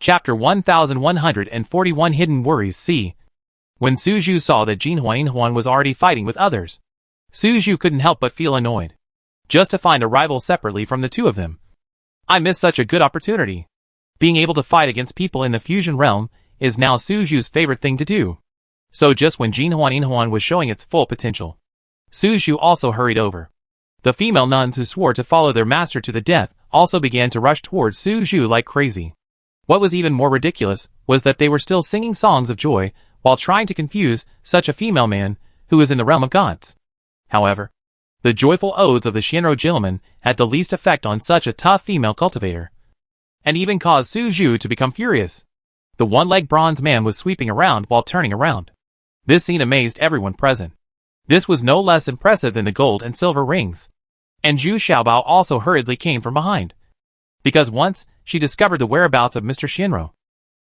Chapter 1141 Hidden Worries C. When Su Zhu saw that Jin Huan was already fighting with others, Su Zhu couldn't help but feel annoyed. Just to find a rival separately from the two of them. I missed such a good opportunity. Being able to fight against people in the fusion realm is now Su Zhu's favorite thing to do. So just when Jin Huan was showing its full potential, Su Zhu also hurried over. The female nuns who swore to follow their master to the death also began to rush towards Su Zhu like crazy. What was even more ridiculous was that they were still singing songs of joy while trying to confuse such a female man who is in the realm of gods. However, the joyful odes of the Shinro gentleman had the least effect on such a tough female cultivator, and even caused Su Zhu to become furious. The one-legged bronze man was sweeping around while turning around. This scene amazed everyone present. This was no less impressive than the gold and silver rings. And Zhu Xiaobao also hurriedly came from behind. Because once she discovered the whereabouts of Mr. Shinro,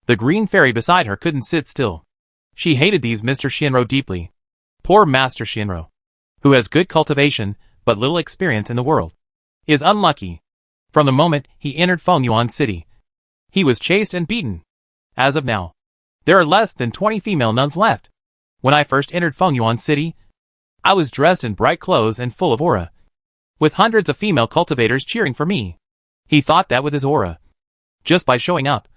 the green fairy beside her couldn't sit still. She hated these Mr. Shinro deeply. Poor Master Shinro, who has good cultivation but little experience in the world, is unlucky. From the moment he entered Fengyuan City, he was chased and beaten. As of now, there are less than 20 female nuns left. When I first entered Fengyuan City, I was dressed in bright clothes and full of aura, with hundreds of female cultivators cheering for me. He thought that with his aura, just by showing up,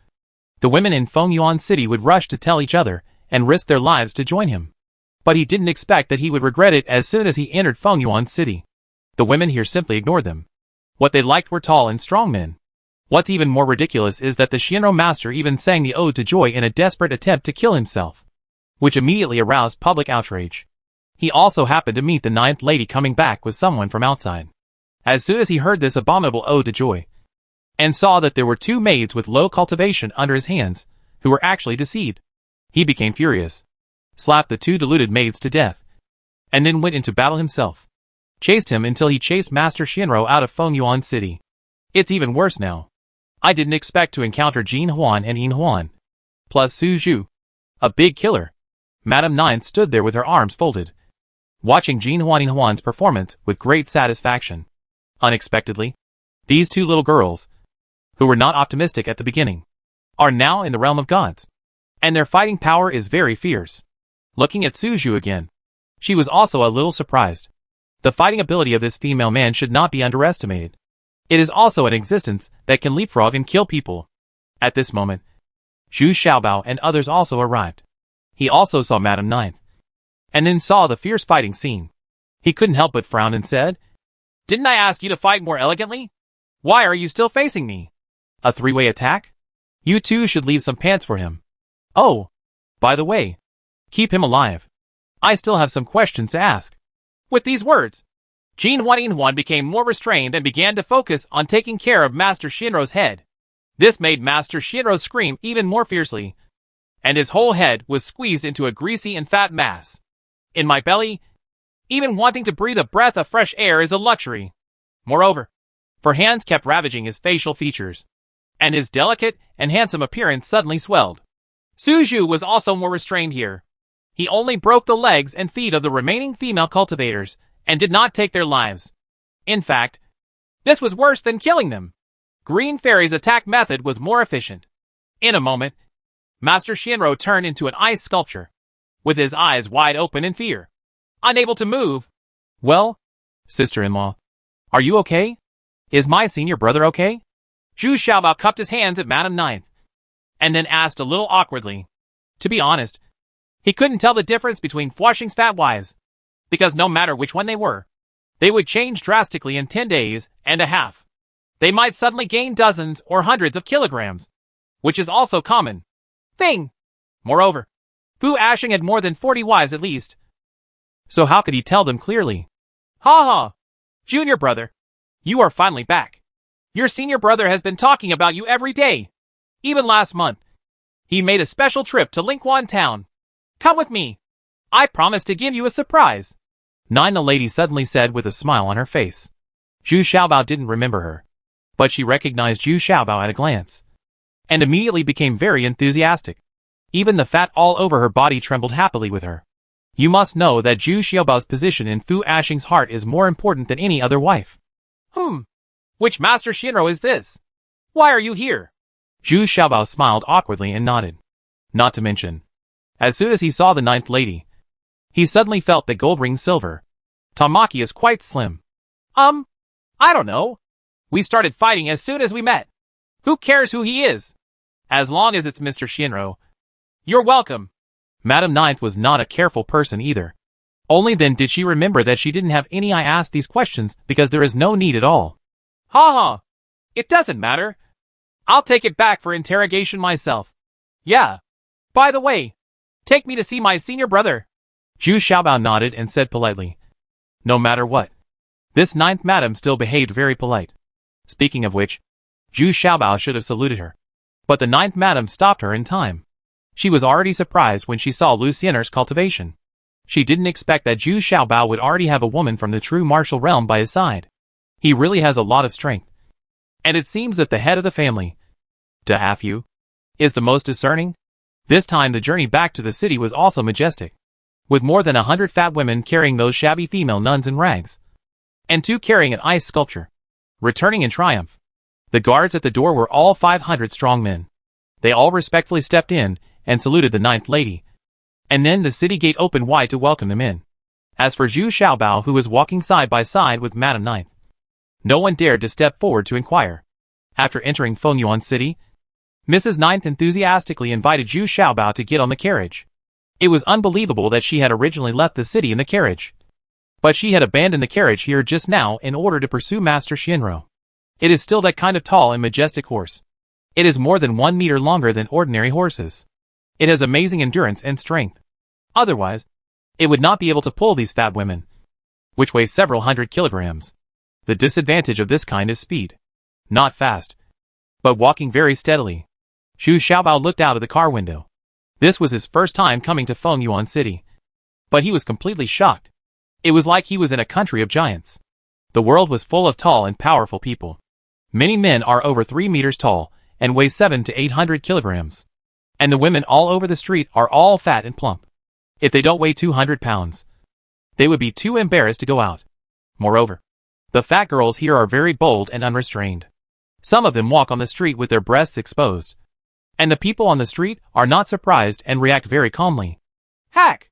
the women in Fengyuan City would rush to tell each other and risk their lives to join him. But he didn't expect that he would regret it as soon as he entered Fengyuan City. The women here simply ignored them. What they liked were tall and strong men. What's even more ridiculous is that the Shinro master even sang the ode to joy in a desperate attempt to kill himself, which immediately aroused public outrage. He also happened to meet the ninth lady coming back with someone from outside. As soon as he heard this abominable ode to joy, and saw that there were two maids with low cultivation under his hands, who were actually deceived, he became furious, slapped the two deluded maids to death, and then went into battle himself. Chased him until he chased Master Shinro out of Fengyuan City. It's even worse now. I didn't expect to encounter Jin Huan and Yin Huan, plus Su Zhu, a big killer. Madame Nine stood there with her arms folded, watching Jin Huan's performance with great satisfaction. Unexpectedly, these two little girls, who were not optimistic at the beginning, are now in the realm of gods, and their fighting power is very fierce. Looking at Su Zhu again, she was also a little surprised. The fighting ability of this female man should not be underestimated. It is also an existence that can leapfrog and kill people. At this moment, Zhu Xiaobao and others also arrived. He also saw Madame Ninth, and then saw the fierce fighting scene. He couldn't help but frown and said, "Didn't I ask you to fight more elegantly? Why are you still facing me? A three-way attack? You two should leave some pants for him. Oh, by the way, keep him alive. I still have some questions to ask." With these words, Jin Huan became more restrained and began to focus on taking care of Master Shinro's head. This made Master Shinro scream even more fiercely, and his whole head was squeezed into a greasy and fat mass. In my belly, even wanting to breathe a breath of fresh air is a luxury. Moreover, for hands kept ravaging his facial features, and his delicate and handsome appearance suddenly swelled. Su Zhu was also more restrained here. He only broke the legs and feet of the remaining female cultivators, and did not take their lives. In fact, this was worse than killing them. Green Fairy's attack method was more efficient. In a moment, Master Shinro turned into an ice sculpture, with his eyes wide open in fear, unable to move. "Well, sister-in-law, are you okay? Is my senior brother okay?" Zhu Xiaobao cupped his hands at Madame Ninth, and then asked a little awkwardly. To be honest, he couldn't tell the difference between Fuaxing's fat wives, because no matter which one they were, they would change drastically in 10 days and a half. They might suddenly gain dozens or hundreds of kilograms, which is also common thing. Moreover, Fu Ashing had more than 40 wives at least. So how could he tell them clearly? "Ha ha! Junior brother, you are finally back. Your senior brother has been talking about you every day. Even last month, he made a special trip to Lingquan town. Come with me. I promise to give you a surprise." Nina lady suddenly said with a smile on her face. Zhu Xiaobao didn't remember her, but she recognized Zhu Xiaobao at a glance, and immediately became very enthusiastic. Even the fat all over her body trembled happily with her. You must know that Zhu Xiaobao's position in Fu Ashing's heart is more important than any other wife. Which Master Shinro is this? Why are you here? Zhu Xiaobao smiled awkwardly and nodded. Not to mention, as soon as he saw the ninth lady, he suddenly felt that gold ring silver. Tamaki is quite slim. I don't know. We started fighting as soon as we met. Who cares who he is? As long as it's Mr. Shinro. You're welcome. Madame Ninth was not a careful person either. Only then did she remember that she didn't have any I asked these questions because there is no need at all. Ha ha. It doesn't matter. I'll take it back for interrogation myself. Yeah. By the way, take me to see my senior brother. Zhu Xiaobao nodded and said politely. No matter what. This ninth madam still behaved very polite. Speaking of which, Zhu Xiaobao should have saluted her. But the ninth madam stopped her in time. She was already surprised when she saw Luciener's cultivation. She didn't expect that Zhu Xiaobao would already have a woman from the true martial realm by his side. He really has a lot of strength. And it seems that the head of the family, Dahafu, is the most discerning. This time the journey back to the city was also majestic, with more than 100 fat women carrying those shabby female nuns in rags, and 2 carrying an ice sculpture, returning in triumph. The guards at the door were all 500 strong men. They all respectfully stepped in and saluted the ninth lady, and then the city gate opened wide to welcome them in. As for Zhu Xiaobao, who was walking side by side with Madame Ninth, no one dared to step forward to inquire. After entering Fengyuan City, Mrs. Ninth enthusiastically invited Zhu Xiaobao to get on the carriage. It was unbelievable that she had originally left the city in the carriage, but she had abandoned the carriage here just now in order to pursue Master Shinro. It is still that kind of tall and majestic horse. It is more than 1 meter longer than ordinary horses. It has amazing endurance and strength. Otherwise, it would not be able to pull these fat women, which weigh several hundred kilograms. The disadvantage of this kind is speed. Not fast, but walking very steadily. Zhu Xiaobao looked out of the car window. This was his first time coming to Fengyuan City. But he was completely shocked. It was like he was in a country of giants. The world was full of tall and powerful people. Many men are over 3 meters tall and weigh 700 to 800 kilograms. And the women all over the street are all fat and plump. If they don't weigh 200 pounds, they would be too embarrassed to go out. Moreover, the fat girls here are very bold and unrestrained. Some of them walk on the street with their breasts exposed. And the people on the street are not surprised and react very calmly. Heck!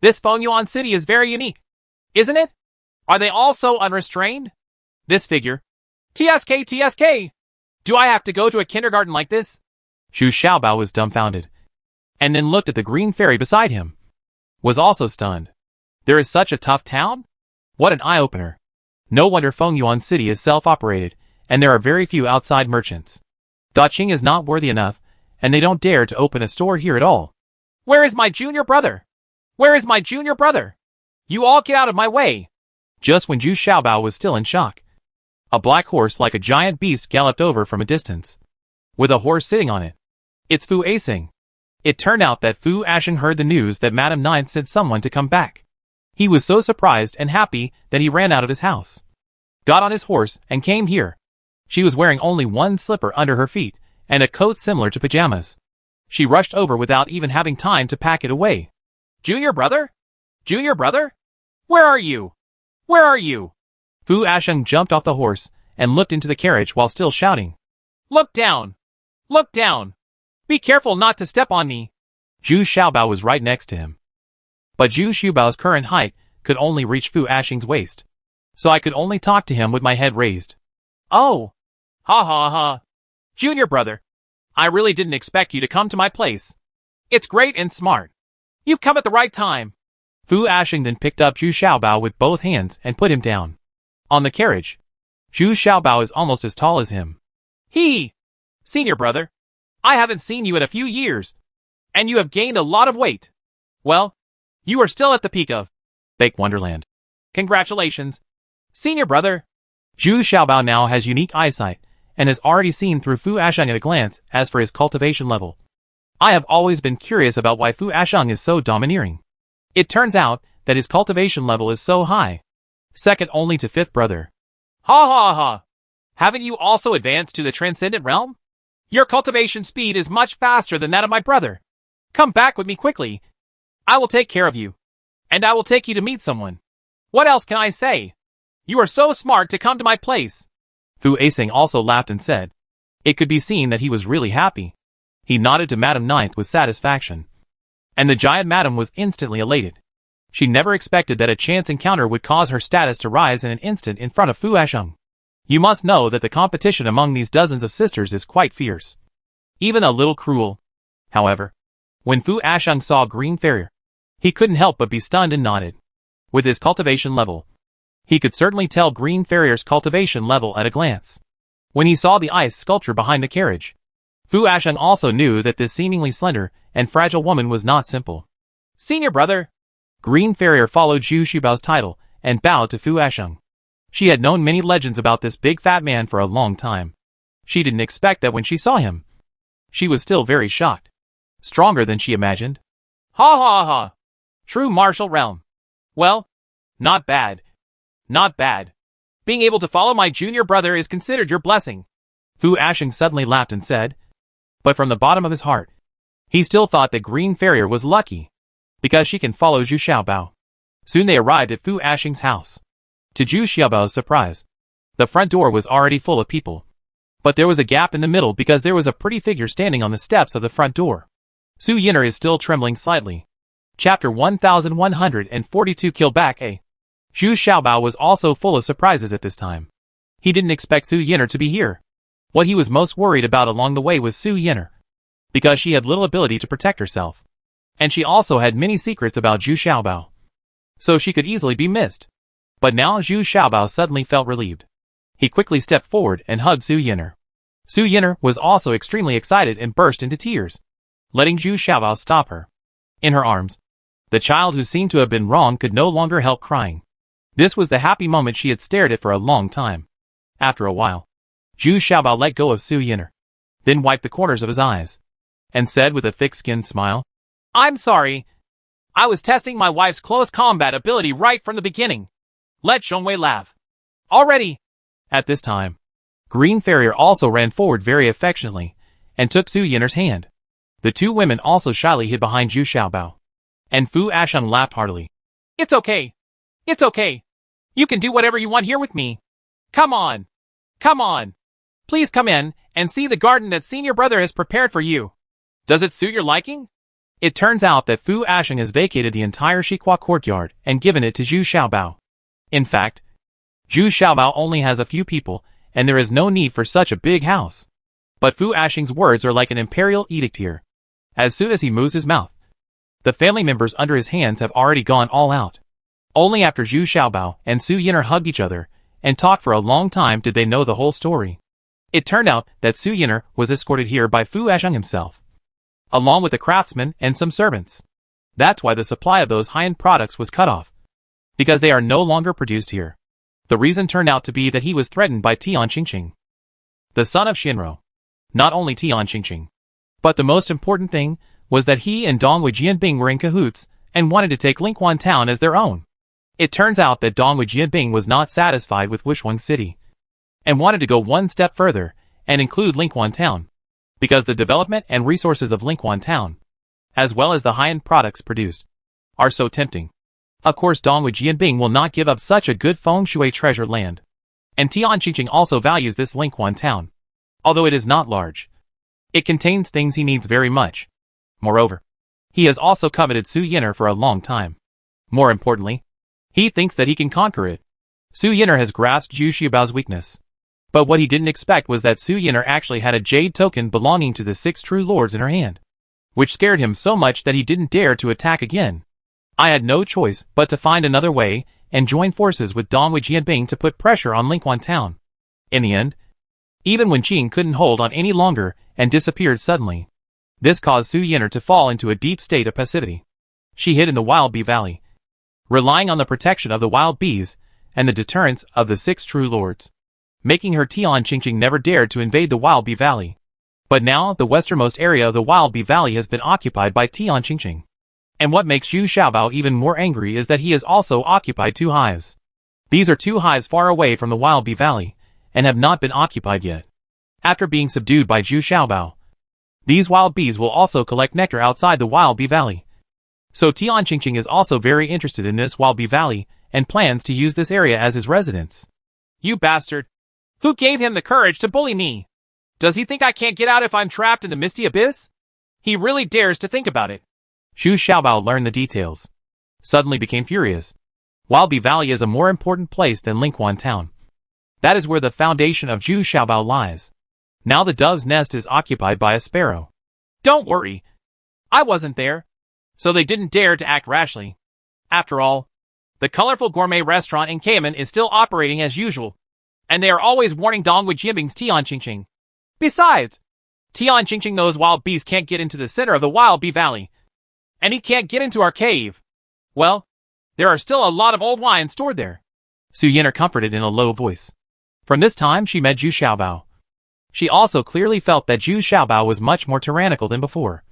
This Fengyuan City is very unique, isn't it? Are they all so unrestrained? This figure. TSK! Do I have to go to a kindergarten like this? Zhu Xiaobao was dumbfounded, and then looked at the green fairy beside him. Was also stunned. There is such a tough town? What an eye-opener. No wonder Fengyuan City is self-operated, and there are very few outside merchants. Daqing is not worthy enough, and they don't dare to open a store here at all. Where is my junior brother? Where is my junior brother? You all get out of my way! Just when Zhu Xiaobao was still in shock, a black horse like a giant beast galloped over from a distance, with a horse sitting on it. It's Fu Asing. It turned out that Fu Ashing heard the news that Madame Ninth sent someone to come back. He was so surprised and happy that he ran out of his house, got on his horse, and came here. She was wearing only one slipper under her feet, and a coat similar to pajamas. She rushed over without even having time to pack it away. Junior brother? Junior brother? Where are you? Where are you? Fu Asheng jumped off the horse and looked into the carriage while still shouting. Look down! Look down! Be careful not to step on me! Zhu Xiaobao was right next to him. But Zhu Xiaobao's current height could only reach Fu Ashing's waist, so I could only talk to him with my head raised. Oh! Ha ha ha! Junior brother, I really didn't expect you to come to my place. It's great and smart. You've come at the right time. Fu Ashing then picked up Zhu Xiaobao with both hands and put him down on the carriage. Zhu Xiaobao is almost as tall as him. Senior brother, I haven't seen you in a few years, and you have gained a lot of weight. Well, you are still at the peak of fake wonderland. Congratulations, senior brother. Zhu Xiaobao now has unique eyesight and has already seen through Fu Asheng at a glance. As for his cultivation level, I have always been curious about why Fu Asheng is so domineering. It turns out that his cultivation level is so high, second only to fifth brother. Ha ha ha! Haven't you also advanced to the transcendent realm? Your cultivation speed is much faster than that of my brother. Come back with me quickly. I will take care of you, and I will take you to meet someone. What else can I say? You are so smart to come to my place. Fu Asing also laughed and said, It could be seen that he was really happy. He nodded to Madame Ninth with satisfaction. And the giant madam was instantly elated. She never expected that a chance encounter would cause her status to rise in an instant in front of Fu Asheng. You must know that the competition among these dozens of sisters is quite fierce. Even a little cruel. However, when Fu Asheng saw Green Farrier, he couldn't help but be stunned and nodded. With his cultivation level, he could certainly tell Green Farrier's cultivation level at a glance. When he saw the ice sculpture behind the carriage, Fu Asheng also knew that this seemingly slender and fragile woman was not simple. Senior brother! Green Farrier followed Zhu Xiaobao's title and bowed to Fu Asheng. She had known many legends about this big fat man for a long time. She didn't expect that when she saw him. She was still very shocked. Stronger than she imagined. Ha ha ha! True martial realm. Well, not bad. Not bad. Being able to follow my junior brother is considered your blessing. Fu Asheng suddenly laughed and said. But from the bottom of his heart, he still thought that Green Farrier was lucky, because she can follow Zhu Xiaobao. Soon they arrived at Fu Asheng's house. To Zhu Xiaobao's surprise, the front door was already full of people. But there was a gap in the middle because there was a pretty figure standing on the steps of the front door. Su Yin'er is still trembling slightly. Chapter 1142 Kill Back A. Zhu Xiaobao was also full of surprises at this time. He didn't expect Su Yin'er to be here. What he was most worried about along the way was Su Yin'er, because she had little ability to protect herself. And she also had many secrets about Zhu Xiaobao. So she could easily be missed. But now Zhu Xiaobao suddenly felt relieved. He quickly stepped forward and hugged Su Yin'er. Su Yin'er was also extremely excited and burst into tears, letting Zhu Xiaobao stop her. In her arms, the child who seemed to have been wrong could no longer help crying. This was the happy moment she had stared at for a long time. After a while, Zhu Xiaobao let go of Su Yin'er, then wiped the corners of his eyes, and said with a thick-skinned smile, I'm sorry. I was testing my wife's close combat ability right from the beginning. Let Zhongwei laugh. Already. At this time, Green Farrier also ran forward very affectionately and took Su Yin'er's hand. The two women also shyly hid behind Zhu Xiaobao. And Fu Asheng laughed heartily. It's okay. It's okay. You can do whatever you want here with me. Come on. Come on. Please come in and see the garden that senior brother has prepared for you. Does it suit your liking? It turns out that Fu Asheng has vacated the entire Shikwa courtyard and given it to Zhu Xiaobao. In fact, Zhu Xiaobao only has a few people, and there is no need for such a big house. But Fu Asheng's words are like an imperial edict here. As soon as he moves his mouth, the family members under his hands have already gone all out. Only after Zhu Xiaobao and Su Yin'er hugged each other and talked for a long time did they know the whole story. It turned out that Su Yin'er was escorted here by Fu Asheng himself, along with the craftsmen and some servants. That's why the supply of those high-end products was cut off, because they are no longer produced here. The reason turned out to be that he was threatened by Tian Qingqing, the son of Shinro. Not only Tian Qingqing, but the most important thing was that he and Dongwu Jianbing were in cahoots and wanted to take Lingquan Town as their own. It turns out that Dongwu Jianbing was not satisfied with Wushuang City and wanted to go one step further and include Lingquan Town, because the development and resources of Lingquan Town, as well as the high-end products produced, are so tempting. Of course, Dongwu Jianbing will not give up such a good feng shui treasure land. And Tian Qingqing also values this Lingquan Town, although it is not large. It contains things he needs very much. Moreover, he has also coveted Su Yin'er for a long time. More importantly, he thinks that he can conquer it. Su Yin'er has grasped Zhu Xiaobao's weakness. But what he didn't expect was that Su Yin'er actually had a jade token belonging to the 6 true lords in her hand, which scared him so much that he didn't dare to attack again. I had no choice but to find another way and join forces with Dongwu Jianbing to put pressure on Lingquan Town. In the end, even when Qing couldn't hold on any longer and disappeared suddenly, this caused Su Yin'er to fall into a deep state of passivity. She hid in the Wild Bee Valley, relying on the protection of the wild bees and the deterrence of the 6 true lords, making her Tian Qingqing never dared to invade the Wild Bee Valley. But now the westernmost area of the Wild Bee Valley has been occupied by Tian Qingqing. And what makes Zhu Xiaobao even more angry is that he has also occupied 2 hives. These are 2 hives far away from the Wild Bee Valley, and have not been occupied yet. After being subdued by Zhu Xiaobao, these wild bees will also collect nectar outside the Wild Bee Valley. So Tian Qingqing is also very interested in this Wild Bee Valley, and plans to use this area as his residence. You bastard! Who gave him the courage to bully me? Does he think I can't get out if I'm trapped in the misty abyss? He really dares to think about it. Xu Xiaobao learned the details. Suddenly became furious. Wilby Valley is a more important place than Lingquan Town. That is where the foundation of Xu Xiaobao lies. Now the dove's nest is occupied by a sparrow. Don't worry. I wasn't there. So they didn't dare to act rashly. After all, the colorful gourmet restaurant in Cayman is still operating as usual. And they are always warning Dongwu Jianbing's Tian Qingqing. Besides, Tian Qingqing knows wild beasts can't get into the center of the Wild Bee Valley. And he can't get into our cave. Well, there are still a lot of old wine stored there. Su Yinar comforted in a low voice. From this time she met Xu Xiaobao. She also clearly felt that Xu Xiaobao was much more tyrannical than before.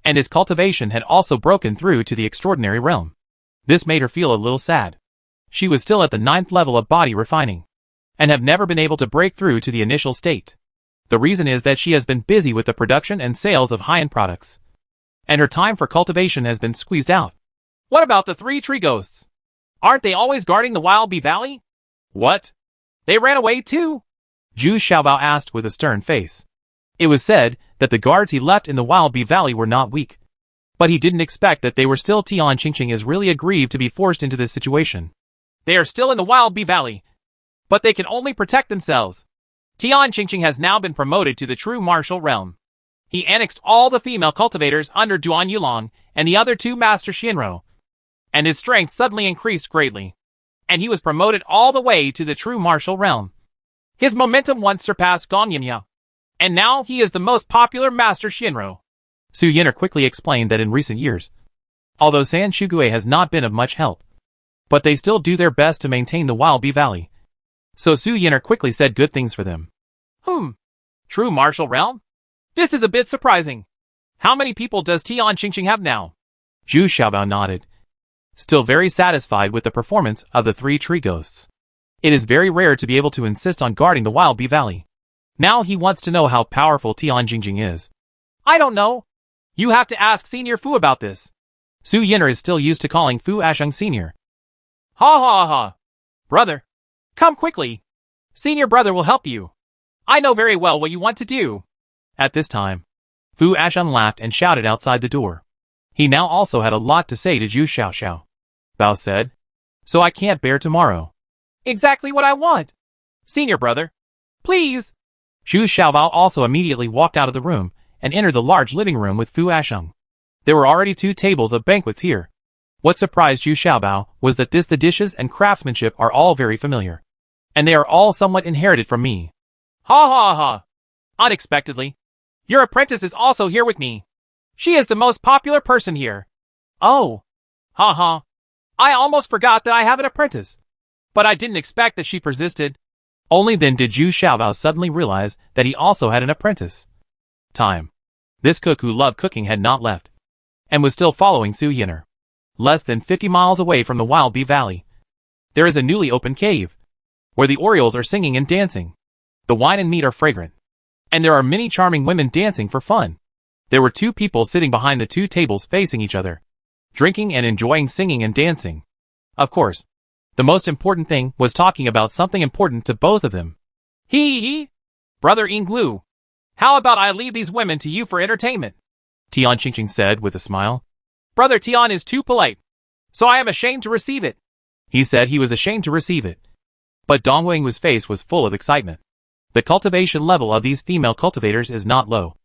And his cultivation had also broken through to the extraordinary realm. This made her feel a little sad. She was still at the 9th level of body refining, and have never been able to break through to the initial state. The reason is that she has been busy with the production and sales of high-end products, and her time for cultivation has been squeezed out. What about the 3 tree ghosts? Aren't they always guarding the Wild Bee Valley? What? They ran away too? Xu Xiaobao asked with a stern face. It was said that the guards he left in the Wild Bee Valley were not weak. But he didn't expect that they were still. Tian Qingqing is really aggrieved to be forced into this situation. They are still in the Wild Bee Valley, but they can only protect themselves. Tian Qingqing has now been promoted to the true martial realm. He annexed all the female cultivators under Duan Yulong and the other 2 Master Shinro, and his strength suddenly increased greatly. And he was promoted all the way to the true martial realm. His momentum once surpassed Gong Yinya, and now he is the most popular Master Shinro. Su Yinar quickly explained that in recent years, although San Shugui has not been of much help, but they still do their best to maintain the Wild Bee Valley. So Su Yinar quickly said good things for them. True martial realm? This is a bit surprising. How many people does Tian Qingqing have now? Xu Xiaobao nodded, still very satisfied with the performance of the 3 tree ghosts. It is very rare to be able to insist on guarding the Wild Bee Valley. Now he wants to know how powerful Tian Qingqing is. I don't know. You have to ask Senior Fu about this. Su Yinar is still used to calling Fu Asheng Senior. Ha ha ha. Brother, come quickly. Senior brother will help you. I know very well what you want to do. At this time, Fu Asheng laughed and shouted outside the door. He now also had a lot to say to Xu Xiaoxiao. Bao said, so I can't bear tomorrow. Exactly what I want. Senior brother, please. Xu Xiaobao also immediately walked out of the room and entered the large living room with Fu Asheng. There were already 2 tables of banquets here. What surprised Xu Xiaobao was that the dishes and craftsmanship are all very familiar. And they are all somewhat inherited from me. Ha ha ha. Unexpectedly, your apprentice is also here with me. She is the most popular person here. Oh. Ha ha. I almost forgot that I have an apprentice. But I didn't expect that she persisted. Only then did Xu Xiaobao suddenly realize that he also had an apprentice. Time. This cook who loved cooking had not left, and was still following Su Yinar. Less than 50 miles away from the Wild Bee Valley, there is a newly opened cave, where the orioles are singing and dancing. The wine and meat are fragrant, and there are many charming women dancing for fun. There were 2 people sitting behind the 2 tables facing each other, drinking and enjoying singing and dancing. Of course, the most important thing was talking about something important to both of them. Hee. Brother Yinglu, how about I leave these women to you for entertainment? Tian Qingqing said with a smile. Brother Tian is too polite, so I am ashamed to receive it. He said he was ashamed to receive it. But Dong Wengu's face was full of excitement. The cultivation level of these female cultivators is not low,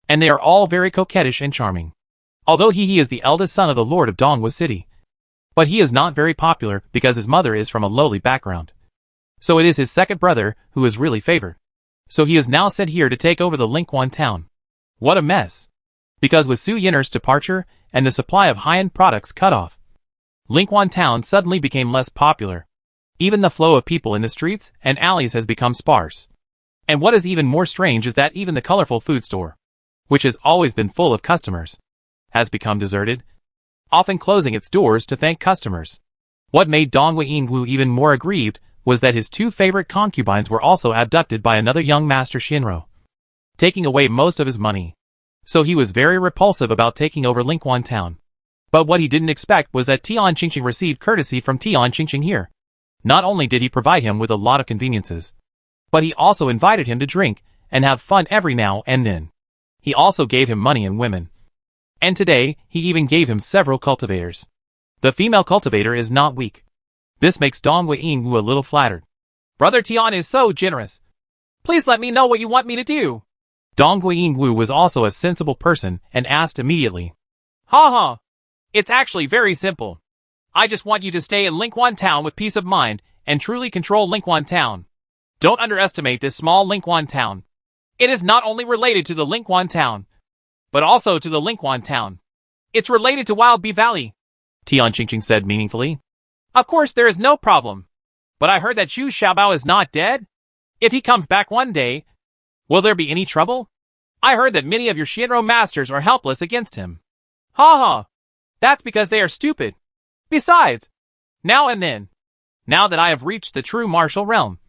and they are all very coquettish and charming. Although he is the eldest son of the Lord of Dongwu City, but he is not very popular because his mother is from a lowly background. So it is his second brother who is really favored. So he is now sent here to take over the Lingquan town. What a mess. Because with Su Yinar's departure and the supply of high-end products cut off, Lingquan town suddenly became less popular. Even the flow of people in the streets and alleys has become sparse. And what is even more strange is that even the colorful food store, which has always been full of customers, has become deserted, often closing its doors to thank customers. What made Dongwu Yinglu even more aggrieved was that his 2 favorite concubines were also abducted by another young Master Shinro, taking away most of his money. So he was very repulsive about taking over Lingquan town. But what he didn't expect was that Tian Qingqing received courtesy from Tian Qingqing here. Not only did he provide him with a lot of conveniences, but he also invited him to drink and have fun every now and then. He also gave him money and women. And today, he even gave him several cultivators. The female cultivator is not weak. This makes Dong Wei-ing a little flattered. Brother Tian is so generous. Please let me know what you want me to do. Dong Wei-ing was also a sensible person and asked immediately. Ha ha. It's actually very simple. I just want you to stay in Lingquan Town with peace of mind and truly control Lingquan Town. Don't underestimate this small Lingquan Town. It is not only related to the Lingquan Town, but also to the Lingquan Town. It's related to Wild Bee Valley, Tian Qingqing said meaningfully. Of course there is no problem. But I heard that Zhu Xiaobao is not dead. If he comes back one day, will there be any trouble? I heard that many of your Shinro masters are helpless against him. Ha ha. That's because they are stupid. Besides, now that I have reached the true martial realm,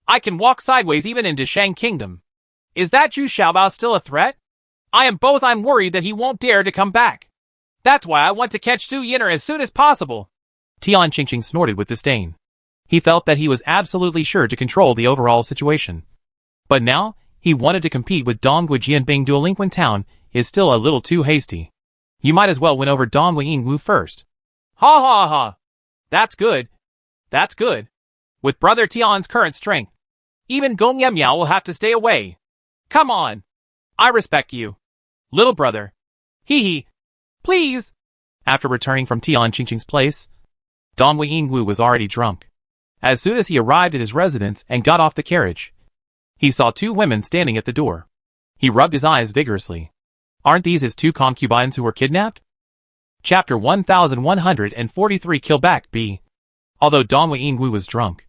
I can walk sideways even into Shang Kingdom. Is that Zhu Xiaobao still a threat? I'm worried that he won't dare to come back. That's why I want to catch Su Yin'er as soon as possible. Tian Qingqing snorted with disdain. He felt that he was absolutely sure to control the overall situation. But now, he wanted to compete with Dong Guijianbing Duolingquan Town is still a little too hasty. You might as well win over Dong Wei-ing first. Ha ha ha. That's good. That's good. With Brother Tian's current strength, even Gong Yamyao will have to stay away. Come on. I respect you. Little brother. Hee hee. Please. After returning from Tian Qingqing's place, Dong Wei-ing was already drunk. As soon as he arrived at his residence and got off the carriage, he saw two women standing at the door. He rubbed his eyes vigorously. Aren't these his two concubines who were kidnapped? Chapter 1143 Kill Back B. Although Dong Wei-ing was drunk,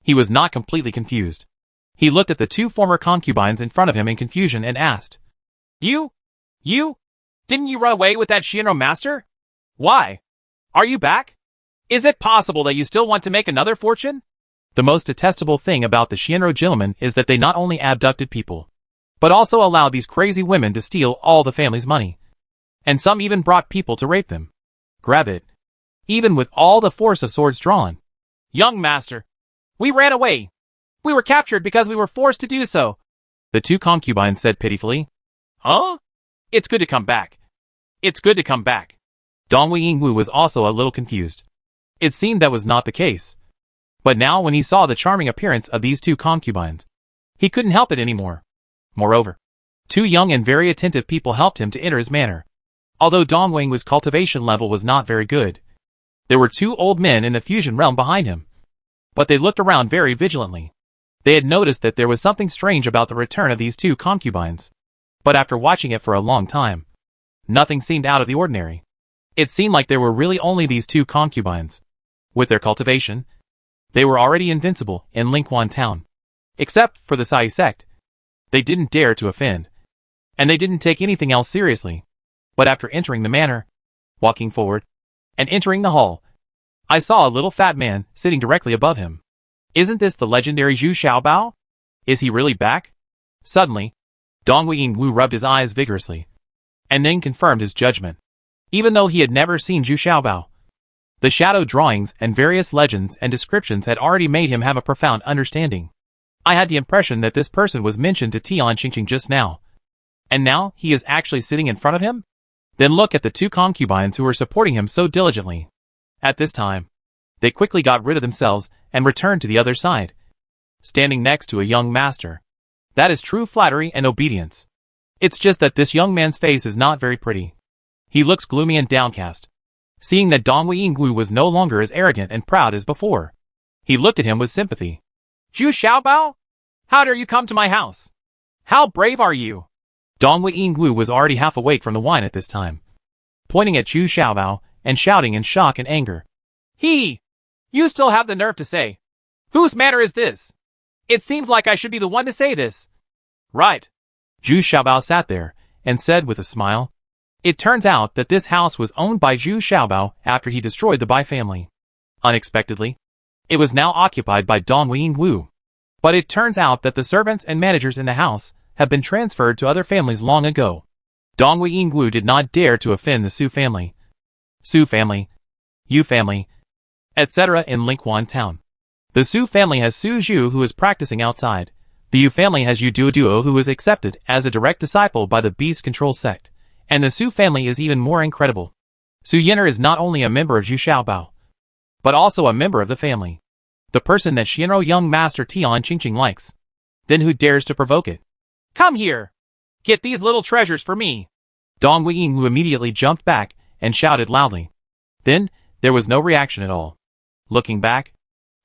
he was not completely confused. He looked at the two former concubines in front of him in confusion and asked, You? Didn't you run away with that Shinro master? Why? Are you back? Is it possible that you still want to make another fortune? The most detestable thing about the Shinro gentlemen is that they not only abducted people, but also allowed these crazy women to steal all the family's money. And some even brought people to rape them. Grab it. Even with all the force of swords drawn. Young master, we ran away. We were captured because we were forced to do so, the two concubines said pitifully. Huh? It's good to come back. It's good to come back. Dong Wei-ing was also a little confused. It seemed that was not the case. But now when he saw the charming appearance of these two concubines, he couldn't help it anymore. Moreover, two young and very attentive people helped him to enter his manor. Although Dong Wei-ing's cultivation level was not very good, there were two old men in the fusion realm behind him. But they looked around very vigilantly. They had noticed that there was something strange about the return of these two concubines. But after watching it for a long time, nothing seemed out of the ordinary. It seemed like there were really only these two concubines. With their cultivation, they were already invincible in Lingquan Town. Except for the Sai sect. They didn't dare to offend. And they didn't take anything else seriously. But after entering the manor, walking forward, and entering the hall, I saw a little fat man sitting directly above him. Isn't this the legendary Zhu Xiaobao? Is he really back? Suddenly, Dong Wei-ing rubbed his eyes vigorously, and then confirmed his judgment. Even though he had never seen Zhu Xiaobao, the shadow drawings and various legends and descriptions had already made him have a profound understanding. I had the impression that this person was mentioned to Tian Qingqing just now. And now he is actually sitting in front of him? Then look at the two concubines who were supporting him so diligently. At this time, they quickly got rid of themselves and returned to the other side, standing next to a young master. That is true flattery and obedience. It's just that this young man's face is not very pretty. He looks gloomy and downcast. Seeing that Dong Wei-ing was no longer as arrogant and proud as before, he looked at him with sympathy. Zhu Xiaobao? How dare you come to my house? How brave are you? Dong Wei-ing was already half awake from the wine at this time, pointing at Zhu Xiaobao and shouting in shock and anger. You still have the nerve to say, whose manor is this? It seems like I should be the one to say this. Right. Zhu Xiaobao sat there and said with a smile, it turns out that this house was owned by Zhu Xiaobao after he destroyed the Bai family. Unexpectedly, it was now occupied by Dong Wei-ing. But it turns out that the servants and managers in the house have been transferred to other families long ago. Dong Wei-ing did not dare to offend the Su family, Yu family, etc. in Lingquan Town. The Su family has Su Zhu who is practicing outside. The Yu family has Yu Duo who is accepted as a direct disciple by the Beast Control sect, and the Su family is even more incredible. Su Yin'er is not only a member of Zhu Xiaobao, but also a member of the family. The person that Shinro young master Tian Qingqing likes. Then who dares to provoke it? Come here! Get these little treasures for me! Dong Weiying who immediately jumped back and shouted loudly. Then, there was no reaction at all. Looking back,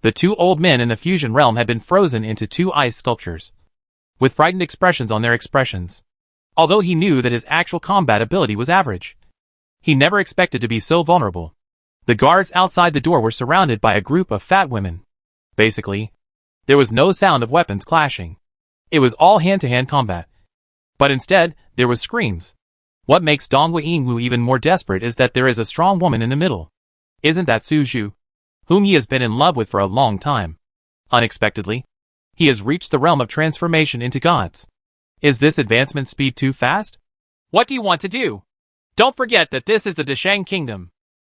the two old men in the fusion realm had been frozen into two ice sculptures, with frightened expressions on their expressions. Although he knew that his actual combat ability was average, he never expected to be so vulnerable. The guards outside the door were surrounded by a group of fat women. Basically, there was no sound of weapons clashing. It was all hand-to-hand combat. But instead, there was screams. What makes Dong Weiying even more desperate is that there is a strong woman in the middle. Isn't that Su Zhu, whom he has been in love with for a long time? Unexpectedly, he has reached the realm of transformation into gods. Is this advancement speed too fast? What do you want to do? Don't forget that this is the Deshang Kingdom.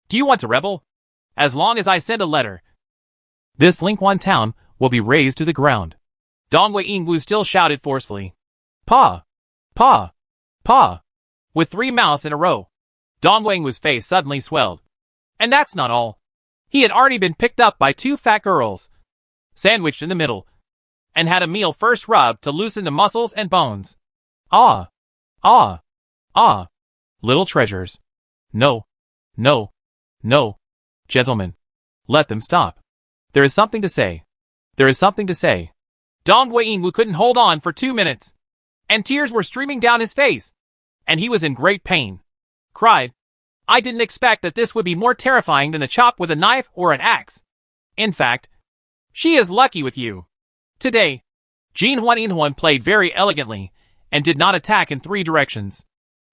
Do you want to rebel? As long as I send a letter, this Lingquan town will be razed to the ground. Dong Weiying still shouted forcefully. Pa! Pa! Pa! With 3 mouths in a row. Dong Weiying's face suddenly swelled. And that's not all. He had already been picked up by 2 fat girls, sandwiched in the middle, and had a meal first rubbed to loosen the muscles and bones. Ah! Ah! Ah! Little treasures. No. No. No. Gentlemen. Let them stop. There is something to say. There is something to say. Dong Weiying couldn't hold on for 2 minutes, and tears were streaming down his face, and he was in great pain. Cried. I didn't expect that this would be more terrifying than a chop with a knife or an axe. In fact, she is lucky with you. Today, Jin Huan played very elegantly, and did not attack in 3 directions.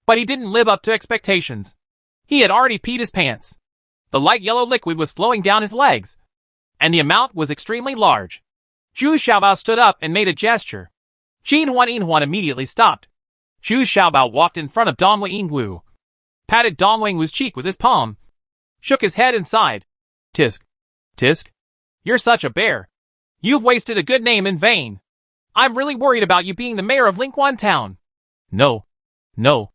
But he didn't live up to expectations. He had already peed his pants. The light yellow liquid was flowing down his legs, and the amount was extremely large. Zhu Xiaobao stood up and made a gesture. Jin Huan immediately stopped. Zhu Xiaobao walked in front of Dong Weiying, patted Dong Weiying's cheek with his palm, shook his head and sighed. Tisk. Tisk. You're such a bear. You've wasted a good name in vain. I'm really worried about you being the mayor of Lingquan Town. No. No.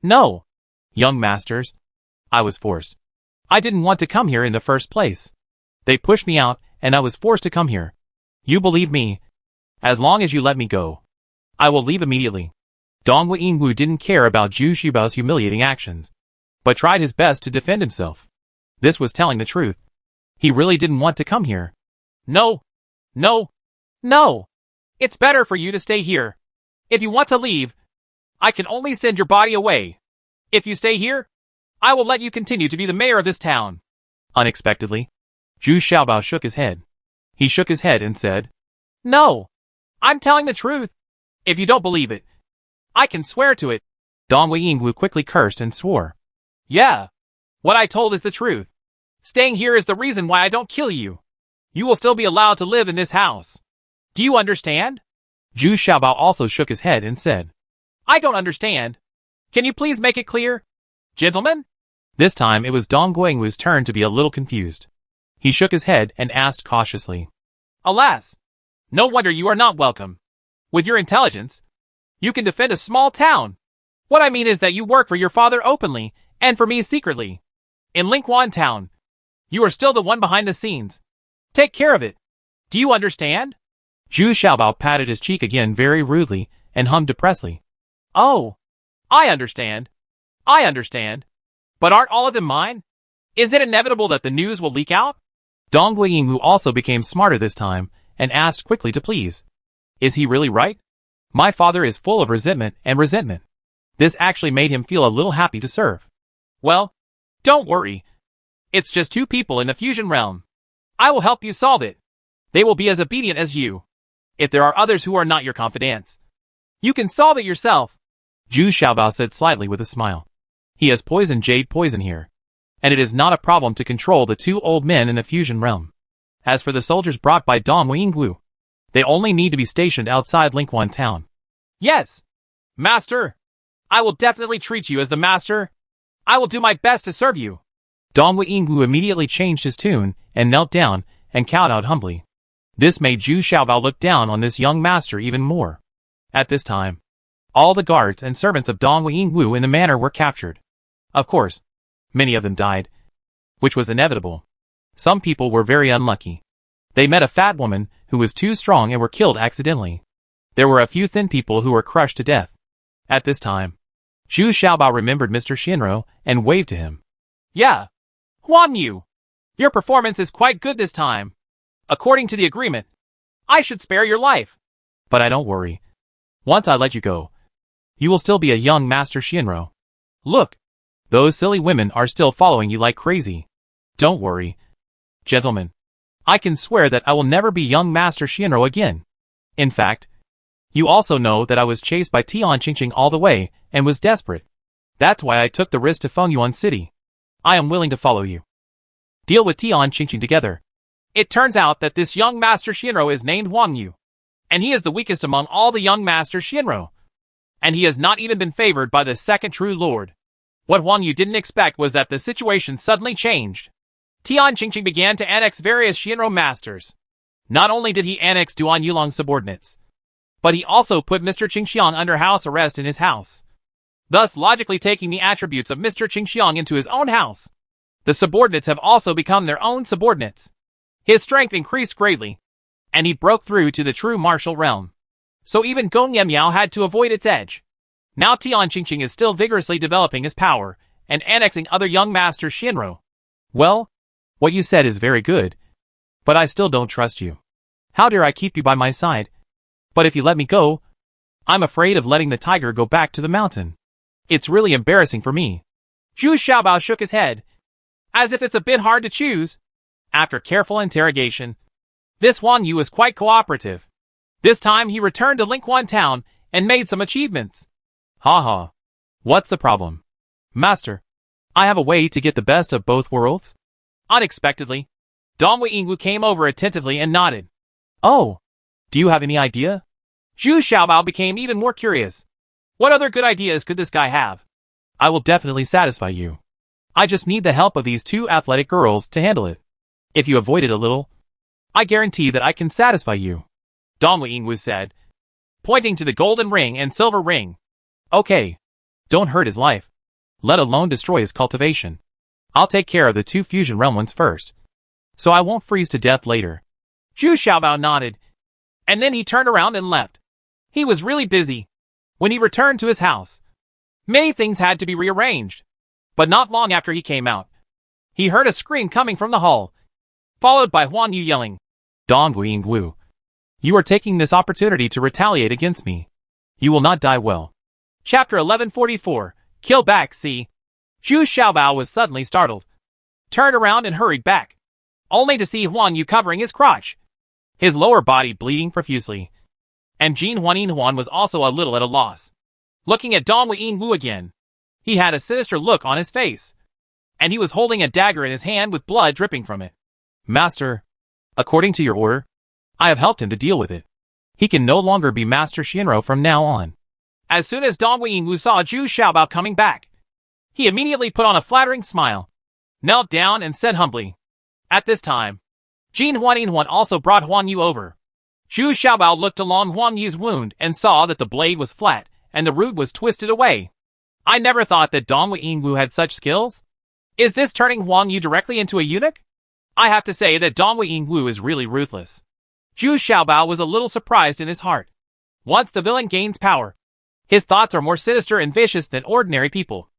No. Young masters. I was forced. I didn't want to come here in the first place. They pushed me out, and I was forced to come here. You believe me. As long as you let me go, I will leave immediately. Dong Weiying didn't care about Zhu Xiaobao's humiliating actions, but tried his best to defend himself. This was telling the truth. He really didn't want to come here. No. No. No. It's better for you to stay here. If you want to leave, I can only send your body away. If you stay here, I will let you continue to be the mayor of this town. Unexpectedly, Zhu Xiaobao shook his head. He shook his head and said, No. I'm telling the truth. If you don't believe it, I can swear to it. Dong Weiying quickly cursed and swore. Yeah. What I told is the truth. Staying here is the reason why I don't kill you. You will still be allowed to live in this house. Do you understand? Zhu Xiaobao also shook his head and said, I don't understand. Can you please make it clear? Gentlemen? This time it was Dong Weiying's turn to be a little confused. He shook his head and asked cautiously. Alas! No wonder you are not welcome. With your intelligence, you can defend a small town. What I mean is that you work for your father openly, and for me secretly. In Lingquan Town, you are still the one behind the scenes. Take care of it. Do you understand? Zhu Xiaobao patted his cheek again very rudely, and hummed depressedly. Oh, I understand. I understand. But aren't all of them mine? Is it inevitable that the news will leak out? Dong Weiying also became smarter this time, and asked quickly to please. Is he really right? My father is full of resentment and resentment. This actually made him feel a little happy to serve. Well, don't worry. It's just 2 people in the fusion realm. I will help you solve it. They will be as obedient as you. If there are others who are not your confidants, you can solve it yourself. Zhu Xiaobao said slightly with a smile. He has poisoned jade poison here, and it is not a problem to control the 2 old men in the fusion realm. As for the soldiers brought by Dong Weiying, they only need to be stationed outside Lingquan Town. Yes, Master. I will definitely treat you as the master. I will do my best to serve you. Dong Weiying immediately changed his tune and knelt down and cowed out humbly. This made Zhu Xiaobao look down on this young master even more. At this time, all the guards and servants of Dong Yingwu in the manor were captured. Of course, many of them died, which was inevitable. Some people were very unlucky. They met a fat woman who was too strong and were killed accidentally. There were a few thin people who were crushed to death. At this time, Zhu Xiaobao remembered Mr. Shinro and waved to him. Yeah, Huan Yu, your performance is quite good this time. According to the agreement, I should spare your life. But I don't worry. Once I let you go, you will still be a young Master Shinro. Look, those silly women are still following you like crazy. Don't worry. Gentlemen, I can swear that I will never be young Master Shinro again. In fact, you also know that I was chased by Tian Qingqing all the way and was desperate. That's why I took the risk to Fengyuan City. I am willing to follow you. Deal with Tian Qingqing together. It turns out that this young Master Shinro is named Huan Yu, and he is the weakest among all the young Master Shinro. And he has not even been favored by the second true lord. What Huan Yu didn't expect was that the situation suddenly changed. Tian Qingqing began to annex various Shinro masters. Not only did he annex Duan Yulong's subordinates, but he also put Mr. Qingxiang under house arrest in his house, thus logically taking the attributes of Mr. Qingxiang into his own house. The subordinates have also become their own subordinates. His strength increased greatly, and he broke through to the true martial realm. So even Gong Yemiao had to avoid its edge. Now Tian Qingqing is still vigorously developing his power and annexing other young masters Shinro. Well, what you said is very good, but I still don't trust you. How dare I keep you by my side? But if you let me go, I'm afraid of letting the tiger go back to the mountain. It's really embarrassing for me. Zhu Xiaobao shook his head, as if it's a bit hard to choose. After careful interrogation, this Huan Yu was quite cooperative. This time he returned to Lingquan town and made some achievements. Ha. What's the problem? Master, I have a way to get the best of both worlds. Unexpectedly, Dong Yingwu came over attentively and nodded. Oh, do you have any idea? Zhu Xiaobao became even more curious. What other good ideas could this guy have? I will definitely satisfy you. I just need the help of these two athletic girls to handle it. If you avoid it a little, I guarantee that I can satisfy you. Dong Yingwu said, pointing to the golden ring and silver ring. Okay, don't hurt his life, let alone destroy his cultivation. I'll take care of the two fusion realm ones first, so I won't freeze to death later. Zhu Xiaobao nodded, and then he turned around and left. He was really busy. When he returned to his house, many things had to be rearranged. But not long after he came out, he heard a scream coming from the hall, followed by Huan Yu yelling, Dong Yingwu, you are taking this opportunity to retaliate against me. You will not die well. Chapter 1144, Kill Back C. Zhu Xiaobao was suddenly startled, turned around and hurried back, only to see Huan Yu covering his crotch, his lower body bleeding profusely. And Jin Huan was also a little at a loss. Looking at Dong Yingwu again, he had a sinister look on his face, and he was holding a dagger in his hand with blood dripping from it. Master, according to your order, I have helped him to deal with it. He can no longer be Master Shinro from now on. As soon as Dong Yingwu saw Zhu Xiaobao coming back, he immediately put on a flattering smile, knelt down and said humbly. At this time, Jin Huan also brought Huan Yu over. Zhu Xiaobao looked along Huan Yu's wound and saw that the blade was flat and the root was twisted away. I never thought that Dong Yingwu had such skills. Is this turning Huan Yu directly into a eunuch? I have to say that Dong Yingwu is really ruthless. Zhu Xiaobao was a little surprised in his heart. Once the villain gains power, his thoughts are more sinister and vicious than ordinary people.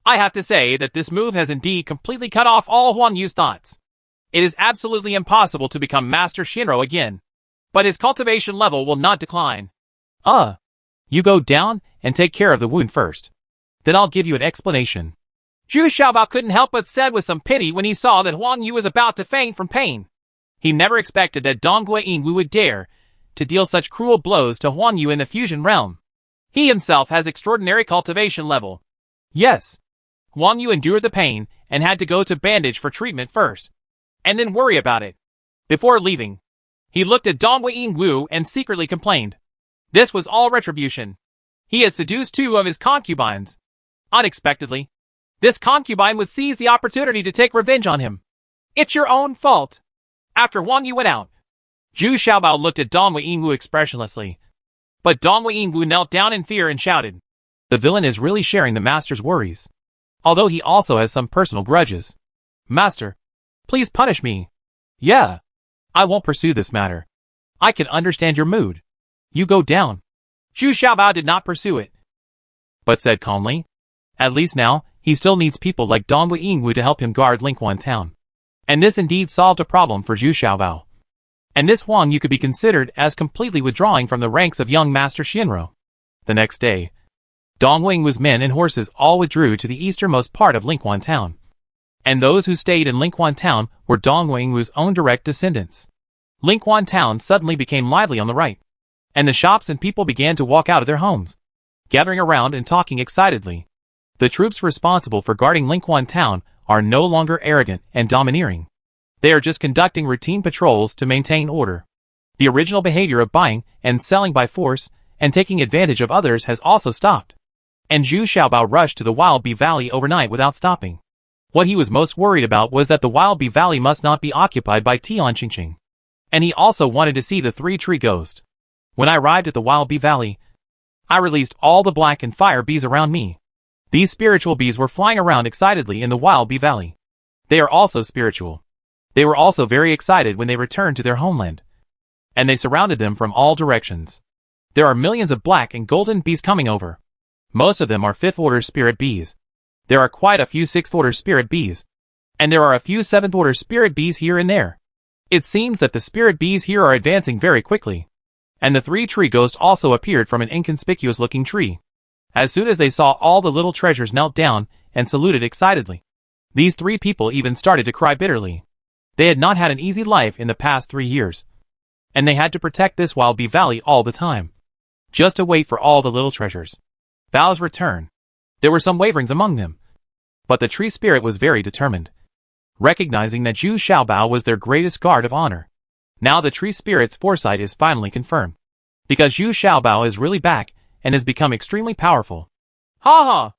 I have to say that this move has indeed completely cut off all Huan Yu's thoughts. It is absolutely impossible to become Master Shinro again, but his cultivation level will not decline. You go down and take care of the wound first. Then I'll give you an explanation. Zhu Xiaobao couldn't help but said with some pity when he saw that Huan Yu was about to faint from pain. He never expected that Dong Yingwu would dare to deal such cruel blows to Huan Yu in the fusion realm. He himself has extraordinary cultivation level. Yes, Huan Yu endured the pain and had to go to bandage for treatment first, and then worry about it. Before leaving, he looked at Dong Yingwu and secretly complained. This was all retribution. He had seduced two of his concubines. Unexpectedly, this concubine would seize the opportunity to take revenge on him. It's your own fault. After Huan Yu went out, Zhu Xiaobao looked at Dong Yingwu expressionlessly. But Dong Yingwu knelt down in fear and shouted. The villain is really sharing the master's worries. Although he also has some personal grudges. Master, please punish me. Yeah. I won't pursue this matter. I can understand your mood. You go down. Zhu Xiaobao did not pursue it, but said calmly, at least now, he still needs people like Dong Yingwu to help him guard Lingquan town. And this indeed solved a problem for Zhu Xiaobao. And this Huang Yu could be considered as completely withdrawing from the ranks of young Master Shinro. The next day, Dong Yingwu's men and horses all withdrew to the easternmost part of Lingquan town. And those who stayed in Lingquan town were Dong Yingwu's own direct descendants. Lingquan town suddenly became lively on the right, and the shops and people began to walk out of their homes, gathering around and talking excitedly. The troops responsible for guarding Lingquan town are no longer arrogant and domineering. They are just conducting routine patrols to maintain order. The original behavior of buying and selling by force and taking advantage of others has also stopped. And Zhu Xiaobao rushed to the Wild Bee Valley overnight without stopping. What he was most worried about was that the Wild Bee Valley must not be occupied by Tian Qingqing. And he also wanted to see the three-tree ghost. When I arrived at the Wild Bee Valley, I released all the black and fire bees around me. These spiritual bees were flying around excitedly in the Wild Bee Valley. They are also spiritual. They were also very excited when they returned to their homeland. And they surrounded them from all directions. There are millions of black and golden bees coming over. Most of them are 5th-order spirit bees. There are quite a few 6th-order spirit bees. And there are a few 7th-order spirit bees here and there. It seems that the spirit bees here are advancing very quickly. And the three-tree ghost also appeared from an inconspicuous-looking tree. As soon as they saw all the little treasures knelt down and saluted excitedly. These 3 people even started to cry bitterly. They had not had an easy life in the past 3 years. And they had to protect this Wild Bee Valley all the time. Just to wait for all the little treasures. Bao's return. There were some waverings among them. But the tree spirit was very determined. Recognizing that Zhu Xiaobao was their greatest guard of honor. Now the tree spirit's foresight is finally confirmed. Because Zhu Xiaobao is really back and has become extremely powerful. Ha ha!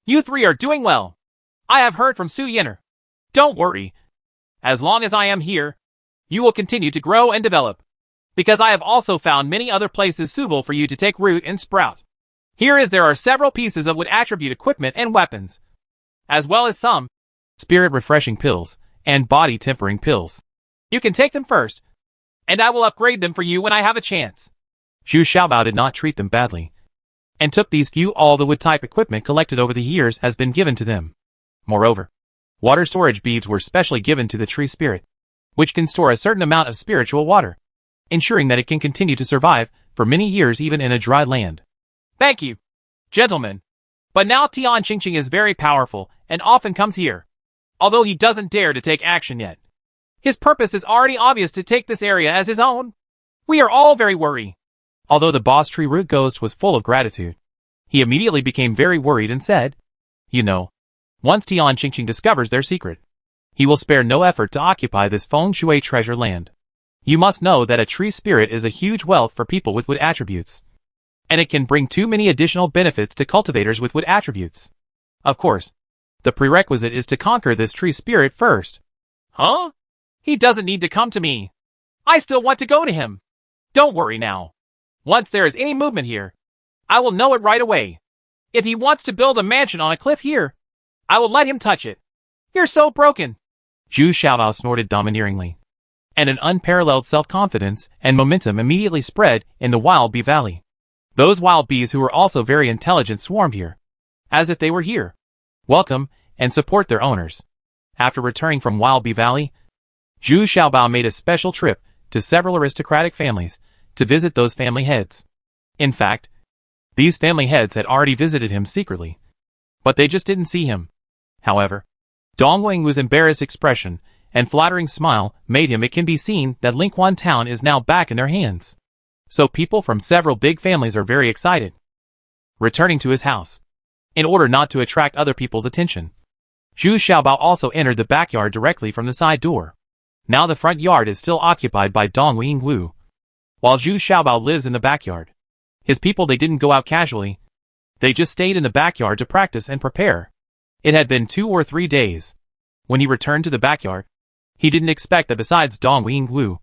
You 3 are doing well. I have heard from Su Yin'er. Don't worry. As long as I am here, you will continue to grow and develop. Because I have also found many other places suitable for you to take root and sprout. There are several pieces of wood attribute equipment and weapons. As well as some spirit refreshing pills and body tempering pills. You can take them first. And I will upgrade them for you when I have a chance. Zhu Xiaobao did not treat them badly. And took these few all the wood type equipment collected over the years has been given to them. Moreover, water storage beads were specially given to the tree spirit, which can store a certain amount of spiritual water, ensuring that it can continue to survive for many years even in a dry land. Thank you, gentlemen. But now Tian Qingqing is very powerful and often comes here. Although he doesn't dare to take action yet. His purpose is already obvious to take this area as his own. We are all very worried. Although the boss tree root ghost was full of gratitude, he immediately became very worried and said, you know, once Tian Qingqing discovers their secret, he will spare no effort to occupy this feng shui treasure land. You must know that a tree spirit is a huge wealth for people with wood attributes. And it can bring too many additional benefits to cultivators with wood attributes. Of course, the prerequisite is to conquer this tree spirit first. Huh? He doesn't need to come to me. I still want to go to him. Don't worry now. Once there is any movement here, I will know it right away. If he wants to build a mansion on a cliff here, I will let him touch it. You're so broken. Zhu Xiaobao snorted domineeringly. And an unparalleled self-confidence and momentum immediately spread in the Wild Bee Valley. Those wild bees who were also very intelligent swarmed here, as if they were here, welcome, and support their owners. After returning from Wild Bee Valley, Zhu Xiaobao made a special trip to several aristocratic families to visit those family heads. In fact, these family heads had already visited him secretly, but they just didn't see him. However, Dong Yingwu's embarrassed expression and flattering smile made it can be seen that Lingquan town is now back in their hands. So people from several big families are very excited. Returning to his house, in order not to attract other people's attention, Zhu Xiaobao also entered the backyard directly from the side door. Now the front yard is still occupied by Dong Yingwu, while Zhu Xiaobao lives in the backyard. His people, they didn't go out casually. They just stayed in the backyard to practice and prepare. It had been 2 or 3 days. When he returned to the backyard, he didn't expect that besides Dong Yingwu,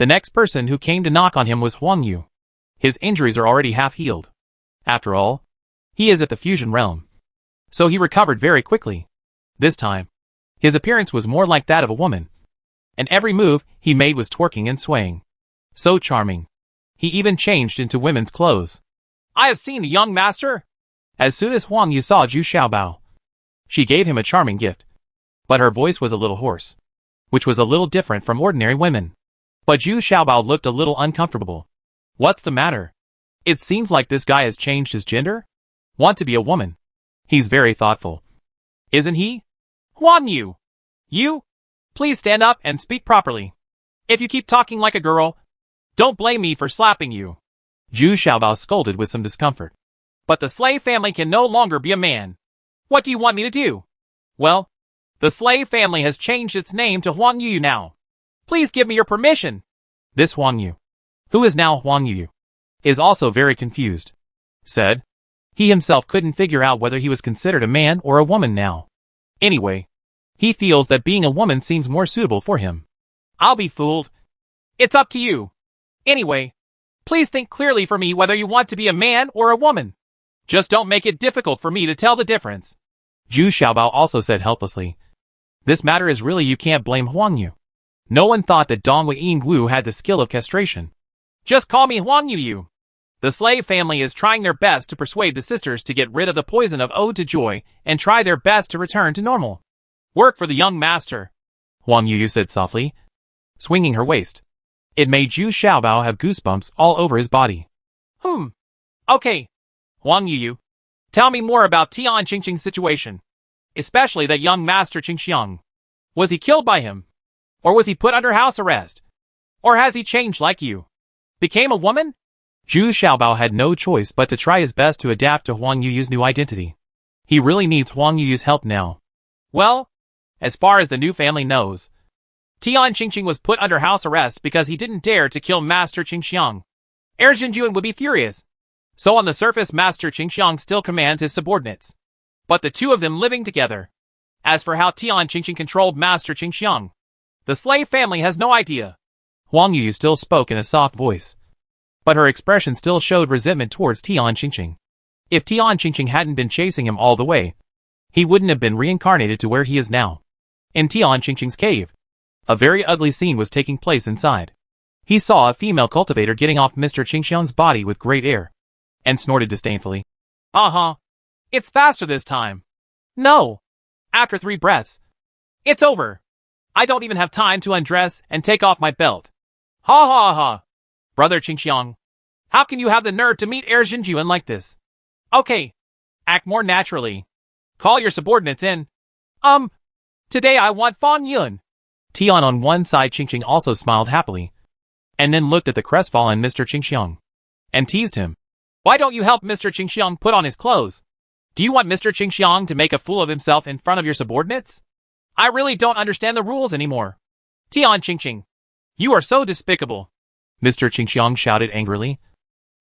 The next person who came to knock on him was Huang Yu. His injuries are already half healed. After all, he is at the fusion realm. So he recovered very quickly. This time, his appearance was more like that of a woman. And every move he made was twerking and swaying. So charming. He even changed into women's clothes. I have seen the young master. As soon as Huang Yu saw Zhu Xiaobao, she gave him a charming gift. But her voice was a little hoarse, which was a little different from ordinary women. But Zhu Xiaobao looked a little uncomfortable. What's the matter? It seems like this guy has changed his gender? Want to be a woman. He's very thoughtful. Isn't he? Huang Yu. You? Please stand up and speak properly. If you keep talking like a girl, don't blame me for slapping you. Zhu Xiaobao scolded with some discomfort. But the slave family can no longer be a man. What do you want me to do? Well, the slave family has changed its name to Huang Yu now. Please give me your permission. This Huang Yu, who is now Huang Yu, is also very confused. Said, he himself couldn't figure out whether he was considered a man or a woman now. Anyway, he feels that being a woman seems more suitable for him. I'll be fooled. It's up to you. Anyway, please think clearly for me whether you want to be a man or a woman. Just don't make it difficult for me to tell the difference. Zhu Xiaobao also said helplessly. This matter is really you can't blame Huang Yu. No one thought that Dong Weiying Wu had the skill of castration. Just call me Huang Yu. The slave family is trying their best to persuade the sisters to get rid of the poison of Ode to Joy and try their best to return to normal. Work for the young master. Huang Yu said softly, swinging her waist. It made Zhu Xiaobao have goosebumps all over his body. Okay. Huang Yu, tell me more about Tian Qingqing's situation. Especially that young master Qingxiang. Was he killed by him? Or was he put under house arrest? Or has he changed like you? Became a woman? Zhu Xiaobao had no choice but to try his best to adapt to Huang Yu's new identity. He really needs Huang Yu's help now. Well, as far as the new family knows, Tian Qingqing was put under house arrest because he didn't dare to kill Master Qingxiang. Zhenjuan would be furious. So on the surface Master Qingxiang still commands his subordinates. But the two of them living together. As for how Tian Qingqing controlled Master Qingxiang, the slave family has no idea. Huang Yu still spoke in a soft voice. But her expression still showed resentment towards Tian Qingqing. If Tian Qingqing hadn't been chasing him all the way, he wouldn't have been reincarnated to where he is now. In Tian Qingqing's cave, a very ugly scene was taking place inside. He saw a female cultivator getting off Mr. Qingxiang's body with great air, and snorted disdainfully. It's faster this time. No. After 3 breaths. It's over. I don't even have time to undress and take off my belt. Ha ha ha. Brother Qingxiang, how can you have the nerve to meet Zhenjuan like this? Okay. Act more naturally. Call your subordinates in. Today I want Fan Yun. Tian on one side Qingqing also smiled happily, and then looked at the crestfallen Mr. Qingxiang, and teased him. Why don't you help Mr. Qingxiang put on his clothes? Do you want Mr. Qingxiang to make a fool of himself in front of your subordinates? I really don't understand the rules anymore. Tian Qingqing, you are so despicable. Mr. Qingxiang shouted angrily.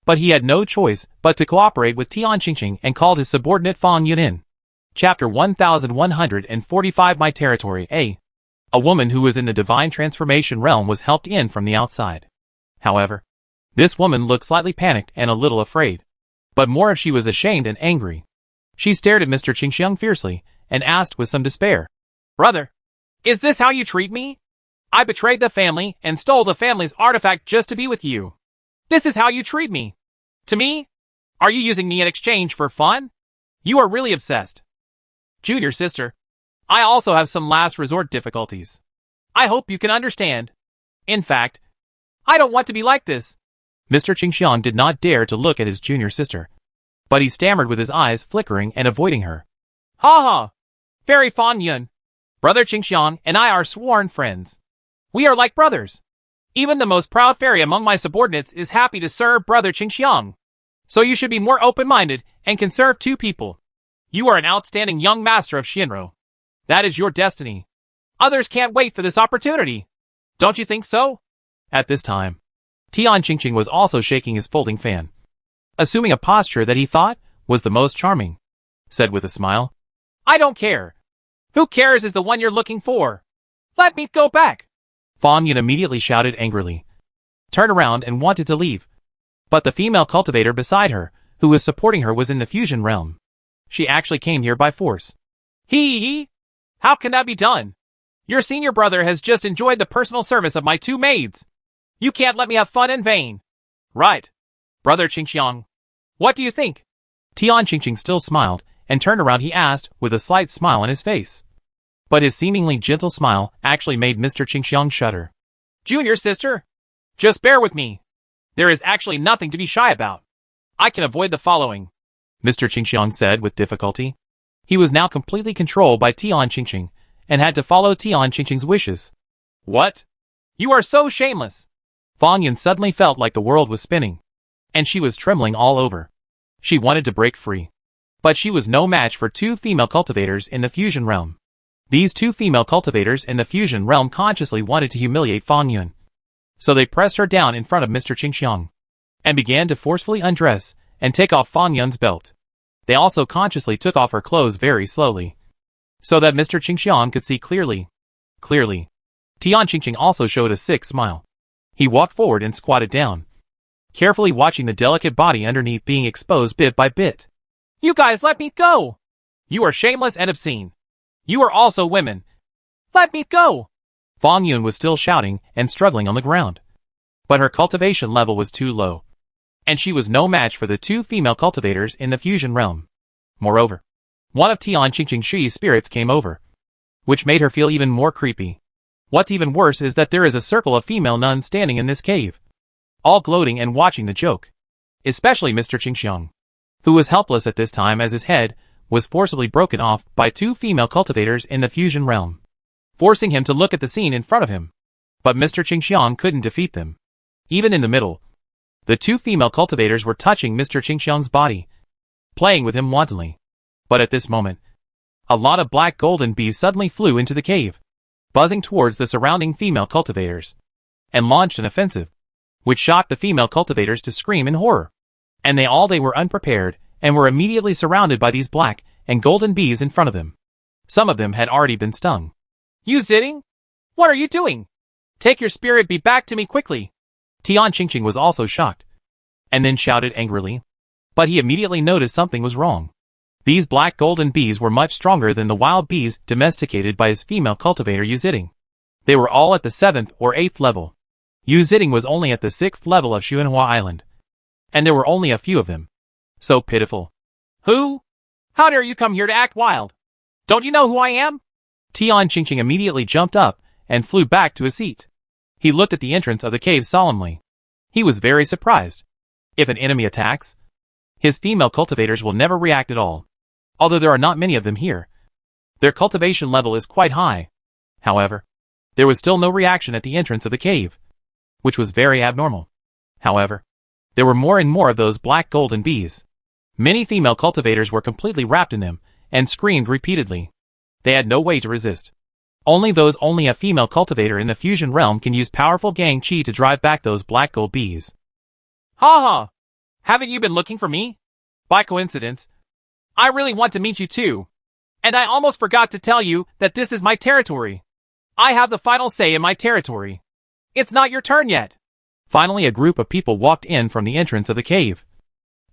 But he had no choice but to cooperate with Tian Qingqing and called his subordinate Fan Yun in. Chapter 1145 My Territory A. A woman who was in the divine transformation realm was helped in from the outside. However, this woman looked slightly panicked and a little afraid. But more if she was ashamed and angry. She stared at Mr. Qingxiang fiercely and asked with some despair. Brother, is this how you treat me? I betrayed the family and stole the family's artifact just to be with you. This is how you treat me. To me? Are you using me in exchange for fun? You are really obsessed. Junior sister, I also have some last resort difficulties. I hope you can understand. In fact, I don't want to be like this. Mr. Qingxiang did not dare to look at his junior sister, but he stammered with his eyes flickering and avoiding her. Ha ha! Fairy Fan Yun, Brother Qingxiang and I are sworn friends. We are like brothers. Even the most proud fairy among my subordinates is happy to serve Brother Qingxiang. So you should be more open-minded and can serve 2 people. You are an outstanding young master of Shinro. That is your destiny. Others can't wait for this opportunity. Don't you think so? At this time, Tian Qingqing was also shaking his folding fan, assuming a posture that he thought was the most charming. Said with a smile, I don't care. Who cares is the one you're looking for. Let me go back. Fan Yun immediately shouted angrily, turned around and wanted to leave. But the female cultivator beside her, who was supporting her, was in the fusion realm. She actually came here by force. Hee. How can that be done? Your senior brother has just enjoyed the personal service of my two maids. You can't let me have fun in vain. Right. Brother Qingxiang. What do you think? Tian Qingqing still smiled, and turned around he asked, with a slight smile on his face. But his seemingly gentle smile actually made Mr. Qingxiang shudder. Junior sister, just bear with me. There is actually nothing to be shy about. I can avoid the following, Mr. Qingxiang said with difficulty. He was now completely controlled by Tian Qingqing, and had to follow Tian Qingqing's wishes. What? You are so shameless. Fang Yun suddenly felt like the world was spinning, and she was trembling all over. She wanted to break free. But she was no match for two female cultivators in the fusion realm. These two female cultivators in the fusion realm consciously wanted to humiliate Fang Yun. So they pressed her down in front of Mr. Qingxiang, and began to forcefully undress and take off Fang Yun's belt. They also consciously took off her clothes very slowly, so that Mr. Qingxiang could see clearly. Tian Qingqing also showed a sick smile. He walked forward and squatted down, carefully watching the delicate body underneath being exposed bit by bit. You guys let me go! You are shameless and obscene. You are also women. Let me go! Fang Yun was still shouting and struggling on the ground. But her cultivation level was too low, and she was no match for the two female cultivators in the fusion realm. Moreover, one of Tian Qingqing Shi's spirits came over, which made her feel even more creepy. What's even worse is that there is a circle of female nuns standing in this cave, all gloating and watching the joke. Especially Mr. Qingxiang, who was helpless at this time as his head was forcibly broken off by two female cultivators in the fusion realm, forcing him to look at the scene in front of him. But Mr. Qingxiang couldn't defeat them. Even in the middle, the two female cultivators were touching Mr. Qingxiang's body, playing with him wantonly. But at this moment, a lot of black golden bees suddenly flew into the cave, buzzing towards the surrounding female cultivators, and launched an offensive, which shocked the female cultivators to scream in horror. And they were unprepared, and were immediately surrounded by these black and golden bees in front of them. Some of them had already been stung. You Zitting? What are you doing? Take your spirit bee back to me quickly. Tian Qingqing was also shocked, and then shouted angrily. But he immediately noticed something was wrong. These black golden bees were much stronger than the wild bees domesticated by his female cultivator Yu Zitting. They were all at the 7th or 8th level. Yu Zitting was only at the 6th level of Xuanhua Island, and there were only a few of them. So pitiful. Who? How dare you come here to act wild? Don't you know who I am? Tian Qingqing immediately jumped up and flew back to his seat. He looked at the entrance of the cave solemnly. He was very surprised. If an enemy attacks, his female cultivators will never react at all. Although there are not many of them here, their cultivation level is quite high. However, there was still no reaction at the entrance of the cave, which was very abnormal. However, there were more and more of those black golden bees. Many female cultivators were completely wrapped in them, and screamed repeatedly. They had no way to resist. Only a female cultivator in the fusion realm can use powerful gang chi to drive back those black gold bees. Ha ha! Haven't you been looking for me? By coincidence, I really want to meet you too. And I almost forgot to tell you that this is my territory. I have the final say in my territory. It's not your turn yet. Finally, a group of people walked in from the entrance of the cave,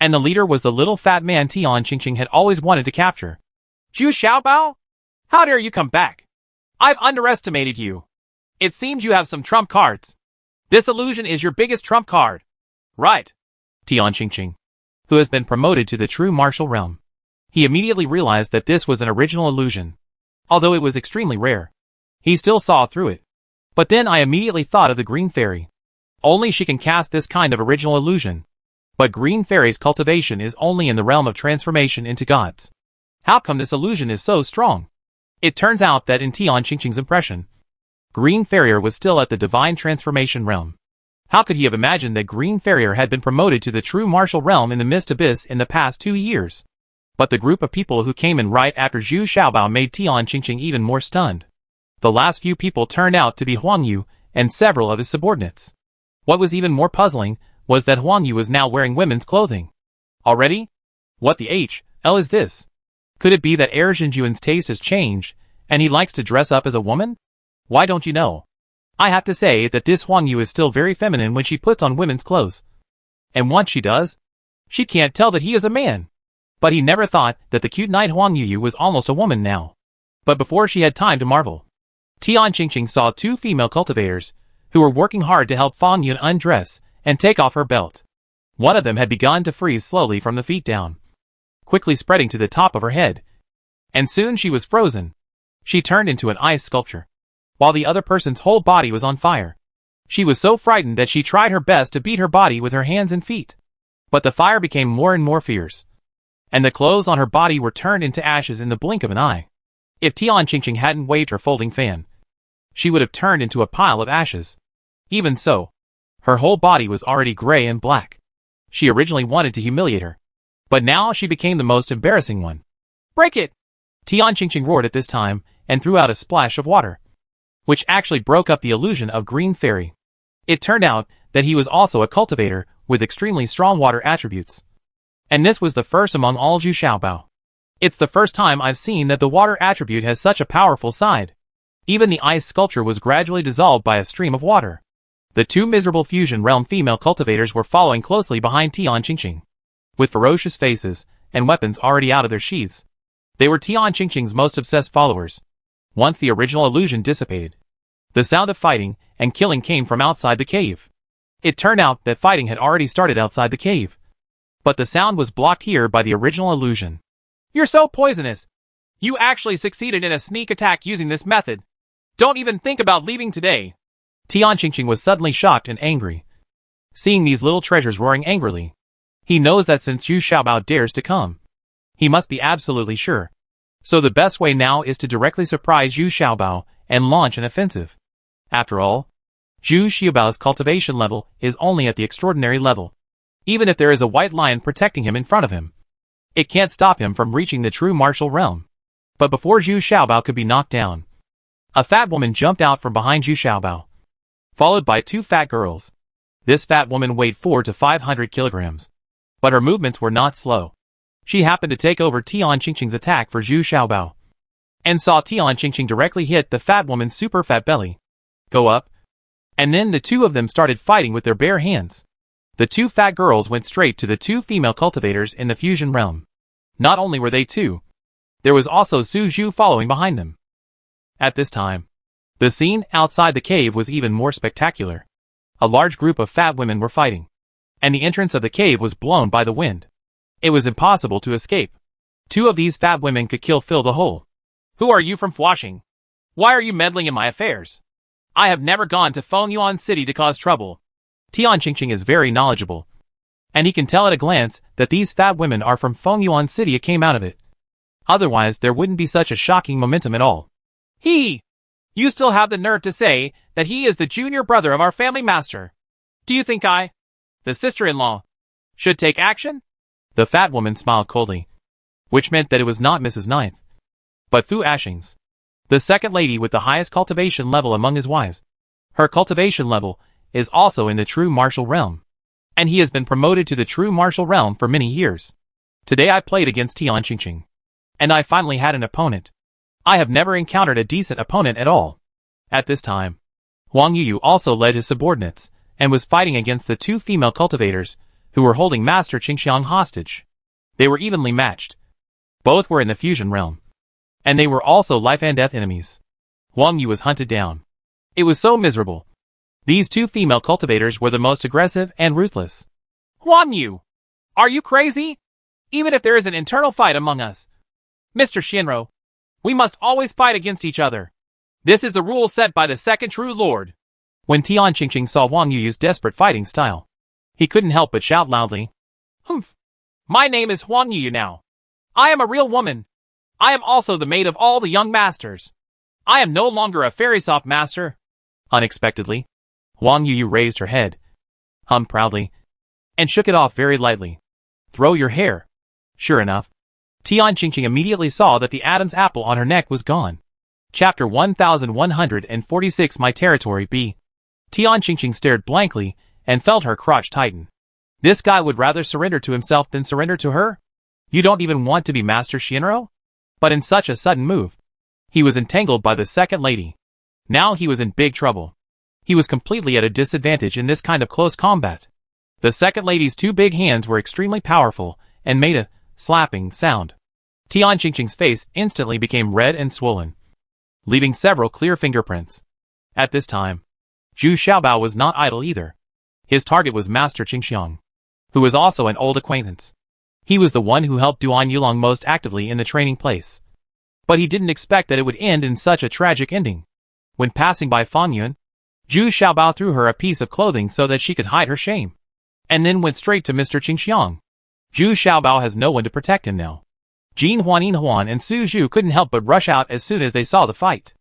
and the leader was the little fat man Tian Qingqing had always wanted to capture. Zhu Xiaobao? How dare you come back? I've underestimated you. It seems you have some trump cards. This illusion is your biggest trump card. Right. Tian Qingqing, who has been promoted to the true martial realm. He immediately realized that this was an original illusion. Although it was extremely rare, he still saw through it. But then I immediately thought of the Green Fairy. Only she can cast this kind of original illusion. But Green Fairy's cultivation is only in the realm of transformation into gods. How come this illusion is so strong? It turns out that in Tian Qingqing's impression, Green Farrier was still at the divine transformation realm. How could he have imagined that Green Farrier had been promoted to the true martial realm in the Mist Abyss in the past 2 years? But the group of people who came in right after Zhu Xiaobao made Tian Qingqing even more stunned. The last few people turned out to be Huang Yu and several of his subordinates. What was even more puzzling was that Huang Yu was now wearing women's clothing. Already? What the hell is this? Could it be that Zhenjuan's taste has changed, and he likes to dress up as a woman? Why don't you know? I have to say that this Huang Yu is still very feminine when she puts on women's clothes. And once she does, she can't tell that he is a man. But he never thought that the cute knight Huang Yu was almost a woman now. But before she had time to marvel, Tian Qingqing saw two female cultivators, who were working hard to help Fang Yun undress and take off her belt. One of them had begun to freeze slowly from the feet down, quickly spreading to the top of her head. And soon she was frozen. She turned into an ice sculpture, while the other person's whole body was on fire. She was so frightened that she tried her best to beat her body with her hands and feet. But the fire became more and more fierce, and the clothes on her body were turned into ashes in the blink of an eye. If Tian Qingqing hadn't waved her folding fan, she would have turned into a pile of ashes. Even so, her whole body was already gray and black. She originally wanted to humiliate her, but now she became the most embarrassing one. "Break it!" Tian Qingqing roared at this time and threw out a splash of water, which actually broke up the illusion of green fairy. It turned out that he was also a cultivator with extremely strong water attributes. And this was the first among all Zhu Xiaobao. It's the first time I've seen that the water attribute has such a powerful side. Even the ice sculpture was gradually dissolved by a stream of water. The two miserable fusion realm female cultivators were following closely behind Tian Qingqing, with ferocious faces and weapons already out of their sheaths. They were Tian Qingqing's most obsessed followers. Once the original illusion dissipated, the sound of fighting and killing came from outside the cave. It turned out that fighting had already started outside the cave, but the sound was blocked here by the original illusion. "You're so poisonous! You actually succeeded in a sneak attack using this method. Don't even think about leaving today." Tian Qingqing was suddenly shocked and angry. Seeing these little treasures roaring angrily, he knows that since Zhu Xiaobao dares to come, he must be absolutely sure. So the best way now is to directly surprise Zhu Xiaobao and launch an offensive. After all, Zhu Xiaobao's cultivation level is only at the extraordinary level. Even if there is a white lion protecting him in front of him, it can't stop him from reaching the true martial realm. But before Zhu Xiaobao could be knocked down, a fat woman jumped out from behind Zhu Xiaobao, followed by two fat girls. This fat woman weighed 400 to 500 kilograms, but her movements were not slow. She happened to take over Tian Qingqing's attack for Zhu Xiaobao, and saw Tian Qingqing directly hit the fat woman's super fat belly, go up, and then the two of them started fighting with their bare hands. The two fat girls went straight to the two female cultivators in the fusion realm. Not only were they two, there was also Su Zhu following behind them. At this time, the scene outside the cave was even more spectacular. A large group of fat women were fighting, and the entrance of the cave was blown by the wind. It was impossible to escape. Two of these fat women could fill the hole. "Who are you from Fuashing? Why are you meddling in my affairs? I have never gone to Fengyuan City to cause trouble." Tian Qingqing is very knowledgeable, and he can tell at a glance that these fat women are from Fengyuan City and came out of it. Otherwise there wouldn't be such a shocking momentum at all. You still have the nerve to say that he is the junior brother of our family master. Do you think I, the sister-in-law, should take action?" The fat woman smiled coldly, which meant that it was not Mrs. Ninth, but Fu Ashings, the second lady with the highest cultivation level among his wives. Her cultivation level is also in the true martial realm, and he has been promoted to the true martial realm for many years. Today I played against Tian Qingqing, and I finally had an opponent. I have never encountered a decent opponent at all. At this time, Huang Yu also led his subordinates, and was fighting against the two female cultivators, who were holding Master Qingxiang hostage. They were evenly matched. Both were in the fusion realm, and they were also life and death enemies. Huang Yu was hunted down. It was so miserable. These two female cultivators were the most aggressive and ruthless. "Huang Yu, are you crazy? Even if there is an internal fight among us, Mr. Shinro, we must always fight against each other. This is the rule set by the second true lord." When Tian Qingqing saw Huang Yu's desperate fighting style, he couldn't help but shout loudly, "Humph! My name is Huang Yu now. I am a real woman. I am also the maid of all the young masters. I am no longer a fairy soft master." Unexpectedly, Huang Yu raised her head, hummed proudly, and shook it off very lightly. "Throw your hair." Sure enough, Tian Qingqing immediately saw that the Adam's apple on her neck was gone. Chapter 1146 My Territory B. Tian Qingqing stared blankly and felt her crotch tighten. This guy would rather surrender to himself than surrender to her? You don't even want to be Master Shinro? But in such a sudden move, he was entangled by the second lady. Now he was in big trouble. He was completely at a disadvantage in this kind of close combat. The second lady's two big hands were extremely powerful and made a slapping sound. Tian Qingqing's face instantly became red and swollen, leaving several clear fingerprints. At this time, Zhu Xiaobao was not idle either. His target was Master Qingxiang, who was also an old acquaintance. He was the one who helped Duan Yulong most actively in the training place. But he didn't expect that it would end in such a tragic ending. When passing by Fan Yun, Zhu Xiaobao threw her a piece of clothing so that she could hide her shame, and then went straight to Mr. Qingxiang. Zhu Xiaobao has no one to protect him now. Jin Huan and Su Zhu couldn't help but rush out as soon as they saw the fight.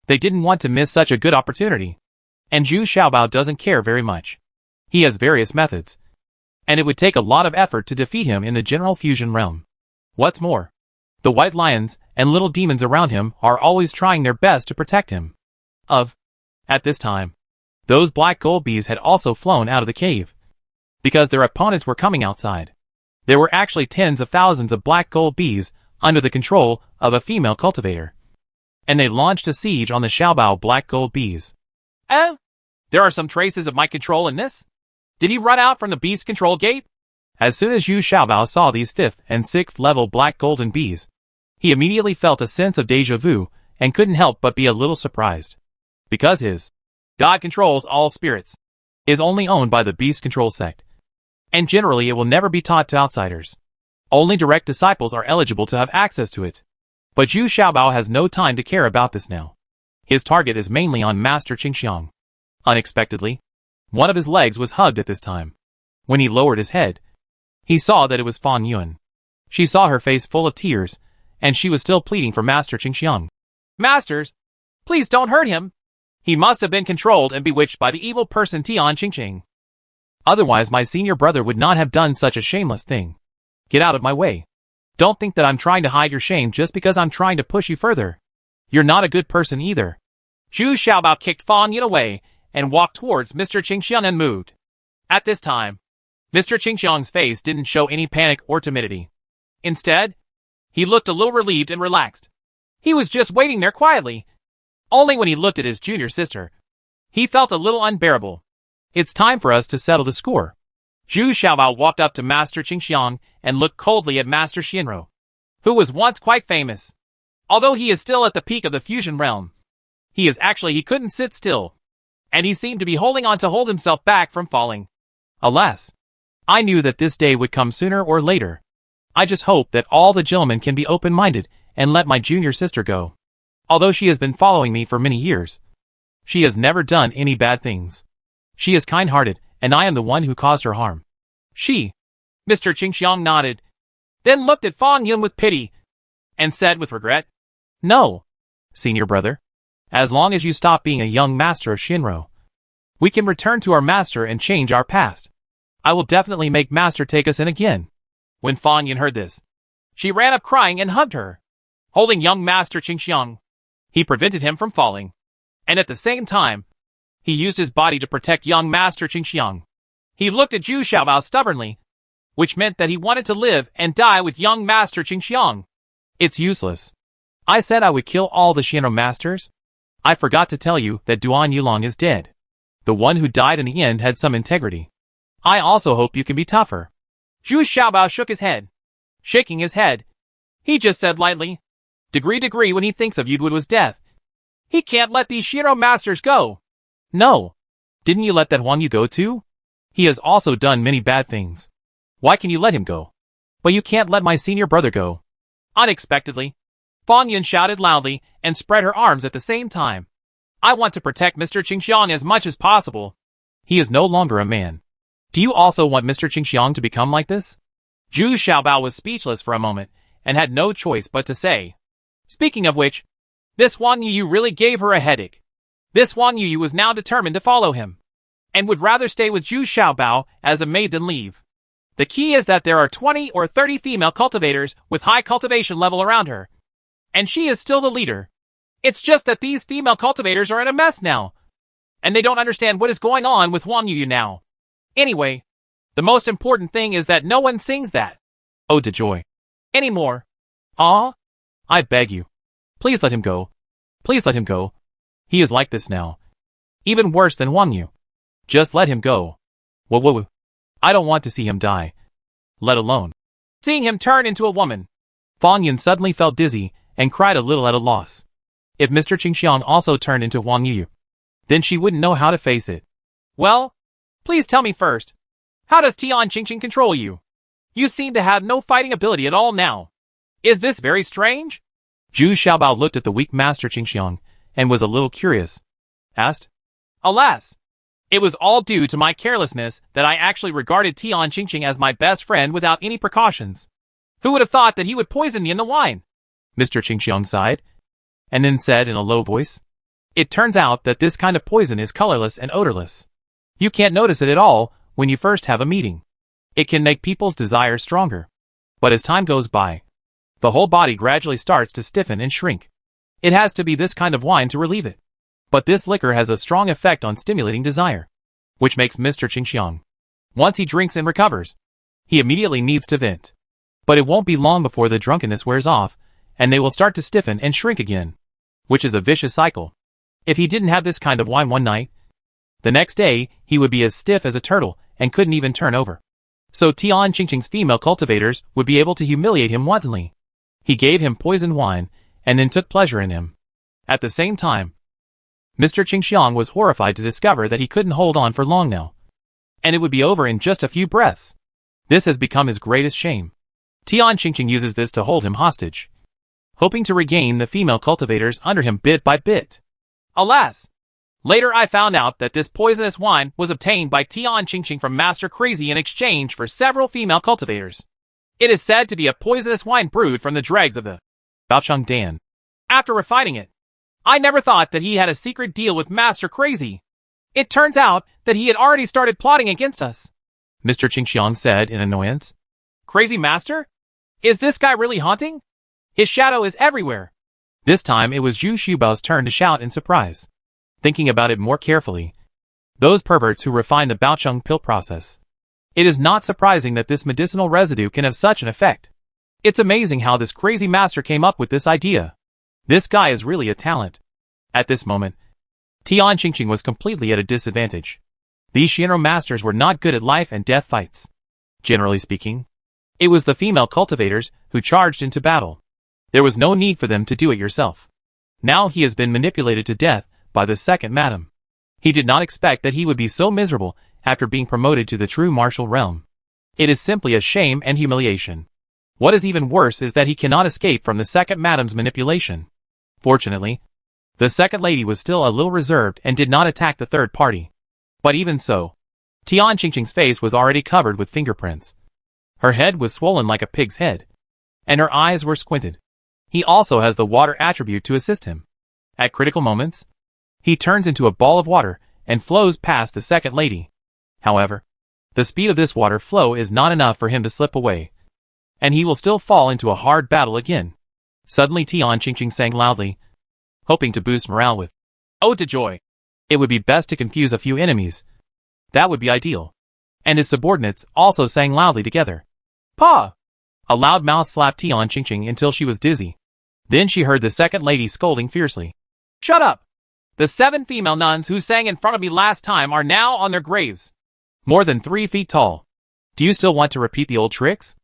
They didn't want to miss such a good opportunity. And Zhu Xiaobao doesn't care very much. He has various methods, and it would take a lot of effort to defeat him in the general fusion realm. What's more, the white lions and little demons around him are always trying their best to protect him. At this time, those black gold bees had also flown out of the cave, because their opponents were coming outside. There were actually tens of thousands of black gold bees under the control of a female cultivator, and they launched a siege on the Xiaobao black gold bees. There are some traces of my control in this? Did he run out from the beast control gate? As soon as Zhu Xiaobao saw these 5th and 6th level black golden bees, he immediately felt a sense of deja vu and couldn't help but be a little surprised. Because his God controls all spirits is only owned by the beast control sect, and generally it will never be taught to outsiders. Only direct disciples are eligible to have access to it. But Zhu Xiaobao has no time to care about this now. His target is mainly on Master Qingxiang. Unexpectedly, one of his legs was hugged at this time. When he lowered his head, he saw that it was Fan Yun. She saw her face full of tears, and she was still pleading for Master Qingxiang. Masters, please don't hurt him. He must have been controlled and bewitched by the evil person Tian Qingqing. Otherwise my senior brother would not have done such a shameless thing. Get out of my way. Don't think that I'm trying to hide your shame just because I'm trying to push you further. You're not a good person either. Zhu Xiaobao kicked Fan Yun away and walked towards Mr. Qingxiang and moved. At this time, Mr. Qingxiang's face didn't show any panic or timidity. Instead, he looked a little relieved and relaxed. He was just waiting there quietly. Only when he looked at his junior sister, he felt a little unbearable. It's time for us to settle the score. Zhu Xiaobao walked up to Master Qingxiang and looked coldly at Master Xianrou, who was once quite famous. Although he is still at the peak of the fusion realm, he couldn't sit still, and he seemed to be holding on to hold himself back from falling. Alas, I knew that this day would come sooner or later. I just hope that all the gentlemen can be open-minded and let my junior sister go. Although she has been following me for many years, she has never done any bad things. She is kind-hearted, and I am the one who caused her harm. Mr. Qingxiang nodded, then looked at Fan Yun with pity, and said with regret, No, senior brother. As long as you stop being a young master of Shinro, we can return to our master and change our past. I will definitely make master take us in again. When Fan Yun heard this, she ran up crying and hugged her, holding young Master Qingxiang. He prevented him from falling, and at the same time, he used his body to protect young Master Qingxiang. He looked at Zhu Xiaobao stubbornly, which meant that he wanted to live and die with young Master Qingxiang. It's useless. I said I would kill all the Shinro masters. I forgot to tell you that Duan Yulong is dead. The one who died in the end had some integrity. I also hope you can be tougher. Zhu Xiaobao shook his head. Shaking his head, he just said lightly, Degree when he thinks of Yudwood was death. He can't let these Shinro masters go. No. Didn't you let that Huang Yu go too? He has also done many bad things. Why can you let him go? But you can't let my senior brother go. Unexpectedly, Fan Yun shouted loudly and spread her arms at the same time. I want to protect Mr. Qingxiang as much as possible. He is no longer a man. Do you also want Mr. Qingxiang to become like this? Zhu Xiaobao was speechless for a moment and had no choice but to say, Speaking of which, this Huang Yu really gave her a headache. This Huang Yu was now determined to follow him, and would rather stay with Zhu Xiaobao as a maid than leave. The key is that there are 20 or 30 female cultivators with high cultivation level around her, and she is still the leader. It's just that these female cultivators are in a mess now, and they don't understand what is going on with Huang Yu now. Anyway, the most important thing is that no one sings that Ode to Joy anymore. Ah, I beg you. Please let him go. Please let him go. He is like this now. Even worse than Wang Yu. Just let him go. Whoa. I don't want to see him die. Let alone seeing him turn into a woman. Fang Yun suddenly felt dizzy and cried a little at a loss. If Mr. Qingxiang also turned into Wang Yu, then she wouldn't know how to face it. Well, please tell me first. How does Tian Qingqing control you? You seem to have no fighting ability at all now. Is this very strange? Zhu Xiaobao looked at the weak Master Qingxiang and was a little curious. Asked, Alas, it was all due to my carelessness that I actually regarded Tian Qingqing as my best friend without any precautions. Who would have thought that he would poison me in the wine? Mr. Qingxiang sighed, and then said in a low voice, It turns out that this kind of poison is colorless and odorless. You can't notice it at all when you first have a meeting. It can make people's desires stronger. But as time goes by, the whole body gradually starts to stiffen and shrink. It has to be this kind of wine to relieve it. But this liquor has a strong effect on stimulating desire, which makes Mr. Qingxiang, once he drinks and recovers, he immediately needs to vent. But it won't be long before the drunkenness wears off, and they will start to stiffen and shrink again, which is a vicious cycle. If he didn't have this kind of wine one night, the next day he would be as stiff as a turtle and couldn't even turn over. So Tian Qingqing's female cultivators would be able to humiliate him wantonly. He gave him poisoned wine, and then took pleasure in him. At the same time, Mr. Qingxiang was horrified to discover that he couldn't hold on for long now, and it would be over in just a few breaths. This has become his greatest shame. Tian Qingqing uses this to hold him hostage, hoping to regain the female cultivators under him bit by bit. Alas! Later I found out that this poisonous wine was obtained by Tian Qingqing from Master Crazy in exchange for several female cultivators. It is said to be a poisonous wine brewed from the dregs of the Baochang Dan. After refining it, I never thought that he had a secret deal with Master Crazy. It turns out that he had already started plotting against us. Mr. Qingxiang said in annoyance. Crazy Master? Is this guy really haunting? His shadow is everywhere. This time it was Zhu Xiaobao's turn to shout in surprise. Thinking about it more carefully, those perverts who refine the Baochang pill process. It is not surprising that this medicinal residue can have such an effect. It's amazing how this crazy master came up with this idea. This guy is really a talent. At this moment, Tian Qingqing was completely at a disadvantage. These Shinro masters were not good at life and death fights. Generally speaking, it was the female cultivators who charged into battle. There was no need for them to do it yourself. Now he has been manipulated to death by the second madam. He did not expect that he would be so miserable after being promoted to the true martial realm. It is simply a shame and humiliation. What is even worse is that he cannot escape from the second madam's manipulation. Fortunately, the second lady was still a little reserved and did not attack the third party. But even so, Tian Qingqing's face was already covered with fingerprints. Her head was swollen like a pig's head, and her eyes were squinted. He also has the water attribute to assist him. At critical moments, he turns into a ball of water and flows past the second lady. However, the speed of this water flow is not enough for him to slip away, and he will still fall into a hard battle again. Suddenly Tian Qingqing sang loudly, hoping to boost morale with Ode to Joy. It would be best to confuse a few enemies. That would be ideal. And his subordinates also sang loudly together. Pa! A loud mouth slapped Tian Qingqing until she was dizzy. Then she heard the second lady scolding fiercely. Shut up! The 7 female nuns who sang in front of me last time are now on their graves. More than 3 feet tall. Do you still want to repeat the old tricks?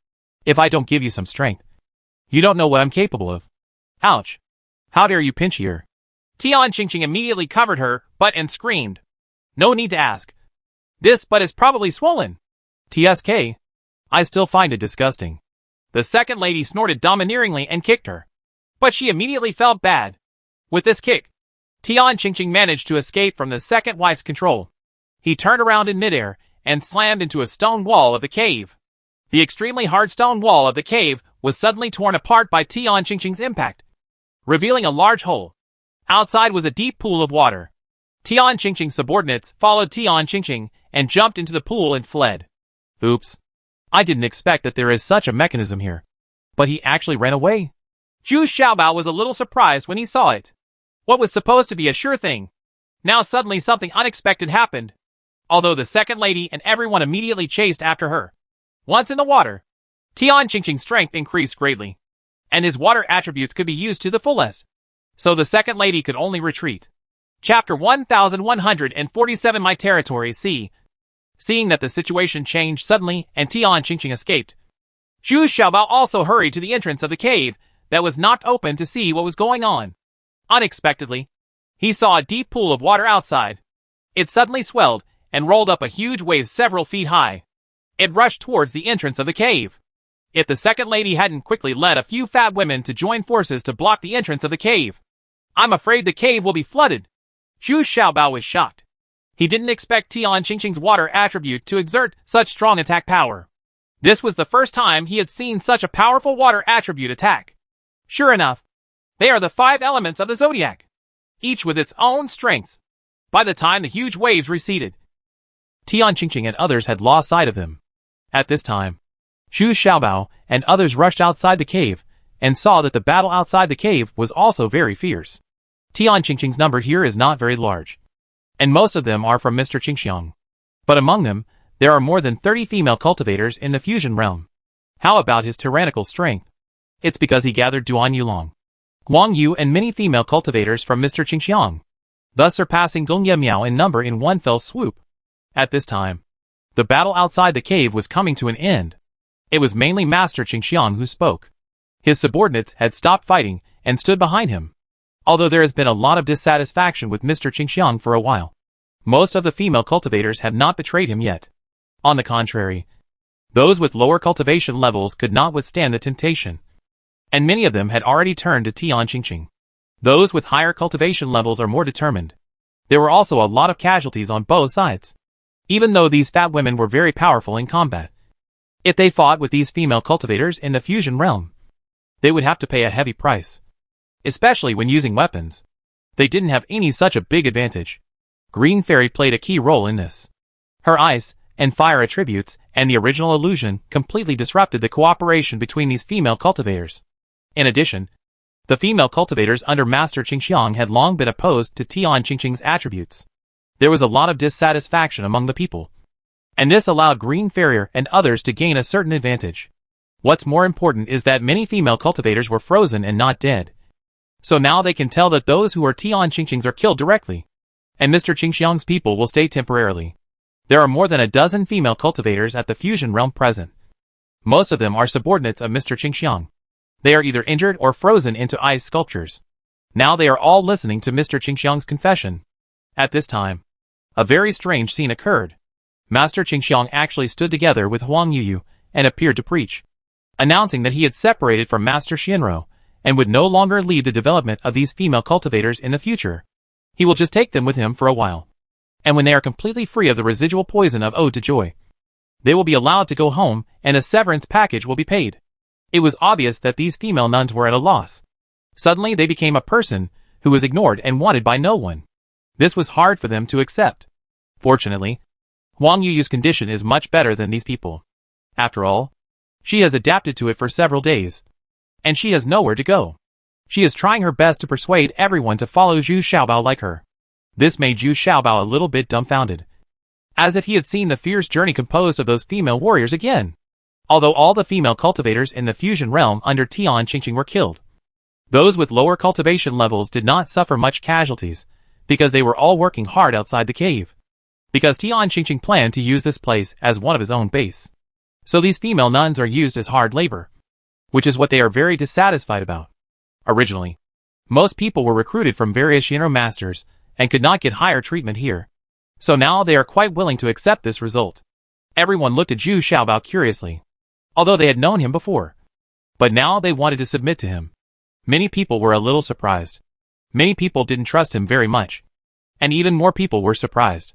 If I don't give you some strength, you don't know what I'm capable of. Ouch! How dare you pinch here? Tian Qingqing immediately covered her butt and screamed. No need to ask. This butt is probably swollen. TSK. I still find it disgusting. The second lady snorted domineeringly and kicked her. But she immediately felt bad. With this kick, Tian Qingqing managed to escape from the second wife's control. He turned around in midair and slammed into a stone wall of the cave. The extremely hard stone wall of the cave was suddenly torn apart by Tian Qingqing's impact, revealing a large hole. Outside was a deep pool of water. Tian Qingqing's subordinates followed Tian Qingqing and jumped into the pool and fled. Oops. I didn't expect that there is such a mechanism here. But he actually ran away. Zhu Xiaobao was a little surprised when he saw it. What was supposed to be a sure thing, now suddenly something unexpected happened. Although the second lady and everyone immediately chased after her. Once in the water, Tian Qingqing's strength increased greatly, and his water attributes could be used to the fullest. So the second lady could only retreat. Chapter 1147 My Territory C. Seeing that the situation changed suddenly and Tian Qingqing escaped, Zhu Xiaobao also hurried to the entrance of the cave that was knocked open to see what was going on. Unexpectedly, he saw a deep pool of water outside. It suddenly swelled and rolled up a huge wave several feet high. It rushed towards the entrance of the cave. If the second lady hadn't quickly led a few fat women to join forces to block the entrance of the cave, I'm afraid the cave will be flooded. Zhu Xiaobao was shocked. He didn't expect Tian Qingqing's water attribute to exert such strong attack power. This was the first time he had seen such a powerful water attribute attack. Sure enough, they are the 5 elements of the zodiac, each with its own strengths. By the time the huge waves receded, Tian Qingqing and others had lost sight of them. At this time, Zhu Xiaobao and others rushed outside the cave and saw that the battle outside the cave was also very fierce. Tian Qingqing's number here is not very large, and most of them are from Mr. Qingxiang. But among them, there are more than 30 female cultivators in the fusion realm. How about his tyrannical strength? It's because he gathered Duan Yulong, Guang Yu and many female cultivators from Mr. Qingxiang, thus surpassing Gong Ye Miao in number in one fell swoop. At this time, the battle outside the cave was coming to an end. It was mainly Master Qingxiang who spoke. His subordinates had stopped fighting and stood behind him. Although there has been a lot of dissatisfaction with Mr. Qingxiang for a while, most of the female cultivators have not betrayed him yet. On the contrary, those with lower cultivation levels could not withstand the temptation, and many of them had already turned to Tian Qingqing. Those with higher cultivation levels are more determined. There were also a lot of casualties on both sides, even though these fat women were very powerful in combat. If they fought with these female cultivators in the fusion realm, they would have to pay a heavy price, especially when using weapons. They didn't have any such a big advantage. Green Fairy played a key role in this. Her ice and fire attributes and the original illusion completely disrupted the cooperation between these female cultivators. In addition, the female cultivators under Master Qingxiang had long been opposed to Tian Qingqing's attributes. There was a lot of dissatisfaction among the people, and this allowed Green Fairy and others to gain a certain advantage. What's more important is that many female cultivators were frozen and not dead. So now they can tell that those who are Tian Qingqing's are killed directly, and Mr. Qingxiang's people will stay temporarily. There are more than a dozen female cultivators at the fusion realm present. Most of them are subordinates of Mr. Qingxiang. They are either injured or frozen into ice sculptures. Now they are all listening to Mr. Qingxiang's confession. At this time, a very strange scene occurred. Master Qingxiang actually stood together with Huang Yuyu and appeared to preach, announcing that he had separated from Master Xianrou and would no longer lead the development of these female cultivators in the future. He will just take them with him for a while, and when they are completely free of the residual poison of Ode to Joy, they will be allowed to go home and a severance package will be paid. It was obvious that these female nuns were at a loss. Suddenly they became a person who was ignored and wanted by no one. This was hard for them to accept. Fortunately, Huang Yuyu's condition is much better than these people. After all, she has adapted to it for several days, and she has nowhere to go. She is trying her best to persuade everyone to follow Zhu Xiaobao like her. This made Zhu Xiaobao a little bit dumbfounded, as if he had seen the fierce journey composed of those female warriors again. Although all the female cultivators in the fusion realm under Tian Qingqing were killed, those with lower cultivation levels did not suffer much casualties, because they were all working hard outside the cave. Because Tian Qingqing planned to use this place as one of his own base. So these female nuns are used as hard labor, which is what they are very dissatisfied about. Originally, most people were recruited from various Shinro masters and could not get higher treatment here. So now they are quite willing to accept this result. Everyone looked at Zhu Xiaobao curiously, although they had known him before. But now they wanted to submit to him. Many people were a little surprised. Many people didn't trust him very much. And even more people were surprised.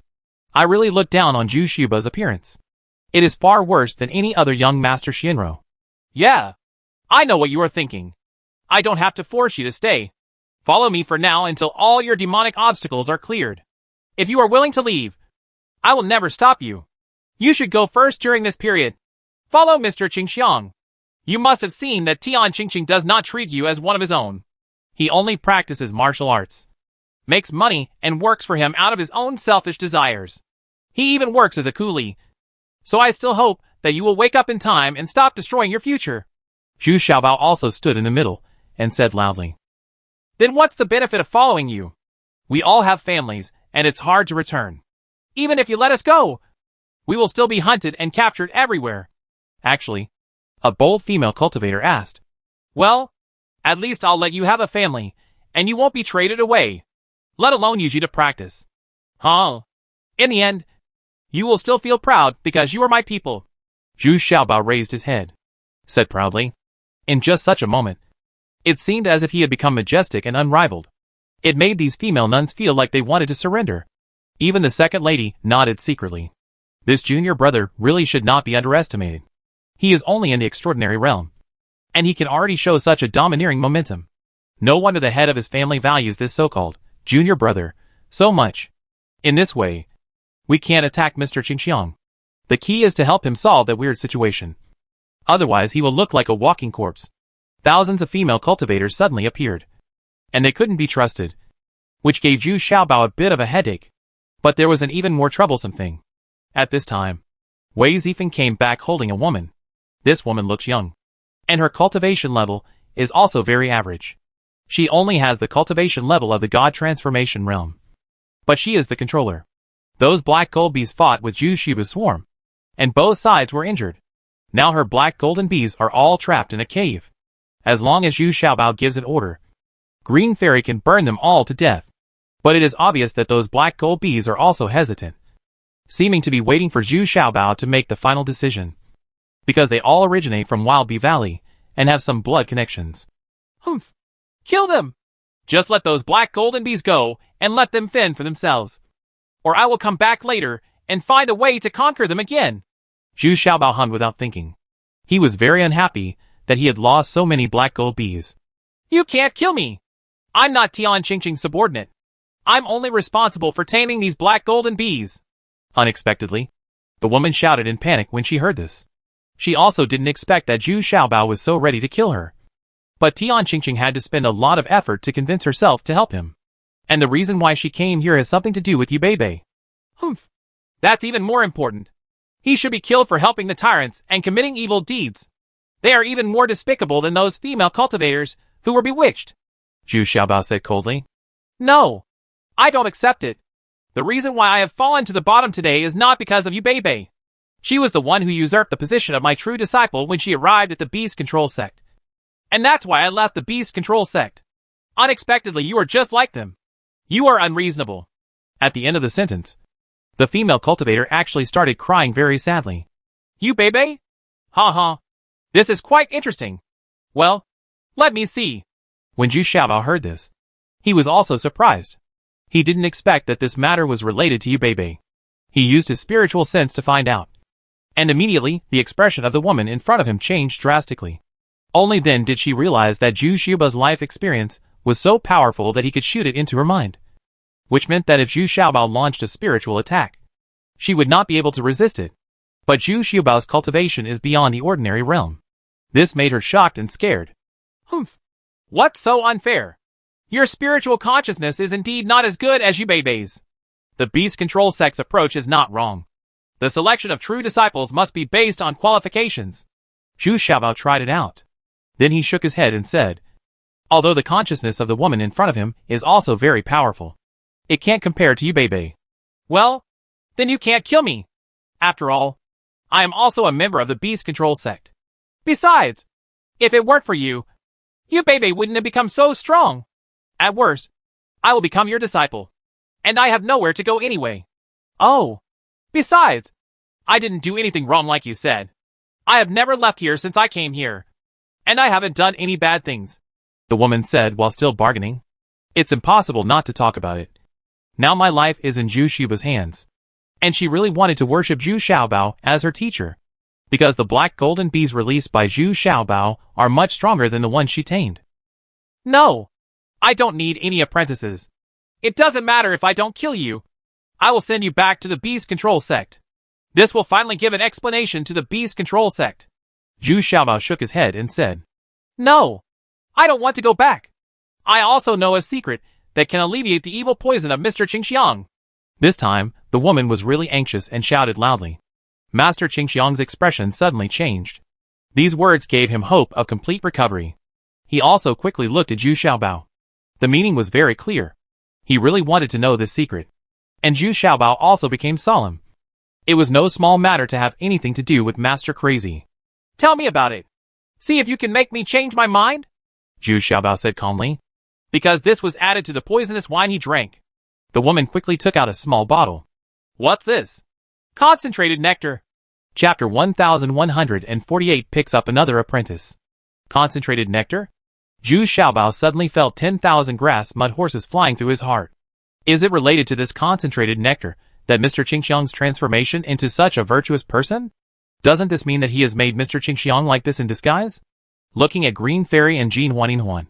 I really looked down on Zhu Xiaobao's appearance. It is far worse than any other young Master Xianrou. Yeah, I know what you are thinking. I don't have to force you to stay. Follow me for now until all your demonic obstacles are cleared. If you are willing to leave, I will never stop you. You should go first during this period. Follow Mr. Qingxiang. You must have seen that Tian Qingqing does not treat you as one of his own. He only practices martial arts, makes money, and works for him out of his own selfish desires. He even works as a coolie. So I still hope that you will wake up in time and stop destroying your future. Zhu Xiaobao also stood in the middle and said loudly, Then what's the benefit of following you? We all have families, and it's hard to return. Even if you let us go, we will still be hunted and captured everywhere. Actually, a bold female cultivator asked. Well, at least I'll let you have a family, and you won't be traded away, let alone use you to practice. Huh? In the end, you will still feel proud because you are my people. Zhu Xiaobao raised his head, said proudly. In just such a moment, it seemed as if he had become majestic and unrivaled. It made these female nuns feel like they wanted to surrender. Even the second lady nodded secretly. This junior brother really should not be underestimated. He is only in the extraordinary realm, and he can already show such a domineering momentum. No wonder the head of his family values this so-called junior brother so much. In this way, we can't attack Mr. Qingxiang. The key is to help him solve that weird situation. Otherwise he will look like a walking corpse. Thousands of female cultivators suddenly appeared, and they couldn't be trusted, which gave Zhu Xiaobao a bit of a headache. But there was an even more troublesome thing. At this time, Wei Zifeng came back holding a woman. This woman looks young, and her cultivation level is also very average. She only has the cultivation level of the God Transformation realm. But she is the controller. Those black gold bees fought with Zhu Xiaobao's swarm, and both sides were injured. Now her black golden bees are all trapped in a cave. As long as Zhu Xiaobao gives an order, Green Fairy can burn them all to death. But it is obvious that those black gold bees are also hesitant, seeming to be waiting for Zhu Xiaobao to make the final decision, because they all originate from Wild Bee Valley and have some blood connections. Humph! Kill them! Just let those black golden bees go and let them fend for themselves. Or I will come back later and find a way to conquer them again. Zhu Xiaobao hummed without thinking. He was very unhappy that he had lost so many black gold bees. You can't kill me! I'm not Tian Qingqing's subordinate. I'm only responsible for taming these black golden bees. Unexpectedly, the woman shouted in panic when she heard this. She also didn't expect that Zhu Xiaobao was so ready to kill her. But Tian Qingqing had to spend a lot of effort to convince herself to help him. And the reason why she came here has something to do with Yu Beibei. Humph. That's even more important. He should be killed for helping the tyrants and committing evil deeds. They are even more despicable than those female cultivators who were bewitched. Zhu Xiaobao said coldly. No. I don't accept it. The reason why I have fallen to the bottom today is not because of Yu Beibei. She was the one who usurped the position of my true disciple when she arrived at the Beast Control Sect. And that's why I left the Beast Control Sect. Unexpectedly, you are just like them. You are unreasonable. At the end of the sentence, the female cultivator actually started crying very sadly. Yu Beibei? Ha ha. This is quite interesting. Well, let me see. When Zhu Xiaobao heard this, he was also surprised. He didn't expect that this matter was related to Yu Beibei. He used his spiritual sense to find out. And immediately, the expression of the woman in front of him changed drastically. Only then did she realize that Zhu Xiaobao's life experience was so powerful that he could shoot it into her mind. Which meant that if Zhu Xiaobao launched a spiritual attack, she would not be able to resist it. But Zhu Xiaobao's cultivation is beyond the ordinary realm. This made her shocked and scared. Humph. What's so unfair? Your spiritual consciousness is indeed not as good as Yu Beibei's. The Beast Control Sect's approach is not wrong. The selection of true disciples must be based on qualifications. Zhu Xiaobao tried it out. Then he shook his head and said, although the consciousness of the woman in front of him is also very powerful, it can't compare to Yu Beibei. Well, then you can't kill me. After all, I am also a member of the Beast Control Sect. Besides, if it weren't for you, Yu Beibei wouldn't have become so strong. At worst, I will become your disciple. And I have nowhere to go anyway. Oh. Besides, I didn't do anything wrong like you said. I have never left here since I came here. And I haven't done any bad things. The woman said while still bargaining. It's impossible not to talk about it. Now my life is in Zhu Xiaobao's hands. And she really wanted to worship Zhu Xiaobao as her teacher. Because the black golden bees released by Zhu Xiaobao are much stronger than the ones she tamed. No. I don't need any apprentices. It doesn't matter if I don't kill you. I will send you back to the Beast Control Sect. This will finally give an explanation to the Beast Control Sect. Zhu Xiaobao shook his head and said, No. I don't want to go back. I also know a secret that can alleviate the evil poison of Mr. Qingxiang. This time, the woman was really anxious and shouted loudly. Master Qingxiang's expression suddenly changed. These words gave him hope of complete recovery. He also quickly looked at Zhu Xiaobao. The meaning was very clear. He really wanted to know this secret. And Zhu Xiaobao also became solemn. It was no small matter to have anything to do with Master Crazy. Tell me about it. See if you can make me change my mind? Zhu Xiaobao said calmly. Because this was added to the poisonous wine he drank. The woman quickly took out a small bottle. What's this? Concentrated nectar. Chapter 1148 picks up another apprentice. Concentrated nectar? Zhu Xiaobao suddenly felt 10,000 grass mud horses flying through his heart. Is it related to this concentrated nectar that Mr. Qingxiang's transformation into such a virtuous person? Doesn't this mean that he has made Mr. Qingxiang like this in disguise? Looking at Green Fairy and Jin Huan,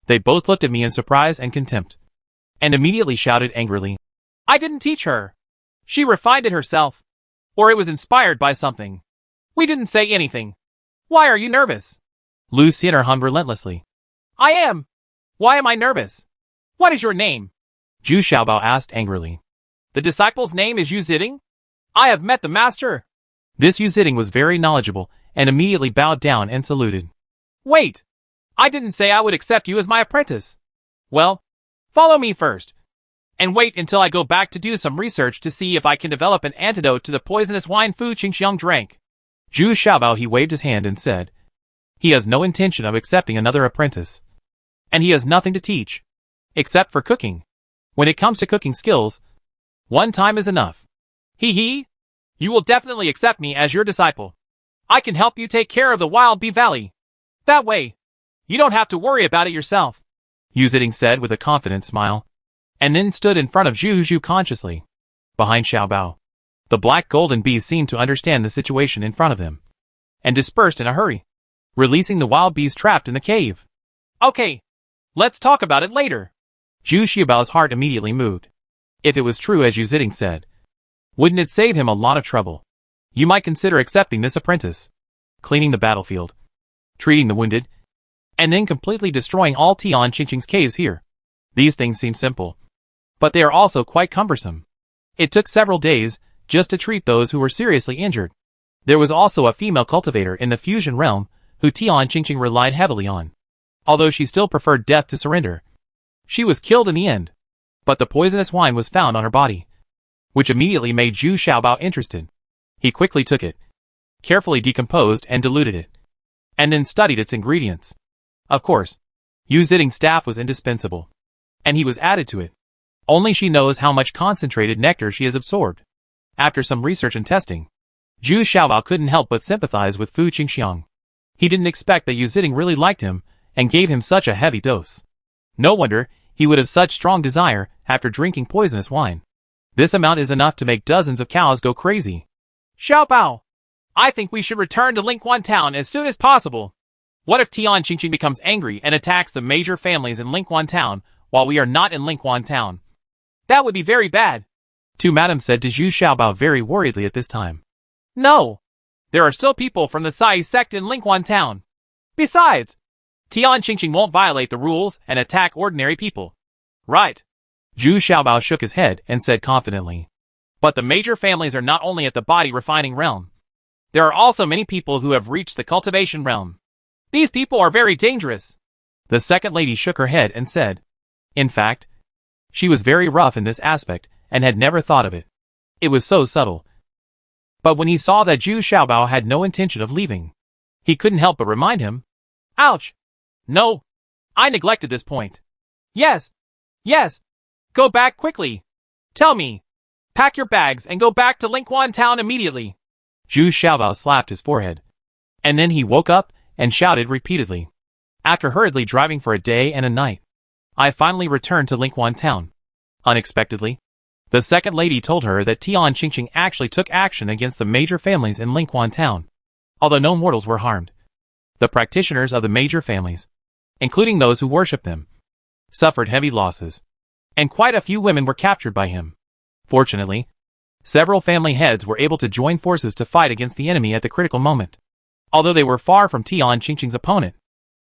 they both looked at me in surprise and contempt, and immediately shouted angrily, I didn't teach her. She refined it herself. Or it was inspired by something. We didn't say anything. Why are you nervous? Lu Xin'er hummed relentlessly. I am. Why am I nervous? What is your name? Zhu Xiaobao asked angrily. The disciple's name is Yu Ziding? I have met the master. This Yu Ziding was very knowledgeable and immediately bowed down and saluted. Wait. I didn't say I would accept you as my apprentice. Well, follow me first. And wait until I go back to do some research to see if I can develop an antidote to the poisonous wine Fu Qingxiang drank. Zhu Xiaobao he waved his hand and said, he has no intention of accepting another apprentice. And he has nothing to teach. Except for cooking. When it comes to cooking skills, one time is enough. Hee. You will definitely accept me as your disciple. I can help you take care of the Wild Bee Valley. That way, you don't have to worry about it yourself. Yu Ziding said with a confident smile, and then stood in front of Zhu consciously. Behind Xiaobao, the black golden bees seemed to understand the situation in front of them, and dispersed in a hurry, releasing the wild bees trapped in the cave. Okay, let's talk about it later. Zhu Xiaobao's heart immediately moved. If it was true as Yu Ziding said, wouldn't it save him a lot of trouble? You might consider accepting this apprentice, cleaning the battlefield, treating the wounded, and then completely destroying all Tian Qingqing's caves here. These things seem simple, but they are also quite cumbersome. It took several days just to treat those who were seriously injured. There was also a female cultivator in the fusion realm who Tian Qingqing relied heavily on. Although she still preferred death to surrender, she was killed in the end. But the poisonous wine was found on her body, which immediately made Zhu Xiaobao interested. He quickly took it, carefully decomposed and diluted it, and then studied its ingredients. Of course, Yu Ziding's staff was indispensable, and he was added to it. Only she knows how much concentrated nectar she has absorbed. After some research and testing, Zhu Xiaobao couldn't help but sympathize with Fu Qingxiang. He didn't expect that Yu Ziding really liked him and gave him such a heavy dose. No wonder he would have such strong desire after drinking poisonous wine. This amount is enough to make dozens of cows go crazy. Xiaobao, I think we should return to Lingquan Town as soon as possible. What if Tian Qingqing becomes angry and attacks the major families in Lingquan Town while we are not in Lingquan Town? That would be very bad. Two madam said to Zhu Xiaobao very worriedly at this time. No. There are still people from the Sai sect in Lingquan Town. Besides, Tian Qingqing won't violate the rules and attack ordinary people. Right. Zhu Xiaobao shook his head and said confidently. But the major families are not only at the body refining realm. There are also many people who have reached the cultivation realm. These people are very dangerous. The second lady shook her head and said. In fact, she was very rough in this aspect and had never thought of it. It was so subtle. But when he saw that Zhu Xiaobao had no intention of leaving, he couldn't help but remind him. Ouch! No! I neglected this point. Yes! Go back quickly! Tell me! Pack your bags and go back to Lingquan Town immediately! Zhu Xiaobao slapped his forehead. And then he woke up and shouted repeatedly. After hurriedly driving for a day and a night, I finally returned to Lingquan Town. Unexpectedly, the second lady told her that Tian Qingqing actually took action against the major families in Lingquan Town. Although no mortals were harmed, the practitioners of the major families, including those who worshipped them, suffered heavy losses, and quite a few women were captured by him. Fortunately, several family heads were able to join forces to fight against the enemy at the critical moment. Although they were far from Tian Qingqing's opponent,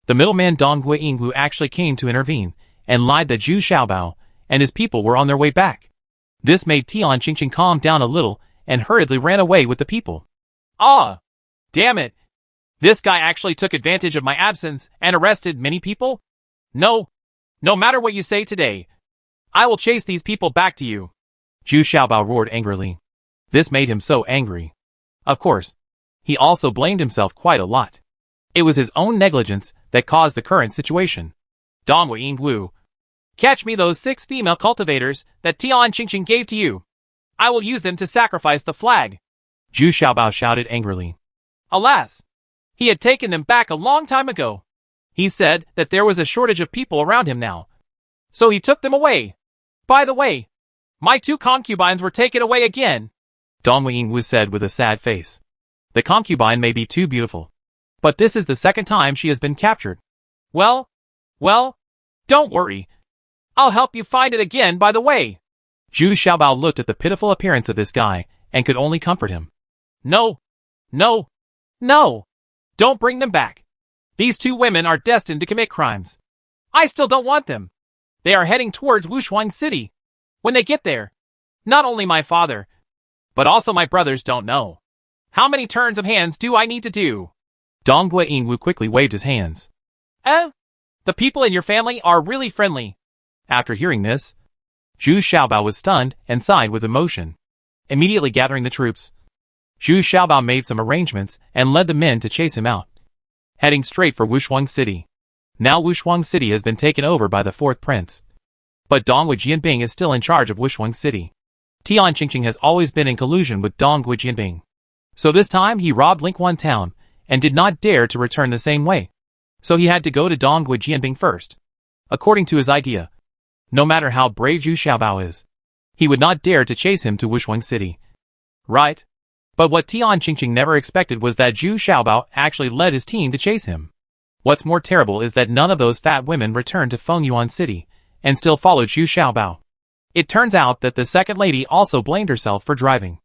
the middleman Dong Guiying who actually came to intervene and lied that Zhu Xiaobao and his people were on their way back. This made Tian Qingqing calm down a little and hurriedly ran away with the people. Ah! Damn it! This guy actually took advantage of my absence and arrested many people? No matter what you say today, I will chase these people back to you. Zhu Xiaobao roared angrily. This made him so angry. Of course, he also blamed himself quite a lot. It was his own negligence that caused the current situation. Dong Wu, catch me those 6 female cultivators that Tian Qingqing gave to you. I will use them to sacrifice the flag. Zhu Xiaobao shouted angrily. Alas, he had taken them back a long time ago. He said that there was a shortage of people around him now, so he took them away. By the way, my 2 concubines were taken away again. Dong Wu said with a sad face. The concubine may be too beautiful, but this is the second time she has been captured. Well, don't worry. I'll help you find it again by the way. Zhu Xiaobao looked at the pitiful appearance of this guy and could only comfort him. No. Don't bring them back. These 2 women are destined to commit crimes. I still don't want them. They are heading towards Wushuang City. When they get there, not only my father, but also my brothers don't know. How many turns of hands do I need to do? Dong Wu quickly waved his hands. The people in your family are really friendly. After hearing this, Zhu Xiaobao was stunned and sighed with emotion. Immediately gathering the troops, Zhu Xiaobao made some arrangements and led the men to chase him out, heading straight for Wushuang City. Now Wushuang City has been taken over by the 4th prince, but Dongwu Jianbing is still in charge of Wushuang City. Tian Qingqing has always been in collusion with Dongwu Jianbing, so this time he robbed Lingquan town and did not dare to return the same way. So he had to go to Dongwu Jianbing first. According to his idea, no matter how brave Zhu Xiaobao is, he would not dare to chase him to Wushuang City. Right? But what Tian Qingqing never expected was that Zhu Xiaobao actually led his team to chase him. What's more terrible is that none of those fat women returned to Fengyuan City and still followed Zhu Xiaobao. It turns out that the second lady also blamed herself for driving,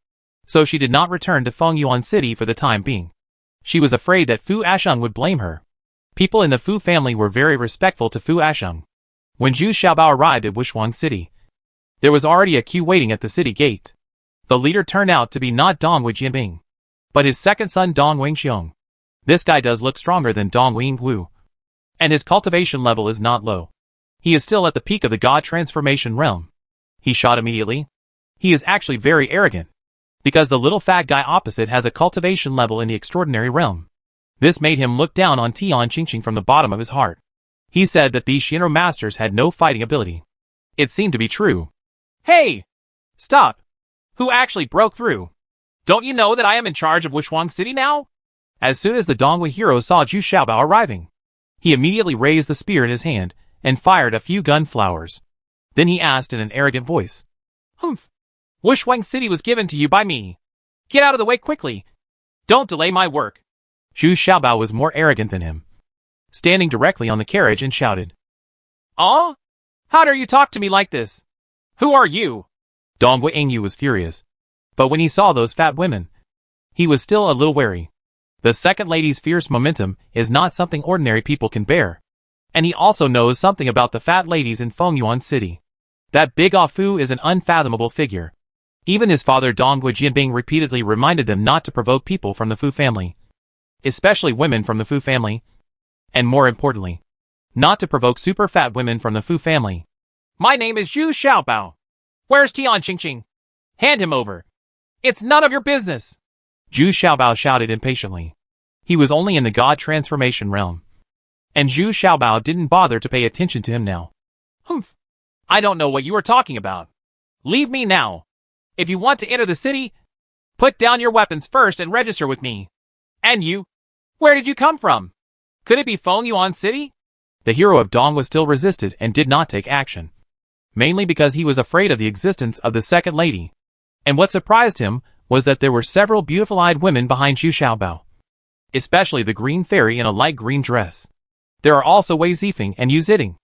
so she did not return to Fengyuan City for the time being. She was afraid that Fu Asheng would blame her. People in the Fu family were very respectful to Fu Asheng. When Zhu Xiaobao arrived at Wushuang City, there was already a queue waiting at the city gate. The leader turned out to be not Dongwu Jianbing, but his second son Dong Wingxiong. This guy does look stronger than Dong Wu, and his cultivation level is not low. He is still at the peak of the God transformation realm. He shot immediately. He is actually very arrogant, because the little fat guy opposite has a cultivation level in the extraordinary realm. This made him look down on Tian Qingqing from the bottom of his heart. He said that these Shinra masters had no fighting ability. It seemed to be true. Hey! Stop! Who actually broke through? Don't you know that I am in charge of Wushuang City now? As soon as the Dongwu hero saw Zhu Xiaobao arriving, he immediately raised the spear in his hand and fired a few gun flowers. Then he asked in an arrogant voice. Humph! Wushuang City was given to you by me. Get out of the way quickly. Don't delay my work. Zhu Xiaobao was more arrogant than him, standing directly on the carriage and shouted. Oh? How dare you talk to me like this? Who are you? Dongwu Yu was furious, but when he saw those fat women, he was still a little wary. The second lady's fierce momentum is not something ordinary people can bear, and he also knows something about the fat ladies in Fengyuan City. That big Afu is an unfathomable figure. Even his father Dongwu Jianbing repeatedly reminded them not to provoke people from the Fu family, especially women from the Fu family, and more importantly, not to provoke super fat women from the Fu family. My name is Zhu Xiaobao. Where's Tian Qingqing? Hand him over. It's none of your business. Zhu Xiaobao shouted impatiently. He was only in the God transformation realm, and Zhu Xiaobao didn't bother to pay attention to him now. Humph. I don't know what you are talking about. Leave me now. If you want to enter the city, put down your weapons first and register with me. And you? Where did you come from? Could it be Fengyuan City? The hero of Dongwu still resisted and did not take action, mainly because he was afraid of the existence of the second lady. And what surprised him was that there were several beautiful-eyed women behind Zhu Xiaobao, especially the green fairy in a light green dress. There are also Wei Zifeng and Yu Ziding,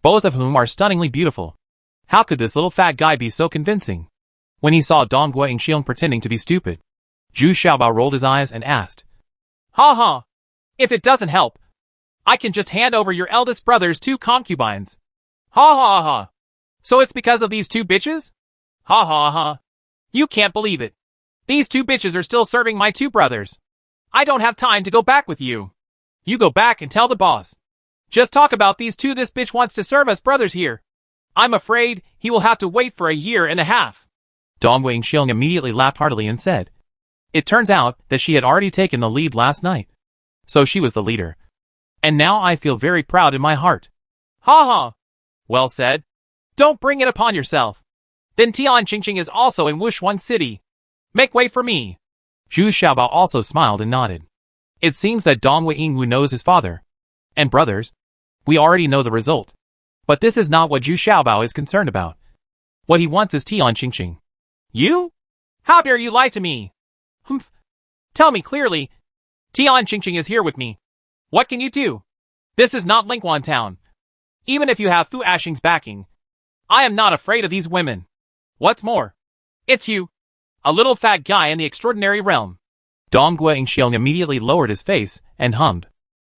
both of whom are stunningly beautiful. How could this little fat guy be so convincing? When he saw Dongwu Xiong pretending to be stupid, Zhu Xiaobao rolled his eyes and asked, Ha ha! If it doesn't help, I can just hand over your eldest brother's 2 concubines. Ha ha ha! So it's because of these 2 bitches? Ha ha ha! You can't believe it. These 2 bitches are still serving my 2 brothers. I don't have time to go back with you. You go back and tell the boss. Just talk about these 2. This bitch wants to serve us brothers here. I'm afraid he will have to wait for a year and a half. Dong Wangxiang immediately laughed heartily and said, "It turns out that she had already taken the lead last night. So she was the leader. And now I feel very proud in my heart." Ha ha. Well said. Don't bring it upon yourself. Then Tian Qingqing is also in Wushuan City. Make way for me. Zhu Xiaobao also smiled and nodded. It seems that Dong Weiyingwu knows his father and brothers. We already know the result. But this is not what Zhu Xiaobao is concerned about. What he wants is Tian Qingqing. You? How dare you lie to me? Humph. Tell me clearly. Tian Qingqing is here with me. What can you do? This is not Lingquan Town. Even if you have Fu Ashing's backing, I am not afraid of these women. What's more, it's you, a little fat guy in the extraordinary realm. Dong Guangxiang immediately lowered his face and hummed.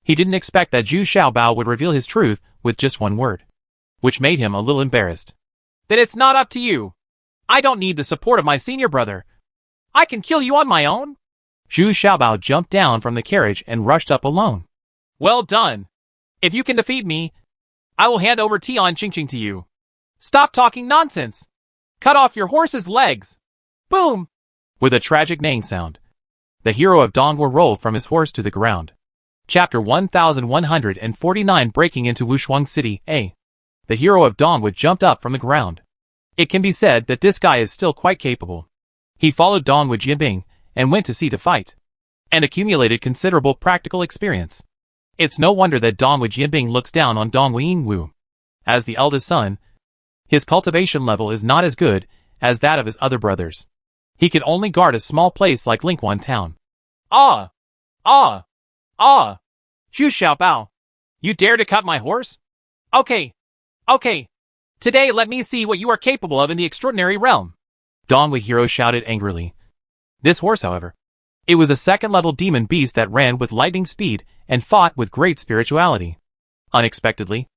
He didn't expect that Zhu Xiaobao would reveal his truth with just one word, which made him a little embarrassed. Then it's not up to you. I don't need the support of my senior brother. I can kill you on my own. Zhu Xiaobao jumped down from the carriage and rushed up alone. Well done. If you can defeat me, I will hand over Tian Qingqing to you. Stop talking nonsense. Cut off your horse's legs. Boom! With a tragic neighing sound, the hero of Dongwu rolled from his horse to the ground. Chapter 1149 Breaking into Wushuang City, A. The hero of Dongwu jumped up from the ground. It can be said that this guy is still quite capable. He followed Dongwu Jinbing and went to sea to fight, and accumulated considerable practical experience. It's no wonder that Dongwu Jinbing looks down on Dong Weiyingwu. As the eldest son, his cultivation level is not as good as that of his other brothers. He can only guard a small place like Lingquan Town. Ah! Zhu Xiaobao, you dare to cut my horse? Okay. Today let me see what you are capable of in the extraordinary realm. Dongwu hero shouted angrily. This horse, however, it was a second-level demon beast that ran with lightning speed and fought with great spirituality. Unexpectedly,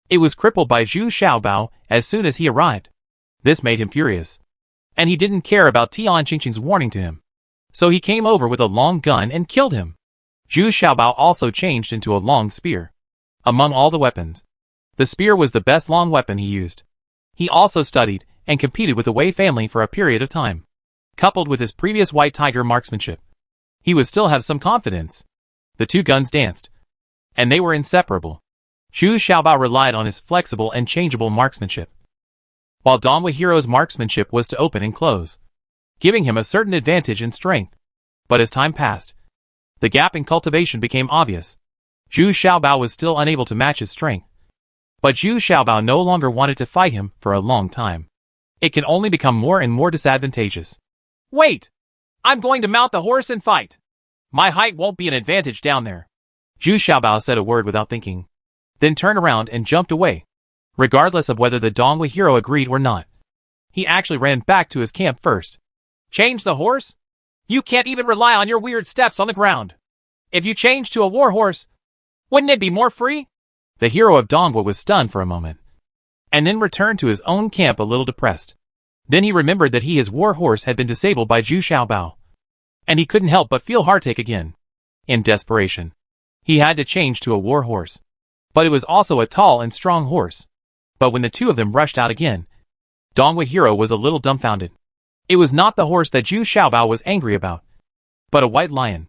it was crippled by Zhu Xiaobao as soon as he arrived. This made him furious, and he didn't care about Tian Qingqing's warning to him. So he came over with a long gun and killed him. Zhu Xiaobao also changed into a long spear. Among all the weapons, the spear was the best long weapon he used. He also studied and competed with the Wei family for a period of time. Coupled with his previous white tiger marksmanship, he would still have some confidence. The two guns danced, and they were inseparable. Zhu Xiaobao relied on his flexible and changeable marksmanship, while Dongwu Hero's marksmanship was to open and close, giving him a certain advantage in strength. But as time passed, the gap in cultivation became obvious. Zhu Xiaobao was still unable to match his strength. But Zhu Xiaobao no longer wanted to fight him for a long time. It can only become more and more disadvantageous. Wait! I'm going to mount the horse and fight. My height won't be an advantage down there. Zhu Xiaobao said a word without thinking, then turned around and jumped away. Regardless of whether the Dongwu hero agreed or not, he actually ran back to his camp first. Change the horse? You can't even rely on your weird steps on the ground. If you change to a war horse, wouldn't it be more free? The hero of Dongwu was stunned for a moment, and then returned to his own camp a little depressed. Then he remembered that his war horse had been disabled by Zhu Xiaobao, and he couldn't help but feel heartache again. In desperation, he had to change to a war horse. But it was also a tall and strong horse. But when the two of them rushed out again, Dongwu hero was a little dumbfounded. It was not the horse that Zhu Xiaobao was angry about, but a white lion.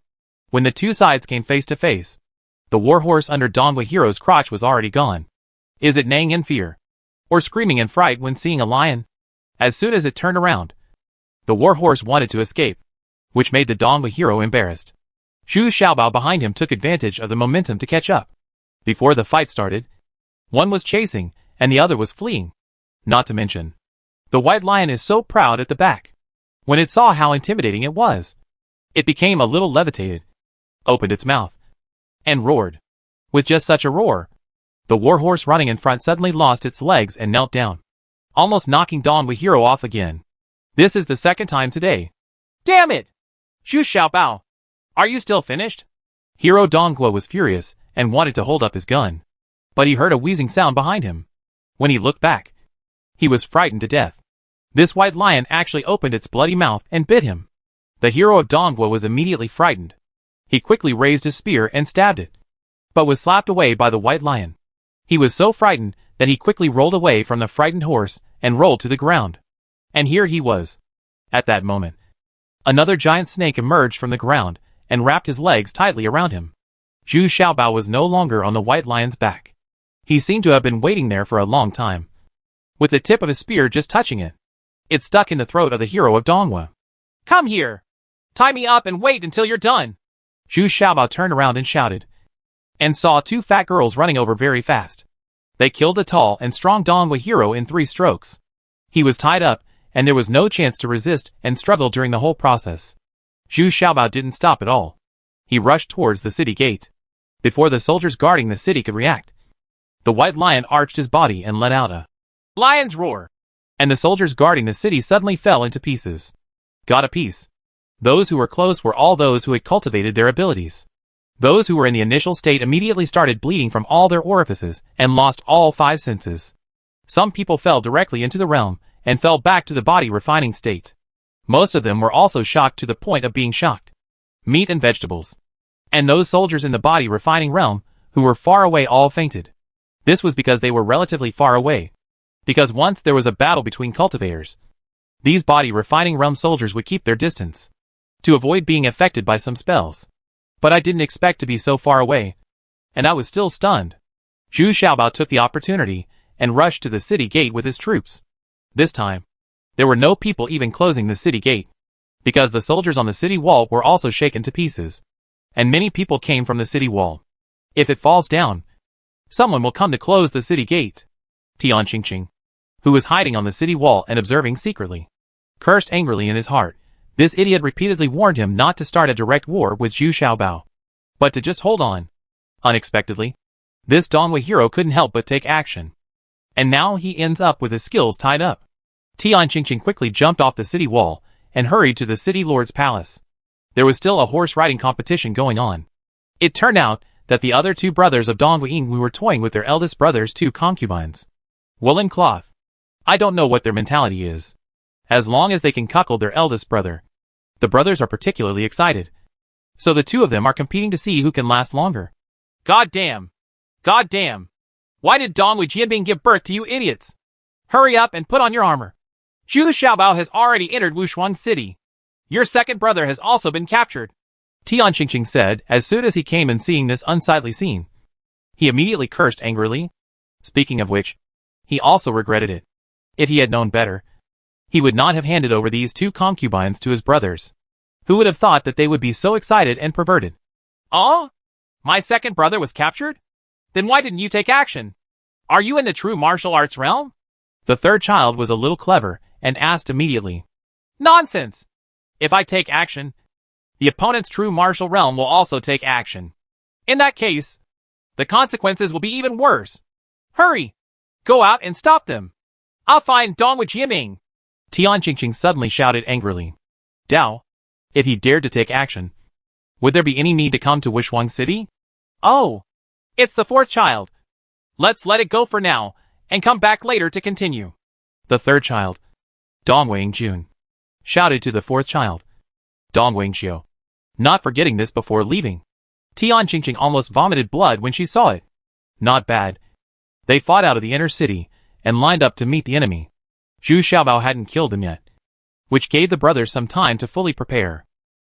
When the two sides came face to face, the war horse under Dongwu hero's crotch was already gone. Is it neighing in fear, or screaming in fright when seeing a lion? As soon as it turned around, the war horse wanted to escape, which made the Dongwu hero embarrassed. Zhu Xiaobao behind him took advantage of the momentum to catch up. Before the fight started, one was chasing, and the other was fleeing. Not to mention, the white lion is so proud at the back. When it saw how intimidating it was, it became a little levitated, opened its mouth, and roared. With just such a roar, the war horse running in front suddenly lost its legs and knelt down, almost knocking Dongwu hero off again. This is the second time today. Damn it! Zhu Xiaobao, are you still finished? Hero Dongwu was furious and wanted to hold up his gun, but he heard a wheezing sound behind him. When he looked back, he was frightened to death. This white lion actually opened its bloody mouth and bit him. The hero of Dongwu was immediately frightened. He quickly raised his spear and stabbed it, but was slapped away by the white lion. He was so frightened that he quickly rolled away from the frightened horse and rolled to the ground. And here he was. At that moment, another giant snake emerged from the ground and wrapped his legs tightly around him. Zhu Xiaobao was no longer on the white lion's back. He seemed to have been waiting there for a long time, with the tip of his spear just touching it. It stuck in the throat of the hero of Dongwu. Come here! Tie me up and wait until you're done! Zhu Xiaobao turned around and shouted, and saw two fat girls running over very fast. They killed the tall and strong Dongwu hero in 3 strokes. He was tied up, and there was no chance to resist and struggle during the whole process. Zhu Xiaobao didn't stop at all. He rushed towards the city gate. Before the soldiers guarding the city could react, the white lion arched his body and let out a lion's roar, and the soldiers guarding the city suddenly fell into pieces. Got a piece. Those who were close were all those who had cultivated their abilities. Those who were in the initial state immediately started bleeding from all their orifices and lost all 5 senses. Some people fell directly into the realm and fell back to the body refining state. Most of them were also shocked to the point of being shocked. Meat and vegetables. And those soldiers in the body refining realm who were far away all fainted. This was because they were relatively far away. Because once there was a battle between cultivators, these body refining realm soldiers would keep their distance to avoid being affected by some spells. But I didn't expect to be so far away, and I was still stunned. Zhu Xiaobao took the opportunity and rushed to the city gate with his troops. This time, there were no people even closing the city gate, because the soldiers on the city wall were also shaken to pieces, and many people came from the city wall. If it falls down, someone will come to close the city gate. Tian Qingqing, who was hiding on the city wall and observing secretly, cursed angrily in his heart. This idiot repeatedly warned him not to start a direct war with Zhu Xiaobao, but to just hold on. Unexpectedly, this Dongwu hero couldn't help but take action. And now he ends up with his skills tied up. Tian Qingqing quickly jumped off the city wall and hurried to the city lord's palace. There was still a horse riding competition going on. It turned out that the other 2 brothers of Dongwu Yingwu were toying with their eldest brother's 2 concubines. Woolen cloth. I don't know what their mentality is. As long as they can cuckold their eldest brother, the brothers are particularly excited. So the 2 of them are competing to see who can last longer. God damn! God damn! Why did Dongwu Jianbing give birth to you idiots? Hurry up and put on your armor. Zhu Xiaobao has already entered Wushuang City. Your second brother has also been captured. Tian Qingqing said as soon as he came in seeing this unsightly scene. He immediately cursed angrily. Speaking of which, he also regretted it. If he had known better, he would not have handed over these 2 concubines to his brothers. Who would have thought that they would be so excited and perverted? Oh? My second brother was captured? Then why didn't you take action? Are you in the true martial arts realm? The third child was a little clever and asked immediately. Nonsense! If I take action, the opponent's true martial realm will also take action. In that case, the consequences will be even worse. Hurry! Go out and stop them. I'll find Dongwu Jianbing. Tian Qingqing suddenly shouted angrily. Dao, if he dared to take action, would there be any need to come to Wushuang City? Oh, it's the 4th child. Let's let it go for now, and come back later to continue. The third child, Dongwu Yingjun, shouted to the 4th child, Dongwu Yingxiu, not forgetting this before leaving. Tian Qingqing almost vomited blood when she saw it. Not bad. They fought out of the inner city and lined up to meet the enemy. Zhu Xiaobao hadn't killed them yet, which gave the brothers some time to fully prepare.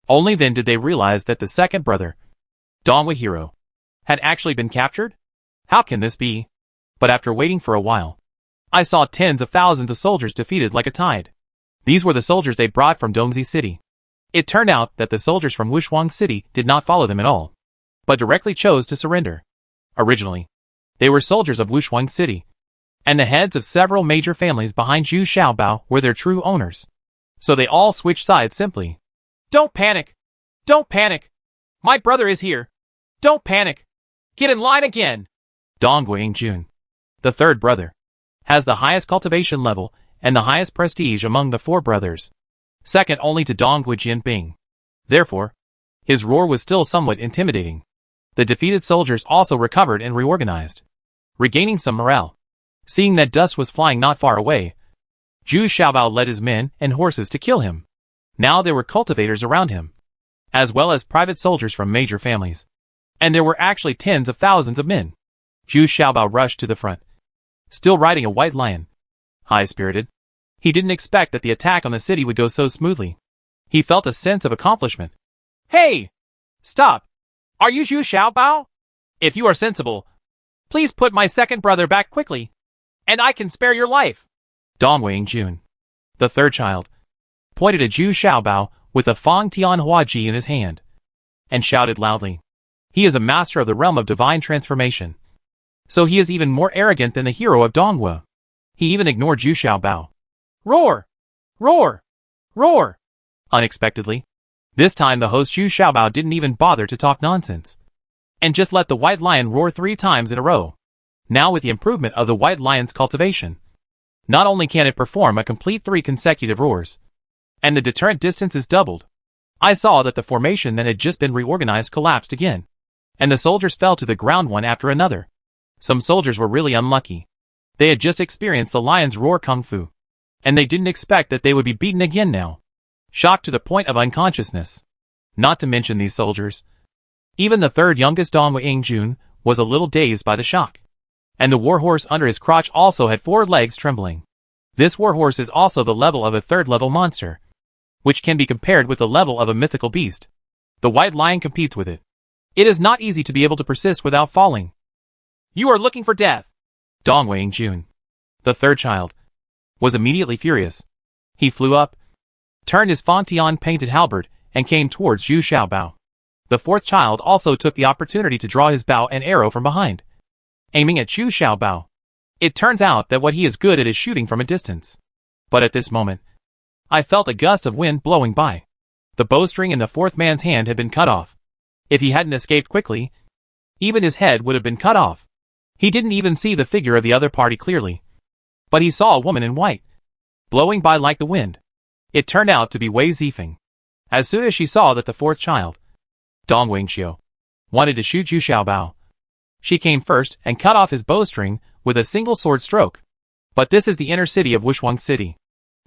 Only then did they realize that the second brother, Dongwu hero, had actually been captured? How can this be? But after waiting for a while, I saw tens of thousands of soldiers defeated like a tide. These were the soldiers they brought from Dongzi City. It turned out that the soldiers from Wushuang City did not follow them at all, but directly chose to surrender. Originally, they were soldiers of Wushuang City, and the heads of several major families behind Zhu Xiaobao were their true owners. So they all switched sides simply. Don't panic! Don't panic! My brother is here! Don't panic! Get in line again! Dongwu Yingjun, the third brother, has the highest cultivation level and the highest prestige among the 4 brothers, second only to Dongwu Jianbing. Therefore, his roar was still somewhat intimidating. The defeated soldiers also recovered and reorganized, regaining some morale. Seeing that dust was flying not far away, Zhu Xiaobao led his men and horses to kill him. Now there were cultivators around him, as well as private soldiers from major families. And there were actually tens of thousands of men. Zhu Xiaobao rushed to the front, still riding a white lion. High-spirited. He didn't expect that the attack on the city would go so smoothly. He felt a sense of accomplishment. Hey! Stop! Are you Zhu Xiaobao? If you are sensible, please put my second brother back quickly, and I can spare your life. Dong Weijun, the third child, pointed at Zhu Xiaobao with a Fang Tianhua Ji in his hand, and shouted loudly. He is a master of the realm of divine transformation. So he is even more arrogant than the hero of Dongwu. He even ignored Zhu Xiaobao. Roar! Roar! Roar! Unexpectedly, this time the host Zhu Xiaobao didn't even bother to talk nonsense, and just let the white lion roar 3 times in a row. Now with the improvement of the white lion's cultivation, not only can it perform a complete 3 consecutive roars, and the deterrent distance is doubled. I saw that the formation that had just been reorganized collapsed again, and the soldiers fell to the ground one after another. Some soldiers were really unlucky. They had just experienced the lion's roar kung fu, and they didn't expect that they would be beaten again now. Shocked to the point of unconsciousness. Not to mention these soldiers. Even the third youngest Dong Weijun was a little dazed by the shock. And the warhorse under his crotch also had 4 legs trembling. This warhorse is also the level of a 3rd level monster, which can be compared with the level of a mythical beast. The white lion competes with it. It is not easy to be able to persist without falling. You are looking for death. Dong Weijun, the third child, was immediately furious. He flew up, turned his Fantian painted halberd, and came towards Zhu Xiaobao. The fourth child also took the opportunity to draw his bow and arrow from behind, aiming at Zhu Xiaobao. It turns out that what he is good at is shooting from a distance. But at this moment, I felt a gust of wind blowing by. The bowstring in the fourth man's hand had been cut off. If he hadn't escaped quickly, even his head would have been cut off. He didn't even see the figure of the other party clearly. But he saw a woman in white, blowing by like the wind. It turned out to be Wei Zifeng. As soon as she saw that the fourth child, Dong Wingxiu, wanted to shoot Zhu Xiaobao, she came first and cut off his bowstring with a single sword stroke. But this is the inner city of Wushuang City.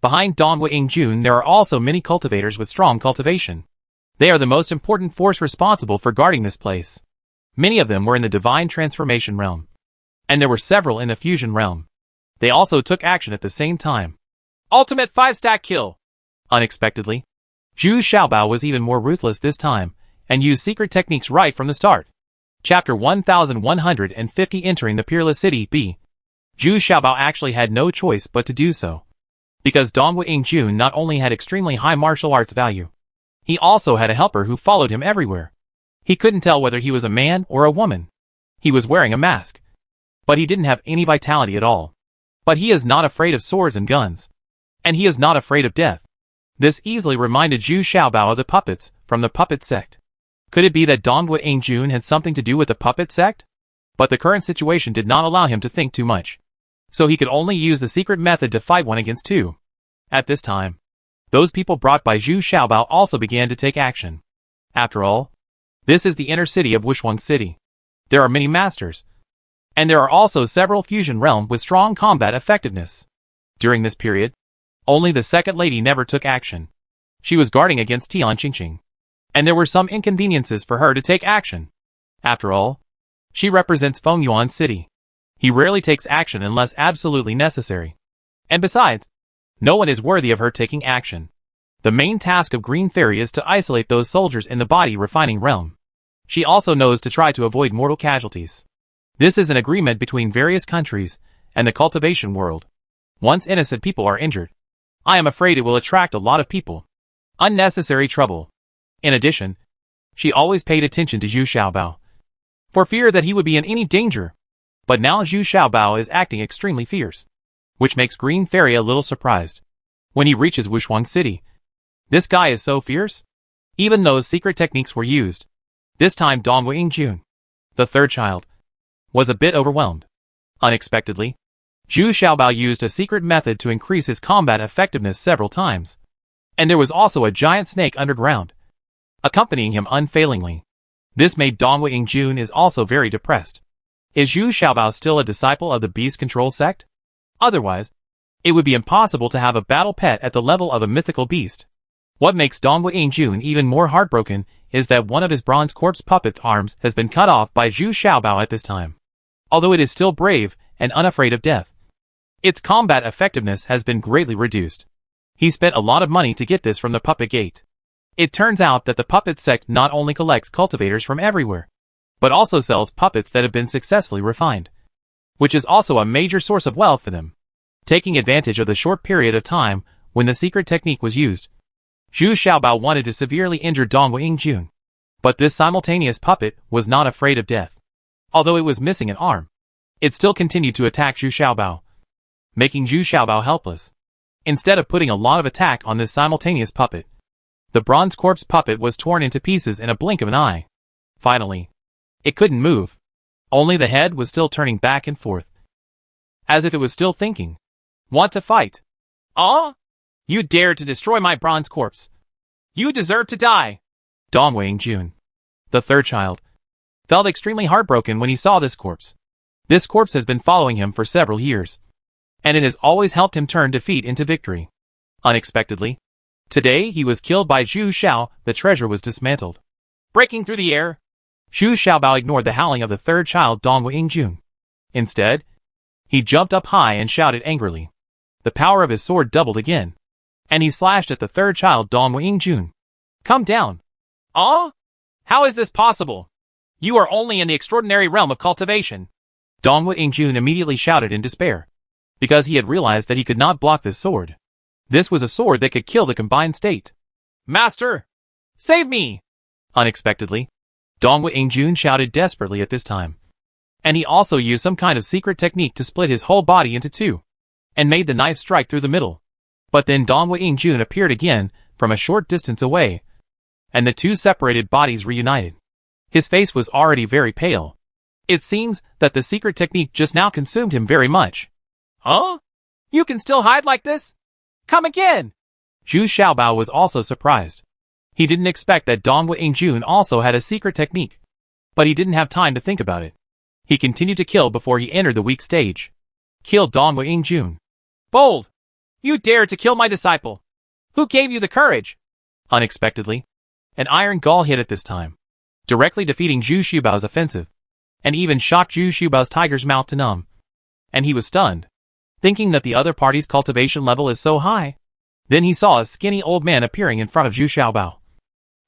Behind Dong Weijun there are also many cultivators with strong cultivation. They are the most important force responsible for guarding this place. Many of them were in the divine transformation realm, and there were several in the fusion realm. They also took action at the same time. Ultimate 5-stack kill. Unexpectedly, Zhu Xiaobao was even more ruthless this time, and used secret techniques right from the start. Chapter 1150 Entering the Peerless City B. Zhu Xiaobao actually had no choice but to do so. Because Dong Weijun not only had extremely high martial arts value, he also had a helper who followed him everywhere. He couldn't tell whether he was a man or a woman. He was wearing a mask, but he didn't have any vitality at all. But he is not afraid of swords and guns, and he is not afraid of death. This easily reminded Zhu Xiaobao of the puppets from the puppet sect. Could it be that Dong Weijun had something to do with the puppet sect? But the current situation did not allow him to think too much, so he could only use the secret method to fight 1 against 2. At this time, those people brought by Zhu Xiaobao also began to take action. After all, this is the inner city of Wushuang City. There are many masters, and there are also several fusion realms with strong combat effectiveness. During this period, only the second lady never took action. She was guarding against Tian Qingqing, and there were some inconveniences for her to take action. After all, she represents Fengyuan City. He rarely takes action unless absolutely necessary. And besides, no one is worthy of her taking action. The main task of Green Fairy is to isolate those soldiers in the body refining realm. She also knows to try to avoid mortal casualties. This is an agreement between various countries and the cultivation world. Once innocent people are injured, I am afraid it will attract a lot of people. Unnecessary trouble. In addition, she always paid attention to Zhu Xiaobao, for fear that he would be in any danger. But now Zhu Xiaobao is acting extremely fierce, which makes Green Fairy a little surprised. When he reaches Wushuang City, this guy is so fierce? Even those secret techniques were used. This time Dong Weijun, the third child, was a bit overwhelmed. Unexpectedly, Zhu Xiaobao used a secret method to increase his combat effectiveness several times. And there was also a giant snake underground, accompanying him unfailingly. This made Dong Weijun is also very depressed. Is Zhu Xiaobao still a disciple of the beast control sect? Otherwise, it would be impossible to have a battle pet at the level of a mythical beast. What makes Dong Weijun even more heartbroken is that one of his bronze corpse puppet's arms has been cut off by Zhu Xiaobao at this time. Although it is still brave and unafraid of death, Its combat effectiveness has been greatly reduced. He spent a lot of money to get this from the Puppet Gate. It turns out that the Puppet sect not only collects cultivators from everywhere, but also sells puppets that have been successfully refined, which is also a major source of wealth for them. Taking advantage of the short period of time when the secret technique was used, Zhu Xiaobao wanted to severely injure Dongwu Yingjun. But this simultaneous puppet was not afraid of death. Although it was missing an arm, it still continued to attack Zhu Xiaobao, making Zhu Xiaobao helpless. Instead of putting a lot of attack on this simultaneous puppet, the bronze corpse puppet was torn into pieces in a blink of an eye. Finally, it couldn't move. Only the head was still turning back and forth, as if it was still thinking. Want to fight? Ah? You dared to destroy my bronze corpse. You deserve to die. Dongwu Yingjun, the third child, felt extremely heartbroken when he saw this corpse. This corpse has been following him for several years, and it has always helped him turn defeat into victory. Unexpectedly, today he was killed by Zhu Xiao. The treasure was dismantled. Breaking through the air, Zhu Xiaobao ignored the howling of the third child Dongwu Yingjun. Instead, he jumped up high and shouted angrily. The power of his sword doubled again, and he slashed at the third child Dongwu Yingjun. Come down. Ah? How is this possible? You are only in the extraordinary realm of cultivation. Dongwu Yingjun immediately shouted in despair, because he had realized that he could not block this sword. This was a sword that could kill the combined state. Master! Save me! Unexpectedly, Dongwu Yingjun shouted desperately at this time. And he also used some kind of secret technique to split his whole body into two, and made the knife strike through the middle. But then Dongwu Yingjun appeared again from a short distance away, and the two separated bodies reunited. His face was already very pale. It seems that the secret technique just now consumed him very much. Huh? You can still hide like this? Come again! Zhu Xiaobao was also surprised. He didn't expect that Dongwu Yingjun also had a secret technique, but he didn't have time to think about it. He continued to kill before he entered the weak stage. Kill Dongwu Yingjun. Bold! You dared to kill my disciple. Who gave you the courage? Unexpectedly, an iron gall hit at this time, directly defeating Zhu Xiaobao's offensive, and even shocked Zhu Xiaobao's tiger's mouth to numb. And he was stunned, thinking that the other party's cultivation level is so high. Then he saw a skinny old man appearing in front of Zhu Xiaobao.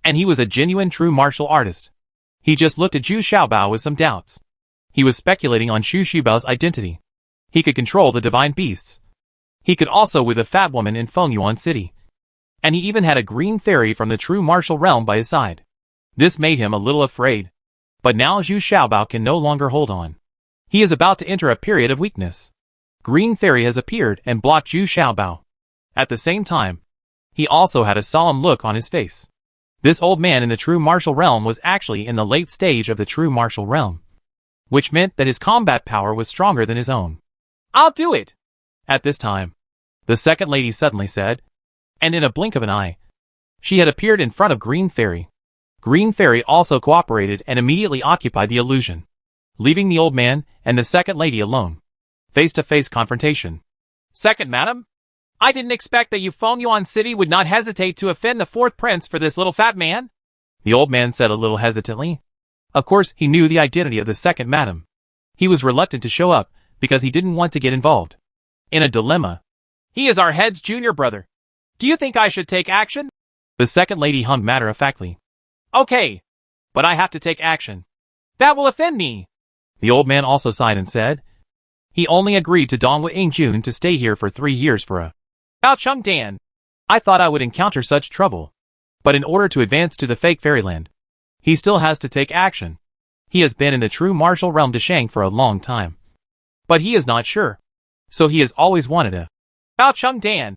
And he was a genuine true martial artist. He just looked at Zhu Xiaobao with some doubts. He was speculating on Zhu Xiaobao's identity. He could control the divine beasts. He could also with a fat woman in Fengyuan City. And he even had a green fairy from the true martial realm by his side. This made him a little afraid. But now Zhu Xiaobao can no longer hold on. He is about to enter a period of weakness. Green fairy has appeared and blocked Zhu Xiaobao. At the same time, he also had a solemn look on his face. This old man in the true martial realm was actually in the late stage of the true martial realm, which meant that his combat power was stronger than his own. I'll do it! At this time, the second lady suddenly said, and in a blink of an eye, she had appeared in front of Green Fairy. Green Fairy also cooperated and immediately occupied the illusion, leaving the old man and the second lady alone. Face-to-face confrontation. Second madam? I didn't expect that you Fengyuan City would not hesitate to offend the fourth prince for this little fat man. The old man said a little hesitantly. Of course, he knew the identity of the second madam. He was reluctant to show up because he didn't want to get involved in a dilemma. He is our head's junior brother. Do you think I should take action? The second lady hummed matter-of-factly. Okay, but I have to take action. That will offend me. The old man also sighed and said, he only agreed to Dongwu Yingjun to stay here for 3 years for a Bao Chung Dan. I thought I would encounter such trouble. But in order to advance to the fake fairyland, he still has to take action. He has been in the true martial realm de Shang for a long time. But he is not sure. So he has always wanted a Bao Chung Dan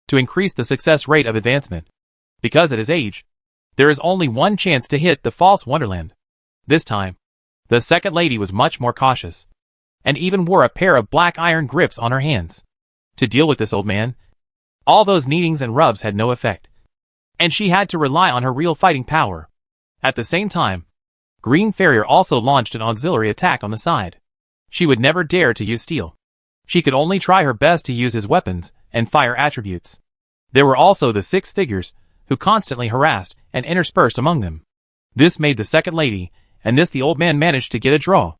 to increase the success rate of advancement. Because at his age, there is only one chance to hit the false wonderland. This time, the second lady was much more cautious, and even wore a pair of black iron grips on her hands. To deal with this old man, all those kneadings and rubs had no effect, and she had to rely on her real fighting power. At the same time, Green Fairy also launched an auxiliary attack on the side. She would never dare to use steel. She could only try her best to use his weapons and fire attributes. There were also the 6 figures, who constantly harassed and interspersed among them. This made the second lady, and this the old man managed to get a draw.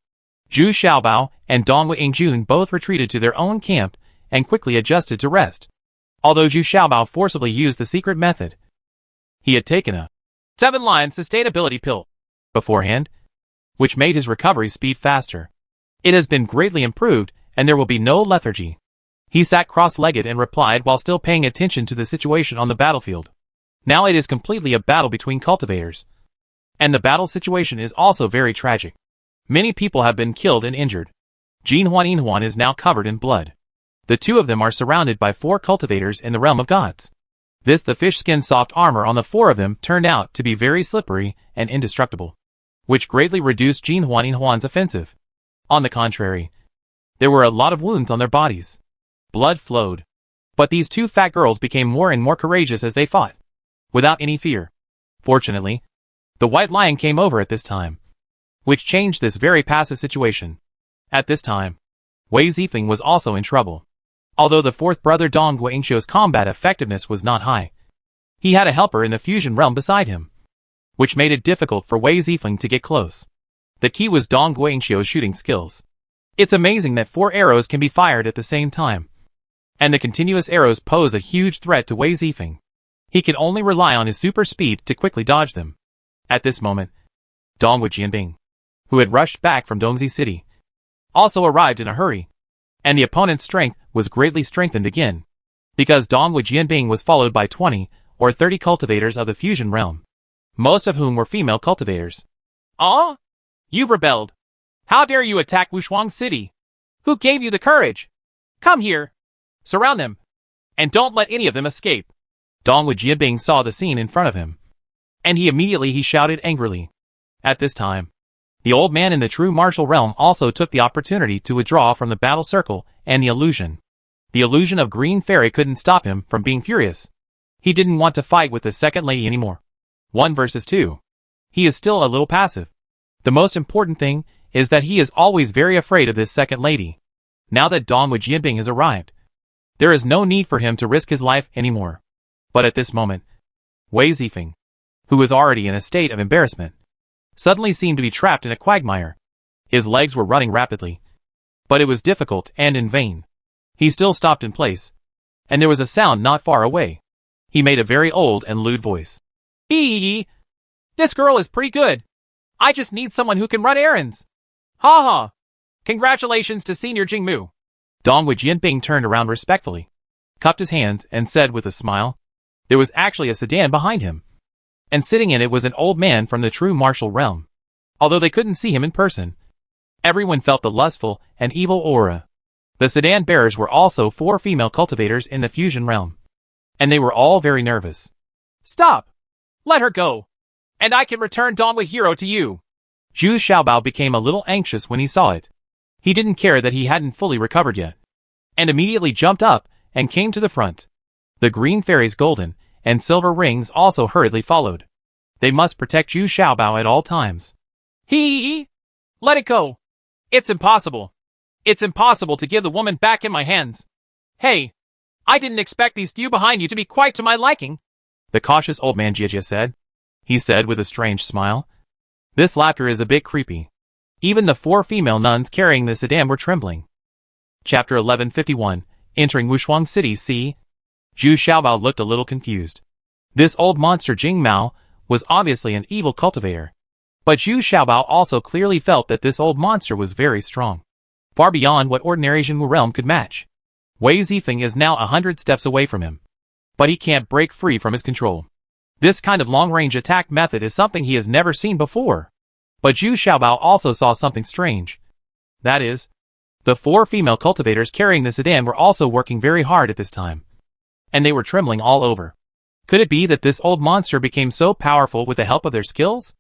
Zhu Xiaobao and Dongwu Yingjun both retreated to their own camp and quickly adjusted to rest. Although Zhu Xiaobao forcibly used the secret method, he had taken a 7-line sustainability pill beforehand, which made his recovery speed faster. It has been greatly improved, and there will be no lethargy. He sat cross-legged and replied while still paying attention to the situation on the battlefield. Now it is completely a battle between cultivators. And the battle situation is also very tragic. Many people have been killed and injured. Jin Huan is now covered in blood. The two of them are surrounded by 4 cultivators in the realm of gods. The fish-skin soft armor on the 4 of them turned out to be very slippery and indestructible, which greatly reduced Jin Huan's offensive. On the contrary, there were a lot of wounds on their bodies. Blood flowed. But these 2 fat girls became more and more courageous as they fought, without any fear. Fortunately, the White Lion came over at this time, which changed this very passive situation. At this time, Wei Zifeng was also in trouble. Although the 4th brother Dong Guangxiu's combat effectiveness was not high, he had a helper in the fusion realm beside him, which made it difficult for Wei Zifeng to get close. The key was Dong Guangxiu's shooting skills. It's amazing that 4 arrows can be fired at the same time, and the continuous arrows pose a huge threat to Wei Zifeng. He can only rely on his super speed to quickly dodge them. At this moment, Dong Jianbing, who had rushed back from Dongzi City, also arrived in a hurry, and the opponent's strength was greatly strengthened again, because Dong Jianbing was followed by 20 or 30 cultivators of the fusion realm, most of whom were female cultivators. Ah? You've rebelled. How dare you attack Wushuang City? Who gave you the courage? Come here. Surround them. And don't let any of them escape. Dong Jianbing saw the scene in front of him, and he immediately shouted angrily. At this time, the old man in the true martial realm also took the opportunity to withdraw from the battle circle and the illusion. The illusion of Green Fairy couldn't stop him from being furious. He didn't want to fight with the second lady anymore. 1 versus 2. He is still a little passive. The most important thing is that he is always very afraid of this second lady. Now that Dong Jianbing has arrived, there is no need for him to risk his life anymore. But at this moment, Wei Zifeng, who was already in a state of embarrassment, suddenly seemed to be trapped in a quagmire. His legs were running rapidly, but it was difficult and in vain. He still stopped in place, and there was a sound not far away. He made a very old and lewd voice. Hee. This girl is pretty good. I just need someone who can run errands. Ha ha. Congratulations to Senior Jingmu. Dong Jianbing turned around respectfully, cupped his hands, and said with a smile. There was actually a sedan behind him, and sitting in it was an old man from the true martial realm. Although they couldn't see him in person, everyone felt the lustful and evil aura. The sedan bearers were also 4 female cultivators in the fusion realm, and they were all very nervous. Stop! Let her go, and I can return Donghui Hero to you. Zhu Xiaobao became a little anxious when he saw it. He didn't care that he hadn't fully recovered yet, and immediately jumped up and came to the front. The Green Fairy's golden and silver rings also hurriedly followed. They must protect Zhu Xiaobao at all times. Hee. Let it go. It's impossible. It's impossible to give the woman back in my hands. Hey, I didn't expect these few behind you to be quite to my liking. The cautious old man Jia said. He said with a strange smile. This laughter is a bit creepy. Even the 4 female nuns carrying the sedan were trembling. Chapter 1151, Entering Wushuang City. C. Zhu Xiaobao looked a little confused. This old monster Jing Mao was obviously an evil cultivator. But Zhu Xiaobao also clearly felt that this old monster was very strong, far beyond what ordinary Jinwu realm could match. Wei Zifeng is now 100 steps away from him, but he can't break free from his control. This kind of long-range attack method is something he has never seen before. But Zhu Xiaobao also saw something strange. That is, the 4 female cultivators carrying the sedan were also working very hard at this time, and they were trembling all over. Could it be that this old monster became so powerful with the help of their skills?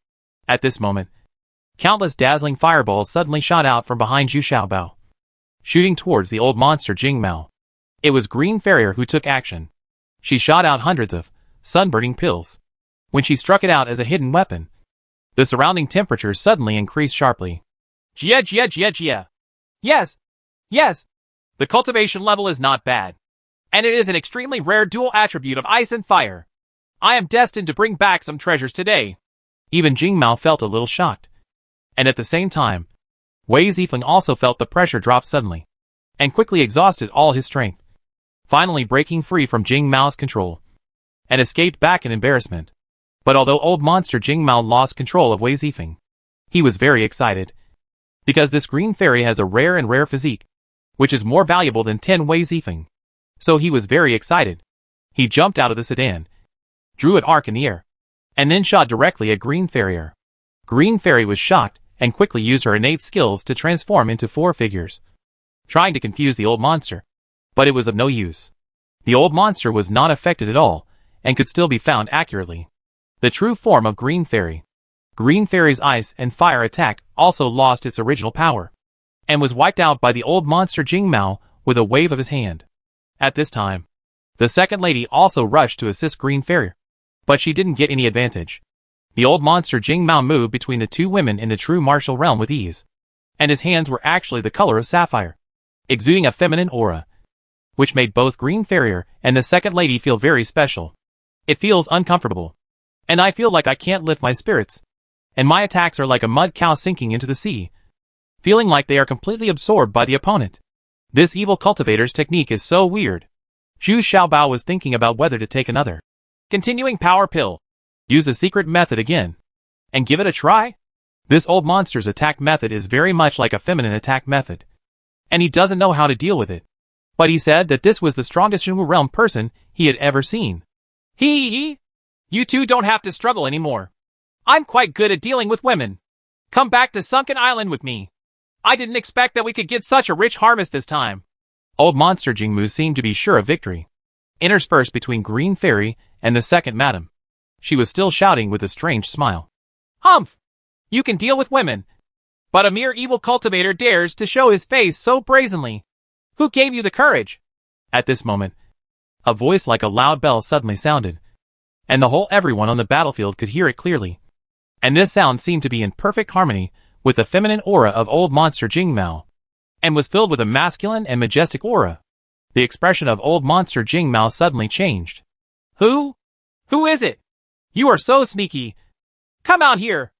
At this moment, countless dazzling fireballs suddenly shot out from behind Zhu Xiaobao, shooting towards the old monster Jing Mao. It was Green Farrier who took action. She shot out hundreds of sunburning pills. When she struck it out as a hidden weapon, the surrounding temperature suddenly increased sharply. Jia. Yes. The cultivation level is not bad, and it is an extremely rare dual attribute of ice and fire. I am destined to bring back some treasures today. Even Jing Mao felt a little shocked. And at the same time, Wei Zifeng also felt the pressure drop suddenly. and quickly exhausted all his strength, finally breaking free from Jing Mao's control, and escaped back in embarrassment. But although old monster Jing Mao lost control of Wei Zifeng, he was very excited, because this green fairy has a rare physique, which is more valuable than 10 Wei Zifeng. So he was very excited. He jumped out of the sedan, drew an arc in the air, and then shot directly at Green Fairy. Green Fairy was shocked and quickly used her innate skills to transform into 4 figures, trying to confuse the old monster. But it was of no use. The old monster was not affected at all, and could still be found accurately. The true form of Green Fairy. Green Fairy's ice and fire attack also lost its original power, and was wiped out by the old monster Jing Mao with a wave of his hand. At this time, the second lady also rushed to assist Green Fairy, but she didn't get any advantage. The old monster Jing Mao moved between the two women in the true martial realm with ease, and his hands were actually the color of sapphire, exuding a feminine aura, which made both Green Fairy and the second lady feel very special. It feels uncomfortable, and I feel like I can't lift my spirits, and my attacks are like a mud cow sinking into the sea, feeling like they are completely absorbed by the opponent. This evil cultivator's technique is so weird. Zhu Xiaobao was thinking about whether to take another continuing power pill, use the secret method again, and give it a try. This old monster's attack method is very much like a feminine attack method, and he doesn't know how to deal with it. But he said that this was the strongest Xingwu realm person he had ever seen. Hee. You two don't have to struggle anymore. I'm quite good at dealing with women. Come back to Sunken Island with me. I didn't expect that we could get such a rich harvest this time. Old monster Jingmu seemed to be sure of victory. Interspersed between Green Fairy and the second madam, she was still shouting with a strange smile. Humph! You can deal with women, but a mere evil cultivator dares to show his face so brazenly. Who gave you the courage? At this moment, a voice like a loud bell suddenly sounded, and the whole everyone on the battlefield could hear it clearly. And this sound seemed to be in perfect harmony with the feminine aura of old monster Jing Mao, and was filled with a masculine and majestic aura. The expression of old monster Jing Mao suddenly changed. Who? Who is it? You are so sneaky. Come out here.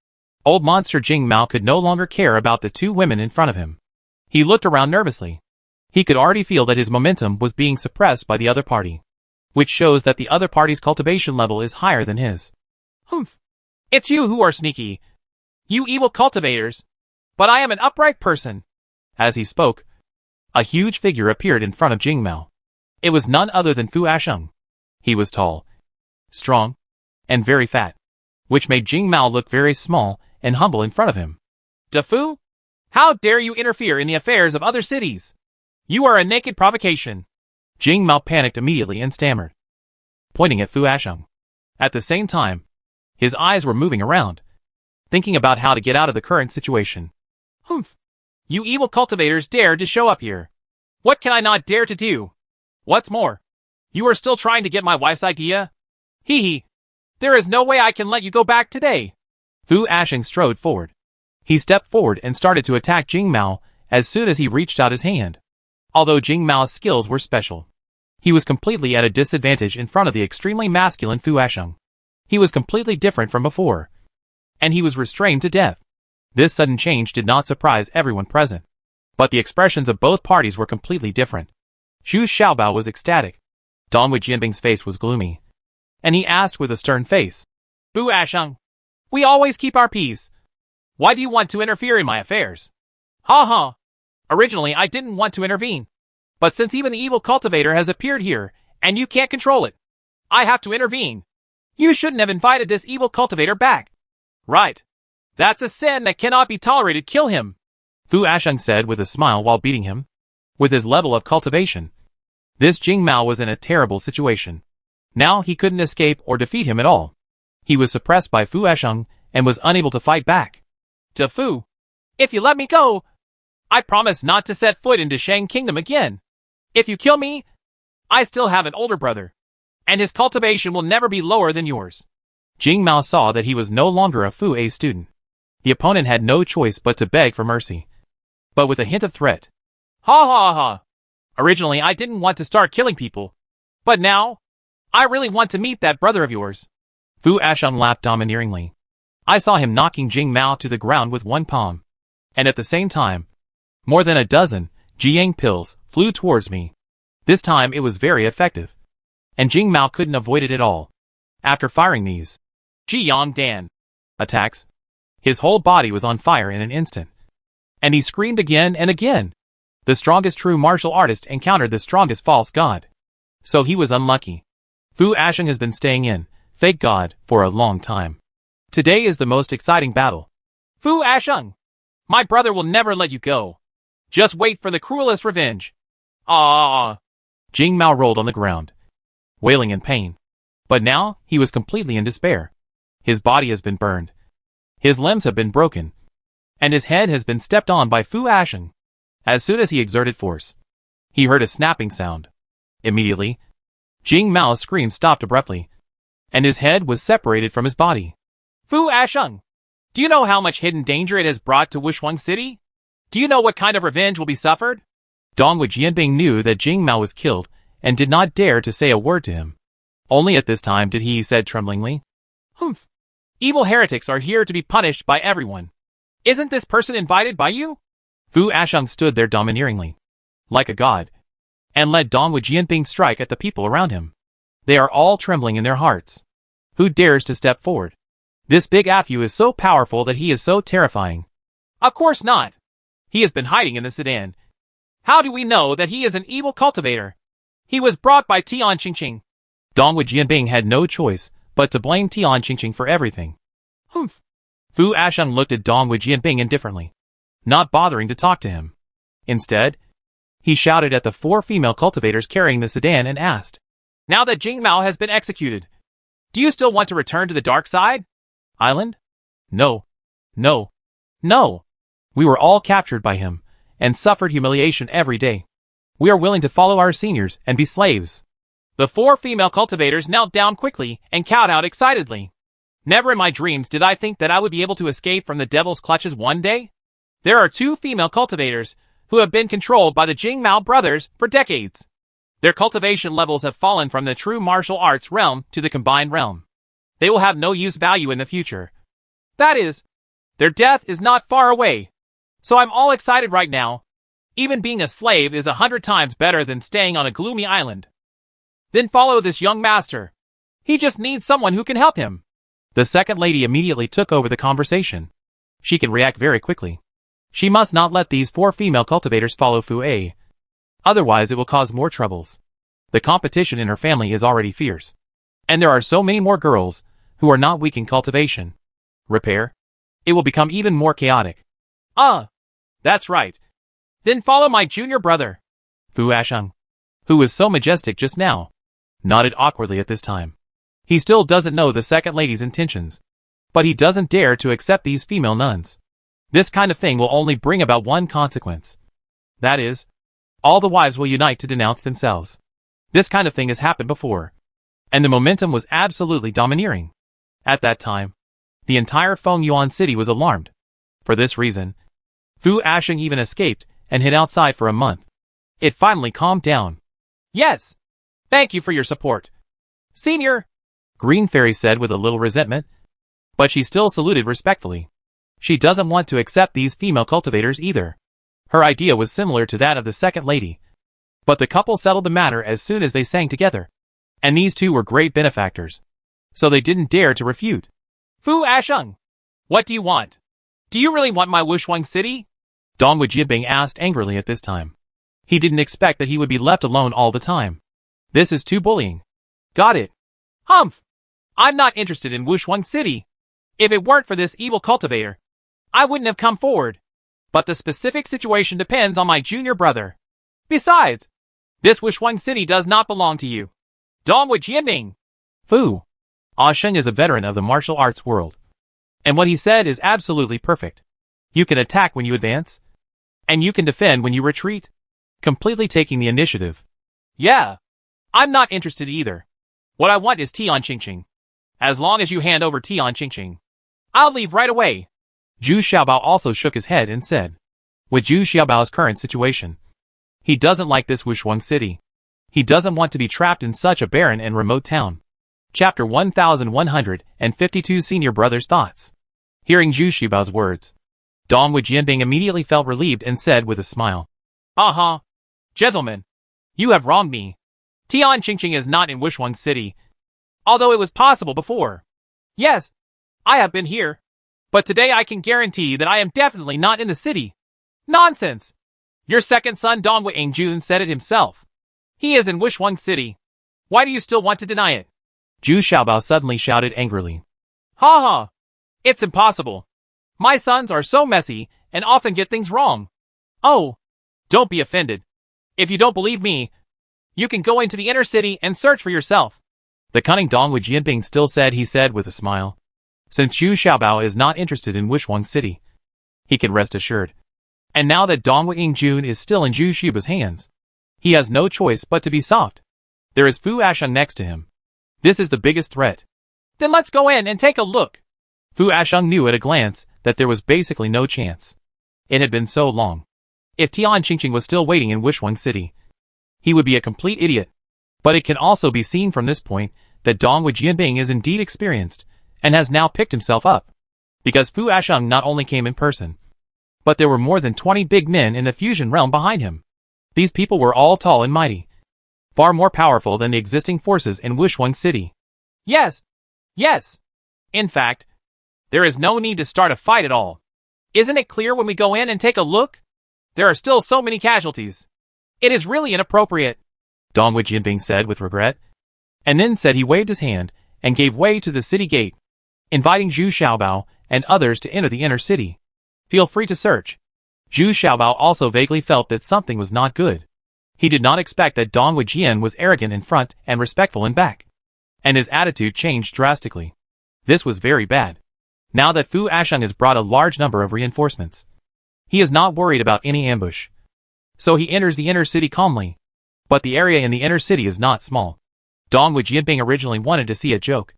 Old monster Jing Mao could no longer care about the two women in front of him. He looked around nervously. He could already feel that his momentum was being suppressed by the other party, which shows that the other party's cultivation level is higher than his. Humph. It's you who are sneaky. You evil cultivators. But I am an upright person. As he spoke, a huge figure appeared in front of Jing Mao. It was none other than Fu Asheng. He was tall, strong, and very fat, which made Jing Mao look very small and humble in front of him. Da Fu? How dare you interfere in the affairs of other cities? You are a naked provocation. Jing Mao panicked immediately and stammered, pointing at Fu Asheng. At the same time, his eyes were moving around, thinking about how to get out of the current situation. Humph. You evil cultivators dared to show up here. What can I not dare to do? What's more, you are still trying to get my wife's idea? Hee. There is no way I can let you go back today. Fu Asheng strode forward. He stepped forward and started to attack Jing Mao as soon as he reached out his hand. Although Jing Mao's skills were special, he was completely at a disadvantage in front of the extremely masculine Fu Asheng. He was completely different from before, and he was restrained to death. This sudden change did not surprise everyone present, but the expressions of both parties were completely different. Zhu Xiaobao was ecstatic. Dongwu Jinbing's face was gloomy, and he asked with a stern face, Fu Asheng, we always keep our peace. Why do you want to interfere in my affairs? Ha. Originally I didn't want to intervene, but since even the evil cultivator has appeared here, and you can't control it, I have to intervene. You shouldn't have invited this evil cultivator back. Right. That's a sin that cannot be tolerated. Kill him, Fu Asheng said with a smile while beating him. With his level of cultivation, this Jing Mao was in a terrible situation. Now he couldn't escape or defeat him at all. He was suppressed by Fu Asheng and was unable to fight back. Da Fu, if you let me go, I promise not to set foot into Shang Kingdom again. If you kill me, I still have an older brother, and his cultivation will never be lower than yours. Jing Mao saw that he was no longer a Fu A student. The opponent had no choice but to beg for mercy, but with a hint of threat. Ha. Originally I didn't want to start killing people, but now, I really want to meet that brother of yours. Fu Asheng laughed domineeringly. I saw him knocking Jing Mao to the ground with one palm, and at the same time, more than a dozen Jiang pills flew towards me. This time it was very effective, and Jing Mao couldn't avoid it at all. After firing these Jiang Dan attacks, his whole body was on fire in an instant, and he screamed again and again. The strongest true martial artist encountered the strongest false god. So he was unlucky. Fu Asheng has been staying in fake god for a long time. Today is the most exciting battle. Fu Asheng, my brother will never let you go. Just wait for the cruelest revenge. Ah! Jing Mao rolled on the ground, wailing in pain. But now he was completely in despair. His body has been burned. His limbs have been broken. And his head has been stepped on by Fu Asheng. As soon as he exerted force, he heard a snapping sound. Immediately, Jing Mao's scream stopped abruptly, and his head was separated from his body. Fu Asheng, do you know how much hidden danger it has brought to Wushuang City? Do you know what kind of revenge will be suffered? Dongwu Jianbing knew that Jing Mao was killed and did not dare to say a word to him. Only at this time did he said tremblingly, "Humph. Evil heretics are here to be punished by everyone. Isn't this person invited by you?" Fu Asheng stood there domineeringly, like a god, and let Dongwu Jianbing strike at the people around him. They are all trembling in their hearts. Who dares to step forward? This big Afu is so powerful that he is so terrifying. Of course not. He has been hiding in the sedan. How do we know that he is an evil cultivator? He was brought by Tian Qingqing. Dongwu Jianbing had no choice but to blame Tian Qingqing for everything. Humph. Fu Asheng looked at Dongwu Jianbing indifferently, not bothering to talk to him. Instead, he shouted at the 4 female cultivators carrying the sedan and asked, "Now that Jing Mao has been executed, do you still want to return to the dark side? Island? No. No. No. We were all captured by him and suffered humiliation every day. We are willing to follow our seniors and be slaves." The 4 female cultivators knelt down quickly and cowed out excitedly. Never in my dreams did I think that I would be able to escape from the devil's clutches one day. There are 2 female cultivators who have been controlled by the Jing Mao brothers for decades. Their cultivation levels have fallen from the true martial arts realm to the combined realm. They will have no use value in the future. That is, their death is not far away. So I'm all excited right now. Even being a slave is 100 times better than staying on a gloomy island. Then follow this young master. He just needs someone who can help him. The second lady immediately took over the conversation. She can react very quickly. She must not let these 4 female cultivators follow Fu A. Otherwise it will cause more troubles. The competition in her family is already fierce. And there are so many more girls who are not weak in cultivation. Repair? It will become even more chaotic. That's right. Then follow my junior brother. Fu Asheng, who was so majestic just now, nodded awkwardly at this time. He still doesn't know the second lady's intentions, but he doesn't dare to accept these female nuns. This kind of thing will only bring about one consequence. That is, all the wives will unite to denounce themselves. This kind of thing has happened before, and the momentum was absolutely domineering. At that time, the entire Fengyuan city was alarmed. For this reason, Fu Asheng even escaped and hid outside for a month. It finally calmed down. Yes. Thank you for your support, Senior, Green Fairy said with a little resentment, but she still saluted respectfully. She doesn't want to accept these female cultivators either. Her idea was similar to that of the second lady, but the couple settled the matter as soon as they sang together. And these 2 were great benefactors, so they didn't dare to refute. Fu Asheng, what do you want? Do you really want my Wushuang City? Dongwu Jianbing asked angrily at this time. He didn't expect that he would be left alone all the time. This is too bullying. Got it. Humph. I'm not interested in Wushuang City. If it weren't for this evil cultivator, I wouldn't have come forward. But the specific situation depends on my junior brother. Besides, this Wushuang City does not belong to you. Dongwu Jianbing. Fu Asheng is a veteran of the martial arts world. And what he said is absolutely perfect. You can attack when you advance, and you can defend when you retreat, completely taking the initiative. Yeah. I'm not interested either. What I want is Tian Qingqing. As long as you hand over Tian Qingqing, I'll leave right away. Zhu Xiaobao also shook his head and said, with Zhu Xiaobao's current situation, he doesn't like this Wushuang city. He doesn't want to be trapped in such a barren and remote town. Chapter 1152 Senior Brother's Thoughts. Hearing Zhu Xiaobao's words, Dongwu Jianbing immediately felt relieved and said with a smile, Uh-huh. Gentlemen, you have wronged me. Tian Qingqing is not in Wushuang City, although it was possible before. Yes, I have been here, but today I can guarantee that I am definitely not in the city. Nonsense! Your second son Dong Wei-jun said it himself. He is in Wushuang City. Why do you still want to deny it? Zhu Xiaobao suddenly shouted angrily. Ha ha! It's impossible. My sons are so messy and often get things wrong. Oh, don't be offended. If you don't believe me, you can go into the inner city and search for yourself. The cunning Dong Wei still said he said with a smile. Since Zhu Xiaobao is not interested in Wushuang City, he can rest assured. And now that Dong Wei-jun is still in Zhu Xiaobao's hands, he has no choice but to be soft. There is Fu Asheng next to him. This is the biggest threat. Then let's go in and take a look. Fu Asheng knew at a glance that there was basically no chance. It had been so long. If Tian Qingqing was still waiting in Wushuang City, he would be a complete idiot. But it can also be seen from this point that Dong Wei is indeed experienced and has now picked himself up. Because Fu Asheng not only came in person, but there were more than 20 big men in the fusion realm behind him. These people were all tall and mighty, far more powerful than the existing forces in Wushuang City. Yes. Yes. In fact, there is no need to start a fight at all. Isn't it clear when we go in and take a look? There are still so many casualties. It is really inappropriate, Dong Wei said with regret, and then said he waved his hand and gave way to the city gate, inviting Zhu Xiaobao and others to enter the inner city. Feel free to search. Zhu Xiaobao also vaguely felt that something was not good. He did not expect that Dong Wei was arrogant in front and respectful in back. And his attitude changed drastically. This was very bad. Now that Fu Asheng has brought a large number of reinforcements, he is not worried about any ambush. So he enters the inner city calmly. But the area in the inner city is not small. Dong Wei originally wanted to see a joke.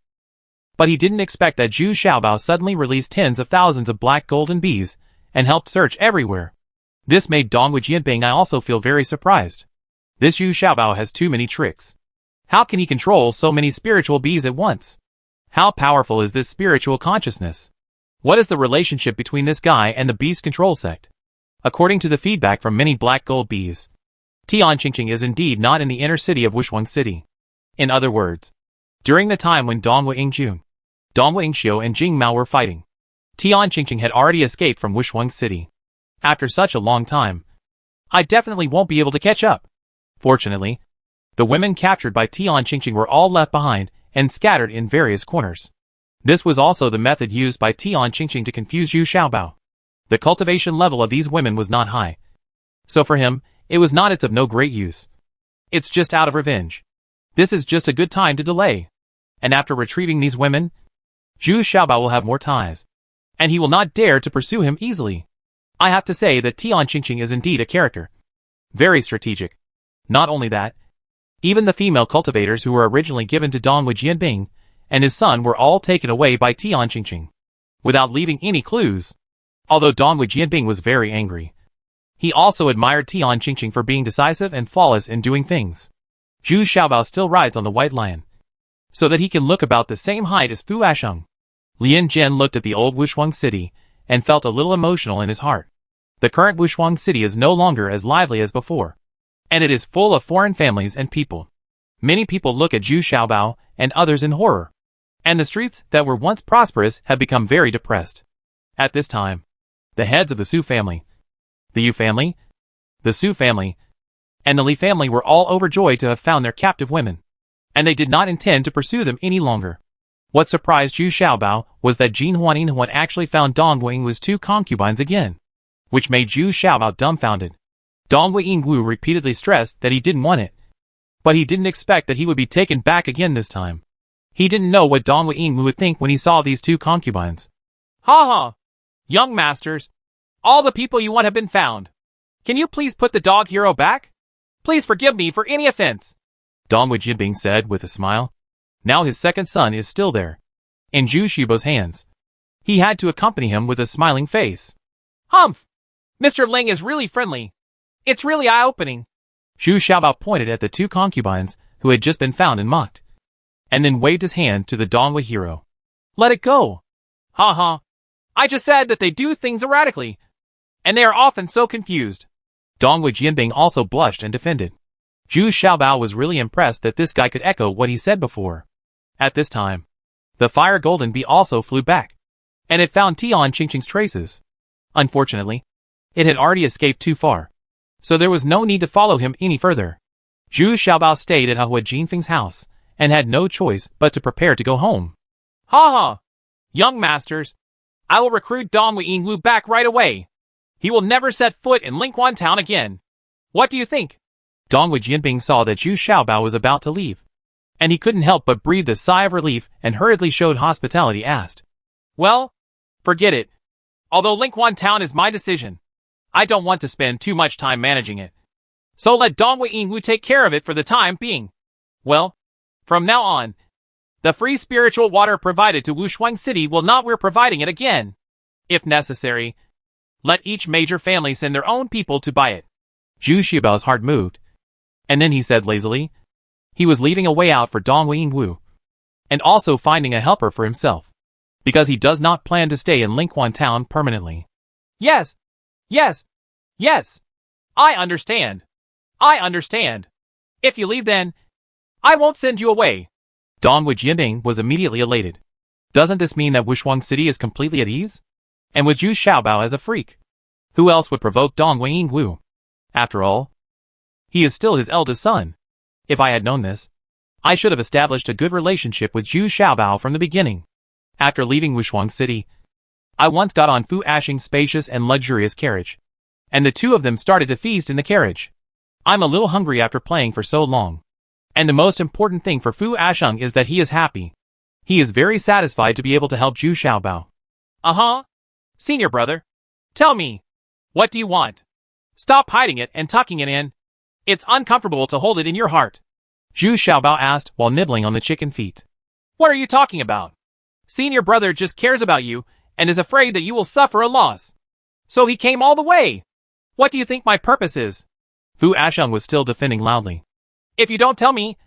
But he didn't expect that Zhu Xiaobao suddenly released tens of thousands of black golden bees and helped search everywhere. This made Dong Wei also feel very surprised. This Zhu Xiaobao has too many tricks. How can he control so many spiritual bees at once? How powerful is this spiritual consciousness? What is the relationship between this guy and the beast control sect? According to the feedback from many black gold bees, Tian Qingqing is indeed not in the inner city of Wushuang City. In other words, during the time when Dong Wei-jun, Dong Wei-xiu and Jing Mao were fighting, Tian Qingqing had already escaped from Wushuang City. After such a long time, I definitely won't be able to catch up. Fortunately, the women captured by Tian Qingqing were all left behind and scattered in various corners. This was also the method used by Tian Qingqing to confuse Zhu Xiaobao. The cultivation level of these women was not high. So for him, it was not it's of no great use. It's just out of revenge. This is just a good time to delay. And after retrieving these women, Zhu Xiaobao will have more ties. And he will not dare to pursue him easily. I have to say that Tian Qingqing is indeed a character. Very strategic. Not only that, even the female cultivators who were originally given to Dong Wei and his son were all taken away by Tian Qingqing, without leaving any clues. Although Dong Wei was very angry, he also admired Tian Qingqing for being decisive and flawless in doing things. Zhu Xiaobao still rides on the white lion, so that he can look about the same height as Fu Asheng. Lian Zhen looked at the old Wushuang City and felt a little emotional in his heart. The current Wushuang City is no longer as lively as before, and it is full of foreign families and people. Many people look at Zhu Xiaobao and others in horror, and the streets that were once prosperous have become very depressed. At this time, the heads of the Su family, the Yu family, the Su family, and the Li family were all overjoyed to have found their captive women, and they did not intend to pursue them any longer. What surprised Zhu Xiaobao was that Jin Huan actually found Dong Wei-wu's two concubines again, which made Zhu Xiaobao dumbfounded. Dong Wei-wu repeatedly stressed that he didn't want it, but he didn't expect that he would be taken back again this time. He didn't know what Dong Wei-wu would think when he saw these two concubines. Ha ha! Young masters, all the people you want have been found. Can you please put the dog hero back? Please forgive me for any offense, Dong Wei said with a smile. Now his second son is still there, in Zhu Xiaobao's hands. He had to accompany him with a smiling face. Humph! Mr. Ling is really friendly. It's really eye-opening. Zhu Xiaobao pointed at the two concubines who had just been found and mocked, and then waved his hand to the Dong Wei hero. Let it go. Ha ha. I just said that they do things erratically, and they are often so confused. Dongwu Jianbing also blushed and defended. Zhu Xiaobao was really impressed that this guy could echo what he said before. At this time, the fire golden bee also flew back, and it found Tian Qingqing's traces. Unfortunately, it had already escaped too far, so there was no need to follow him any further. Zhu Xiaobao stayed at Hua Jinfeng's house, and had no choice but to prepare to go home. Ha ha! Young masters, I will recruit Dongwu Yingwu back right away. He will never set foot in Lingquan town again. What do you think? Dongwu Jianbing saw that Zhu Xiaobao was about to leave, and he couldn't help but breathe a sigh of relief and hurriedly showed hospitality. Asked, Well, forget it. Although Lingquan town is my decision, I don't want to spend too much time managing it. So let Dongwu Yingwu take care of it for the time being. Well, from now on, the free spiritual water provided to Wushuang City will not we're providing it again. If necessary, let each major family send their own people to buy it. Zhu Xiaobao's heart moved, and then he said lazily, he was leaving a way out for Dongwu Yingwu, and also finding a helper for himself, because he does not plan to stay in Lingquan town permanently. Yes, yes, yes. I understand. I understand. If you leave then, I won't send you away. Dongwu Jianbing was immediately elated. Doesn't this mean that Wushuang City is completely at ease? And with Zhu Xiaobao as a freak, who else would provoke Dongwu Yingwu? After all, he is still his eldest son. If I had known this, I should have established a good relationship with Zhu Xiaobao from the beginning. After leaving Wushuang City, I once got on Fu Ashing's spacious and luxurious carriage, and the two of them started to feast in the carriage. I'm a little hungry after playing for so long. And the most important thing for Fu Ashing is that he is happy. He is very satisfied to be able to help Zhu Xiaobao. Uh-huh. Senior brother, tell me, what do you want? Stop hiding it and tucking it in. It's uncomfortable to hold it in your heart. Zhu Xiaobao asked while nibbling on the chicken feet. What are you talking about? Senior brother just cares about you and is afraid that you will suffer a loss. So he came all the way. What do you think my purpose is? Fu Ashing was still defending loudly. If you don't tell me,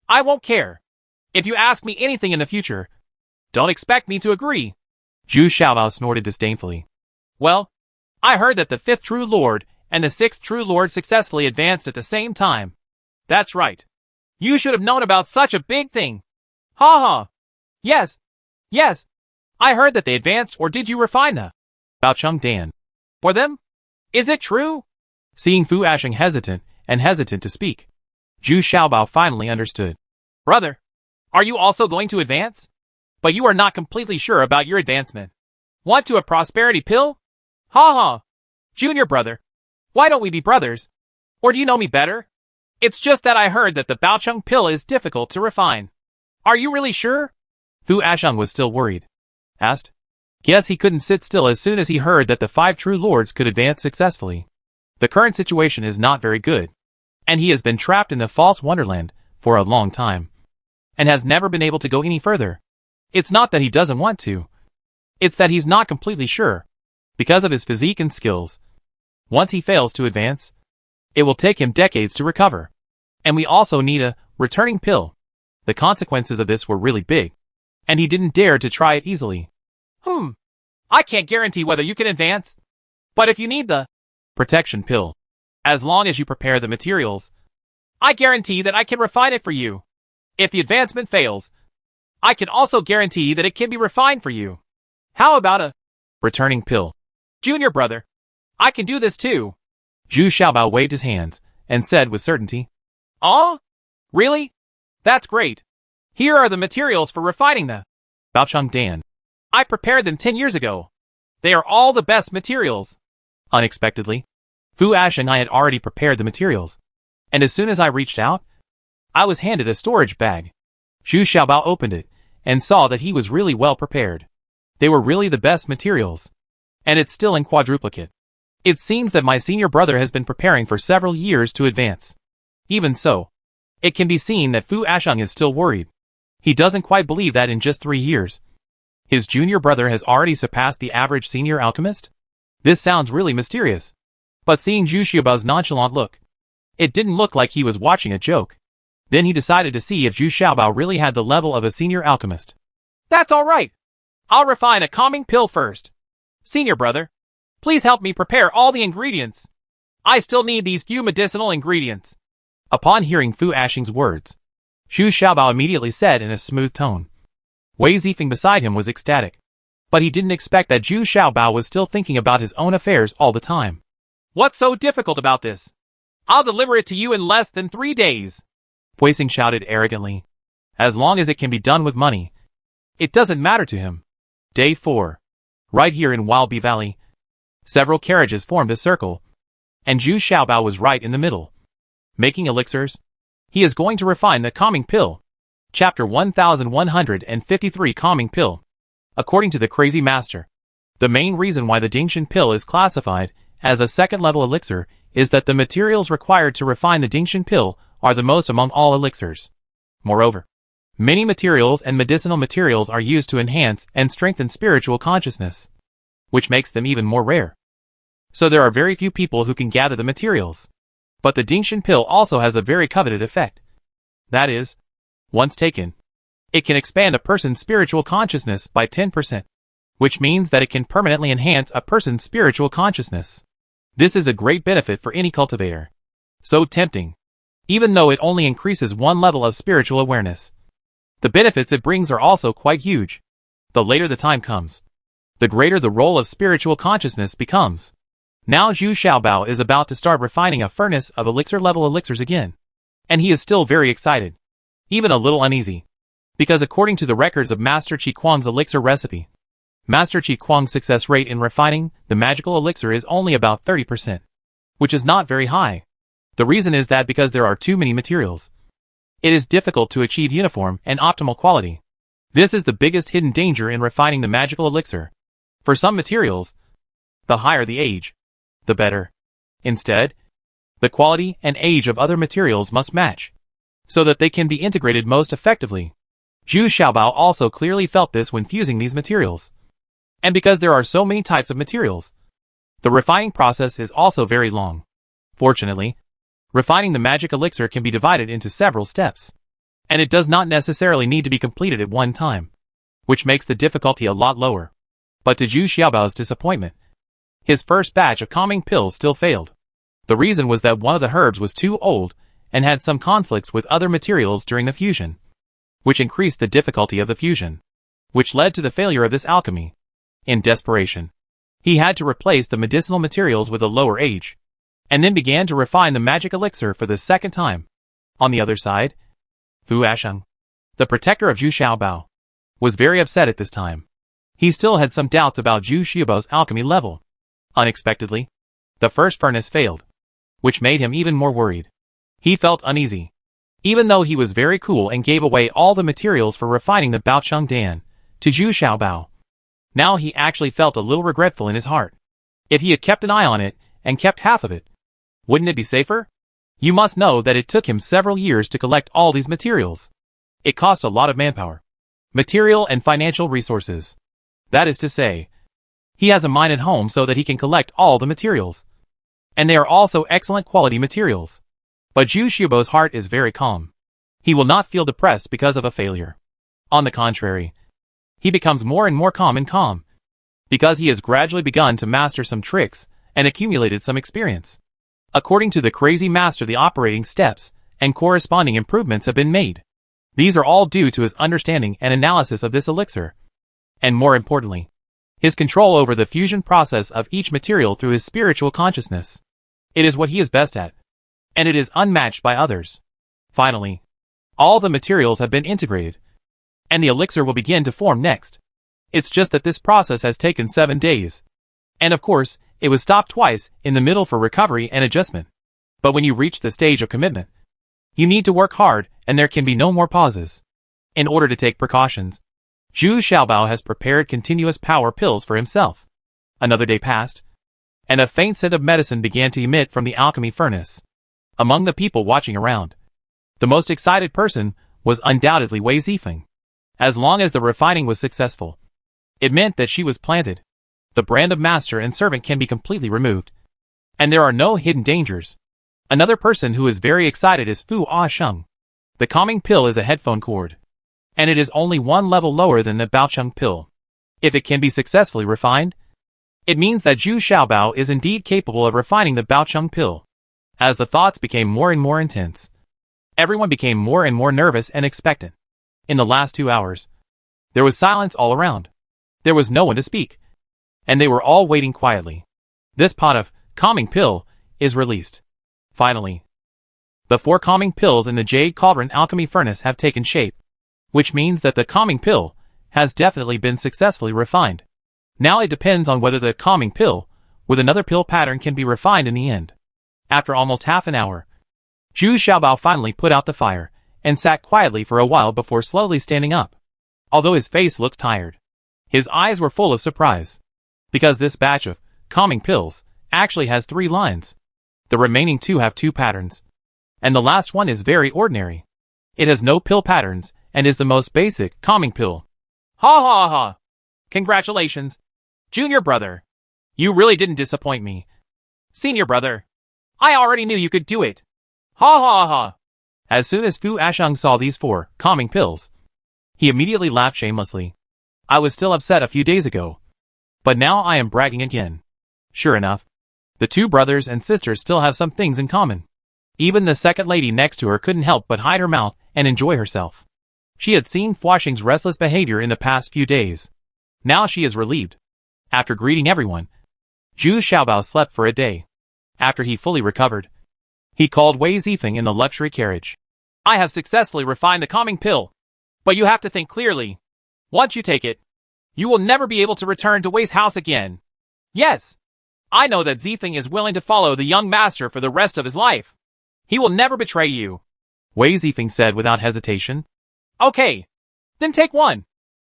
I won't care. If you ask me anything in the future, don't expect me to agree. Zhu Xiaobao snorted disdainfully. Well, I heard that the 5th True Lord and the 6th True Lord successfully advanced at the same time. That's right. You should have known about such a big thing. Ha ha. Yes. Yes. I heard that they advanced, or did you refine the Baocheng Dan for them? Is it true? Seeing Fu Ashing hesitant to speak, Zhu Xiaobao finally understood. Brother, are you also going to advance? But you are not completely sure about your advancement. Want to a prosperity pill? Ha ha. Junior brother, why don't we be brothers? Or do you know me better? It's just that I heard that the Baocheng pill is difficult to refine. Are you really sure? Fu Ashing was still worried. Asked. Yes, he couldn't sit still as soon as he heard that the 5 True Lords could advance successfully. The current situation is not very good, and he has been trapped in the false wonderland for a long time, and has never been able to go any further. It's not that he doesn't want to. It's that he's not completely sure, because of his physique and skills. Once he fails to advance, it will take him decades to recover. And we also need a returning pill. The consequences of this were really big, and he didn't dare to try it easily. I can't guarantee whether you can advance, but if you need the protection pill, as long as you prepare the materials, I guarantee that I can refine it for you. If the advancement fails, I can also guarantee that it can be refined for you. How about a returning pill? Junior brother, I can do this too. Zhu Xiaobao waved his hands and said with certainty. Oh? Really? That's great. Here are the materials for refining the Baocheng Dan. I prepared them 10 years ago. They are all the best materials. Unexpectedly, Fu Ash and I had already prepared the materials, and as soon as I reached out, I was handed a storage bag. Zhu Xiaobao opened it and saw that he was really well prepared. They were really the best materials, and it's still in quadruplicate. It seems that my senior brother has been preparing for several years to advance. Even so, it can be seen that Fu Asheng is still worried. He doesn't quite believe that in just 3 years, his junior brother has already surpassed the average senior alchemist? This sounds really mysterious. But seeing Zhu Xiaobao's nonchalant look, it didn't look like he was watching a joke. Then he decided to see if Zhu Xiaobao really had the level of a senior alchemist. That's all right. I'll refine a calming pill first. Senior brother, please help me prepare all the ingredients. I still need these few medicinal ingredients. Upon hearing Fu Ashing's words, Zhu Xiaobao immediately said in a smooth tone. Wei Zifeng beside him was ecstatic. But he didn't expect that Zhu Xiaobao was still thinking about his own affairs all the time. What's so difficult about this? I'll deliver it to you in less than 3 days. Wei Xing shouted arrogantly. As long as it can be done with money, it doesn't matter to him. Day 4. Right here in Wild Bee Valley, several carriages formed a circle, and Zhu Xiaobao was right in the middle. Making elixirs? He is going to refine the calming pill. Chapter 1153 Calming Pill. According to the Crazy Master, the main reason why the Dingshan pill is classified as a second-level elixir is that the materials required to refine the Dingshan pill are the most among all elixirs. Moreover, many materials and medicinal materials are used to enhance and strengthen spiritual consciousness, which makes them even more rare. So there are very few people who can gather the materials. But the Dingshan pill also has a very coveted effect. That is, once taken, it can expand a person's spiritual consciousness by 10%, which means that it can permanently enhance a person's spiritual consciousness. This is a great benefit for any cultivator. So tempting, even though it only increases one level of spiritual awareness. The benefits it brings are also quite huge. The later the time comes, the greater the role of spiritual consciousness becomes. Now Zhu Xiaobao is about to start refining a furnace of elixir-level elixirs again. And he is still very excited, even a little uneasy. Because according to the records of Master Qi Kuang's elixir recipe, Master Qi Kuang's success rate in refining the magical elixir is only about 30%, which is not very high. The reason is that because there are too many materials, it is difficult to achieve uniform and optimal quality. This is the biggest hidden danger in refining the magical elixir. For some materials, the higher the age, the better. Instead, the quality and age of other materials must match, so that they can be integrated most effectively. Zhu Xiaobao also clearly felt this when fusing these materials. And because there are so many types of materials, the refining process is also very long. Fortunately, refining the magic elixir can be divided into several steps, and it does not necessarily need to be completed at one time, which makes the difficulty a lot lower. But to Zhu Xiaobao's disappointment, his first batch of calming pills still failed. The reason was that one of the herbs was too old and had some conflicts with other materials during the fusion, which increased the difficulty of the fusion, which led to the failure of this alchemy. In desperation, he had to replace the medicinal materials with a lower age, and then began to refine the magic elixir for the second time. On the other side, Fu Asheng, the protector of Zhu Xiaobao, was very upset at this time. He still had some doubts about Zhu Xiaobao's alchemy level. Unexpectedly, the first furnace failed, which made him even more worried. He felt uneasy, even though he was very cool and gave away all the materials for refining the Baocheng Dan to Zhu Xiaobao. Now he actually felt a little regretful in his heart. If he had kept an eye on it and kept half of it, wouldn't it be safer? You must know that it took him several years to collect all these materials. It cost a lot of manpower, material and financial resources. That is to say, he has a mine at home so that he can collect all the materials. And they are also excellent quality materials. But Zhu Xiaobao's heart is very calm. He will not feel depressed because of a failure. On the contrary, he becomes more and more calm, because he has gradually begun to master some tricks and accumulated some experience. According to the Crazy Master, the operating steps and corresponding improvements have been made. These are all due to his understanding and analysis of this elixir. And more importantly, his control over the fusion process of each material through his spiritual consciousness. It is what he is best at, and it is unmatched by others. Finally, all the materials have been integrated, and the elixir will begin to form next. It's just that this process has taken 7 days. And of course, it was stopped twice in the middle for recovery and adjustment. But when you reach the stage of commitment, you need to work hard and there can be no more pauses. In order to take precautions, Zhu Xiaobao has prepared continuous power pills for himself. Another day passed, and a faint scent of medicine began to emit from the alchemy furnace. Among the people watching around, the most excited person was undoubtedly Wei Zifeng. As long as the refining was successful, it meant that she was planted. The brand of master and servant can be completely removed, and there are no hidden dangers. Another person who is very excited is Fu Asheng. The calming pill is a headphone cord, and it is only one level lower than the Baocheng pill. If it can be successfully refined, It means that Zhu Xiaobao is indeed capable of refining the Baocheng pill. As the thoughts became more and more intense, everyone became more and more nervous and expectant. In the last 2 hours, there was silence all around. There was no one to speak, and they were all waiting quietly. This pot of calming pill is released. Finally, the 4 calming pills in the Jade Cauldron Alchemy Furnace have taken shape, which means that the calming pill has definitely been successfully refined. Now it depends on whether the calming pill with another pill pattern can be refined in the end. After almost half an hour, Zhu Xiaobao finally put out the fire and sat quietly for a while before slowly standing up. Although his face looked tired, his eyes were full of surprise, because this batch of calming pills actually has 3 lines. The remaining 2 have 2 patterns, and the last one is very ordinary. It has no pill patterns and is the most basic calming pill. Ha ha ha! Congratulations, junior brother. You really didn't disappoint me. Senior brother, I already knew you could do it. Ha ha ha! As soon as Fu Asheng saw these 4 calming pills, he immediately laughed shamelessly. I was still upset a few days ago, but now I am bragging again. Sure enough, the 2 brothers and sisters still have some things in common. Even the second lady next to her couldn't help but hide her mouth and enjoy herself. She had seen Fu Asheng's restless behavior in the past few days. Now she is relieved. After greeting everyone, Zhu Xiaobao slept for a day. After he fully recovered, he called Wei Zifeng in the luxury carriage. I have successfully refined the calming pill, but you have to think clearly. Once you take it, you will never be able to return to Wei's house again. Yes, I know that Zifeng is willing to follow the young master for the rest of his life. He will never betray you, Wei Zifeng said without hesitation. Okay, then take one.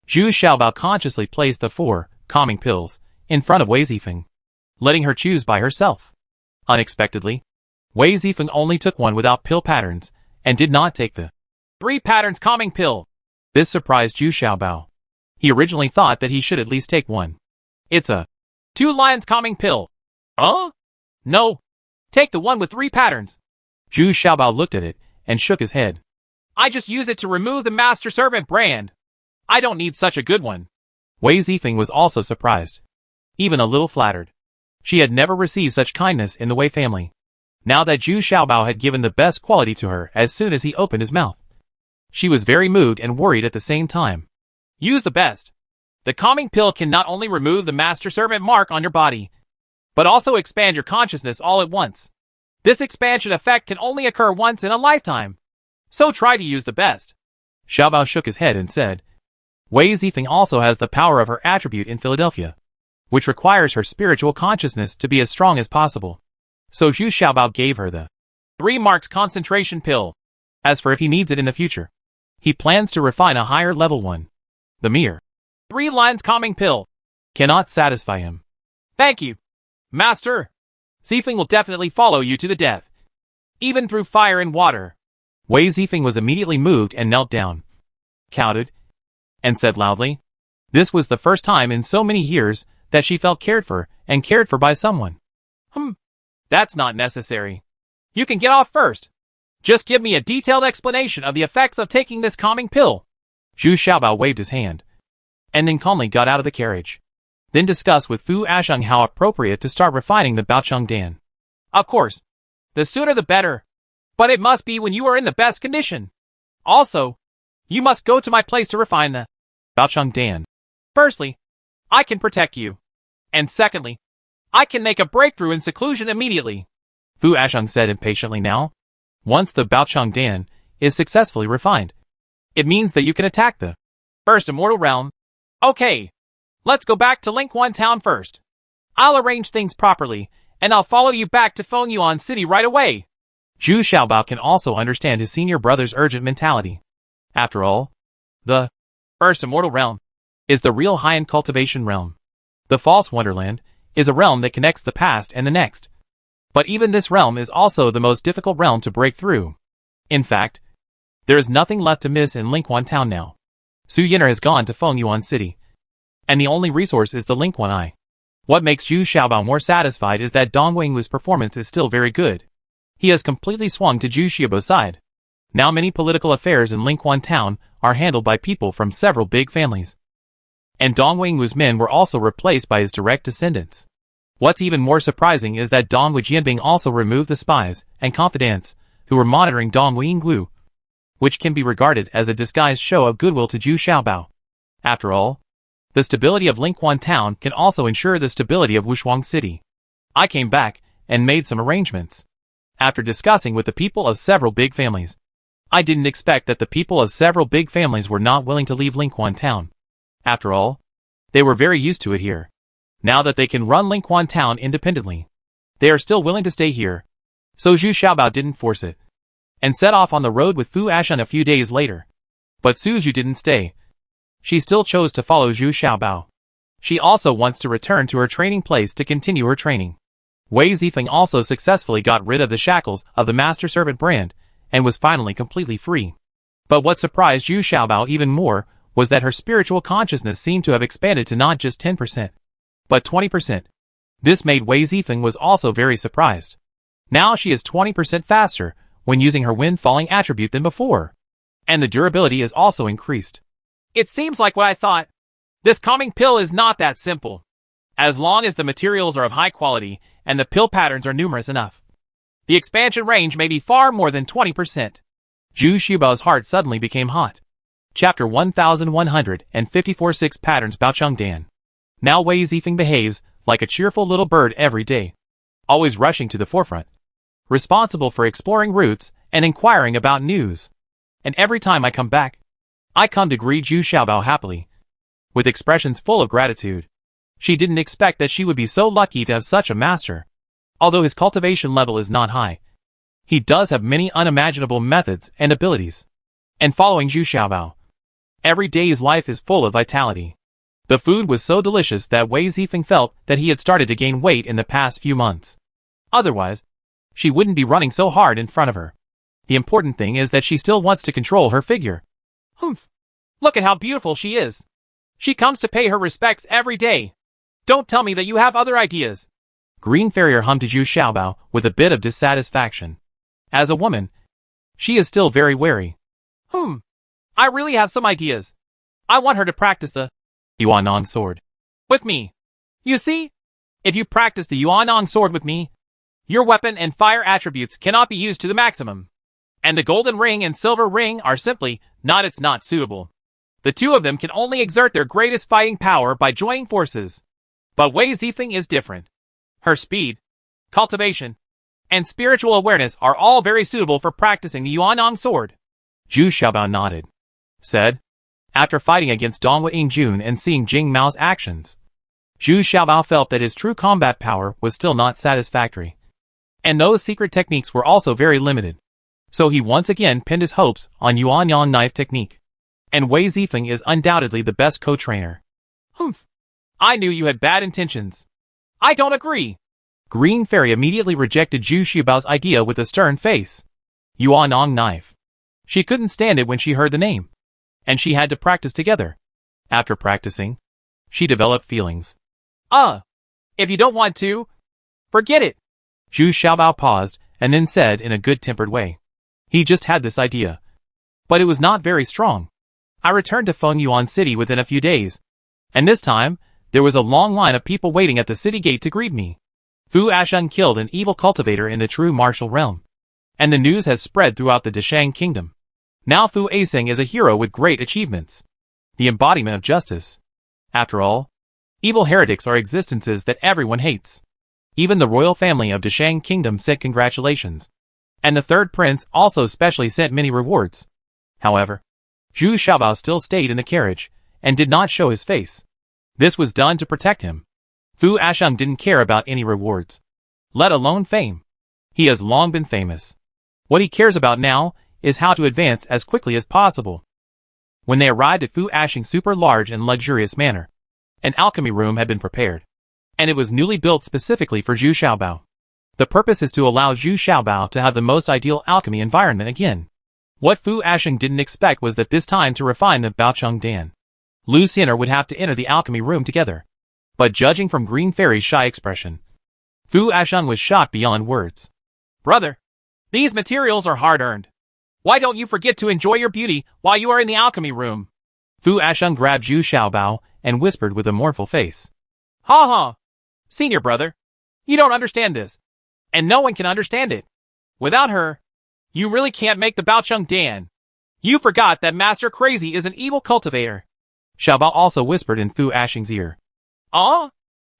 Zhu Xiaobao consciously placed the 4 calming pills in front of Wei Zifeng, letting her choose by herself. Unexpectedly, Wei Zifeng only took one without pill patterns and did not take the 3 patterns calming pill. This surprised Zhu Xiaobao. He originally thought that he should at least take one. It's a 2 lions calming pill. Huh? No. Take the one with 3 patterns. Zhu Xiaobao looked at it and shook his head. I just use it to remove the master servant brand. I don't need such a good one. Wei Zifeng was also surprised, even a little flattered. She had never received such kindness in the Wei family. Now that Zhu Xiaobao had given the best quality to her as soon as he opened his mouth, she was very moved and worried at the same time. Use the best. The calming pill can not only remove the master servant mark on your body, but also expand your consciousness all at once. This expansion effect can only occur once in a lifetime, so try to use the best. Xiaobao shook his head and said, Wei Zifeng also has the power of her attribute in Philadelphia, which requires her spiritual consciousness to be as strong as possible. So Zhu Xiaobao gave her the 3 marks concentration pill. As for if he needs it in the future, he plans to refine a higher level one. The mere 3 lines calming pill cannot satisfy him. Thank you, Master. Zifeng will definitely follow you to the death, even through fire and water. Wei Zifeng was immediately moved and knelt down, counted, and said loudly. This was the first time in so many years that she felt cared for by someone. That's not necessary. You can get off first. Just give me a detailed explanation of the effects of taking this calming pill. Zhu Xiaobao waved his hand, and then calmly got out of the carriage. Then discussed with Fu Asheng how appropriate to start refining the Baocheng Dan. Of course, the sooner the better, but it must be when you are in the best condition. Also, you must go to my place to refine the Baocheng Dan. Firstly, I can protect you. And secondly, I can make a breakthrough in seclusion immediately. Fu Asheng said impatiently now. Once the Baocheng Dan is successfully refined, it means that you can attack the first immortal realm. Okay, let's go back to Lingquan Town first. I'll arrange things properly, and I'll follow you back to Fengyuan City right away. Zhu Xiaobao can also understand his senior brother's urgent mentality. After all, the first immortal realm is the real high-end cultivation realm. The false wonderland is a realm that connects the past and the next. But even this realm is also the most difficult realm to break through. In fact, there is nothing left to miss in Lingquan Town now. Su Yin'er has gone to Fengyuan City, and the only resource is the Lingquan Eye. What makes Zhu Xiaobao more satisfied is that Dong Wengu's performance is still very good. He has completely swung to Zhu Xiaobao's side. Now many political affairs in Lingquan Town are handled by people from several big families. And Dong Wengu's men were also replaced by his direct descendants. What's even more surprising is that Dong Jianbing also removed the spies and confidants who were monitoring Dong Yinglu, which can be regarded as a disguised show of goodwill to Zhu Xiaobao. After all, the stability of Lingquan town can also ensure the stability of Wushuang city. I came back and made some arrangements. After discussing with the people of several big families, I didn't expect that the people of several big families were not willing to leave Lingquan town. After all, they were very used to it here. Now that they can run Lingquan town independently, they are still willing to stay here. So Zhu Xiaobao didn't force it, and set off on the road with Fu Ashan a few days later. But Su Zhu didn't stay. She still chose to follow Zhu Xiaobao. She also wants to return to her training place to continue her training. Wei Zifeng also successfully got rid of the shackles of the master servant brand, and was finally completely free. But what surprised Zhu Xiaobao even more was that her spiritual consciousness seemed to have expanded to not just 10%, but 20%. This made Wei Zifeng was also very surprised. Now she is 20% faster when using her wind falling attribute than before. And the durability is also increased. It seems like what I thought. This calming pill is not that simple. As long as the materials are of high quality and the pill patterns are numerous enough, the expansion range may be far more than 20%. Zhu Xiaobao's heart suddenly became hot. Chapter 1154 6 Patterns Baocheng Dan. Now Wei Zifeng behaves like a cheerful little bird every day, always rushing to the forefront, responsible for exploring routes and inquiring about news. And every time I come back, I come to greet Zhu Xiaobao happily, with expressions full of gratitude. She didn't expect that she would be so lucky to have such a master. Although his cultivation level is not high, he does have many unimaginable methods and abilities. And following Zhu Xiaobao, every day's life is full of vitality. The food was so delicious that Wei Zifeng felt that he had started to gain weight in the past few months. Otherwise, she wouldn't be running so hard in front of her. The important thing is that she still wants to control her figure. Humph! Look at how beautiful she is. She comes to pay her respects every day. Don't tell me that you have other ideas. Green Farrier hummed to Zhu Xiaobao with a bit of dissatisfaction. As a woman, she is still very wary. I really have some ideas. I want her to practice the Yuanong sword with me. You see, if you practice the Yuanong sword with me, your weapon and fire attributes cannot be used to the maximum. And the golden ring and silver ring are simply not suitable. The two of them can only exert their greatest fighting power by joining forces. But Wei Zifeng is different. Her speed, cultivation, and spiritual awareness are all very suitable for practicing the Yuanong sword. Zhu Xiaobao nodded, said, after fighting against Dong Yingjun and seeing Jing Mao's actions, Zhu Xiaobao felt that his true combat power was still not satisfactory. And those secret techniques were also very limited. So he once again pinned his hopes on Yuanyang knife technique. And Wei Zifeng is undoubtedly the best co-trainer. I knew you had bad intentions. I don't agree. Green Fairy immediately rejected Zhu Xiaobao's idea with a stern face. Yuanyang knife. She couldn't stand it when she heard the name. And she had to practice together. After practicing, she developed feelings. If you don't want to, forget it. Zhu Xiaobao paused and then said in a good-tempered way. He just had this idea. But it was not very strong. I returned to Fengyuan City within a few days. And this time, there was a long line of people waiting at the city gate to greet me. Fu Ashan killed an evil cultivator in the true martial realm. And the news has spread throughout the Deshang kingdom. Now Fu Aseng is a hero with great achievements. The embodiment of justice. After all, evil heretics are existences that everyone hates. Even the royal family of Deshang kingdom sent congratulations. And the third prince also specially sent many rewards. However, Zhu Xiaobao still stayed in the carriage, and did not show his face. This was done to protect him. Fu Asheng didn't care about any rewards, let alone fame. He has long been famous. What he cares about now is how to advance as quickly as possible. When they arrived at Fu Asheng's super large and luxurious manor, an alchemy room had been prepared, and it was newly built specifically for Zhu Xiaobao. The purpose is to allow Zhu Xiaobao to have the most ideal alchemy environment again. What Fu Asheng didn't expect was that this time to refine the Baocheng Dan, Lu Xin'er would have to enter the alchemy room together. But judging from Green Fairy's shy expression, Fu Asheng was shocked beyond words. Brother, these materials are hard-earned. Why don't you forget to enjoy your beauty while you are in the alchemy room? Fu Asheng grabbed Zhu Xiaobao and whispered with a mournful face. Ha ha! Senior brother, You don't understand this. And no one can understand it. Without her, you really can't make the Baocheng Dan. You forgot that Master Crazy is an evil cultivator. Xiaobao also whispered in Fu Ashing's ear. Oh?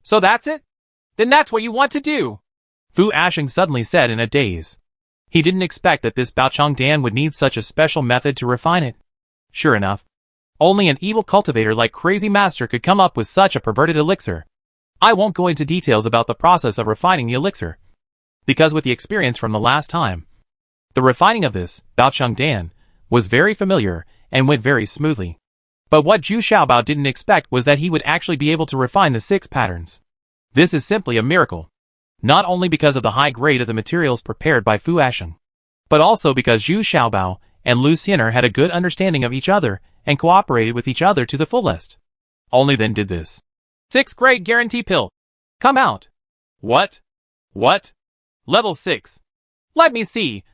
So that's it? Then that's what you want to do. Fu Ashing suddenly said in a daze. He didn't expect that this Baocheng Dan would need such a special method to refine it. Sure enough, only an evil cultivator like Crazy Master could come up with such a perverted elixir. I won't go into details about the process of refining the elixir, because with the experience from the last time, the refining of this Baocheng Dan was very familiar and went very smoothly. But what Zhu Xiaobao didn't expect was that he would actually be able to refine the 6 patterns. This is simply a miracle, not only because of the high grade of the materials prepared by Fu Ashing, but also because Zhu Xiaobao and Lu Xin'er had a good understanding of each other and cooperated with each other to the fullest. Only then did this 6th grade guarantee pill come out. What? What? Level 6. Let me see.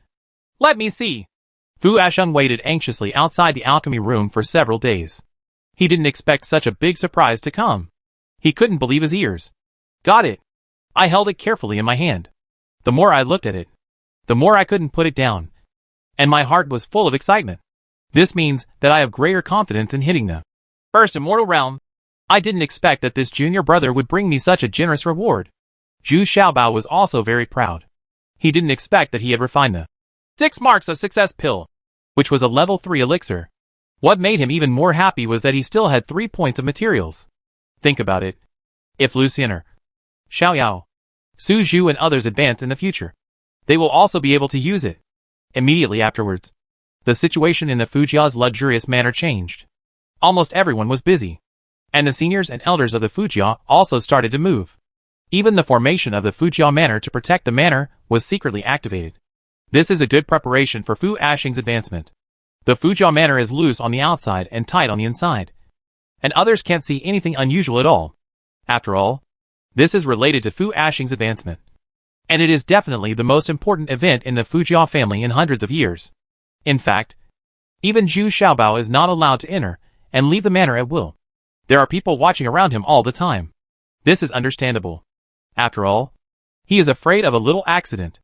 Let me see. Fu Ashing waited anxiously outside the alchemy room for several days. He didn't expect such a big surprise to come. He couldn't believe his ears. Got it. I held it carefully in my hand. The more I looked at it, the more I couldn't put it down. And my heart was full of excitement. This means that I have greater confidence in hitting the first immortal realm. I didn't expect that this junior brother would bring me such a generous reward. Zhu Xiaobao was also very proud. He didn't expect that he had refined the 6 marks of success pill, which was a level 3 elixir. What made him even more happy was that he still had 3 points of materials. Think about it. If Lu Xin'er, Xiao Yao, Su Zhu and others advance in the future, they will also be able to use it. Immediately afterwards, the situation in the Fujia's luxurious manor changed. Almost everyone was busy, and the seniors and elders of the Fujia also started to move. Even the formation of the Fujia manor to protect the manor was secretly activated. This is a good preparation for Fu Ashing's advancement. The Fujia manor is loose on the outside and tight on the inside, and others can't see anything unusual at all. After all, this is related to Fu Ashing's advancement, and it is definitely the most important event in the Fujia family in hundreds of years. In fact, even Zhu Xiaobao is not allowed to enter and leave the manor at will. There are people watching around him all the time. This is understandable. After all, he is afraid of a little accident.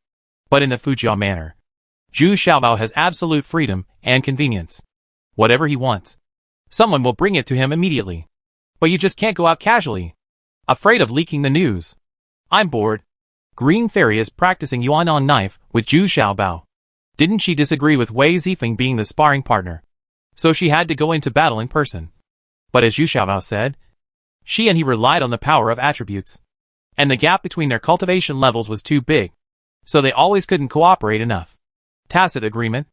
But in the Fujia manor, Zhu Xiaobao has absolute freedom and convenience. Whatever he wants, someone will bring it to him immediately. But you just can't go out casually, afraid of leaking the news. I'm bored. Green Fairy is practicing Yuan knife with Zhu Xiaobao. Didn't she disagree with Wei Zifeng being the sparring partner? So she had to go into battle in person. But as Zhu Xiaobao said, she and he relied on the power of attributes. And the gap between their cultivation levels was too big, so they always couldn't cooperate enough. Tacit agreement.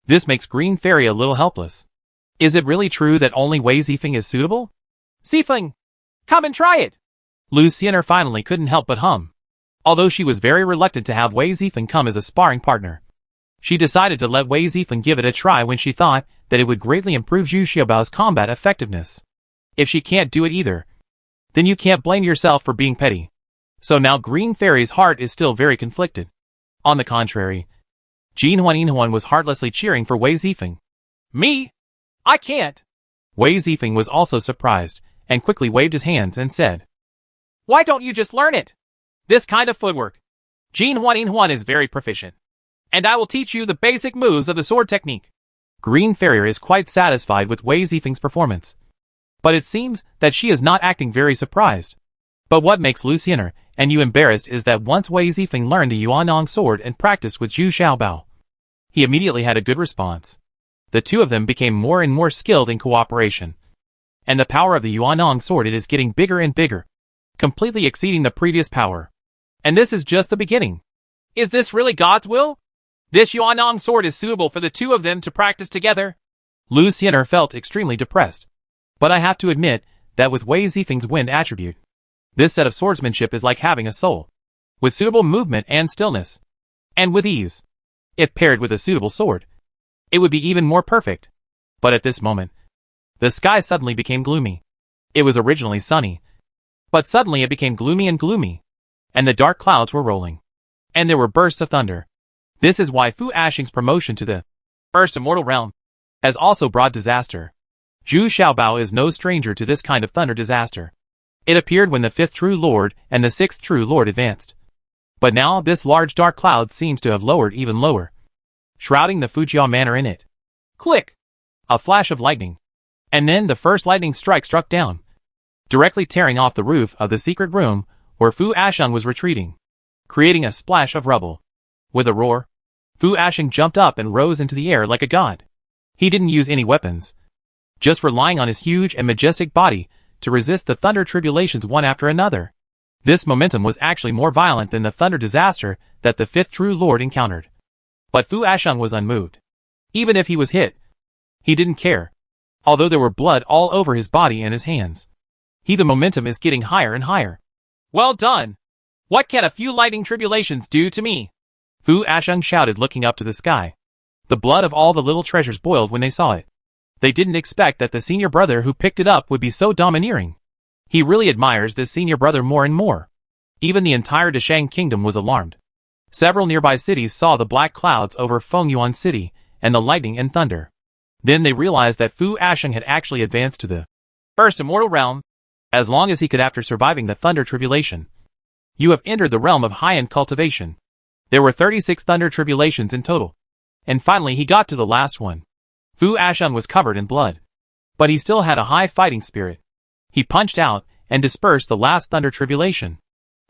This makes Green Fairy a little helpless. Is it really true that only Wei Zifeng is suitable? Zifeng, come and try it. Lu Xin'er finally couldn't help but hum. Although she was very reluctant to have Wei Zifeng come as a sparring partner, she decided to let Wei Zifeng give it a try when she thought that it would greatly improve Zhu Xiaobao's combat effectiveness. If she can't do it either, then you can't blame yourself for being petty. So now Green Fairy's heart is still very conflicted. On the contrary, Jin Huan was heartlessly cheering for Wei Zifeng. Me? I can't. Wei Zifeng was also surprised, and quickly waved his hands and said, Why don't you just learn it? This kind of footwork. Jin Huan is very proficient, and I will teach you the basic moves of the sword technique. Green Fairy is quite satisfied with Wei Zifeng's performance, but it seems that she is not acting very surprised. But what makes Lu Xin'er and you embarrassed is that once Wei Zifeng learned the Yuanong sword and practiced with Zhu Xiaobao, he immediately had a good response. The two of them became more and more skilled in cooperation. And the power of the Yuanong sword is getting bigger and bigger, completely exceeding the previous power. And this is just the beginning. Is this really God's will? This Yuanong sword is suitable for the two of them to practice together? Lu Xin'er felt extremely depressed. But I have to admit that with Wei Zifeng's wind attribute, this set of swordsmanship is like having a soul, with suitable movement and stillness, and with ease. If paired with a suitable sword, it would be even more perfect. But at this moment, the sky suddenly became gloomy. It was originally sunny, but suddenly it became gloomy, and the dark clouds were rolling, and there were bursts of thunder. This is why Fu Ashing's promotion to the first immortal realm has also brought disaster. Zhu Xiaobao is no stranger to this kind of thunder disaster. It appeared when the 5th True Lord and the 6th True Lord advanced. But now this large dark cloud seems to have lowered even lower, shrouding the Fujian manor in it. Click! A flash of lightning. And then the first lightning strike struck down, directly tearing off the roof of the secret room where Fu Asheng was retreating, creating a splash of rubble. With a roar, Fu Asheng jumped up and rose into the air like a god. He didn't use any weapons, just relying on his huge and majestic body to resist the thunder tribulations one after another. This momentum was actually more violent than the thunder disaster that the fifth true lord encountered. But Fu Asheng was unmoved. Even if he was hit, he didn't care, although there were blood all over his body and his hands. The momentum is getting higher and higher. Well done! What can a few lightning tribulations do to me? Fu Asheng shouted, looking up to the sky. The blood of all the little treasures boiled when they saw it. They didn't expect that the senior brother who picked it up would be so domineering. He really admires this senior brother more and more. Even the entire Deshang kingdom was alarmed. Several nearby cities saw the black clouds over Fengyuan city and the lightning and thunder. Then they realized that Fu Asheng had actually advanced to the first immortal realm. As long as he could after surviving the thunder tribulation. You have entered the realm of high-end cultivation. There were 36 thunder tribulations in total. And finally he got to the last one. Fu Asheng was covered in blood. But he still had a high fighting spirit. He punched out and dispersed the last thunder tribulation.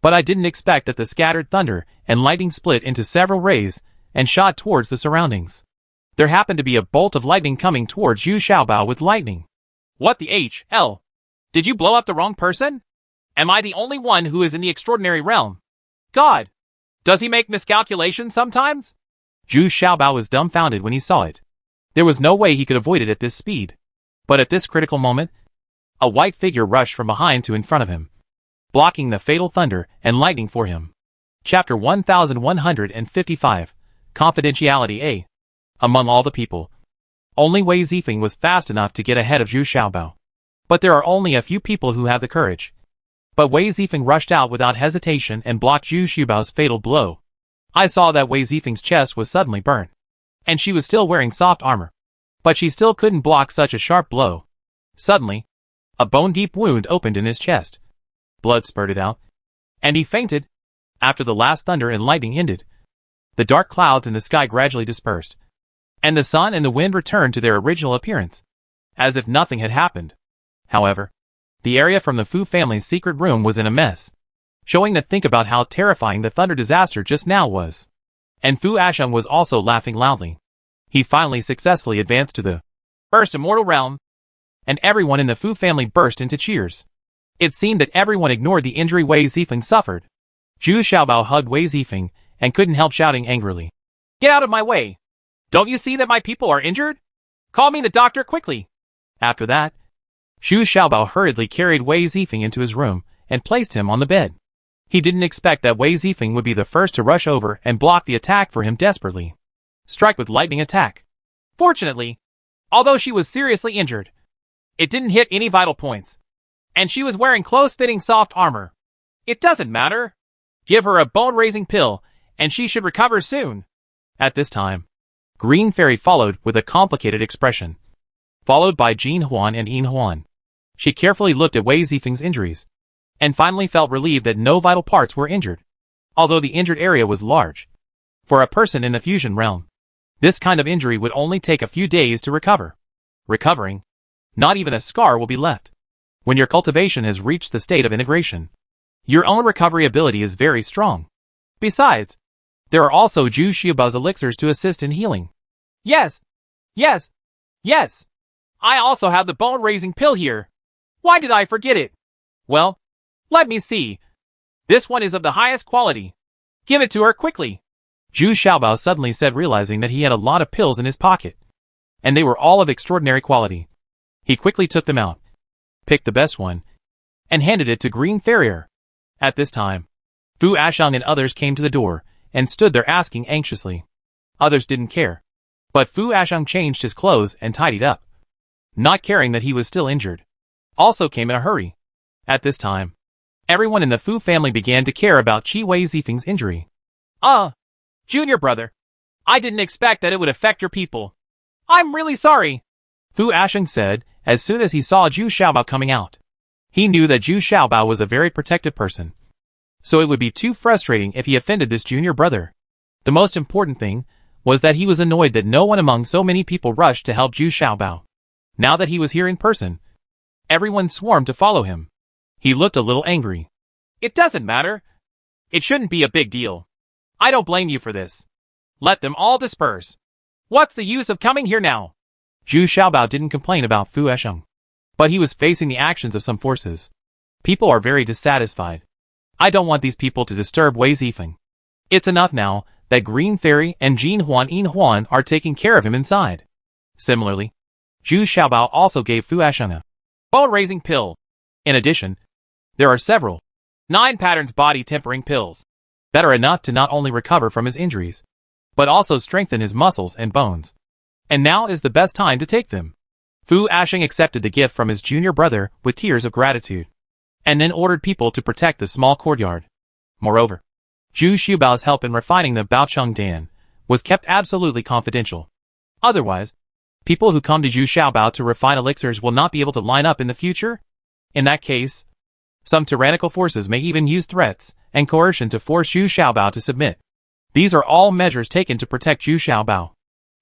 But I didn't expect that the scattered thunder and lightning split into several rays and shot towards the surroundings. There happened to be a bolt of lightning coming towards Yu Xiaobao with lightning. What the hell? Did you blow up the wrong person? Am I the only one who is in the extraordinary realm? God! Does he make miscalculations sometimes? Yu Xiaobao was dumbfounded when he saw it. There was no way he could avoid it at this speed. But at this critical moment, a white figure rushed from behind to in front of him, blocking the fatal thunder and lightning for him. Chapter 1155, Confidentiality A. Among all the people, only Wei Zifeng was fast enough to get ahead of Yu Xiaobao. But there are only a few people who have the courage. But Wei Zifeng rushed out without hesitation and blocked Yu Xiaobao's fatal blow. I saw that Wei Zifeng's chest was suddenly burnt, and she was still wearing soft armor. But she still couldn't block such a sharp blow. Suddenly, a bone-deep wound opened in his chest. Blood spurted out, and he fainted. After the last thunder and lightning ended, the dark clouds in the sky gradually dispersed, and the sun and the wind returned to their original appearance, as if nothing had happened. However, the area from the Fu family's secret room was in a mess, showing that think about how terrifying the thunder disaster just now was. And Fu Asheng was also laughing loudly. He finally successfully advanced to the first immortal realm, and everyone in the Fu family burst into cheers. It seemed that everyone ignored the injury Wei Zifeng suffered. Zhu Xiaobao hugged Wei Zifeng and couldn't help shouting angrily. Get out of my way! Don't you see that my people are injured? Call me the doctor quickly! After that, Zhu Xiaobao hurriedly carried Wei Zifeng into his room and placed him on the bed. He didn't expect that Wei Zifeng would be the first to rush over and block the attack for him desperately. Strike with lightning attack. Fortunately, although she was seriously injured, it didn't hit any vital points. And she was wearing close-fitting soft armor. It doesn't matter. Give her a bone-raising pill, and she should recover soon. At this time, Green Fairy followed with a complicated expression, followed by Jin Huan and Yin Huan. She carefully looked at Wei Zifeng's injuries, and finally felt relieved that no vital parts were injured, although the injured area was large. For a person in the fusion realm, this kind of injury would only take a few days to recover. Recovering, not even a scar will be left. When your cultivation has reached the state of integration, your own recovery ability is very strong. Besides, there are also Zhu Xiaobao's elixirs to assist in healing. Yes! Yes! Yes! I also have the bone-raising pill here. Why did I forget it? Well, let me see. This one is of the highest quality. Give it to her quickly. Zhu Xiaobao suddenly said, realizing that he had a lot of pills in his pocket, and they were all of extraordinary quality. He quickly took them out, picked the best one, and handed it to Green Farrier. At this time, Fu Asheng and others came to the door and stood there asking anxiously. Others didn't care, but Fu Asheng changed his clothes and tidied up, not caring that he was still injured. Also came in a hurry. At this time, everyone in the Fu family began to care about Qi Wei Zifeng's injury. Junior brother, I didn't expect that it would affect your people. I'm really sorry, Fu Asheng said as soon as he saw Zhu Xiaobao coming out. He knew that Zhu Xiaobao was a very protective person, so it would be too frustrating if he offended this junior brother. The most important thing was that he was annoyed that no one among so many people rushed to help Zhu Xiaobao. Now that he was here in person, everyone swarmed to follow him. He looked a little angry. It doesn't matter. It shouldn't be a big deal. I don't blame you for this. Let them all disperse. What's the use of coming here now? Zhu Xiaobao didn't complain about Fu Esheng, but he was facing the actions of some forces. People are very dissatisfied. I don't want these people to disturb Wei Zifeng. It's enough now that Green Fairy and Jin Huan Yin Huan are taking care of him inside. Similarly, Zhu Xiaobao also gave Fu Esheng a bone-raising pill. In addition, there are several 9 patterns body-tempering pills that are enough to not only recover from his injuries, but also strengthen his muscles and bones. And now is the best time to take them. Fu Esheng accepted the gift from his junior brother with tears of gratitude, and then ordered people to protect the small courtyard. Moreover, Zhu Xiaobao's help in refining the Baocheng Dan was kept absolutely confidential. Otherwise, people who come to Zhu Xiaobao to refine elixirs will not be able to line up in the future. In that case, some tyrannical forces may even use threats and coercion to force Zhu Xiaobao to submit. These are all measures taken to protect Zhu Xiaobao.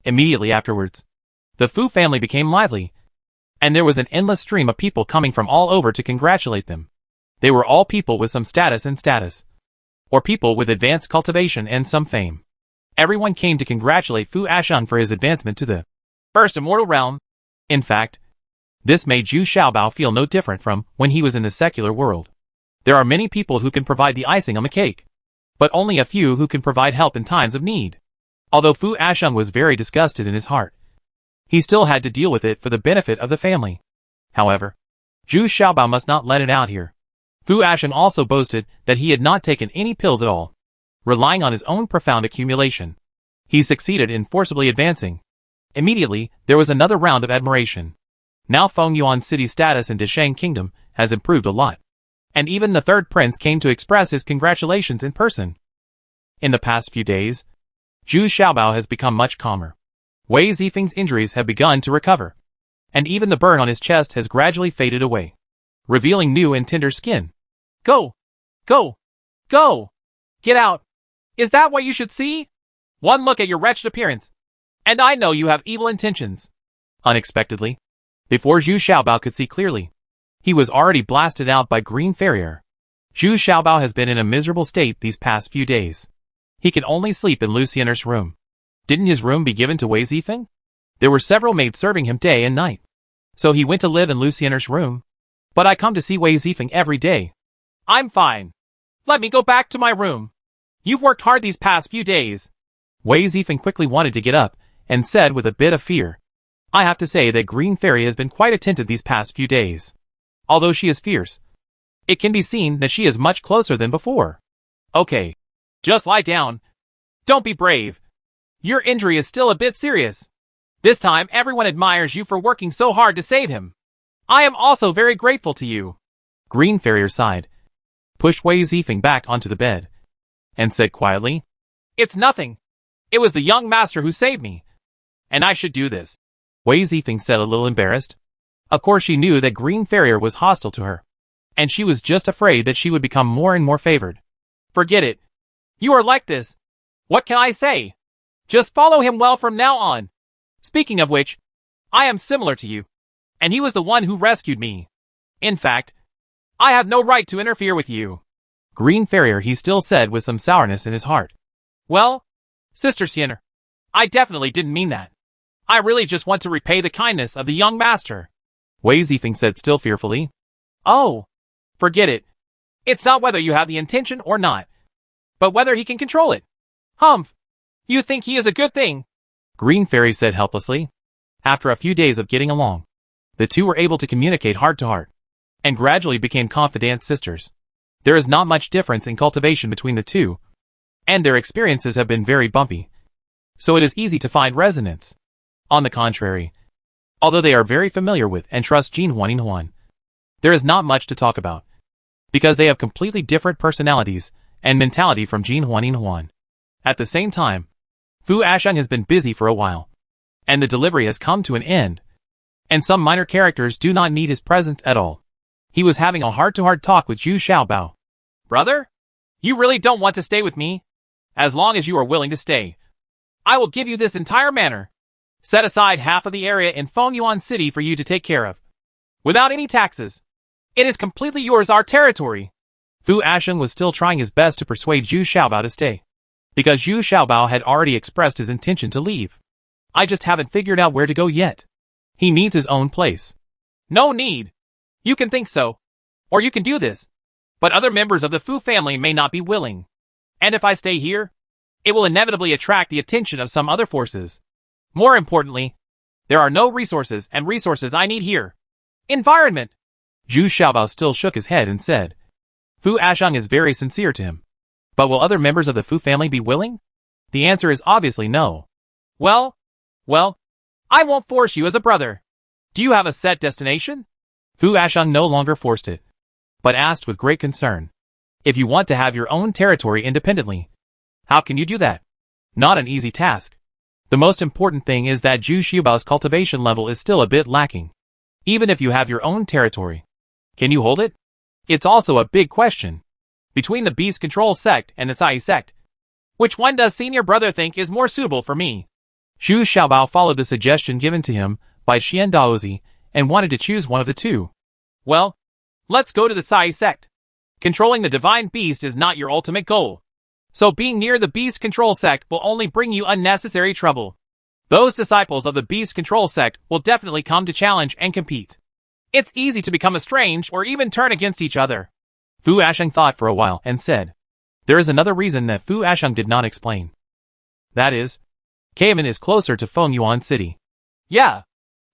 Immediately afterwards, the Fu family became lively, and there was an endless stream of people coming from all over to congratulate them. They were all people with some status, or people with advanced cultivation and some fame. Everyone came to congratulate Fu Esheng for his advancement to the first immortal realm. In fact, this made Zhu Xiaobao feel no different from when he was in the secular world. There are many people who can provide the icing on the cake, but only a few who can provide help in times of need. Although Fu Esheng was very disgusted in his heart, he still had to deal with it for the benefit of the family. However, Zhu Xiaobao must not let it out here. Fu Esheng also boasted that he had not taken any pills at all. Relying on his own profound accumulation, he succeeded in forcibly advancing. Immediately, there was another round of admiration. Now Fengyuan city's status in Desheng Kingdom has improved a lot, and even the third prince came to express his congratulations in person. In the past few days, Zhu Xiaobao has become much calmer. Wei Zifeng's injuries have begun to recover, and even the burn on his chest has gradually faded away, revealing new and tender skin. Go! Go! Go! Get out! Is that what you should see? One look at your wretched appearance, and I know you have evil intentions. Unexpectedly, before Zhu Xiaobao could see clearly, he was already blasted out by Green Farrier. Zhu Xiaobao has been in a miserable state these past few days. He can only sleep in Luciener's room. Didn't his room be given to Wei Zifeng? There were several maids serving him day and night, so he went to live in Luciener's room. But I come to see Wei Zifeng every day. I'm fine. Let me go back to my room. You've worked hard these past few days. Wei Zifeng quickly wanted to get up and said with a bit of fear, I have to say that Green Fairy has been quite attentive these past few days. Although she is fierce, it can be seen that she is much closer than before. Okay. Just lie down. Don't be brave. Your injury is still a bit serious. This time everyone admires you for working so hard to save him. I am also very grateful to you. Green Farrier sighed, pushed Wei Zifeng back onto the bed, and said quietly, It's nothing. It was the young master who saved me, and I should do this. Wei Zifeng said a little embarrassed. Of course she knew that Green Farrier was hostile to her, and she was just afraid that she would become more and more favored. Forget it. You are like this. What can I say? Just follow him well from now on. Speaking of which, I am similar to you, and he was the one who rescued me. In fact, I have no right to interfere with you. Green Farrier, he still said with some sourness in his heart. Well, Sister Siener, I definitely didn't mean that. I really just want to repay the kindness of the young master. Wei Zifeng said still fearfully. Oh, forget it. It's not whether you have the intention or not, but whether he can control it. Humph. You think he is a good thing? Green Fairy said helplessly. After a few days of getting along, the two were able to communicate heart to heart, and gradually became confidant sisters. There is not much difference in cultivation between the two, and their experiences have been very bumpy, so it is easy to find resonance. On the contrary, although they are very familiar with and trust Jin Huan Yin Huan, there is not much to talk about, because they have completely different personalities and mentality from Jin Huan Yin Huan. At the same time, Fu Esheng has been busy for a while, and the delivery has come to an end, and some minor characters do not need his presence at all. He was having a heart-to-heart talk with Zhu Xiaobao. Brother? You really don't want to stay with me? As long as you are willing to stay, I will give you this entire manor. Set aside half of the area in Fengyuan City for you to take care of. Without any taxes. It is completely yours, our territory. Fu Asheng was still trying his best to persuade Zhu Xiaobao to stay, because Zhu Xiaobao had already expressed his intention to leave. I just haven't figured out where to go yet. He needs his own place. No need. You can think so. Or you can do this. But other members of the Fu family may not be willing. And if I stay here, it will inevitably attract the attention of some other forces. More importantly, there are no resources and resources I need here. Environment. Zhu Xiaobao still shook his head and said, Fu Asheng is very sincere to him. But will other members of the Fu family be willing? The answer is obviously no. Well, I won't force you as a brother. Do you have a set destination? Fu Asheng no longer forced it, but asked with great concern. If you want to have your own territory independently, how can you do that? Not an easy task. The most important thing is that Zhu Xiaobao's cultivation level is still a bit lacking. Even if you have your own territory, can you hold it? It's also a big question. Between the Beast Control sect and the Cai sect, which one does senior brother think is more suitable for me? Zhu Xiaobao followed the suggestion given to him by Xian Daozi and wanted to choose one of the two. Well, let's go to the Cai sect. Controlling the divine beast is not your ultimate goal. So being near the Beast Control sect will only bring you unnecessary trouble. Those disciples of the Beast Control sect will definitely come to challenge and compete. It's easy to become estranged or even turn against each other. Fu Asheng thought for a while and said, there is another reason that Fu Asheng did not explain. That is, Cayman is closer to Fengyuan City. Yeah,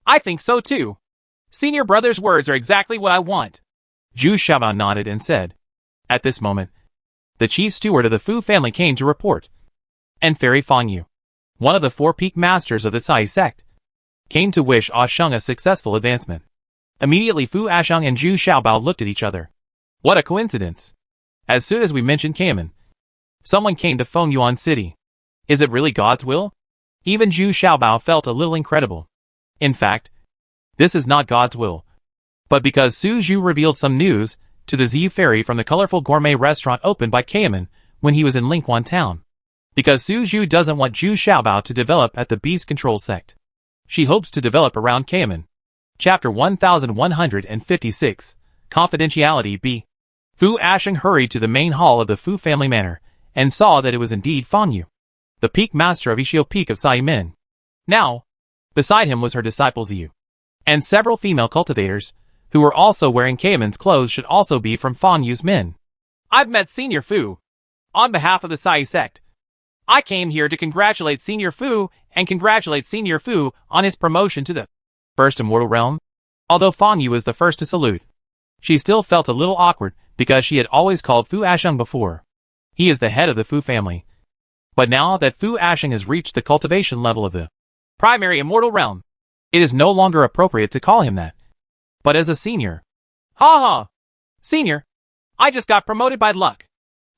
I think so too. Senior brother's words are exactly what I want. Zhu Xiaobao nodded and said, at this moment, the chief steward of the Fu family came to report. And Fairy Fangyu, one of the 4 peak masters of the Cai sect, came to wish Asheng a successful advancement. Immediately Fu Asheng and Zhu Xiaobao looked at each other. What a coincidence. As soon as we mentioned Cayman, someone came to Fengyuan City. Is it really God's will? Even Zhu Xiaobao felt a little incredible. In fact, this is not God's will. But because Su Zhu revealed some news to the Zi Fairy from the colorful gourmet restaurant opened by Cayman when he was in Lingquan town. Because Su Zhu doesn't want Zhu Xiaobao to develop at the Beast Control sect. She hopes to develop around Cayman. Chapter 1156, Confidentiality B. Fu Asheng hurried to the main hall of the Fu family manor, and saw that it was indeed Fangyu, the peak master of Ishio Peak of Saimin. Now, beside him was her disciple Ziyu, and several female cultivators, who were also wearing Cayman's clothes should also be from Fangyu's men. I've met Senior Fu. On behalf of the Cai sect, I came here to congratulate Senior Fu and congratulate Senior Fu on his promotion to the first immortal realm. Although Fangyu was the first to salute, she still felt a little awkward because she had always called Fu Asheng before. He is the head of the Fu family. But now that Fu Asheng has reached the cultivation level of the primary immortal realm, it is no longer appropriate to call him that, but as a senior. Ha ha! Senior, I just got promoted by luck.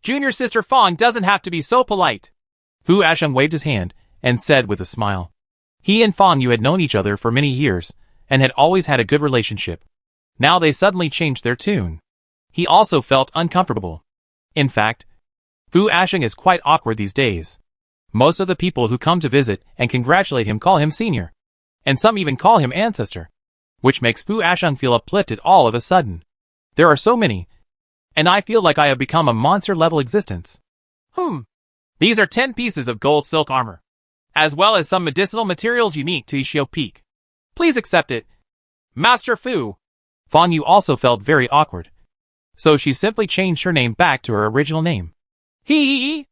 Junior sister Fang doesn't have to be so polite. Fu Asheng waved his hand and said with a smile. He and Fangyu had known each other for many years and had always had a good relationship. Now they suddenly changed their tune. He also felt uncomfortable. In fact, Fu Asheng is quite awkward these days. Most of the people who come to visit and congratulate him call him senior, and some even call him ancestor, which makes Fu Asheng feel uplifted all of a sudden. There are so many, and I feel like I have become a monster-level existence. These are 10 pieces of gold silk armor, as well as some medicinal materials unique to Ishio Peak. Please accept it. Master Fu. Fangyu also felt very awkward, so she simply changed her name back to her original name. Hee.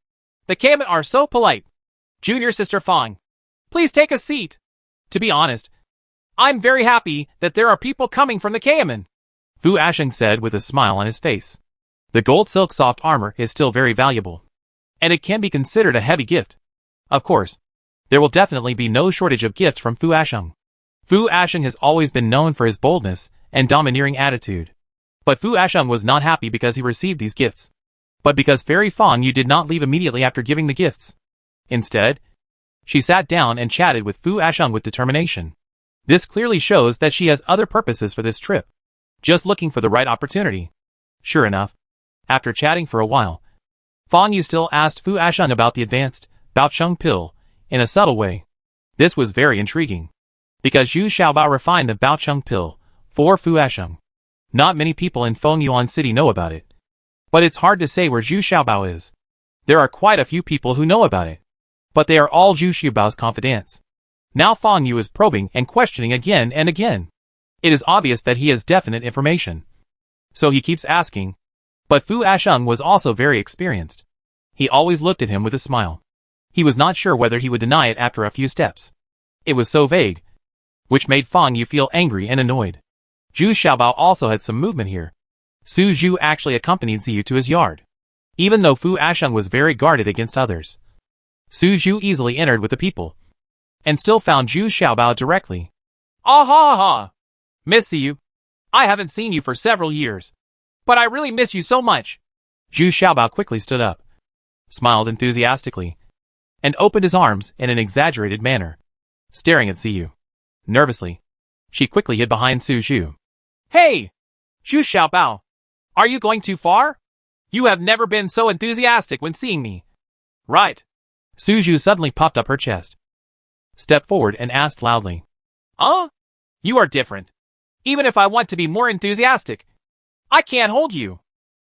The Cayman are so polite. Junior sister Fang, please take a seat. To be honest, I'm very happy that there are people coming from the Cayman, Fu Asheng said with a smile on his face. The gold silk soft armor is still very valuable, and it can be considered a heavy gift. Of course, there will definitely be no shortage of gifts from Fu Asheng. Fu Asheng has always been known for his boldness and domineering attitude. But Fu Asheng was not happy because he received these gifts, but because Fairy Fangyu did not leave immediately after giving the gifts. Instead, she sat down and chatted with Fu Asheng with determination. This clearly shows that she has other purposes for this trip, just looking for the right opportunity. Sure enough, after chatting for a while, Fang Yu still asked Fu Asheng about the advanced Baocheng pill in a subtle way. This was very intriguing, because Zhu Xiaobao refined the Baocheng pill for Fu Asheng. Not many people in Fengyuan City know about it, but it's hard to say where Zhu Xiaobao is. There are quite a few people who know about it, but they are all Zhu Xiaobao's confidants. Now Fang Yu is probing and questioning again and again. It is obvious that he has definite information, so he keeps asking. But Fu Asheng was also very experienced. He always looked at him with a smile. He was not sure whether he would deny it after a few steps. It was so vague, which made Fang Yu feel angry and annoyed. Zhu Xiaobao also had some movement here. Su Zhu actually accompanied Ziyu to his yard. Even though Fu Asheng was very guarded against others, Su Zhu easily entered with the people, and still found Zhu Xiaobao directly. Ah ha ha! Miss Ziyu, I haven't seen you for several years, but I really miss you so much. Zhu Xiaobao quickly stood up, smiled enthusiastically, and opened his arms in an exaggerated manner, staring at Ziyu. Nervously, she quickly hid behind Su Zhu. Hey! Zhu Xiaobao, are you going too far? You have never been so enthusiastic when seeing me. Right. Su Zhu suddenly puffed up her chest, stepped forward and asked loudly. You are different. Even if I want to be more enthusiastic, I can't hold you.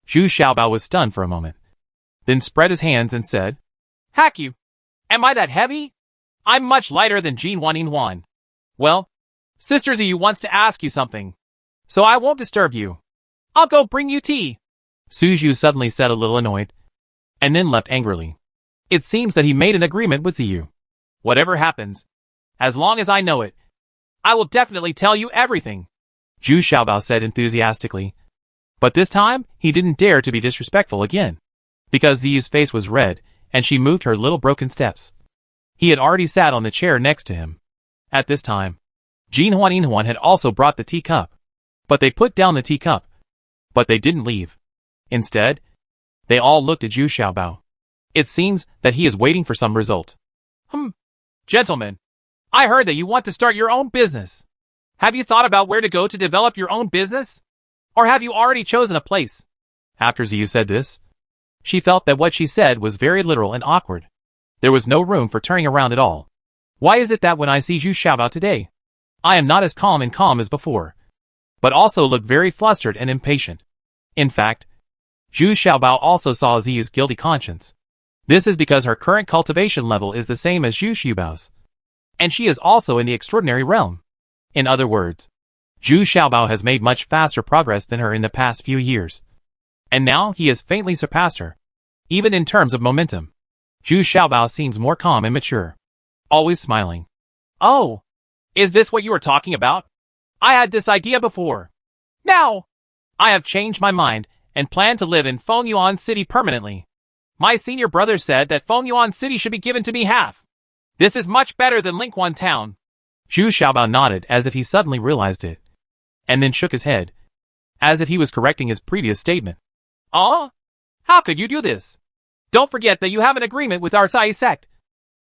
Zhu Xiaobao was stunned for a moment, then spread his hands and said, Hack you. Am I that heavy? I'm much lighter than Jin Huan. Well, Sister Ziyu wants to ask you something, so I won't disturb you. I'll go bring you tea. Su Zhu suddenly said, a little annoyed, and then left angrily. It seems that he made an agreement with Ziyu. Whatever happens, as long as I know it, I will definitely tell you everything, Zhu Xiaobao said enthusiastically. But this time, he didn't dare to be disrespectful again, because Ziyu's face was red, and she moved her little broken steps. He had already sat on the chair next to him. At this time, Jin Huan had also brought the teacup, but they put down the teacup. But they didn't leave. Instead, they all looked at Zhu Xiaobao. It seems that he is waiting for some result. Gentlemen, I heard that you want to start your own business. Have you thought about where to go to develop your own business? Or have you already chosen a place? After Ziyu said this, she felt that what she said was very literal and awkward. There was no room for turning around at all. Why is it that when I see Zhu Xiaobao today, I am not as calm as before, but also look very flustered and impatient? In fact, Zhu Xiaobao also saw Ziyu's guilty conscience. This is because her current cultivation level is the same as Zhu Xiaobao's, and she is also in the extraordinary realm. In other words, Zhu Xiaobao has made much faster progress than her in the past few years, and now he has faintly surpassed her. Even in terms of momentum, Zhu Xiaobao seems more calm and mature, always smiling. Oh, is this what you were talking about? I had this idea before. Now, I have changed my mind and plan to live in Fengyuan City permanently. My senior brother said that Fengyuan City should be given to me half. This is much better than Lingquan Town. Zhu Xiaobao nodded as if he suddenly realized it, and then shook his head, as if he was correcting his previous statement. How could you do this? Don't forget that you have an agreement with our Cai sect,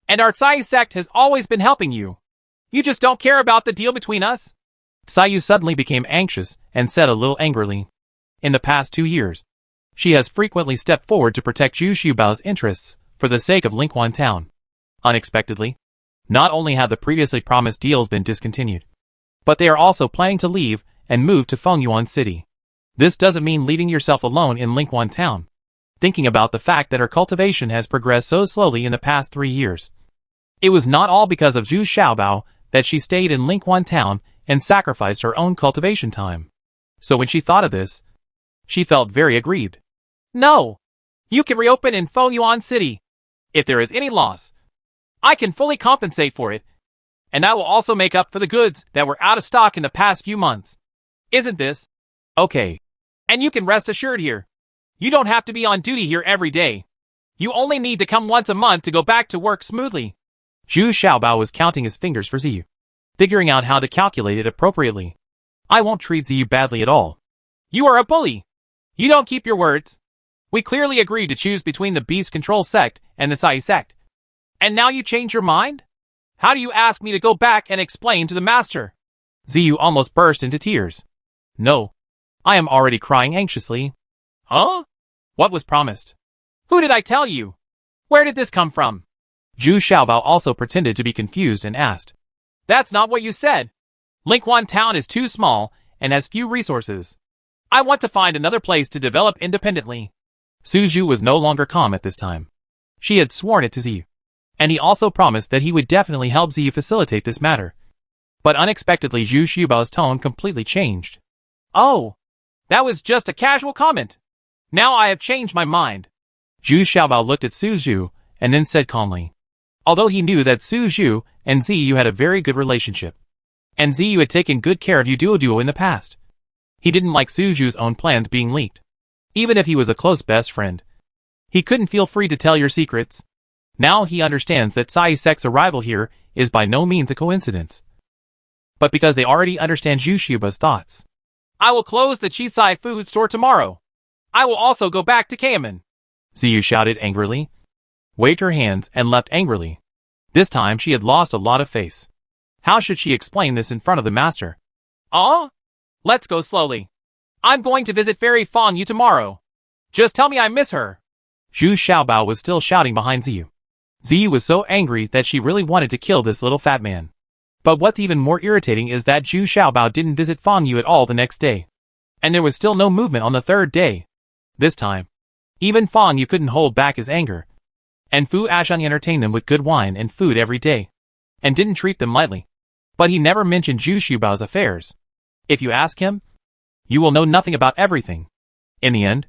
and our Cai sect has always been helping you. You just don't care about the deal between us? Ziyu suddenly became anxious and said a little angrily. In the past 2 years, she has frequently stepped forward to protect Zhu Xiaobao's interests for the sake of Lingquan Town. Unexpectedly, not only have the previously promised deals been discontinued, but they are also planning to leave and move to Fengyuan City. This doesn't mean leaving yourself alone in Lingquan Town. Thinking about the fact that her cultivation has progressed so slowly in the past 3 years. It was not all because of Zhu Xiaobao that she stayed in Lingquan Town and sacrificed her own cultivation time. So when she thought of this, she felt very aggrieved. No, you can reopen in Fengyuan City. If there is any loss, I can fully compensate for it, and I will also make up for the goods that were out of stock in the past few months. Isn't this okay? And you can rest assured here. You don't have to be on duty here every day. You only need to come once a month to go back to work smoothly. Zhu Xiaobao was counting his fingers for Ziyu, figuring out how to calculate it appropriately. I won't treat Ziyu badly at all. You are a bully. You don't keep your words. We clearly agreed to choose between the Beast Control sect and the Cai sect. And now you change your mind? How do you ask me to go back and explain to the master? Ziyu almost burst into tears. No. I am already crying anxiously. Huh? What was promised? Who did I tell you? Where did this come from? Zhu Xiaobao also pretended to be confused and asked. That's not what you said. Lingquan Town is too small and has few resources. I want to find another place to develop independently. Su Zhu was no longer calm at this time. She had sworn it to Ziyu. And he also promised that he would definitely help Ziyu facilitate this matter. But unexpectedly Zhu Xiaobao's tone completely changed. Oh, that was just a casual comment. Now I have changed my mind. Zhu Xiaobao looked at Su Zhu and then said calmly. Although he knew that Su Zhu and Ziyu had a very good relationship. And Ziyu had taken good care of Duo in the past. He didn't like Su Zhu's own plans being leaked. Even if he was a close best friend. He couldn't feel free to tell your secrets. Now he understands that Sai Sek's arrival here is by no means a coincidence. But because they already understand Zhu Xiaobao's thoughts. I will close the Chisai food store tomorrow. I will also go back to Kamen. Ziyu shouted angrily. Waved her hands and left angrily. This time she had lost a lot of face. How should she explain this in front of the master? Let's go slowly. I'm going to visit Fairy Fan Yu tomorrow. Just tell me I miss her. Zhu Xiaobao was still shouting behind Ziyu. Ziyu was so angry that she really wanted to kill this little fat man. But what's even more irritating is that Zhu Xiaobao didn't visit Fan Yu at all the next day. And there was still no movement on the third day. This time, even Fan Yu couldn't hold back his anger. And Fu Ashang entertained them with good wine and food every day. And didn't treat them lightly. But he never mentioned Zhu Xiaobao's affairs. If you ask him, you will know nothing about everything. In the end,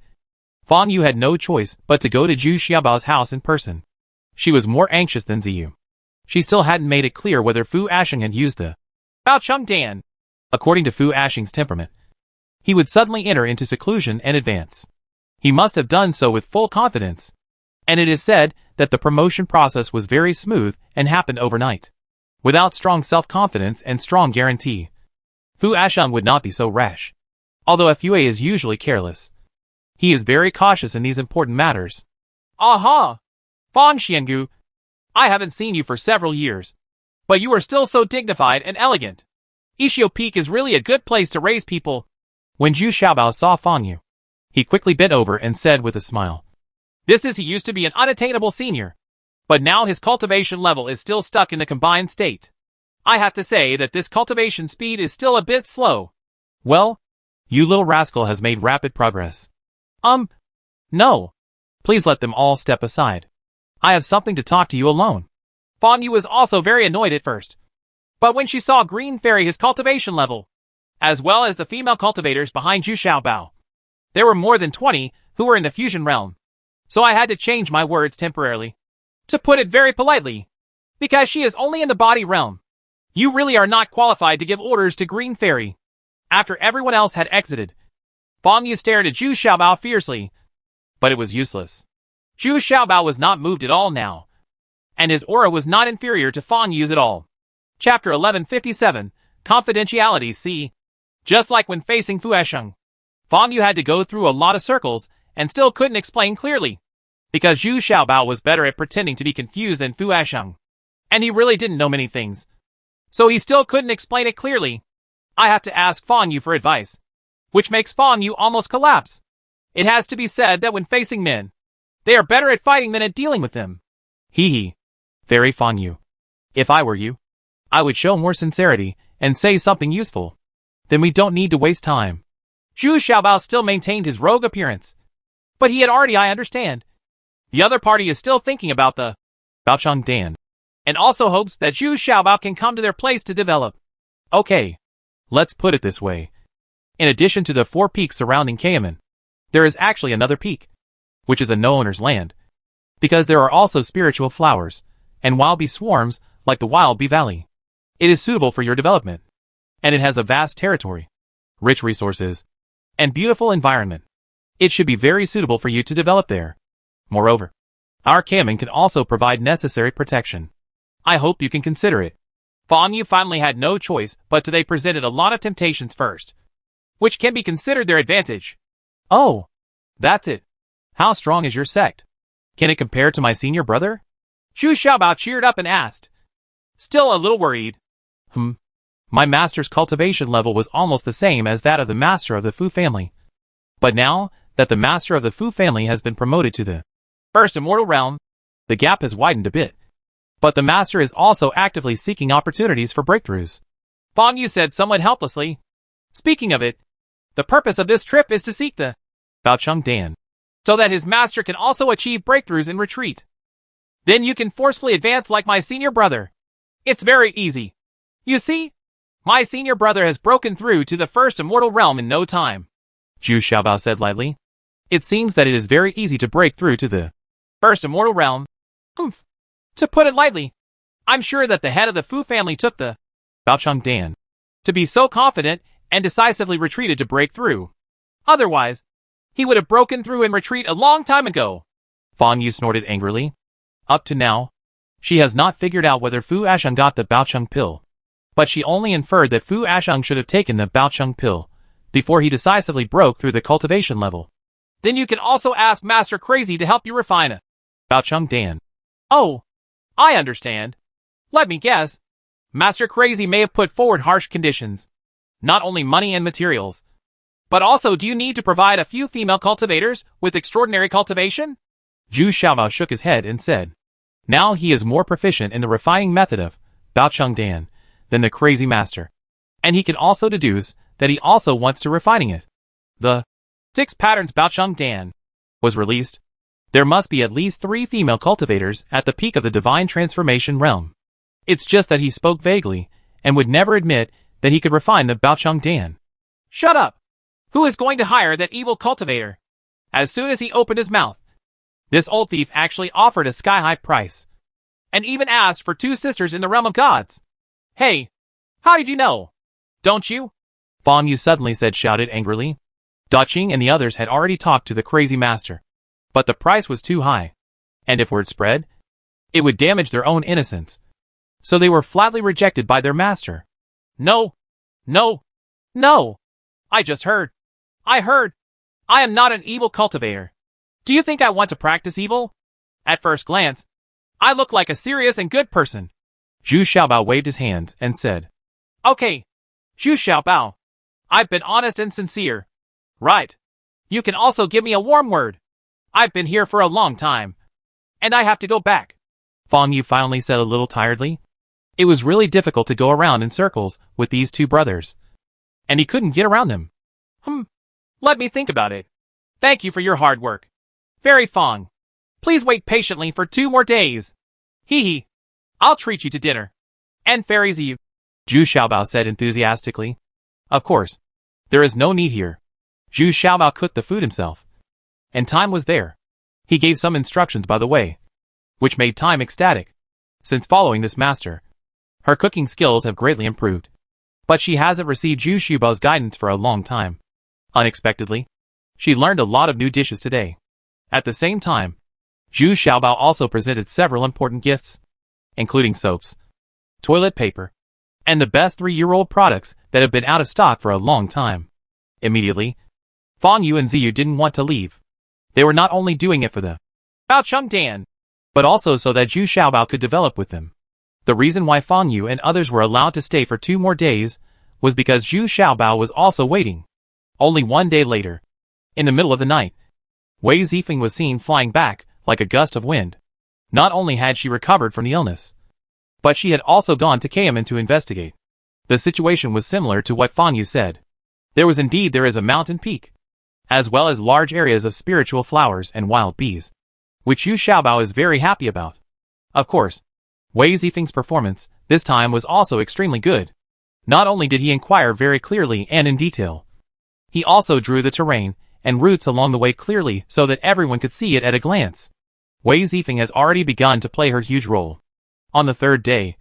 Fan Yu had no choice but to go to Zhu Xiaobao's house in person. She was more anxious than Ziyu. She still hadn't made it clear whether Fu Ashing had used the Bao Chung Dan. According to Fu Ashing's temperament, he would suddenly enter into seclusion and advance. He must have done so with full confidence. And it is said that the promotion process was very smooth and happened overnight. Without strong self-confidence and strong guarantee, Fu Ashang would not be so rash. Although Fue is usually careless, he is very cautious in these important matters. Aha! Fan Xiangu, I haven't seen you for several years. But you are still so dignified and elegant. Ishio Peak is really a good place to raise people. When Zhu Xiaobao saw Fan Yu, he quickly bent over and said with a smile. He used to be an unattainable senior. But now his cultivation level is still stuck in the combined state. I have to say that this cultivation speed is still a bit slow. Well, you little rascal has made rapid progress. No. Please let them all step aside. I have something to talk to you alone. Fan Yu was also very annoyed at first. But when she saw Green Fairy his cultivation level, as well as the female cultivators behind Zhu Xiaobao, there were more than 20 who were in the fusion realm. So I had to change my words temporarily. To put it very politely, because she is only in the body realm. You really are not qualified to give orders to Green Fairy. After everyone else had exited, Fan Yu stared at Zhu Xiaobao fiercely. But it was useless. Zhu Xiaobao was not moved at all now. And his aura was not inferior to Fan Yu's at all. Chapter 1157, Confidentiality C. Just like when facing Fu Asheng, Fan Yu had to go through a lot of circles and still couldn't explain clearly. Because Zhu Xiaobao was better at pretending to be confused than Fu Asheng. And he really didn't know many things. So he still couldn't explain it clearly. I have to ask Fan Yu for advice. Which makes Fan Yu almost collapse. It has to be said that when facing men, they are better at fighting than at dealing with them. Hee. Very Fan Yu. If I were you, I would show more sincerity and say something useful. Then we don't need to waste time. Zhu Xiaobao still maintained his rogue appearance. But he had already, I understand. The other party is still thinking about the Baochang Dan. And also hopes that Zhu Xiaobao can come to their place to develop. Okay. Let's put it this way. In addition to the 4 peaks surrounding Kamen, there is actually another peak, which is a no-owner's land. Because there are also spiritual flowers, and wild bee swarms, like the Wild Bee Valley. It is suitable for your development. And it has a vast territory, rich resources, and beautiful environment. It should be very suitable for you to develop there. Moreover, our Kamen can also provide necessary protection. I hope you can consider it. Fan Yu finally had no choice but they presented a lot of temptations first, which can be considered their advantage. Oh, that's it. How strong is your sect? Can it compare to my senior brother? Zhu Xiaobao cheered up and asked, still a little worried. My master's cultivation level was almost the same as that of the master of the Fu family. But now that the master of the Fu family has been promoted to the First immortal realm. The gap has widened a bit. But the master is also actively seeking opportunities for breakthroughs. Fang Yu said somewhat helplessly. Speaking of it, the purpose of this trip is to seek the Baocheng Dan. so that his master can also achieve breakthroughs in retreat. Then you can forcefully advance like my senior brother. It's very easy. You see, my senior brother has broken through to the first immortal realm in no time. Zhu Xiaobao said lightly. It seems that it is very easy to break through to the first immortal realm. Humph. To put it lightly, I'm sure that the head of the Fu family took the Baocheng Dan to be so confident and decisively retreated to break through. Otherwise, he would have broken through and retreat a long time ago. Fang Yu snorted angrily. Up to now, she has not figured out whether Fu Asheng got the Baocheng pill. But she only inferred that Fu Asheng should have taken the Baocheng pill before he decisively broke through the cultivation level. Then you can also ask Master Crazy to help you refine it. Baocheng Dan. Oh, I understand. Let me guess. Master Crazy may have put forward harsh conditions. Not only money and materials, but also do you need to provide a few female cultivators with extraordinary cultivation? Zhu Xiaobao shook his head and said, now he is more proficient in the refining method of Baocheng Dan than the crazy master. And he can also deduce that he also wants to refining it. The 6 Patterns Baocheng Dan was released. There must be at least 3 female cultivators at the peak of the divine transformation realm. It's just that he spoke vaguely and would never admit that he could refine the Baocheng Dan. Shut up! Who is going to hire that evil cultivator? As soon as he opened his mouth, this old thief actually offered a sky-high price, and even asked for 2 sisters in the realm of gods. Hey, how did you know? Don't you? Fang Yu suddenly shouted angrily. Daqing and the others had already talked to the crazy master. But the price was too high. And if word spread, it would damage their own innocence. So they were flatly rejected by their master. No. No. No. I just heard. I heard. I am not an evil cultivator. Do you think I want to practice evil? At first glance, I look like a serious and good person. Zhu Xiaobao waved his hands and said, Okay, Zhu Xiaobao. I've been honest and sincere. Right. You can also give me a warm word. I've been here for a long time. And I have to go back. Fang Yu finally said a little tiredly. It was really difficult to go around in circles with these 2 brothers. And he couldn't get around them. Let me think about it. Thank you for your hard work. Fairy Fang. Please wait patiently for 2 more days. Hee hee. I'll treat you to dinner. And Fairy's Eve. Zhu Xiaobao said enthusiastically. Of course. There is no need here. Zhu Xiaobao cooked the food himself. And Time was there. He gave some instructions by the way, which made Time ecstatic. Since following this master, her cooking skills have greatly improved. But she hasn't received Zhu Xiaobao's guidance for a long time. Unexpectedly, she learned a lot of new dishes today. At the same time, Zhu Xiaobao also presented several important gifts, including soaps, toilet paper, and the best 3-year-old products that have been out of stock for a long time. Immediately, Fang Yu and Ziyu didn't want to leave. They were not only doing it for the Baocheng Dan, but also so that Zhu Xiaobao could develop with them. The reason why Fang Yu and others were allowed to stay for 2 more days was because Zhu Xiaobao was also waiting. Only 1 day later, in the middle of the night, Wei Zifeng was seen flying back like a gust of wind. Not only had she recovered from the illness, but she had also gone to Kamen to investigate. The situation was similar to what Fang Yu said. There is a mountain peak, as well as large areas of spiritual flowers and wild bees, which Zhu Xiaobao is very happy about. Of course, Wei Zifeng's performance this time was also extremely good. Not only did he inquire very clearly and in detail, he also drew the terrain and routes along the way clearly so that everyone could see it at a glance. Wei Zifeng has already begun to play her huge role. On the 3rd day,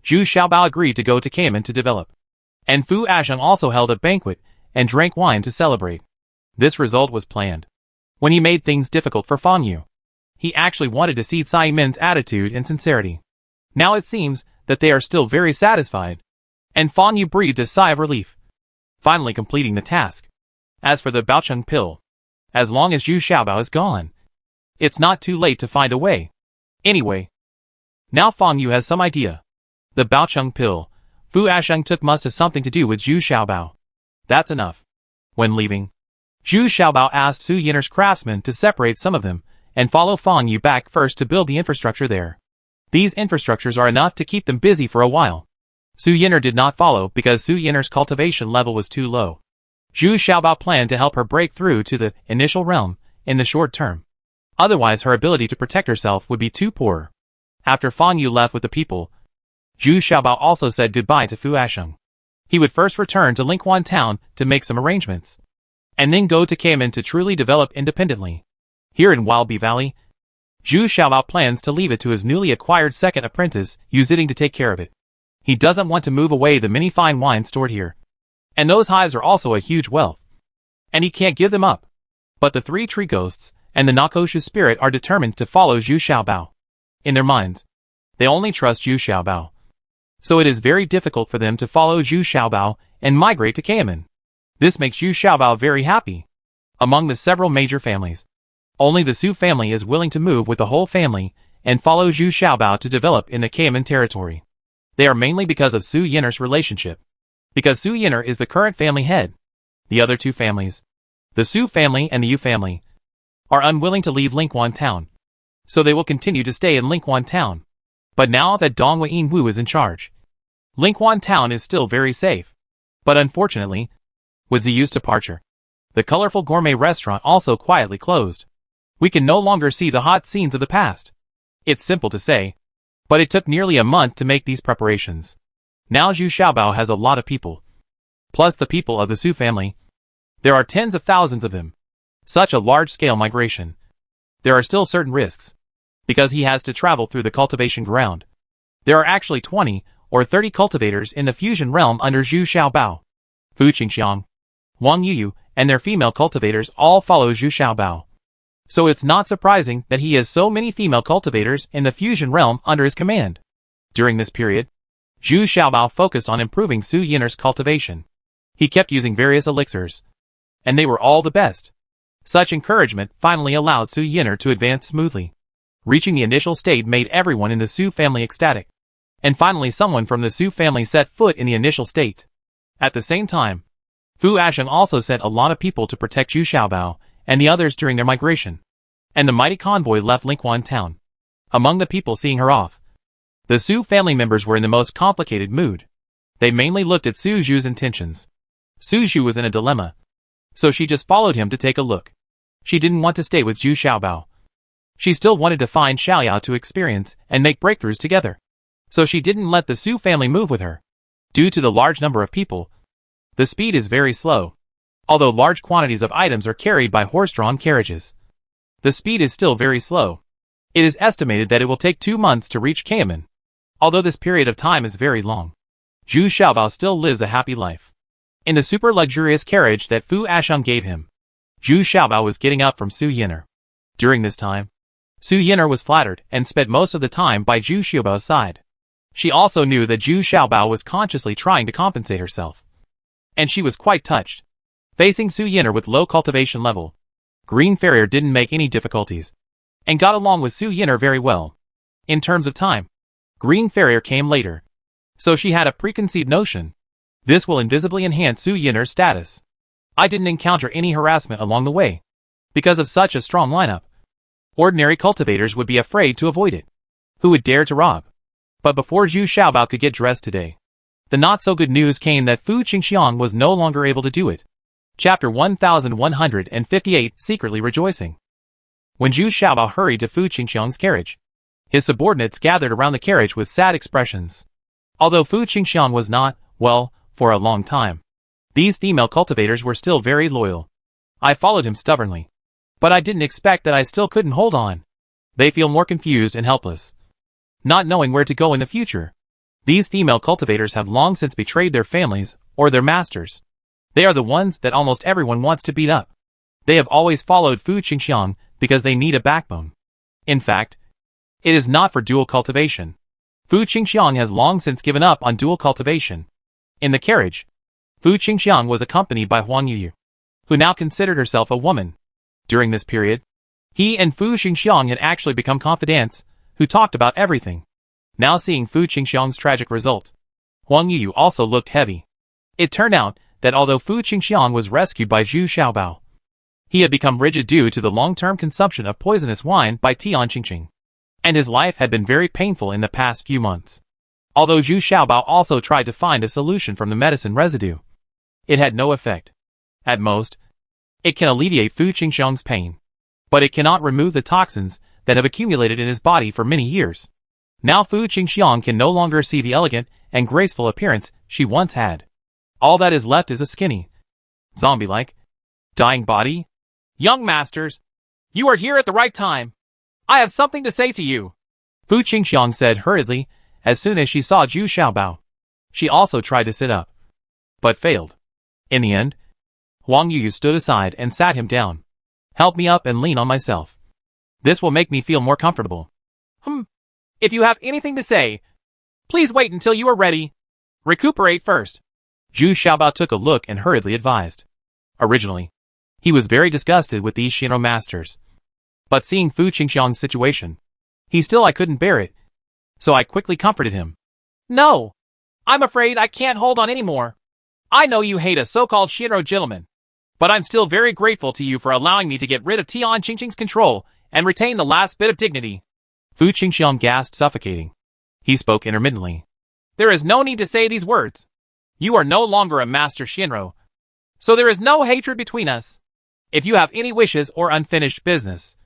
Zhu Xiaobao agreed to go to Kamen to develop. And Fu Asheng also held a banquet and drank wine to celebrate. This result was planned. When he made things difficult for Fang Yu, he actually wanted to see Tsai Min's attitude and sincerity. Now it seems that they are still very satisfied. And Fang Yu breathed a sigh of relief, finally completing the task. As for the Baocheng pill, as long as Zhu Xiaobao is gone, it's not too late to find a way. Anyway, now Fang Yu has some idea. The Baocheng pill Fu Asheng took must have something to do with Zhu Xiaobao. That's enough. When leaving, Zhu Xiaobao asked Su Yiner's craftsman to separate some of them and follow Fang Yu back first to build the infrastructure there. These infrastructures are enough to keep them busy for a while. Su Yin'er did not follow because Su Yin'er's cultivation level was too low. Zhu Xiaobao planned to help her break through to the initial realm in the short term. Otherwise her ability to protect herself would be too poor. After Fang Yu left with the people, Zhu Xiaobao also said goodbye to Fu Asheng. He would first return to Lingquan town to make some arrangements, and then go to Cayman to truly develop independently. Here in Wildbee Valley, Zhu Xiaobao plans to leave it to his newly acquired second apprentice, Yu Ziding, to take care of it. He doesn't want to move away the many fine wines stored here. And those hives are also a huge wealth. And he can't give them up. But the three tree ghosts and the Nakoshu spirit are determined to follow Zhu Xiaobao. In their minds, they only trust Zhu Xiaobao. So it is very difficult for them to follow Zhu Xiaobao and migrate to Cayman. This makes Zhu Xiaobao very happy. Among the several major families, only the Su family is willing to move with the whole family and follow Zhu Xiaobao to develop in the Cayman territory. They are mainly because of Su Yin'er's relationship. Because Su Yin'er is the current family head. The other two families, the Su family and the Yu family, are unwilling to leave Lingquan town. So they will continue to stay in Lingquan town. But now that Dong Wein Wu is in charge, Lingquan town is still very safe. But unfortunately, with Ziyu's departure, the colorful gourmet restaurant also quietly closed. We can no longer see the hot scenes of the past. It's simple to say, but it took nearly a month to make these preparations. Now Zhu Xiaobao has a lot of people. Plus the people of the Su family. There are tens of thousands of them. Such a large-scale migration. There are still certain risks. Because he has to travel through the cultivation ground. There are actually 20 or 30 cultivators in the fusion realm under Zhu Xiaobao. Fu Qingxiang, Wang Yuyu, and their female cultivators all follow Zhu Xiaobao. So it's not surprising that he has so many female cultivators in the fusion realm under his command. During this period, Zhu Xiaobao focused on improving Su Yin'er's cultivation. He kept using various elixirs, and they were all the best. Such encouragement finally allowed Su Yin'er to advance smoothly. Reaching the initial state made everyone in the Su family ecstatic. And finally someone from the Su family set foot in the initial state. At the same time, Fu Asheng also sent a lot of people to protect Zhu Xiaobao and the others during their migration. And the mighty convoy left Lingquan town. Among the people seeing her off, the Su family members were in the most complicated mood. They mainly looked at Su Zhu's intentions. Su Zhu was in a dilemma. So she just followed him to take a look. She didn't want to stay with Zhu Xiaobao. She still wanted to find Xiaoyao to experience and make breakthroughs together. So she didn't let the Su family move with her. Due to the large number of people, the speed is very slow. Although large quantities of items are carried by horse-drawn carriages, the speed is still very slow. It is estimated that it will take 2 months to reach Cayman. Although this period of time is very long, Zhu Xiaobao still lives a happy life. In the super luxurious carriage that Fu Asheng gave him, Zhu Xiaobao was getting up from Su Yin'er. During this time, Su Yin'er was flattered and spent most of the time by Zhu Xiaobao's side. She also knew that Zhu Xiaobao was consciously trying to compensate herself. And she was quite touched. Facing Su Yin'er with low cultivation level, Green Farrier didn't make any difficulties, and got along with Su Yin'er very well. In terms of time, Green Farrier came later. So she had a preconceived notion. This will invisibly enhance Su Yin'er's status. I didn't encounter any harassment along the way. Because of such a strong lineup, ordinary cultivators would be afraid to avoid it. Who would dare to rob? But before Zhu Xiaobao could get dressed today, the not-so-good news came that Fu Qingxiang was no longer able to do it. Chapter 1158 Secretly Rejoicing. When Zhu Xiaobao hurried to Fu Qingxiang's carriage, his subordinates gathered around the carriage with sad expressions. Although Fu Qingxiang was not, well, for a long time, these female cultivators were still very loyal. I followed him stubbornly. But I didn't expect that I still couldn't hold on. They feel more confused and helpless, not knowing where to go in the future. These female cultivators have long since betrayed their families or their masters. They are the ones that almost everyone wants to beat up. They have always followed Fu Qingxiang because they need a backbone. In fact, it is not for dual cultivation. Fu Qingxiang has long since given up on dual cultivation. In the carriage, Fu Qingxiang was accompanied by Huang Yuyu, who now considered herself a woman. During this period, he and Fu Qingxiang had actually become confidants, who talked about everything. Now seeing Fu Qingxiang's tragic result, Huang Yuyu also looked heavy. It turned out that although Fu Qingxiang was rescued by Zhu Xiaobao, He had become rigid due to the long-term consumption of poisonous wine by Tian Qingqing, and his life had been very painful in the past few months. Although Zhu Xiaobao also tried to find a solution from the medicine residue, it had no effect. At most, it can alleviate Fu Qingxiang's pain, but it cannot remove the toxins that have accumulated in his body for many years. Now Fu Qingxiang can no longer see the elegant and graceful appearance she once had. All that is left is a skinny, zombie-like, dying body. Young masters, you are here at the right time. I have something to say to you, Fu Qingxiang said hurriedly as soon as she saw Zhu Xiaobao. She also tried to sit up, but failed. In the end, Wang Yu stood aside and sat him down. Help me up and lean on myself. This will make me feel more comfortable. If you have anything to say, please wait until you are ready. Recuperate first. Zhu Xiaobao took a look and hurriedly advised. Originally, he was very disgusted with these Shinro masters. But seeing Fu Qingxiang's situation, I couldn't bear it. So I quickly comforted him. No, I'm afraid I can't hold on anymore. I know you hate a so-called Shinro gentleman, but I'm still very grateful to you for allowing me to get rid of Tian Qingqing's control and retain the last bit of dignity. Fu Qingxiang gasped, suffocating. He spoke intermittently. There is no need to say these words. You are no longer a master Shinro, so there is no hatred between us. If you have any wishes or unfinished business,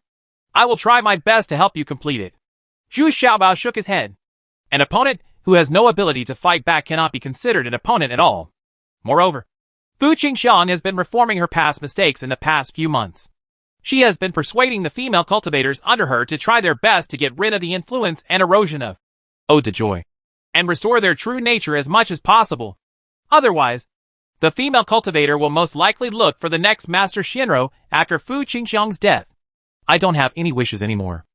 I will try my best to help you complete it. Zhu Xiaobao shook his head. An opponent who has no ability to fight back cannot be considered an opponent at all. Moreover, Fu Qingxiang has been reforming her past mistakes in the past few months. She has been persuading the female cultivators under her to try their best to get rid of the influence and erosion of Ode to Joy, and restore their true nature as much as possible. Otherwise, the female cultivator will most likely look for the next master Shinro after Fu Qingxiang's death. I don't have any wishes anymore.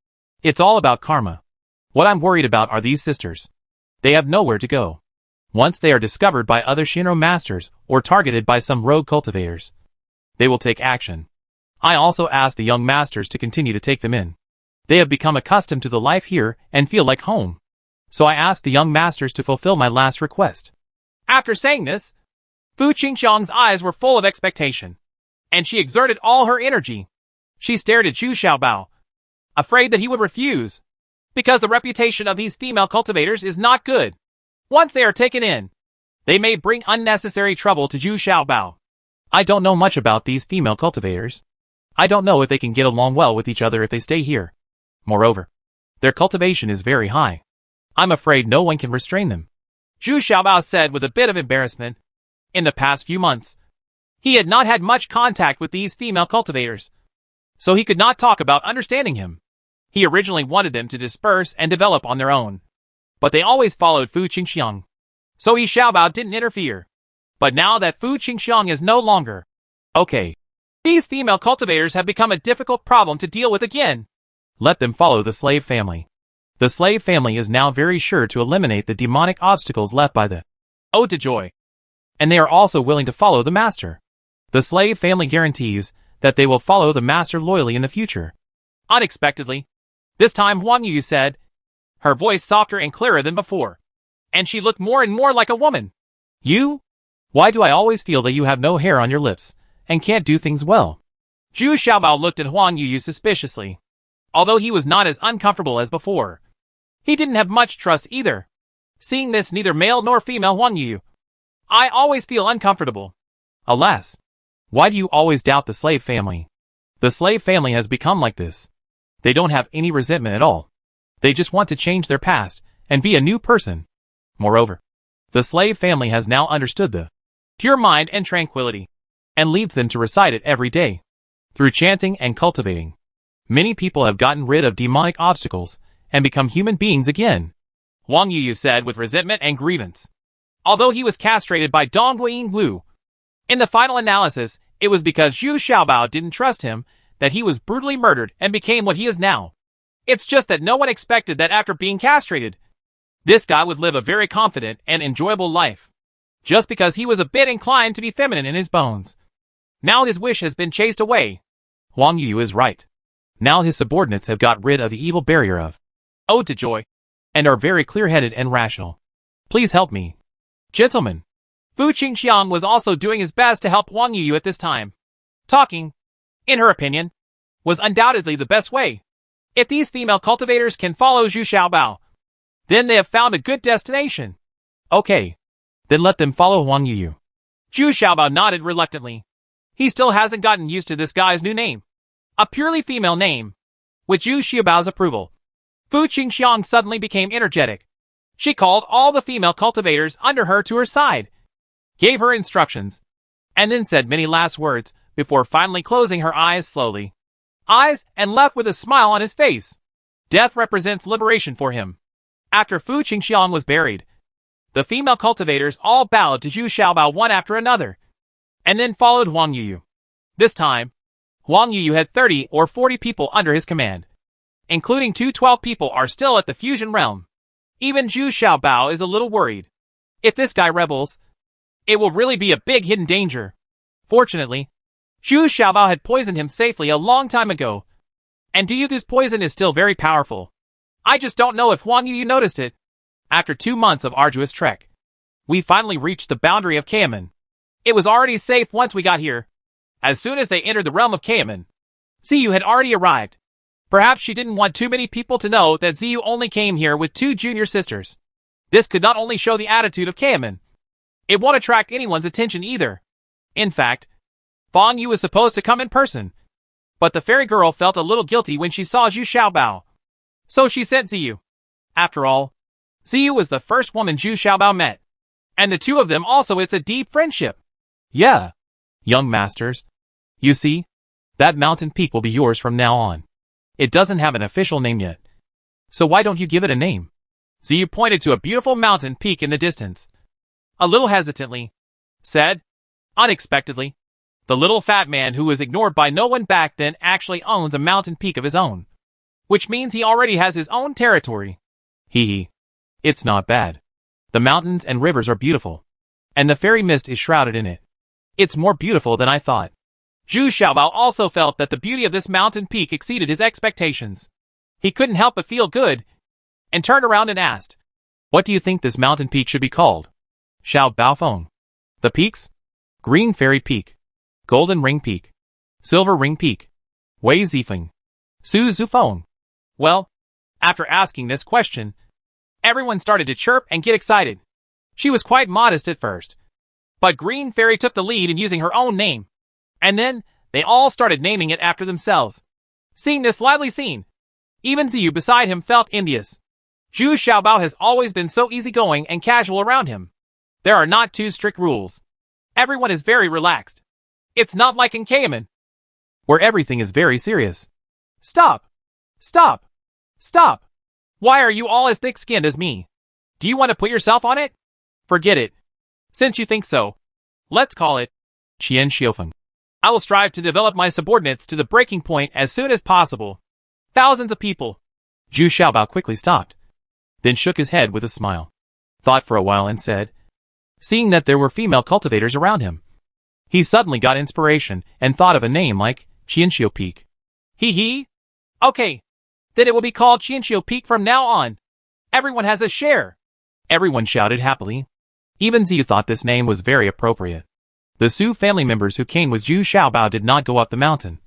It's all about karma. What I'm worried about are these sisters. They have nowhere to go. Once they are discovered by other Shinro masters or targeted by some rogue cultivators, they will take action. I also asked the young masters to continue to take them in. They have become accustomed to the life here and feel like home. So I asked the young masters to fulfill my last request. After saying this, Fu Qingxiang's eyes were full of expectation, and she exerted all her energy. She stared at Zhu Xiaobao, afraid that he would refuse, because the reputation of these female cultivators is not good. Once they are taken in, they may bring unnecessary trouble to Zhu Xiaobao. I don't know much about these female cultivators. I don't know if they can get along well with each other if they stay here. Moreover, their cultivation is very high. I'm afraid no one can restrain them, Zhu Xiaobao said with a bit of embarrassment. In the past few months, he had not had much contact with these female cultivators, so he could not talk about understanding him. He originally wanted them to disperse and develop on their own, but they always followed Fu Qingxiang, so Zhu Xiaobao didn't interfere. But now that Fu Qingxiang is no longer okay, these female cultivators have become a difficult problem to deal with again. Let them follow the slave family. The slave family is now very sure to eliminate the demonic obstacles left by the Ode to Joy, and they are also willing to follow the master. The slave family guarantees that they will follow the master loyally in the future. Unexpectedly, this time Wang Yu said, her voice softer and clearer than before, and she looked more and more like a woman. You? Why do I always feel that you have no hair on your lips and can't do things well? Zhu Xiaobao looked at Huang Yu suspiciously. Although he was not as uncomfortable as before, he didn't have much trust either. Seeing this neither male nor female Huang Yu, I always feel uncomfortable. Alas, why do you always doubt the slave family? The slave family has become like this. They don't have any resentment at all. They just want to change their past and be a new person. Moreover, the slave family has now understood the pure mind and tranquility, and leads them to recite it every day. Through chanting and cultivating, many people have gotten rid of demonic obstacles and become human beings again, Wang Yu said with resentment and grievance. Although he was castrated by Dong Wu, in the final analysis, it was because Zhu Xiaobao didn't trust him that he was brutally murdered and became what he is now. It's just that no one expected that after being castrated, this guy would live a very confident and enjoyable life, just because he was a bit inclined to be feminine in his bones. Now his wish has been chased away. Wang Yu is right. Now his subordinates have got rid of the evil barrier of Ode to Joy, and are very clear-headed and rational. Please help me. Gentlemen. Fu Qingxiang was also doing his best to help Wang Yu at this time. Talking, in her opinion, was undoubtedly the best way. If these female cultivators can follow Zhu Xiaobao, then they have found a good destination. Okay. Then let them follow Huang Yuyu. Zhu Xiaobao nodded reluctantly. He still hasn't gotten used to this guy's new name. A purely female name. With Zhu Xiaobao's approval, Fu Qingxiang suddenly became energetic. She called all the female cultivators under her to her side, gave her instructions, and then said many last words before finally closing her eyes slowly. And left with a smile on his face. Death represents liberation for him. After Fu Qingxiang was buried, the female cultivators all bowed to Zhu Xiaobao one after another, and then followed Huang Yuyu. This time, Huang Yuyu had 30 or 40 people under his command, including 12 people are still at the fusion realm. Even Zhu Xiaobao is a little worried. If this guy rebels, it will really be a big hidden danger. Fortunately, Zhu Xiaobao had poisoned him safely a long time ago, and Duyugu's poison is still very powerful. I just don't know if Huang Yuyu noticed it. After 2 months of arduous trek, we finally reached the boundary of Kamen. It was already safe once we got here. As soon as they entered the realm of Kamen, Ziyu had already arrived. Perhaps she didn't want too many people to know that Ziyu only came here with 2 junior sisters. This could not only show the attitude of Kamen, it won't attract anyone's attention either. In fact, Fang Yu was supposed to come in person, but the fairy girl felt a little guilty when she saw Zhu Xiaobao. So she sent Ziyu. After all, Ziyu was the first woman Zhu Xiaobao met, and the two of them also it's a deep friendship. Yeah. Young masters. You see, that mountain peak will be yours from now on. It doesn't have an official name yet. So why don't you give it a name? Ziyu pointed to a beautiful mountain peak in the distance. A little hesitantly, said, unexpectedly, the little fat man who was ignored by no one back then actually owns a mountain peak of his own. Which means he already has his own territory. Hee hee. It's not bad. The mountains and rivers are beautiful, and the fairy mist is shrouded in it. It's more beautiful than I thought. Zhu Xiaobao also felt that the beauty of this mountain peak exceeded his expectations. He couldn't help but feel good, and turned around and asked, what do you think this mountain peak should be called? Xiao Baofeng. The peaks? Green Fairy Peak, Golden Ring Peak, Silver Ring Peak, Wei Zifeng, Su Zufeng. Well, after asking this question, everyone started to chirp and get excited. She was quite modest at first, but Green Fairy took the lead in using her own name, and then they all started naming it after themselves. Seeing this lively scene, even Ziyu beside him felt envious. Zhu Xiaobao has always been so easygoing and casual around him. There are not too strict rules. Everyone is very relaxed. It's not like in Kamen, where everything is very serious. Stop! Stop! Stop! Why are you all as thick-skinned as me? Do you want to put yourself on it? Forget it. Since you think so, let's call it Qian Xiufeng. I will strive to develop my subordinates to the breaking point as soon as possible. Thousands of people. Zhu Xiaobao quickly stopped, then shook his head with a smile, thought for a while and said, seeing that there were female cultivators around him, he suddenly got inspiration and thought of a name like Qianxiu Peak. Hee hee. Okay. Then it will be called Qianxiu Peak from now on. Everyone has a share. Everyone shouted happily. Even Ziyu thought this name was very appropriate. The Su family members who came with Zhu Xiaobao did not go up the mountain,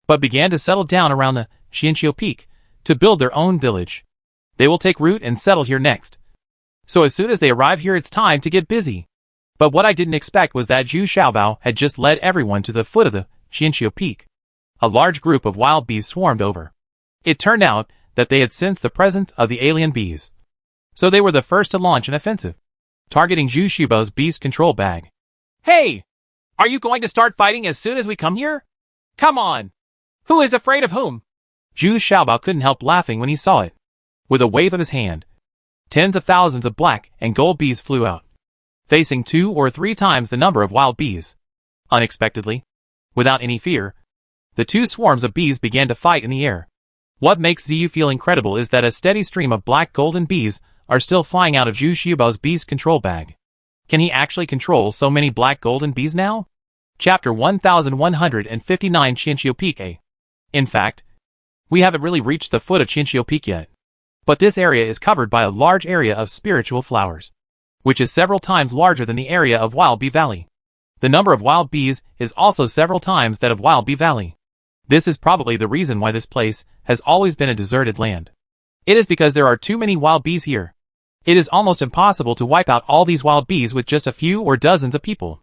but began to settle down around the Qianxiu Peak to build their own village. They will take root and settle here next. So as soon as they arrive here it's time to get busy. But what I didn't expect was that Zhu Xiaobao had just led everyone to the foot of the Qianxiu Peak. A large group of wild bees swarmed over. It turned out that they had sensed the presence of the alien bees. So they were the first to launch an offensive, targeting Zhu Xiaobao's beast control bag. Hey! Are you going to start fighting as soon as we come here? Come on! Who is afraid of whom? Zhu Xiaobao couldn't help laughing when he saw it. With a wave of his hand, tens of thousands of black and gold bees flew out, facing 2 or 3 times the number of wild bees. Unexpectedly, without any fear, the 2 swarms of bees began to fight in the air. What makes Ziyu feel incredible is that a steady stream of black golden bees are still flying out of Zhu Xiaobao's beast control bag. Can he actually control so many black golden bees now? Chapter 1159 Qianxiu Peak A. In fact, we haven't really reached the foot of Qianxiu Peak yet. But this area is covered by a large area of spiritual flowers, which is several times larger than the area of Wild Bee Valley. The number of wild bees is also several times that of Wild Bee Valley. This is probably the reason why this place has always been a deserted land. It is because there are too many wild bees here. It is almost impossible to wipe out all these wild bees with just a few or dozens of people.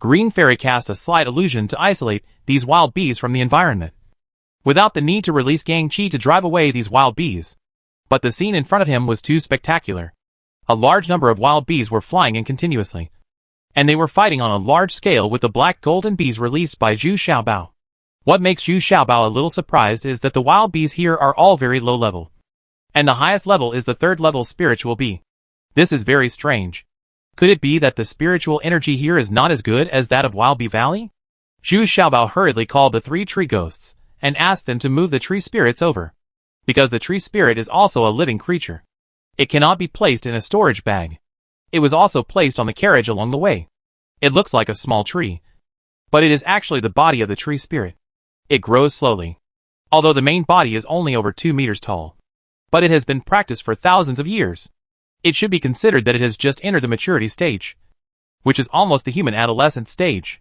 Green Fairy cast a slight illusion to isolate these wild bees from the environment, without the need to release Gang Chi to drive away these wild bees. But the scene in front of him was too spectacular. A large number of wild bees were flying in continuously, and they were fighting on a large scale with the black golden bees released by Zhu Xiaobao. What makes Zhu Xiaobao a little surprised is that the wild bees here are all very low level, and the highest level is the third level spiritual bee. This is very strange. Could it be that the spiritual energy here is not as good as that of Wild Bee Valley? Zhu Xiaobao hurriedly called the 3 tree ghosts and asked them to move the tree spirits over, because the tree spirit is also a living creature. It cannot be placed in a storage bag. It was also placed on the carriage along the way. It looks like a small tree, but it is actually the body of the tree spirit. It grows slowly, although the main body is only over 2 meters tall. But it has been practiced for thousands of years. It should be considered that it has just entered the maturity stage, which is almost the human adolescent stage.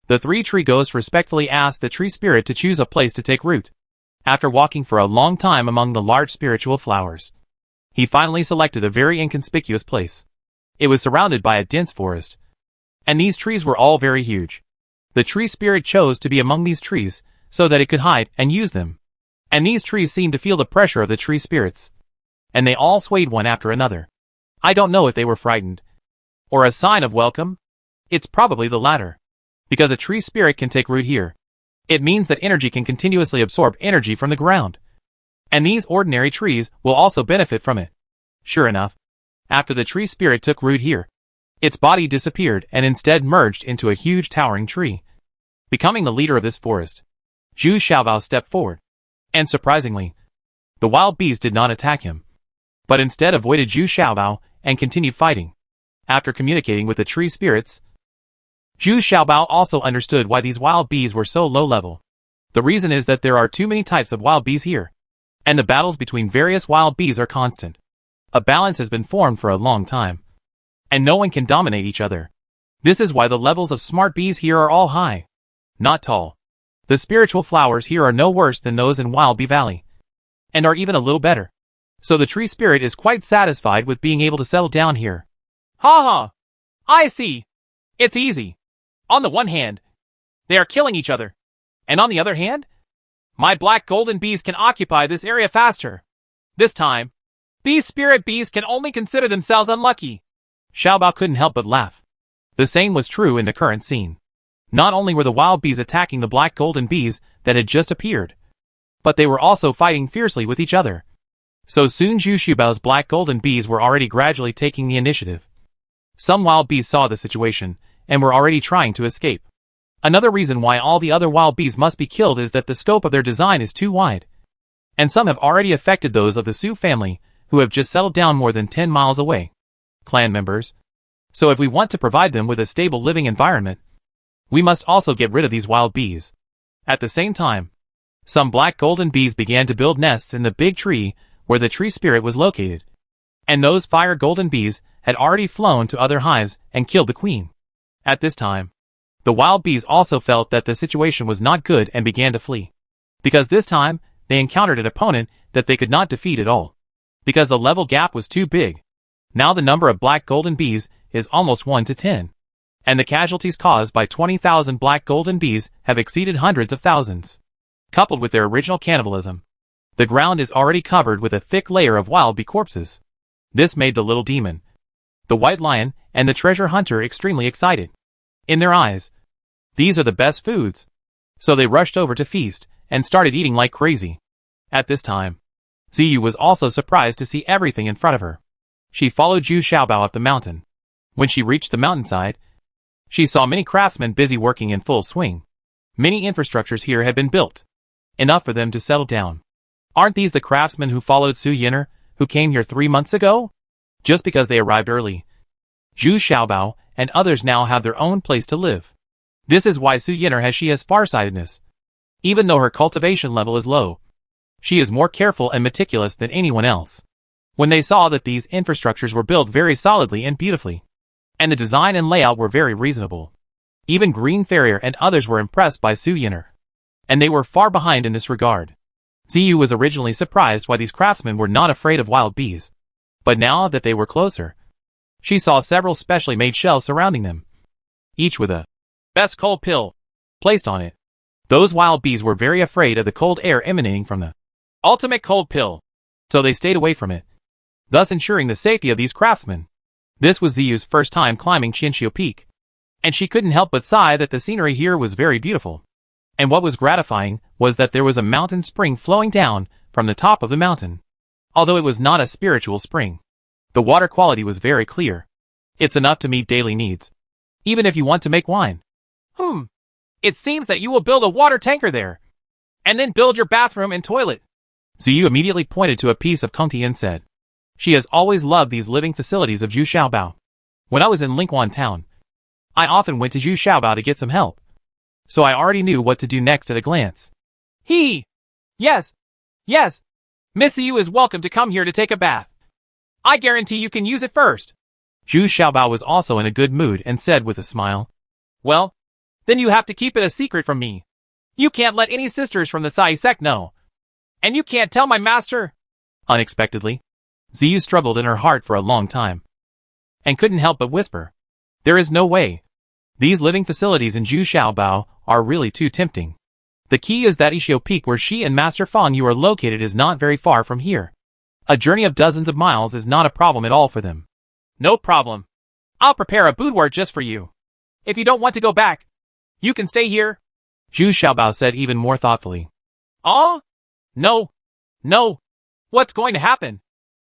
The 3 tree ghosts respectfully asked the tree spirit to choose a place to take root. After walking for a long time among the large spiritual flowers, he finally selected a very inconspicuous place. It was surrounded by a dense forest, and these trees were all very huge. The tree spirit chose to be among these trees so that it could hide and use them. And these trees seemed to feel the pressure of the tree spirits, and they all swayed one after another. I don't know if they were frightened, or a sign of welcome. It's probably the latter. Because a tree spirit can take root here, it means that energy can continuously absorb energy from the ground. And these ordinary trees will also benefit from it. Sure enough, after the tree spirit took root here, its body disappeared and instead merged into a huge towering tree, becoming the leader of this forest. Zhu Xiaobao stepped forward, and surprisingly, the wild bees did not attack him, but instead avoided Zhu Xiaobao and continued fighting. After communicating with the tree spirits, Zhu Xiaobao also understood why these wild bees were so low level. The reason is that there are too many types of wild bees here, and the battles between various wild bees are constant. A balance has been formed for a long time, and no one can dominate each other. This is why the levels of smart bees here are all high, not tall. The spiritual flowers here are no worse than those in Wild Bee Valley, and are even a little better. So the tree spirit is quite satisfied with being able to settle down here. Ha ha! I see. It's easy. On the one hand, they are killing each other, and on the other hand, my black golden bees can occupy this area faster. This time, these spirit bees can only consider themselves unlucky. Xiaobao couldn't help but laugh. The same was true in the current scene. Not only were the wild bees attacking the black golden bees that had just appeared, but they were also fighting fiercely with each other. So soon Zhu Xiaobao's black golden bees were already gradually taking the initiative. Some wild bees saw the situation and were already trying to escape. Another reason why all the other wild bees must be killed is that the scope of their design is too wide, and some have already affected those of the Su family who have just settled down more than 10 miles away. Clan members. So if we want to provide them with a stable living environment, we must also get rid of these wild bees. At the same time, some black golden bees began to build nests in the big tree where the tree spirit was located. And those fire golden bees had already flown to other hives and killed the queen. At this time, the wild bees also felt that the situation was not good and began to flee. Because this time, they encountered an opponent that they could not defeat at all. Because the level gap was too big. Now the number of black golden bees is almost 1 to 10. And the casualties caused by 20,000 black golden bees have exceeded hundreds of thousands. Coupled with their original cannibalism, the ground is already covered with a thick layer of wild bee corpses. This made the little demon, the white lion, and the treasure hunter extremely excited. In their eyes, these are the best foods. So they rushed over to feast and started eating like crazy. At this time, Ziyu was also surprised to see everything in front of her. She followed Zhu Xiaobao up the mountain. When she reached the mountainside, she saw many craftsmen busy working in full swing. Many infrastructures here had been built, enough for them to settle down. Aren't these the craftsmen who followed Su Yin'er, who came here 3 months ago? Just because they arrived early, Zhu Xiaobao and others now have their own place to live. This is why Su Yin'er has farsightedness. Even though her cultivation level is low, she is more careful and meticulous than anyone else. When they saw that these infrastructures were built very solidly and beautifully, and the design and layout were very reasonable, even Green Farrier and others were impressed by Su Yin'er. and they were far behind in this regard. Ziyu was originally surprised why these craftsmen were not afraid of wild bees. But now that they were closer, she saw several specially made shelves surrounding them, each with a best cold pill placed on it. Those wild bees were very afraid of the cold air emanating from the ultimate cold pill, so they stayed away from it, thus ensuring the safety of these craftsmen. This was Ziyu's first time climbing Qianxiu Peak, and she couldn't help but sigh that the scenery here was very beautiful. And what was gratifying was that there was a mountain spring flowing down from the top of the mountain. Although it was not a spiritual spring, the water quality was very clear. It's enough to meet daily needs, even if you want to make wine. It seems that you will build a water tanker there, and then build your bathroom and toilet. Ziyu immediately pointed to a piece of Kongti and said, she has always loved these living facilities of Zhu Xiaobao. When I was in Lingquan town, I often went to Zhu Xiaobao to get some help, so I already knew what to do next at a glance. Yes. Miss Yu is welcome to come here to take a bath. I guarantee you can use it first. Zhu Xiaobao was also in a good mood and said with a smile, well, then you have to keep it a secret from me. You can't let any sisters from the Sai sect know. And you can't tell my master. Unexpectedly, Ziyu struggled in her heart for a long time, and couldn't help but whisper, there is no way. These living facilities in Zhu Xiaobao are really too tempting. The key is that Qianxiu Peak where she and Master Fang Yu are located is not very far from here. A journey of dozens of miles is not a problem at all for them. No problem. I'll prepare a boudoir just for you. If you don't want to go back, you can stay here. Zhu Xiaobao said even more thoughtfully. Oh? No. What's going to happen?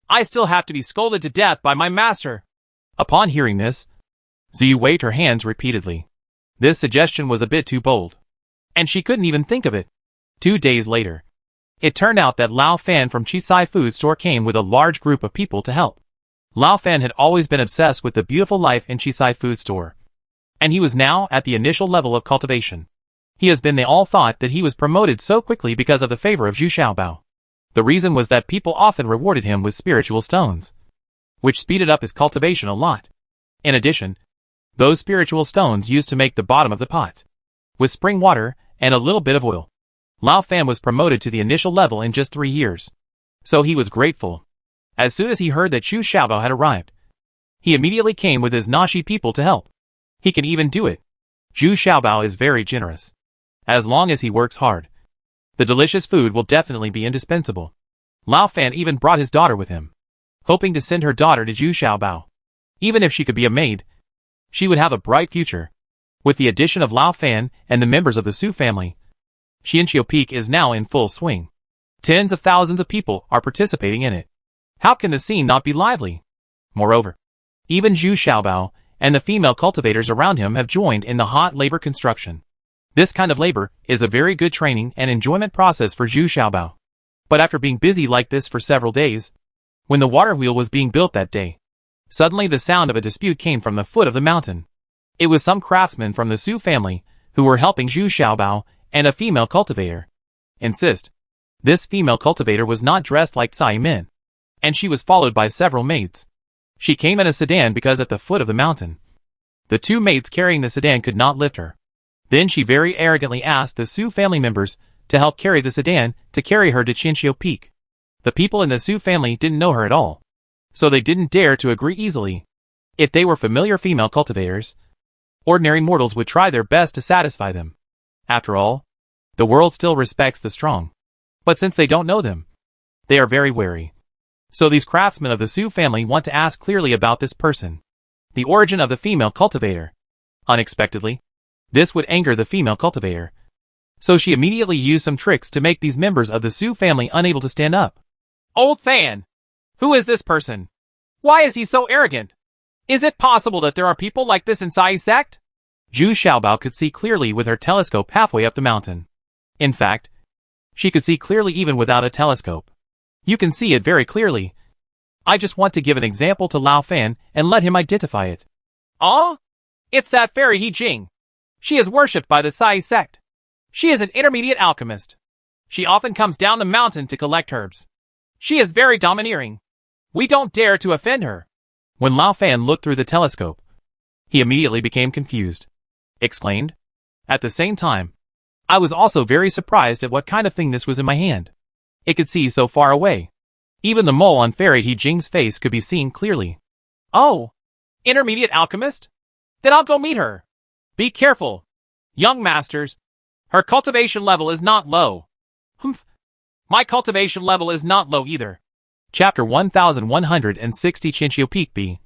I still have to be scolded to death by my master. Upon hearing this, Ziyu waved her hands repeatedly. This suggestion was a bit too bold, and she couldn't even think of it. 2 days later, it turned out that Lao Fan from Chisai Food Store came with a large group of people to help. Lao Fan had always been obsessed with the beautiful life in Chisai Food Store, and he was now at the initial level of cultivation. They all thought that he was promoted so quickly because of the favor of Zhu Xiaobao. The reason was that people often rewarded him with spiritual stones, which speeded up his cultivation a lot. In addition, those spiritual stones used to make the bottom of the pot, with spring water and a little bit of oil. Lao Fan was promoted to the initial level in just 3 years, so he was grateful. As soon as he heard that Zhu Xiaobao had arrived, he immediately came with his Nashi people to help. He can even do it. Zhu Xiaobao is very generous. As long as he works hard, the delicious food will definitely be indispensable. Lao Fan even brought his daughter with him, hoping to send her daughter to Zhu Xiaobao. Even if she could be a maid, she would have a bright future. With the addition of Lao Fan and the members of the Su family, Qianxiu Peak is now in full swing. Tens of thousands of people are participating in it. How can the scene not be lively? Moreover, even Zhu Xiaobao and the female cultivators around him have joined in the hot labor construction. This kind of labor is a very good training and enjoyment process for Zhu Xiaobao. But after being busy like this for several days, when the water wheel was being built that day, suddenly the sound of a dispute came from the foot of the mountain. It was some craftsmen from the Su family who were helping Zhu Xiaobao and a female cultivator. This female cultivator was not dressed like Tsai Min, and she was followed by several maids. She came in a sedan because at the foot of the mountain, the 2 maids carrying the sedan could not lift her. Then she very arrogantly asked the Su family members to help carry the sedan to carry her to Qianxiu Peak. The people in the Su family didn't know her at all, so they didn't dare to agree easily. If they were familiar female cultivators, ordinary mortals would try their best to satisfy them. After all, the world still respects the strong. But since they don't know them, they are very wary. So these craftsmen of the Su family want to ask clearly about this person, the origin of the female cultivator. Unexpectedly, this would anger the female cultivator, so she immediately used some tricks to make these members of the Su family unable to stand up. Old Fan! Who is this person? Why is he so arrogant? Is it possible that there are people like this in Sai sect? Zhu Xiaobao could see clearly with her telescope halfway up the mountain. In fact, she could see clearly even without a telescope. You can see it very clearly. I just want to give an example to Lao Fan and let him identify it. Oh? It's that fairy He Jing. She is worshipped by the Sai sect. She is an intermediate alchemist. She often comes down the mountain to collect herbs. She is very domineering. We don't dare to offend her. When Lao Fan looked through the telescope, he immediately became confused. Explained. At the same time, I was also very surprised at what kind of thing this was in my hand. It could see so far away. Even the mole on Fairy He Jing's face could be seen clearly. Oh, intermediate alchemist? Then I'll go meet her. Be careful, young masters. Her cultivation level is not low. Humph. My cultivation level is not low either. Chapter 1160 Chinchio Peak B.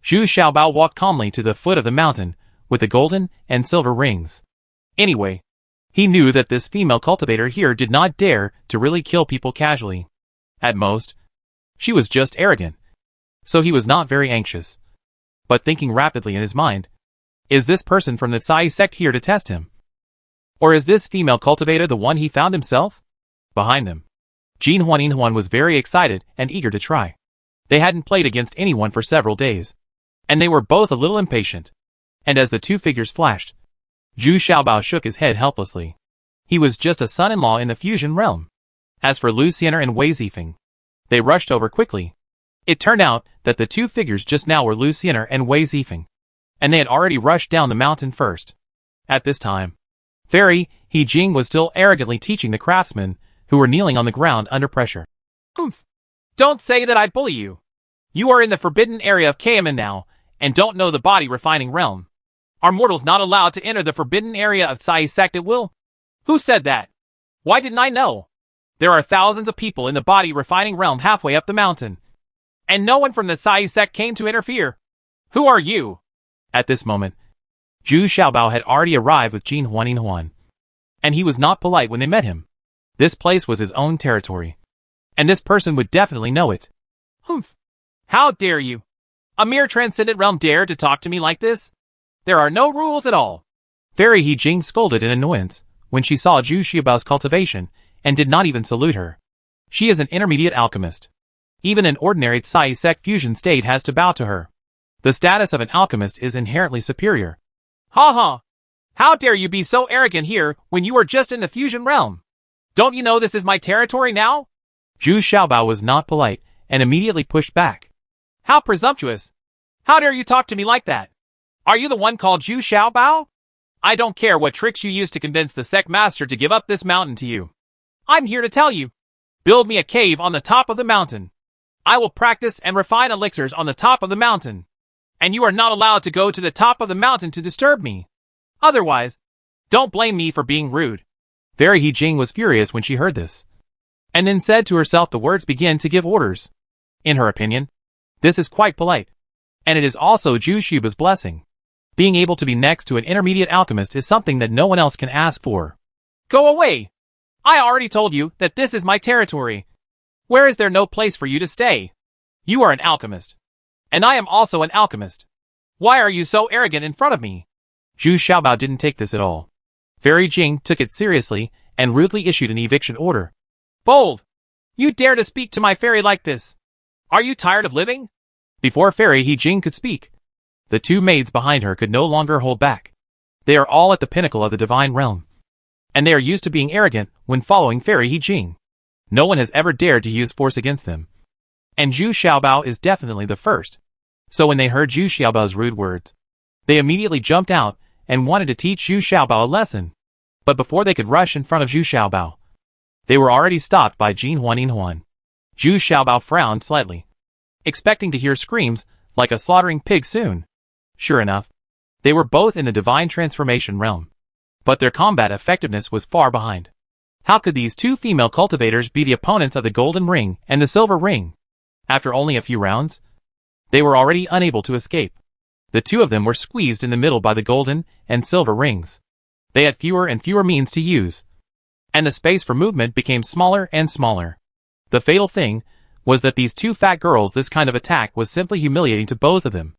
Zhu Xiaobao walked calmly to the foot of the mountain, with the golden and silver rings. Anyway, he knew that this female cultivator here did not dare to really kill people casually. At most, she was just arrogant. So he was not very anxious. But thinking rapidly in his mind, is this person from the Tsai sect here to test him? Or is this female cultivator the one he found himself? Behind them, Jin Huan was very excited and eager to try. They hadn't played against anyone for several days, and they were both a little impatient. And as the two figures flashed, Zhu Xiaobao shook his head helplessly. He was just a son-in-law in the fusion realm. As for Lu Xiener and Wei Zifeng, they rushed over quickly. It turned out that the two figures just now were Lu Xiener and Wei Zifeng, and they had already rushed down the mountain first. At this time, Fairy He Jing was still arrogantly teaching the craftsmen, who were kneeling on the ground under pressure. Humph. Don't say that I'd bully you. You are in the forbidden area of Kayaman now, and don't know the body refining realm. Are mortals not allowed to enter the forbidden area of Tsai sect at will? Who said that? Why didn't I know? There are thousands of people in the body refining realm halfway up the mountain, and no one from the Tsai sect came to interfere. Who are you? At this moment, Zhu Xiaobao had already arrived with Jin Huan, and he was not polite when they met him. This place was his own territory, and this person would definitely know it. Humph. How dare you? A mere transcendent realm dare to talk to me like this? There are no rules at all. Fairy He Jing scolded in annoyance when she saw Zhu Xiaobao's cultivation and did not even salute her. She is an intermediate alchemist. Even an ordinary Tsai sect fusion state has to bow to her. The status of an alchemist is inherently superior. Ha ha! How dare you be so arrogant here when you are just in the fusion realm? Don't you know this is my territory now? Zhu Xiaobao was not polite and immediately pushed back. How presumptuous! How dare you talk to me like that? Are you the one called Zhu Xiaobao? I don't care what tricks you use to convince the sect master to give up this mountain to you. I'm here to tell you. Build me a cave on the top of the mountain. I will practice and refine elixirs on the top of the mountain. And you are not allowed to go to the top of the mountain to disturb me. Otherwise, don't blame me for being rude. Fairy He Jing was furious when she heard this, and then said to herself the words begin to give orders. In her opinion, this is quite polite, and it is also Zhu Xiaobao's blessing. Being able to be next to an intermediate alchemist is something that no one else can ask for. Go away! I already told you that this is my territory. Where is there no place for you to stay? You are an alchemist, and I am also an alchemist. Why are you so arrogant in front of me? Zhu Xiaobao didn't take this at all. Fairy Jing took it seriously and rudely issued an eviction order. Bold! You dare to speak to my fairy like this? Are you tired of living? Before Fairy He Jing could speak, the two maids behind her could no longer hold back. They are all at the pinnacle of the divine realm, and they are used to being arrogant when following Fairy He Jing. No one has ever dared to use force against them. And Zhu Xiaobao is definitely the first. So when they heard Zhu Xiaobao's rude words, they immediately jumped out and wanted to teach Zhu Xiaobao a lesson. But before they could rush in front of Zhu Xiaobao, they were already stopped by Jin Huan. Zhu Xiaobao frowned slightly, expecting to hear screams like a slaughtering pig soon. Sure enough, they were both in the divine transformation realm, but their combat effectiveness was far behind. How could these two female cultivators be the opponents of the golden ring and the silver ring? After only a few rounds, they were already unable to escape. The two of them were squeezed in the middle by the golden and silver rings. They had fewer and fewer means to use, and the space for movement became smaller and smaller. The fatal thing was that these two fat girls, this kind of attack was simply humiliating to both of them.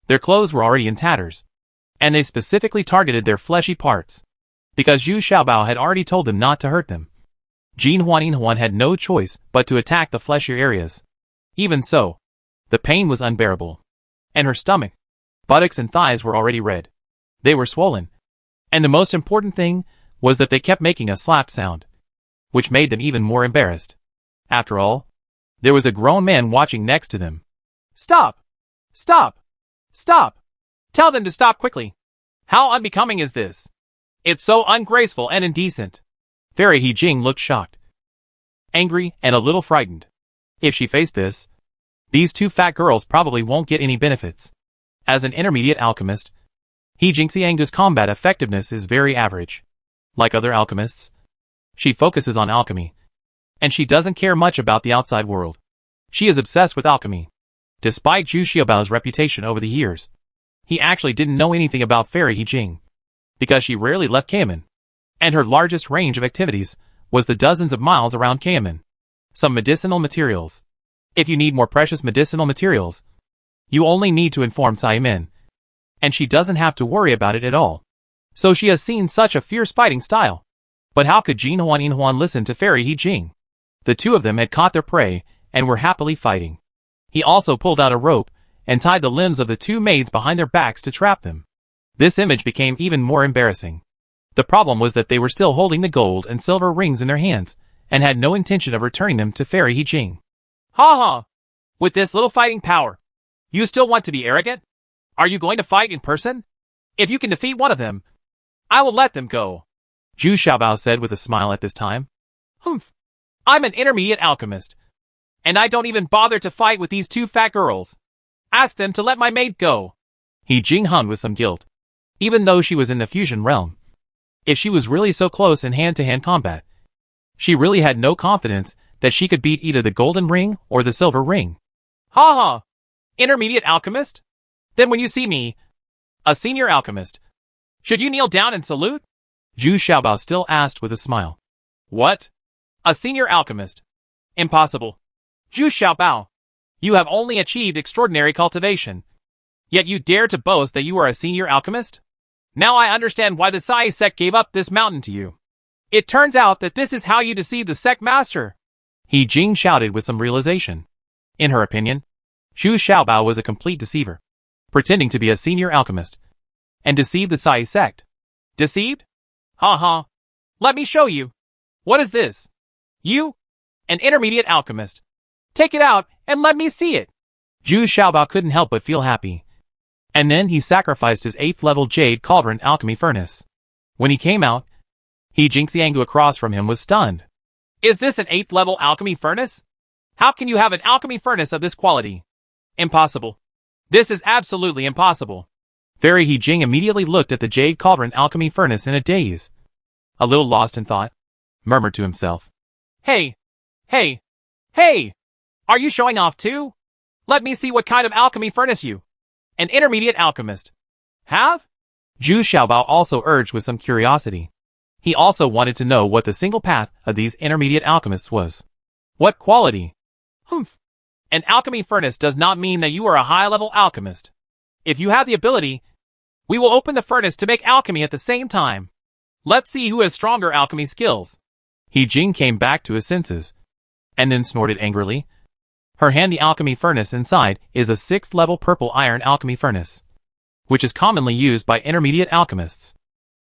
Their clothes were already in tatters, and they specifically targeted their fleshy parts, because Zhu Xiaobao had already told them not to hurt them. Jin Huan had no choice but to attack the fleshier areas. Even so, the pain was unbearable, and her stomach, buttocks and thighs were already red. They were swollen, and the most important thing was that they kept making a slap sound, which made them even more embarrassed. After all, there was a grown man watching next to them. Stop! Stop! Stop! Tell them to stop quickly. How unbecoming is this? It's so ungraceful and indecent. Fairy He Jing looked shocked, angry, and a little frightened. If she faced this, these two fat girls probably won't get any benefits. As an intermediate alchemist, He Jing Xiangdu's combat effectiveness is very average. Like other alchemists, she focuses on alchemy, and she doesn't care much about the outside world. She is obsessed with alchemy. Despite Zhu Xiaobao's reputation over the years, he actually didn't know anything about Fairy He Jing, because she rarely left Kamen, and her largest range of activities was the dozens of miles around Kamen. Some medicinal materials. If you need more precious medicinal materials, you only need to inform Cai Min, and she doesn't have to worry about it at all. So she has seen such a fierce fighting style. But how could Jin Huan listen to Fairy He Jing? The two of them had caught their prey and were happily fighting. He also pulled out a rope and tied the limbs of the two maids behind their backs to trap them. This image became even more embarrassing. The problem was that they were still holding the gold and silver rings in their hands and had no intention of returning them to Fairy He Jing. Ha ha! With this little fighting power, you still want to be arrogant? Are you going to fight in person? If you can defeat one of them, I will let them go. Zhu Xiaobao said with a smile at this time. Humph. I'm an intermediate alchemist, and I don't even bother to fight with these two fat girls. Ask them to let my maid go. He Jing hummed with some guilt. Even though she was in the fusion realm, if she was really so close in hand-to-hand combat, she really had no confidence that she could beat either the golden ring or the silver ring. Ha ha! Intermediate alchemist? Then when you see me, a senior alchemist, should you kneel down and salute? Zhu Xiaobao still asked with a smile. What? A senior alchemist? Impossible. Zhu Xiaobao, you have only achieved extraordinary cultivation. Yet you dare to boast that you are a senior alchemist? Now I understand why the Sai sect gave up this mountain to you. It turns out that this is how you deceive the sect master. He Jing shouted with some realization. In her opinion, Zhu Xiaobao was a complete deceiver, pretending to be a senior alchemist, and deceived the Sai sect. Deceived? Ha ha. Let me show you. What is this? You? An intermediate alchemist. Take it out and let me see it. Zhu Xiaobao couldn't help but feel happy. And then he sacrificed his 8th level Jade Cauldron alchemy furnace. When he came out, He Jing Xiangdu across from him was stunned. Is this an 8th level alchemy furnace? How can you have an alchemy furnace of this quality? Impossible. This is absolutely impossible. Fairy He Jing immediately looked at the Jade Cauldron alchemy furnace in a daze. A little lost in thought, murmured to himself. Hey! Hey! Hey! Are you showing off too? Let me see what kind of alchemy furnace you, an intermediate alchemist, have? Zhu Xiaobao also urged with some curiosity. He also wanted to know what the single path of these intermediate alchemists was. What quality? Humph. An alchemy furnace does not mean that you are a high-level alchemist. If you have the ability, we will open the furnace to make alchemy at the same time. Let's see who has stronger alchemy skills. He Jing came back to his senses, and then snorted angrily. Her handy alchemy furnace inside is a 6th level purple iron alchemy furnace, which is commonly used by intermediate alchemists.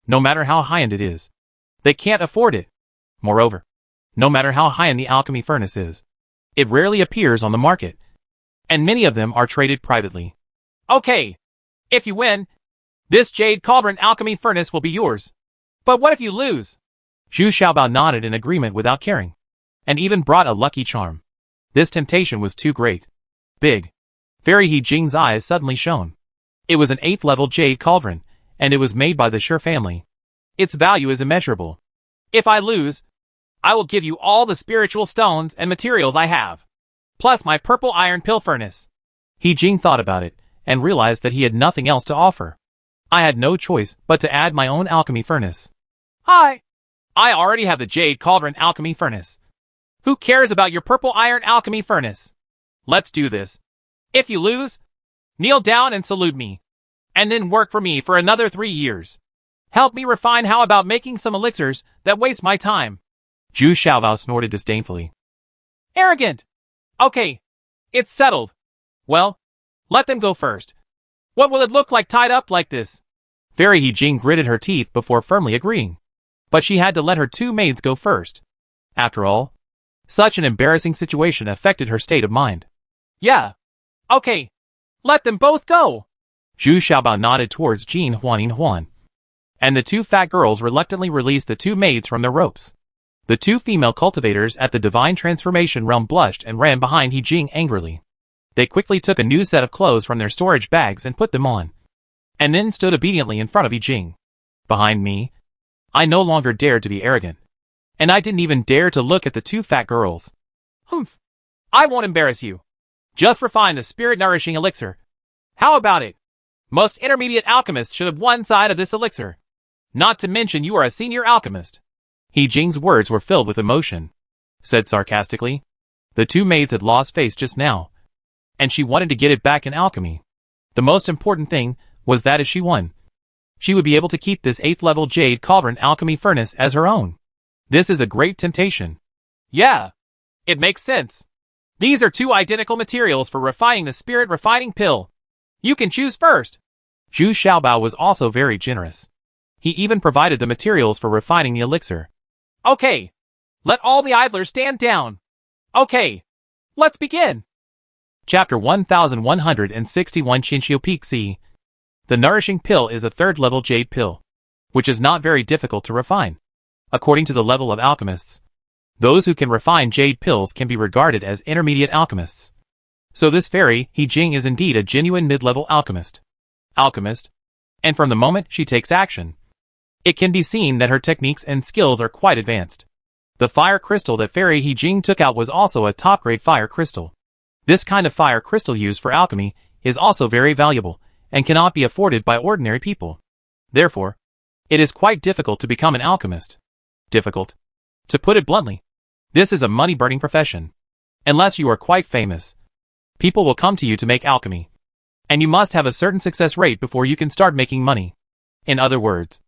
No matter how high-end it is, they can't afford it. Moreover, no matter how high-end the alchemy furnace is, it rarely appears on the market, and many of them are traded privately. Okay, if you win, this Jade Cauldron alchemy furnace will be yours. But what if you lose? Zhu Xiaobao nodded in agreement without caring, and even brought a lucky charm. This temptation was too great. Big. Fairy He Jing's eyes suddenly shone. It was an 8th level Jade Cauldron, and it was made by the Shi family. Its value is immeasurable. If I lose, I will give you all the spiritual stones and materials I have, plus my purple iron pill furnace. He Jing thought about it, and realized that he had nothing else to offer. I had no choice but to add my own alchemy furnace. I already have the Jade Cauldron alchemy furnace. Who cares about your purple iron alchemy furnace? Let's do this. If you lose, kneel down and salute me, and then work for me for another 3 years. Help me refine how about making some elixirs that waste my time. Zhu Xiaobao snorted disdainfully. Arrogant! Okay, it's settled. Well, let them go first. What will it look like tied up like this? Fairy He Jing gritted her teeth before firmly agreeing. But she had to let her two maids go first. After all, such an embarrassing situation affected her state of mind. Yeah. Okay. Let them both go. Zhu Xiaobao nodded towards Jin Huan. and the two fat girls reluctantly released the two maids from their ropes. The two female cultivators at the divine transformation realm blushed and ran behind He Jing angrily. They quickly took a new set of clothes from their storage bags and put them on, and then stood obediently in front of He Jing. Behind me, I no longer dared to be arrogant, and I didn't even dare to look at the two fat girls. Humph. I won't embarrass you. Just refine the spirit-nourishing elixir. How about it? Most intermediate alchemists should have one side of this elixir. Not to mention you are a senior alchemist. He Jing's words were filled with emotion. Said sarcastically. The two maids had lost face just now, and she wanted to get it back in alchemy. The most important thing was that if she won, she would be able to keep this 8th level jade cauldron alchemy furnace as her own. This is a great temptation. Yeah, it makes sense. These are two identical materials for refining the spirit refining pill. You can choose first. Zhu Xiaobao was also very generous. He even provided the materials for refining the elixir. Okay, let all the idlers stand down. Okay, let's begin. Chapter 1161 Qinxiu Peak C. The nourishing pill is a 3rd level jade pill, which is not very difficult to refine. According to the level of alchemists, those who can refine jade pills can be regarded as intermediate alchemists. So this fairy, He Jing, is indeed a genuine mid-level alchemist. And from the moment she takes action, it can be seen that her techniques and skills are quite advanced. The fire crystal that fairy He Jing took out was also a top-grade fire crystal. This kind of fire crystal used for alchemy is also very valuable and cannot be afforded by ordinary people. Therefore, it is quite difficult to become an alchemist. Difficult. To put it bluntly, this is a money-burning profession. Unless you are quite famous, people will come to you to make alchemy, and you must have a certain success rate before you can start making money. In other words,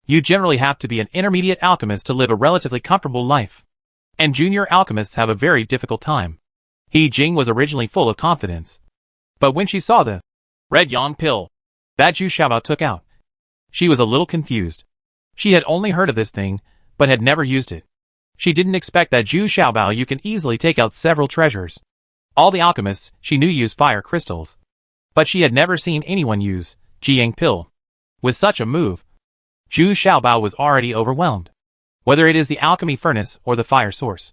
you generally have to be an intermediate alchemist to live a relatively comfortable life. And junior alchemists have a very difficult time. He Jing was originally full of confidence, but when she saw the red yang pill that Zhu Xiaobao took out, she was a little confused. She had only heard of this thing, but had never used it. She didn't expect that Zhu Xiaobao you can easily take out several treasures. All the alchemists she knew use fire crystals, but she had never seen anyone use Jiang pill. With such a move, Zhu Xiaobao was already overwhelmed. Whether it is the alchemy furnace or the fire source,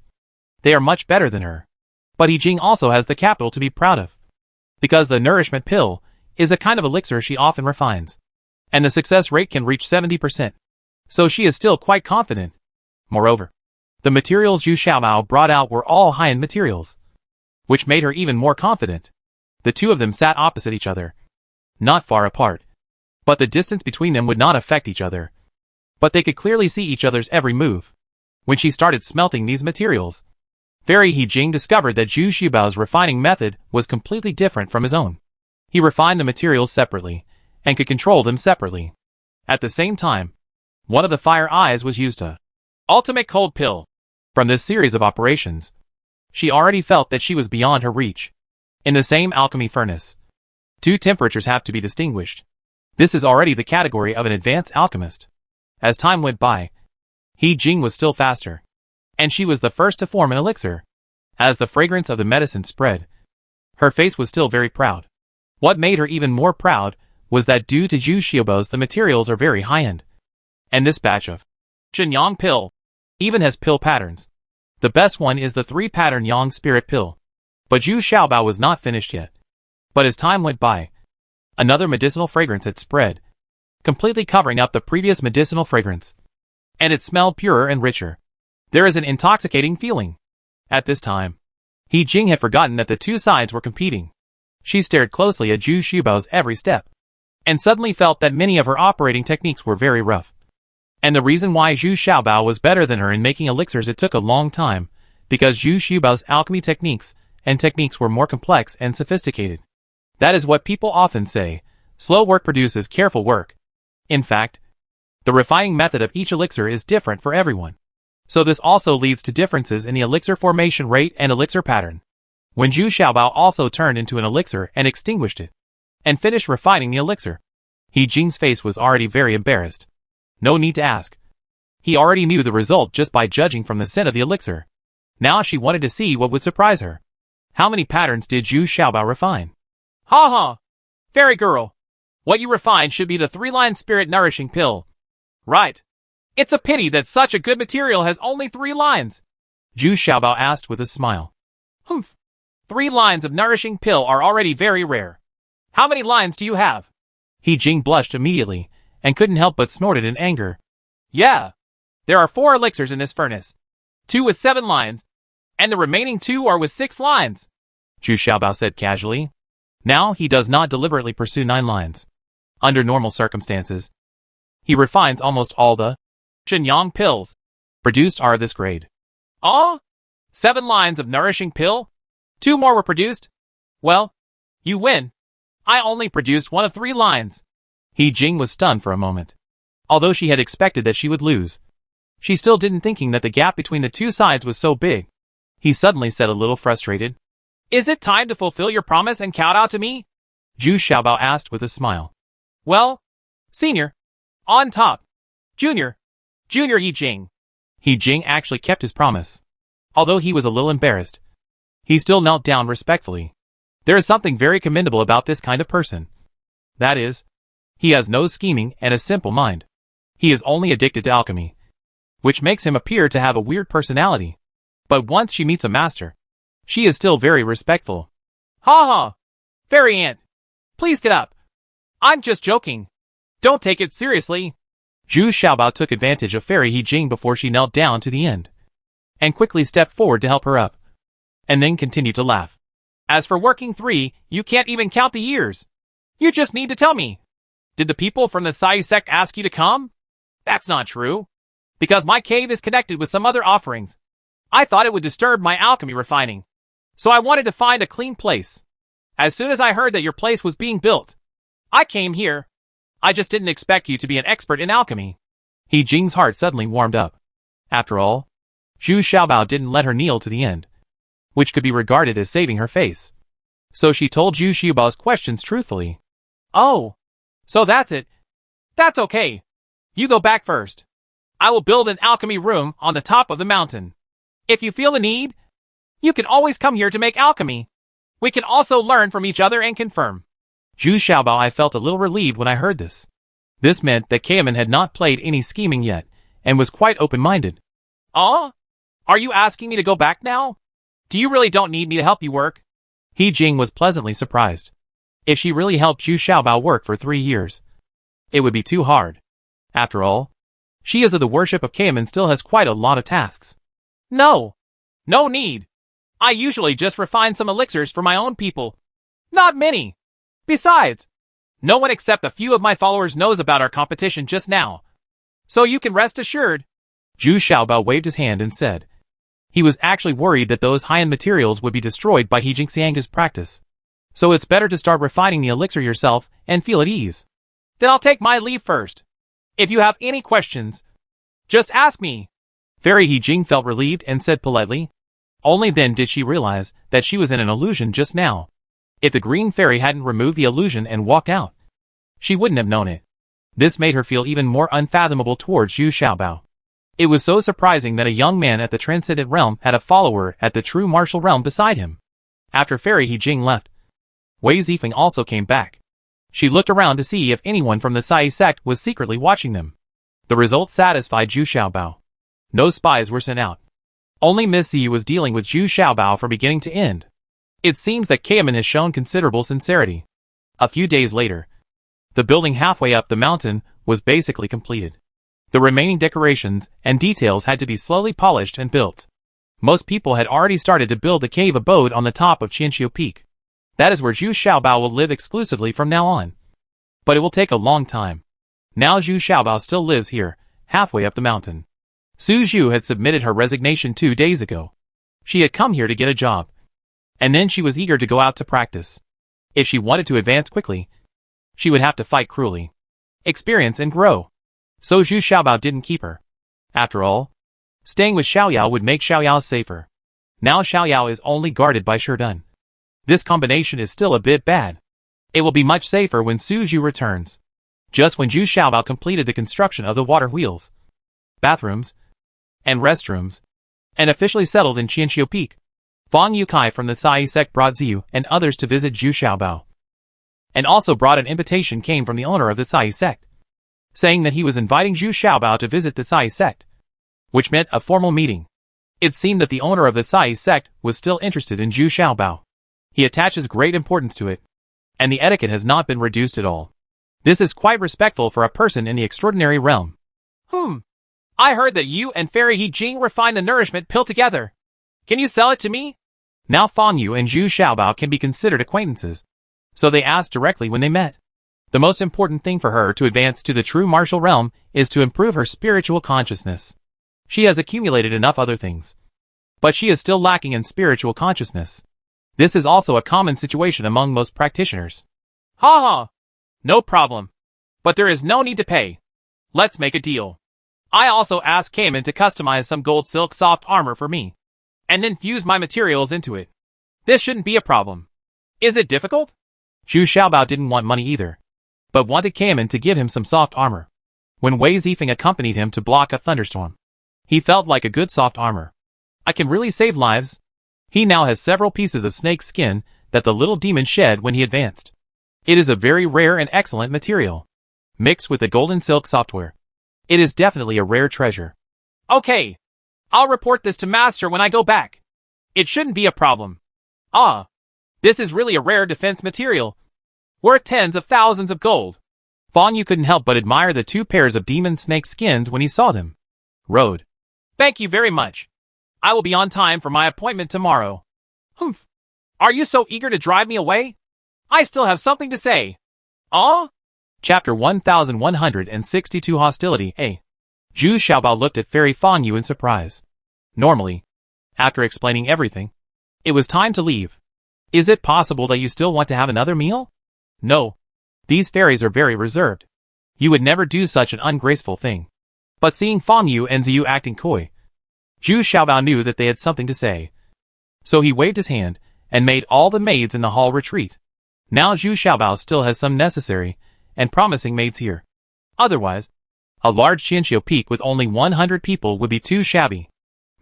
they are much better than her. But He Jing also has the capital to be proud of, because the nourishment pill is a kind of elixir she often refines, and the success rate can reach 70%. So she is still quite confident. Moreover, the materials Zhu Xiaobao brought out were all high-end materials, which made her even more confident. The two of them sat opposite each other, not far apart, but the distance between them would not affect each other. But they could clearly see each other's every move. When she started smelting these materials, fairy He Jing discovered that Zhu Xiaobao's refining method was completely different from his own. He refined the materials separately, and could control them separately. At the same time, one of the fire eyes was used to ultimate cold pill. From this series of operations, she already felt that she was beyond her reach. In the same alchemy furnace, two temperatures have to be distinguished. This is already the category of an advanced alchemist. As time went by, He Jing was still faster, and she was the first to form an elixir. As the fragrance of the medicine spread, her face was still very proud. What made her even more proud was that due to Zhu Xiaobao's the materials are very high-end, and this batch of Yang pill even has pill patterns. The best one is the 3-pattern Yang spirit pill. But Zhu Xiaobao was not finished yet. But as time went by, another medicinal fragrance had spread, completely covering up the previous medicinal fragrance, and it smelled purer and richer. There is an intoxicating feeling. At this time, He Jing had forgotten that the two sides were competing. She stared closely at Zhu Xiaobao's every step, and suddenly felt that many of her operating techniques were very rough. And the reason why Zhu Xiaobao was better than her in making elixirs, it took a long time, because Zhu Xiaobao's alchemy techniques were more complex and sophisticated. That is what people often say, slow work produces careful work. In fact, the refining method of each elixir is different for everyone. So this also leads to differences in the elixir formation rate and elixir pattern. When Zhu Xiaobao also turned into an elixir and extinguished it, and finished refining the elixir, He Jing's face was already very embarrassed. No need to ask. He already knew the result just by judging from the scent of the elixir. Now she wanted to see what would surprise her. How many patterns did Zhu Xiaobao refine? Ha ha! Fairy girl, what you refined should be the 3-line spirit nourishing pill. Right. It's a pity that such a good material has only 3 lines. Zhu Xiaobao asked with a smile. Humph. 3 lines of nourishing pill are already very rare. How many lines do you have? He Jing blushed immediately, and couldn't help but snorted in anger. Yeah. There are 4 elixirs in this furnace. 2 with 7 lines, and the remaining 2 are with 6 lines. Zhu Xiaobao said casually. Now he does not deliberately pursue 9 lines. Under normal circumstances, he refines almost all the Shenyang pills produced are of this grade. Oh? 7 lines of nourishing pill? 2 more were produced? Well, you win. I only produced 1 of 3 lines. He Jing was stunned for a moment. Although she had expected that she would lose, she still didn't thinking that the gap between the 2 sides was so big. He suddenly said a little frustrated. Is it time to fulfill your promise and kowtow to me? Zhu Xiaobao asked with a smile. Well, senior. On top. Junior. Junior Yi Jing. He Jing actually kept his promise. Although he was a little embarrassed, he still knelt down respectfully. There is something very commendable about this kind of person. That is, he has no scheming and a simple mind. He is only addicted to alchemy, which makes him appear to have a weird personality. But once she meets a master, she is still very respectful. Ha ha! Fairy Aunt, please get up. I'm just joking. Don't take it seriously. Zhu Xiaobao took advantage of Fairy He Jing before she knelt down to the end, and quickly stepped forward to help her up, and then continued to laugh. As for working 3, you can't even count the years. You just need to tell me. Did the people from the Sai sect ask you to come? That's not true. Because my cave is connected with some other offerings. I thought it would disturb my alchemy refining. So I wanted to find a clean place. As soon as I heard that your place was being built, I came here. I just didn't expect you to be an expert in alchemy. He Jing's heart suddenly warmed up. After all, Zhu Xiaobao didn't let her kneel to the end, which could be regarded as saving her face. So she told Zhu Xiaobao's questions truthfully. Oh, so that's it. That's okay. You go back first. I will build an alchemy room on the top of the mountain. If you feel the need, you can always come here to make alchemy. We can also learn from each other and confirm. Zhu Xiaobao, I felt a little relieved when I heard this. This meant that Kaemin had not played any scheming yet, and was quite open-minded. Are you asking me to go back now? Do you really don't need me to help you work? He Jing was pleasantly surprised. If she really helped Zhu Xiaobao work for 3 years, it would be too hard. After all, she as of the worship of Kaemin still has quite a lot of tasks. No need. I usually just refine some elixirs for my own people. Not many. Besides, no one except a few of my followers knows about our competition just now. So you can rest assured. Zhu Xiaobao waved his hand and said. He was actually worried that those high-end materials would be destroyed by He Jingxiang's practice. So it's better to start refining the elixir yourself and feel at ease. Then I'll take my leave first. If you have any questions, just ask me. Fairy He Jing felt relieved and said politely. Only then did she realize that she was in an illusion just now. If the green fairy hadn't removed the illusion and walked out, she wouldn't have known it. This made her feel even more unfathomable towards Zhu Xiaobao. It was so surprising that a young man at the transcendent realm had a follower at the true martial realm beside him. After Fairy He Jing left, Wei Zifeng also came back. She looked around to see if anyone from the Sai sect was secretly watching them. The result satisfied Zhu Xiaobao. No spies were sent out. Only Miss Zi was dealing with Zhu Xiaobao from beginning to end. It seems that Kaemin has shown considerable sincerity. A few days later, the building halfway up the mountain was basically completed. The remaining decorations and details had to be slowly polished and built. Most people had already started to build the cave abode on the top of Qianqiu Peak. That is where Zhu Xiaobao will live exclusively from now on. But it will take a long time. Now Zhu Xiaobao still lives here, halfway up the mountain. Su Zhu had submitted her resignation 2 days ago. She had come here to get a job. And then she was eager to go out to practice. If she wanted to advance quickly, she would have to fight cruelly, experience and grow. So Zhu Xiaobao didn't keep her. After all, staying with Xiaoyao would make Xiaoyao safer. Now Xiaoyao is only guarded by Sherdun. This combination is still a bit bad. It will be much safer when Su Zhu returns. Just when Zhu Xiaobao completed the construction of the water wheels, bathrooms, and restrooms, and officially settled in Qianqiu Peak, Fang Yukai from the Sai sect brought Ziyu and others to visit Zhu Xiaobao. And also brought an invitation came from the owner of the Sai sect. saying that he was inviting Zhu Xiaobao to visit the Cai sect, which meant a formal meeting. It seemed that the owner of the Cai sect was still interested in Zhu Xiaobao. He attaches great importance to it, and the etiquette has not been reduced at all. This is quite respectful for a person in the extraordinary realm. I heard that you and Fairy He Jing refined the nourishment pill together. Can you sell it to me? Now Fan Yu and Zhu Xiaobao can be considered acquaintances, so they asked directly when they met. The most important thing for her to advance to the true martial realm is to improve her spiritual consciousness. She has accumulated enough other things, but she is still lacking in spiritual consciousness. This is also a common situation among most practitioners. No problem. But there is no need to pay. Let's make a deal. I also asked Cayman to customize some gold silk soft armor for me, and then fuse my materials into it. This shouldn't be a problem. Is it difficult? Zhu Xiaobao didn't want money either, but wanted Cayman to give him some soft armor. When Wei Zifeng accompanied him to block a thunderstorm, he felt like a good soft armor. I can really save lives. He now has several pieces of snake skin that the little demon shed when he advanced. It is a very rare and excellent material, mixed with the golden silk software. It is definitely a rare treasure. Okay. I'll report this to Master when I go back. It shouldn't be a problem. This is really a rare defense material, worth tens of thousands of gold. Fan Yu couldn't help but admire the 2 pairs of demon snake skins when he saw them. Road. Thank you very much. I will be on time for my appointment tomorrow. Are you so eager to drive me away? I still have something to say. Chapter 1162 Hostility A. Zhu Xiaobao looked at Fairy Fan Yu in surprise. Normally, after explaining everything, it was time to leave. Is it possible that you still want to have another meal? No. These fairies are very reserved. You would never do such an ungraceful thing. But seeing Fan Yu and Ziyu acting coy, Zhu Xiaobao knew that they had something to say. So he waved his hand and made all the maids in the hall retreat. Now Zhu Xiaobao still has some necessary and promising maids here. Otherwise, a large Qianxiu peak with only 100 people would be too shabby.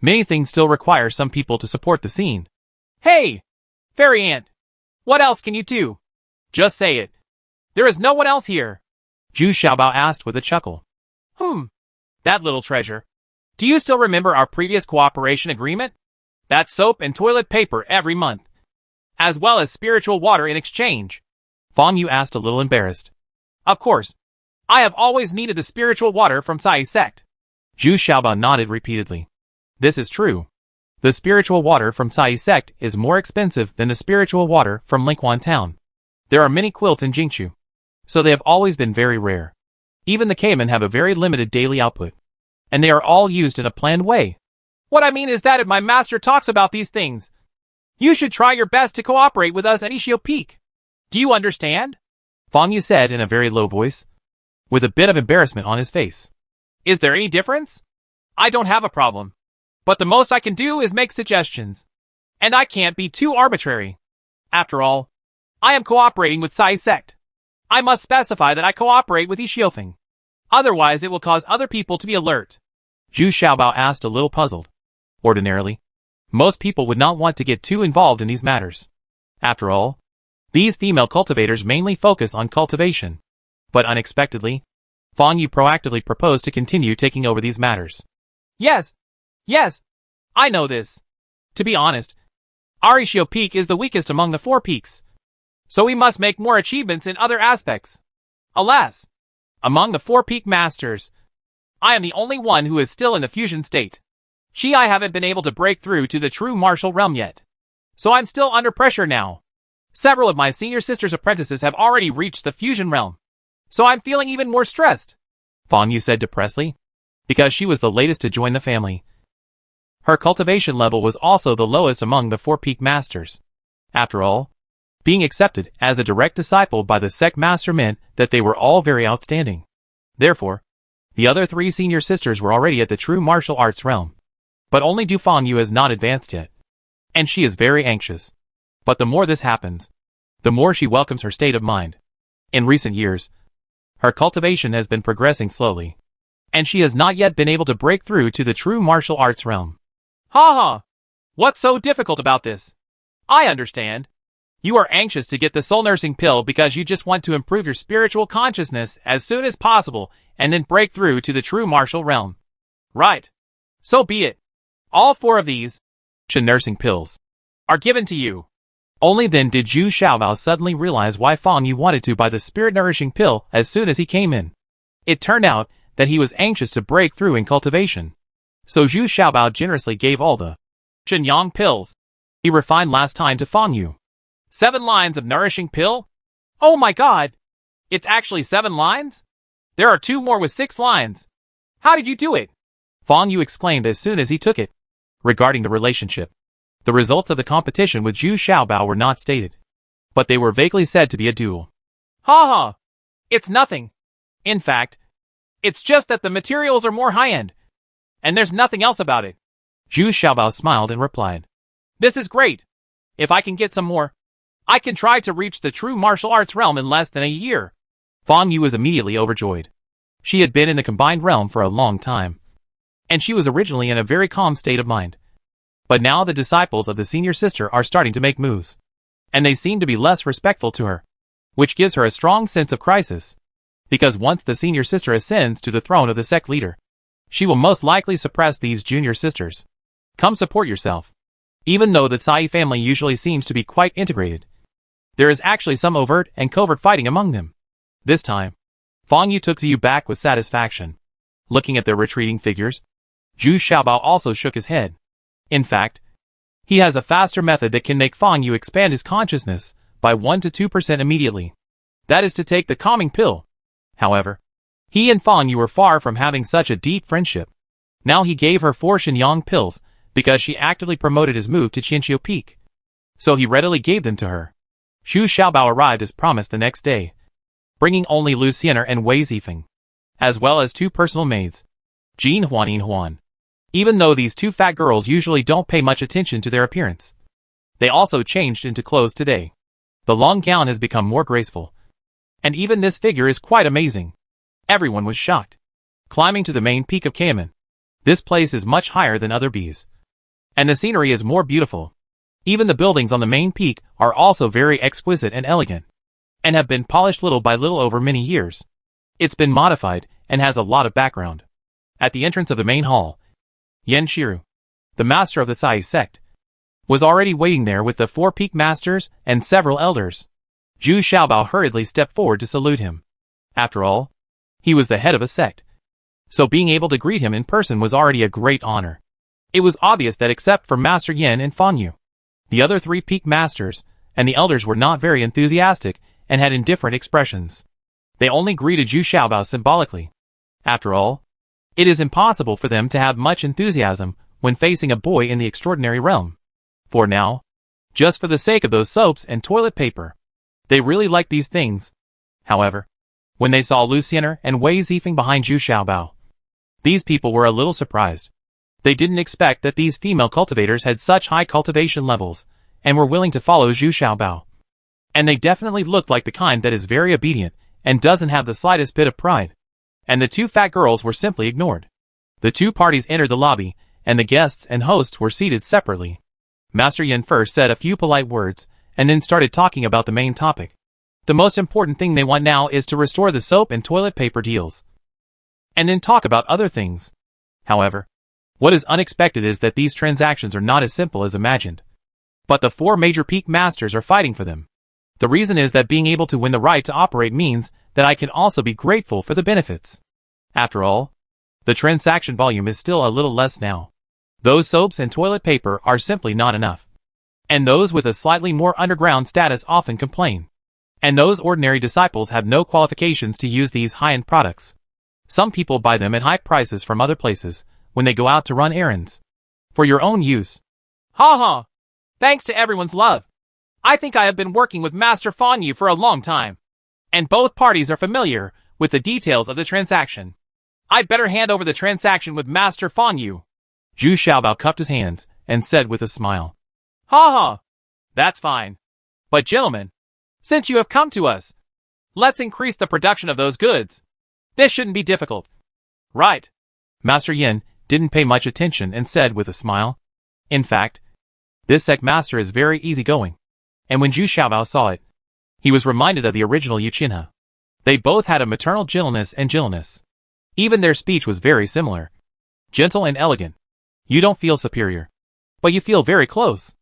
Many things still require some people to support the scene. Hey! Fairy Aunt! What else can you do? Just say it. There is no one else here. Zhu Xiaobao asked with a chuckle. That little treasure. Do you still remember our previous cooperation agreement? That's soap and toilet paper every month, as well as spiritual water in exchange. Fan Yu asked a little embarrassed. Of course. I have always needed the spiritual water from Cai sect. Zhu Xiaobao nodded repeatedly. This is true. The spiritual water from Cai sect is more expensive than the spiritual water from Lingquan town. There are many quilts in Jingchu, so they have always been very rare. Even the Cayman have a very limited daily output, and they are all used in a planned way. What I mean is that if my master talks about these things, you should try your best to cooperate with us at Qianxiu Peak. Do you understand? Fan Yu said in a very low voice, with a bit of embarrassment on his face. Is there any difference? I don't have a problem, but the most I can do is make suggestions, and I can't be too arbitrary. After all, I am cooperating with Cai sect. I must specify that I cooperate with Qianxiu. Otherwise it will cause other people to be alert. Zhu Xiaobao asked a little puzzled. Ordinarily, most people would not want to get too involved in these matters. After all, these female cultivators mainly focus on cultivation. But unexpectedly, Fan Yu proactively proposed to continue taking over these matters. Yes, I know this. To be honest, our Qianxiu Peak is the weakest among the 4 peaks, so we must make more achievements in other aspects. Alas, among the 4 peak masters, I am the only one who is still in the fusion state. I haven't been able to break through to the true martial realm yet, so I'm still under pressure now. Several of my senior sister's apprentices have already reached the fusion realm, so I'm feeling even more stressed. Fan Yu said depressedly, because she was the latest to join the family. Her cultivation level was also the lowest among the 4 peak masters. After all, being accepted as a direct disciple by the sect master meant that they were all very outstanding. Therefore, the other 3 senior sisters were already at the true martial arts realm. But only Du Fan Yu has not advanced yet, and she is very anxious. But the more this happens, the more she welcomes her state of mind. In recent years, her cultivation has been progressing slowly, and she has not yet been able to break through to the true martial arts realm. What's so difficult about this? I understand. You are anxious to get the soul nursing pill because you just want to improve your spiritual consciousness as soon as possible and then break through to the true martial realm. Right. So be it. All 4 of these nursing pills are given to you. Only then did Zhu Xiaobao suddenly realize why Fang Yu wanted to buy the spirit-nourishing pill as soon as he came in. It turned out that he was anxious to break through in cultivation. So Zhu Xiaobao generously gave all the Shenyang pills he refined last time to Fang Yu. 7 lines of nourishing pill? Oh my god! It's actually 7 lines? There are 2 more with 6 lines. How did you do it? Fang Yu exclaimed as soon as he took it. Regarding the relationship, the results of the competition with Zhu Xiaobao were not stated, but they were vaguely said to be a duel. Ha ha! It's nothing. In fact, it's just that the materials are more high-end, and there's nothing else about it. Zhu Xiaobao smiled and replied, This is great. If I can get some more, I can try to reach the true martial arts realm in less than a year. Fang Yu was immediately overjoyed. She had been in the combined realm for a long time, and she was originally in a very calm state of mind. But now the disciples of the senior sister are starting to make moves, and they seem to be less respectful to her, which gives her a strong sense of crisis. Because once the senior sister ascends to the throne of the sect leader, she will most likely suppress these junior sisters. Come support yourself. Even though the Tsai family usually seems to be quite integrated, there is actually some overt and covert fighting among them. This time, Fang Yu took Yu back with satisfaction. Looking at their retreating figures, Zhu Xiaobao also shook his head. In fact, he has a faster method that can make Fang Yu expand his consciousness by 1 to 2% immediately. That is to take the calming pill. However, he and Fang Yu were far from having such a deep friendship. Now he gave her 4 Shenyang pills because she actively promoted his move to Qianqiu Peak. So he readily gave them to her. Zhu Xiaobao arrived as promised the next day, bringing only Lu Xianer and Wei Zifeng, as well as 2 personal maids, Jin Huan. Even though these 2 fat girls usually don't pay much attention to their appearance, they also changed into clothes today. The long gown has become more graceful, and even this figure is quite amazing. Everyone was shocked. Climbing to the main peak of Kamen, this place is much higher than other bees, and the scenery is more beautiful. Even the buildings on the main peak are also very exquisite and elegant, and have been polished little by little over many years. It's been modified and has a lot of background. At the entrance of the main hall, Yan Shiru, the master of the Tsai sect, was already waiting there with the 4 peak masters and several elders. Zhu Xiaobao hurriedly stepped forward to salute him. After all, he was the head of a sect, so being able to greet him in person was already a great honor. It was obvious that except for Master Yin and Fang Yu, the other 3 peak masters and the elders were not very enthusiastic and had indifferent expressions. They only greeted Zhu Xiaobao symbolically. After all, it is impossible for them to have much enthusiasm when facing a boy in the extraordinary realm. For now, just for the sake of those soaps and toilet paper, they really liked these things. However, when they saw Lu Xianer and Wei Zifeng behind Zhu Xiaobao, these people were a little surprised. They didn't expect that these female cultivators had such high cultivation levels and were willing to follow Zhu Xiaobao. And they definitely looked like the kind that is very obedient and doesn't have the slightest bit of pride. And the 2 fat girls were simply ignored. The 2 parties entered the lobby, and the guests and hosts were seated separately. Master Yin first said a few polite words, and then started talking about the main topic. The most important thing they want now is to restore the soap and toilet paper deals, and then talk about other things. However, what is unexpected is that these transactions are not as simple as imagined. But the 4 major peak masters are fighting for them. The reason is that being able to win the right to operate means that I can also be grateful for the benefits. After all, the transaction volume is still a little less now. Those soaps and toilet paper are simply not enough. And those with a slightly more underground status often complain. And those ordinary disciples have no qualifications to use these high-end products. Some people buy them at high prices from other places when they go out to run errands. For your own use. Ha ha! Thanks to everyone's love. I think I have been working with Master Fang Yu for a long time, and both parties are familiar with the details of the transaction. I'd better hand over the transaction with Master Fang Yu. Zhu Xiaobao cupped his hands and said with a smile. Ha ha! That's fine. But gentlemen, since you have come to us, let's increase the production of those goods. This shouldn't be difficult. Right. Master Yin didn't pay much attention and said with a smile. In fact, this sect master is very easygoing. And when Zhu Xiaobao saw it, he was reminded of the original Yu Qinhe. They both had a maternal gentleness and gentleness. Even their speech was very similar. Gentle and elegant. You don't feel superior. But you feel very close.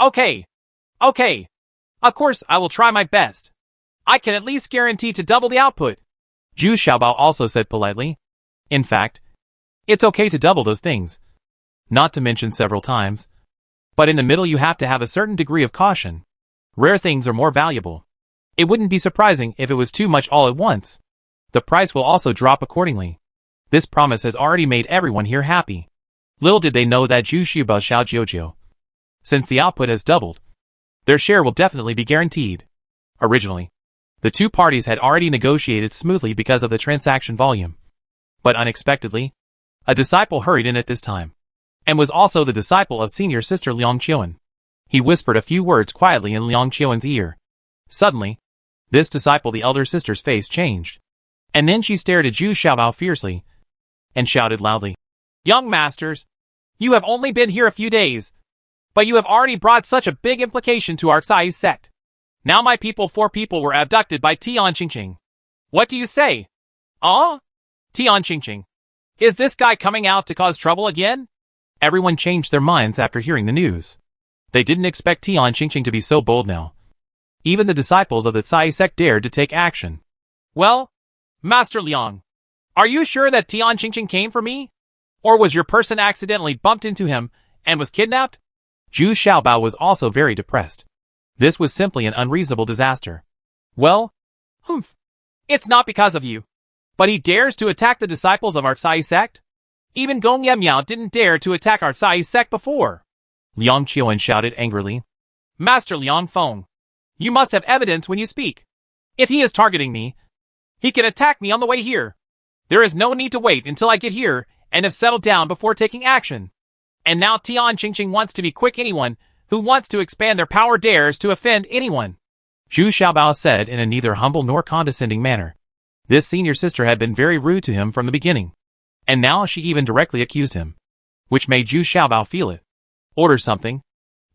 Okay. Okay. Of course, I will try my best. I can at least guarantee to double the output. Zhu Xiaobao also said politely. In fact, it's okay to double those things. Not to mention several times. But in the middle you have to have a certain degree of caution. Rare things are more valuable. It wouldn't be surprising if it was too much all at once. The price will also drop accordingly. This promise has already made everyone here happy. Little did they know that Zhu Xiaobao Xiao Jiujiu. Since the output has doubled, their share will definitely be guaranteed. Originally, the two parties had already negotiated smoothly because of the transaction volume. But unexpectedly, a disciple hurried in at this time, and was also the disciple of senior sister Liang Qiuan. He whispered a few words quietly in Liang Qiuan's ear. Suddenly, this disciple, the elder sister's face changed. And then she stared at Zhu Xiaobao fiercely, and shouted loudly, Young masters, you have only been here a few days, but you have already brought such a big implication to our Sai sect. Now my people, 4 people were abducted by Tian Qingqing. What do you say? Tian Qingqing. Is this guy coming out to cause trouble again? Everyone changed their minds after hearing the news. They didn't expect Tian Qingqing to be so bold now. Even the disciples of the Sai sect dared to take action. Well, Master Liang, are you sure that Tian Qingqing came for me? Or was your person accidentally bumped into him and was kidnapped? Zhu Xiaobao was also very depressed. This was simply an unreasonable disaster. Well, it's not because of you. But he dares to attack the disciples of our Sai sect? Even Gong Yemiao didn't dare to attack our Sai sect before. Liang Qiuan shouted angrily. Master Liang Feng, you must have evidence when you speak. If he is targeting me, he can attack me on the way here. There is no need to wait until I get here and have settled down before taking action. And now Tian Qingqing wants to be quick. Anyone who wants to expand their power dares to offend anyone. Zhu Xiaobao said in a neither humble nor condescending manner. This senior sister had been very rude to him from the beginning. And now she even directly accused him. Which made Zhu Xiaobao feel it. Order something.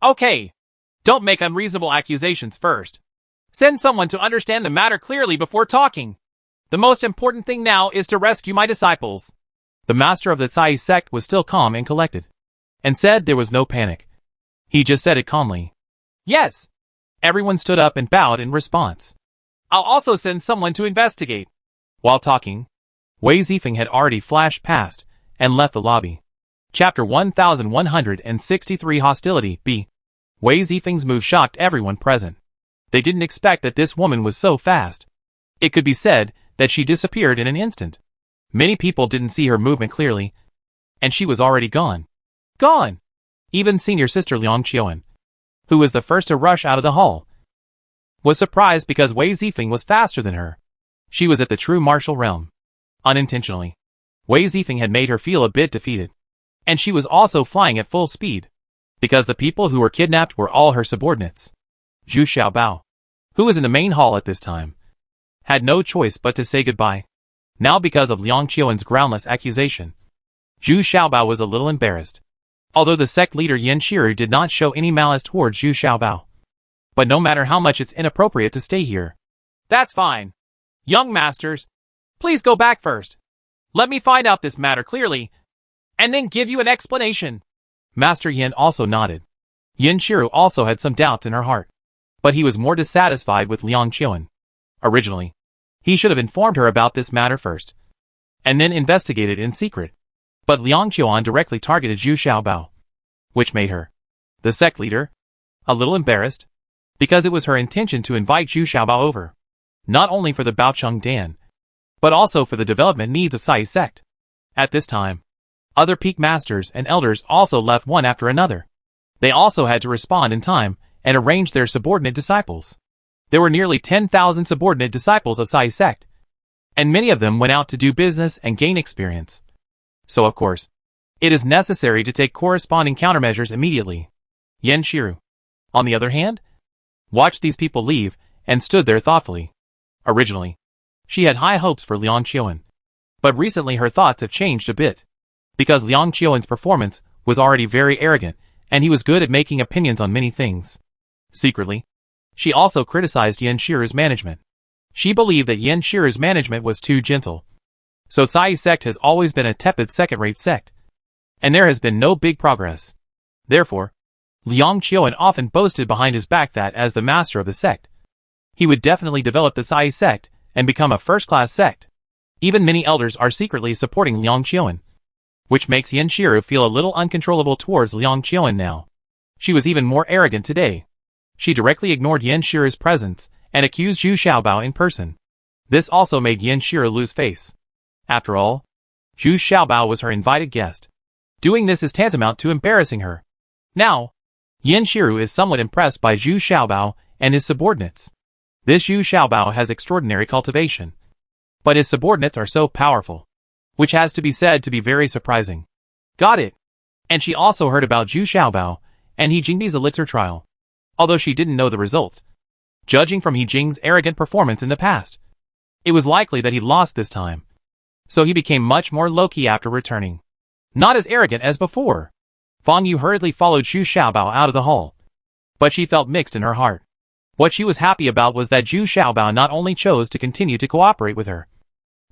Okay. Don't make unreasonable accusations first. Send someone to understand the matter clearly before talking. The most important thing now is to rescue my disciples. The master of the Cai sect was still calm and collected, and said there was no panic. He just said it calmly. Yes. Everyone stood up and bowed in response. I'll also send someone to investigate. While talking, Wei Zifeng had already flashed past and left the lobby. Chapter 1163 Hostility B. Wei Zifeng's move shocked everyone present. They didn't expect that this woman was so fast. It could be said that she disappeared in an instant. Many people didn't see her movement clearly, and she was already gone. Gone! Even senior sister Liang Qiuan, who was the first to rush out of the hall, was surprised because Wei Zifeng was faster than her. She was at the true martial realm. Unintentionally, Wei Zifeng had made her feel a bit defeated. And she was also flying at full speed, because the people who were kidnapped were all her subordinates. Zhu Xiaobao, who was in the main hall at this time, had no choice but to say goodbye. Now because of Liang Qiuan's groundless accusation, Zhu Xiaobao was a little embarrassed. Although the sect leader Yan Shiru did not show any malice towards Zhu Xiaobao. But no matter how much it's inappropriate to stay here. That's fine. Young masters, please go back first. Let me find out this matter clearly, and then give you an explanation. Master Yan also nodded. Yan Shiru also had some doubts in her heart. But he was more dissatisfied with Liang Qiuan. Originally, he should have informed her about this matter first, and then investigated in secret. But Liang Qiuan directly targeted Zhu Xiaobao, which made her, the sect leader, a little embarrassed, because it was her intention to invite Zhu Xiaobao over, not only for the Baocheng Dan, but also for the development needs of Sai sect. At this time, other peak masters and elders also left one after another. They also had to respond in time and arrange their subordinate disciples. There were nearly 10,000 subordinate disciples of Sai sect, and many of them went out to do business and gain experience. So of course, it is necessary to take corresponding countermeasures immediately. Yan Shiru, on the other hand, watched these people leave and stood there thoughtfully. Originally, she had high hopes for Liang Qiuan, but recently her thoughts have changed a bit. Because Liang Qiuan's performance was already very arrogant, and he was good at making opinions on many things. Secretly, she also criticized Yan Shiru's management. She believed that Yan Shiru's management was too gentle. So Cai sect has always been a tepid second-rate sect, and there has been no big progress. Therefore, Liang Qiuan often boasted behind his back that as the master of the sect, he would definitely develop the Cai sect and become a first-class sect. Even many elders are secretly supporting Liang Qiuan, which makes Yan Shiru feel a little uncontrollable towards Liang Qiuan now. She was even more arrogant today. She directly ignored Yan Shiru's presence and accused Zhu Xiaobao in person. This also made Yan Shiru lose face. After all, Zhu Xiaobao was her invited guest. Doing this is tantamount to embarrassing her. Now, Yan Shiru is somewhat impressed by Zhu Xiaobao and his subordinates. This Zhu Xiaobao has extraordinary cultivation, but his subordinates are so powerful, which has to be said to be very surprising. Got it. And she also heard about Zhu Xiaobao and He Jingbi's elixir trial, although she didn't know the result. Judging from He Jing's arrogant performance in the past, it was likely that he lost this time, so he became much more low-key after returning. Not as arrogant as before. Fang Yu hurriedly followed Zhu Xiaobao out of the hall, but she felt mixed in her heart. What she was happy about was that Zhu Xiaobao not only chose to continue to cooperate with her,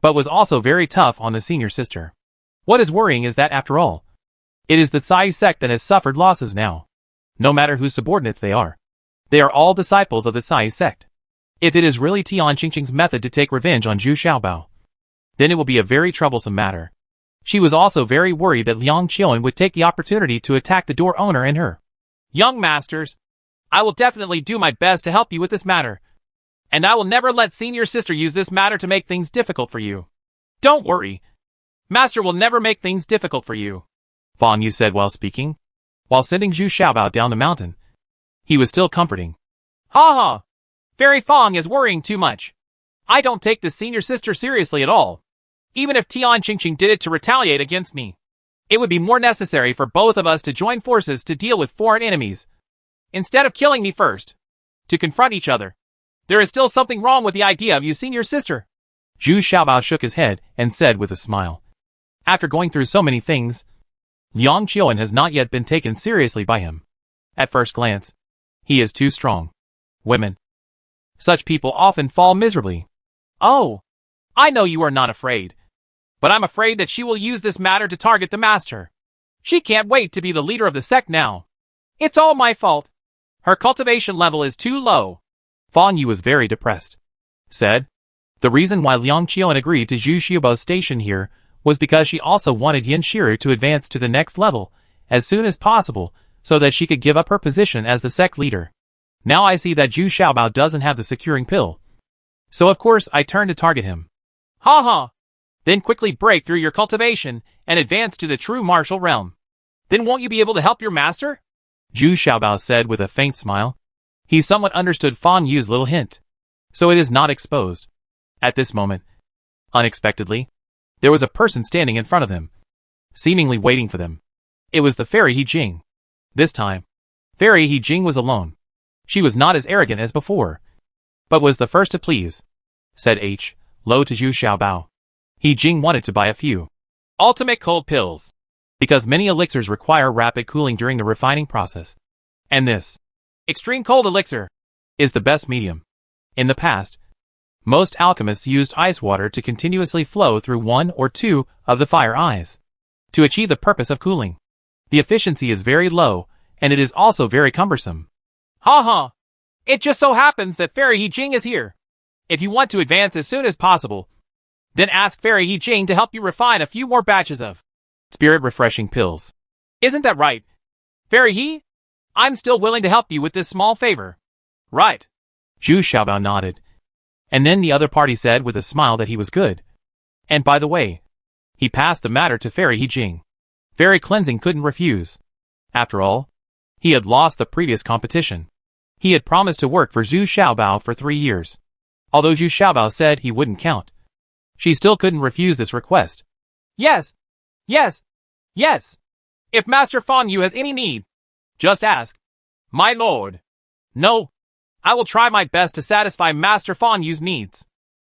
but was also very tough on the senior sister. What is worrying is that after all, it is the Cai sect that has suffered losses now. No matter whose subordinates they are all disciples of the Cai sect. If it is really Tian Qingqing's method to take revenge on Zhu Xiaobao, then it will be a very troublesome matter. She was also very worried that Liang Qiuan would take the opportunity to attack the door owner and her. Young masters, I will definitely do my best to help you with this matter, and I will never let senior sister use this matter to make things difficult for you. Don't worry. Master will never make things difficult for you, Fang Yu said while speaking. While sending Zhu Xiaobao down the mountain, he was still comforting. Ha ha! Fairy Fang is worrying too much. I don't take this senior sister seriously at all. Even if Tian Qingqing did it to retaliate against me, it would be more necessary for both of us to join forces to deal with foreign enemies, instead of killing me first, to confront each other. There is still something wrong with the idea of you seeing your sister. Zhu Xiaobao shook his head and said with a smile. After going through so many things, Liang Qiuan has not yet been taken seriously by him. At first glance, he is too strong. Women. Such people often fall miserably. Oh, I know you are not afraid, but I'm afraid that she will use this matter to target the master. She can't wait to be the leader of the sect now. It's all my fault. Her cultivation level is too low. Fang Yu was very depressed. Said, the reason why Liang Qiuan agreed to Zhu Xiaobao's station here was because she also wanted Yan Shiru to advance to the next level as soon as possible so that she could give up her position as the sect leader. Now I see that Zhu Xiaobao doesn't have the securing pill, so of course I turn to target him. Ha ha! Then quickly break through your cultivation and advance to the true martial realm. Then won't you be able to help your master? Zhu Xiaobao said with a faint smile. He somewhat understood Fang Yu's little hint, so it is not exposed. At this moment, unexpectedly, there was a person standing in front of them, seemingly waiting for them. It was the fairy He Jing. This time, fairy He Jing was alone. She was not as arrogant as before, but was the first to please, said H. Low to Zhu Xiaobao. He Jing wanted to buy a few ultimate cold pills, because many elixirs require rapid cooling during the refining process, and this extreme cold elixir is the best medium. In the past, most alchemists used ice water to continuously flow through one or two of the fire eyes to achieve the purpose of cooling. The efficiency is very low, and it is also very cumbersome. Ha ha! It just so happens that Fairy He Jing is here. If you want to advance as soon as possible, then ask Fairy He Jing to help you refine a few more batches of spirit refreshing pills. Isn't that right, Fairy He? I'm still willing to help you with this small favor. Right. Zhu Xiaobao nodded. And then the other party said with a smile that he was good. And by the way, he passed the matter to Fairy He Jing. Fairy cleansing couldn't refuse. After all, he had lost the previous competition. He had promised to work for Zhu Xiaobao for 3 years. Although Zhu Xiaobao said he wouldn't count, she still couldn't refuse this request. Yes, yes, yes. If Master Fang Yu has any need, just ask. My lord. No, I will try my best to satisfy Master Fang Yu's needs.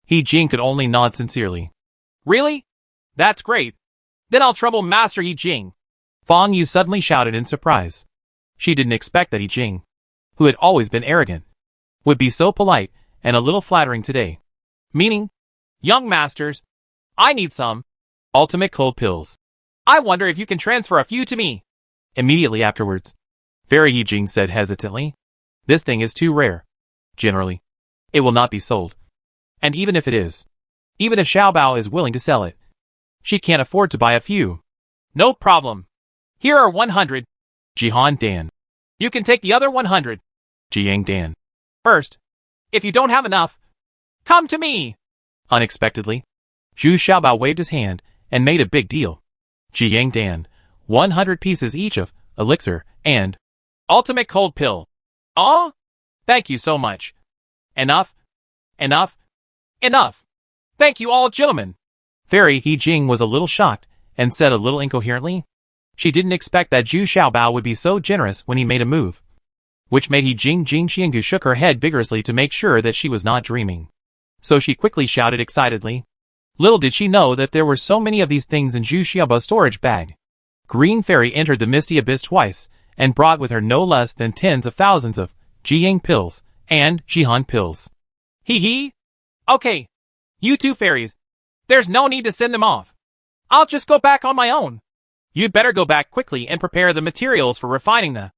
He Jing could only nod sincerely. Really? That's great. Then I'll trouble Master He Jing. Fang Yu suddenly shouted in surprise. She didn't expect that He Jing, who had always been arrogant, would be so polite and a little flattering today. Meaning, young masters, I need some. Ultimate cold pills. I wonder if you can transfer a few to me. Immediately afterwards, Fairy Yijing said hesitantly, this thing is too rare. Generally, it will not be sold. And even if it is, even if Xiaobao is willing to sell it, she can't afford to buy a few. No problem. Here are 100. Jihan Dan. You can take the other 100. Jiang Dan. First, if you don't have enough, come to me. Unexpectedly, Zhu Xiaobao waved his hand and made a big deal. Jiang Dan, 100 pieces each of elixir and ultimate cold pill. Oh? Thank you so much. Enough. Enough. Enough. Thank you all, gentlemen. Fairy Yijing was a little shocked and said a little incoherently. She didn't expect that Zhu Xiaobao would be so generous when he made a move. Which made Yijing Qiangu shook her head vigorously to make sure that she was not dreaming. So she quickly shouted excitedly. Little did she know that there were so many of these things in Zhu Xiaobao's storage bag. Green Fairy entered the misty abyss twice, and brought with her no less than tens of thousands of Jiyang pills and Jihan pills. Hee hee. Okay. You two fairies. There's no need to send them off. I'll just go back on my own. You'd better go back quickly and prepare the materials for refining the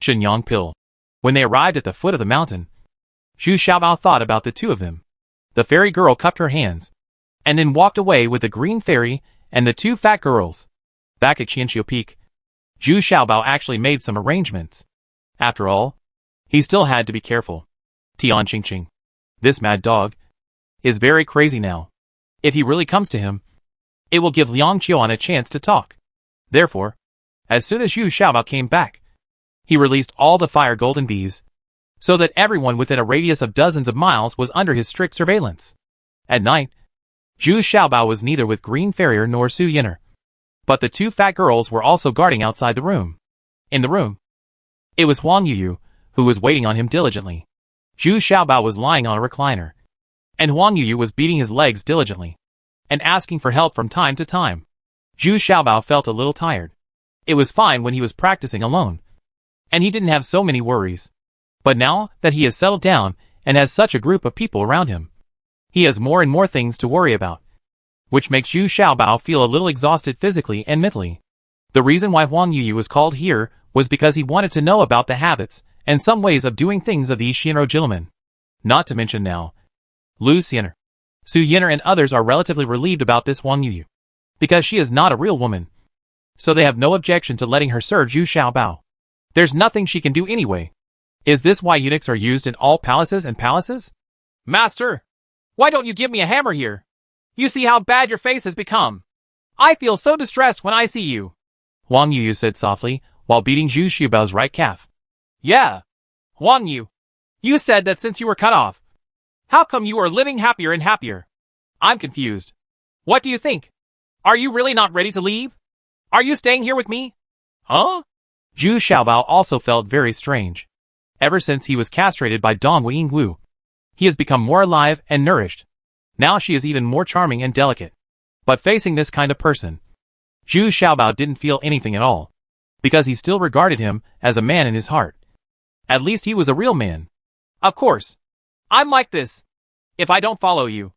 Shenyang pill. When they arrived at the foot of the mountain, Zhu Xiaobao thought about the two of them. The fairy girl cupped her hands, and then walked away with the green fairy and the two fat girls. Back at Qianqiu Peak, Zhu Xiaobao actually made some arrangements. After all, he still had to be careful. Tian Qingqing, this mad dog, is very crazy now. If he really comes to him, it will give Liang Qiuan a chance to talk. Therefore, as soon as Zhu Xiaobao came back, he released all the fire golden bees, so that everyone within a radius of dozens of miles was under his strict surveillance. At night, Zhu Xiaobao was neither with Green Farrier nor Su Yin'er, but the two fat girls were also guarding outside the room. In the room, it was Huang Yuyu, who was waiting on him diligently. Zhu Xiaobao was lying on a recliner, and Huang Yuyu was beating his legs diligently, and asking for help from time to time. Zhu Xiaobao felt a little tired. It was fine when he was practicing alone, and he didn't have so many worries. But now that he has settled down and has such a group of people around him, he has more and more things to worry about, which makes Zhu Xiaobao feel a little exhausted physically and mentally. The reason why Huang Yuyu was called here was because he wanted to know about the habits and some ways of doing things of these Shinro gentlemen. Not to mention now, Lu Xin'er, Su Yin'er and others are relatively relieved about this Huang Yuyu, because she is not a real woman, so they have no objection to letting her serve Zhu Xiaobao. There's nothing she can do anyway. Is this why eunuchs are used in all palaces and palaces? Master, why don't you give me a hammer here? You see how bad your face has become. I feel so distressed when I see you. Huang Yuyu said softly, while beating Zhu Xiaobao's right calf. Yeah. Huang Yu, you said that since you were cut off, how come you are living happier and happier? I'm confused. What do you think? Are you really not ready to leave? Are you staying here with me? Huh? Zhu Xiaobao also felt very strange. Ever since he was castrated by Dong Yingwu, he has become more alive and nourished. Now she is even more charming and delicate. But facing this kind of person, Zhu Xiaobao didn't feel anything at all, because he still regarded him as a man in his heart. At least he was a real man. Of course. I'm like this. If I don't follow you,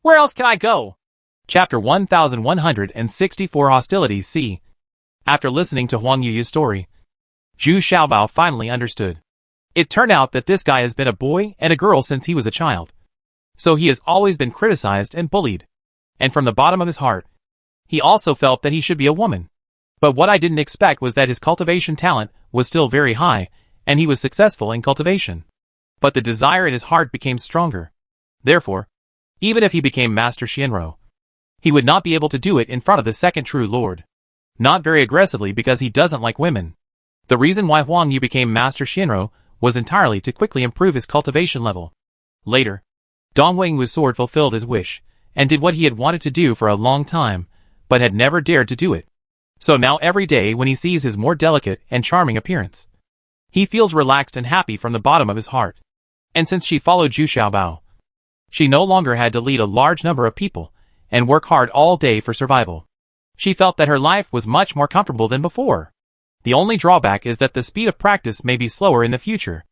where else can I go? Chapter 1164 Hostilities C. After listening to Huang Yuyu's story, Zhu Xiaobao finally understood. It turned out that this guy has been a boy and a girl since he was a child. So he has always been criticized and bullied. And from the bottom of his heart, he also felt that he should be a woman. But what I didn't expect was that his cultivation talent was still very high, and he was successful in cultivation. But the desire in his heart became stronger. Therefore, even if he became Master Shinro, he would not be able to do it in front of the second true lord. Not very aggressively because he doesn't like women. The reason why Huang Yu became Master Shinro was entirely to quickly improve his cultivation level. Later, Dong Wengu's sword fulfilled his wish, and did what he had wanted to do for a long time, but had never dared to do it. So now every day when he sees his more delicate and charming appearance, he feels relaxed and happy from the bottom of his heart. And since she followed Zhu Xiaobao, she no longer had to lead a large number of people and work hard all day for survival. She felt that her life was much more comfortable than before. The only drawback is that the speed of practice may be slower in the future.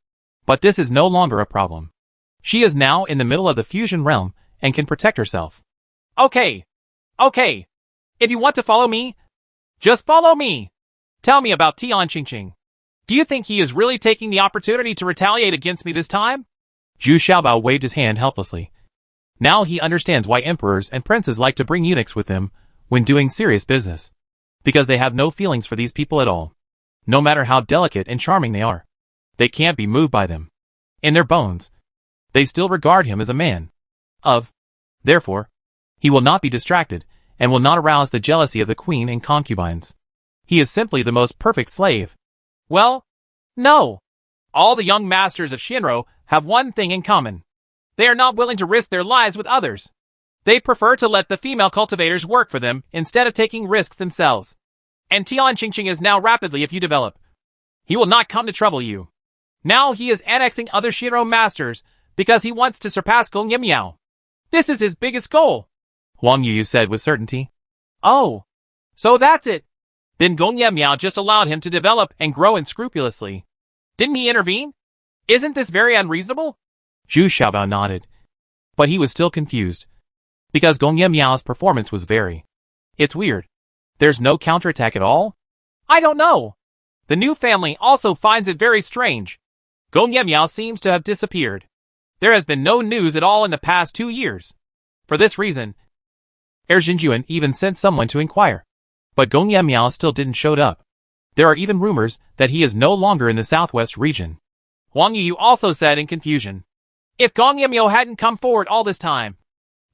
But this is no longer a problem. She is now in the middle of the fusion realm and can protect herself. Okay. Okay. If you want to follow me, just follow me. Tell me about Tian Qingqing. Do you think he is really taking the opportunity to retaliate against me this time? Zhu Xiaobao waved his hand helplessly. Now he understands why emperors and princes like to bring eunuchs with them when doing serious business. Because they have no feelings for these people at all. No matter how delicate and charming they are. They can't be moved by them. In their bones, they still regard him as a man. Therefore, he will not be distracted and will not arouse the jealousy of the queen and concubines. He is simply the most perfect slave. Well, no. All the young masters of Shinro have one thing in common. They are not willing to risk their lives with others. They prefer to let the female cultivators work for them instead of taking risks themselves. And Tian Qingqing is now rapidly if you develop. He will not come to trouble you. Now he is annexing other Shinro masters because he wants to surpass Gong Yimiao. This is his biggest goal, Wang Yu said with certainty. Oh, so that's it. Then Gong Yimiao just allowed him to develop and grow unscrupulously. Didn't he intervene? Isn't this very unreasonable? Zhu Xiaobao nodded. But he was still confused. Because Gong Yimiao's performance was very... It's weird. There's no counterattack at all? I don't know. The new family also finds it very strange. Gong Yimiao seems to have disappeared. There has been no news at all in the past 2 years. For this reason, Jinjuan even sent someone to inquire. But Gong Yimiao still didn't show up. There are even rumors that he is no longer in the southwest region. Wang Yu also said in confusion. If Gong Yimiao hadn't come forward all this time,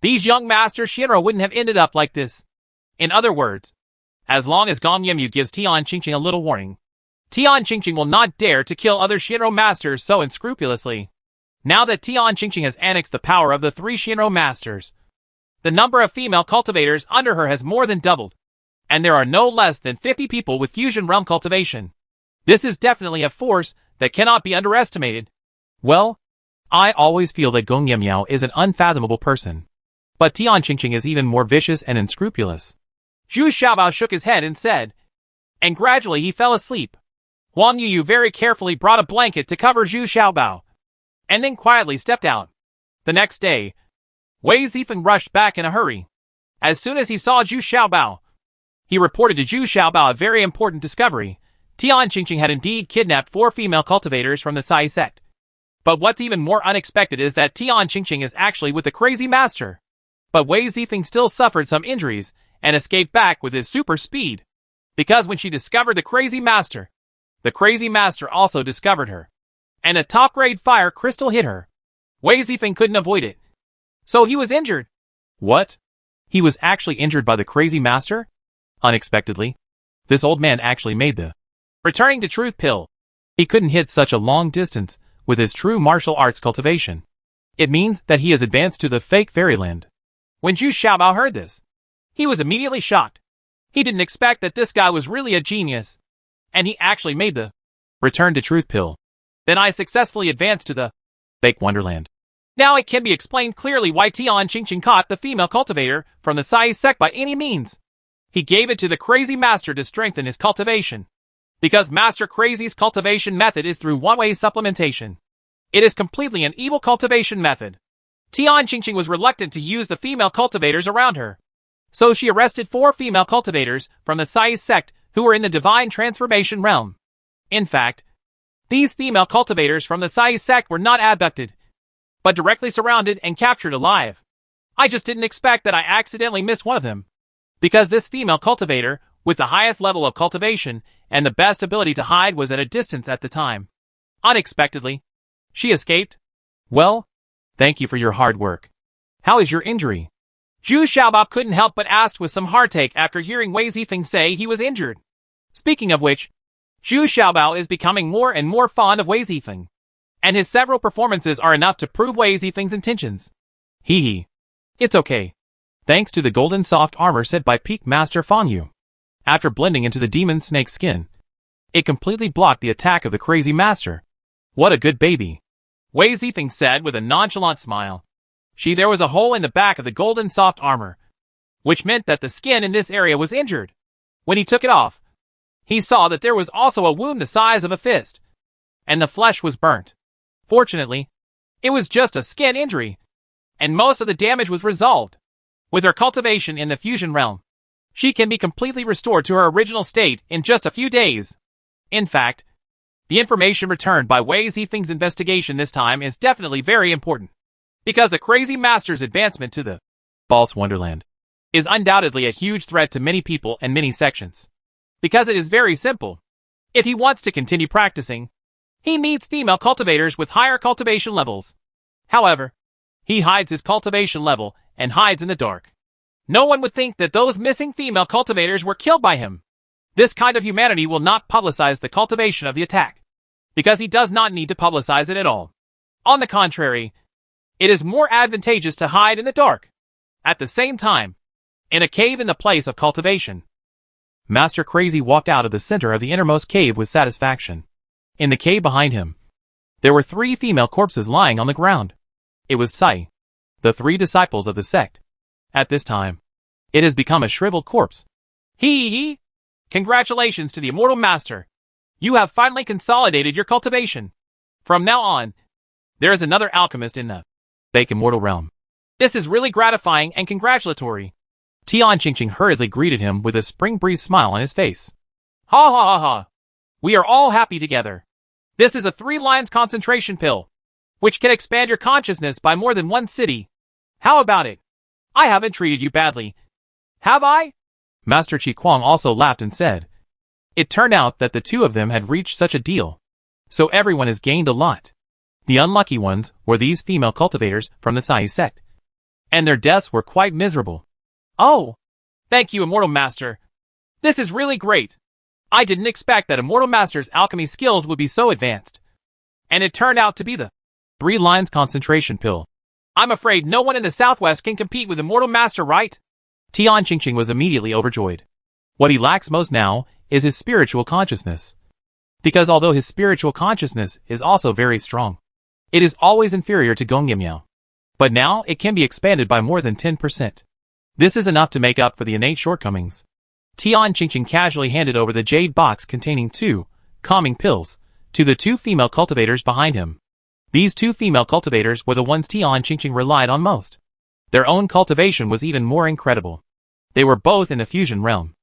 these young masters Shinro wouldn't have ended up like this. In other words, as long as Gong Yimiao gives Tian Qingqing a little warning, Tian Qingqing will not dare to kill other Shinro masters so unscrupulously. Now that Tian Qingqing has annexed the power of the 3 Shinro masters, the number of female cultivators under her has more than doubled, and there are no less than 50 people with fusion realm cultivation. This is definitely a force that cannot be underestimated. Well, I always feel that Gong Yimiao is an unfathomable person. But Tian Qingqing is even more vicious and unscrupulous. Zhu Xiaobao shook his head and said, and gradually he fell asleep. Wang Yu very carefully brought a blanket to cover Zhu Xiaobao, and then quietly stepped out. The next day, Wei Zifeng rushed back in a hurry. As soon as he saw Zhu Xiaobao, he reported to Zhu Xiaobao a very important discovery. Tian Qingqing had indeed kidnapped 4 female cultivators from the Cai sect. But what's even more unexpected is that Tian Qingqing is actually with the crazy master. But Wei Zifeng still suffered some injuries and escaped back with his super speed. Because when she discovered the crazy master also discovered her. And a top-grade fire crystal hit her. Wei Zifeng couldn't avoid it. So he was injured. What? He was actually injured by the crazy master? Unexpectedly, this old man actually made the returning to truth pill. He couldn't hit such a long distance with his true martial arts cultivation. It means that he has advanced to the fake fairyland. When Zhu Xiaobao heard this, he was immediately shocked. He didn't expect that this guy was really a genius. And he actually made the return to truth pill. Then I successfully advanced to the fake wonderland. Now it can be explained clearly why Tian Qingqing caught the female cultivator from the Cai sect by any means. He gave it to the crazy master to strengthen his cultivation. Because Master Crazy's cultivation method is through one-way supplementation. It is completely an evil cultivation method. Tian Qingqing was reluctant to use the female cultivators around her. So she arrested 4 female cultivators from the Cai sect who were in the divine transformation realm. In fact, these female cultivators from the Cai sect were not abducted, but directly surrounded and captured alive. I just didn't expect that I accidentally missed one of them. Because this female cultivator, with the highest level of cultivation and the best ability to hide, was at a distance at the time. Unexpectedly, she escaped. Well, thank you for your hard work. How is your injury? Zhu Xiaobao couldn't help but ask with some heartache after hearing Wei Zifeng say he was injured. Speaking of which, Zhu Xiaobao is becoming more and more fond of Wei Zifeng. And his several performances are enough to prove Wei Zifeng's intentions. Hee. It's okay. Thanks to the golden soft armor set by Peak Master Fang Yu. After blending into the demon snake skin, it completely blocked the attack of the crazy master. What a good baby. Wei Zifeng said with a nonchalant smile. There was a hole in the back of the golden soft armor, which meant that the skin in this area was injured. When he took it off, he saw that there was also a wound the size of a fist, and the flesh was burnt. Fortunately, it was just a skin injury, and most of the damage was resolved. With her cultivation in the fusion realm, she can be completely restored to her original state in just a few days. In fact, the information returned by Wei Zifeng's investigation this time is definitely very important, because the crazy master's advancement to the false wonderland is undoubtedly a huge threat to many people and many sections. Because it is very simple. If he wants to continue practicing, he needs female cultivators with higher cultivation levels. However, he hides his cultivation level and hides in the dark. No one would think that those missing female cultivators were killed by him. This kind of humanity will not publicize the cultivation of the attack, because he does not need to publicize it at all. On the contrary, it is more advantageous to hide in the dark. At the same time, in a cave in the place of cultivation, Master Crazy walked out of the center of the innermost cave with satisfaction. In the cave behind him, there were 3 female corpses lying on the ground. It was Sai, the 3 disciples of the sect. At this time, it has become a shriveled corpse. Hee. Congratulations to the Immortal Master. You have finally consolidated your cultivation. From now on, there is another alchemist in the fake immortal realm. This is really gratifying and congratulatory. Tian Qingqing hurriedly greeted him with a spring breeze smile on his face. Ha ha ha ha. We are all happy together. This is a 3 lions concentration pill, which can expand your consciousness by more than 1 city. How about it? I haven't treated you badly, have I? Master Qi Kuang also laughed and said. It turned out that the 2 of them had reached such a deal, so everyone has gained a lot. The unlucky ones were these female cultivators from the Sai sect, and their deaths were quite miserable. Oh, thank you, Immortal Master. This is really great. I didn't expect that Immortal Master's alchemy skills would be so advanced. And it turned out to be the 3 lions concentration pill. I'm afraid no one in the Southwest can compete with Immortal Master, right? Tian Qingqing was immediately overjoyed. What he lacks most now is his spiritual consciousness. Because although his spiritual consciousness is also very strong, it is always inferior to Gong Yimiao. But now it can be expanded by more than 10%. This is enough to make up for the innate shortcomings. Tian Qingqing casually handed over the jade box containing 2 calming pills to the 2 female cultivators behind him. These 2 female cultivators were the ones Tian Qingqing relied on most. Their own cultivation was even more incredible. They were both in the fusion realm.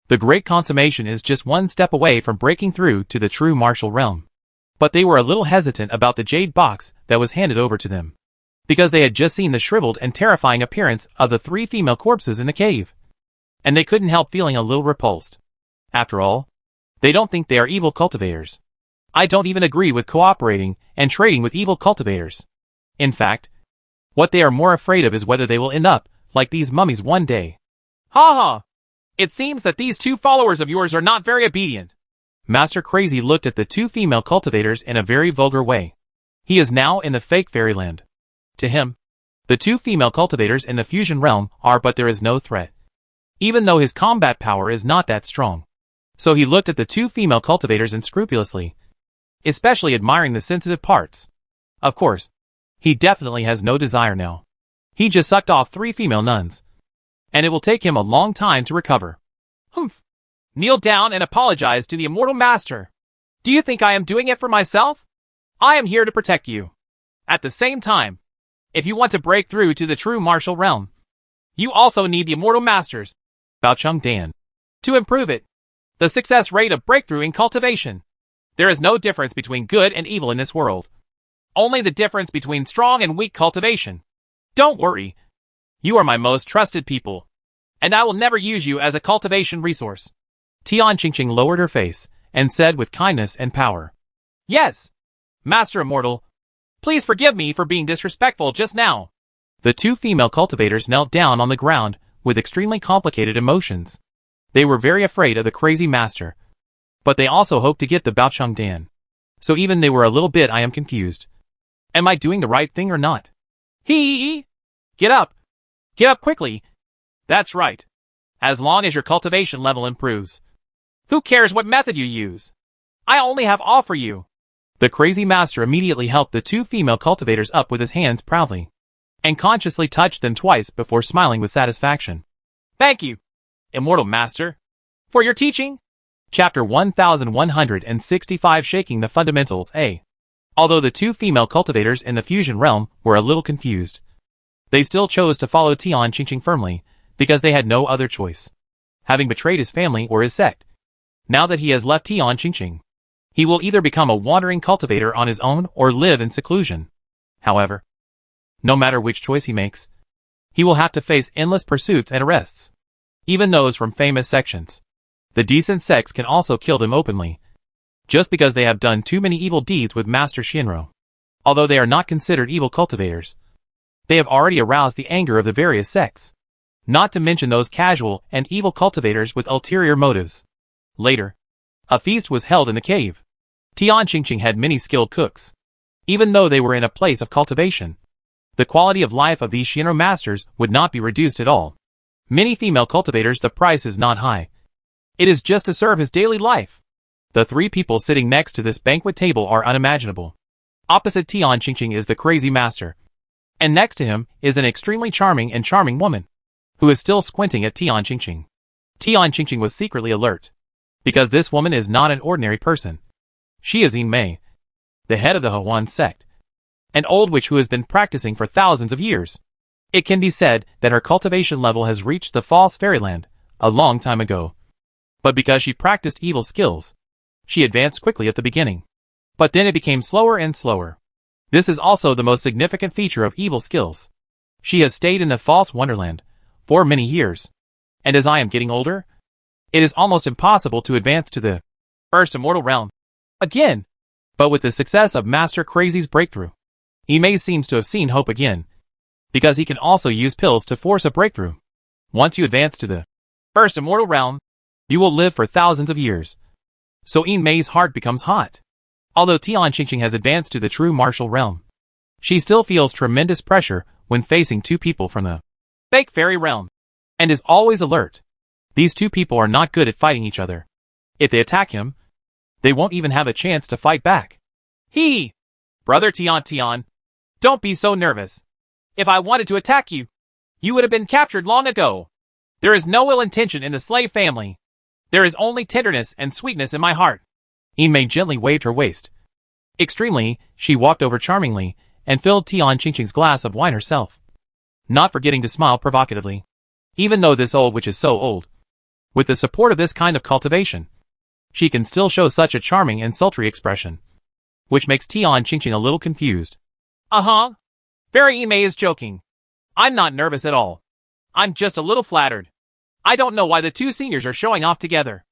The great consummation is just 1 step away from breaking through to the true martial realm. But they were a little hesitant about the jade box that was handed over to them, because they had just seen the shriveled and terrifying appearance of the 3 female corpses in the cave, and they couldn't help feeling a little repulsed. After all, they don't think they are evil cultivators. I don't even agree with cooperating and trading with evil cultivators. In fact, what they are more afraid of is whether they will end up like these mummies one day. Ha ha! It seems that these 2 followers of yours are not very obedient. Master Crazy looked at the 2 female cultivators in a very vulgar way. He is now in the fake fairyland. To him, the 2 female cultivators in the fusion realm are but there is no threat, even though his combat power is not that strong. So he looked at the 2 female cultivators unscrupulously, especially admiring the sensitive parts. Of course, he definitely has no desire now. He just sucked off 3 female nuns, and it will take him a long time to recover. Humph. Kneel down and apologize to the Immortal Master. Do you think I am doing it for myself? I am here to protect you. At the same time, if you want to break through to the true martial realm, you also need the Immortal Masters, Baocheng Dan, to improve it. The success rate of breakthrough in cultivation. There is no difference between good and evil in this world. Only the difference between strong and weak cultivation. Don't worry. You are my most trusted people, and I will never use you as a cultivation resource. Tian Qingqing lowered her face and said with kindness and power. Yes, Master Immortal. Please forgive me for being disrespectful just now. The 2 female cultivators knelt down on the ground with extremely complicated emotions. They were very afraid of the crazy master, but they also hoped to get the Baocheng Dan. So even they were a little bit I am confused. Am I doing the right thing or not? Hee! Get up! Get up quickly! That's right. As long as your cultivation level improves. Who cares what method you use? I only have all for you. The crazy master immediately helped the 2 female cultivators up with his hands proudly, and consciously touched them twice before smiling with satisfaction. Thank you, Immortal Master, for your teaching. Chapter 1165 Shaking the Fundamentals A. Although the 2 female cultivators in the fusion realm were a little confused, They still chose to follow Tian Qingqing firmly, because they had no other choice. Having betrayed his family or his sect. Now that he has left Tian Qingqing, he will either become a wandering cultivator on his own or live in seclusion. However, no matter which choice he makes, he will have to face endless pursuits and arrests. Even those from famous sections. The decent sects can also kill them openly, just because they have done too many evil deeds with Master Shinro. Although they are not considered evil cultivators, they have already aroused the anger of the various sects. Not to mention those casual and evil cultivators with ulterior motives. Later, a feast was held in the cave. Tian Qingqing had many skilled cooks. Even though they were in a place of cultivation, the quality of life of these Shinro masters would not be reduced at all. Many female cultivators, the price is not high. It is just to serve his daily life. The three people sitting next to this banquet table are unimaginable. Opposite Tian Qingqing is the crazy master. And next to him is an extremely charming woman, who is still squinting at Tian Qingqing. Tian Qingqing was secretly alert, because this woman is not an ordinary person. She is Yin Mei, the head of the Huan sect, an old witch who has been practicing for thousands of years. It can be said that her cultivation level has reached the false fairyland a long time ago. But because she practiced evil skills, she advanced quickly at the beginning. But then it became slower and slower. This is also the most significant feature of evil skills. She has stayed in the false wonderland for many years. And as I am getting older, it is almost impossible to advance to the first immortal realm again. But with the success of Master Crazy's breakthrough, Imei seems to have seen hope again, because he can also use pills to force a breakthrough. Once you advance to the first immortal realm, you will live for thousands of years. So Imei's heart becomes hot. Although Tian Qingqing has advanced to the true martial realm, she still feels tremendous pressure when facing two people from the fake fairy realm, and is always alert. These two people are not good at fighting each other. If they attack him, they won't even have a chance to fight back. He! Brother Tian, don't be so nervous. If I wanted to attack you, you would have been captured long ago. There is no ill intention in the slave family. There is only tenderness and sweetness in my heart. Inmei gently waved her waist. Extremely, she walked over charmingly and filled Tian Qingqing's glass of wine herself, not forgetting to smile provocatively. Even though this old witch is so old, with the support of this kind of cultivation, she can still show such a charming and sultry expression, which makes Tian Qingqing a little confused. Fairy Imei is joking. I'm not nervous at all. I'm just a little flattered. I don't know why the two seniors are showing off together,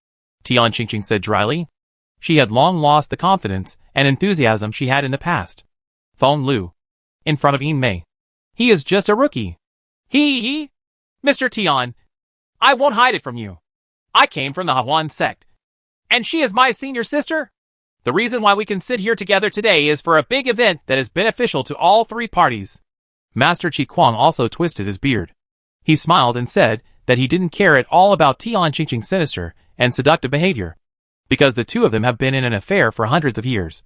Tian Qingqing said dryly. She had long lost the confidence and enthusiasm she had in the past. Feng Lu, in front of Yin Mei. He is just a rookie. He? Mr. Tian, I won't hide it from you. I came from the Huan sect, and she is my senior sister. The reason why we can sit here together today is for a big event that is beneficial to all three parties. Master Qi Kuang also twisted his beard. He smiled and said that he didn't care at all about Tian Qingqing's sinister and seductive behavior, because the two of them have been in an affair for hundreds of years.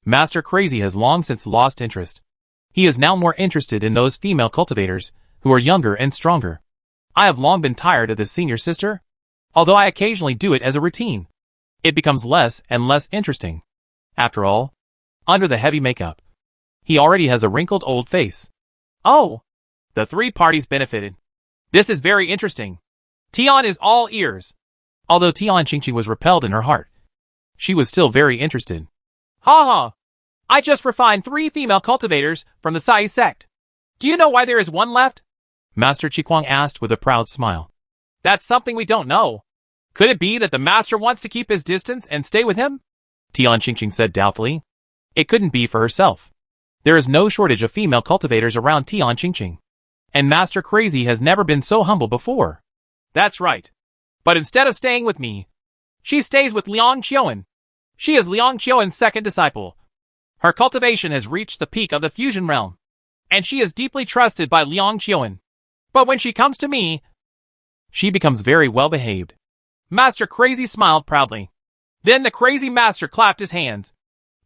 Master Crazy has long since lost interest. He is now more interested in those female cultivators who are younger and stronger. I have long been tired of this senior sister. Although I occasionally do it as a routine, it becomes less and less interesting. After all, under the heavy makeup, he already has a wrinkled old face. Oh, the three parties benefited. This is very interesting. Tian is all ears. Although Tian Qingqing was repelled in her heart, she was still very interested. I just refined 3 female cultivators from the Sai sect. Do you know why there is one left? Master Qi asked with a proud smile. That's something we don't know. Could it be that the master wants to keep his distance and stay with him? Tian Qingqing said doubtfully. It couldn't be for herself. There is no shortage of female cultivators around Tian Qingqing. And Master Crazy has never been so humble before. That's right. But instead of staying with me, she stays with Liang Qiuan. She is Liang Qiuan's second disciple. Her cultivation has reached the peak of the fusion realm, and she is deeply trusted by Liang Qiuan. But when she comes to me, she becomes very well behaved. Master Crazy smiled proudly. Then the crazy master clapped his hands,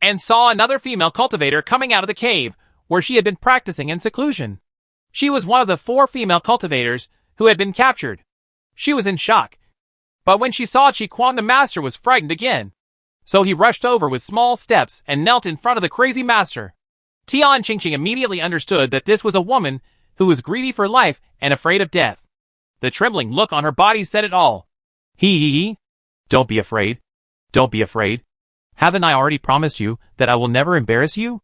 and saw another female cultivator coming out of the cave, where she had been practicing in seclusion. She was one of the 4 female cultivators who had been captured. She was in shock. But when she saw Qi Kuang, the master was frightened again. So he rushed over with small steps and knelt in front of the crazy master. Tian Qingqing immediately understood that this was a woman who who was greedy for life and afraid of death. The trembling look on her body said it all. He. Don't be afraid. Don't be afraid. Haven't I already promised you that I will never embarrass you?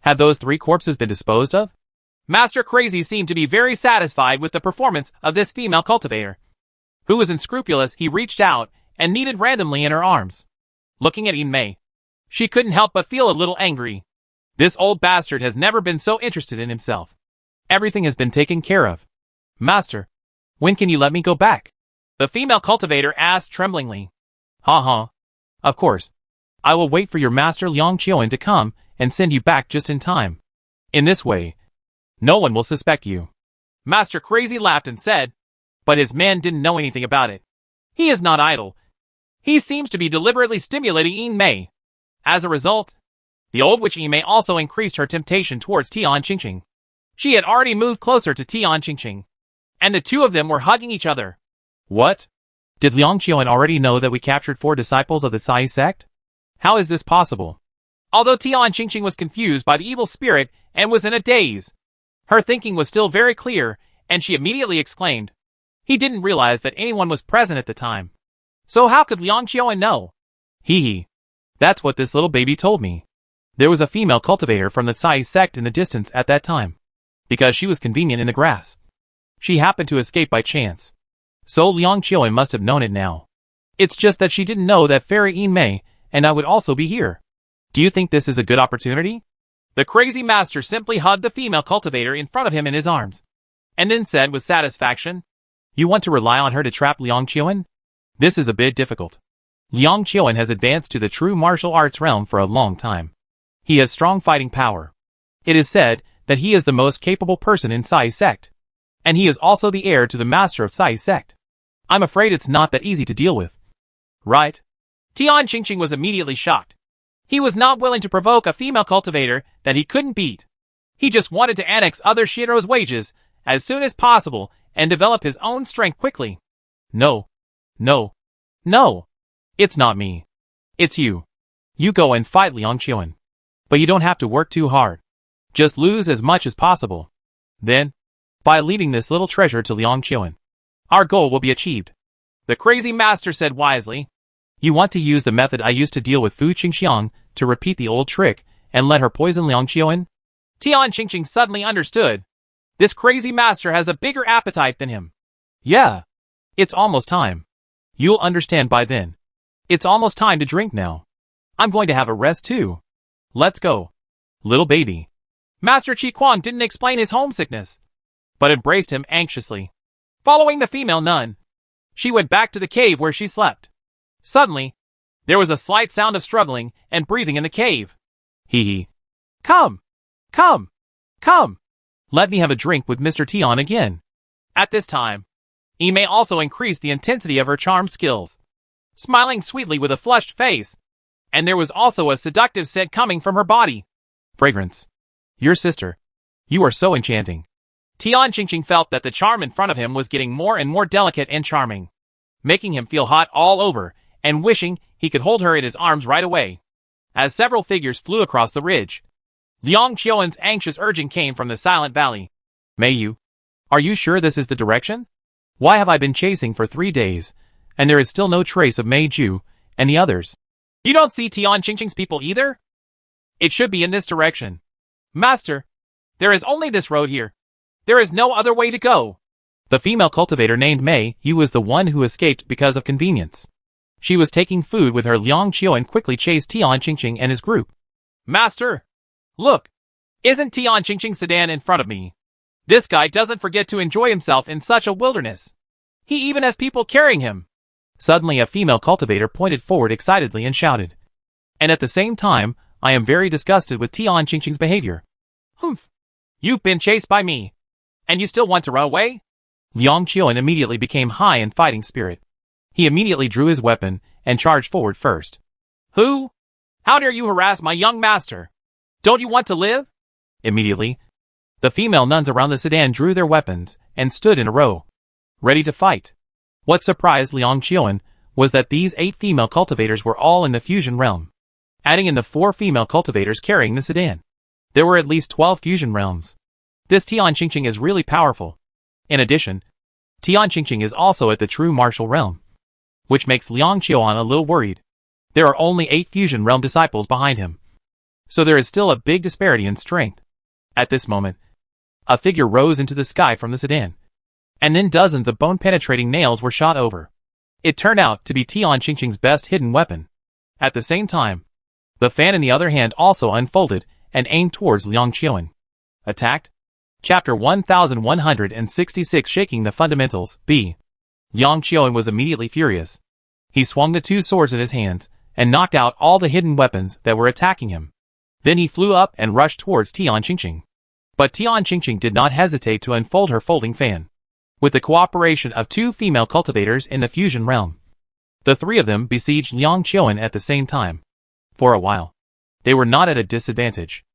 Have those 3 corpses been disposed of? Master Crazy seemed to be very satisfied with the performance of this female cultivator. Who was unscrupulous, he reached out and kneaded randomly in her arms. Looking at Mei, she couldn't help but feel a little angry. This old bastard has never been so interested in himself. Everything has been taken care of. Master, when can you let me go back? The female cultivator asked tremblingly. Of course. I will wait for your master Liang Qiuan to come and send you back just in time. In this way, no one will suspect you. Master Crazy laughed and said, but his man didn't know anything about it. He is not idle. He seems to be deliberately stimulating Mei. As a result, the old witch Mei also increased her temptation towards Tian Qingqing. She had already moved closer to Tian Qingqing, and the 2 of them were hugging each other. What? Did Liang Qiuan already know that we captured 4 disciples of the Cai sect? How is this possible? Although Tian Qingqing was confused by the evil spirit and was in a daze, her thinking was still very clear, and she immediately exclaimed. He didn't realize that anyone was present at the time. So how could Liang Qiuan know? That's what this little baby told me. There was a female cultivator from the Cai sect in the distance at that time, because she was convenient in the grass. She happened to escape by chance. So Liang Qiuan must have known it now. It's just that she didn't know that Fairy Mei and I would also be here. Do you think this is a good opportunity? The crazy master simply hugged the female cultivator in front of him in his arms, and then said with satisfaction, You want to rely on her to trap Liang Qiuan? This is a bit difficult. Liang Qiuan has advanced to the true martial arts realm for a long time. He has strong fighting power. It is said that he is the most capable person in Cai sect. And he is also the heir to the master of Cai sect. I'm afraid it's not that easy to deal with. Right? Tian Qingqing was immediately shocked. He was not willing to provoke a female cultivator that he couldn't beat. He just wanted to annex other Shinro's wages as soon as possible and develop his own strength quickly. No. It's not me. It's you. You go and fight Liang Qiuan. But you don't have to work too hard. Just lose as much as possible. Then, by leading this little treasure to Liang Qiuan, our goal will be achieved. The crazy master said wisely. You want to use the method I used to deal with Fu Qingxiang to repeat the old trick and let her poison Liang Qiuan? Tian Qingqing suddenly understood. This crazy master has a bigger appetite than him. Yeah. It's almost time. You'll understand by then. It's almost time to drink now. I'm going to have a rest too. Let's go. Little baby. Master Qi Quan didn't explain his homesickness, but embraced him anxiously. Following the female nun, she went back to the cave where she slept. Suddenly, there was a slight sound of struggling and breathing in the cave. Come. Let me have a drink with Mr. Tian again. At this time, Mei also increased the intensity of her charm skills, smiling sweetly with a flushed face, and there was also a seductive scent coming from her body. Fragrance. Your sister. You are so enchanting. Tian Qingqing felt that the charm in front of him was getting more and more delicate and charming, making him feel hot all over and wishing he could hold her in his arms right away. As several figures flew across the ridge, Liang Qiuan's anxious urging came from the silent valley. Mei, are you sure this is the direction? Why have I been chasing for 3 days, and there is still no trace of Mei Ju and the others? You don't see Tian Qingqing's people either? It should be in this direction. Master, there is only this road here. There is no other way to go. The female cultivator named Mei Yu was the one who escaped because of convenience. She was taking food with her. Liang Qiuan quickly chased Tian Qingqing and his group. Master, look, isn't Tian Qingqing's sedan in front of me? This guy doesn't forget to enjoy himself in such a wilderness. He even has people carrying him. Suddenly a female cultivator pointed forward excitedly and shouted. And at the same time, I am very disgusted with Tian Qingqing's behavior. Humph. You've been chased by me, and you still want to run away? Liang Qiuan immediately became high in fighting spirit. He immediately drew his weapon and charged forward first. Who? How dare you harass my young master? Don't you want to live? Immediately, the female nuns around the sedan drew their weapons and stood in a row, ready to fight. What surprised Liang Qiuan was that these 8 female cultivators were all in the fusion realm. Adding in the 4 female cultivators carrying the sedan, there were at least 12 fusion realms. This Tian Qingqing is really powerful. In addition, Tian Qingqing is also at the true martial realm, which makes Liang Qiuan a little worried. There are only 8 fusion realm disciples behind him, so there is still a big disparity in strength. At this moment, a figure rose into the sky from the sedan, and then dozens of bone-penetrating nails were shot over. It turned out to be Tian Qingqing's best hidden weapon. At the same time, the fan in the other hand also unfolded and aimed towards Liang Qiuan. Attacked? Chapter 1166 Shaking the Fundamentals, B. Liang Qiuan was immediately furious. He swung the 2 swords in his hands and knocked out all the hidden weapons that were attacking him. Then he flew up and rushed towards Tian Qingqing. But Tian Qingqing did not hesitate to unfold her folding fan. With the cooperation of 2 female cultivators in the fusion realm, the 3 of them besieged Liang Qiuan at the same time. For a while, they were not at a disadvantage.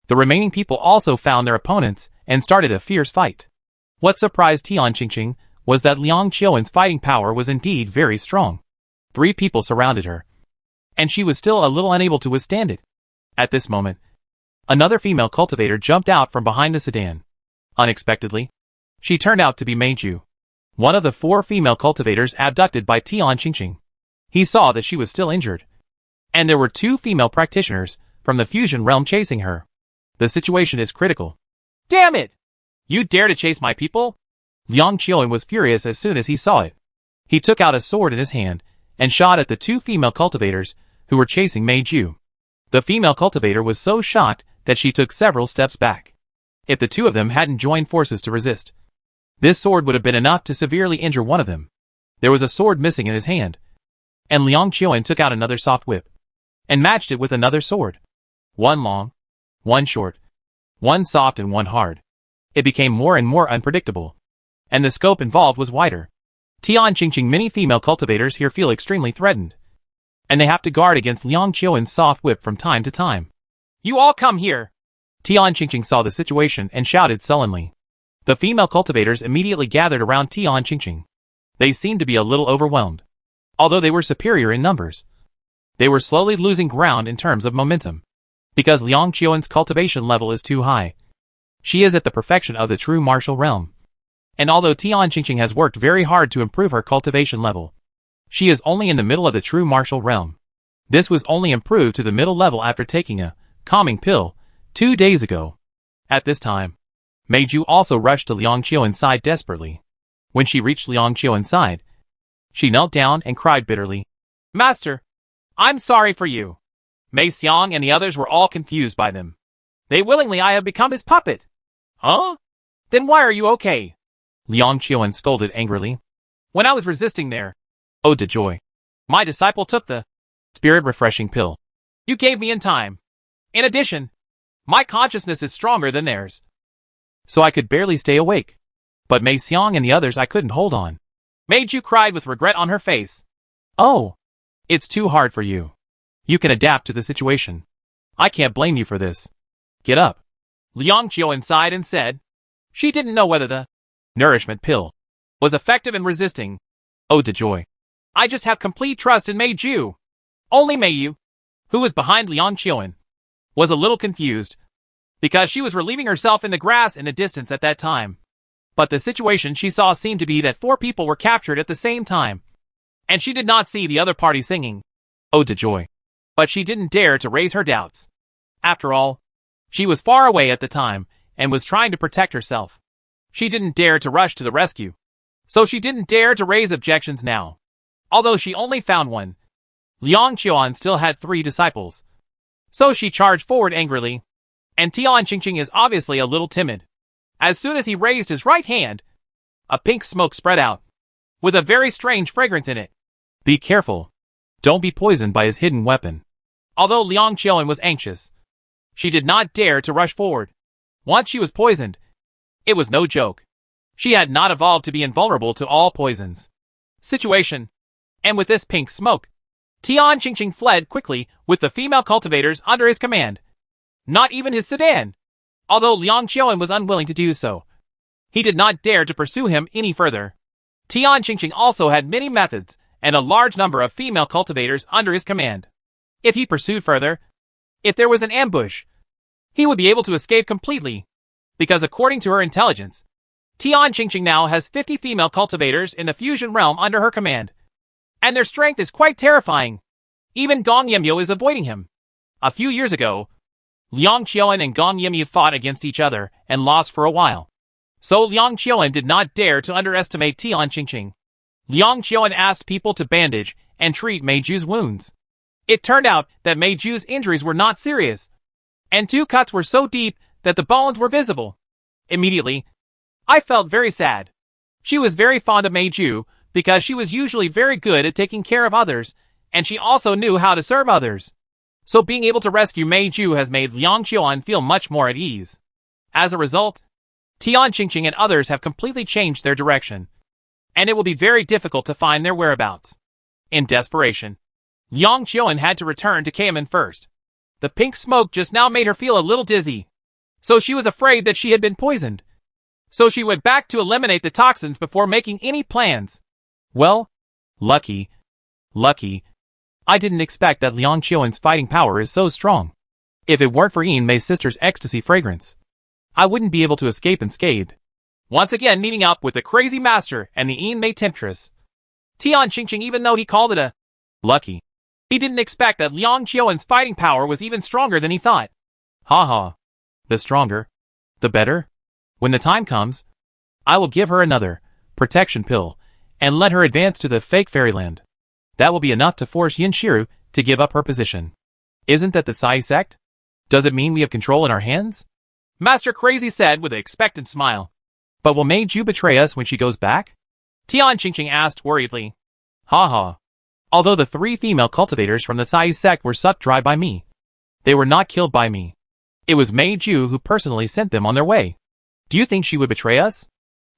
The remaining people also found their opponents and started a fierce fight. What surprised Tian Qingqing was that Liang Qiuan's fighting power was indeed very strong. 3 people surrounded her, and she was still a little unable to withstand it. At this moment, another female cultivator jumped out from behind the sedan. Unexpectedly, she turned out to be Meiju, one of the 4 female cultivators abducted by Tian Qingqing. He saw that she was still injured, and there were 2 female practitioners from the fusion realm chasing her. The situation is critical. Damn it! You dare to chase my people? Liang Qiuan was furious as soon as he saw it. He took out a sword in his hand and shot at the 2 female cultivators who were chasing Meiju. The female cultivator was so shocked that she took several steps back. If the 2 of them hadn't joined forces to resist, this sword would have been enough to severely injure one of them. There was a sword missing in his hand, and Liang Qiuan took out another soft whip and matched it with another sword. One long, one short, one soft and one hard. It became more and more unpredictable, and the scope involved was wider. Tian Qingqing many female cultivators here feel extremely threatened, and they have to guard against Liang Qiuan's soft whip from time to time. You all come here! Tian Qingqing saw the situation and shouted sullenly. The female cultivators immediately gathered around Tian Qingqing. They seemed to be a little overwhelmed. Although they were superior in numbers, they were slowly losing ground in terms of momentum, because Liang Qiuan's cultivation level is too high. She is at the perfection of the true martial realm. And although Tian Qingqing has worked very hard to improve her cultivation level, she is only in the middle of the true martial realm. This was only improved to the middle level after taking a calming pill 2 days ago. At this time, Meiju also rushed to Liang Qiuan's side desperately. When she reached Liang Qiuan's side, she knelt down and cried bitterly. Master, I'm sorry for you. Mei Xiang and the others were all confused by them. They willingly I have become his puppet. Huh? Then why are you okay? Liang Qiuan scolded angrily. When I was resisting there, ode to joy, my disciple took the spirit-refreshing pill you gave me in time. In addition, my consciousness is stronger than theirs, so I could barely stay awake. But Mei Xiang and the others I couldn't hold on. Meiju cried with regret on her face. Oh, it's too hard for you. You can adapt to the situation. I can't blame you for this. Get up. Liang Qiuan sighed and said, she didn't know whether the nourishment pill was effective in resisting. Ode to joy. I just have complete trust in Meiju. Only Meiyu, who was behind Liang Qiuan, was a little confused, because she was relieving herself in the grass in the distance at that time. But the situation she saw seemed to be that 4 people were captured at the same time, and she did not see the other party singing. Ode to joy. But she didn't dare to raise her doubts. After all, she was far away at the time, and was trying to protect herself. She didn't dare to rush to the rescue, so she didn't dare to raise objections now. Although she only found one, Liang Qiuan still had 3 disciples. So she charged forward angrily, and Tian Qingqing is obviously a little timid. As soon as he raised his right hand, a pink smoke spread out, with a very strange fragrance in it. Be careful. Don't be poisoned by his hidden weapon. Although Liang Qiuan was anxious, she did not dare to rush forward. Once she was poisoned, it was no joke. She had not evolved to be invulnerable to all poisons. Situation. And with this pink smoke, Tian Qingqing fled quickly with the female cultivators under his command. Not even his sedan. Although Liang Qiuan was unwilling to do so, he did not dare to pursue him any further. Tian Qingqing also had many methods and a large number of female cultivators under his command. If he pursued further, if there was an ambush, he would be able to escape completely. because according to her intelligence, Tian Qingqing now has 50 female cultivators in the fusion realm under her command. And their strength is quite terrifying. Even Gong Yimyu is avoiding him. A few years ago, Liang Qiuan and Gong Yimyu fought against each other and lost for a while. So Liang Qiuan did not dare to underestimate Tian Qingqing. Liang Qiuan asked people to bandage and treat Meiju's wounds. It turned out that Meiju's injuries were not serious, and 2 cuts were so deep that the bones were visible. Immediately, I felt very sad. She was very fond of Meiju because she was usually very good at taking care of others, and she also knew how to serve others. So being able to rescue Meiju has made Liang Qiuan feel much more at ease. As a result, Tian Qingqing and others have completely changed their direction, and it will be very difficult to find their whereabouts. In desperation, Liang Qiuan had to return to Kamen first. The pink smoke just now made her feel a little dizzy, so she was afraid that she had been poisoned. So she went back to eliminate the toxins before making any plans. Well, lucky. I didn't expect that Liang Qiuan's fighting power is so strong. If it weren't for Yin Mei's sister's ecstasy fragrance, I wouldn't be able to escape unscathed. Once again meeting up with the crazy master and the Yin Mei temptress, Tian Qingqing, even though he called it a lucky, he didn't expect that Liang Qiuan's fighting power was even stronger than he thought. Haha. The stronger, the better. When the time comes, I will give her another protection pill and let her advance to the fake fairyland. That will be enough to force Yin Shiru to give up her position. Isn't that the Sai sect? Does it mean we have control in our hands? Master Crazy said with an expectant smile. But will Meiju betray us when she goes back? Tian Qingqing asked worriedly. Haha. Although the 3 female cultivators from the Sai sect were sucked dry by me, they were not killed by me. It was Meiju who personally sent them on their way. Do you think she would betray us?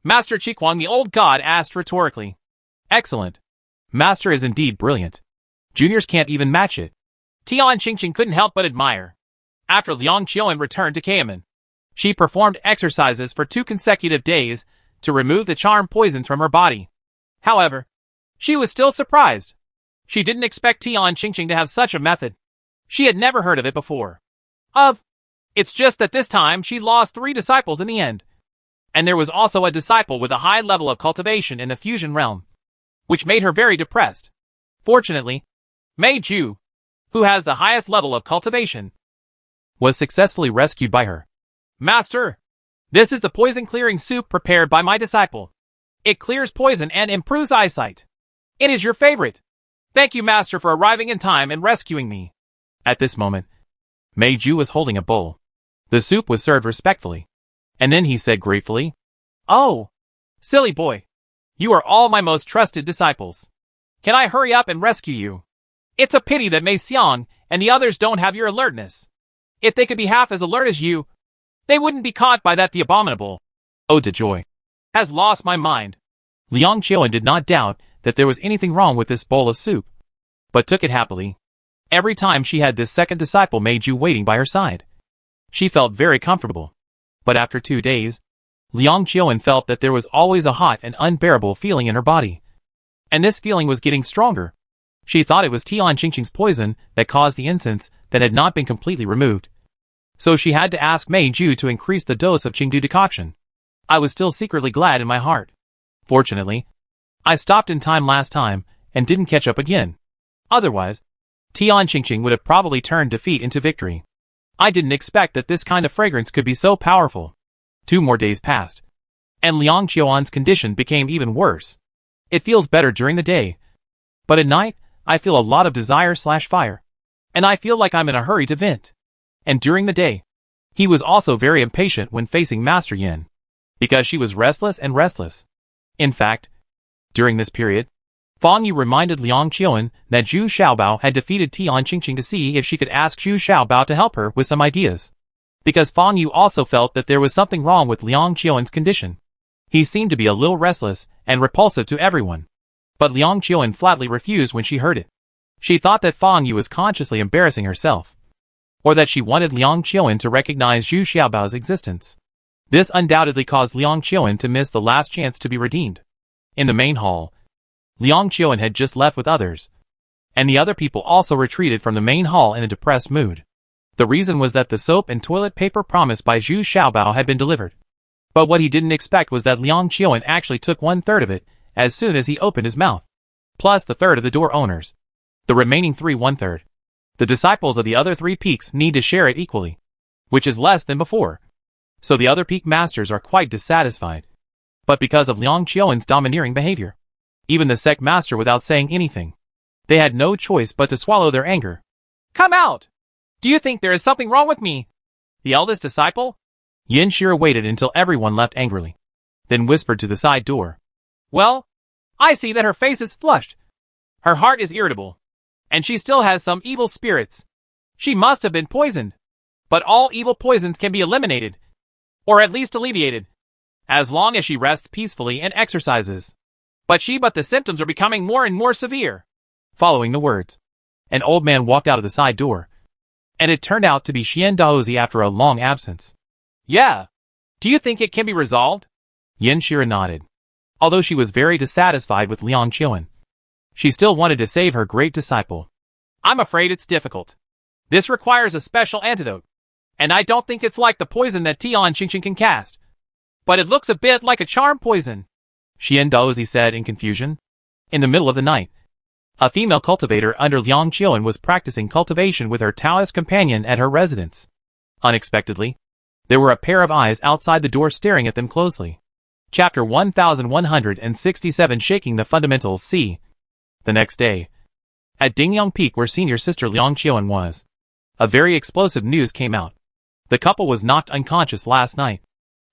Master Chiquan the old god asked rhetorically. Excellent. Master is indeed brilliant. Juniors can't even match it. Tian Qingqing couldn't help but admire. After Liang Qiuan returned to Kamen, she performed exercises for 2 consecutive days to remove the charm poisons from her body. However, she was still surprised. She didn't expect Tian Qingqing to have such a method. She had never heard of it before. It's just that this time she lost 3 disciples in the end. And there was also a disciple with a high level of cultivation in the fusion realm, which made her very depressed. Fortunately, Meiju, who has the highest level of cultivation, was successfully rescued by her. Master, this is the poison clearing soup prepared by my disciple. It clears poison and improves eyesight. It is your favorite. Thank you, Master, for arriving in time and rescuing me. At this moment, Meiju was holding a bowl. The soup was served respectfully. And then he said gratefully, Oh, silly boy. You are all my most trusted disciples. Can I hurry up and rescue you? It's a pity that Mei Xiang and the others don't have your alertness. If they could be half as alert as you, they wouldn't be caught by that the abominable Ode to Joy has lost my mind. Liang Qiuan did not doubt that there was anything wrong with this bowl of soup, but took it happily. Every time she had this second disciple Meiju waiting by her side, she felt very comfortable. But after 2 days, Liang Qiuan felt that there was always a hot and unbearable feeling in her body. And this feeling was getting stronger. She thought it was Tian Qingqing's poison that caused the incense that had not been completely removed. So she had to ask Meiju to increase the dose of Qingdu decoction. I was still secretly glad in my heart. Fortunately, I stopped in time last time and didn't catch up again. Otherwise, Tian Qingqing would have probably turned defeat into victory. I didn't expect that this kind of fragrance could be so powerful. 2 more days passed, and Liang Qiuan's condition became even worse. It feels better during the day, but at night, I feel a lot of desire/fire, and I feel like I'm in a hurry to vent. And during the day, he was also very impatient when facing Master Yin, because she was restless. In fact, during this period, Fang Yu reminded Liang Qiuan that Zhu Xiaobao had defeated Tian Qingqing to see if she could ask Zhu Xiaobao to help her with some ideas. Because Fang Yu also felt that there was something wrong with Liang Qiuan's condition. He seemed to be a little restless and repulsive to everyone. But Liang Qiuan flatly refused when she heard it. She thought that Fang Yu was consciously embarrassing herself, or that she wanted Liang Qiuan to recognize Zhu Xiaobao's existence. This undoubtedly caused Liang Qiuan to miss the last chance to be redeemed. In the main hall, Liang Qiuan had just left with others, and the other people also retreated from the main hall in a depressed mood. The reason was that the soap and toilet paper promised by Zhu Xiaobao had been delivered. But what he didn't expect was that Liang Qiuan actually took 1/3 of it as soon as he opened his mouth, plus the third of the door owners. The remaining 1/3. The disciples of the other 3 peaks need to share it equally, which is less than before. So the other peak masters are quite dissatisfied. But because of Liang Qiuan's domineering behavior, even the sect master without saying anything, they had no choice but to swallow their anger. Come out! Do you think there is something wrong with me? The eldest disciple? Yin Shira waited until everyone left angrily, then whispered to the side door. Well, I see that her face is flushed. Her heart is irritable, and she still has some evil spirits. She must have been poisoned. But all evil poisons can be eliminated, or at least alleviated, as long as she rests peacefully and exercises. But the symptoms are becoming more and more severe. Following the words, an old man walked out of the side door, and it turned out to be Xian Daozi after a long absence. Yeah. Do you think it can be resolved? Yin Shira nodded. Although she was very dissatisfied with Liang Qiuan, she still wanted to save her great disciple. I'm afraid it's difficult. This requires a special antidote, and I don't think it's like the poison that Tian Qingqing can cast. But it looks a bit like a charm poison, Xian Daozi said in confusion. In the middle of the night, a female cultivator under Liang Qiuan was practicing cultivation with her Taoist companion at her residence. Unexpectedly, there were a pair of eyes outside the door staring at them closely. Chapter 1167 Shaking the Fundamentals C. The next day, at Dingyang Peak where senior sister Liang Qiuan was, a very explosive news came out. The couple was knocked unconscious last night,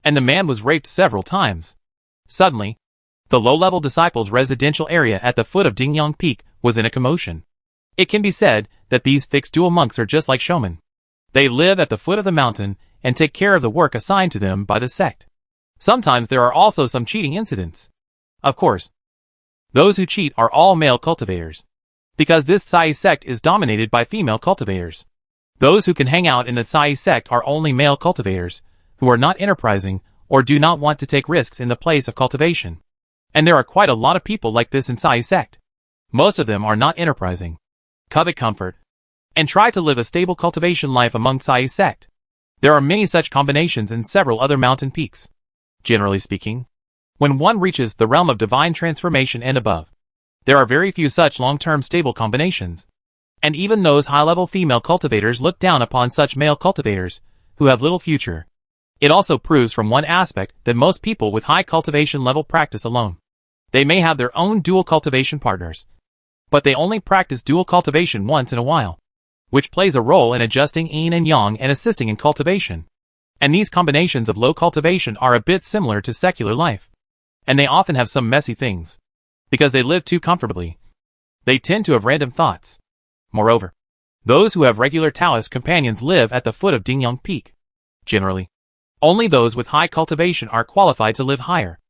and the man was raped several times. Suddenly, the low-level disciples' residential area at the foot of Dingyang Peak was in a commotion. It can be said that these fixed dual monks are just like showmen. They live at the foot of the mountain and take care of the work assigned to them by the sect. Sometimes there are also some cheating incidents. Of course, those who cheat are all male cultivators, because this Sai sect is dominated by female cultivators. Those who can hang out in the Sai sect are only male cultivators, who are not enterprising or do not want to take risks in the place of cultivation. And there are quite a lot of people like this in Sai sect. Most of them are not enterprising, covet comfort, and try to live a stable cultivation life among Sai sect. There are many such combinations in several other mountain peaks. Generally speaking, when one reaches the realm of divine transformation and above, there are very few such long-term stable combinations. And even those high-level female cultivators look down upon such male cultivators, who have little future. It also proves from one aspect that most people with high cultivation level practice alone. They may have their own dual cultivation partners, but they only practice dual cultivation once in a while, which plays a role in adjusting yin and yang and assisting in cultivation. And these combinations of low cultivation are a bit similar to secular life. And they often have some messy things, because they live too comfortably. They tend to have random thoughts. Moreover, those who have regular Taoist companions live at the foot of Dingyang Peak. Generally, only those with high cultivation are qualified to live higher.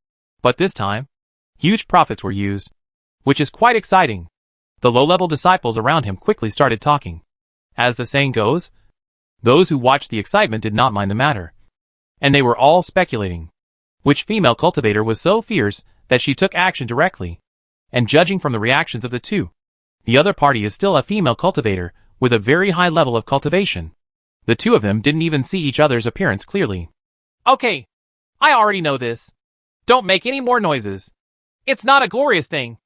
But this time, huge profits were used, which is quite exciting. The low-level disciples around him quickly started talking. As the saying goes, those who watched the excitement did not mind the matter. And they were all speculating. Which female cultivator was so fierce that she took action directly? And judging from the reactions of the two, the other party is still a female cultivator with a very high level of cultivation. The two of them didn't even see each other's appearance clearly. Okay, I already know this. Don't make any more noises. It's not a glorious thing.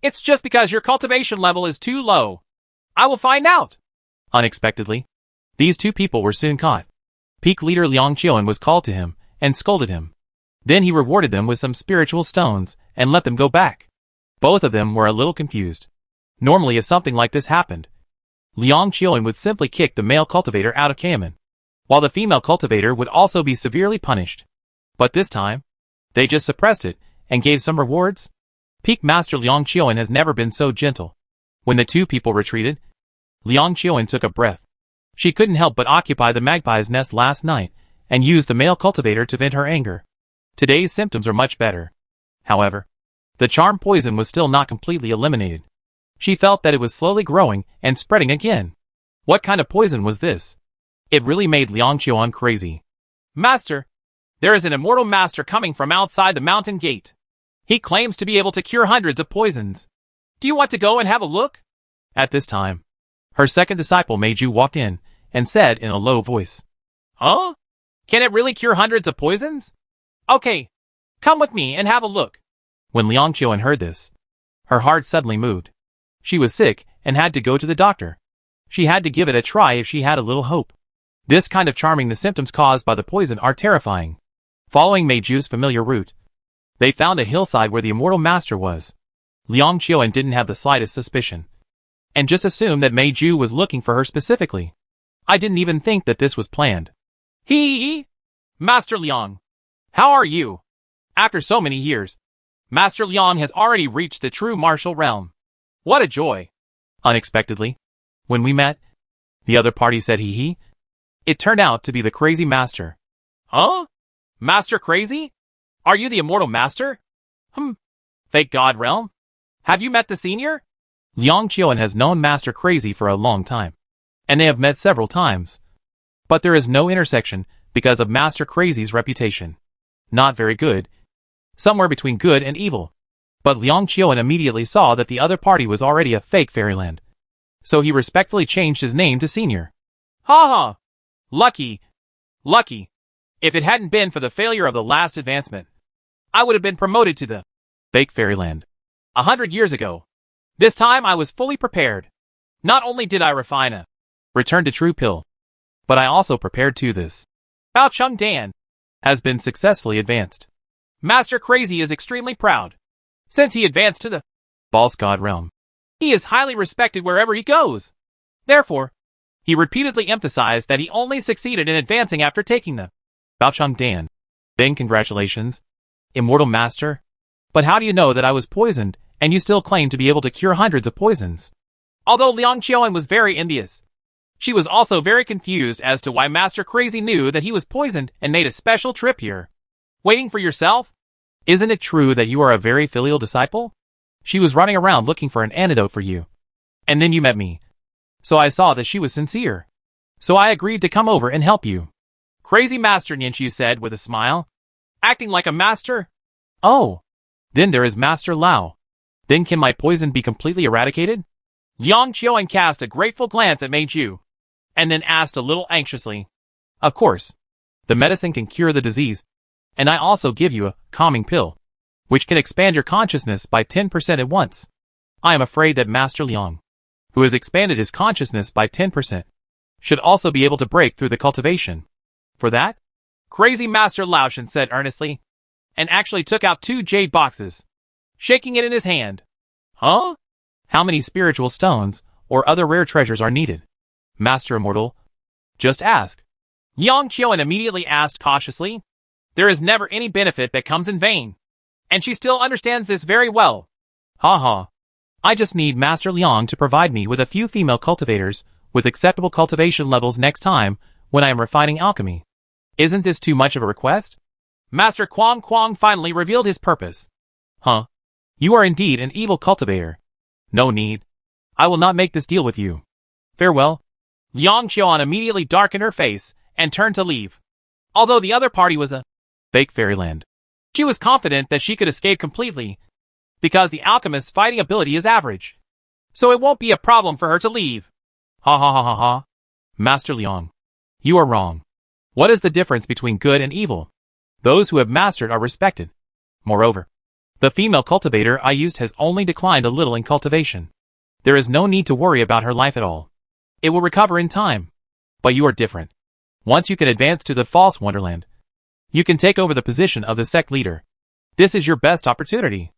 It's just because your cultivation level is too low. I will find out. Unexpectedly, these two people were soon caught. Peak leader Liang Qiuan was called to him and scolded him. Then he rewarded them with some spiritual stones and let them go back. Both of them were a little confused. Normally if something like this happened, Liang Qiuan would simply kick the male cultivator out of Kamen, while the female cultivator would also be severely punished. But this time, they just suppressed it and gave some rewards. Peak Master Liang Qiuan has never been so gentle. When the two people retreated, Liang Qiuan took a breath. She couldn't help but occupy the magpie's nest last night and used the male cultivator to vent her anger. Today's symptoms are much better. However, the charm poison was still not completely eliminated. She felt that it was slowly growing and spreading again. What kind of poison was this? It really made Liang Qiuan crazy. Master, there is an immortal master coming from outside the mountain gate. He claims to be able to cure hundreds of poisons. Do you want to go and have a look? At this time, her second disciple Meiju walked in and said in a low voice, Huh? Can it really cure hundreds of poisons? Okay, come with me and have a look. When Liang Qiuan heard this, her heart suddenly moved. She was sick and had to go to the doctor. She had to give it a try if she had a little hope. This kind of charming the symptoms caused by the poison are terrifying. Following Mei Ju's familiar route, they found a hillside where the immortal master was. Liang Qiuan didn't have the slightest suspicion, and just assumed that Mei Ju was looking for her specifically. I didn't even think that this was planned. Hee! Master Liang, how are you? After so many years, Master Liang has already reached the true martial realm. What a joy! Unexpectedly, when we met, the other party said hee. It turned out to be the crazy master. Huh? Master Crazy? Are you the immortal master? Fake God realm? Have you met the senior? Liang Qiuan has known Master Crazy for a long time, and they have met several times. But there is no intersection because of Master Crazy's reputation. Not very good. Somewhere between good and evil. But Liang Qiuan immediately saw that the other party was already a fake fairyland. So he respectfully changed his name to Senior. Ha ha! Lucky. If it hadn't been for the failure of the last advancement, I would have been promoted to the fake fairyland 100 years ago. This time I was fully prepared. Not only did I refine a return to true pill, but I also prepared to this. Bao Chung Dan has been successfully advanced. Master Crazy is extremely proud. Since he advanced to the false god realm, he is highly respected wherever he goes. Therefore, he repeatedly emphasized that he only succeeded in advancing after taking the Bao Chung Dan. Then congratulations, immortal master. But how do you know that I was poisoned, and you still claim to be able to cure hundreds of poisons? Although Liang Qiuan was very envious, she was also very confused as to why Master Crazy knew that he was poisoned and made a special trip here. Waiting for yourself? Isn't it true that you are a very filial disciple? She was running around looking for an antidote for you. And then you met me. So I saw that she was sincere. So I agreed to come over and help you. Crazy Master, Nianqiu said with a smile. Acting like a master? Oh. Then there is Master Lao. Then can my poison be completely eradicated? Liang Qiuan cast a grateful glance at Mei Ju, and then asked a little anxiously. Of course. The medicine can cure the disease, and I also give you a calming pill, which can expand your consciousness by 10% at once. I am afraid that Master Liang, who has expanded his consciousness by 10%, should also be able to break through the cultivation. For that? Crazy Master Laoshan said earnestly, and actually took out 2 jade boxes, shaking it in his hand. Huh? How many spiritual stones or other rare treasures are needed? Master Immortal? Just ask. Liang Qiuan immediately asked cautiously. There is never any benefit that comes in vain, and she still understands this very well. Ha ha. I just need Master Liang to provide me with a few female cultivators with acceptable cultivation levels next time when I am refining alchemy. Isn't this too much of a request? Master Kwang finally revealed his purpose. Huh? You are indeed an evil cultivator. No need. I will not make this deal with you. Farewell. Liang Qiuan immediately darkened her face and turned to leave. Although the other party was a fake fairyland, she was confident that she could escape completely, because the alchemist's fighting ability is average. So it won't be a problem for her to leave. Ha ha ha ha ha. Master Liang, you are wrong. What is the difference between good and evil? Those who have mastered are respected. Moreover, the female cultivator I used has only declined a little in cultivation. There is no need to worry about her life at all. It will recover in time. But you are different. Once you can advance to the false wonderland, you can take over the position of the sect leader. This is your best opportunity.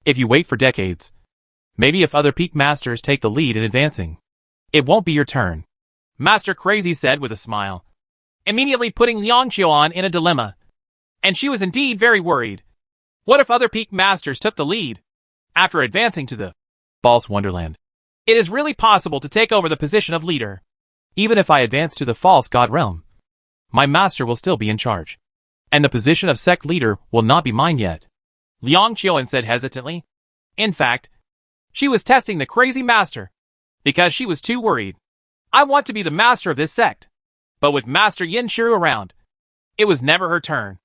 If you wait for decades, maybe if other peak masters take the lead in advancing, it won't be your turn. Master Crazy said with a smile, immediately putting Liang Qiuan in a dilemma. And she was indeed very worried. What if other peak masters took the lead? After advancing to the false wonderland, it is really possible to take over the position of leader. Even if I advance to the false god realm, my master will still be in charge. And the position of sect leader will not be mine yet. Liang Qiuan said hesitantly. In fact, she was testing the crazy master, because she was too worried. I want to be the master of this sect. But with Master Yin Shiru around, it was never her turn.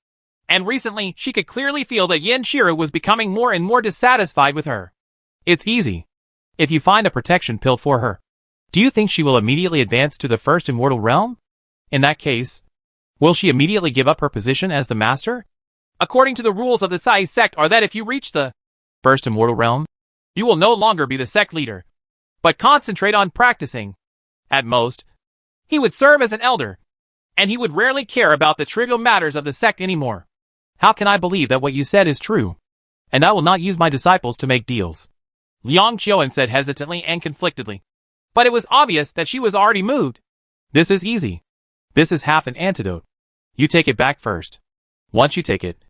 And recently she could clearly feel that Yin Shiru was becoming more and more dissatisfied with her. It's easy. If you find a protection pill for her, Do you think she will immediately advance to the first immortal realm? In that case, will she immediately give up her position as the master? According to the rules of the Sai sect are that if you reach the First immortal realm? you will no longer be the sect leader, but concentrate on practicing. At most, he would serve as an elder, and he would rarely care about the trivial matters of the sect anymore. How can I believe that what you said is true? And I will not use my disciples to make deals. Liang Qiuan said hesitantly and conflictedly. But it was obvious that she was already moved. This is easy. This is half an antidote. You take it back first. Once you take it,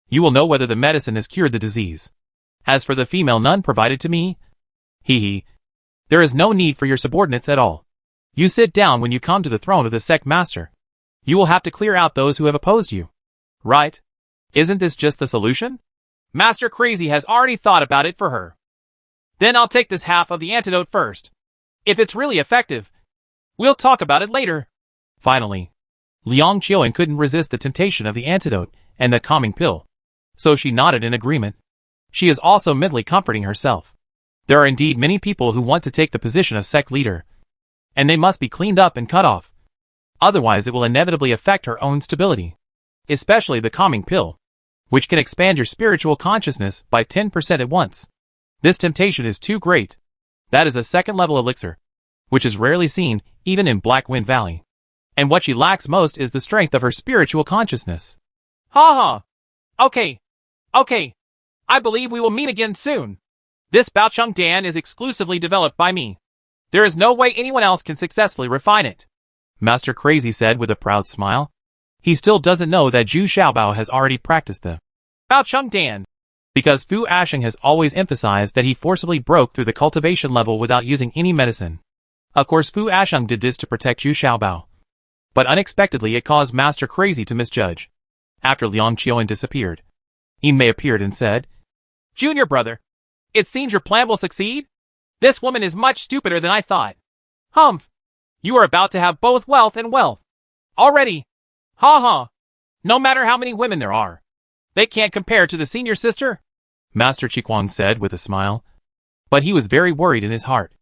you will know whether the medicine has cured the disease. As for the female nun provided to me, there is no need for your subordinates at all. You sit down when you come to the throne of the sect master. You will have to clear out those who have opposed you. Right? Isn't this just the solution? Master Crazy has already thought about it for her. Then I'll take this half of the antidote first. If it's really effective, we'll talk about it later. Finally, Liang Qiuan couldn't resist the temptation of the antidote and the calming pill. So she nodded in agreement. She is also mentally comforting herself. There are indeed many people who want to take the position of sect leader, and they must be cleaned up and cut off. Otherwise it will inevitably affect her own stability. Especially the calming pill, which can expand your spiritual consciousness by 10% at once. This temptation is too great. That is a second-level elixir, which is rarely seen, even in Black Wind Valley. And what she lacks most is the strength of her spiritual consciousness. Ha ha! Okay. I believe we will meet again soon. This Baocheng Dan is exclusively developed by me. There is no way anyone else can successfully refine it. Master Crazy said with a proud smile. He still doesn't know that Zhu Xiaobao has already practiced the Baocheng Dan. Because Fu Asheng has always emphasized that he forcibly broke through the cultivation level without using any medicine. Of course Fu Asheng did this to protect Zhu Xiaobao. But unexpectedly it caused Master Crazy to misjudge. After Liang Qiuan disappeared, Yinmei appeared and said, Junior brother, it seems your plan will succeed? This woman is much stupider than I thought. Humph! You are about to have both wealth and wealth. Already. Ha ha! No matter how many women there are, they can't compare to the senior sister. Master Chiquan said with a smile. But he was very worried in his heart.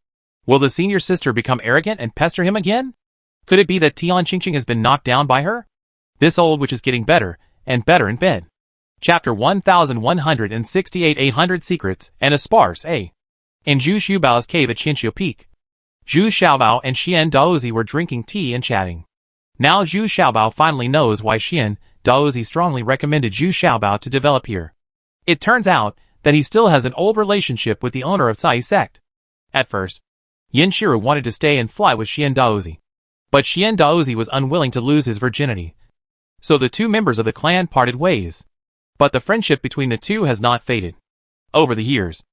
Will the senior sister become arrogant and pester him again? Could it be that Tian Qingqing has been knocked down by her? This old witch is getting better and better in bed. Chapter 1168 800 Secrets and a Sparse A. In Zhu Xiaobao's cave at Qinqiu Peak, Zhu Xiaobao and Xian Daozi were drinking tea and chatting. Now Zhu Xiaobao finally knows why Xian Daozi strongly recommended Zhu Xiaobao to develop here. It turns out that he still has an old relationship with the owner of Sai sect. At first, Yin Shiru wanted to stay and fly with Xian Daozi. But Xian Daozi was unwilling to lose his virginity. So the two members of the clan parted ways. But the friendship between the two has not faded. Over the years,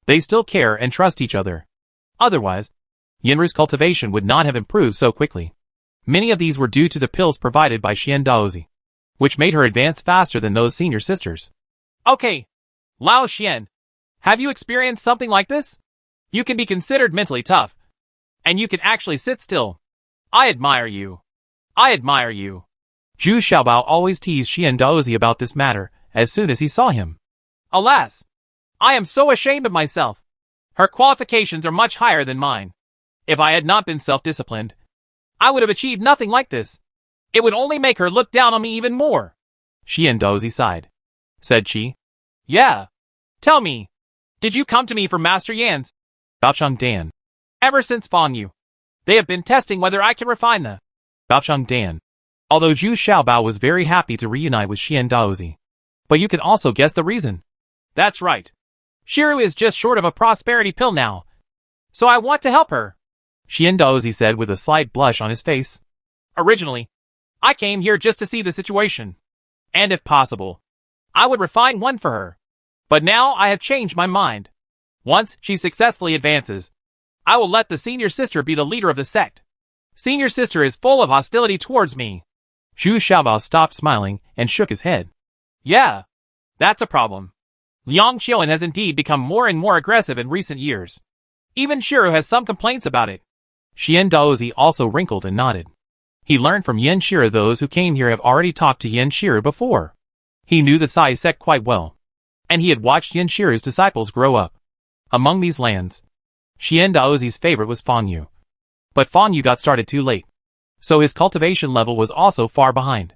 they still care and trust each other. Otherwise, Yinru's cultivation would not have improved so quickly. Many of these were due to the pills provided by Xian Daozi, which made her advance faster than those senior sisters. Okay, Lao Xian, have you experienced something like this? You can be considered mentally tough, and you can actually sit still. I admire you. Zhu Xiaobao always teased Xian Daozi about this matter as soon as he saw him. Alas, I am so ashamed of myself. Her qualifications are much higher than mine. If I had not been self-disciplined, I would have achieved nothing like this. It would only make her look down on me even more. Xian Daozi sighed. Said she. Yeah. Tell me, did you come to me for Master Yan's Baocheng Dan? Ever since Fang Yu, they have been testing whether I can refine the Baocheng Dan. Although Zhu Xiaobao was very happy to reunite with Xian Daozi. But you can also guess the reason. That's right. Shiru is just short of a prosperity pill now. So I want to help her. Xian Daozi said with a slight blush on his face. Originally, I came here just to see the situation. And if possible, I would refine one for her. But now I have changed my mind. Once she successfully advances, I will let the senior sister be the leader of the sect. Senior sister is full of hostility towards me. Zhu Xiaobao stopped smiling and shook his head. Yeah, that's a problem. Liang Qiuan has indeed become more and more aggressive in recent years. Even Shiru has some complaints about it. Xian Daozi also wrinkled and nodded. He learned from Yin Shiru those who came here have already talked to Yin Shiru before. He knew the Sai sect quite well. And he had watched Yin Shiru's disciples grow up. Among these lands, Xian Daozi's favorite was Fang Yu. But Fan Yu got started too late, so his cultivation level was also far behind.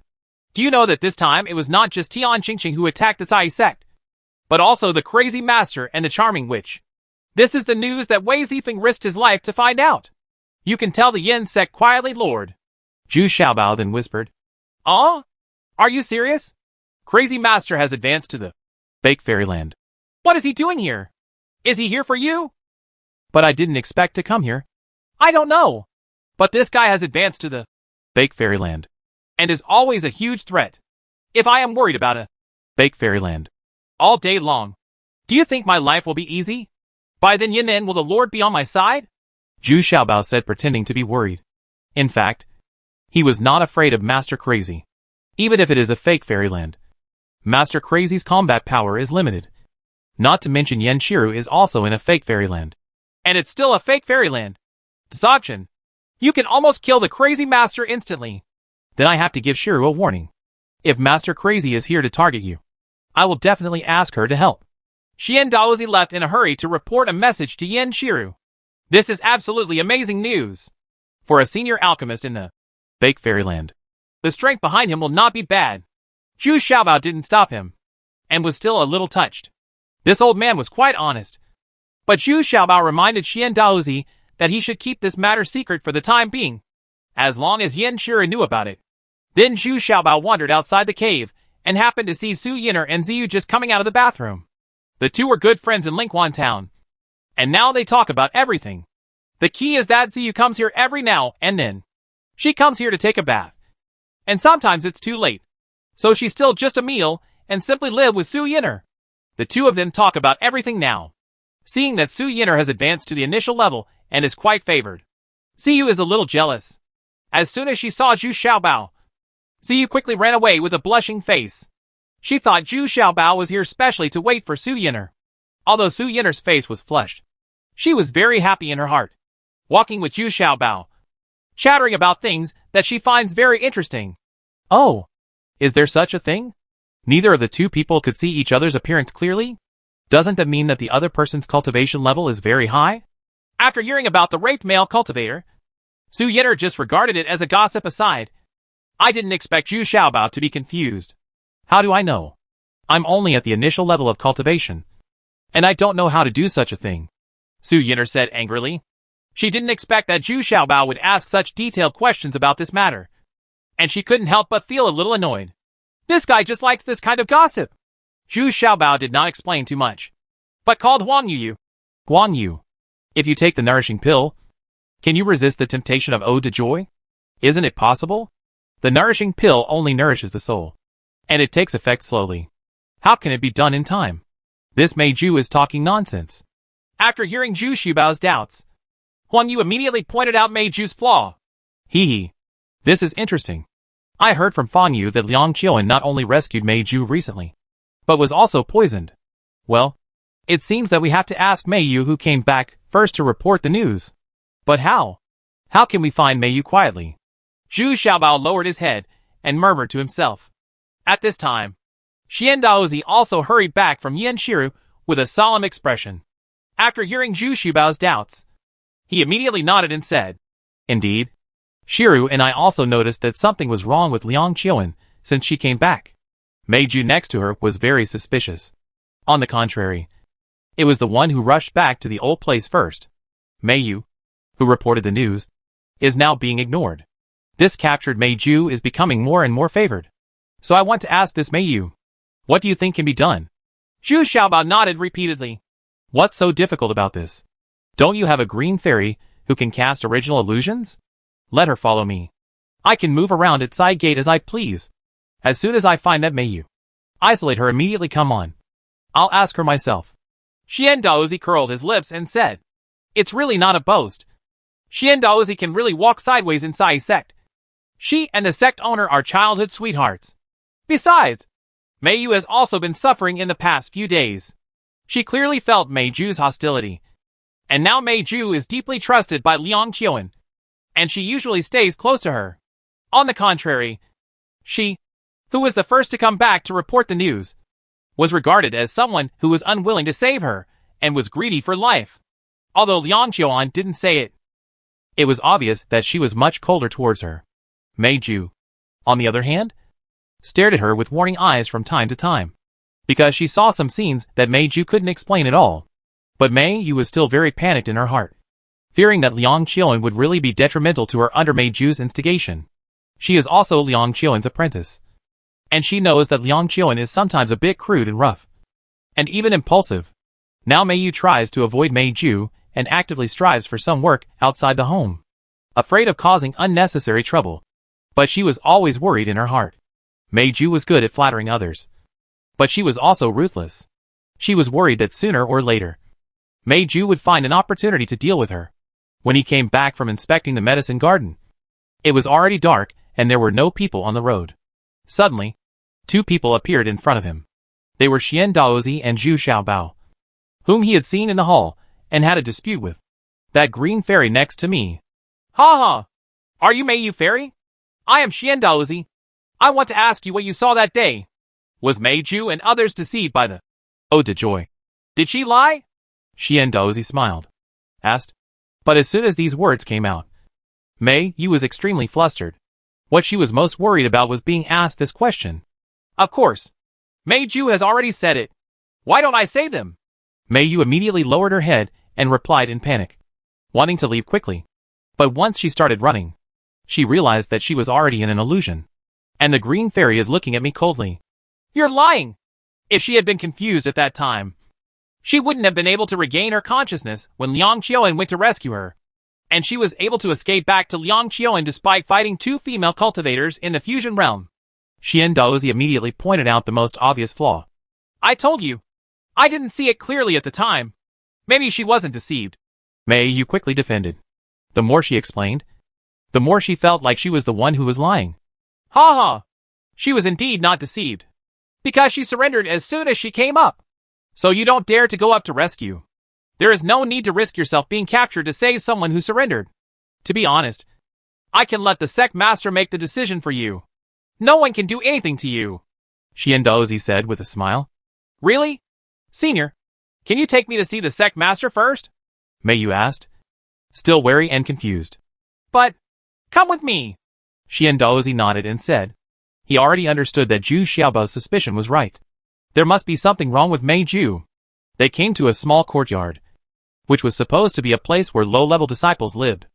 Do you know that this time it was not just Tian Qingqing who attacked the Cai sect, but also the crazy master and the charming witch? This is the news that Wei Zifeng risked his life to find out. You can tell the Yin sect quietly, Lord. Zhu Xiaobao then whispered. Are you serious? Crazy master has advanced to the fake fairyland. What is he doing here? Is he here for you? But I didn't expect to come here. I don't know. But this guy has advanced to the fake fairyland. And is always a huge threat. If I am worried about a fake fairyland all day long, do you think my life will be easy? By then Yinan will the Lord be on my side? Zhu Xiaobao said, pretending to be worried. In fact, he was not afraid of Master Crazy. Even if it is a fake fairyland, Master Crazy's combat power is limited. Not to mention Yan Shiru is also in a fake fairyland. And it's still a fake fairyland. Dzogchen, you can almost kill the Crazy Master instantly. Then I have to give Shiru a warning. If Master Crazy is here to target you, I will definitely ask her to help. Xian Daozi left in a hurry to report a message to Yan Shiru. This is absolutely amazing news. For a senior alchemist in the fake fairyland, the strength behind him will not be bad. Zhu Xiaobao didn't stop him, and was still a little touched. This old man was quite honest. But Zhu Xiaobao reminded Xian Daozi that he should keep this matter secret for the time being, as long as Yan Shiru knew about it. Then Zhu Xiaobao wandered outside the cave, and happened to see Su Yin'er and Ziyu just coming out of the bathroom. The two were good friends in Lingquan Town, and now they talk about everything. The key is that Ziyu comes here every now and then. She comes here to take a bath. And sometimes it's too late. So she's still just a meal, and simply live with Su Yin'er. The two of them talk about everything now. Seeing that Su Yin'er has advanced to the initial level, and is quite favored, Ziyu is a little jealous. As soon as she saw Zhu Xiaobao, Ziyu quickly ran away with a blushing face. She thought Zhu Xiaobao was here specially to wait for Su Yin'er. Although Su Yin'er's face was flushed, she was very happy in her heart, walking with Zhu Xiaobao, chattering about things that she finds very interesting. Oh, is there such a thing? Neither of the two people could see each other's appearance clearly? Doesn't that mean that the other person's cultivation level is very high? After hearing about the raped male cultivator, Su Yin'er just regarded it as a gossip aside. I didn't expect Zhu Xiaobao to be confused. How do I know? I'm only at the initial level of cultivation, and I don't know how to do such a thing, Su Yin'er said angrily. She didn't expect that Zhu Xiaobao would ask such detailed questions about this matter, and she couldn't help but feel a little annoyed. This guy just likes this kind of gossip. Zhu Xiaobao did not explain too much, but called Huang Yu. Guan Yu, if you take the nourishing pill, can you resist the temptation of ode to joy? Isn't it possible? The nourishing pill only nourishes the soul, and it takes effect slowly. How can it be done in time? This Mei Ju is talking nonsense. After hearing Zhu Xiaobao's doubts, Huang Yu immediately pointed out Mei Ju's flaw. Hee. This is interesting. I heard from Fan Yu that Liang Qiuan not only rescued Mei Ju recently, but was also poisoned. Well, it seems that we have to ask Mei Yu who came back first to report the news. But how? How can we find Mei Yu quietly? Zhu Xiaobao lowered his head and murmured to himself. At this time, Xian Daozi also hurried back from Yan Shiru with a solemn expression. After hearing Zhu Xiaobao's doubts, he immediately nodded and said, Indeed. Shiru and I also noticed that something was wrong with Liang Qiuan since she came back. Mei Ju next to her was very suspicious. On the contrary, it was the one who rushed back to the old place first. Mei Yu, who reported the news, is now being ignored. This captured Mei Ju is becoming more and more favored. So I want to ask this Mei Yu, what do you think can be done? Zhu Xiaobao nodded repeatedly. What's so difficult about this? Don't you have a green fairy who can cast original illusions? Let her follow me. I can move around at side gate as I please. As soon as I find that Mei Yu, isolate her immediately. Come on. I'll ask her myself. Xian Daozi curled his lips and said, It's really not a boast. Xian Daozi can really walk sideways in Sai sect. She and the sect owner are childhood sweethearts. Besides, Mei Yu has also been suffering in the past few days. She clearly felt Mei Ju's hostility. And now Mei Ju is deeply trusted by Liang Qiuan, and she usually stays close to her. On the contrary, she, who was the first to come back to report the news, was regarded as someone who was unwilling to save her and was greedy for life. Although Liang Qiuan didn't say it, It was obvious that she was much colder towards her. Mei Ju, on the other hand, stared at her with warning eyes from time to time, because she saw some scenes that Mei Ju couldn't explain at all. But Mei Yu was still very panicked in her heart, fearing that Liang Qiuan would really be detrimental to her under Mei Ju's instigation. She is also Liang Qiuan's apprentice, and she knows that Liang Qiuan is sometimes a bit crude and rough, and even impulsive. Now Mei Yu tries to avoid Mei Ju and actively strives for some work outside the home, afraid of causing unnecessary trouble. But she was always worried in her heart. Mei Ju was good at flattering others, but she was also ruthless. She was worried that sooner or later, Mei Ju would find an opportunity to deal with her. When he came back from inspecting the medicine garden, it was already dark and there were no people on the road. Suddenly, two people appeared in front of him. They were Xian Daozi and Zhu Xiaobao, whom he had seen in the hall and had a dispute with. That green fairy next to me. Ha ha! Are you Mei Yu Fairy? I am Xian Daozi. I want to ask you what you saw that day. Was Mei Ju and others deceived by the Ode to Joy? Did she lie? Xian Daozi smiled, asked. But as soon as these words came out, Mei Yu was extremely flustered. What she was most worried about was being asked this question. Of course. Mei Ju has already said it. Why don't I say them? Mei Yu immediately lowered her head and replied in panic, wanting to leave quickly. But once she started running, she realized that she was already in an illusion. And the green fairy is looking at me coldly. You're lying! If she had been confused at that time, she wouldn't have been able to regain her consciousness when Liang Qiuan went to rescue her. And she was able to escape back to Liang Qiuan despite fighting two female cultivators in the fusion realm. Xian Daozi immediately pointed out the most obvious flaw. I told you. I didn't see it clearly at the time. Maybe she wasn't deceived. Mei Yu quickly defended. The more she explained, the more she felt like she was the one who was lying. Ha ha! She was indeed not deceived, because she surrendered as soon as she came up. So you don't dare to go up to rescue. There is no need to risk yourself being captured to save someone who surrendered. To be honest, I can let the sect master make the decision for you. No one can do anything to you. Xian Daozi said with a smile. Really? Senior, can you take me to see the sect master first? Mei Yu asked, still wary and confused. But, come with me. Xian Daozi nodded and said. He already understood that Zhu Xiaobao's suspicion was right. There must be something wrong with Mei Ju. They came to a small courtyard, which was supposed to be a place where low-level disciples lived.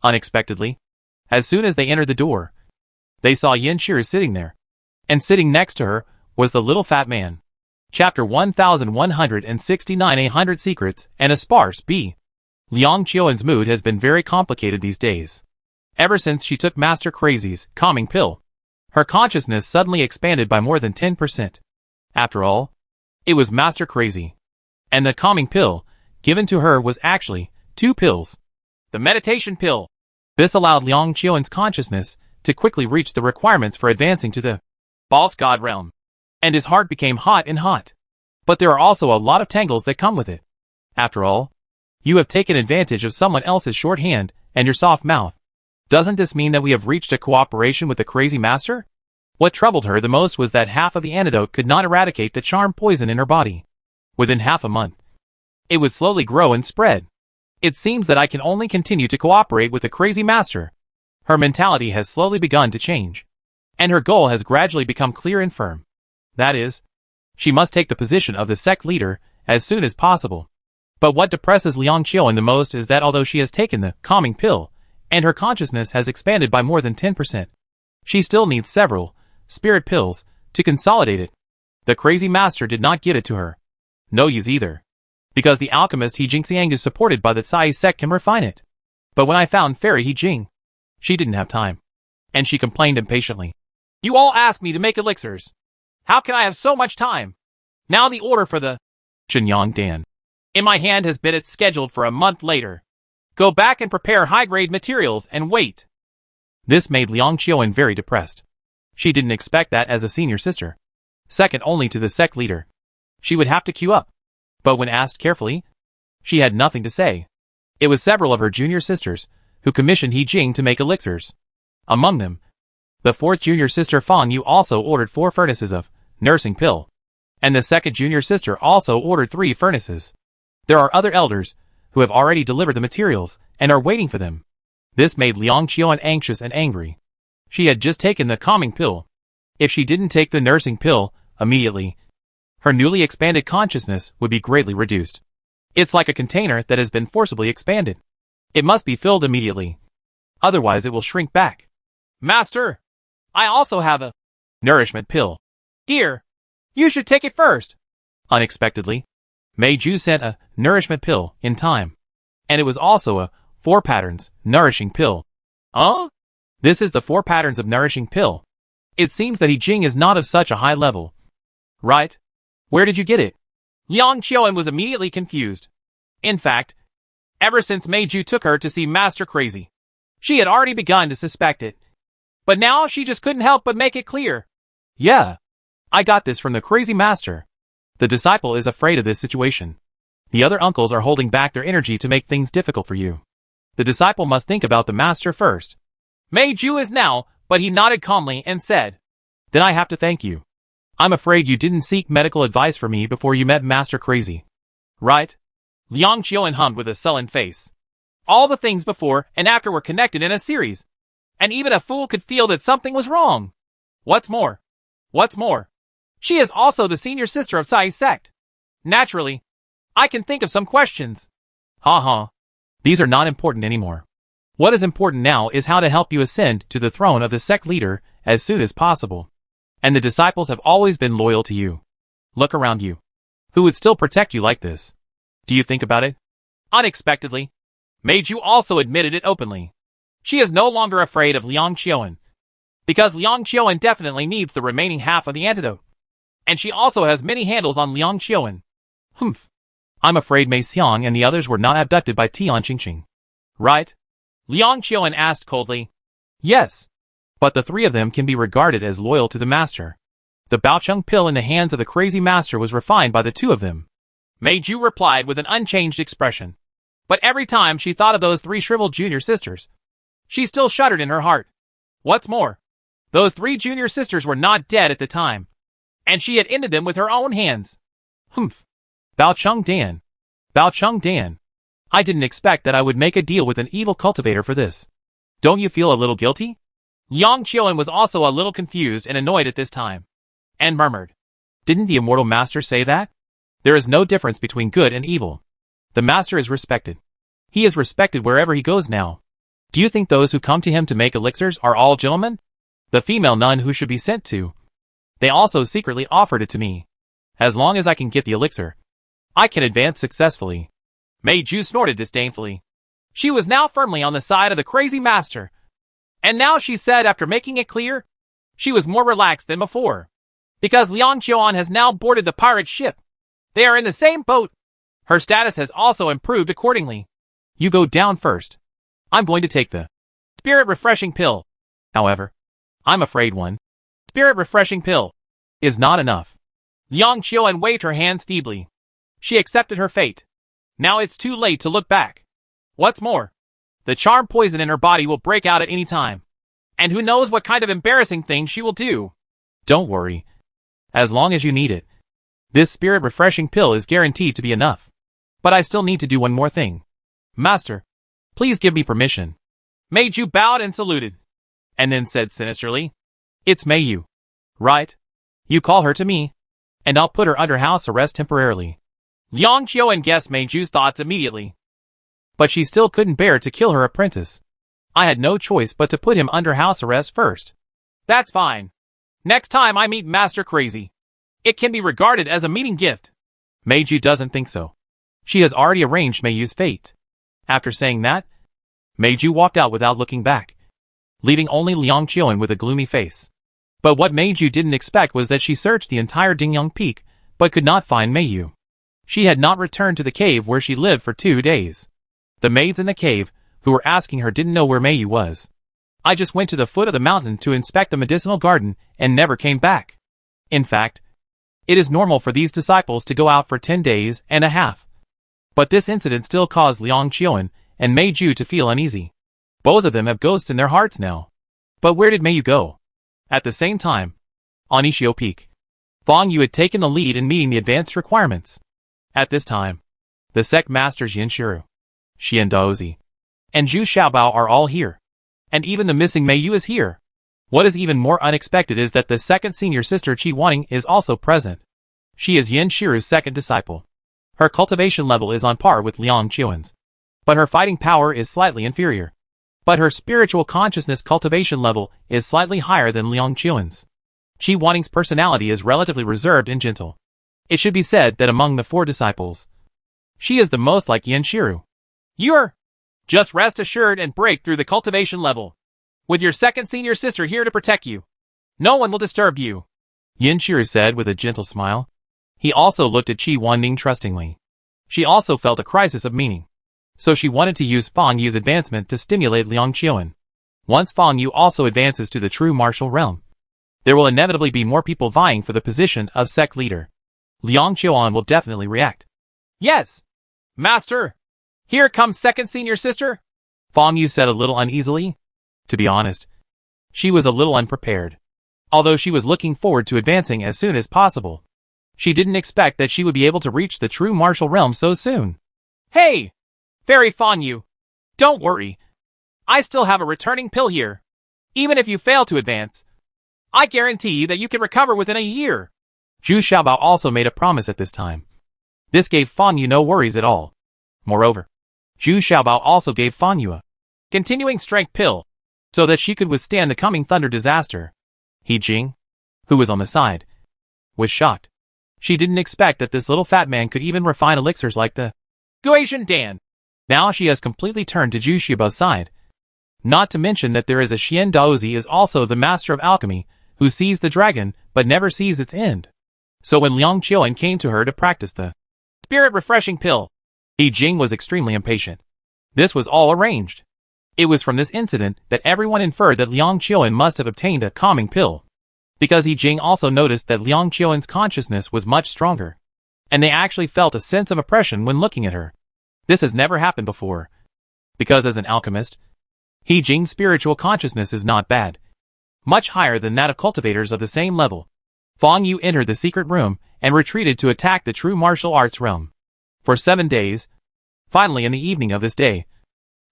Unexpectedly, as soon as they entered the door, they saw Yin Shi sitting there, and sitting next to her was the little fat man. Chapter 1169 100 Secrets and a Sparse B. Liang Qiuan's mood has been very complicated these days. Ever since she took Master Crazy's calming pill, her consciousness suddenly expanded by more than 10%. After all, it was Master Crazy. And the calming pill given to her was actually 2 pills. The meditation pill. This allowed Liang Qiuan's consciousness to quickly reach the requirements for advancing to the false god realm. And his heart became hot and hot. But there are also a lot of tangles that come with it. After all, you have taken advantage of someone else's shorthand and your soft mouth. Doesn't this mean that we have reached a cooperation with the crazy master? What troubled her the most was that half of the antidote could not eradicate the charm poison in her body. Within half a month, it would slowly grow and spread. It seems that I can only continue to cooperate with the crazy master. Her mentality has slowly begun to change, and her goal has gradually become clear and firm. That is, she must take the position of the sect leader as soon as possible. But what depresses Liang Qiuan the most is that although she has taken the calming pill, and her consciousness has expanded by more than 10%, she still needs several spirit pills to consolidate it. The crazy master did not give it to her. No use either, because the alchemist He Jingxiang is supported by the Cai sect can refine it. But when I found Fairy He Jing, she didn't have time, and she complained impatiently. You all asked me to make elixirs. How can I have so much time? Now the order for the Shenyang Dan in my hand has been scheduled for a month later. Go back and prepare high-grade materials and wait. This made Liang Qiuan very depressed. She didn't expect that as a senior sister, second only to the sect leader, she would have to queue up. But when asked carefully, she had nothing to say. It was several of her junior sisters who commissioned He Jing to make elixirs. Among them, the fourth junior sister Fang Yu also ordered 4 furnaces of nursing pill, and the second junior sister also ordered 3 furnaces. There are other elders who have already delivered the materials and are waiting for them. This made Liang Qiuan anxious and angry. She had just taken the calming pill. If she didn't take the nursing pill immediately, her newly expanded consciousness would be greatly reduced. It's like a container that has been forcibly expanded. It must be filled immediately. Otherwise it will shrink back. Master, I also have a nourishment pill. Here, you should take it first. Unexpectedly, Meiju sent a nourishment pill in time. And it was also a 4 patterns nourishing pill. This is the 4 patterns of nourishing pill. It seems that He Jing is not of such a high level. Right? Where did you get it? Liang Qiuan was immediately confused. In fact, ever since Meiju took her to see Master Crazy, she had already begun to suspect it. But now she just couldn't help but make it clear. Yeah. I got this from the crazy master. The disciple is afraid of this situation. The other uncles are holding back their energy to make things difficult for you. The disciple must think about the master first. Meiju is now, but he nodded calmly and said, Then I have to thank you. I'm afraid you didn't seek medical advice for me before you met Master Crazy. Right? Liang Qiuan hummed with a sullen face. All the things before and after were connected in a series. And even a fool could feel that something was wrong. What's more, she is also the senior sister of Sai's sect. Naturally, I can think of some questions. These are not important anymore. What is important now is how to help you ascend to the throne of the sect leader as soon as possible. And the disciples have always been loyal to you. Look around you. Who would still protect you like this? Do you think about it? Unexpectedly, Meiju also admitted it openly. She is no longer afraid of Liang Qiuan. Because Liang Qiuan definitely needs the remaining half of the antidote. And she also has many handles on Liang Qiuan. I'm afraid Mei Xiang and the others were not abducted by Tian Qingqing. Right? Liang Qiuan asked coldly. Yes. But the 3 of them can be regarded as loyal to the master. The Baocheng pill in the hands of the crazy master was refined by the 2 of them. Meiju replied with an unchanged expression. But every time she thought of those 3 shriveled junior sisters, she still shuddered in her heart. What's more, those 3 junior sisters were not dead at the time. And she had ended them with her own hands. Baocheng Dan. I didn't expect that I would make a deal with an evil cultivator for this. Don't you feel a little guilty? Liang Qiuan was also a little confused and annoyed at this time. And murmured. Didn't the immortal master say that? There is no difference between good and evil. The master is respected. He is respected wherever he goes now. Do you think those who come to him to make elixirs are all gentlemen? The female nun who should be sent to. They also secretly offered it to me. As long as I can get the elixir, I can advance successfully. Meiju snorted disdainfully. She was now firmly on the side of the crazy master. And now she said, after making it clear, she was more relaxed than before. Because Liang Qiuan has now boarded the pirate ship. They are in the same boat. Her status has also improved accordingly. You go down first. I'm going to take the spirit refreshing pill. However, I'm afraid one spirit refreshing pill is not enough. Liang Qiuan waved her hands feebly. She accepted her fate. Now it's too late to look back. What's more, the charm poison in her body will break out at any time. And who knows what kind of embarrassing thing she will do. Don't worry. As long as you need it. This spirit refreshing pill is guaranteed to be enough. But I still need to do one more thing. Master, please give me permission. Meiju bowed and saluted. And then said sinisterly, It's Meiyu. Right? You call her to me, and I'll put her under house arrest temporarily. Liang Qiuan guessed Meiju's thoughts immediately. But she still couldn't bear to kill her apprentice. I had no choice but to put him under house arrest first. That's fine. Next time I meet Master Crazy, it can be regarded as a meeting gift. Meiju doesn't think so. She has already arranged Meiyu's fate. After saying that, Meiju walked out without looking back, leaving only Liang Qiuan with a gloomy face. But what Meiju didn't expect was that she searched the entire Dingyang Peak, but could not find Meiyu. She had not returned to the cave where she lived for 2 days. The maids in the cave, who were asking her, didn't know where Meiyu was. I just went to the foot of the mountain to inspect the medicinal garden and never came back. In fact, it is normal for these disciples to go out for 10 days and a half. But this incident still caused Liang Qiuan and Meiju to feel uneasy. Both of them have ghosts in their hearts now. But where did Meiyu go? At the same time, on Ishio Peak, Fang Yu had taken the lead in meeting the advanced requirements. At this time, the sect masters Yin Shiru, Xian Daozi, And Zhu Xiaobao are all here. And even the missing Mei Yu is here. What is even more unexpected is that the second senior sister Qi Wanning is also present. She is Yin Shiru's second disciple. Her cultivation level is on par with Liang Qiuan's. But her fighting power is slightly inferior. But her spiritual consciousness cultivation level is slightly higher than Liang Qiuan's. Qi Wanning's personality is relatively reserved and gentle. It should be said that among the 4 disciples, she is the most like Yin Shiru. You're... Just rest assured and break through the cultivation level. With your second senior sister here to protect you. No one will disturb you. Yin Shiru said with a gentle smile. He also looked at Qi Wanning trustingly. She also felt a crisis of meaning. So she wanted to use Fang Yu's advancement to stimulate Liang Qiuan. Once Fang Yu also advances to the true martial realm, there will inevitably be more people vying for the position of sect leader. Liang Qiuan will definitely react. Yes, Master. Here comes second senior sister. Fang Yu said a little uneasily. To be honest, she was a little unprepared. Although she was looking forward to advancing as soon as possible, she didn't expect that she would be able to reach the true martial realm so soon. Hey! Fairy Fang Yu, don't worry. I still have a returning pill here. Even if you fail to advance, I guarantee that you can recover within a year. Zhu Xiaobao also made a promise at this time. This gave Fang Yu no worries at all. Moreover, Zhu Xiaobao also gave Fang Yu a continuing strength pill, so that she could withstand the coming thunder disaster. He Jing, who was on the side, was shocked. She didn't expect that this little fat man could even refine elixirs like the Guasian Dan. Now she has completely turned to Zhu Xiaobao's side. Not to mention that there is a Xian Daozi is also the master of alchemy, who sees the dragon but never sees its end. So when Liang Qiuan came to her to practice the spirit refreshing pill, He Jing was extremely impatient. This was all arranged. It was from this incident that everyone inferred that Liang Qiuan must have obtained a calming pill. Because He Jing also noticed that Liang Qiuan's consciousness was much stronger. And they actually felt a sense of oppression when looking at her. This has never happened before. Because as an alchemist, He Jing's spiritual consciousness is not bad. Much higher than that of cultivators of the same level. Fang Yu entered the secret room and retreated to attack the true martial arts realm. For 7 days, finally in the evening of this day,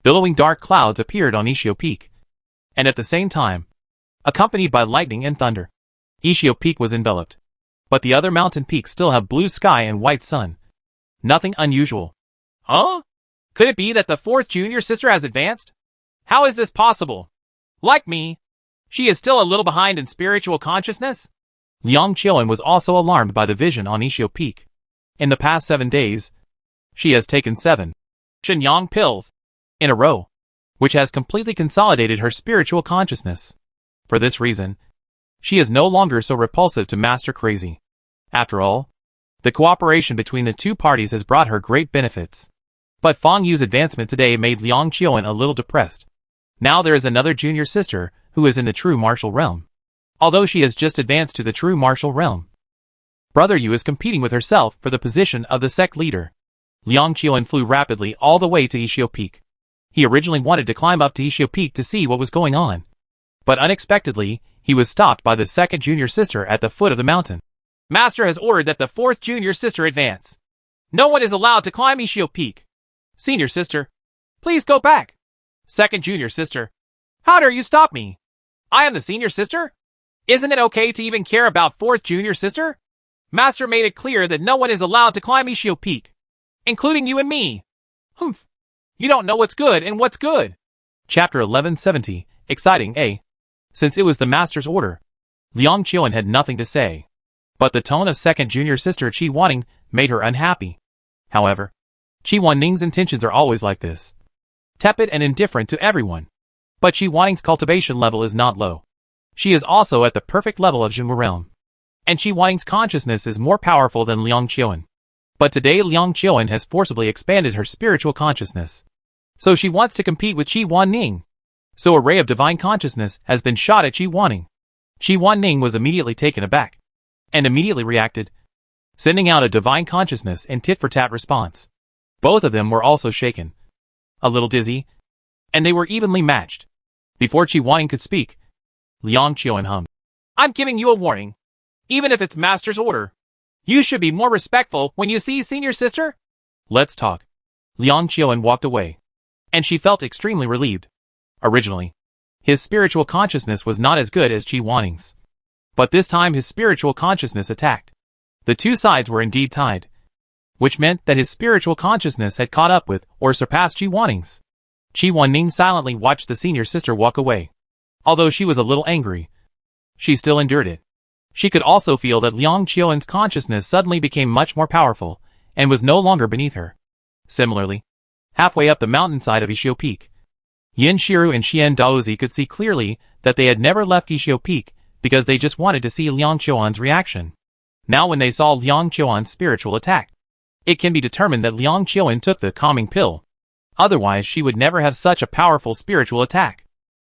billowing dark clouds appeared on Ishio Peak. And at the same time, accompanied by lightning and thunder, Ishio Peak was enveloped. But the other mountain peaks still have blue sky and white sun. Nothing unusual. Huh? Could it be that the 4th junior sister has advanced? How is this possible? Like me, she is still a little behind in spiritual consciousness? Liang Qiuan was also alarmed by the vision on Ishio Peak. In the past 7 days, she has taken 7 Shenyang pills in a row, which has completely consolidated her spiritual consciousness. For this reason, she is no longer so repulsive to Master Crazy. After all, the cooperation between the 2 parties has brought her great benefits. But Fang Yu's advancement today made Liang Qiuan a little depressed. Now there is another junior sister who is in the true martial realm. Although she has just advanced to the true martial realm, Brother Yu is competing with herself for the position of the sect leader. Liang Qiuan flew rapidly all the way to Ishio Peak. He originally wanted to climb up to Ishio Peak to see what was going on. But unexpectedly, he was stopped by the second junior sister at the foot of the mountain. Master has ordered that the 4th junior sister advance. No one is allowed to climb Ishio Peak. Senior sister, please go back. Second junior sister, how dare you stop me? I am the senior sister? Isn't it okay to even care about 4th junior sister? Master made it clear that no one is allowed to climb Ishio Peak, including you and me. Humph. You don't know what's good and what's good. Chapter 1170, Exciting A. Since it was the master's order, Liang Qiuan had nothing to say. But the tone of second junior sister Qi Wanning made her unhappy. However, Qi Wanning's intentions are always like this. Tepid and indifferent to everyone. But Qi Wanning's cultivation level is not low. She is also at the perfect level of Zhengwu realm. And Qi Wanning's consciousness is more powerful than Liang Qiuan. But today Liang Qiuan has forcibly expanded her spiritual consciousness. So she wants to compete with Qi Wanning. So a ray of divine consciousness has been shot at Qi Wanning. Qi Wanning was immediately taken aback. And immediately reacted, sending out a divine consciousness in tit-for-tat response. Both of them were also shaken. A little dizzy. And they were evenly matched. Before Qi Wanning could speak, Liang Qiuan hummed. I'm giving you a warning. Even if it's master's order. You should be more respectful when you see senior sister. Let's talk. Liang Qiuan walked away. and she felt extremely relieved. Originally, his spiritual consciousness was not as good as Qi Huaning's. But this time his spiritual consciousness attacked. The two sides were indeed tied, which meant that his spiritual consciousness had caught up with or surpassed Qi Huaning's. Qi Huaning silently watched the senior sister walk away. Although she was a little angry, she still endured it. She could also feel that Liang Qiuan's consciousness suddenly became much more powerful, and was no longer beneath her. Similarly, halfway up the mountainside of Yishio Peak, Yin Shiru and Xian Daozi could see clearly that they had never left Yishio Peak because they just wanted to see Liang Qiuan's reaction. Now when they saw Liang Qiuan's spiritual attack, it can be determined that Liang Qiuan took the calming pill. Otherwise she would never have such a powerful spiritual attack.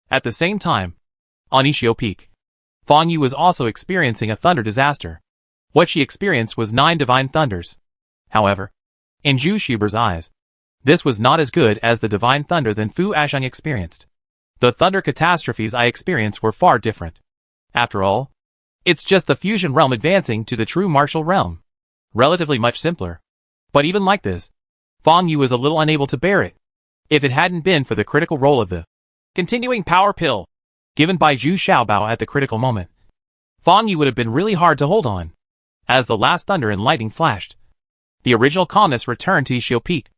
At the same time, on Yishio Peak, Fang Yu was also experiencing a thunder disaster. What she experienced was 9 divine thunders. However, in Zhu Xuber's eyes, this was not as good as the divine thunder than Fu Asheng experienced. The thunder catastrophes I experienced were far different. After all, it's just the fusion realm advancing to the true martial realm. Relatively much simpler. But even like this, Fang Yu was a little unable to bear it. If it hadn't been for the critical role of the continuing power pill given by Zhu Xiaobao at the critical moment, Fang Yu would have been really hard to hold on. As the last thunder and lightning flashed, the original calmness returned to Yishio Peak,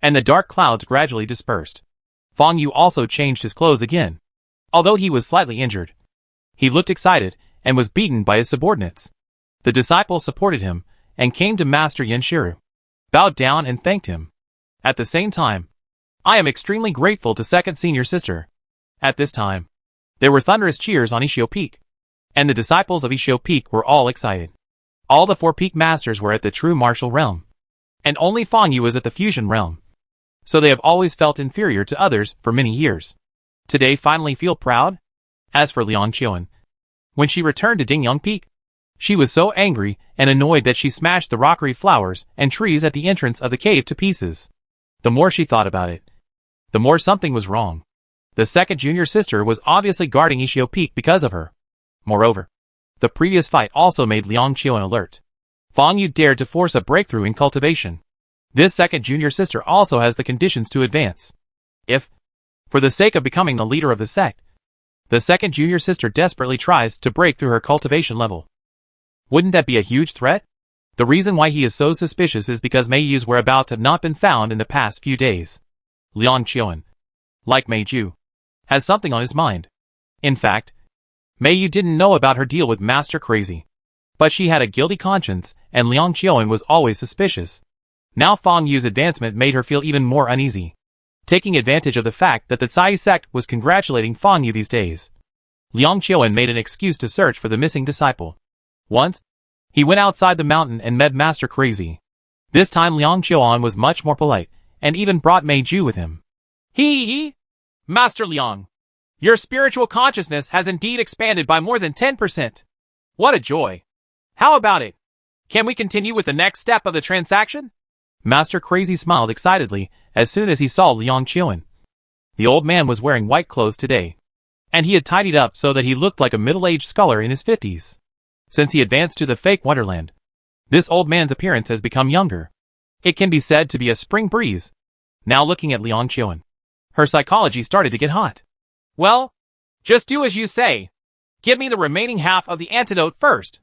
and the dark clouds gradually dispersed. Fang Yu also changed his clothes again. Although he was slightly injured, he looked excited and was beaten by his subordinates. The disciples supported him and came to Master Yin Shiru, bowed down and thanked him. At the same time, I am extremely grateful to second senior sister. At this time, there were thunderous cheers on Yishio Peak, and the disciples of Yishio Peak were all excited. All the 4 peak masters were at the true martial realm, and only Fang Yu was at the fusion realm. So they have always felt inferior to others for many years. Today finally feel proud? As for Liang Qiuan, when she returned to Dingyang Peak, she was so angry and annoyed that she smashed the rockery flowers and trees at the entrance of the cave to pieces. The more she thought about it, the more something was wrong. The second junior sister was obviously guarding Yishio Peak because of her. Moreover, the previous fight also made Liang Qiuan alert. Fang Yu dared to force a breakthrough in cultivation. This second junior sister also has the conditions to advance. If, for the sake of becoming the leader of the sect, the second junior sister desperately tries to break through her cultivation level, wouldn't that be a huge threat? The reason why he is so suspicious is because Mei Yu's whereabouts have not been found in the past few days. Liang Qiuan, like Mei Ju, has something on his mind. In fact, Mei Yu didn't know about her deal with Master Crazy, but she had a guilty conscience and Liang Qiuan was always suspicious. Now Fang Yu's advancement made her feel even more uneasy. Taking advantage of the fact that the Cai sect was congratulating Fang Yu these days, Liang Qiuan made an excuse to search for the missing disciple. Once, he went outside the mountain and met Master Crazy. This time Liang Qiuan was much more polite, and even brought Mei Ju with him. He, Master Liang, your spiritual consciousness has indeed expanded by more than 10%. What a joy. How about it? Can we continue with the next step of the transaction? Master Crazy smiled excitedly as soon as he saw Liang Qiuan. The old man was wearing white clothes today, and he had tidied up so that he looked like a middle-aged scholar in his 50s. Since he advanced to the fake Wonderland, this old man's appearance has become younger. It can be said to be a spring breeze. Now looking at Liang Qiuan, her psychology started to get hot. Well, just do as you say. Give me the remaining half of the antidote first.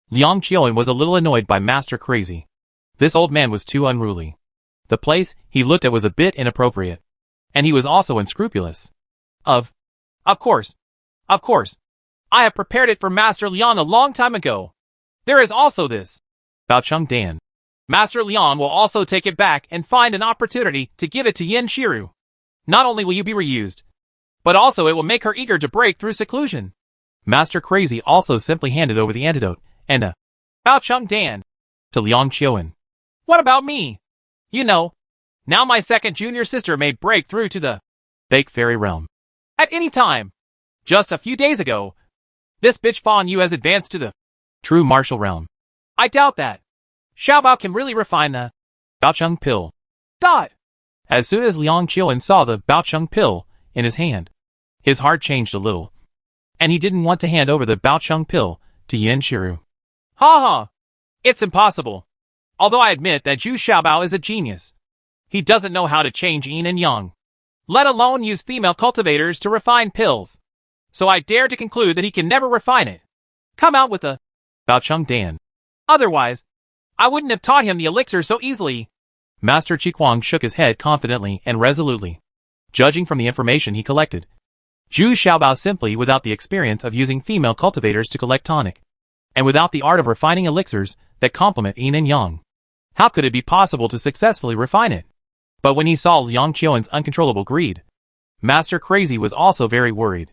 Liang Qiuan was a little annoyed by Master Crazy. This old man was too unruly. The place he looked at was a bit inappropriate, and he was also unscrupulous. Of course. I have prepared it for Master Liang a long time ago. There is also this. Baocheng Dan. Master Liang will also take it back and find an opportunity to give it to Yin Shiru. Not only will you be reused, but also it will make her eager to break through seclusion. Master Crazy also simply handed over the antidote and a Baocheng Dan to Liang Qiuan. What about me? You know, now my second junior sister may break through to the fake fairy realm at any time. Just a few days ago, this bitch Fang Yu has advanced to the true martial realm. I doubt that. Xiaobao can really refine the Baocheng pill. Dot. As soon as Liang Qiuan saw the Baocheng pill in his hand, his heart changed a little, and he didn't want to hand over the Baocheng pill to Yin Shiru. Ha! It's impossible. Although I admit that Zhu Xiaobao is a genius. He doesn't know how to change yin and yang. let alone use female cultivators to refine pills. So I dare to conclude that he can never refine it. Come out with a Bao Chung Dan. Otherwise, I wouldn't have taught him the elixir so easily. Master Chi Kuang shook his head confidently and resolutely. Judging from the information he collected, Zhu Xiaobao simply without the experience of using female cultivators to collect tonic, and without the art of refining elixirs that complement yin and yang. How could it be possible to successfully refine it? But when he saw Liang Qiuan's uncontrollable greed, Master Crazy was also very worried.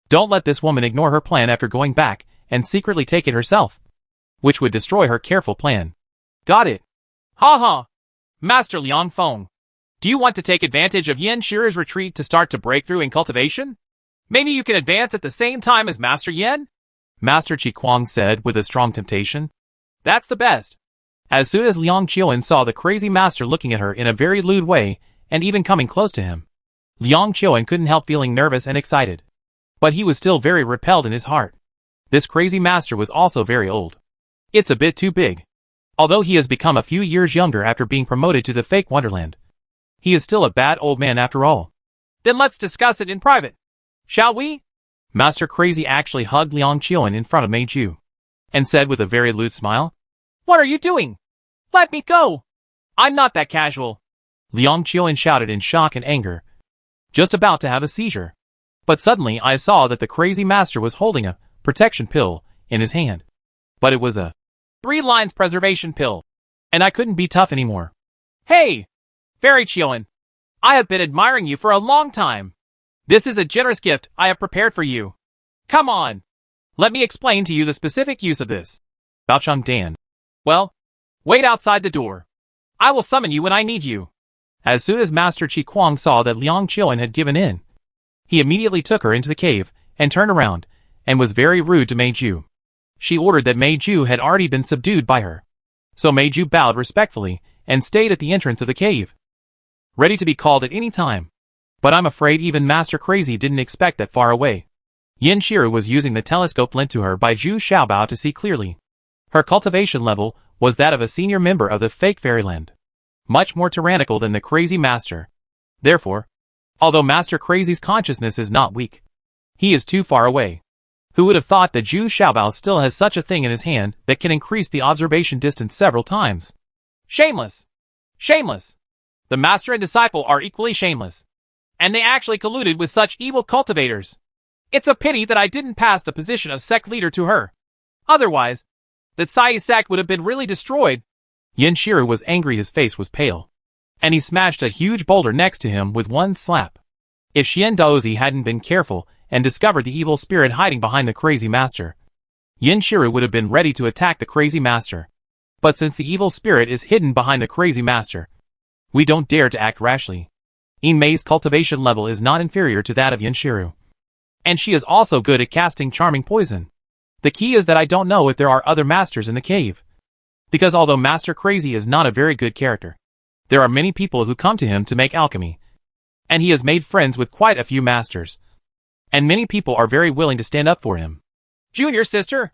Don't let this woman ignore her plan after going back and secretly take it herself, which would destroy her careful plan. Got it. Ha ha. Master Liang Feng, do you want to take advantage of Yin Shiru's retreat to start to break through in cultivation? Maybe you can advance at the same time as Master Yin? Master Chi Kuang said with a strong temptation. That's the best. As soon as Liang Qiuan saw the crazy master looking at her in a very lewd way and even coming close to him, Liang Qiuan couldn't help feeling nervous and excited. But he was still very repelled in his heart. This crazy master was also very old. It's a bit too big. Although he has become a few years younger after being promoted to the fake Wonderland, he is still a bad old man after all. Then let's discuss it in private. Shall we? Master Crazy actually hugged Liang Qiuan in front of Mei Ju, and said with a very lewd smile, What are you doing? Let me go. I'm not that casual. Liang Qiuan shouted in shock and anger, just about to have a seizure. But suddenly I saw that the crazy master was holding a protection pill in his hand. But it was a 3 lines preservation pill. And I couldn't be tough anymore. Hey! Fairy Qiuan, I have been admiring you for a long time. This is a generous gift I have prepared for you. Come on. Let me explain to you the specific use of this. Bao Chung Dan. Well, wait outside the door. I will summon you when I need you. As soon as Master Chi Kuang saw that Liang Qiuan had given in, he immediately took her into the cave and turned around and was very rude to Mei Ju. She ordered that Mei Ju had already been subdued by her. So Mei Ju bowed respectfully and stayed at the entrance of the cave, ready to be called at any time. But I'm afraid even Master Crazy didn't expect that far away. Yin Shiru was using the telescope lent to her by Zhu Xiaobao to see clearly. Her cultivation level was that of a senior member of the fake fairyland, much more tyrannical than the crazy master. Therefore, although Master Crazy's consciousness is not weak, he is too far away. Who would have thought that Zhu Xiaobao still has such a thing in his hand that can increase the observation distance several times? Shameless! Shameless! The master and disciple are equally shameless. And they actually colluded with such evil cultivators. It's a pity that I didn't pass the position of sect leader to her. Otherwise, that Sai sect would have been really destroyed. Yin Shiru was angry, his face was pale, and he smashed a huge boulder next to him with one slap. If Xian Daozi hadn't been careful and discovered the evil spirit hiding behind the crazy master, Yin Shiru would have been ready to attack the crazy master. But since the evil spirit is hidden behind the crazy master, we don't dare to act rashly. Yin Mei's cultivation level is not inferior to that of Yin Shiru, and she is also good at casting charming poison. The key is that I don't know if there are other masters in the cave, because although Master Crazy is not a very good character, there are many people who come to him to make alchemy, and he has made friends with quite a few masters, and many people are very willing to stand up for him. Junior sister,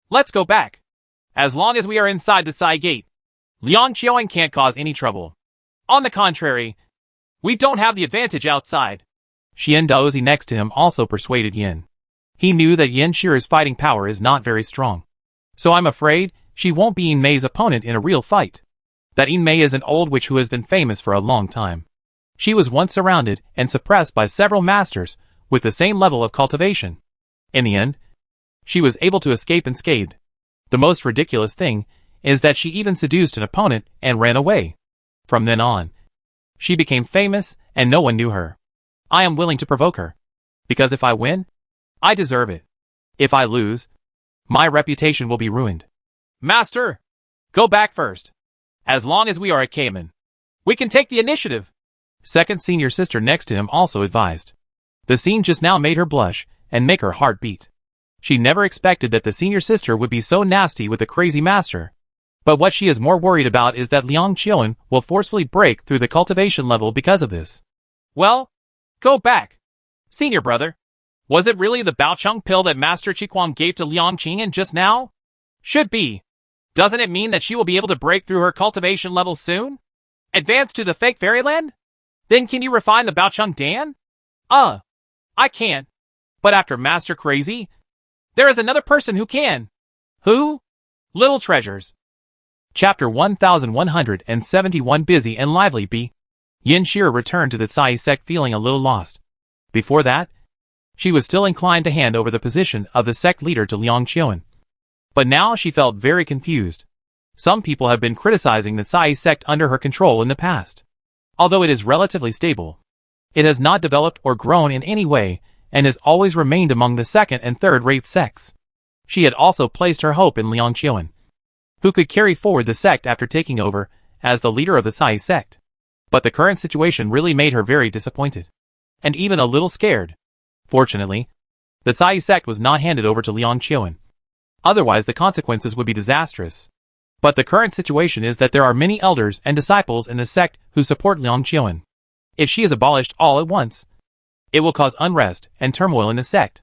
let's go back. As long as we are inside the Sai gate, Liang Qiuan can't cause any trouble. On the contrary, we don't have the advantage outside. Xian Daozi next to him also persuaded Yin. He knew that Yin Shiru's fighting power is not very strong, so I'm afraid she won't be Yin Mei's opponent in a real fight. That Yin Mei is an old witch who has been famous for a long time. She was once surrounded and suppressed by several masters with the same level of cultivation. In the end, she was able to escape unscathed. The most ridiculous thing is that she even seduced an opponent and ran away. From then on, she became famous and no one knew her. I am willing to provoke her, because if I win, I deserve it. If I lose, my reputation will be ruined. Master, go back first. As long as we are at Cayman, we can take the initiative. Second senior sister next to him also advised. The scene just now made her blush and make her heart beat. She never expected that the senior sister would be so nasty with the crazy master. But what she is more worried about is that Liang Qiuan will forcefully break through the cultivation level because of this. Well, go back. Senior brother, was it really the Baocheng pill that Master Chi Kuang gave to Liang Qiuan just now? Should be. Doesn't it mean that she will be able to break through her cultivation level soon? Advance to the fake fairyland? Then can you refine the Baocheng Dan? I can't. But after Master Crazy, there is another person who can. Who? Little Treasures. Chapter 1171 Busy and Lively B. Yin Shira returned to the Cai sect feeling a little lost. Before that, she was still inclined to hand over the position of the sect leader to Liang Qiuan. But now she felt very confused. Some people have been criticizing the Cai sect under her control in the past. Although it is relatively stable, it has not developed or grown in any way and has always remained among the second and third-rate sects. She had also placed her hope in Liang Qiuan, who could carry forward the sect after taking over as the leader of the Cai sect. But the current situation really made her very disappointed, and even a little scared. Fortunately, the Cai sect was not handed over to Liang Qiuan. Otherwise the consequences would be disastrous. But the current situation is that there are many elders and disciples in the sect who support Liang Qiuan. If she is abolished all at once, it will cause unrest and turmoil in the sect.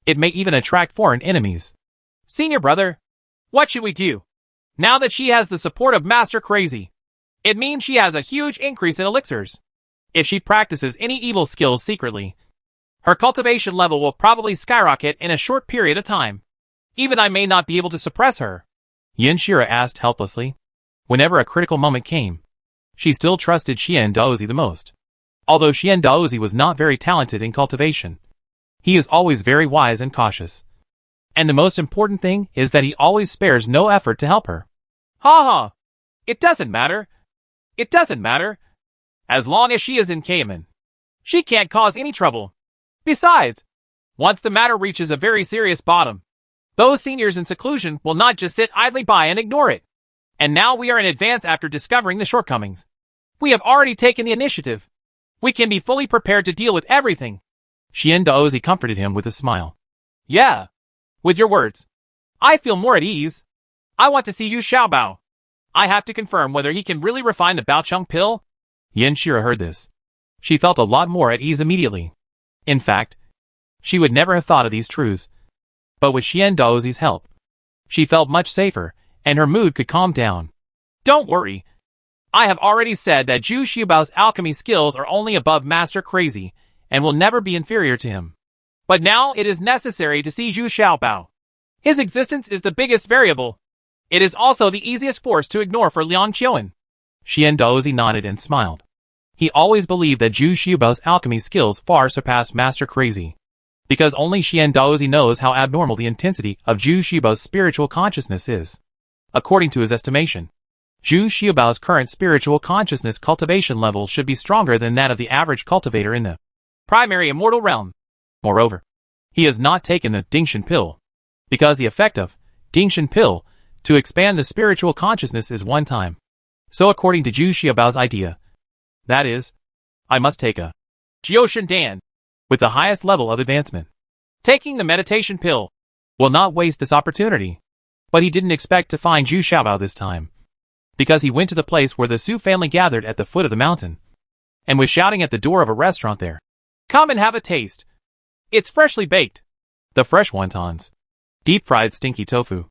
It may even attract foreign enemies. Senior brother, what should we do? Now that she has the support of Master Crazy, it means she has a huge increase in elixirs. If she practices any evil skills secretly, her cultivation level will probably skyrocket in a short period of time. Even I may not be able to suppress her. Yin Shira asked helplessly. Whenever a critical moment came, she still trusted Xian Daozi the most. Although Xian Daozi was not very talented in cultivation, he is always very wise and cautious. And the most important thing is that he always spares no effort to help her. Ha ha! It doesn't matter. It doesn't matter. As long as she is in Cayman, she can't cause any trouble. Besides, once the matter reaches a very serious bottom, those seniors in seclusion will not just sit idly by and ignore it. And now we are in advance after discovering the shortcomings. We have already taken the initiative. We can be fully prepared to deal with everything. Xian Daozi comforted him with a smile. Yeah. With your words, I feel more at ease. I want to see Yu Xiaobao. I have to confirm whether he can really refine the Baocheng pill. Yin Shira heard this. She felt a lot more at ease immediately. In fact, she would never have thought of these truths. But with Xian Daozi's help, she felt much safer, and her mood could calm down. Don't worry. I have already said that Zhu Xiaobao's alchemy skills are only above Master Crazy, and will never be inferior to him. But now it is necessary to see Zhu Xiaobao. His existence is the biggest variable. It is also the easiest force to ignore for Liang Qiuan. Xian Daozi nodded and smiled. He always believed that Zhu Xiaobao's alchemy skills far surpassed Master Crazy, because only Xian Daozi knows how abnormal the intensity of Zhu Xiaobao's spiritual consciousness is. According to his estimation, Zhu Xiaobao's current spiritual consciousness cultivation level should be stronger than that of the average cultivator in the primary immortal realm. Moreover, he has not taken the Dingshan pill, because the effect of Dingshan pill to expand the spiritual consciousness is one time. So according to Zhu Xiaobao's idea, that is, I must take a Jioshan Dan with the highest level of advancement. Taking the meditation pill will not waste this opportunity. But he didn't expect to find Zhu Xiaobao this time, because he went to the place where the Su family gathered at the foot of the mountain, and was shouting at the door of a restaurant there. Come and have a taste. It's freshly baked. The fresh wontons, deep-fried stinky tofu,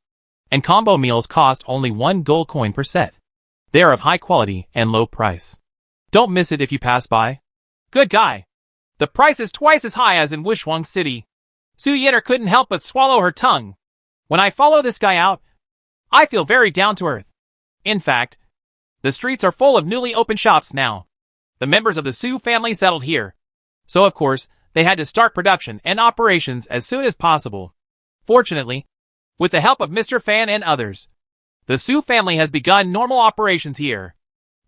and combo meals cost only 1 gold coin per set. They are of high quality and low price. Don't miss it if you pass by. Good guy. The price is twice as high as in Wushuang City. Su Yin'er couldn't help but swallow her tongue. When I follow this guy out, I feel very down to earth. In fact, the streets are full of newly opened shops now. The members of the Su family settled here, so of course, they had to start production and operations as soon as possible. Fortunately, with the help of Mr. Fan and others, the Su family has begun normal operations here.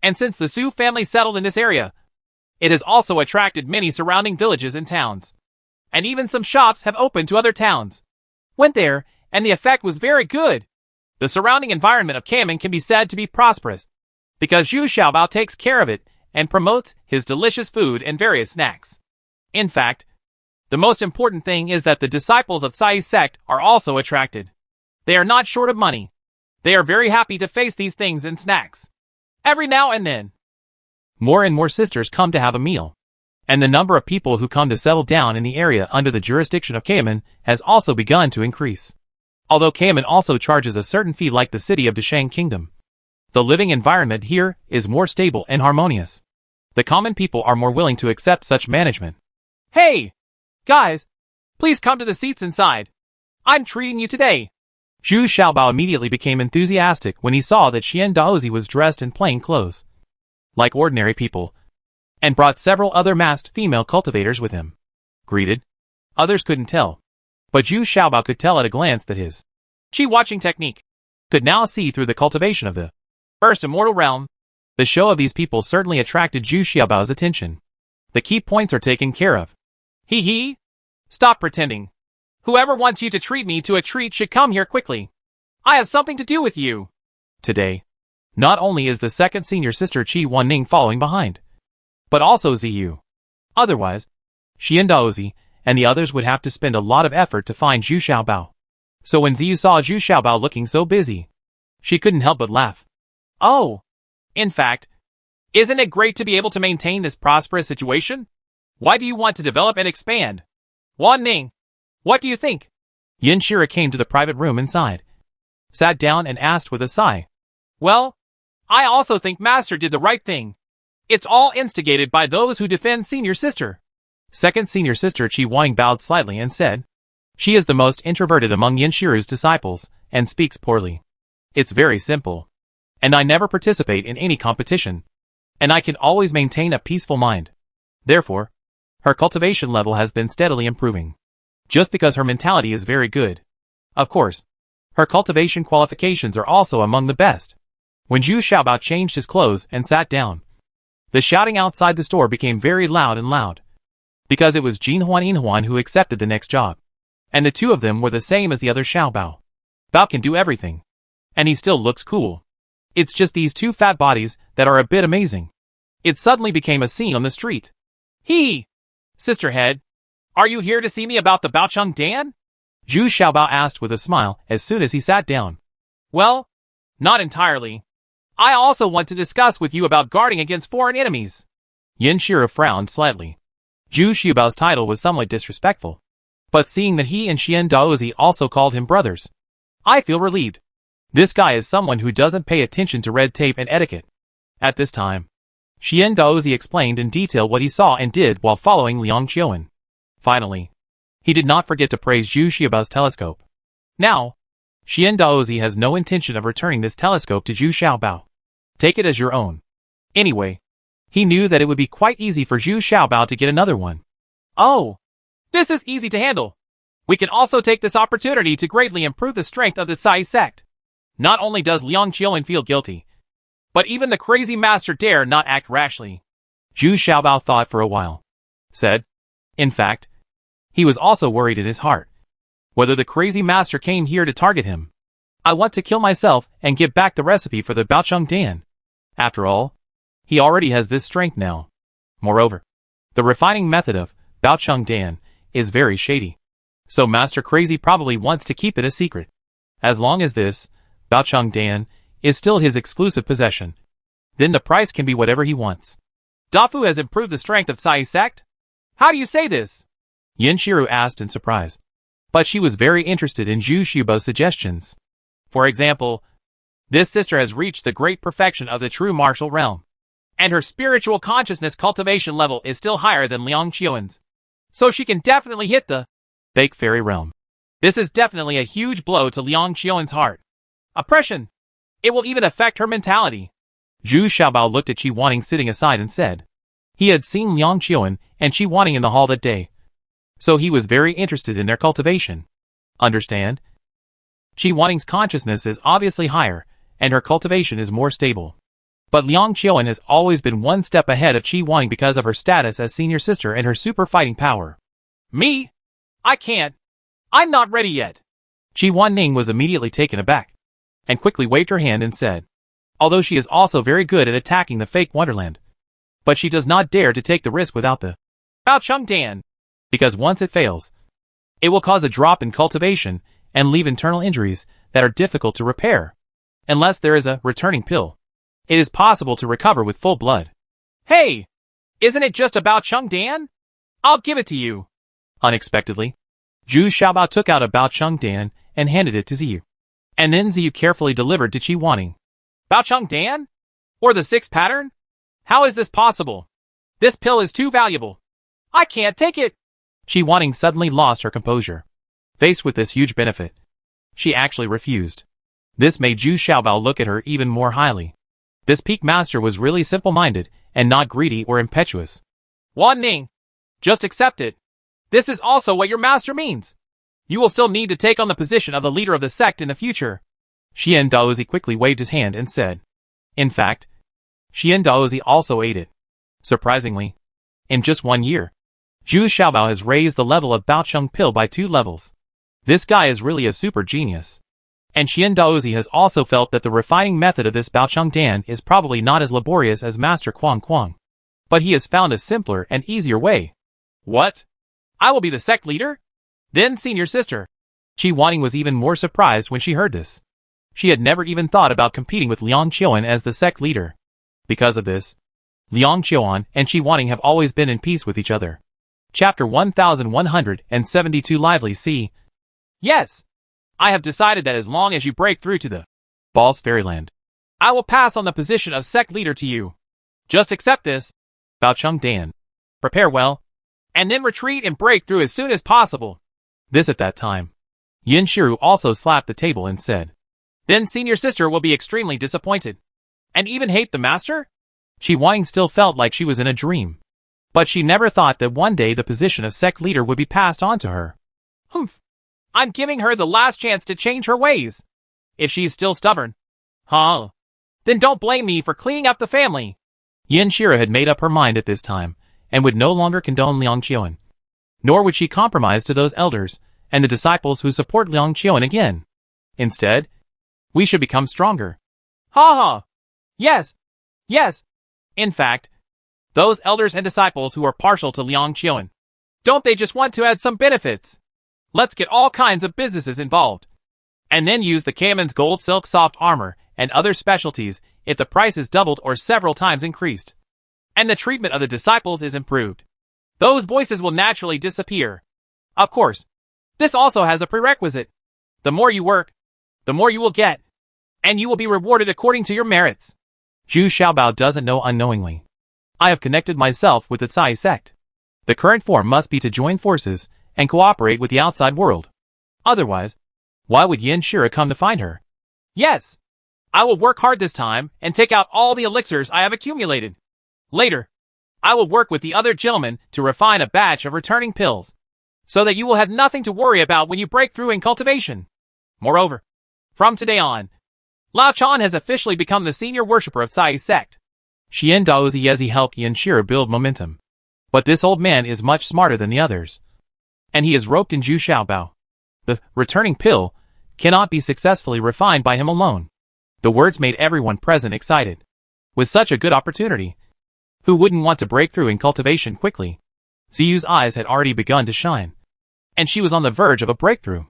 And since the Su family settled in this area, it has also attracted many surrounding villages and towns. And even some shops have opened to other towns. Went there, and the effect was very good. The surrounding environment of Kamen can be said to be prosperous, because Zhu Xiaobao takes care of it and promotes his delicious food and various snacks. In fact, the most important thing is that the disciples of Cai's sect are also attracted. They are not short of money. They are very happy to face these things and snacks. Every now and then, more and more sisters come to have a meal, and the number of people who come to settle down in the area under the jurisdiction of Cayman has also begun to increase. Although Cayman also charges a certain fee like the city of Deshang Kingdom, the living environment here is more stable and harmonious. The common people are more willing to accept such management. Hey! Guys! Please come to the seats inside. I'm treating you today. Zhu Xiaobao immediately became enthusiastic when he saw that Xian Daozi was dressed in plain clothes, like ordinary people, and brought several other masked female cultivators with him. Greeted. Others couldn't tell, but Zhu Xiaobao could tell at a glance that his Qi-watching technique could now see through the cultivation of the first immortal realm. The show of these people certainly attracted Zhu Xiaobao's attention. The key points are taken care of. Hee hee. Stop pretending. Whoever wants you to treat me to a treat should come here quickly. I have something to do with you. Today, not only is the second senior sister Qi Wanning following behind, but also Ziyu. Otherwise, Xian Daozi and the others would have to spend a lot of effort to find Zhu Xiaobao. So when Ziyu saw Zhu Xiaobao looking so busy, she couldn't help but laugh. Oh, in fact, isn't it great to be able to maintain this prosperous situation? Why do you want to develop and expand? Wanning, what do you think? Yin Shira came to the private room inside, sat down and asked with a sigh. Well, I also think Master did the right thing. It's all instigated by those who defend senior sister. Second senior sister Qi Wanning bowed slightly and said, she is the most introverted among Yin Shiru's disciples, and speaks poorly. It's very simple. And I never participate in any competition. And I can always maintain a peaceful mind. Therefore, her cultivation level has been steadily improving. Just because her mentality is very good. Of course, her cultivation qualifications are also among the best. When Zhu Xiaobao changed his clothes and sat down, the shouting outside the store became very loud and loud. Because it was Jin Huan who accepted the next job. And the two of them were the same as the other Xiaobao. Bao can do everything. And he still looks cool. It's just these two fat bodies that are a bit amazing. It suddenly became a scene on the street. Sisterhead, are you here to see me about the Baocheng Dan? Zhu Xiaobao asked with a smile as soon as he sat down. Well, not entirely. I also want to discuss with you about guarding against foreign enemies. Yin Shira frowned slightly. Zhu Xiaobao's title was somewhat disrespectful. But seeing that he and Xian Daozi also called him brothers, I feel relieved. This guy is someone who doesn't pay attention to red tape and etiquette. At this time, Xian Daozi explained in detail what he saw and did while following Liang Qiuan. Finally, he did not forget to praise Zhu Xiaobao's telescope. Now, Xian Daozi has no intention of returning this telescope to Zhu Xiaobao. Take it as your own. Anyway, he knew that it would be quite easy for Zhu Xiaobao to get another one. Oh, this is easy to handle. We can also take this opportunity to greatly improve the strength of the Sai sect. Not only does Liang Qiuan feel guilty, but even the crazy master dare not act rashly. Zhu Xiaobao thought for a while. Said, in fact, he was also worried in his heart. Whether the crazy master came here to target him. I want to kill myself and get back the recipe for the Baocheng Dan. After all, he already has this strength now. Moreover, the refining method of Baocheng Dan is very shady. So Master Crazy probably wants to keep it a secret. As long as this Baocheng Dan is still his exclusive possession, then the price can be whatever he wants. Dafu has improved the strength of Sai sect? How do you say this? Yin Shiru asked in surprise. But she was very interested in Zhu Xiaobao's suggestions. For example, this sister has reached the great perfection of the true martial realm. And her spiritual consciousness cultivation level is still higher than Liang Qiuan's. So she can definitely hit the fake fairy realm. This is definitely a huge blow to Liang Qiuan's heart. Oppression. It will even affect her mentality. Zhu Xiaobao looked at Qi Wanning sitting aside and said, he had seen Liang Qiuan and Qi Wanning in the hall that day. So he was very interested in their cultivation. Understand? Qi Wanning's consciousness is obviously higher, and her cultivation is more stable. But Liang Qiuan has always been one step ahead of Qi Wanning because of her status as senior sister and her super fighting power. Me? I can't. I'm not ready yet. Qi Wanning was immediately taken aback, and quickly waved her hand and said, although she is also very good at attacking the fake Wonderland, but she does not dare to take the risk without the Baocheng Dan. Because once it fails, it will cause a drop in cultivation and leave internal injuries that are difficult to repair. Unless there is a returning pill, it is possible to recover with full blood. Hey! Isn't it just about Baocheng Dan? I'll give it to you. Unexpectedly, Zhu Xiaobao took out a Baocheng Dan and handed it to Ziyu. And then Ziyu carefully delivered to Qi Wanning. Baocheng Dan? Or the sixth pattern? How is this possible? This pill is too valuable. I can't take it. Shi Wanting suddenly lost her composure. Faced with this huge benefit, she actually refused. This made Zhu Xiaobao look at her even more highly. This peak master was really simple-minded and not greedy or impetuous. Wan Ning, just accept it. This is also what your master means. You will still need to take on the position of the leader of the sect in the future. Xian Daozi quickly waved his hand and said. In fact, Xian Daozi also ate it. Surprisingly, in just 1 year, Zhu Xiaobao has raised the level of Baocheng pill by 2 levels. This guy is really a super genius. And Xian Daozi has also felt that the refining method of this Baocheng Dan is probably not as laborious as Master Kuang Kuang. But he has found a simpler and easier way. What? I will be the sect leader? Then senior sister. Shi Wanting was even more surprised when she heard this. She had never even thought about competing with Liang Qiuan as the sect leader. Because of this, Liang Qiuan and Shi Wanting have always been in peace with each other. Chapter 1172 Lively C. Yes. I have decided that as long as you break through to the Balls Fairyland, I will pass on the position of sect leader to you. Just accept this. Baocheng Dan. Prepare well. And then retreat and break through as soon as possible. This at that time. Yin Shiru also slapped the table and said. Then senior sister will be extremely disappointed. And even hate the master? Shi Wanting still felt like she was in a dream. But she never thought that one day the position of sect leader would be passed on to her. Humph. I'm giving her the last chance to change her ways. If she's still stubborn. Huh? Then don't blame me for cleaning up the family. Yin Shiru had made up her mind at this time, and would no longer condone Liang Qiuan. Nor would she compromise to those elders and the disciples who support Liang Qiuan again. Instead, we should become stronger. Ha ha! Yes! Yes! In fact, those elders and disciples who are partial to Liang Qiuan, don't they just want to add some benefits? Let's get all kinds of businesses involved. And then use the Kamen's gold silk soft armor and other specialties if the price is doubled or several times increased. And the treatment of the disciples is improved. Those voices will naturally disappear. Of course, this also has a prerequisite. The more you work, the more you will get. And you will be rewarded according to your merits. Zhu Xiaobao doesn't know unknowingly. I have connected myself with the Cai sect. The current form must be to join forces and cooperate with the outside world. Otherwise, why would Yin Shiru come to find her? Yes. I will work hard this time and take out all the elixirs I have accumulated. Later, I will work with the other gentlemen to refine a batch of returning pills, so that you will have nothing to worry about when you break through in cultivation. Moreover, from today on, Lao Chan has officially become the senior worshipper of Cai's sect. Xian Daozi Yezi helped Yin Shiru build momentum. But this old man is much smarter than the others. And he is roped in Zhu Xiaobao. The returning pill cannot be successfully refined by him alone. The words made everyone present excited. With such a good opportunity, who wouldn't want to break through in cultivation quickly? Ziyu's eyes had already begun to shine. And she was on the verge of a breakthrough.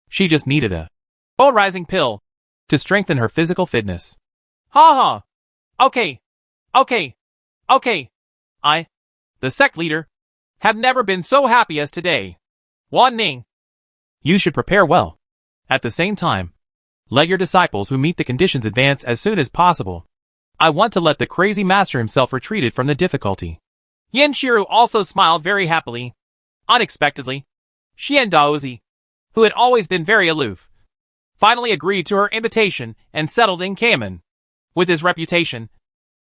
She just needed a bone-rising pill to strengthen her physical fitness. Ha ha! Okay. I, the sect leader, have never been so happy as today. Wan Ning. You should prepare well. At the same time, let your disciples who meet the conditions advance as soon as possible. I want to let the crazy master himself retreated from the difficulty. Yin Shiru also smiled very happily. Unexpectedly, Xian Daozi, who had always been very aloof, finally agreed to her invitation and settled in Kamen. With his reputation,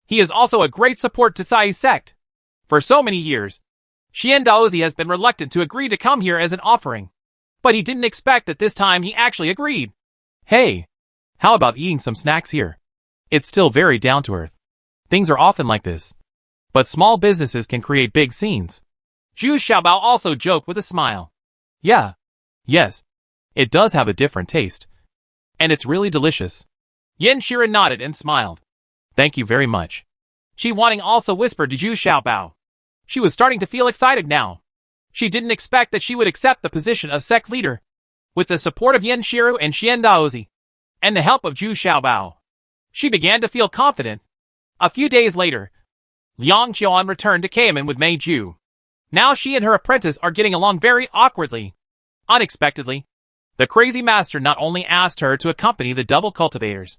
he is also a great support to Cai's sect. For so many years, Xian Daozi has been reluctant to agree to come here as an offering. But he didn't expect that this time he actually agreed. Hey, how about eating some snacks here? It's still very down to earth. Things are often like this. But small businesses can create big scenes. Zhu Xiaobao also joked with a smile. Yes. It does have a different taste. And it's really delicious. Yin Shiru nodded and smiled. Thank you very much. Shi Wanting also whispered to Zhu Xiaobao. She was starting to feel excited now. She didn't expect that she would accept the position of sect leader. With the support of Yin Shiru and Xian Daozi, and the help of Zhu Xiaobao, she began to feel confident. A few days later, Liang Qiuan returned to Kamen with Mei Ju. Now she and her apprentice are getting along very awkwardly. Unexpectedly, the crazy master not only asked her to accompany the double cultivators,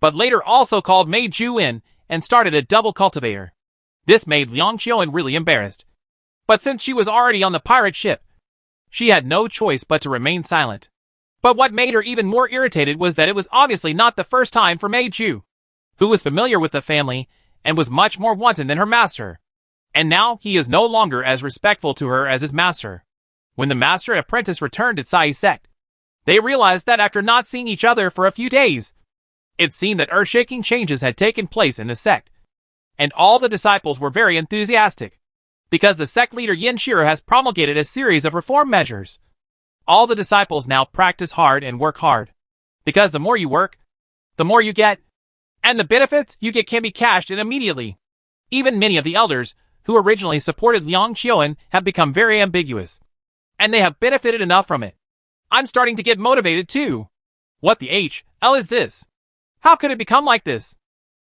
but later also called Mei Ju in and started a double cultivator. This made Liang Qiuan really embarrassed. But since she was already on the pirate ship, she had no choice but to remain silent. But what made her even more irritated was that it was obviously not the first time for Mei Ju, who was familiar with the family and was much more wanton than her master. And now he is no longer as respectful to her as his master. When the master and apprentice returned to Cai's sect, they realized that after not seeing each other for a few days, it seemed that earth-shaking changes had taken place in the sect. And all the disciples were very enthusiastic, because the sect leader Yin Shiru has promulgated a series of reform measures. All the disciples now practice hard and work hard, because the more you work, the more you get, and the benefits you get can be cashed in immediately. Even many of the elders, who originally supported Liang Qiuan, have become very ambiguous, and they have benefited enough from it. I'm starting to get motivated too. What the hell is this? How could it become like this?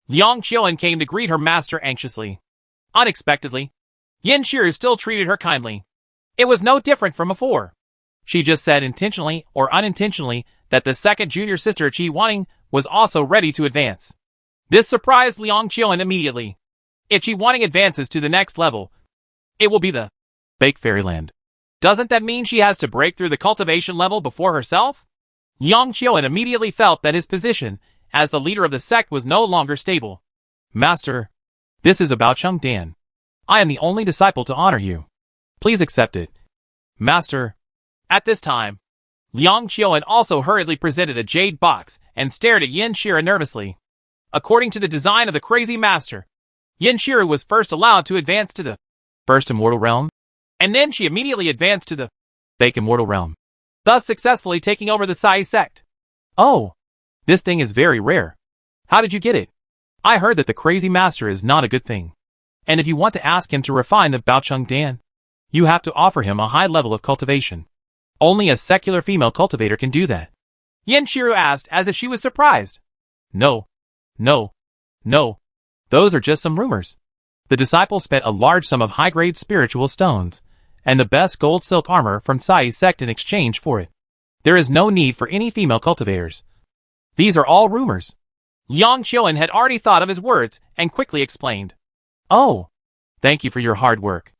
Liang Qiuan came to greet her master anxiously. Unexpectedly, Yin Shiru still treated her kindly. It was no different from before. She just said intentionally or unintentionally that the second junior sister Qi Wanning was also ready to advance. This surprised Liang Qiuan immediately. If Qi Wanning advances to the next level, it will be the fake fairyland. Doesn't that mean she has to break through the cultivation level before herself? Liang Qiuan immediately felt that his position as the leader of the sect was no longer stable. Master, this is about Cheng Dan. I am the only disciple to honor you. Please accept it. Master. At this time, Liang Qiuan also hurriedly presented a jade box and stared at Yin Shiru nervously. According to the design of the crazy master, Yin Shiru was first allowed to advance to the first immortal realm, and then she immediately advanced to the fake immortal realm, thus successfully taking over the Cai sect. Oh, this thing is very rare. How did you get it? I heard that the crazy master is not a good thing, and if you want to ask him to refine the Baocheng Dan, you have to offer him a high level of cultivation. Only a secular female cultivator can do that. Yin Shiru asked as if she was surprised. No. Those are just some rumors. The disciples spent a large sum of high-grade spiritual stones and the best gold silk armor from Cai's sect in exchange for it. There is no need for any female cultivators. These are all rumors. Liang Qiuan had already thought of his words and quickly explained. Oh, thank you for your hard work.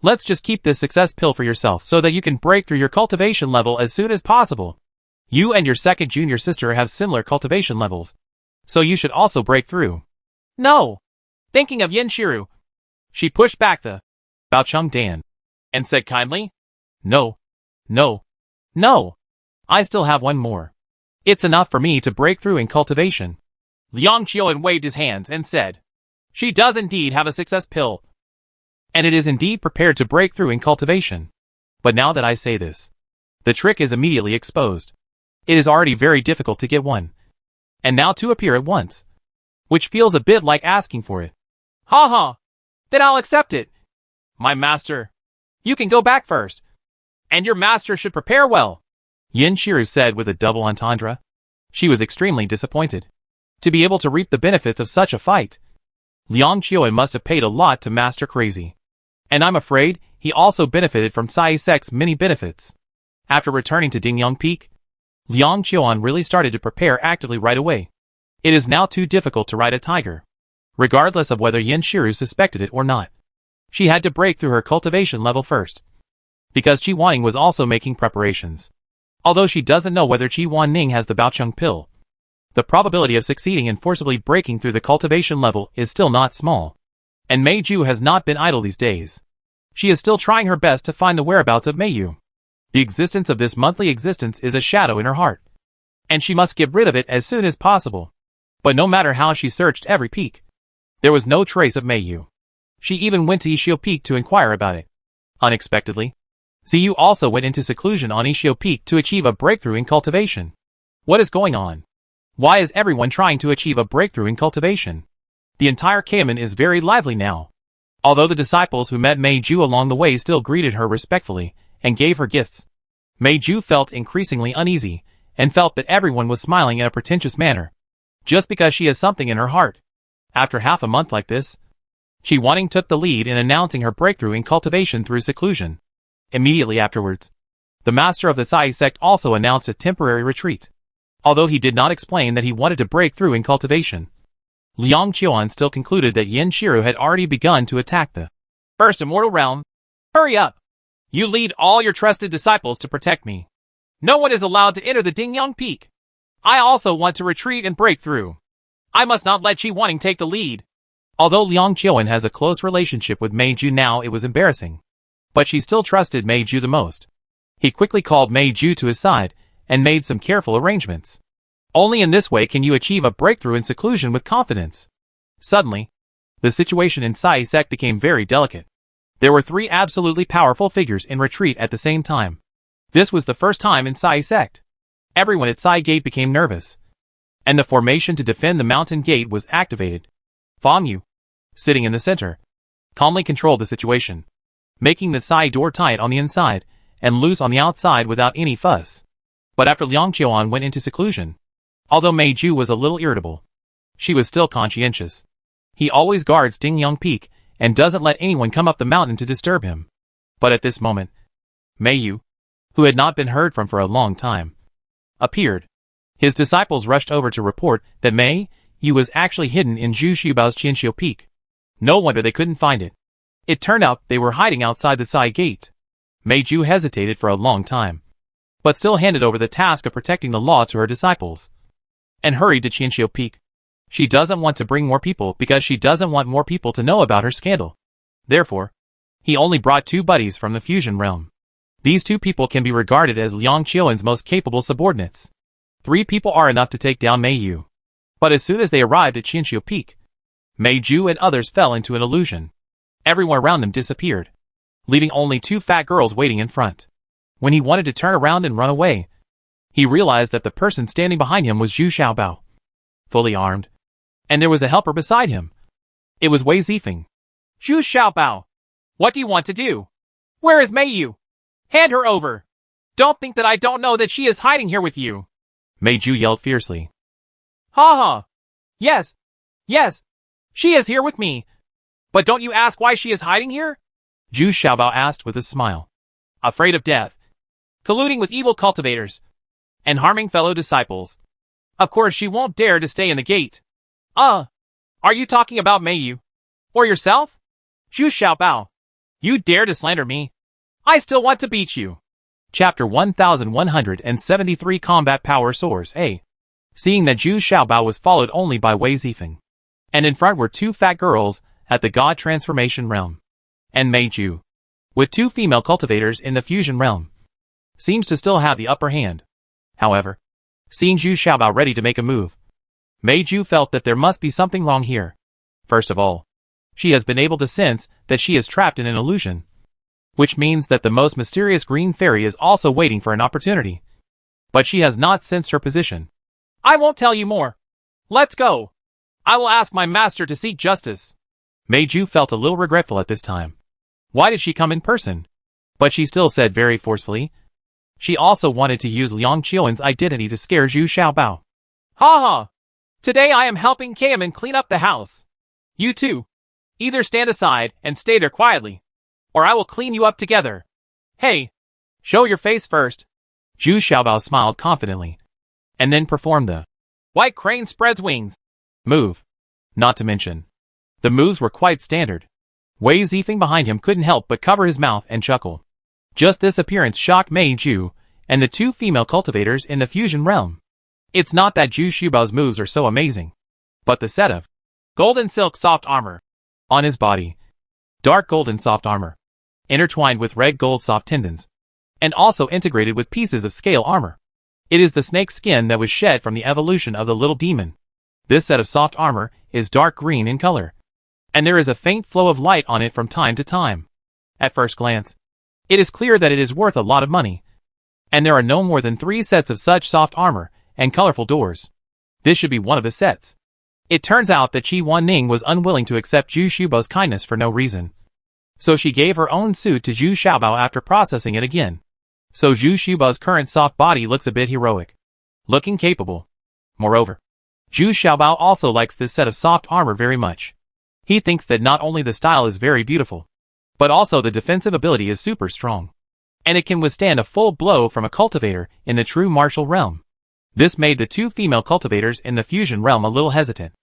Let's just keep this success pill for yourself so that you can break through your cultivation level as soon as possible. You and your second junior sister have similar cultivation levels, so you should also break through. No. Thinking of Yin Shiru, she pushed back the Baocheng Dan and said kindly, No. I still have one more. It's enough for me to break through in cultivation. Liang Qiuan waved his hands and said, She does indeed have a success pill, and it is indeed prepared to break through in cultivation. But now that I say this, the trick is immediately exposed. It is already very difficult to get one, and now to appear at once, which feels a bit like asking for it. Ha! Then I'll accept it. My master, you can go back first, and your master should prepare well, Yin Shiru said with a double entendre. She was extremely disappointed. To be able to reap the benefits of such a fight, Liang Qiuan must have paid a lot to Master Crazy. And I'm afraid he also benefited from Cai sect's many benefits. After returning to Dingyang Peak, Liang Qiuan really started to prepare actively right away. It is now too difficult to ride a tiger, regardless of whether Yin Shiru suspected it or not. She had to break through her cultivation level first, because Qi Wanning was also making preparations. Although she doesn't know whether Qi Wanning has the Baocheng pill, the probability of succeeding in forcibly breaking through the cultivation level is still not small. And Mei Ju has not been idle these days. She is still trying her best to find the whereabouts of Mei Yu. The existence of this monthly existence is a shadow in her heart, and she must get rid of it as soon as possible. But no matter how she searched every peak, there was no trace of Mei Yu. She even went to Ishio Peak to inquire about it. Unexpectedly, Ziyu also went into seclusion on Ishio Peak to achieve a breakthrough in cultivation. What is going on? Why is everyone trying to achieve a breakthrough in cultivation? The entire Kamen is very lively now. Although the disciples who met Mei Ju along the way still greeted her respectfully and gave her gifts, Mei Ju felt increasingly uneasy and felt that everyone was smiling in a pretentious manner, just because she has something in her heart. After half a month like this, Qi Wanning took the lead in announcing her breakthrough in cultivation through seclusion. Immediately afterwards, the master of the Cai sect also announced a temporary retreat. Although he did not explain that he wanted to break through in cultivation, Liang Qiuan still concluded that Yin Shiru had already begun to attack the First Immortal Realm. Hurry up. You lead all your trusted disciples to protect me. No one is allowed to enter the Dingyang Peak. I also want to retreat and break through. I must not let Ji Wanting take the lead. Although Liang Qiuan has a close relationship with Mei Ju now, it was embarrassing. But she still trusted Mei Ju the most. He quickly called Mei Ju to his side and made some careful arrangements. Only in this way can you achieve a breakthrough in seclusion with confidence. Suddenly, the situation in Sai sect became very delicate. There were 3 absolutely powerful figures in retreat at the same time. This was the first time in Sai sect. Everyone at Sai Gate became nervous. And the formation to defend the mountain gate was activated. Fang Yu, sitting in the center, calmly controlled the situation, making the Sai door tight on the inside and loose on the outside without any fuss. But after Liang Qiuan went into seclusion, although Mei Ju was a little irritable, she was still conscientious. He always guards Dingyang Peak and doesn't let anyone come up the mountain to disturb him. But at this moment, Mei Yu, who had not been heard from for a long time, appeared. His disciples rushed over to report that Mei Yu was actually hidden in Zhu Xiubao's Qianxiu Peak. No wonder they couldn't find it. It turned out they were hiding outside the Sai Gate. Mei Ju hesitated for a long time, but still handed over the task of protecting the law to her disciples, and hurried to Qianxiu Peak. She doesn't want to bring more people because she doesn't want more people to know about her scandal. Therefore, he only brought 2 buddies from the fusion realm. These 2 people can be regarded as Liang Qiuan's most capable subordinates. 3 people are enough to take down Mei Yu. But as soon as they arrived at Qianxiu Peak, Mei Ju and others fell into an illusion. Everyone around them disappeared, leaving only 2 fat girls waiting in front. When he wanted to turn around and run away, he realized that the person standing behind him was Zhu Xiaobao, fully armed, and there was a helper beside him. It was Wei Zifeng. Zhu Xiaobao, what do you want to do? Where is Mei Yu? Hand her over. Don't think that I don't know that she is hiding here with you. Mei Ju yelled fiercely. Ha ha. Yes. Yes. She is here with me. But don't you ask why she is hiding here? Zhu Xiaobao asked with a smile. Afraid of death. Colluding with evil cultivators. And harming fellow disciples. Of course she won't dare to stay in the gate. Are you talking about Mei Yu? Or yourself? Zhu Xiaobao. You dare to slander me? I still want to beat you. Chapter 1173 Combat Power Soars A. Seeing that Zhu Xiaobao was followed only by Wei Zifeng, and in front were 2 fat girls at the God Transformation Realm, and Mei Ju, with 2 female cultivators in the Fusion Realm, seems to still have the upper hand. However, seeing Zhu Xiaobao ready to make a move, Mei Ju felt that there must be something wrong here. First of all, she has been able to sense that she is trapped in an illusion, which means that the most mysterious green fairy is also waiting for an opportunity. But she has not sensed her position. I won't tell you more. Let's go. I will ask my master to seek justice. Mei Ju felt a little regretful at this time. Why did she come in person? But she still said very forcefully. She also wanted to use Liang Qiuan's identity to scare Zhu Xiaobao. Ha ha. Today I am helping Kaemin clean up the house. You too. Either stand aside and stay there quietly, or I will clean you up together. Hey, show your face first. Zhu Xiaobao smiled confidently, and then performed the white crane spreads wings move. Not to mention, the moves were quite standard. Wei Zifeng behind him couldn't help but cover his mouth and chuckle. Just this appearance shocked Mei Ju and the 2 female cultivators in the fusion realm. It's not that Zhu Xiubao's moves are so amazing, but the set of golden silk soft armor on his body, dark golden soft armor, intertwined with red gold soft tendons, and also integrated with pieces of scale armor. It is the snake skin that was shed from the evolution of the little demon. This set of soft armor is dark green in color, and there is a faint flow of light on it from time to time. At first glance, it is clear that it is worth a lot of money, and there are no more than 3 sets of such soft armor and colorful doors. This should be one of the sets. It turns out that Qi Wanning was unwilling to accept Zhu Xiubao's kindness for no reason. So she gave her own suit to Zhu Xiaobao after processing it again. So Zhu Xiubao's current soft body looks a bit heroic, looking capable. Moreover, Zhu Xiaobao also likes this set of soft armor very much. He thinks that not only the style is very beautiful, but also the defensive ability is super strong, and it can withstand a full blow from a cultivator in the true martial realm. This made the 2 female cultivators in the fusion realm a little hesitant.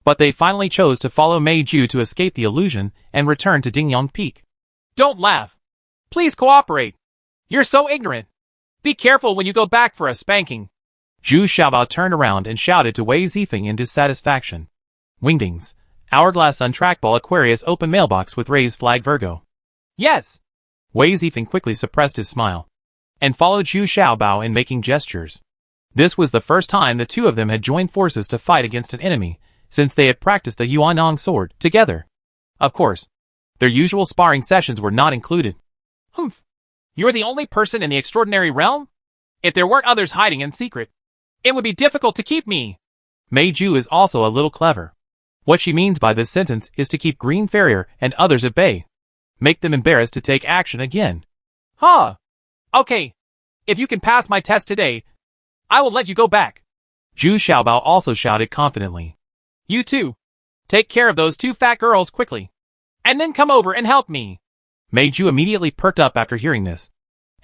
But they finally chose to follow Mei Ju to escape the illusion and return to Dingyang Peak. Don't laugh. Please cooperate. You're so ignorant. Be careful when you go back for a spanking. Zhu Xiaobao turned around and shouted to Wei Zifeng in dissatisfaction. Wingdings. Hourglass Untrackball Aquarius Open Mailbox with raised flag Virgo. Yes. Wei Zifeng quickly suppressed his smile and followed Zhu Xiaobao in making gestures. This was the first time the two of them had joined forces to fight against an enemy since they had practiced the Yuanong sword together. Of course, their usual sparring sessions were not included. Humph. You're the only person in the extraordinary realm? If there weren't others hiding in secret, it would be difficult to keep me. Mei Ju is also a little clever. What she means by this sentence is to keep Green Farrier and others at bay. Make them embarrassed to take action again. Huh. Okay. If you can pass my test today, I will let you go back. Zhu Xiaobao also shouted confidently. You too. Take care of those two fat girls quickly. And then come over and help me. Mei Ju immediately perked up after hearing this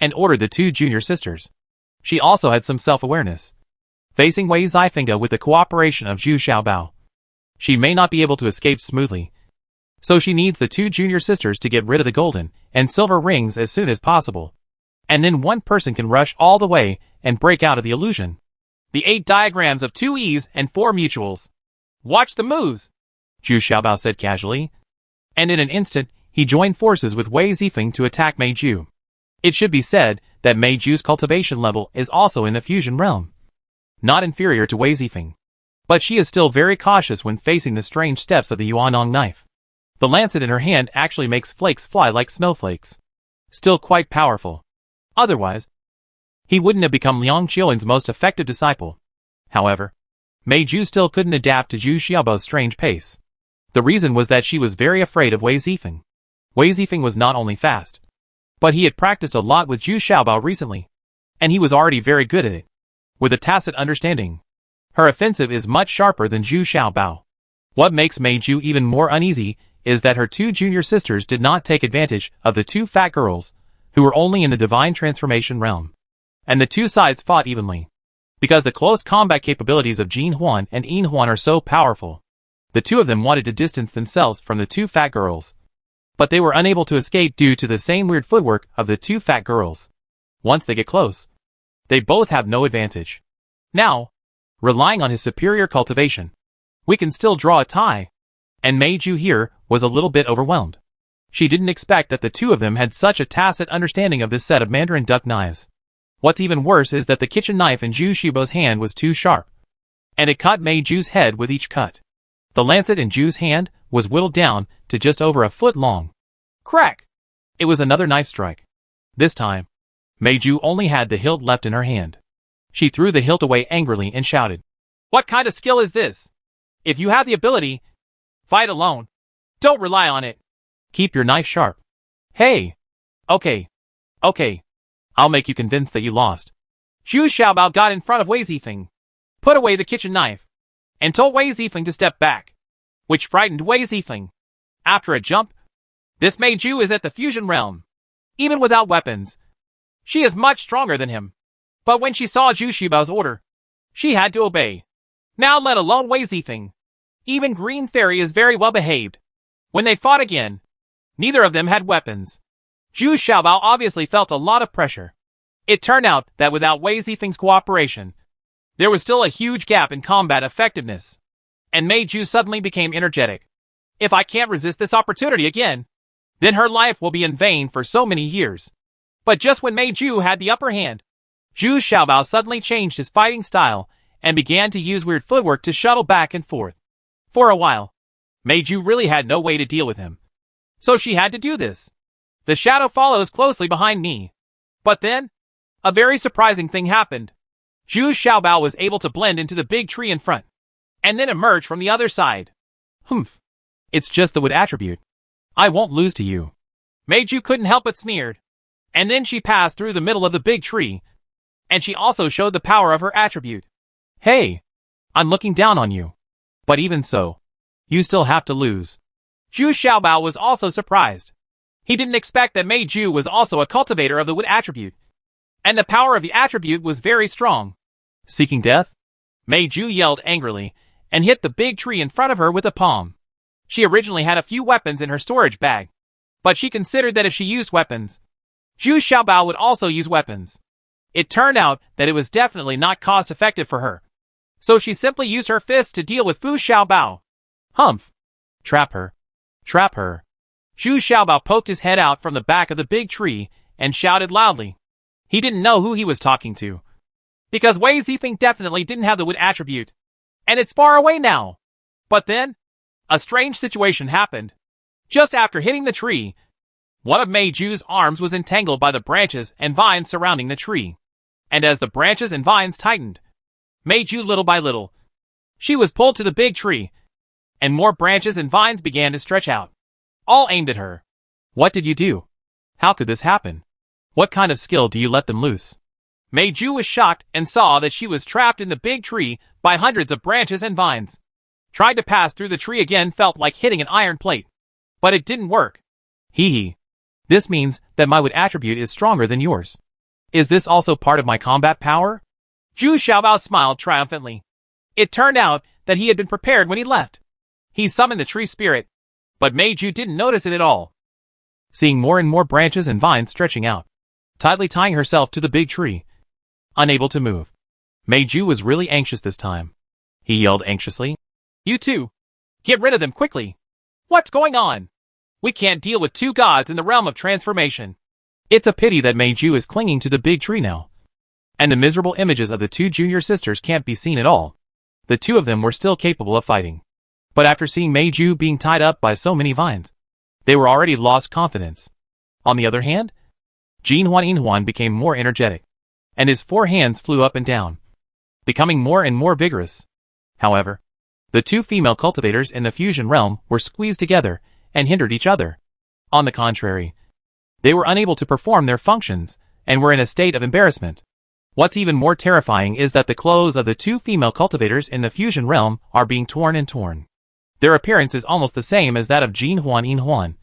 and ordered the two junior sisters. She also had some self-awareness. Facing Wei Zifeng with the cooperation of Zhu Xiaobao, she may not be able to escape smoothly. So she needs the two junior sisters to get rid of the golden and silver rings as soon as possible. And then one person can rush all the way and break out of the illusion. The 8 diagrams of 2 E's and 4 mutuals. Watch the moves, Zhu Xiaobao said casually. And in an instant, he joined forces with Wei Zifeng to attack Mei Ju. It should be said that Mei Ju's cultivation level is also in the fusion realm. Not inferior to Wei Zifeng. But she is still very cautious when facing the strange steps of the Yuanong knife. The lancet in her hand actually makes flakes fly like snowflakes. Still quite powerful. Otherwise, he wouldn't have become Liang Qiulin's most effective disciple. However, Mei Ju still couldn't adapt to Zhu Xiaobao's strange pace. The reason was that she was very afraid of Wei Zifeng. Wei Zifeng was not only fast, but he had practiced a lot with Zhu Xiaobao recently, and he was already very good at it. With a tacit understanding, her offensive is much sharper than Zhu Xiaobao. What makes Mei Ju even more uneasy is that her two junior sisters did not take advantage of the two fat girls, who were only in the divine transformation realm. And the two sides fought evenly. Because the close combat capabilities of Jin Huan and Yin Huan are so powerful, the two of them wanted to distance themselves from the two fat girls. But they were unable to escape due to the same weird footwork of the two fat girls. Once they get close, they both have no advantage. Now, relying on his superior cultivation, we can still draw a tie. And Mei Ju here was a little bit overwhelmed. She didn't expect that the two of them had such a tacit understanding of this set of Mandarin duck knives. What's even worse is that the kitchen knife in Zhu Xiaobao's hand was too sharp, and it cut Mei Ju's head with each cut. The lancet in Zhu's hand was whittled down to just over a foot long. Crack! It was another knife strike. This time, Mei Ju only had the hilt left in her hand. She threw the hilt away angrily and shouted, What kind of skill is this? If you have the ability, fight alone. Don't rely on it. Keep your knife sharp. Hey! Okay. I'll make you convinced that you lost. Zhu Xiaobao got in front of Wei Zifeng, put away the kitchen knife, and told Wei Zifeng to step back, which frightened Wei Zifeng. After a jump, this Mei Ju is at the fusion realm. Even without weapons, she is much stronger than him. But when she saw Zhu Xiaobao's order, she had to obey. Now let alone Wei Zifeng. Even Green Fairy is very well behaved. When they fought again, neither of them had weapons. Zhu Xiaobao obviously felt a lot of pressure. It turned out that without Wei Zifeng's cooperation, there was still a huge gap in combat effectiveness. And Mei Ju suddenly became energetic. If I can't resist this opportunity again, then her life will be in vain for so many years. But just when Mei Ju had the upper hand, Zhu Xiaobao suddenly changed his fighting style and began to use weird footwork to shuttle back and forth. For a while, Mei Ju really had no way to deal with him. So she had to do this. The shadow follows closely behind me. But then, a very surprising thing happened. Zhu Xiaobao was able to blend into the big tree in front, and then emerge from the other side. Humph. It's just the wood attribute. I won't lose to you. Mei Ju couldn't help but sneered. And then she passed through the middle of the big tree, and she also showed the power of her attribute. Hey! I'm looking down on you. But even so, you still have to lose. Zhu Xiaobao was also surprised. He didn't expect that Mei Ju was also a cultivator of the wood attribute. And the power of the attribute was very strong. Seeking death? Mei Ju yelled angrily, and hit the big tree in front of her with a palm. She originally had a few weapons in her storage bag, but she considered that if she used weapons, Zhu Xiaobao would also use weapons. It turned out that it was definitely not cost-effective for her, so she simply used her fists to deal with Fu Xiaobao. Humph! Trap her! Trap her! Zhu Xiaobao poked his head out from the back of the big tree and shouted loudly. He didn't know who he was talking to, because Wei Zifeng definitely didn't have the wood attribute, and it's far away now. But then, a strange situation happened. Just after hitting the tree, one of Mei Ju's arms was entangled by the branches and vines surrounding the tree. And as the branches and vines tightened, Mei Ju little by little, she was pulled to the big tree, and more branches and vines began to stretch out, all aimed at her. What did you do? How could this happen? What kind of skill do you let them loose? Mei Ju was shocked and saw that she was trapped in the big tree by hundreds of branches and vines. Trying to pass through the tree again felt like hitting an iron plate, but it didn't work. Hee hee. This means that my wood attribute is stronger than yours. Is this also part of my combat power? Zhu Xiaobao smiled triumphantly. It turned out that he had been prepared when he left. He summoned the tree spirit, but Mei Ju didn't notice it at all. Seeing more and more branches and vines stretching out, tightly tying herself to the big tree, unable to move, Mei Ju was really anxious this time. He yelled anxiously. You two! Get rid of them quickly! What's going on? We can't deal with two gods in the realm of transformation. It's a pity that Mei Ju is clinging to the big tree now, and the miserable images of the two junior sisters can't be seen at all. The two of them were still capable of fighting, but after seeing Mei Ju being tied up by so many vines, they were already lost confidence. On the other hand, Jin Huan became more energetic, and his four hands flew up and down, becoming more and more vigorous. However, the two female cultivators in the fusion realm were squeezed together and hindered each other. On the contrary, they were unable to perform their functions and were in a state of embarrassment. What's even more terrifying is that the clothes of the two female cultivators in the fusion realm are being torn and torn. Their appearance is almost the same as that of Jin Huan,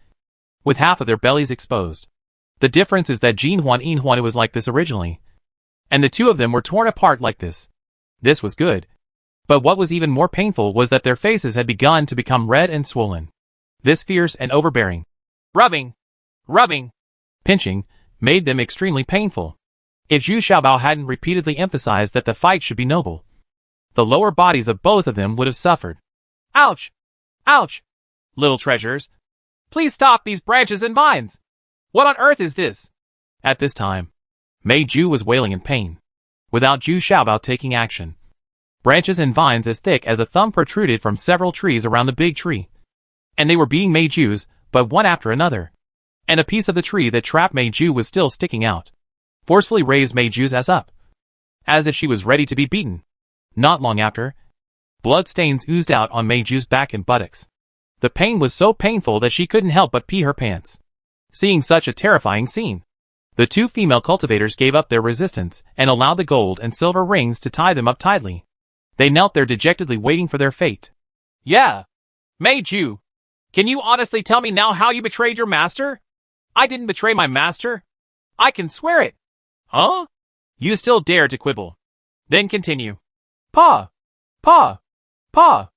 with half of their bellies exposed. The difference is that Jin Huan was like this originally, and the two of them were torn apart like this. This was good. But what was even more painful was that their faces had begun to become red and swollen. This fierce and overbearing rubbing, pinching, made them extremely painful. If Zhu Xiaobao hadn't repeatedly emphasized that the fight should be noble, the lower bodies of both of them would have suffered. Ouch! Ouch! Little treasures, please stop these branches and vines! What on earth is this? At this time, Mei Ju was wailing in pain, without Zhu Xiaobao taking action. Branches and vines as thick as a thumb protruded from several trees around the big tree, and they were being Mei Ju's, but one after another. And a piece of the tree that trapped Mei Ju was still sticking out, forcefully raised Mei Ju's ass up, as if she was ready to be beaten. Not long after, blood stains oozed out on Mei Ju's back and buttocks. The pain was so painful that she couldn't help but pee her pants. Seeing such a terrifying scene, the two female cultivators gave up their resistance and allowed the gold and silver rings to tie them up tightly. They knelt there dejectedly waiting for their fate. Yeah. Mei Ju, can you honestly tell me now how you betrayed your master? I didn't betray my master. I can swear it. Huh? You still dare to quibble. Then continue. Pa! Pa! Pa!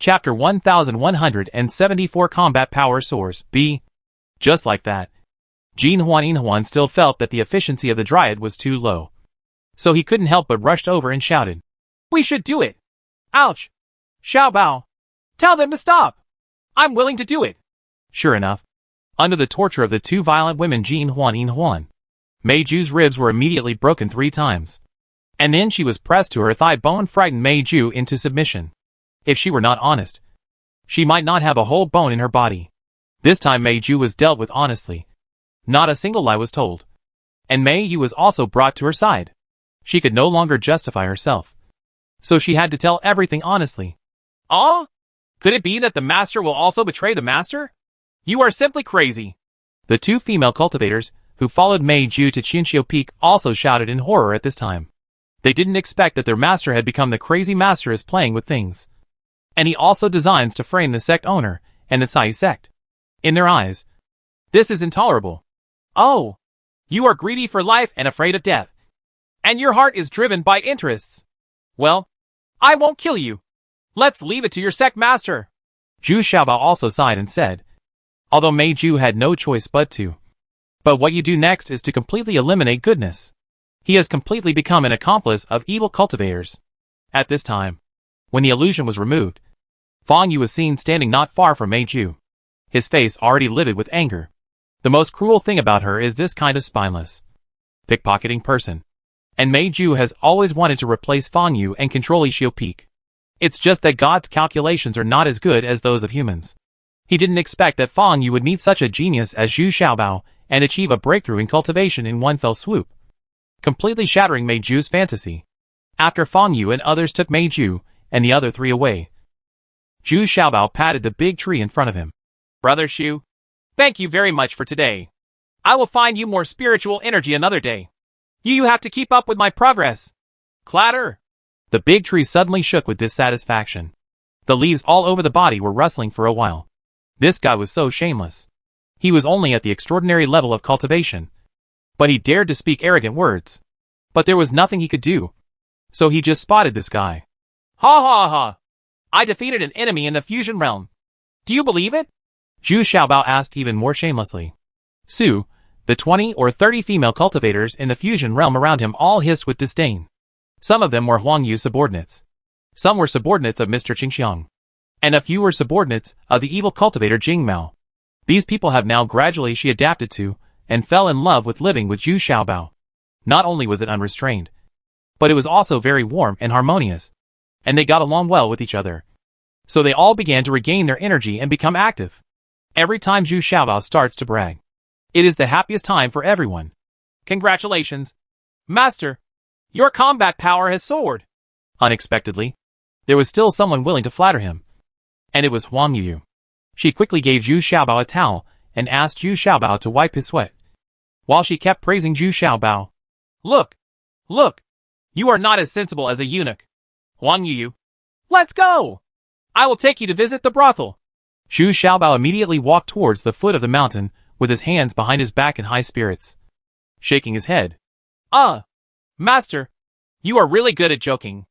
Chapter 1174 Combat Power Soars, B. Just like that, Jin Huan still felt that the efficiency of the Dryad was too low. So he couldn't help but rushed over and shouted. We should do it. Ouch. Xiaobao. Tell them to stop. I'm willing to do it. Sure enough, under the torture of the two violent women Jin Huan, Mei Ju's ribs were immediately broken 3 times. And then she was pressed to her thigh bone, frightened Mei Ju into submission. If she were not honest, she might not have a whole bone in her body. This time Mei Ju was dealt with honestly. Not a single lie was told. And Mei Ju was also brought to her side. She could no longer justify herself, so she had to tell everything honestly. Oh? Could it be that the master will also betray the master? You are simply crazy. The two female cultivators, who followed Mei Ju to Qinxiu Peak, also shouted in horror at this time. They didn't expect that their master had become the crazy masteress playing with things. And he also designs to frame the sect owner and the Cai sect. In their eyes, this is intolerable. Oh, you are greedy for life and afraid of death. And your heart is driven by interests. Well, I won't kill you. Let's leave it to your sect master. Zhu Xiaobao also sighed and said, although Mei Ju had no choice but to. But what you do next is to completely eliminate goodness. He has completely become an accomplice of evil cultivators. At this time, when the illusion was removed, Fang Yu was seen standing not far from Mei Ju, his face already livid with anger. The most cruel thing about her is this kind of spineless, pickpocketing person. And Mei Ju has always wanted to replace Fang Yu and control Yixio Peak. It's just that God's calculations are not as good as those of humans. He didn't expect that Fang Yu would meet such a genius as Zhu Xiaobao and achieve a breakthrough in cultivation in one fell swoop, completely shattering Mei Ju's fantasy. After Fang Yu and others took Mei Ju and the other three away, Zhu Xiaobao patted the big tree in front of him. Brother Xu, thank you very much for today. I will find you more spiritual energy another day. You have to keep up with my progress. Clatter! The big tree suddenly shook with dissatisfaction. The leaves all over the body were rustling for a while. This guy was so shameless. He was only at the extraordinary level of cultivation, but he dared to speak arrogant words. But there was nothing he could do. So he just spotted this guy. Ha ha ha! I defeated an enemy in the fusion realm. Do you believe it? Zhu Xiaobao asked even more shamelessly. Su, the 20 or 30 female cultivators in the fusion realm around him all hissed with disdain. Some of them were Huang Yu's subordinates. Some were subordinates of Mr. Qingxiang. And a few were subordinates of the evil cultivator Jing Mao. These people have now gradually she adapted to, and fell in love with living with Zhu Xiaobao. Not only was it unrestrained, but it was also very warm and harmonious. And they got along well with each other. So they all began to regain their energy and become active. Every time Zhu Xiaobao starts to brag, it is the happiest time for everyone. Congratulations, Master. Your combat power has soared. Unexpectedly, there was still someone willing to flatter him. And it was Huang Yu. She quickly gave Zhu Xiaobao a towel and asked Zhu Xiaobao to wipe his sweat, while she kept praising Zhu Xiaobao. Look! Look! You are not as sensible as a eunuch. Huang Yu. Let's go! I will take you to visit the brothel. Zhu Xiaobao immediately walked towards the foot of the mountain with his hands behind his back in high spirits, shaking his head. Master, you are really good at joking.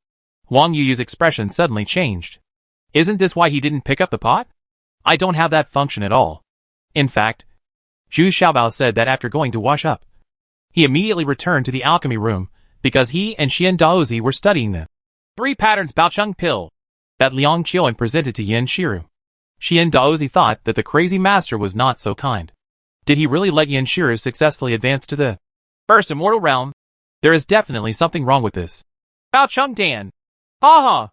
Huang Yu's expression suddenly changed. Isn't this why he didn't pick up the pot? I don't have that function at all. In fact, Zhu Xiaobao said that after going to wash up, he immediately returned to the alchemy room because he and Xian Daozi were studying the 3 patterns Baocheng pill that Liang Qiuan presented to Yin Shiru. Xian Daozi thought that the crazy master was not so kind. Did he really let Yin Shiru successfully advance to the first immortal realm? There is definitely something wrong with this. Baocheng Dan. Ha ha.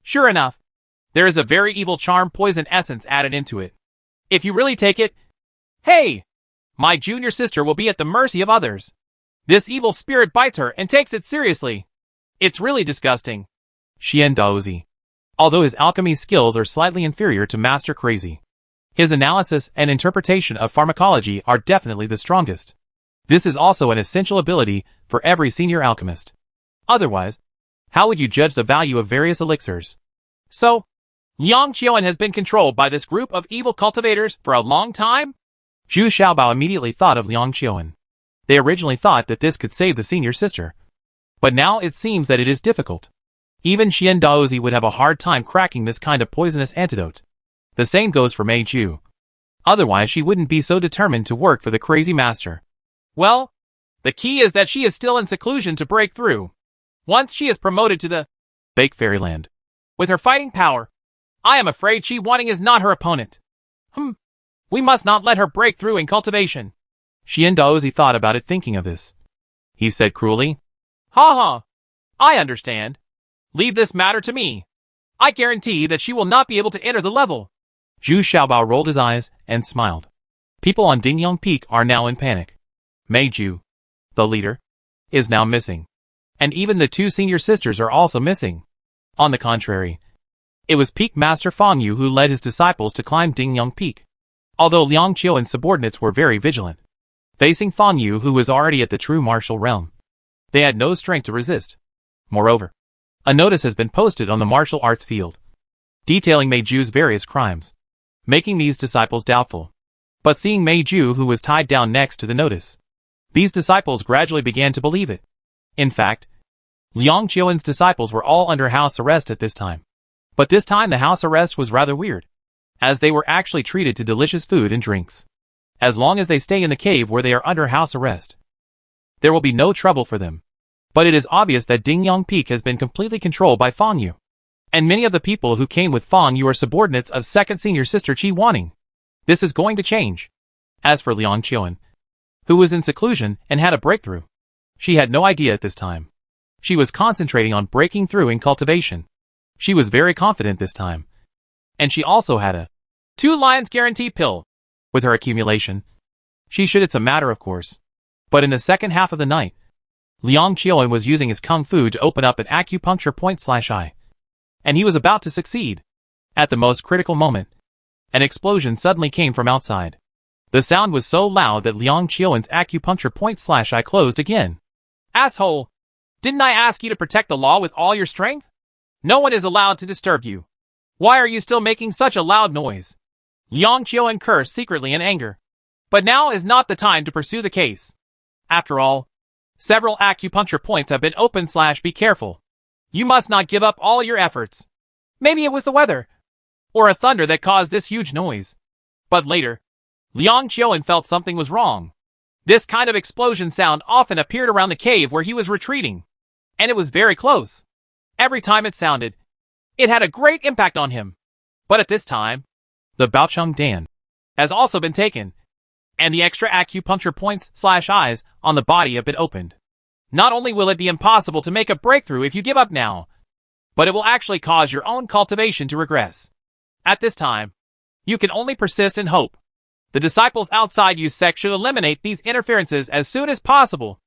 Sure enough, there is a very evil charm poison essence added into it. If you really take it, hey! My junior sister will be at the mercy of others. This evil spirit bites her and takes it seriously. It's really disgusting. Xian Daozi. Although his alchemy skills are slightly inferior to Master Crazy, his analysis and interpretation of pharmacology are definitely the strongest. This is also an essential ability for every senior alchemist. Otherwise, how would you judge the value of various elixirs? So, Liang Qiuan has been controlled by this group of evil cultivators for a long time? Zhu Xiaobao immediately thought of Liang Qiuan. They originally thought that this could save the senior sister. But now it seems that it is difficult. Even Xian Daozi would have a hard time cracking this kind of poisonous antidote. The same goes for Mei Ju. Otherwise she wouldn't be so determined to work for the crazy master. Well, the key is that she is still in seclusion to break through. Once she is promoted to the fake fairyland with her fighting power, I am afraid Qi Wanting is not her opponent. We must not let her break through in cultivation. Xian Daozi thought about it, thinking of this. He said cruelly, Ha ha! I understand. Leave this matter to me. I guarantee that she will not be able to enter the level. Zhu Xiaobao rolled his eyes and smiled. People on Dingyang Peak are now in panic. Mei Ju, the leader, is now missing. And even the 2 senior sisters are also missing. On the contrary, it was Peak Master Fang Yu who led his disciples to climb Dingyang Peak. Although Liang Qiuan's subordinates were very vigilant, facing Fang Yu, who was already at the true martial realm, they had no strength to resist. Moreover, a notice has been posted on the martial arts field, detailing Mei Ju's various crimes, making these disciples doubtful. But seeing Mei Ju, who was tied down next to the notice, these disciples gradually began to believe it. In fact, Liang Qiuan's disciples were all under house arrest at this time. But this time the house arrest was rather weird, as they were actually treated to delicious food and drinks. As long as they stay in the cave where they are under house arrest, there will be no trouble for them. But it is obvious that Dingyang Peak has been completely controlled by Fang Yu. And many of the people who came with Fang Yu are subordinates of second senior sister Qi Wanning. This is going to change. As for Liang Qiuan, who was in seclusion and had a breakthrough, she had no idea at this time. She was concentrating on breaking through in cultivation. She was very confident this time. And she also had a 2 lions guarantee pill. With her accumulation, she should, it's a matter of course. But in the second half of the night, Liang Qiuan was using his kung fu to open up an acupuncture point/eye. And he was about to succeed. At the most critical moment, an explosion suddenly came from outside. The sound was so loud that Liang Qiuan's acupuncture point/eye closed again. Asshole! Didn't I ask you to protect the law with all your strength? No one is allowed to disturb you. Why are you still making such a loud noise? Liang Qiuan cursed secretly in anger. But now is not the time to pursue the case. After all, several acupuncture points have been opened/be careful. You must not give up all your efforts. Maybe it was the weather, or a thunder that caused this huge noise. But later, Liang Qiuan felt something was wrong. This kind of explosion sound often appeared around the cave where he was retreating. And it was very close. Every time it sounded, it had a great impact on him. But at this time, the Baocheng Dan has also been taken, and the extra acupuncture points/eyes on the body have been opened. Not only will it be impossible to make a breakthrough if you give up now, but it will actually cause your own cultivation to regress. At this time, you can only persist and hope. The disciples outside Yu's sect should eliminate these interferences as soon as possible.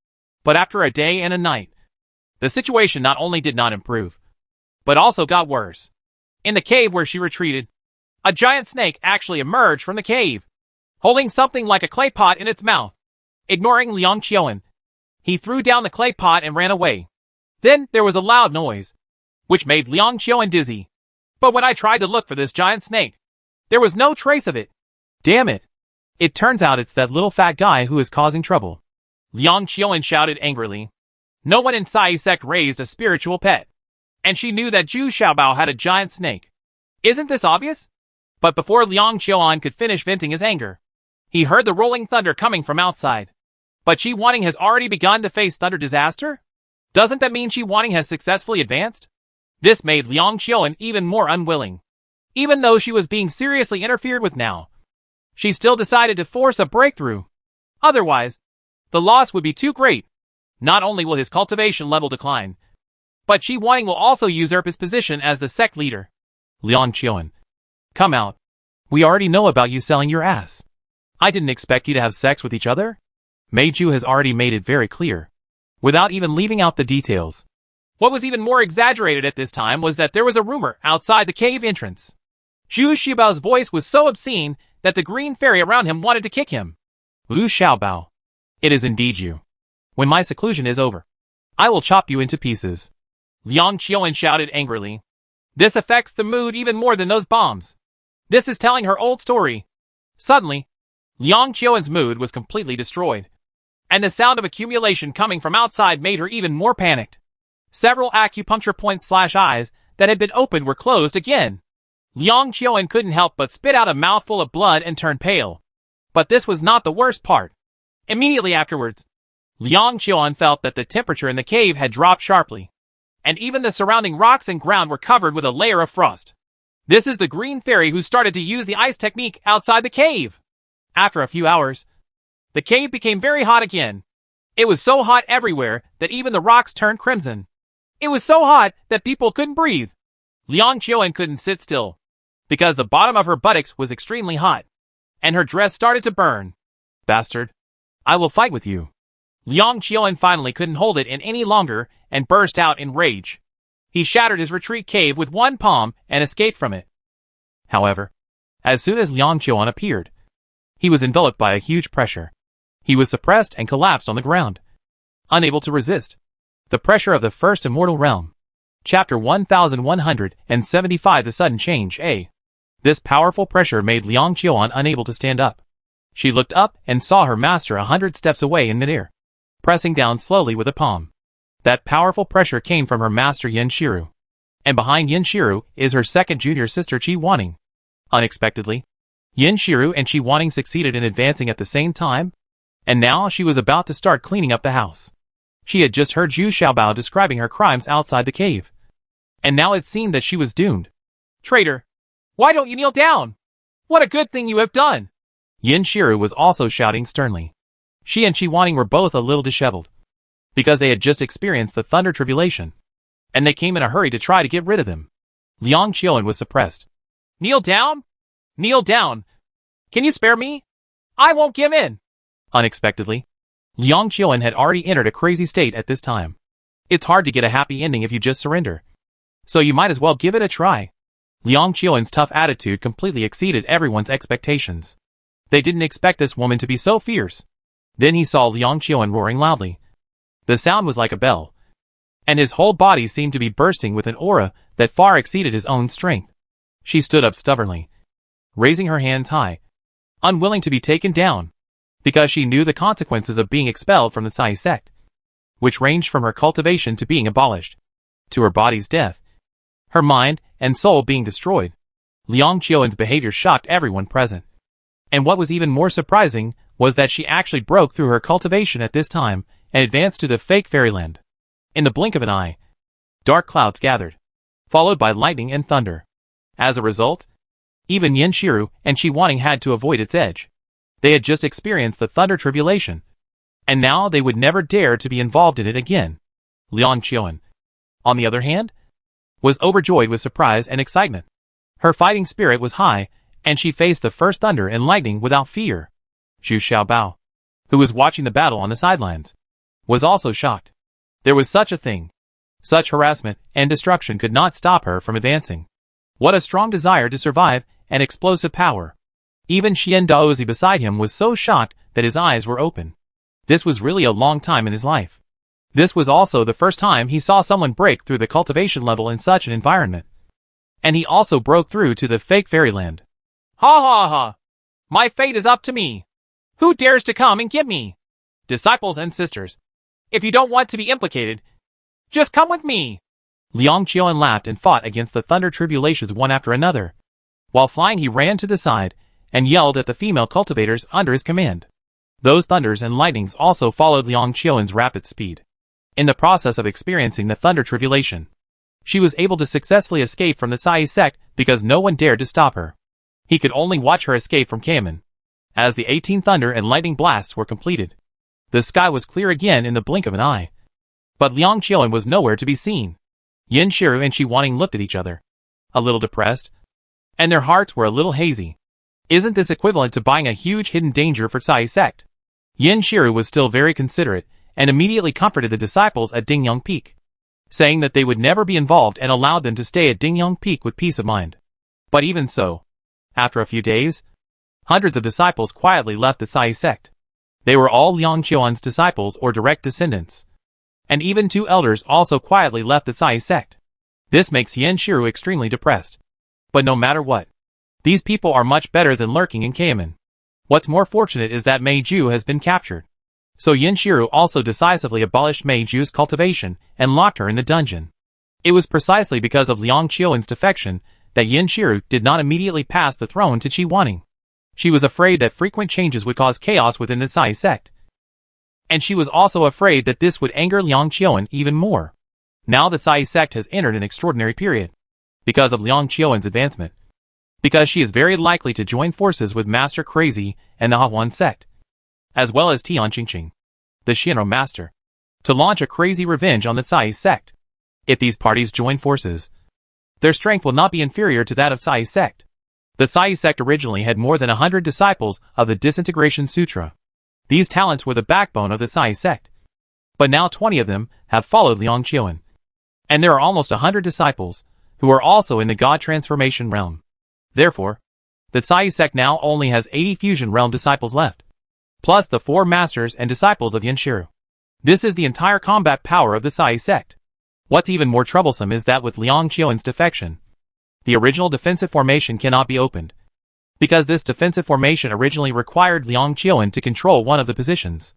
But after a day and a night, the situation not only did not improve, but also got worse. In the cave where she retreated, a giant snake actually emerged from the cave, holding something like a clay pot in its mouth. Ignoring Liang Qiuan, he threw down the clay pot and ran away. Then there was a loud noise, which made Liang Qiuan dizzy. But when I tried to look for this giant snake, there was no trace of it. Damn it! It turns out it's that little fat guy who is causing trouble. Liang Qiuan shouted angrily. No one in Sai's sect raised a spiritual pet, and she knew that Zhu Xiaobao had a giant snake. Isn't this obvious? But before Liang Qiuan could finish venting his anger, he heard the rolling thunder coming from outside. But Qi Wanning has already begun to face thunder disaster? Doesn't that mean Qi Wanning has successfully advanced? This made Liang Qiuan even more unwilling. Even though she was being seriously interfered with now, she still decided to force a breakthrough. Otherwise, the loss would be too great. Not only will his cultivation level decline, but Qi Wanning will also usurp his position as the sect leader. Liang Qiuan, come out. We already know about you selling your ass. I didn't expect you to have sex with each other. Meiju has already made it very clear, without even leaving out the details. What was even more exaggerated at this time was that there was a rumor outside the cave entrance. Zhu Xiaobao's voice was so obscene that the green fairy around him wanted to kick him. Zhu Xiaobao, it is indeed you. When my seclusion is over, I will chop you into pieces. Liang Qiuan shouted angrily. This affects the mood even more than those bombs. This is telling her old story. Suddenly, Liang Qiuan's mood was completely destroyed, and the sound of accumulation coming from outside made her even more panicked. Several acupuncture points/eyes that had been opened were closed again. Liang Qiuan couldn't help but spit out a mouthful of blood and turn pale. But this was not the worst part. Immediately afterwards, Liang Qiuan felt that the temperature in the cave had dropped sharply, and even the surrounding rocks and ground were covered with a layer of frost. This is the green fairy who started to use the ice technique outside the cave. After a few hours, the cave became very hot again. It was so hot everywhere that even the rocks turned crimson. It was so hot that people couldn't breathe. Liang Qiuan couldn't sit still, because the bottom of her buttocks was extremely hot, and her dress started to burn. Bastard, I will fight with you. Liang Qiuan finally couldn't hold it in any longer and burst out in rage. He shattered his retreat cave with one palm and escaped from it. However, as soon as Liang Qiuan appeared, he was enveloped by a huge pressure. He was suppressed and collapsed on the ground, unable to resist the pressure of the first immortal realm. Chapter 1175 The Sudden Change A. This powerful pressure made Liang Qiuan unable to stand up. She looked up and saw her master 100 steps away in midair, pressing down slowly with a palm. That powerful pressure came from her master Yen Shiru, And behind Yin Shiru is her second junior sister Qi Wanning. Unexpectedly, Yin Shiru and Qi Wanning succeeded in advancing at the same time, and now she was about to start cleaning up the house. She had just heard Zhu Xiaobao describing her crimes outside the cave, and now it seemed that she was doomed. Traitor! Why don't you kneel down? What a good thing you have done! Yin Shiru was also shouting sternly. She and Qi Wanning were both a little disheveled, because they had just experienced the Thunder Tribulation, and they came in a hurry to try to get rid of them. Liang Qiuan was suppressed. Kneel down? Kneel down. Can you spare me? I won't give in. Unexpectedly, Liang Qiuan had already entered a crazy state at this time. It's hard to get a happy ending if you just surrender, so you might as well give it a try. Liang Qiuan's tough attitude completely exceeded everyone's expectations. They didn't expect this woman to be so fierce. Then he saw Liang Qiuan roaring loudly. The sound was like a bell, and his whole body seemed to be bursting with an aura that far exceeded his own strength. She stood up stubbornly, raising her hands high, unwilling to be taken down, because she knew the consequences of being expelled from the Sai sect, which ranged from her cultivation to being abolished, to her body's death, her mind and soul being destroyed. Liang Qiuan's behavior shocked everyone present. And what was even more surprising was that she actually broke through her cultivation at this time and advanced to the fake fairyland. In the blink of an eye, dark clouds gathered, followed by lightning and thunder. As a result, even Yin Shiru and Qi Wanning had to avoid its edge. They had just experienced the Thunder Tribulation, and now they would never dare to be involved in it again. Liang Qiuan, on the other hand, was overjoyed with surprise and excitement. Her fighting spirit was high, and she faced the first thunder and lightning without fear. Zhu Xiaobao, who was watching the battle on the sidelines, was also shocked. There was such a thing. Such harassment and destruction could not stop her from advancing. What a strong desire to survive and explosive power. Even Xian Daozi beside him was so shocked that his eyes were open. This was really a long time in his life. This was also the first time he saw someone break through the cultivation level in such an environment. And he also broke through to the fake fairyland. Ha ha ha! My fate is up to me. Who dares to come and get me? Disciples and sisters, if you don't want to be implicated, just come with me. Liang Qiuan laughed and fought against the Thunder Tribulations one after another. While flying, he ran to the side and yelled at the female cultivators under his command. Those thunders and lightnings also followed Liang Qiuan's rapid speed. In the process of experiencing the Thunder Tribulation, she was able to successfully escape from the Sai sect because no one dared to stop her. He could only watch her escape from Kamen. As the 18 thunder and lightning blasts were completed, the sky was clear again in the blink of an eye. But Liang Qiuan was nowhere to be seen. Yin Shiru and Qi Wanning looked at each other, a little depressed, and their hearts were a little hazy. Isn't this equivalent to buying a huge hidden danger for Sai sect? Yin Shiru was still very considerate and immediately comforted the disciples at Dingyang Peak, saying that they would never be involved and allowed them to stay at Dingyang Peak with peace of mind. But even so, after a few days, hundreds of disciples quietly left the Sai sect. They were all Liang Qiuan's disciples or direct descendants. And even 2 elders also quietly left the Sai sect. This makes Yin Shiru extremely depressed. But no matter what, these people are much better than lurking in Kamen. What's more fortunate is that Mei Ju has been captured. So Yin Shiru also decisively abolished Mei Ju's cultivation and locked her in the dungeon. It was precisely because of Liang Qiuan's defection that Yin Shiru did not immediately pass the throne to Qi Wanning. She was afraid that frequent changes would cause chaos within the Sai sect. And she was also afraid that this would anger Liang Qiuan even more. Now the Sai sect has entered an extraordinary period, because of Liang Qiuan's advancement. Because she is very likely to join forces with Master Crazy and the Hahuan sect, as well as Tian Qingqing, the Shinro master, to launch a crazy revenge on the Sai sect. If these parties join forces, their strength will not be inferior to that of Sai sect. The Sai sect originally had more than 100 disciples of the Disintegration Sutra. These talents were the backbone of the Sai sect. But now 20 of them have followed Liang Qiuan. And there are almost 100 disciples, who are also in the God Transformation realm. Therefore, the Sai sect now only has 80 Fusion realm disciples left, plus the 4 masters and disciples of Yin Shiru. This is the entire combat power of the Sai sect. What's even more troublesome is that with Liang Qiuan's defection, the original defensive formation cannot be opened, because this defensive formation originally required Liang Qiuan to control one of the positions.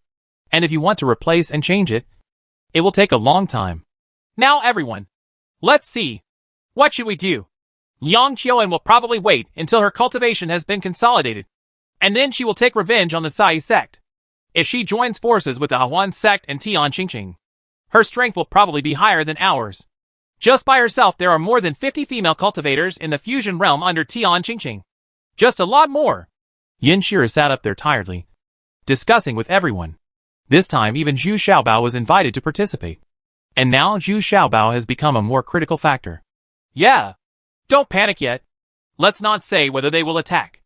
And if you want to replace and change it, it will take a long time. Now everyone, let's see. What should we do? Liang Qiuan will probably wait until her cultivation has been consolidated, and then she will take revenge on the Cai sect. If she joins forces with the Huan sect and Tian Qingqing, her strength will probably be higher than ours. Just by herself there are more than 50 female cultivators in the fusion realm under Tian Qingqing. Just a lot more. Yin Shiru sat up there tiredly, discussing with everyone. This time even Zhu Xiaobao was invited to participate. And now Zhu Xiaobao has become a more critical factor. Yeah. Don't panic yet. Let's not say whether they will attack.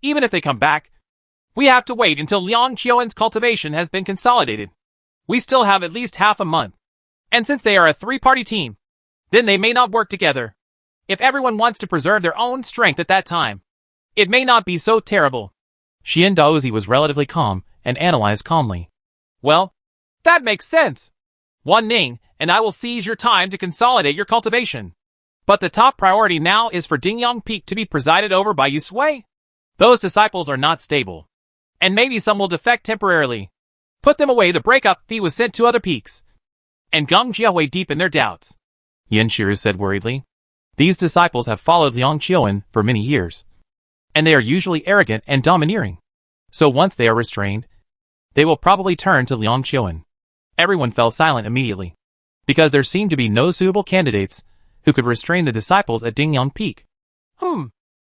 Even if they come back, we have to wait until Liang Qiuan's cultivation has been consolidated. We still have at least half a month. And since they are a three-party team, then they may not work together. If everyone wants to preserve their own strength at that time, it may not be so terrible. Xian Daozi was relatively calm and analyzed calmly. Well, that makes sense. Wan Ning and I will seize your time to consolidate your cultivation. But the top priority now is for Dingyang Peak to be presided over by Yu Sui. Those disciples are not stable, and maybe some will defect temporarily. Put them away. The breakup fee was sent to other peaks, and Geng Jiahui deep in their doubts. Yin Shiru said worriedly. These disciples have followed Liang Qiuan for many years, and they are usually arrogant and domineering. So once they are restrained, they will probably turn to Liang Qiuan. Everyone fell silent immediately, because there seemed to be no suitable candidates who could restrain the disciples at Dingyang Peak.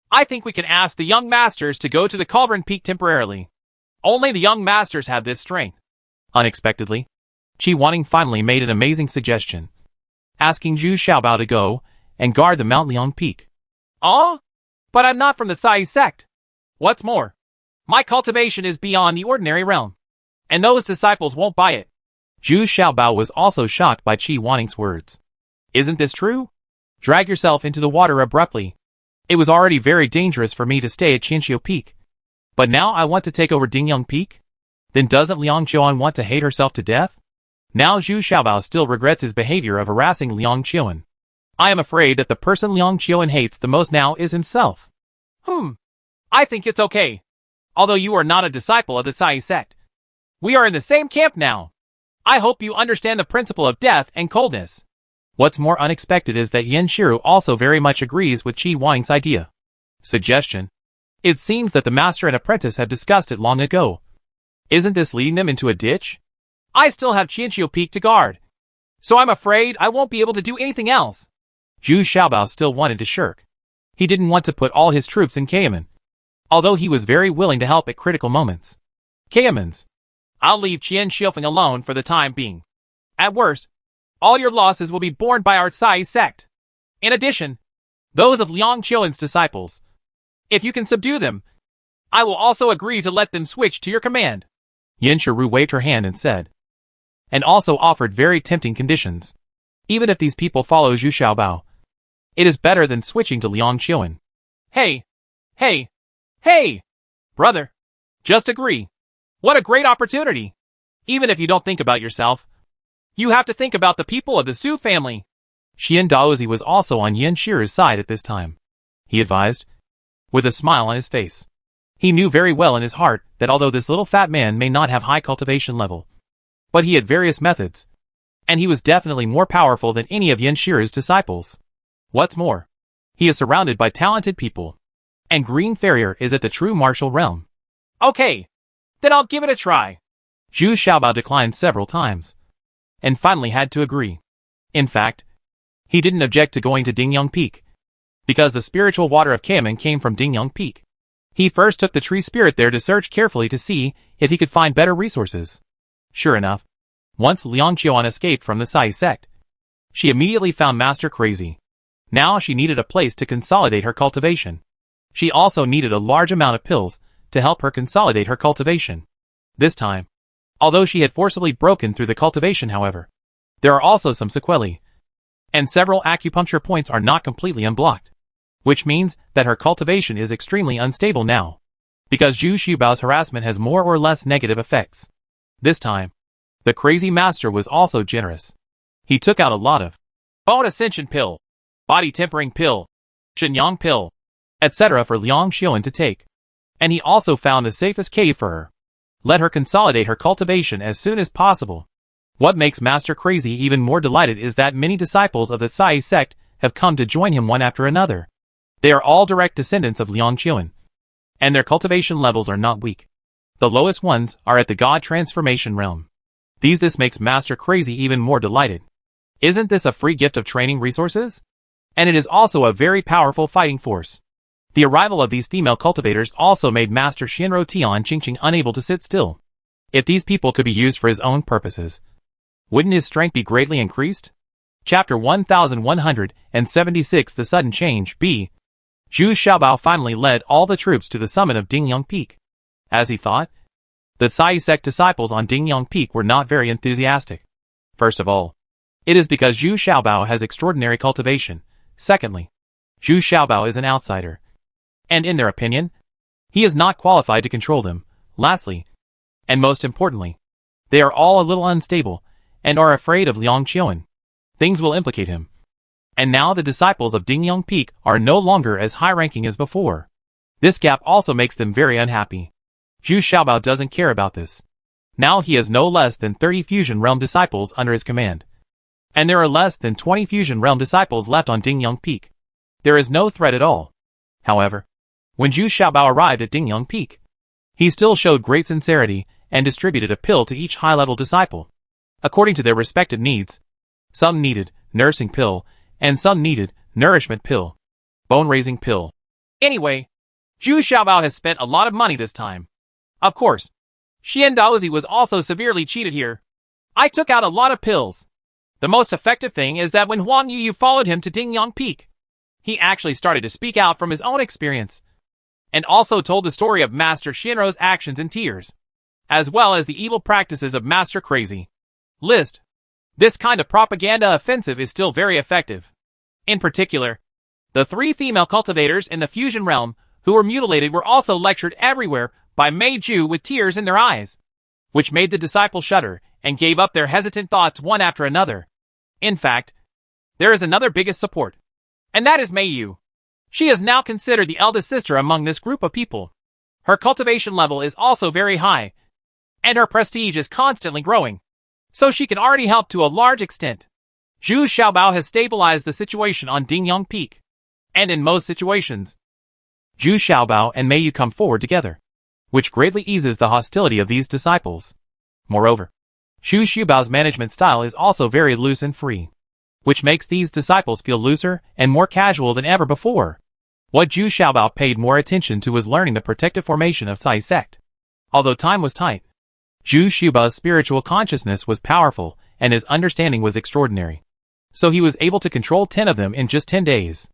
I think we can ask the young masters to go to the Cauldron Peak temporarily. Only the young masters have this strength. Unexpectedly, Qi Wanning finally made an amazing suggestion, asking Zhu Xiaobao to go and guard the Mount Liang Peak. Oh? But I'm not from the Cai sect. What's more, my cultivation is beyond the ordinary realm, and those disciples won't buy it. Zhu Xiaobao was also shocked by Qi Wanning's words. Isn't this true? Drag yourself into the water abruptly. It was already very dangerous for me to stay at Qianxiu Peak. But now I want to take over Dingyang Peak? Then doesn't Liang Qiuan want to hate herself to death? Now Zhu Xiaobao still regrets his behavior of harassing Liang Qiuan. I am afraid that the person Liang Qiuan hates the most now is himself. I think it's okay. Although you are not a disciple of the Cai sect, we are in the same camp now. I hope you understand the principle of death and coldness. What's more unexpected is that Yin Shiru also very much agrees with Qi Wanning's idea. Suggestion. It seems that the master and apprentice had discussed it long ago. Isn't this leading them into a ditch? I still have Qianxiu Peak to guard, so I'm afraid I won't be able to do anything else. Zhu Xiaobao still wanted to shirk. He didn't want to put all his troops in Kayaman, although he was very willing to help at critical moments. Kayamans. I'll leave Qian Shilfing alone for the time being. At worst, all your losses will be borne by our Cai sect. In addition, those of Liang Qiuan's disciples. If you can subdue them, I will also agree to let them switch to your command. Yin Shiru waved her hand and said, and also offered very tempting conditions. Even if these people follow Zhu Xiaobao, it is better than switching to Liang Qiuan. Hey! Brother! Just agree. What a great opportunity! Even if you don't think about yourself, you have to think about the people of the Su family. Xian Daozi was also on Yin Shiru's side at this time. He advised, with a smile on his face. He knew very well in his heart that although this little fat man may not have high cultivation level, but he had various methods, and he was definitely more powerful than any of Yin Shiru's disciples. What's more, he is surrounded by talented people, and Green Farrier is at the true martial realm. Okay, then I'll give it a try. Zhu Xiaobao declined several times, and finally had to agree. In fact, he didn't object to going to Dingyang Peak, because the spiritual water of Kamen came from Dingyang Peak. He first took the tree spirit there to search carefully to see if he could find better resources. Sure enough, once Liang Qiuan escaped from the Cai sect, she immediately found Master crazy. Now she needed a place to consolidate her cultivation. She also needed a large amount of pills to help her consolidate her cultivation. This time, although she had forcibly broken through the cultivation however, there are also some sequelae, and several acupuncture points are not completely unblocked, which means that her cultivation is extremely unstable now, because Zhu Xiaobao's harassment has more or less negative effects. This time, the crazy master was also generous. He took out a lot of bone ascension pill, body tempering pill, shenyang pill, etc. for Liang Qiuan to take. And he also found the safest cave for her. Let her consolidate her cultivation as soon as possible. What makes Master Crazy even more delighted is that many disciples of the Cai sect have come to join him one after another. They are all direct descendants of Liang Qiuan, and their cultivation levels are not weak. The lowest ones are at the God Transformation realm. This makes Master Crazy even more delighted. Isn't this a free gift of training resources? And it is also a very powerful fighting force. The arrival of these female cultivators also made Master Shinro Tian Qingqing unable to sit still. If these people could be used for his own purposes, wouldn't his strength be greatly increased? Chapter 1176 The Sudden Change B. Zhu Xiaobao finally led all the troops to the summit of Dingyang Peak. As he thought, the Cai sect disciples on Dingyang Peak were not very enthusiastic. First of all, it is because Zhu Xiaobao has extraordinary cultivation. Secondly, Zhu Xiaobao is an outsider, and in their opinion, he is not qualified to control them. Lastly, and most importantly, they are all a little unstable, and are afraid of Liang Qiuan. Things will implicate him. And now the disciples of Dingyang Peak are no longer as high-ranking as before. This gap also makes them very unhappy. Zhu Xiaobao doesn't care about this. Now he has no less than 30 Fusion Realm disciples under his command. And there are less than 20 Fusion Realm disciples left on Dingyang Peak. There is no threat at all. However, when Zhu Xiaobao arrived at Dingyang Peak, he still showed great sincerity and distributed a pill to each high-level disciple, according to their respective needs. Some needed nursing pill, and some needed nourishment pill, bone-raising pill. Anyway, Zhu Xiaobao has spent a lot of money this time. Of course, Xian Daozi was also severely cheated here. I took out a lot of pills. The most effective thing is that when Huang Yu followed him to Dingyang Peak, he actually started to speak out from his own experience, and also told the story of Master Shinro's actions in tears, as well as the evil practices of Master Crazy. List. This kind of propaganda offensive is still very effective. In particular, the 3 female cultivators in the fusion realm who were mutilated were also lectured everywhere by Mei Ju with tears in their eyes, which made the disciples shudder and gave up their hesitant thoughts one after another. In fact, there is another biggest support, and that is Mei Yu. She is now considered the eldest sister among this group of people. Her cultivation level is also very high, and her prestige is constantly growing, so she can already help to a large extent. Zhu Xiaobao has stabilized the situation on Dingyang Peak, and in most situations, Zhu Xiaobao and Mei Yu come forward together, which greatly eases the hostility of these disciples. Moreover, Zhu Xiaobao's management style is also very loose and free, which makes these disciples feel looser and more casual than ever before. What Zhu Xiaobao paid more attention to was learning the protective formation of Cai sect. Although time was tight, Zhu Xiaobao's spiritual consciousness was powerful, and his understanding was extraordinary. So he was able to control 10 of them in just 10 days.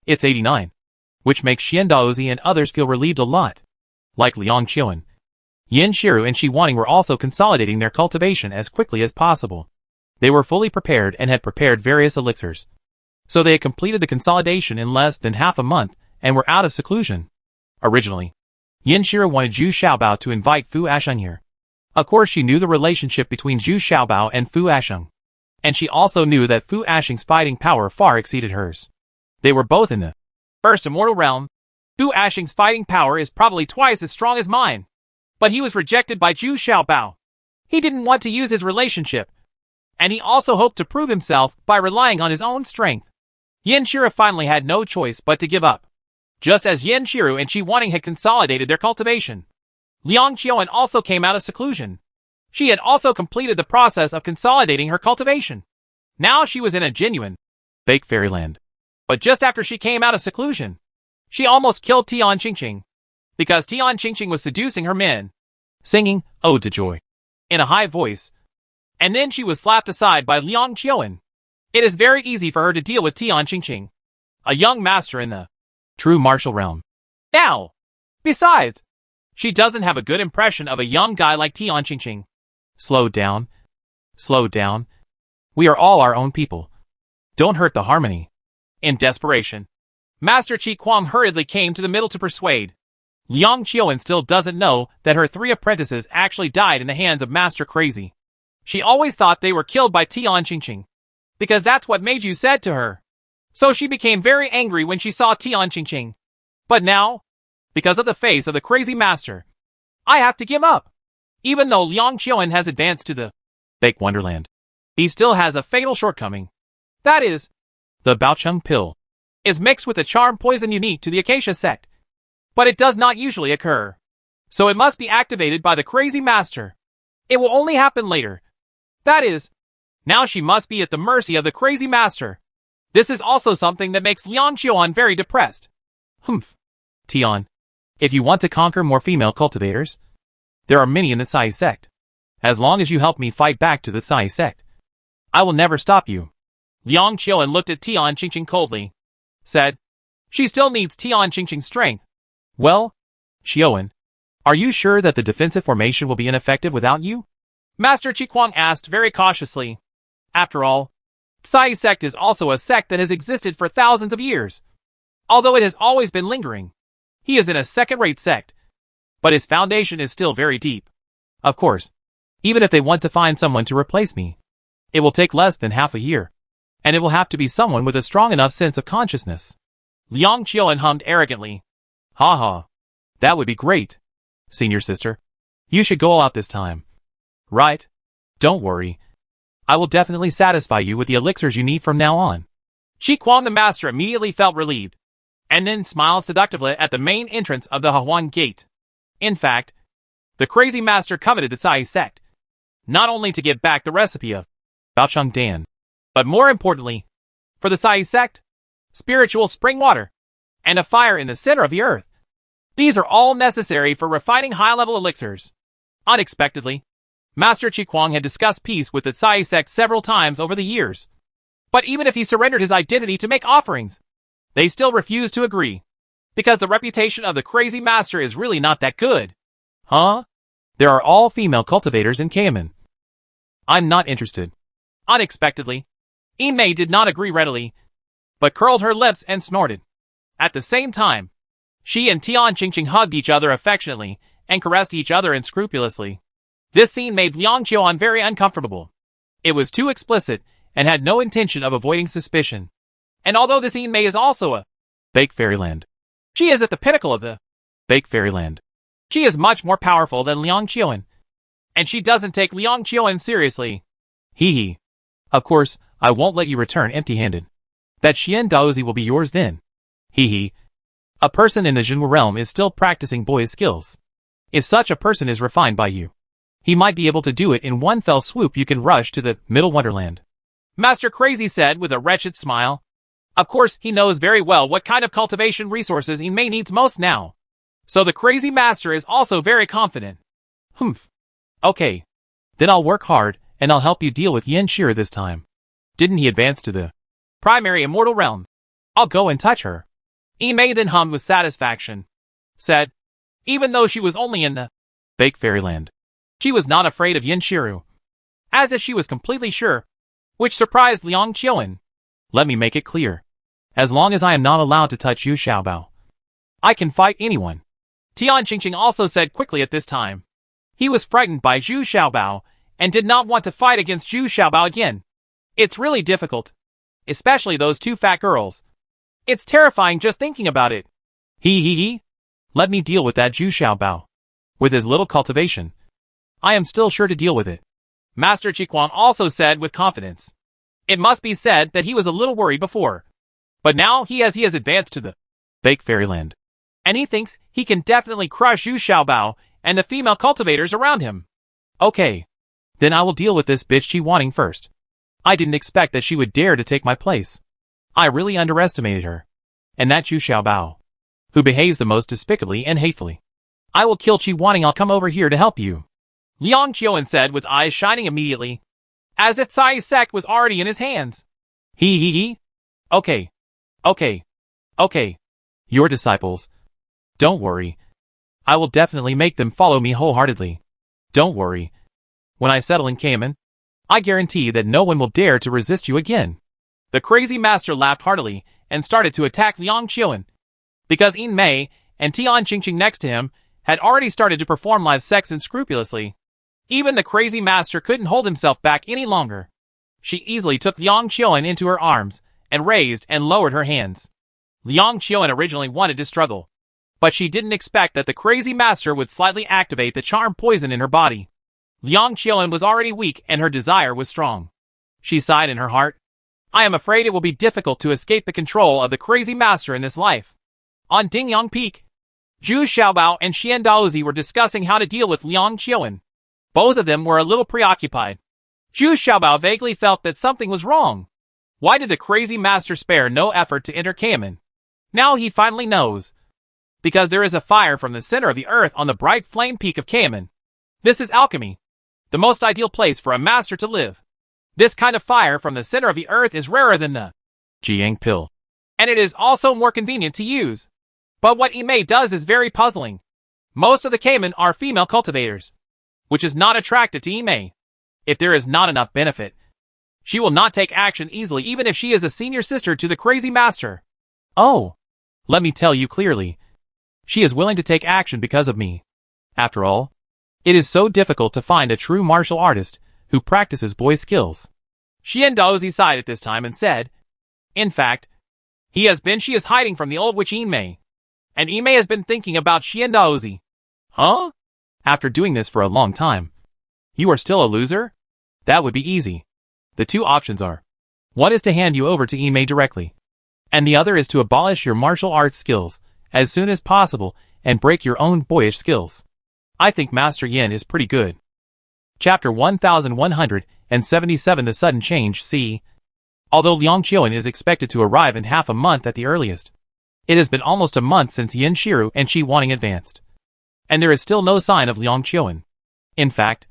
It's 89. Which makes Xian Daozi and others feel relieved a lot. Like Liang Qiuan, Yin Shiru and Shi Wanning were also consolidating their cultivation as quickly as possible. They were fully prepared and had prepared various elixirs. So they had completed the consolidation in less than half a month and were out of seclusion. Originally, Yin Shiru wanted Zhu Xiaobao to invite Fu Asheng here. Of course she knew the relationship between Zhu Xiaobao and Fu Asheng, and she also knew that Fu Asheng's fighting power far exceeded hers. They were both in the first immortal realm. Fu Asheng's fighting power is probably twice as strong as mine, but he was rejected by Zhu Xiaobao. He didn't want to use his relationship, and he also hoped to prove himself by relying on his own strength. Yin Shiru finally had no choice but to give up. Just as Yin Shiru and Shi Wanning had consolidated their cultivation, Liang Qiuan also came out of seclusion. She had also completed the process of consolidating her cultivation. Now she was in a genuine fake fairyland. But just after she came out of seclusion, she almost killed Tian Qingqing, because Tian Qingqing was seducing her men, singing Ode to Joy in a high voice, and then she was slapped aside by Liang Qiuan. It is very easy for her to deal with Tian Qingqing, a young master in the true martial realm. Now, besides, she doesn't have a good impression of a young guy like Tian Qingqing. Slow down. Slow down. We are all our own people. Don't hurt the harmony. In desperation, Master Qi Kwang hurriedly came to the middle to persuade. Liang Qiuan still doesn't know that her 3 apprentices actually died in the hands of Master Crazy. She always thought they were killed by Tian Qingqing, because that's what Meiju said to her. So she became very angry when she saw Tian Qingqing. But now, because of the face of the crazy master, I have to give up. Even though Liang Qiuan has advanced to the fake wonderland, he still has a fatal shortcoming. That is, The Baocheng pill is mixed with a charm poison unique to the Acacia sect. But it does not usually occur. So it must be activated by the crazy master. It will only happen later. That is, now she must be at the mercy of the crazy master. This is also something that makes Liang Qiuan very depressed. Humph. Tian, if you want to conquer more female cultivators, there are many in the Sai sect. As long as you help me fight back to the Sai sect, I will never stop you. Liang Qiuan looked at Tian Qingqing coldly. Said, she still needs Tian Qingqing's strength. Well, Qiuan, are you sure that the defensive formation will be ineffective without you? Master Qi asked very cautiously. After all, Sai sect is also a sect that has existed for thousands of years. Although it has always been lingering, he is in a second-rate sect. But his foundation is still very deep. Of course, even if they want to find someone to replace me, it will take less than half a year. And it will have to be someone with a strong enough sense of consciousness. Liang Qiuan hummed arrogantly. Ha ha. That would be great. Senior sister, you should go all out this time. Right? Don't worry. I will definitely satisfy you with the elixirs you need from now on. Qi the master immediately felt relieved, and then smiled seductively at the main entrance of the Hahuan gate. In fact, the crazy master coveted the Sai sect, not only to get back the recipe of Baocheng Dan, but more importantly, for the Sai sect, spiritual spring water, and a fire in the center of the earth. These are all necessary for refining high-level elixirs. Unexpectedly, Master Qi had discussed peace with the Sai sect several times over the years. But even if he surrendered his identity to make offerings, they still refused to agree, because the reputation of the crazy master is really not that good. Huh? There are all female cultivators in Cayman. I'm not interested. Unexpectedly, Yimei did not agree readily, but curled her lips and snorted. At the same time, she and Tian Qingqing hugged each other affectionately and caressed each other unscrupulously. This scene made Liang Qiuan very uncomfortable. It was too explicit and had no intention of avoiding suspicion. And although this Yimei is also a fake fairyland, she is at the pinnacle of the fake fairyland. She is much more powerful than Liang Qiuan. And she doesn't take Liang Qiuan seriously. Hee hee. Of course, I won't let you return empty-handed. That Xian Daozi will be yours then. Hee hee. A person in the Jinwu realm is still practicing boy's skills. If such a person is refined by you, he might be able to do it in one fell swoop. You can rush to the Middle Wonderland. Master Crazy said with a wretched smile. Of course, he knows very well what kind of cultivation resources Yimei needs most now. So the crazy master is also very confident. Humph. Okay. Then I'll work hard, and I'll help you deal with Yen Shira this time. Didn't he advance to the primary immortal realm? I'll go and touch her. Yimei then hummed with satisfaction. Said, even though she was only in the fake fairyland, she was not afraid of Yen Shiru. As if she was completely sure, which surprised Liang Qiuan. Let me make it clear. As long as I am not allowed to touch Yu Xiaobao, I can fight anyone. Tian Qingqing also said quickly at this time. He was frightened by Zhu Xiaobao and did not want to fight against Zhu Xiaobao again. It's really difficult. Especially those two fat girls. It's terrifying just thinking about it. Hee hee hee. Let me deal with that Zhu Xiaobao. With his little cultivation, I am still sure to deal with it. Master Qi also said with confidence. It must be said that he was a little worried before. But now he has advanced to the fake fairyland. And he thinks he can definitely crush Zhu Xiaobao and the female cultivators around him. Okay. Then I will deal with this bitch Qi Wanting first. I didn't expect that she would dare to take my place. I really underestimated her. And that Zhu Xiaobao, who behaves the most despicably and hatefully. I will kill Qi Wanting. I'll come over here to help you. Liang Qiuan said with eyes shining immediately, as if Sai's sect was already in his hands. Hee hee hee. Okay. Okay. Okay. Your disciples. Don't worry. I will definitely make them follow me wholeheartedly. Don't worry. When I settle in Cayman, I guarantee that no one will dare to resist you again. The crazy master laughed heartily and started to attack Liang Qiuan. Because Yimei and Tian Qingqing next to him had already started to perform live sex unscrupulously. Even the crazy master couldn't hold himself back any longer. She easily took Liang Qiuan into her arms and raised and lowered her hands. Liang Qiuan originally wanted to struggle, but she didn't expect that the crazy master would slightly activate the charm poison in her body. Liang Qiuan was already weak and her desire was strong. She sighed in her heart. I am afraid it will be difficult to escape the control of the crazy master in this life. On Dingyang Peak, Zhu Xiaobao and Xian Daozi were discussing how to deal with Liang Qiuan. Both of them were a little preoccupied. Zhu Xiaobao vaguely felt that something was wrong. Why did the crazy master spare no effort to enter Cayman? Now he finally knows. Because there is a fire from the center of the earth on the bright flame peak of Cayman. This is alchemy. The most ideal place for a master to live. This kind of fire from the center of the earth is rarer than the Jiang pill. And it is also more convenient to use. But what Imei does is very puzzling. Most of the Cayman are female cultivators, which is not attracted to Imei. If there is not enough benefit, she will not take action easily even if she is a senior sister to the crazy master. Oh, let me tell you clearly. She is willing to take action because of me. After all, it is so difficult to find a true martial artist who practices boy skills. Xian Daozi sighed at this time and said, in fact, she is hiding from the old witch Imei. And Imei has been thinking about Xian Daozi. Huh? After doing this for a long time, you are still a loser? That would be easy. The two options are, one is to hand you over to Imei directly, and the other is to abolish your martial arts skills as soon as possible and break your own boyish skills. I think Master Yin is pretty good. Chapter 1177 The Sudden Change C. Although Liang Qiuan is expected to arrive in half a month at the earliest, it has been almost a month since Yin Shiru and Shi Wanning advanced. And there is still no sign of Liang Qiuan. In fact,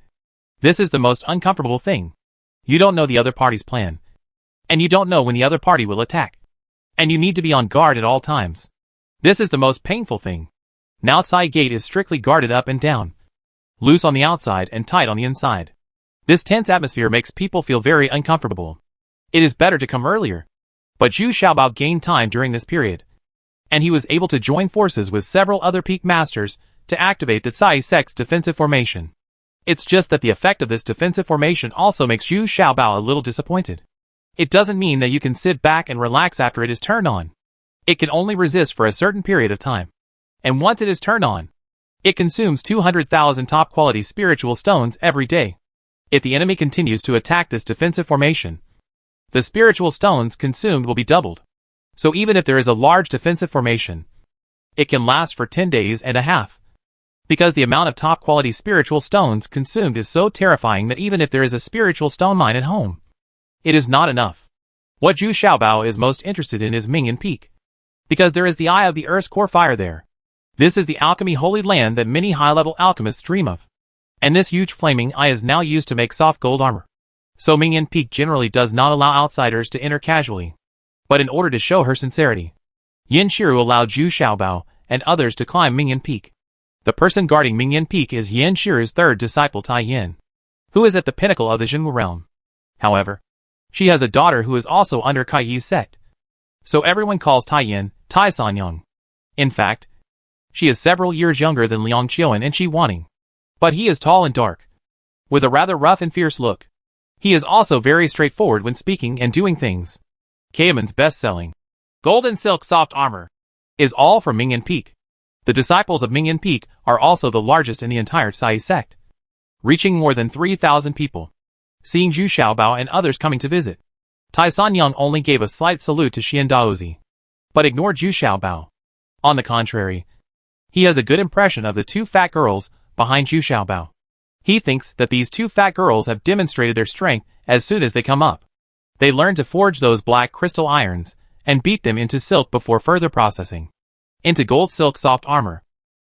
this is the most uncomfortable thing. You don't know the other party's plan. And you don't know when the other party will attack. And you need to be on guard at all times. This is the most painful thing. Now Tsai Gate is strictly guarded up and down. Loose on the outside and tight on the inside. This tense atmosphere makes people feel very uncomfortable. It is better to come earlier. But Zhu Xiaobao gained time during this period. And he was able to join forces with several other peak masters to activate the Tsai Sect's defensive formation. It's just that the effect of this defensive formation also makes Zhu Xiaobao a little disappointed. It doesn't mean that you can sit back and relax after it is turned on. It can only resist for a certain period of time. And once it is turned on, it consumes 200,000 top-quality spiritual stones every day. If the enemy continues to attack this defensive formation, the spiritual stones consumed will be doubled. So even if there is a large defensive formation, it can last for 10 days and a half. Because the amount of top-quality spiritual stones consumed is so terrifying that even if there is a spiritual stone mine at home, it is not enough. What Zhu Xiaobao is most interested in is Mingyan Peak. Because there is the eye of the Earth's core fire there. This is the alchemy holy land that many high-level alchemists dream of. And this huge flaming eye is now used to make soft gold armor. So Mingyan Peak generally does not allow outsiders to enter casually. But in order to show her sincerity, Yin Shiru allowed Zhu Xiaobao and others to climb Mingyan Peak. The person guarding Mingyan Peak is Yin Shiru's third disciple Tai Yin, who is at the pinnacle of the Xinwu realm. However, she has a daughter who is also under Kai Yi's sect. So everyone calls Tai Yin Tai Sanyang. In fact, she is several years younger than Liang Qiuan and Shi Wanning. But he is tall and dark, with a rather rough and fierce look. He is also very straightforward when speaking and doing things. Cayman's best-selling gold and silk soft armor is all from Mingyan Peak. The disciples of Mingyan Peak are also the largest in the entire Tsai sect, reaching more than 3,000 people. Seeing Zhu Xiaobao and others coming to visit, Tai Sanyang only gave a slight salute to Xian Daozi, but ignored Zhu Xiaobao. On the contrary, he has a good impression of the two fat girls behind Zhu Xiaobao. He thinks that these two fat girls have demonstrated their strength as soon as they come up. They learn to forge those black crystal irons and beat them into silk before further processing into gold silk soft armor.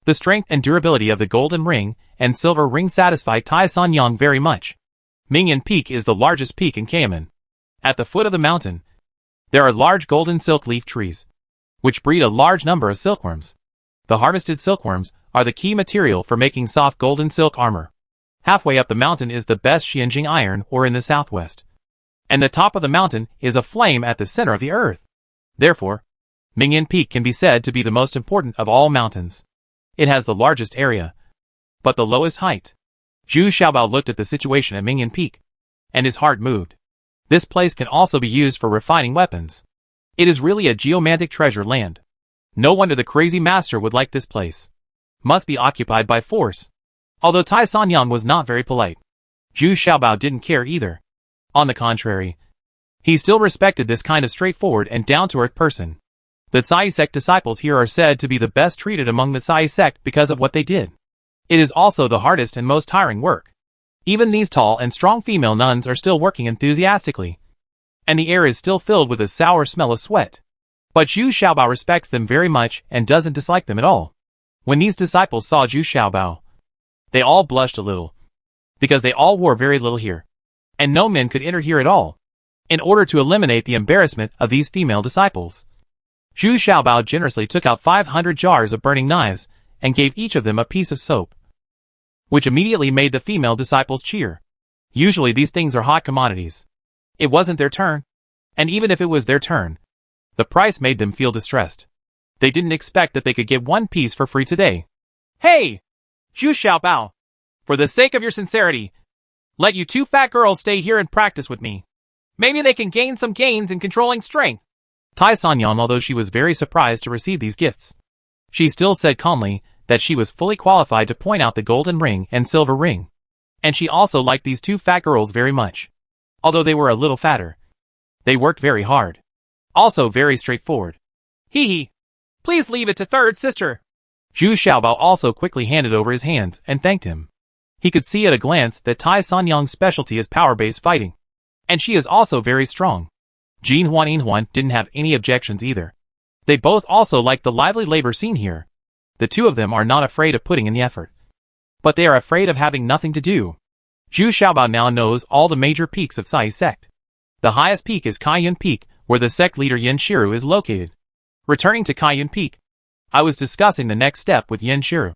The strength and durability of the golden ring and silver ring satisfy Tai Sanyang very much. Mingyan Peak is the largest peak in Cayman. At the foot of the mountain, there are large golden silk leaf trees, which breed a large number of silkworms. The harvested silkworms are the key material for making soft golden silk armor. Halfway up the mountain is the best Xianjing iron ore in the southwest. And the top of the mountain is a flame at the center of the earth. Therefore, Mingyan Peak can be said to be the most important of all mountains. It has the largest area, but the lowest height. Zhu Xiaobao looked at the situation at Mingyan Peak, and his heart moved. This place can also be used for refining weapons. It is really a geomantic treasure land. No wonder the crazy master would like this place. Must be occupied by force. Although Tai Sanyang was not very polite, Zhu Xiaobao didn't care either. On the contrary, He still respected this kind of straightforward and down-to-earth person. The Sai sect disciples here are said to be the best treated among the Sai sect because of what they did. It is also the hardest and most tiring work. Even these tall and strong female nuns are still working enthusiastically. And the air is still filled with a sour smell of sweat. But Zhu Xiaobao respects them very much and doesn't dislike them at all. When these disciples saw Zhu Xiaobao, they all blushed a little. Because they all wore very little here. And no men could enter here at all. In order to eliminate the embarrassment of these female disciples, Zhu Xiaobao generously took out 500 jars of burning knives and gave each of them a piece of soap, which immediately made the female disciples cheer. Usually these things are hot commodities. It wasn't their turn. And even if it was their turn, the price made them feel distressed. They didn't expect that they could get one piece for free today. Hey! Zhu Xiaobao! For the sake of your sincerity, let you two fat girls stay here and practice with me. Maybe they can gain some gains in controlling strength. Tai Sanyang, although she was very surprised to receive these gifts, she still said calmly that she was fully qualified to point out the golden ring and silver ring. And she also liked these two fat girls very much. Although they were a little fatter, they worked very hard. Also very straightforward. Hee hee. Please leave it to third sister. Zhu Xiaobao also quickly handed over his hands and thanked him. He could see at a glance that Tai Sanyang's specialty is power-based fighting. And she is also very strong. Jin Huan didn't have any objections either. They both also liked the lively labor scene here. The two of them are not afraid of putting in the effort. But they are afraid of having nothing to do. Zhu Xiaobao now knows all the major peaks of Sai sect. The highest peak is Kaiyun Peak, where the sect leader Yin Shiru is located. Returning to Kaiyun Peak, I was discussing the next step with Yin Shiru.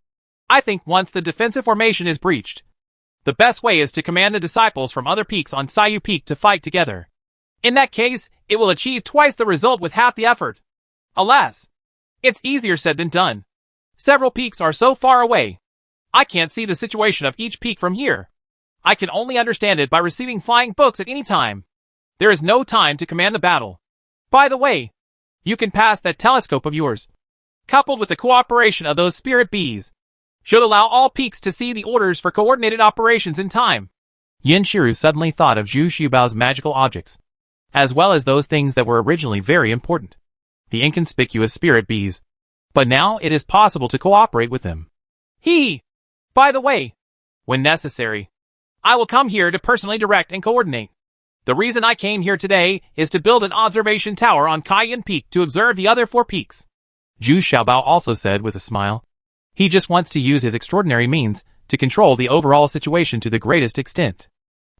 I think once the defensive formation is breached, the best way is to command the disciples from other peaks on Saiyu Peak to fight together. In that case, it will achieve twice the result with half the effort. Alas, it's easier said than done. Several peaks are so far away. I can't see the situation of each peak from here. I can only understand it by receiving flying books at any time. There is no time to command the battle. By the way, you can pass that telescope of yours, coupled with the cooperation of those spirit bees, should allow all peaks to see the orders for coordinated operations in time. Yin Shiru suddenly thought of Zhu Xiaobao's magical objects, as well as those things that were originally very important, the inconspicuous spirit bees. But now it is possible to cooperate with them. By the way, when necessary, I will come here to personally direct and coordinate. The reason I came here today is to build an observation tower on Kaiyun Peak to observe the other 4 peaks. Zhu Xiaobao also said with a smile. He just wants to use his extraordinary means to control the overall situation to the greatest extent.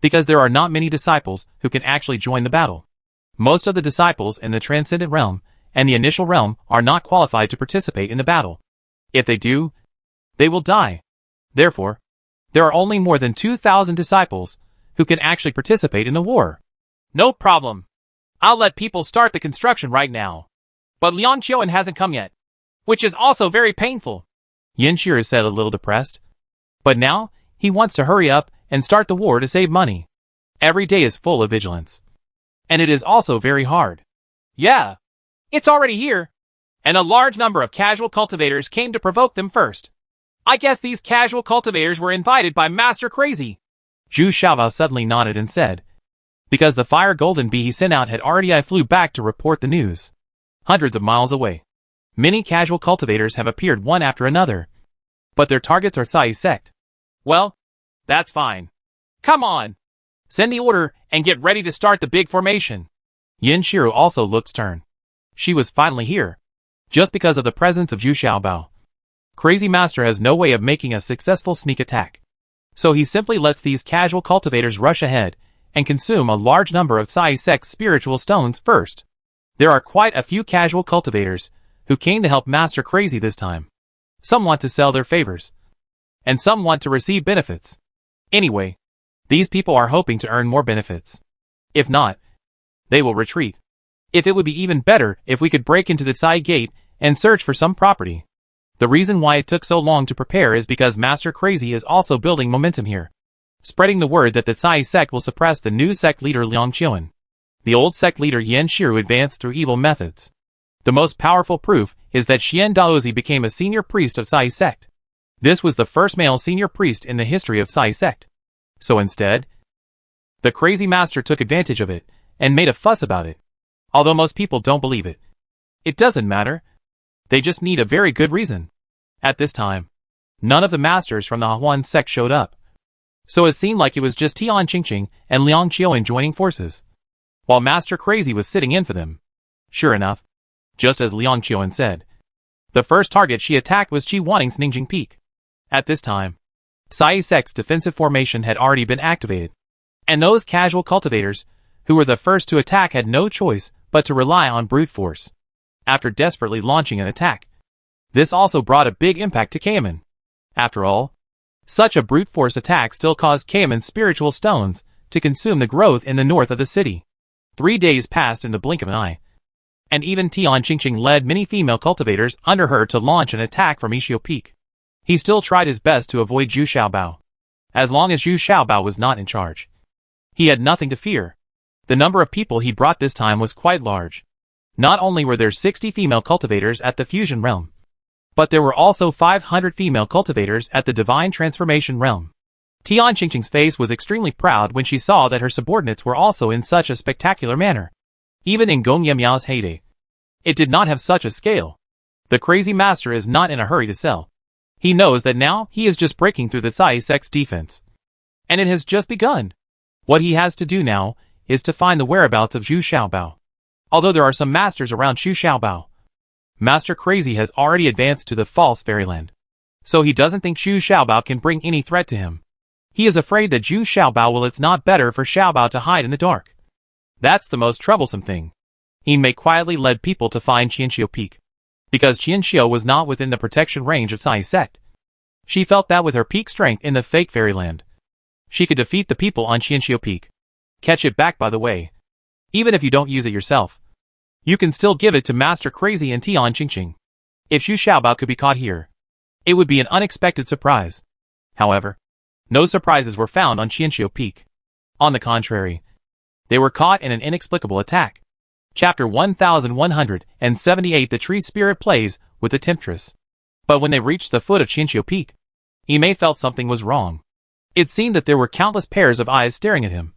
Because there are not many disciples who can actually join the battle. Most of the disciples in the Transcendent Realm and the Initial Realm are not qualified to participate in the battle. If they do, they will die. Therefore, there are only more than 2,000 disciples who can actually participate in the war. No problem. I'll let people start the construction right now. But Liang Qiuan hasn't come yet, which is also very painful. Yin Shiru said a little depressed. But now, he wants to hurry up and start the war to save money. Every day is full of vigilance. And it is also very hard. Yeah, it's already here. And a large number of casual cultivators came to provoke them first. I guess these casual cultivators were invited by Master Crazy. Zhu Xiaobao suddenly nodded and said, because the fire golden bee he sent out had already flew back to report the news. Hundreds of miles away. Many casual cultivators have appeared one after another. But their targets are Sai sect. Well, that's fine. Come on. Send the order and get ready to start the big formation. Yin Shiru also looked stern. She was finally here. Just because of the presence of Zhu Xiaobao. Crazy Master has no way of making a successful sneak attack. So he simply lets these casual cultivators rush ahead and consume a large number of Sai sect's spiritual stones first. There are quite a few casual cultivators who came to help Master Crazy this time. Some want to sell their favors. And some want to receive benefits. Anyway, these people are hoping to earn more benefits. If not, they will retreat. If it would be even better if we could break into the Sai gate and search for some property. The reason why it took so long to prepare is because Master Crazy is also building momentum here. Spreading the word that the Sai sect will suppress the new sect leader Liang Qiuan. The old sect leader Yin Shiru advanced through evil methods. The most powerful proof is that Xian Daozi became a senior priest of Sai sect. This was the first male senior priest in the history of Sai sect. So instead, the crazy master took advantage of it and made a fuss about it. Although most people don't believe it. It doesn't matter. They just need a very good reason. At this time, none of the masters from the Huan sect showed up. So it seemed like it was just Tian Qingqing and Liang Qiuan joining forces, while Master Crazy was sitting in for them. Sure enough, just as Liang Qiuan said, the first target she attacked was Qi Wanting's Ningjing Peak. At this time, Sai sect's defensive formation had already been activated, and those casual cultivators, who were the first to attack, had no choice but to rely on brute force. After desperately launching an attack, this also brought a big impact to Cayman. After all, such a brute force attack still caused Cayman's spiritual stones to consume the growth in the north of the city. 3 days passed in the blink of an eye, and even Tian Qingqing led many female cultivators under her to launch an attack from Ishio Peak. He still tried his best to avoid Zhu Xiaobao. As long as Zhu Xiaobao was not in charge, he had nothing to fear. The number of people he brought this time was quite large. Not only were there 60 female cultivators at the fusion realm, but there were also 500 female cultivators at the divine transformation realm. Tian Qingqing's face was extremely proud when she saw that her subordinates were also in such a spectacular manner. Even in Gong Yemiao's heyday, it did not have such a scale. The crazy master is not in a hurry to sell. He knows that now he is just breaking through the Cai sect's defense. And it has just begun. What he has to do now is to find the whereabouts of Zhu Xiaobao. Although there are some masters around Zhu Xiaobao, Master Crazy has already advanced to the false fairyland. So he doesn't think Zhu Xiaobao can bring any threat to him. He is afraid that Zhu Xiaobao will. It's not better for Xiaobao to hide in the dark. That's the most troublesome thing. Yinmei quietly led people to find Qianxiu Peak, because Qianxiu was not within the protection range of Cai sect. She felt that with her peak strength in the fake fairyland, she could defeat the people on Qianxiu Peak. Catch it back, by the way. Even if you don't use it yourself, you can still give it to Master Crazy and Tian Qingqing. If Zhu Xiaobao could be caught here, it would be an unexpected surprise. However, no surprises were found on Qianxiu Peak. On the contrary, they were caught in an inexplicable attack. Chapter 1178. The Tree Spirit plays with the Temptress. But when they reached the foot of Qianxiu Peak, Yimei felt something was wrong. It seemed that there were countless pairs of eyes staring at him,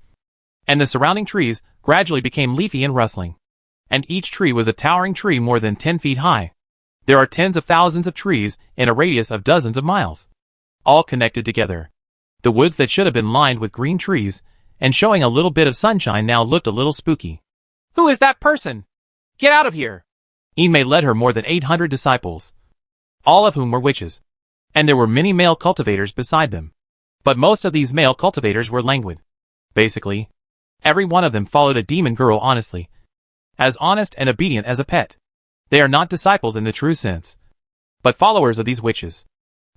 and the surrounding trees gradually became leafy and rustling. And each tree was a towering tree more than 10 feet high. There are tens of thousands of trees in a radius of dozens of miles, all connected together. The woods that should have been lined with green trees and showing a little bit of sunshine now looked a little spooky. Who is that person? Get out of here! Yinmei led her more than 800 disciples, all of whom were witches, and there were many male cultivators beside them. But most of these male cultivators were languid. Basically, every one of them followed a demon girl honestly, as honest and obedient as a pet. They are not disciples in the true sense, but followers of these witches.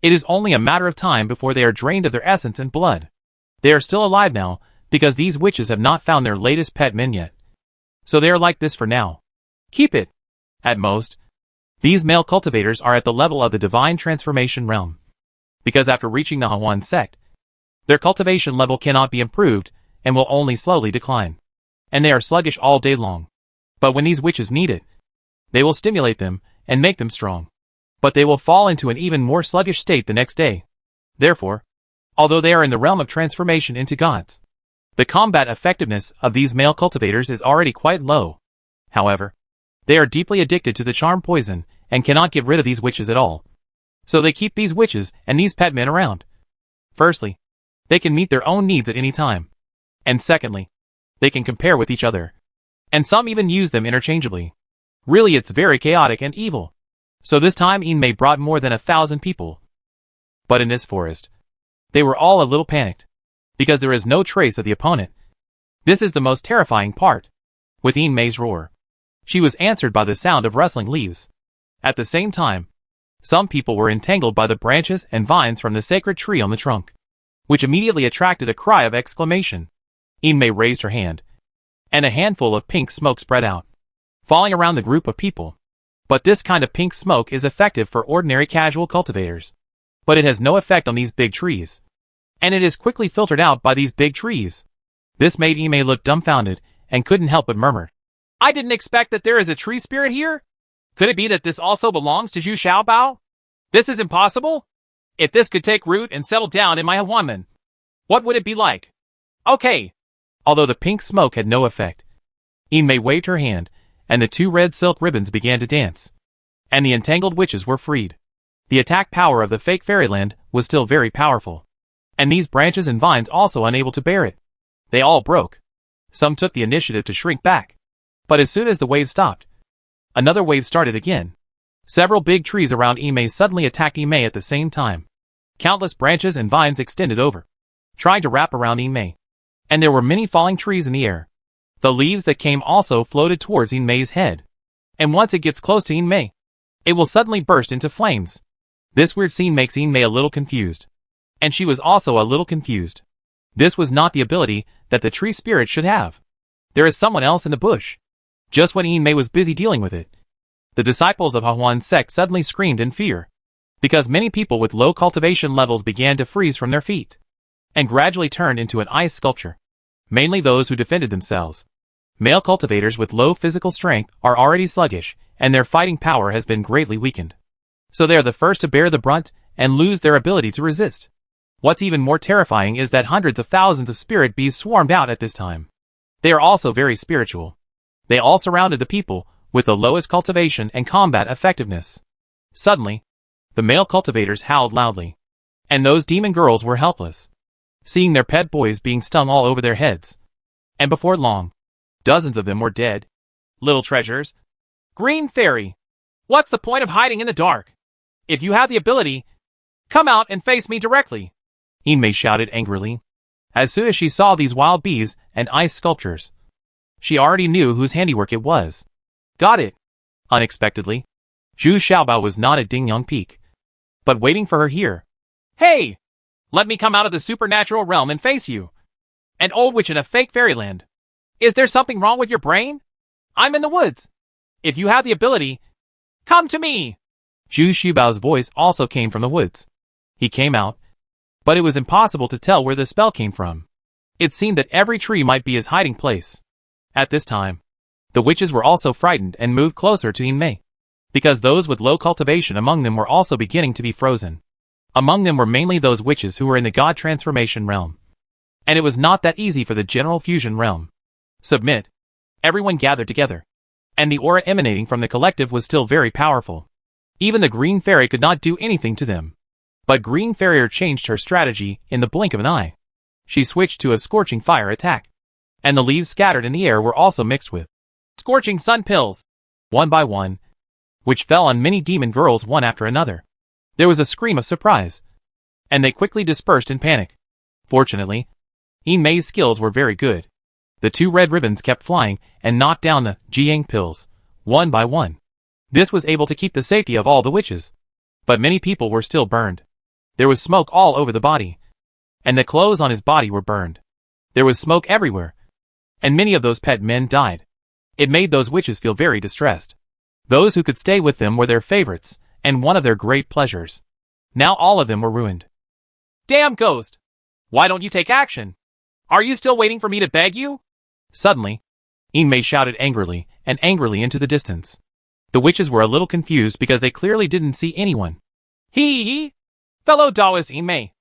It is only a matter of time before they are drained of their essence and blood. They are still alive now, because these witches have not found their latest pet min yet. So they are like this for now. Keep it. At most, these male cultivators are at the level of the divine transformation realm, because after reaching the Huan sect, their cultivation level cannot be improved and will only slowly decline. And they are sluggish all day long. But when these witches need it, they will stimulate them and make them strong. But they will fall into an even more sluggish state the next day. Therefore, although they are in the realm of transformation into gods, the combat effectiveness of these male cultivators is already quite low. However, they are deeply addicted to the charm poison and cannot get rid of these witches at all. So they keep these witches and these pet men around. Firstly, they can meet their own needs at any time. And secondly, they can compare with each other. And some even use them interchangeably. Really, it's very chaotic and evil. So this time Yinmei brought more than 1,000 people. But in this forest, they were all a little panicked, because there is no trace of the opponent. This is the most terrifying part. With Yinmei's roar, she was answered by the sound of rustling leaves. At the same time, some people were entangled by the branches and vines from the sacred tree on the trunk, which immediately attracted a cry of exclamation. Yinmei raised her hand, and a handful of pink smoke spread out, falling around the group of people. But this kind of pink smoke is effective for ordinary casual cultivators. But it has no effect on these big trees. And it is quickly filtered out by these big trees. This made Yinmei look dumbfounded and couldn't help but murmur. I didn't expect that there is a tree spirit here. Could it be that this also belongs to Zhu Xiaobao? This is impossible. If this could take root and settle down in my Huanmen, what would it be like? Okay. Although the pink smoke had no effect, Inmei waved her hand, and the two red silk ribbons began to dance. And the entangled witches were freed. The attack power of the fake fairyland was still very powerful. And these branches and vines also unable to bear it. They all broke. Some took the initiative to shrink back. But as soon as the wave stopped, another wave started again. Several big trees around Inmei suddenly attacked Inmei at the same time. Countless branches and vines extended over, trying to wrap around Inmei. And there were many falling trees in the air. The leaves that came also floated towards Inmei's head. And once it gets close to Inmei, it will suddenly burst into flames. This weird scene makes Inmei a little confused. And she was also a little confused. This was not the ability that the tree spirit should have. There is someone else in the bush. Just when Inmei was busy dealing with it, the disciples of Hahuan's sect suddenly screamed in fear, because many people with low cultivation levels began to freeze from their feet, and gradually turned into an ice sculpture. Mainly those who defended themselves. Male cultivators with low physical strength are already sluggish, and their fighting power has been greatly weakened. So they are the first to bear the brunt and lose their ability to resist. What's even more terrifying is that hundreds of thousands of spirit bees swarmed out at this time. They are also very spiritual. They all surrounded the people with the lowest cultivation and combat effectiveness. Suddenly, the male cultivators howled loudly. And those demon girls were helpless, seeing their pet boys being stung all over their heads. And before long, dozens of them were dead. Little treasures. Green Fairy. What's the point of hiding in the dark? If you have the ability, come out and face me directly. Inmei shouted angrily. As soon as she saw these wild bees and ice sculptures, she already knew whose handiwork it was. Got it. Unexpectedly, Zhu Xiaobao was not at Dingyang Peak, but waiting for her here. Hey! Let me come out of the supernatural realm and face you. An old witch in a fake fairyland. Is there something wrong with your brain? I'm in the woods. If you have the ability, come to me. Zhu Xiaobao's voice also came from the woods. He came out, but it was impossible to tell where the spell came from. It seemed that every tree might be his hiding place. At this time, the witches were also frightened and moved closer to Inmei, because those with low cultivation among them were also beginning to be frozen. Among them were mainly those witches who were in the god transformation realm. And it was not that easy for the general fusion realm. Submit. Everyone gathered together. And the aura emanating from the collective was still very powerful. Even the Green Fairy could not do anything to them. But Green Fairy changed her strategy in the blink of an eye. She switched to a scorching fire attack. And the leaves scattered in the air were also mixed with scorching sun pills, one by one, which fell on many demon girls one after another. There was a scream of surprise, and they quickly dispersed in panic. Fortunately, Inmei's skills were very good. The two red ribbons kept flying and knocked down the Jiang pills, one by one. This was able to keep the safety of all the witches. But many people were still burned. There was smoke all over the body, and the clothes on his body were burned. There was smoke everywhere, and many of those pet men died. It made those witches feel very distressed. Those who could stay with them were their favorites, and one of their great pleasures. Now all of them were ruined. Damn ghost! Why don't you take action? Are you still waiting for me to beg you? Suddenly, Inmei shouted angrily and angrily into the distance. The witches were a little confused because they clearly didn't see anyone. Hee. Fellow Taoist Inmei,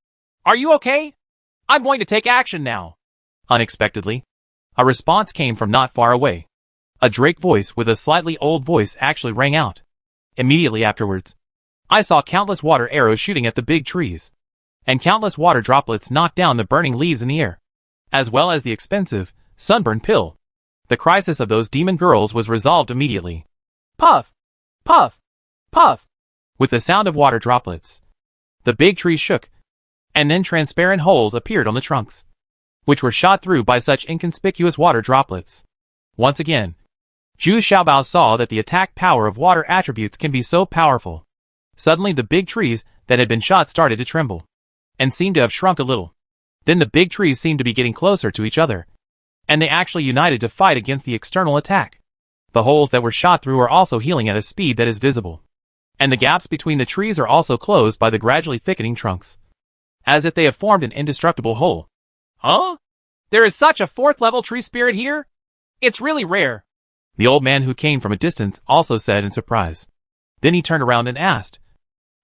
are you okay? I'm going to take action now. Unexpectedly, a response came from not far away. A Drake voice with a slightly old voice actually rang out. Immediately afterwards, I saw countless water arrows shooting at the big trees, and countless water droplets knocked down the burning leaves in the air, as well as the expensive sunburn pill. The crisis of those demon girls was resolved immediately. Puff! Puff! Puff! With the sound of water droplets, the big trees shook, and then transparent holes appeared on the trunks, which were shot through by such inconspicuous water droplets. Once again, Zhu Xiaobao saw that the attack power of water attributes can be so powerful. Suddenly the big trees that had been shot started to tremble, and seemed to have shrunk a little. Then the big trees seemed to be getting closer to each other, and they actually united to fight against the external attack. The holes that were shot through are also healing at a speed that is visible, and the gaps between the trees are also closed by the gradually thickening trunks, as if they have formed an indestructible whole. Huh? There is such a fourth-level tree spirit here? It's really rare. The old man who came from a distance also said in surprise. Then he turned around and asked,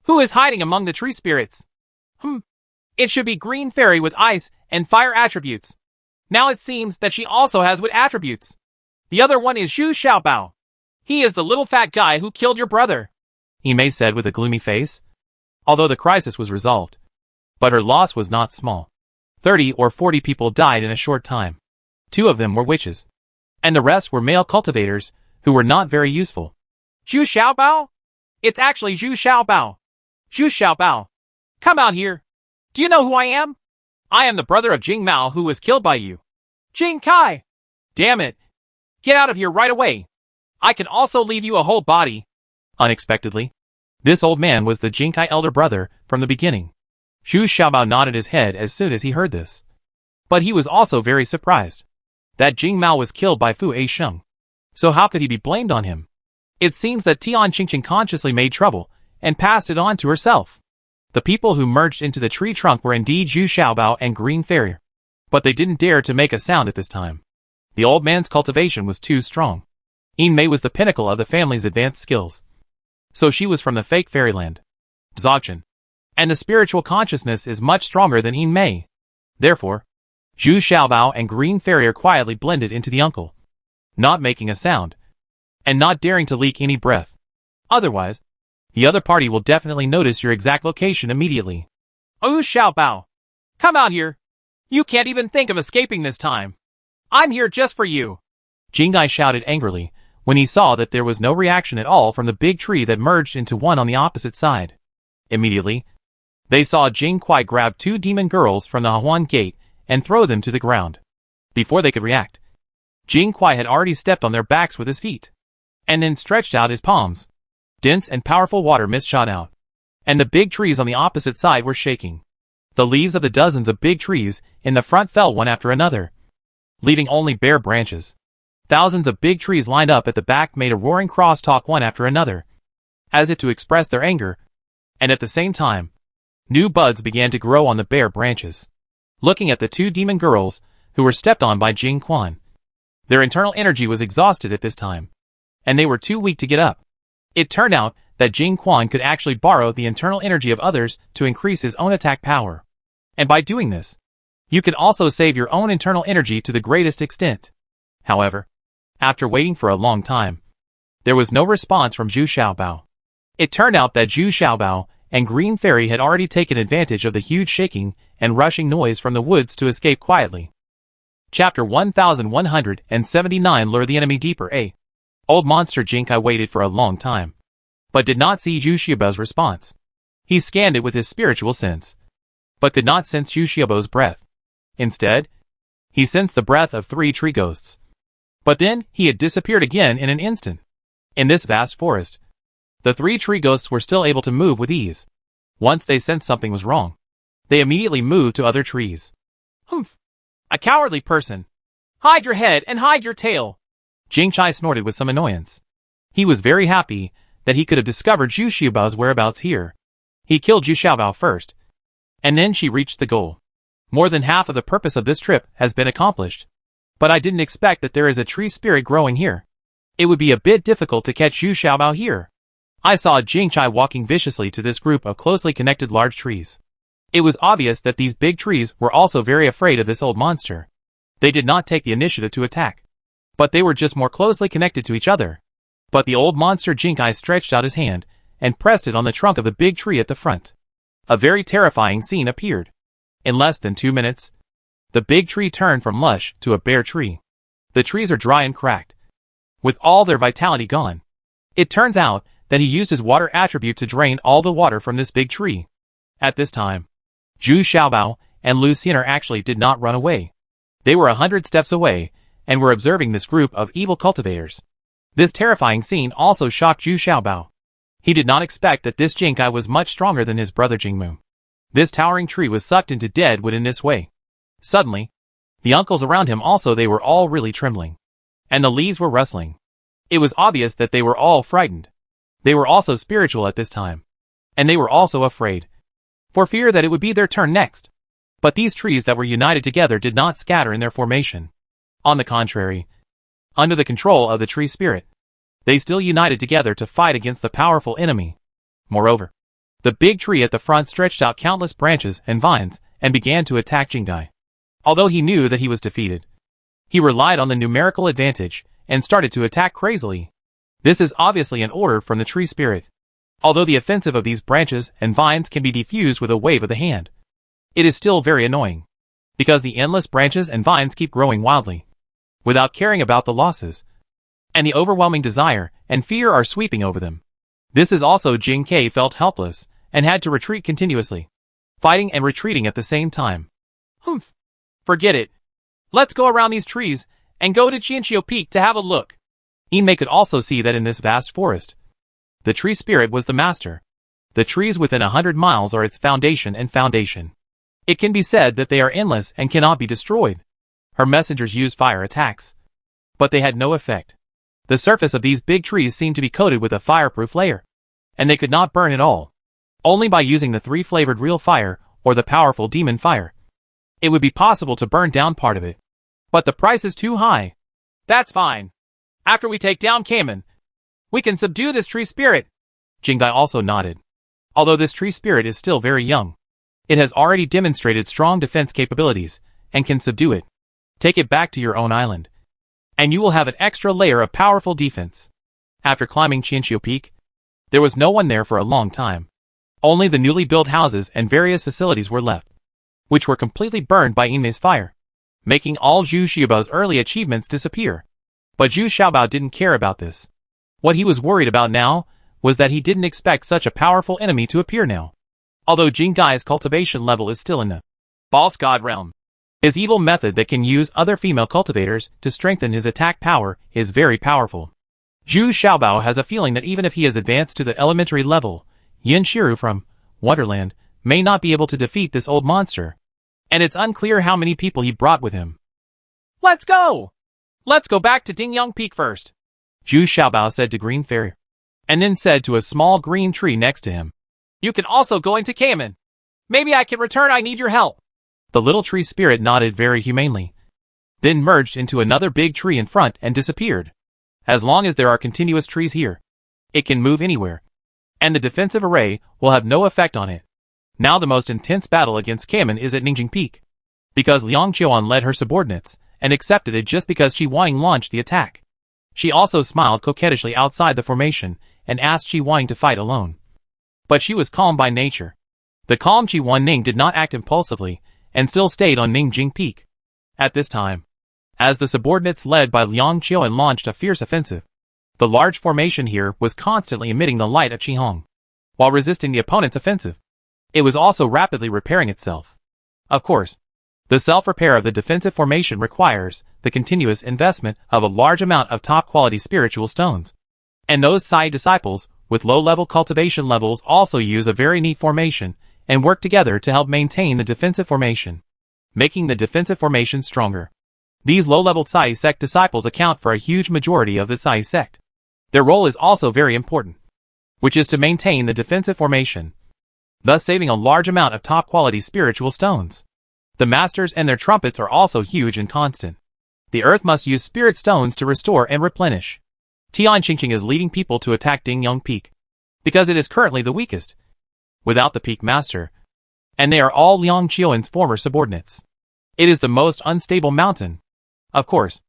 who is hiding among the tree spirits? It should be Green Fairy with ice and fire attributes. Now it seems that she also has wood attributes. The other one is Zhu Xiaobao. He is the little fat guy who killed your brother, Yimei said with a gloomy face. Although the crisis was resolved. But her loss was not small. 30 or 40 people died in a short time. 2 of them were witches. And the rest were male cultivators, who were not very useful. Zhu Xiaobao? It's actually Zhu Xiaobao. Zhu Xiaobao. Come out here. Do you know who I am? I am the brother of Jing Mao who was killed by you. Jing Kai! Damn it. Get out of here right away. I can also leave you a whole body. Unexpectedly, this old man was the Jing Kai elder brother from the beginning. Zhu Xiaobao nodded his head as soon as he heard this. But he was also very surprised that Jing Mao was killed by Fu Aisheng. So how could he be blamed on him? It seems that Tian Qingqing consciously made trouble and passed it on to herself. The people who merged into the tree trunk were indeed Zhu Xiaobao and Green Fairy. But they didn't dare to make a sound at this time. The old man's cultivation was too strong. Yimei was the pinnacle of the family's advanced skills. So she was from the fake fairyland, Dzogchen. And the spiritual consciousness is much stronger than Yimei. Therefore, Zhu Xiaobao and Green Fairy quietly blended into the uncle, not making a sound, and not daring to leak any breath. Otherwise, the other party will definitely notice your exact location immediately. Oh Xiaobao, come out here. You can't even think of escaping this time. I'm here just for you. Jingai shouted angrily when he saw that there was no reaction at all from the big tree that merged into one on the opposite side. Immediately, they saw Jing Kuai grab 2 demon girls from the Huan gate and throw them to the ground. Before they could react, Jing Kuai had already stepped on their backs with his feet, and then stretched out his palms. Dense and powerful water mist shot out, and the big trees on the opposite side were shaking. The leaves of the dozens of big trees in the front fell one after another, leaving only bare branches. Thousands of big trees lined up at the back made a roaring crosstalk one after another, as if to express their anger, and at the same time, new buds began to grow on the bare branches. Looking at the 2 demon girls, who were stepped on by Jing Quan, their internal energy was exhausted at this time, and they were too weak to get up. It turned out that Jing Quan could actually borrow the internal energy of others to increase his own attack power. And by doing this, you can also save your own internal energy to the greatest extent. However, after waiting for a long time, there was no response from Zhu Xiaobao. It turned out that Zhu Xiaobao and Green Fairy had already taken advantage of the huge shaking and rushing noise from the woods to escape quietly. Chapter 1179 Lure the Enemy Deeper. Old monster Jinkai waited for a long time, but did not see Zhu Xiaobao's response. He scanned it with his spiritual sense, but could not sense Zhu Xiaobao's breath. Instead, he sensed the breath of 3 tree ghosts. But then, he had disappeared again in an instant. In this vast forest, the 3 tree ghosts were still able to move with ease. Once they sensed something was wrong, they immediately moved to other trees. Humph! A cowardly person! Hide your head and hide your tail! Jing Chai snorted with some annoyance. He was very happy that he could have discovered Zhu Xiaobao's whereabouts here. He killed Zhu Xiaobao first, and then she reached the goal. More than half of the purpose of this trip has been accomplished. But I didn't expect that there is a tree spirit growing here. It would be a bit difficult to catch Zhu Xiaobao here. I saw Jing Chai walking viciously to this group of closely connected large trees. It was obvious that these big trees were also very afraid of this old monster. They did not take the initiative to attack, but they were just more closely connected to each other. But the old monster Jing Chai stretched out his hand and pressed it on the trunk of the big tree at the front. A very terrifying scene appeared. In less than 2 minutes, the big tree turned from lush to a bare tree. The trees are dry and cracked, with all their vitality gone. It turns out that he used his water attribute to drain all the water from this big tree. At this time, Zhu Xiaobao and Lu Xianer actually did not run away. They were 100 steps away and were observing this group of evil cultivators. This terrifying scene also shocked Zhu Xiaobao. He did not expect that this Jinkai was much stronger than his brother Jingmu. This towering tree was sucked into dead wood in this way. Suddenly, the uncles around him also they were all really trembling. And the leaves were rustling. It was obvious that they were all frightened. They were also spiritual at this time. And they were also afraid, for fear that it would be their turn next. But these trees that were united together did not scatter in their formation. On the contrary, under the control of the tree spirit, they still united together to fight against the powerful enemy. Moreover, the big tree at the front stretched out countless branches and vines and began to attack Jingai. Although he knew that he was defeated, he relied on the numerical advantage and started to attack crazily. This is obviously an order from the tree spirit. Although the offensive of these branches and vines can be defused with a wave of the hand, it is still very annoying, because the endless branches and vines keep growing wildly, without caring about the losses, and the overwhelming desire and fear are sweeping over them. This is also Jing Kai felt helpless, and had to retreat continuously, fighting and retreating at the same time. Humph. Forget it. Let's go around these trees, and go to Qianqiu Peak to have a look. Inmei could also see that in this vast forest, the tree spirit was the master. The trees within 100 miles are its foundation and foundation. It can be said that they are endless and cannot be destroyed. Her messengers used fire attacks, but they had no effect. The surface of these big trees seemed to be coated with a fireproof layer, and they could not burn at all. Only by using the 3-flavored real fire or the powerful demon fire, it would be possible to burn down part of it. But the price is too high. That's fine. After we take down Kamen, we can subdue this tree spirit. Jingdai also nodded. Although this tree spirit is still very young, it has already demonstrated strong defense capabilities and can subdue it. Take it back to your own island, and you will have an extra layer of powerful defense. After climbing Qianqiu Peak, there was no one there for a long time. Only the newly built houses and various facilities were left, which were completely burned by Inmei's fire, making all Zhu Xiaobao's early achievements disappear. But Zhu Xiaobao didn't care about this. What he was worried about now was that he didn't expect such a powerful enemy to appear now. Although Jing Dai's cultivation level is still in the false god realm, his evil method that can use other female cultivators to strengthen his attack power is very powerful. Zhu Xiaobao has a feeling that even if he is advanced to the elementary level, Yin Shiru from Wonderland may not be able to defeat this old monster, and it's unclear how many people he brought with him. Let's go! Let's go back to Dingyang Peak first, Zhu Xiaobao said to Green Fairy, and then said to a small green tree next to him, You can also go into Kamen. Maybe I can return, I need your help. The little tree spirit nodded very humanely, then merged into another big tree in front and disappeared. As long as there are continuous trees here, it can move anywhere, and the defensive array will have no effect on it. Now the most intense battle against Kamen is at Ningjing Peak, because Liang Qiuan led her subordinates and accepted it just because Qi Huaning launched the attack. She also smiled coquettishly outside the formation and asked Qi Huaning to fight alone. But she was calm by nature. The calm Qi Huaning did not act impulsively and still stayed on Ningjing Peak. At this time, as the subordinates led by Liang Qiuan launched a fierce offensive, the large formation here was constantly emitting the light of Qihong, while resisting the opponent's offensive. It was also rapidly repairing itself. Of course, the self-repair of the defensive formation requires the continuous investment of a large amount of top-quality spiritual stones. And those Sai disciples with low-level cultivation levels also use a very neat formation and work together to help maintain the defensive formation, making the defensive formation stronger. These low-level Sai sect disciples account for a huge majority of the Sai sect. Their role is also very important, which is to maintain the defensive formation, thus saving a large amount of top-quality spiritual stones. The masters and their trumpets are also huge and constant. The earth must use spirit stones to restore and replenish. Tian Qingqing is leading people to attack Dingyang Peak, because it is currently the weakest, without the peak master, and they are all Liang Qiuan's former subordinates. It is the most unstable mountain. Of course,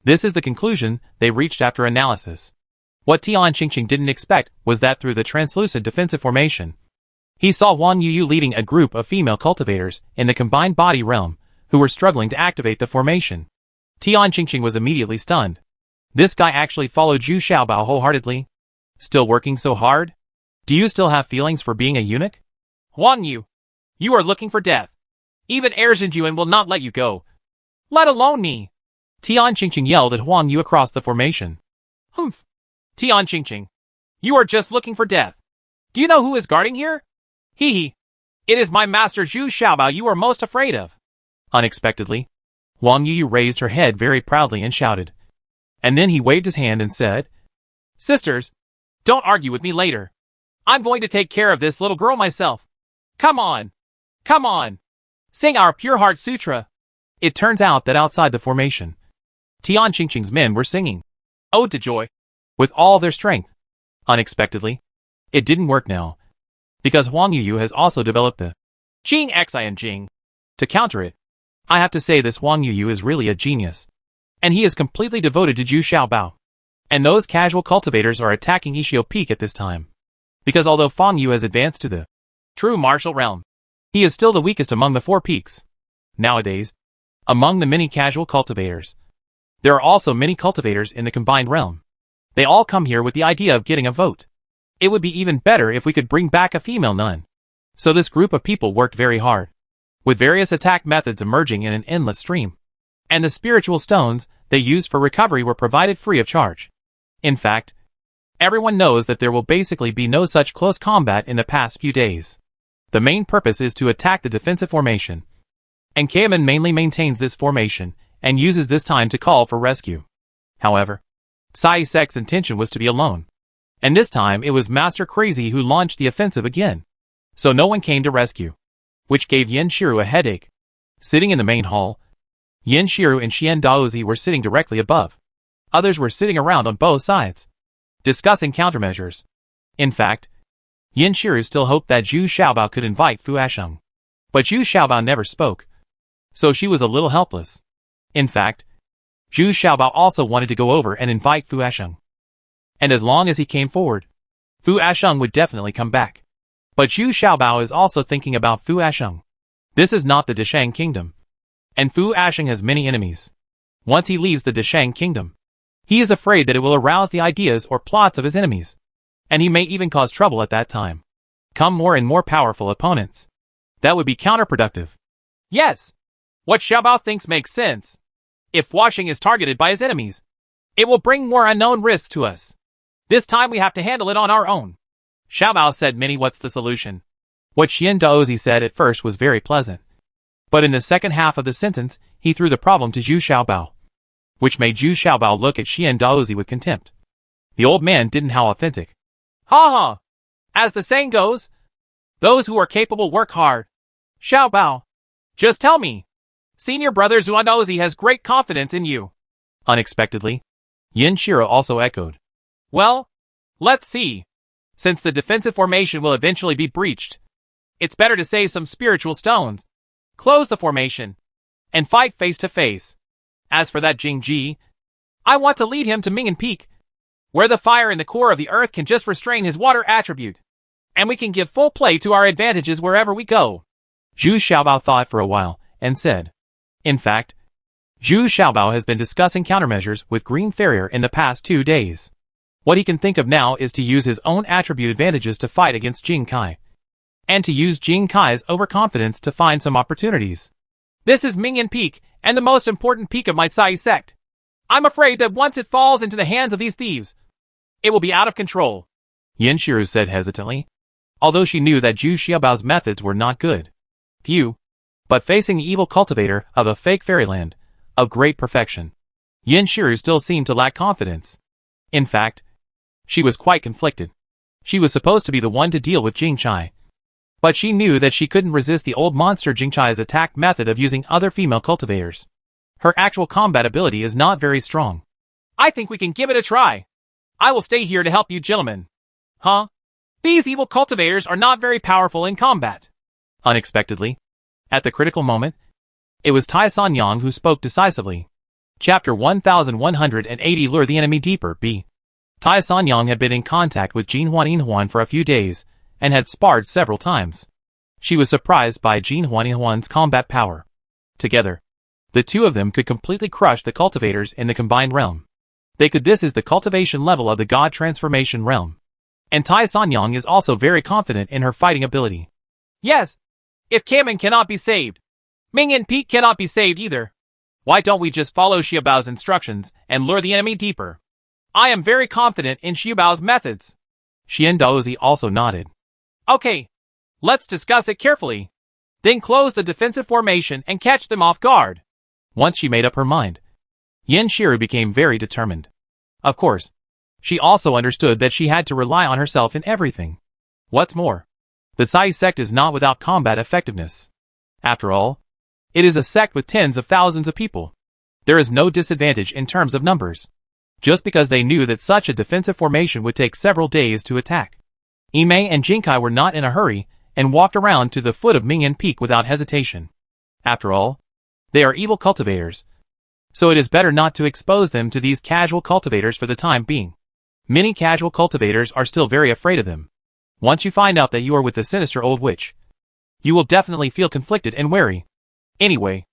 this is the conclusion they reached after analysis. What Tian Qingqing didn't expect was that through the translucent defensive formation, he saw Wang Yuyu leading a group of female cultivators in the combined body realm who were struggling to activate the formation. Tian Qingqing was immediately stunned. This guy actually followed Zhu Xiaobao wholeheartedly? Still working so hard? Do you still have feelings for being a eunuch? Wang Yu, you are looking for death. Even Erzinjuan will not let you go, let alone me. Tian Qingqing yelled at Huang Yu across the formation. Humph. Tian Qingqing, you are just looking for death. Do you know who is guarding here? Hee hee. It is my master Zhu Xiaobao you are most afraid of. Unexpectedly, Wang Yu raised her head very proudly and shouted. And then he waved his hand and said, Sisters, don't argue with me later. I'm going to take care of this little girl myself. Come on. Come on. Sing our Pure Heart Sutra. It turns out that outside the formation, Tian Qingqing's men were singing Ode to Joy with all their strength. Unexpectedly, it didn't work now, because Huang Yu has also developed the Jing Xian Jing. To counter it, I have to say this Huang Yu is really a genius. and he is completely devoted to Zhu Xiaobao. And those casual cultivators are attacking Ishio Peak at this time. Because although Fang Yu has advanced to the true martial realm, he is still the weakest among the 4 peaks. Nowadays, among the many casual cultivators, there are also many cultivators in the combined realm. They all come here with the idea of getting a vote. It would be even better if we could bring back a female nun. So this group of people worked very hard, with various attack methods emerging in an endless stream. And the spiritual stones they used for recovery were provided free of charge. In fact, everyone knows that there will basically be no such close combat in the past few days. The main purpose is to attack the defensive formation. And Kamen mainly maintains this formation, and uses this time to call for rescue. However, Sai Sek's intention was to be alone. And this time it was Master Crazy who launched the offensive again. So no one came to rescue, which gave Yen Shiru a headache. Sitting in the main hall, Yen Shiru and Xian Daozi were sitting directly above. Others were sitting around on both sides, discussing countermeasures. In fact, Yen Shiru still hoped that Zhu Xiaobao could invite Fu Asheng. But Zhu Xiaobao never spoke, so she was a little helpless. In fact, Zhu Xiaobao also wanted to go over and invite Fu Asheng. And as long as he came forward, Fu Asheng would definitely come back. But Zhu Xiaobao is also thinking about Fu Asheng. This is not the Deshang Kingdom, and Fu Asheng has many enemies. Once he leaves the Deshang Kingdom, he is afraid that it will arouse the ideas or plots of his enemies, and he may even cause trouble at that time. Come more and more powerful opponents. That would be counterproductive. Yes. What Xiaobao thinks makes sense. If Washing is targeted by his enemies, it will bring more unknown risks to us. This time we have to handle it on our own. Xiaobao said, "Mini, what's the solution?" What Xian Daozi said at first was very pleasant. But in the second half of the sentence, he threw the problem to Zhu Xiaobao, which made Zhu Xiaobao look at Xian Daozi with contempt. The old man didn't how authentic. Ha ha! As the saying goes, those who are capable work hard. Xiaobao, just tell me. Senior brother Zuanozi has great confidence in you. Unexpectedly, Yen Shiro also echoed. Well, let's see. Since the defensive formation will eventually be breached, it's better to save some spiritual stones, close the formation, and fight face to face. As for that Jingji, I want to lead him to Ming'an Peak, where the fire in the core of the earth can just restrain his water attribute, and we can give full play to our advantages wherever we go. Zhu Xiaobao thought for a while, and said, in fact, Zhu Xiaobao has been discussing countermeasures with Green Farrier in the past 2 days. What he can think of now is to use his own attribute advantages to fight against Jing Kai, and to use Jing Kai's overconfidence to find some opportunities. This is Ming'an Peak, and the most important peak of my Cai sect. I'm afraid that once it falls into the hands of these thieves, it will be out of control. Yen Shiru said hesitantly, although she knew that Zhu Xiaobao's methods were not good. Few, but facing the evil cultivator of a fake fairyland, of great perfection, Yen Shiru still seemed to lack confidence. In fact, she was quite conflicted. She was supposed to be the one to deal with Jing Chai, but she knew that she couldn't resist the old monster Jing Chai's attack method of using other female cultivators. Her actual combat ability is not very strong. I think we can give it a try. I will stay here to help you gentlemen. Huh? These evil cultivators are not very powerful in combat. Unexpectedly, at the critical moment, it was Tai San Yang who spoke decisively. Chapter 1180 Lure the Enemy Deeper B. Tai San Yang had been in contact with Jin Huan for a few days, and had sparred several times. She was surprised by Jin Huan's combat power. Together, the two of them could completely crush the cultivators in the combined realm. This is the cultivation level of the God Transformation realm. And Tai San Yang is also very confident in her fighting ability. Yes, if Kamen cannot be saved, Ming'an Peak cannot be saved either. Why don't we just follow Xiaobao's instructions and lure the enemy deeper? I am very confident in Xiaobao's methods. Xian Daozi also nodded. Okay, let's discuss it carefully. Then close the defensive formation and catch them off guard. Once she made up her mind, Yen Shiru became very determined. Of course, she also understood that she had to rely on herself in everything. What's more, the Cai sect is not without combat effectiveness. After all, it is a sect with tens of thousands of people. There is no disadvantage in terms of numbers. Just because they knew that such a defensive formation would take several days to attack, Imei and Jinkai were not in a hurry and walked around to the foot of Ming'an Peak without hesitation. After all, they are evil cultivators, So it is better not to expose them to these casual cultivators for the time being. Many casual cultivators are still very afraid of them. Once you find out that you are with the sinister old witch, you will definitely feel conflicted and wary. Anyway,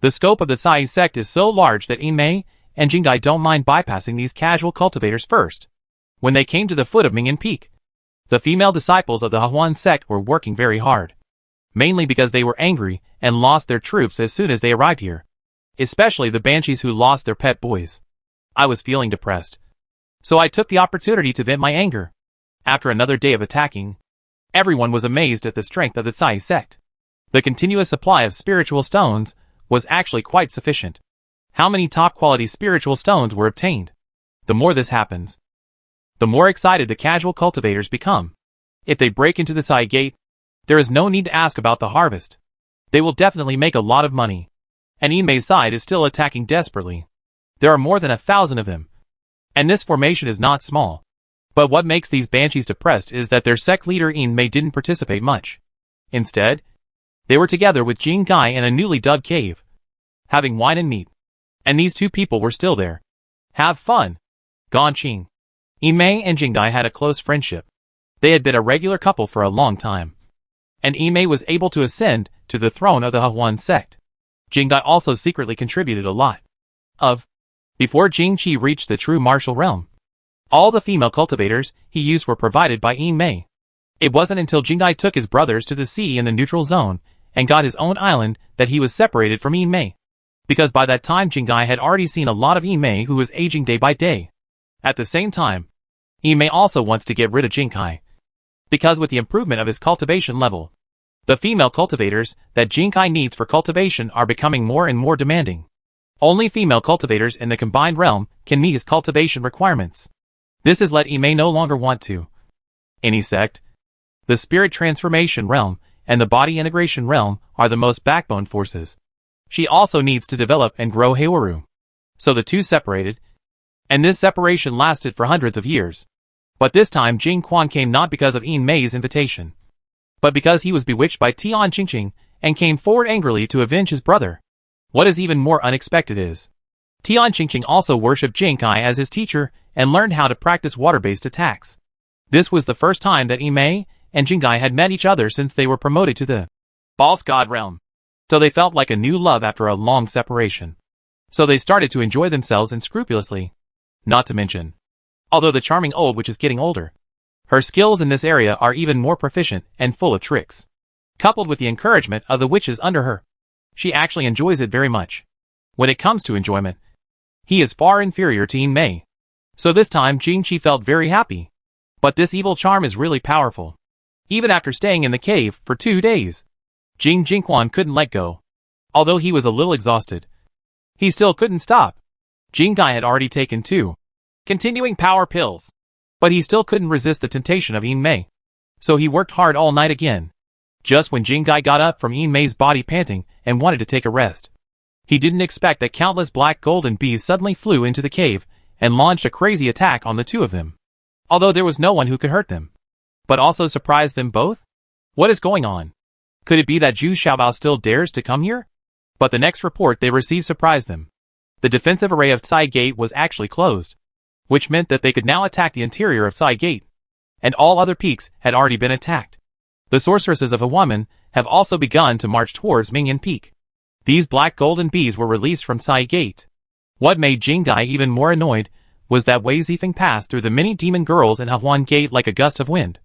the scope of the Tsai sect is so large that Inmei and Jingai don't mind bypassing these casual cultivators first. When they came to the foot of Mingyan Peak, the female disciples of the Hahuan sect were working very hard. Mainly because they were angry and lost their troops as soon as they arrived here. Especially the banshees who lost their pet boys. I was feeling depressed. So I took the opportunity to vent my anger. After another day of attacking, everyone was amazed at the strength of the Tsai sect. The continuous supply of spiritual stones was actually quite sufficient. How many top-quality spiritual stones were obtained? The more this happens, the more excited the casual cultivators become. If they break into the Tsai gate, there is no need to ask about the harvest. They will definitely make a lot of money. And Inmei's side is still attacking desperately. There are more than 1,000 of them. And this formation is not small. But what makes these banshees depressed is that their sect leader Inmei didn't participate much. Instead, they were together with Jingai in a newly dug cave, having wine and meat. And these two people were still there. Have fun. Ganqing. Inmei and Jingai had a close friendship. They had been a regular couple for a long time. And Inmei was able to ascend to the throne of the Hahuan sect. Jingai also secretly contributed a lot. Before Jingqi reached the true martial realm, all the female cultivators he used were provided by Inmei. It wasn't until Jingai took his brothers to the sea in the neutral zone and got his own island that he was separated from Inmei. Because by that time Jingai had already seen a lot of Inmei who was aging day by day. At the same time, Inmei also wants to get rid of Jinkai. Because with the improvement of his cultivation level, the female cultivators that Jinkai needs for cultivation are becoming more and more demanding. Only female cultivators in the combined realm can meet his cultivation requirements. This has let Inmei no longer want to. Any sect, the spirit transformation realm and the body integration realm are the most backbone forces. She also needs to develop and grow Heiwaru. So the two separated, and this separation lasted for hundreds of years. But this time Jing Quan came not because of Inmei's invitation, but because he was bewitched by Tian Qingqing and came forward angrily to avenge his brother. What is even more unexpected is, Tian Qingqing also worshipped Jinkai as his teacher and learned how to practice water-based attacks. This was the first time that Inmei and Jingai had met each other since they were promoted to the false god realm. So they felt like a new love after a long separation. So they started to enjoy themselves unscrupulously. Not to mention, although the charming old witch is getting older, her skills in this area are even more proficient and full of tricks. Coupled with the encouragement of the witches under her, she actually enjoys it very much. When it comes to enjoyment, he is far inferior to Inmei. So this time Jingqi felt very happy. But this evil charm is really powerful. Even after staying in the cave for 2 days, Jing Jingquan couldn't let go. Although he was a little exhausted, he still couldn't stop. Jingai had already taken 2 continuing power pills, but he still couldn't resist the temptation of Inmei. So he worked hard all night again. Just when Jingai got up from Inmei's body panting and wanted to take a rest, he didn't expect that countless black golden bees suddenly flew into the cave and launched a crazy attack on the two of them. Although there was no one who could hurt them, but also surprised them both? What is going on? Could it be that Zhu Xiaobao still dares to come here? But the next report they received surprised them. The defensive array of Tsai Gate was actually closed, which meant that they could now attack the interior of Tsai Gate, and all other peaks had already been attacked. The sorceresses of a woman have also begun to march towards Mingyan Peak. These black golden bees were released from Tsai Gate. What made Jingai even more annoyed was that Wei Zifeng passed through the many demon girls in Hahuan Gate like a gust of wind,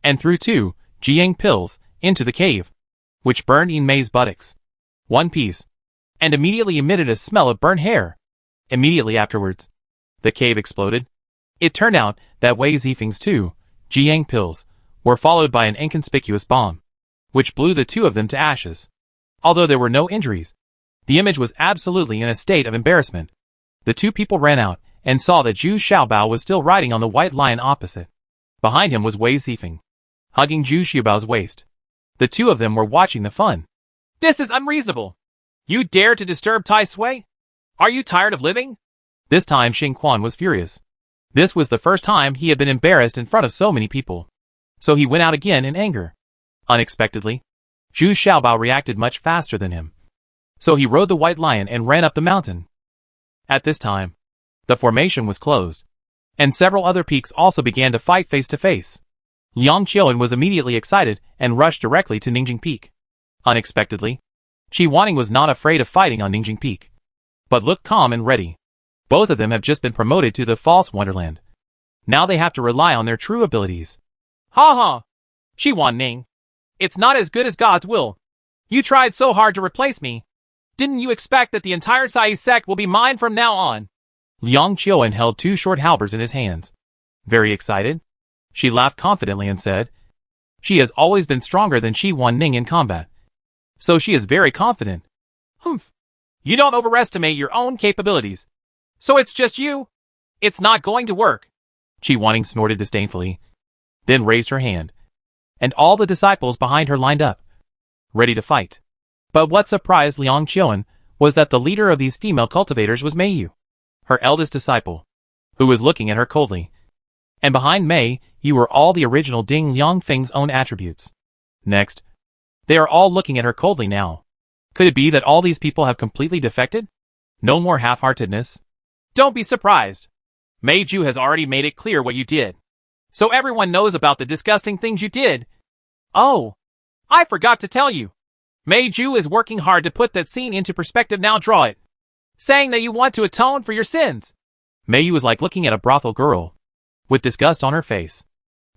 and threw 2 Jiang pills into the cave, which burned Inmei's buttocks. 1 piece, and immediately emitted a smell of burnt hair. Immediately afterwards, the cave exploded. It turned out that Wei Zifeng's 2 Jiang pills were followed by an inconspicuous bomb, which blew the 2 of them to ashes. Although there were no injuries, the image was absolutely in a state of embarrassment. The 2 people ran out and saw that Zhu Xiaobao was still riding on the white lion opposite. Behind him was Wei Zifeng, hugging Zhu Xiaobao's waist. The 2 of them were watching the fun. This is unreasonable. You dare to disturb Tai Sui? Are you tired of living? This time Xing Quan was furious. This was the first time he had been embarrassed in front of so many people. So he went out again in anger. Unexpectedly, Zhu Xiaobao reacted much faster than him. So he rode the white lion and ran up the mountain. At this time, the formation was closed, and several other peaks also began to fight face to face. Liang Qiuan was immediately excited and rushed directly to Ningjing Peak. Unexpectedly, Qi Wanning was not afraid of fighting on Ningjing Peak, but looked calm and ready. Both of them have just been promoted to the False Wonderland. Now they have to rely on their true abilities. Ha ha! Qi Wanning. It's not as good as God's will. You tried so hard to replace me. Didn't you expect that the entire Sai sect will be mine from now on? Liang Qiuan held two short halberds in his hands. Very excited, she laughed confidently and said, "She has always been stronger than Qi Wanning in combat. So she is very confident." Humph. You don't overestimate your own capabilities. So it's just you? It's not going to work. Qi Wanning snorted disdainfully, then raised her hand, and all the disciples behind her lined up, ready to fight. But what surprised Liang Qiuan was that the leader of these female cultivators was Mei Yu, her eldest disciple, who was looking at her coldly. And behind Mei Yu were all the original Ding Liangfeng's own attributes. Next, they are all looking at her coldly now. Could it be that all these people have completely defected? No more half-heartedness. Don't be surprised. Mei Yu has already made it clear what you did. So everyone knows about the disgusting things you did. Oh, I forgot to tell you. Mei Yu is working hard to put that scene into perspective. Now draw it. Saying that you want to atone for your sins. Mei Yu was like looking at a brothel girl, with disgust on her face.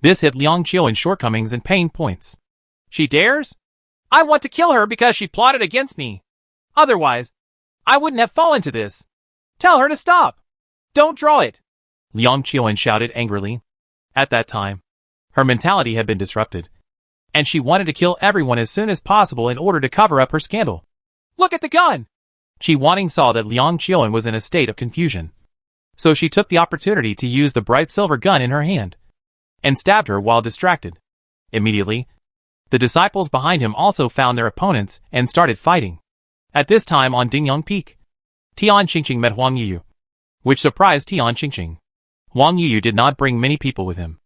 This hit Liang Qiuan's shortcomings and pain points. She dares? I want to kill her because she plotted against me. Otherwise, I wouldn't have fallen to this. Tell her to stop. Don't draw it. Liang Qiuan shouted angrily. At that time, her mentality had been disrupted, and she wanted to kill everyone as soon as possible in order to cover up her scandal. Look at the gun! Qi Wanning saw that Liang Qiuan was in a state of confusion, so she took the opportunity to use the bright silver gun in her hand, and stabbed her while distracted. Immediately, the disciples behind him also found their opponents and started fighting. At this time on Dingyang Peak, Tian Qingqing met Huang Yuyu, which surprised Tian Qingqing. Huang Yuyu did not bring many people with him.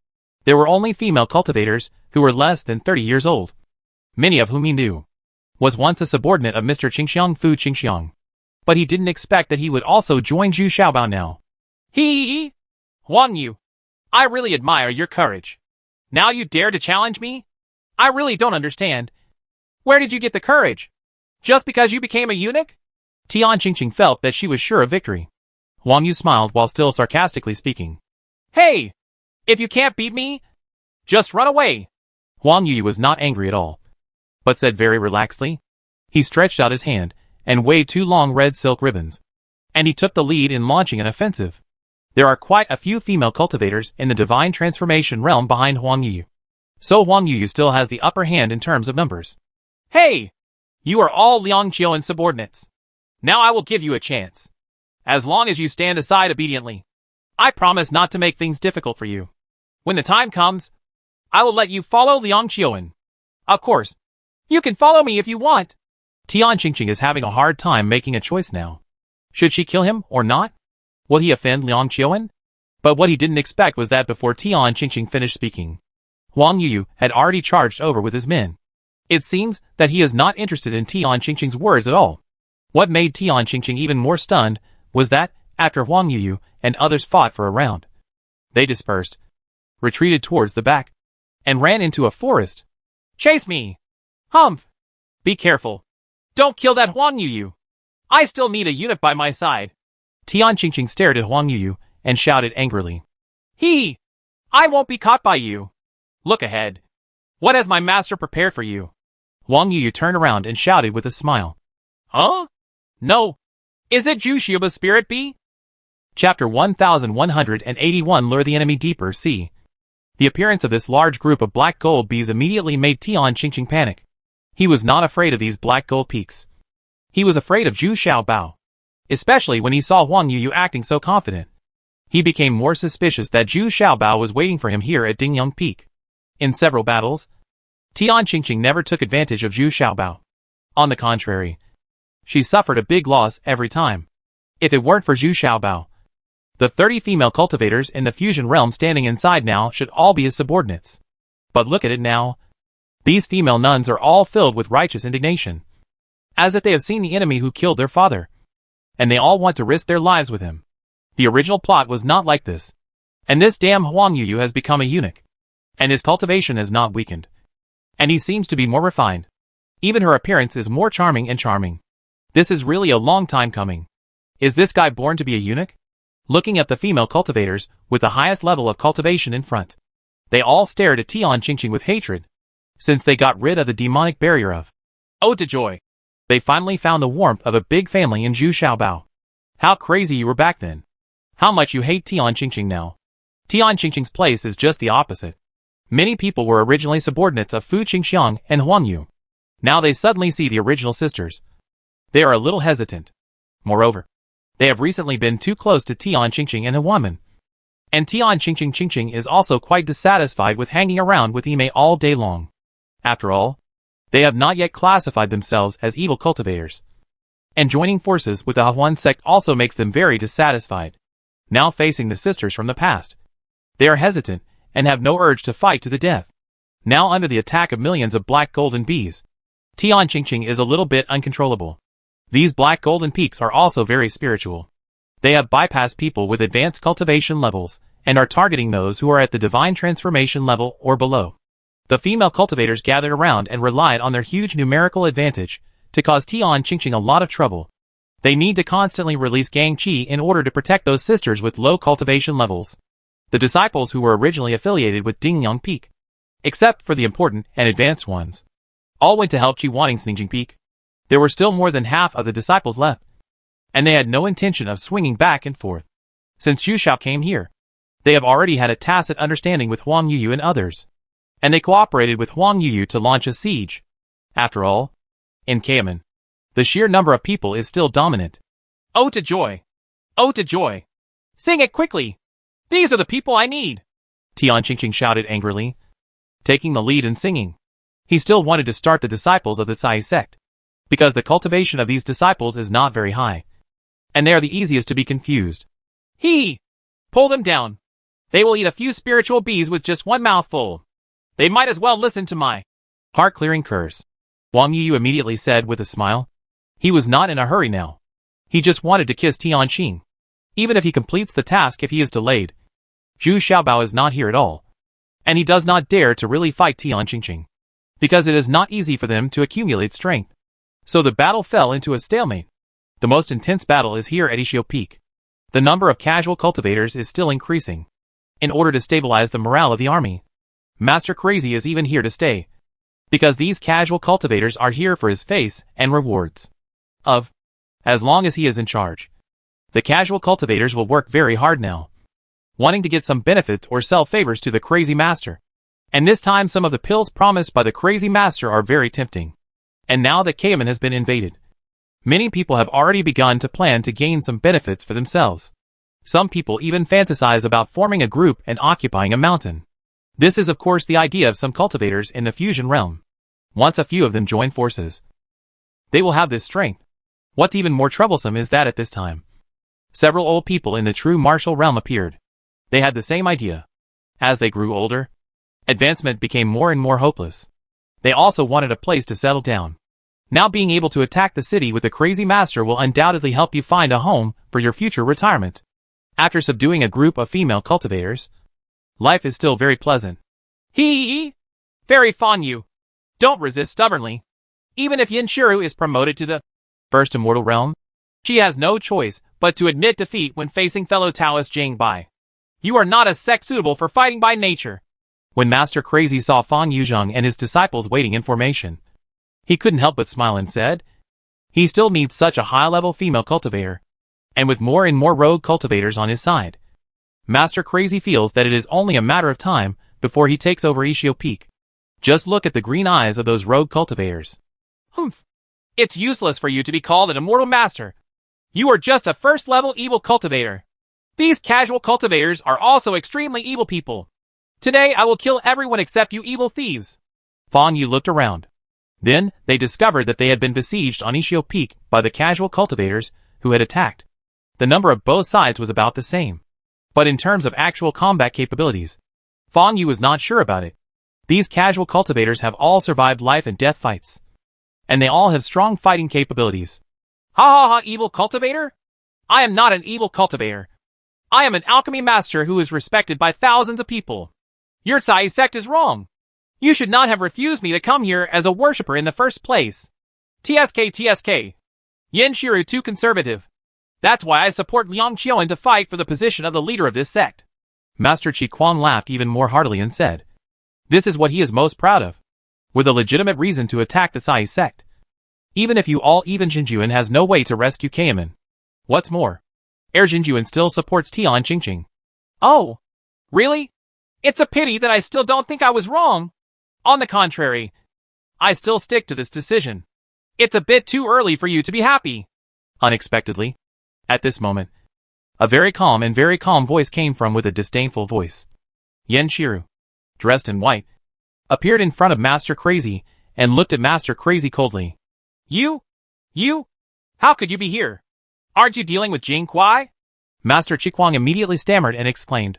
There were only female cultivators who were less than 30 years old, many of whom he knew. Was once a subordinate of Mr. Qingxiang Fu Qingxiang, but he didn't expect that he would also join Zhu Xiaobao now. Hee! Huang Yu, I really admire your courage. Now you dare to challenge me? I really don't understand. Where did you get the courage? Just because you became a eunuch? Tian Qingqing felt that she was sure of victory. Huang Yu smiled while still sarcastically speaking. Hey! If you can't beat me, just run away. Huang Yu was not angry at all, but said very relaxedly. He stretched out his hand and waved two long red silk ribbons, and he took the lead in launching an offensive. There are quite a few female cultivators in the divine transformation realm behind Huang Yu, so Huang Yu still has the upper hand in terms of numbers. Hey! You are all Liang Qiuan's subordinates. Now I will give you a chance. As long as you stand aside obediently, I promise not to make things difficult for you. When the time comes, I will let you follow Liang Qiuan. Of course, you can follow me if you want. Tian Qingqing is having a hard time making a choice now. Should she kill him or not? Will he offend Liang Qiuan? But what he didn't expect was that before Tian Qingqing finished speaking, Huang Yuyu had already charged over with his men. It seems that he is not interested in Tian Qingqing's words at all. What made Tian Qingqing even more stunned was that, after Huang Yuyu and others fought for a round, they dispersed, retreated towards the back, and ran into a forest. Chase me! Humph! Be careful. Don't kill that Huang Yuyu. I still need a eunuch by my side. Tian Qingqing stared at Huang Yuyu and shouted angrily. I won't be caught by you. Look ahead. What has my master prepared for you? Huang Yuyu turned around and shouted with a smile. Huh? No. Is it Zhu Xiaobao's spirit bee? Chapter 1181 Lure the enemy deeper. C. The appearance of this large group of black gold bees immediately made Tian Qingqing panic. He was not afraid of these black gold peaks. He was afraid of Zhu Xiaobao, especially when he saw Huang Yuyu acting so confident. He became more suspicious that Zhu Xiaobao was waiting for him here at Dingyang Peak. In several battles, Tian Qingqing never took advantage of Zhu Xiaobao. On the contrary, she suffered a big loss every time. If it weren't for Zhu Xiaobao, the 30 female cultivators in the fusion realm standing inside now should all be his subordinates. But look at it now. These female nuns are all filled with righteous indignation, as if they have seen the enemy who killed their father. and they all want to risk their lives with him. The original plot was not like this. And this damn Huang Yuyu has become a eunuch. And his cultivation has not weakened. And he seems to be more refined. Even her appearance is more charming and charming. This is really a long time coming. Is this guy born to be a eunuch? Looking at the female cultivators, with the highest level of cultivation in front. They all stared at Tian Qingqing with hatred. Since they got rid of the demonic barrier of ode to joy. They finally found the warmth of a big family in Zhu Xiaobao. How crazy you were back then. How much you hate Tian Qingqing now. Tian Qingqing's place is just the opposite. Many people were originally subordinates of Fu Qingxiang and Huang Yu. Now they suddenly see the original sisters. They are a little hesitant. Moreover, they have recently been too close to Tian Qingqing and a woman. And Tian Qingqing is also quite dissatisfied with hanging around with Ime all day long. After all, they have not yet classified themselves as evil cultivators. And joining forces with the Huan sect also makes them very dissatisfied. Now facing the sisters from the past, they are hesitant and have no urge to fight to the death. Now under the attack of millions of black golden bees, Tian Qingqing is a little bit uncontrollable. These black golden peaks are also very spiritual. They have bypassed people with advanced cultivation levels and are targeting those who are at the divine transformation level or below. The female cultivators gathered around and relied on their huge numerical advantage to cause Tian Qingqing a lot of trouble. They need to constantly release Gang Qi in order to protect those sisters with low cultivation levels. The disciples who were originally affiliated with Dingyang Peak, except for the important and advanced ones, all went to help Qi Wanting Sninging Peak. There were still more than half of the disciples left, and they had no intention of swinging back and forth. Since Zhu Xiao came here, they have already had a tacit understanding with Huang Yuyu and others, and they cooperated with Huang Yuyu to launch a siege. After all, in Kamen, the sheer number of people is still dominant. Oh to joy! Oh to joy! Sing it quickly! These are the people I need! Tian Qingqing shouted angrily, taking the lead in singing. He still wanted to start the disciples of the Sai sect, because the cultivation of these disciples is not very high, and they are the easiest to be confused. Pull them down. They will eat a few spiritual bees with just one mouthful. They might as well listen to my heart-clearing curse. Wang Yuyu immediately said with a smile. He was not in a hurry now. He just wanted to kiss Tian Qing. Even if he completes the task if he is delayed. Zhu Xiaobao is not here at all. And he does not dare to really fight Tian Qingqing, because it is not easy for them to accumulate strength. So the battle fell into a stalemate. The most intense battle is here at Ishio Peak. The number of casual cultivators is still increasing. In order to stabilize the morale of the army, Master Crazy is even here to stay. Because these casual cultivators are here for his face and rewards. As long as he is in charge. The casual cultivators will work very hard now, wanting to get some benefits or sell favors to the Crazy Master. And this time some of the pills promised by the Crazy Master are very tempting. And now that Kamen has been invaded, many people have already begun to plan to gain some benefits for themselves. Some people even fantasize about forming a group and occupying a mountain. This is of course the idea of some cultivators in the fusion realm. Once a few of them join forces, they will have this strength. What's even more troublesome is that at this time, several old people in the true martial realm appeared. They had the same idea. As they grew older, advancement became more and more hopeless. They also wanted a place to settle down. Now being able to attack the city with a Crazy Master will undoubtedly help you find a home for your future retirement. After subduing a group of female cultivators, life is still very pleasant. Very fond you. Don't resist stubbornly. Even if Yinshiru is promoted to the first immortal realm, she has no choice but to admit defeat when facing fellow Taoist Jing Bai. You are not a sect suitable for fighting by nature. When Master Crazy saw Fan Yuzheng and his disciples waiting in formation, he couldn't help but smile and said, he still needs such a high-level female cultivator. And with more and more rogue cultivators on his side, Master Crazy feels that it is only a matter of time before he takes over Ishio Peak. Just look at the green eyes of those rogue cultivators. It's useless for you to be called an immortal master. You are just a first-level evil cultivator. These casual cultivators are also extremely evil people. Today I will kill everyone except you evil thieves. Fan Yu looked around. Then, they discovered that they had been besieged on Ishio Peak by the casual cultivators who had attacked. The number of both sides was about the same. But in terms of actual combat capabilities, Fan Yu was not sure about it. These casual cultivators have all survived life and death fights. And they all have strong fighting capabilities. Ha, evil cultivator? I am not an evil cultivator. I am an alchemy master who is respected by thousands of people. Your Tsai sect is wrong. You should not have refused me to come here as a worshipper in the first place. TSK. Yin Shiru too conservative. That's why I support Liang Qiuan to fight for the position of the leader of this sect. Master Qi Kuang laughed even more heartily and said, this is what he is most proud of. With a legitimate reason to attack the Tsai sect. Even if you all even Jinjuan has no way to rescue Kaiman. What's more, Heir Jinjuan still supports Tian Qingqing. Oh, really? It's a pity that I still don't think I was wrong. On the contrary, I still stick to this decision. It's a bit too early for you to be happy. Unexpectedly, at this moment, a very calm voice came from with a disdainful voice. Yin Shiru, dressed in white, appeared in front of Master Crazy and looked at Master Crazy coldly. You? How could you be here? Aren't you dealing with Jing Kuai? Master Qi Kuang immediately stammered and exclaimed.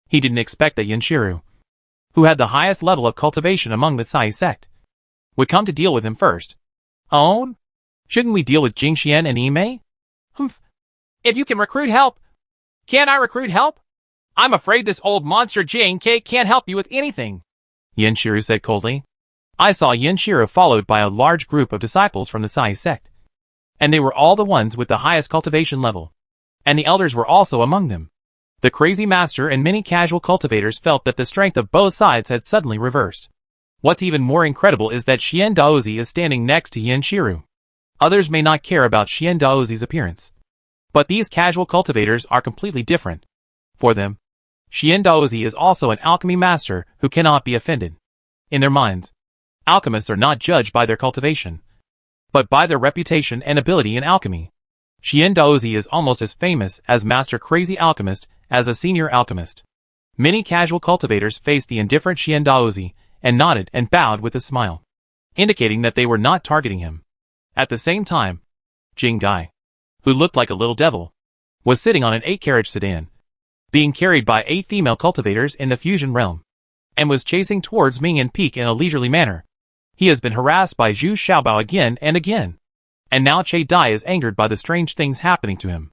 He didn't expect that Yin Shiru, who had the highest level of cultivation among the Tsai sect, would come to deal with him first. Oh? Shouldn't we deal with Jing Xian and Yimei? Humph. If you can recruit help. Can't I recruit help? I'm afraid this old monster Jing K can't help you with anything. Yin Shiru said coldly. I saw Yin Shiru followed by a large group of disciples from the Tsai sect. And they were all the ones with the highest cultivation level. And the elders were also among them. The crazy master and many casual cultivators felt that the strength of both sides had suddenly reversed. What's even more incredible is that Xian Daozi is standing next to Yin Shiru. Others may not care about Xian Daozi's appearance. But these casual cultivators are completely different. For them, Xian Daozi is also an alchemy master who cannot be offended. In their minds, alchemists are not judged by their cultivation, but by their reputation and ability in alchemy. Xian Daozi is almost as famous as Master Crazy Alchemist as a senior alchemist. Many casual cultivators faced the indifferent Xian Daozi and nodded and bowed with a smile, indicating that they were not targeting him. At the same time, Jing Gai, who looked like a little devil, was sitting on an 8-carriage sedan, being carried by 8 female cultivators in the fusion realm, and was chasing towards Ming and Peak in a leisurely manner. He has been harassed by Zhu Xiaobao again and again, and now Che Dai is angered by the strange things happening to him.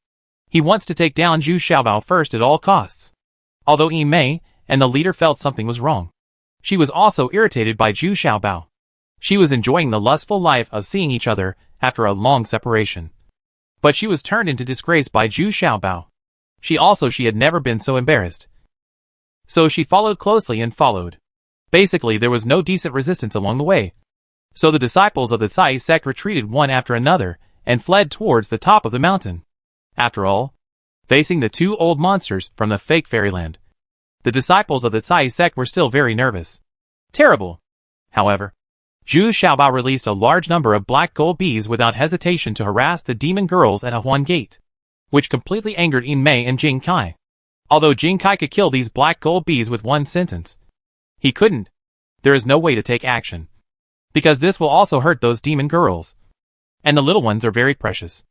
He wants to take down Zhu Xiaobao first at all costs. Although Yimei and the leader felt something was wrong, she was also irritated by Zhu Xiaobao. She was enjoying the lustful life of seeing each other after a long separation. But she was turned into disgrace by Zhu Xiaobao. She had never been so embarrassed. So she followed closely and followed. Basically, there was no decent resistance along the way. So the disciples of the Tsai sect retreated one after another and fled towards the top of the mountain. After all, facing the 2 old monsters from the fake fairyland, the disciples of the Tsai sect were still very nervous. Terrible. However, Zhu Xiaobao released a large number of black gold bees without hesitation to harass the demon girls at Huan Gate, which completely angered Yin Mei and Jing Kai. Although Jing Kai could kill these black gold bees with one sentence, he couldn't. There is no way to take action, because this will also hurt those demon girls. And the little ones are very precious.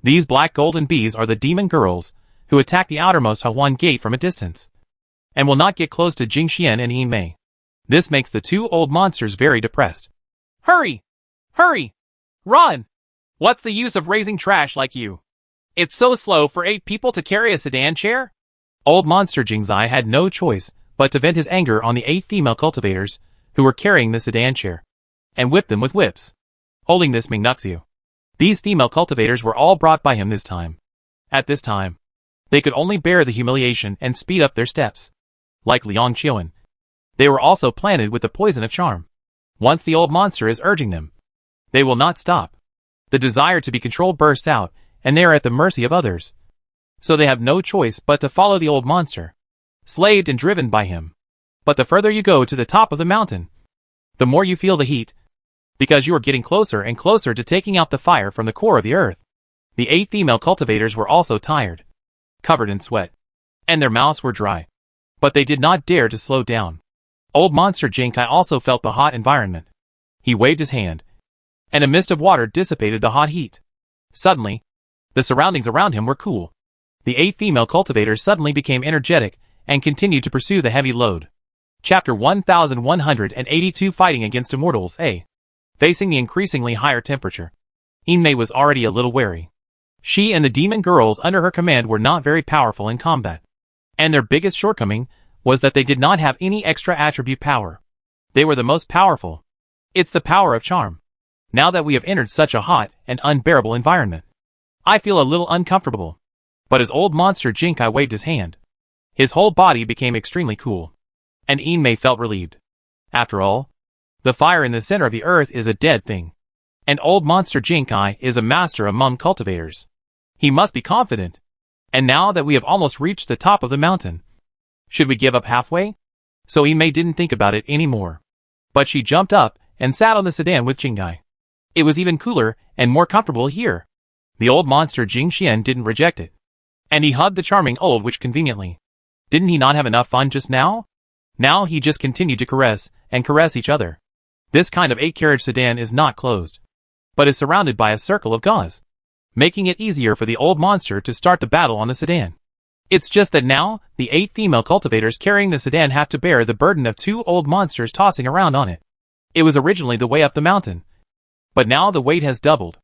These black golden bees are the demon girls who attack the outermost Huan Gate from a distance, and will not get close to Jing Xian and Yin Mei. This makes the 2 old monsters very depressed. Hurry! Hurry! Run! What's the use of raising trash like you? It's so slow for 8 people to carry a sedan chair? Old monster Jingzai had no choice but to vent his anger on the 8 female cultivators who were carrying the sedan chair, and whip them with whips. Holding this Mingnuxiu. These female cultivators were all brought by him this time. At this time, they could only bear the humiliation and speed up their steps. Like Liang Qiuan, they were also planted with the poison of charm. Once the old monster is urging them, they will not stop. The desire to be controlled bursts out, and they are at the mercy of others. So they have no choice but to follow the old monster, slaved and driven by him. But the further you go to the top of the mountain, the more you feel the heat, because you are getting closer and closer to taking out the fire from the core of the earth. The 8 female cultivators were also tired, covered in sweat, and their mouths were dry. But they did not dare to slow down. Old monster Jinkai also felt the hot environment. He waved his hand, and a mist of water dissipated the hot heat. Suddenly, the surroundings around him were cool. The 8 female cultivators suddenly became energetic and continued to pursue the heavy load. Chapter 1182 Fighting Against Immortals A. Facing the increasingly higher temperature, Yin Mei was already a little wary. She and the demon girls under her command were not very powerful in combat. And their biggest shortcoming was that they did not have any extra attribute power. They were the most powerful. It's the power of charm. Now that we have entered such a hot and unbearable environment, I feel a little uncomfortable. But as old monster Jinkai waved his hand, his whole body became extremely cool. And Inmei felt relieved. After all, the fire in the center of the earth is a dead thing. And old monster Jinkai is a master among cultivators. He must be confident. And now that we have almost reached the top of the mountain, should we give up halfway? So Inmei didn't think about it anymore. But she jumped up and sat on the sedan with Jinkai. It was even cooler and more comfortable here. The old monster Jing Xian didn't reject it. And he hugged the charming old witch conveniently. Didn't he not have enough fun just now? Now he just continued to caress and caress each other. This kind of 8-carriage sedan is not closed, but is surrounded by a circle of gauze, making it easier for the old monster to start the battle on the sedan. It's just that now, the 8 female cultivators carrying the sedan have to bear the burden of 2 old monsters tossing around on it. It was originally the way up the mountain, but now the weight has doubled.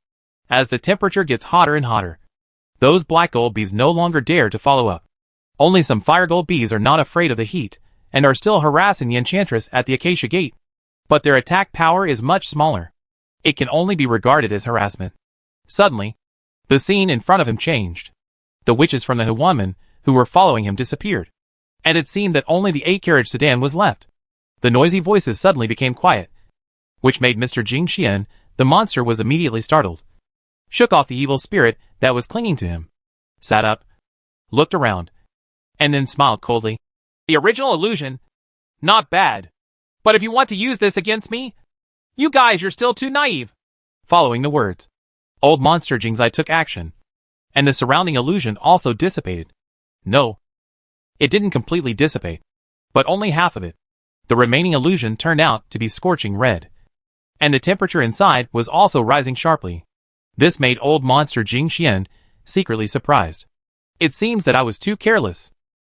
As the temperature gets hotter and hotter, those black gold bees no longer dare to follow up. Only some fire gold bees are not afraid of the heat, and are still harassing the enchantress at the acacia gate. But their attack power is much smaller. It can only be regarded as harassment. Suddenly, the scene in front of him changed. The witches from the Huwanman, who were following him, disappeared. And it seemed that only the 8-carriage sedan was left. The noisy voices suddenly became quiet, which made Mr. Jing Xian, the monster, was immediately startled, shook off the evil spirit that was clinging to him, sat up, looked around, and then smiled coldly. The original illusion? Not bad. But if you want to use this against me, you guys, you're still too naive. Following the words, old monster Jingzai took action, and the surrounding illusion also dissipated. No, it didn't completely dissipate, but only half of it. The remaining illusion turned out to be scorching red, and the temperature inside was also rising sharply. This made old monster Jing Xian secretly surprised. It seems that I was too careless.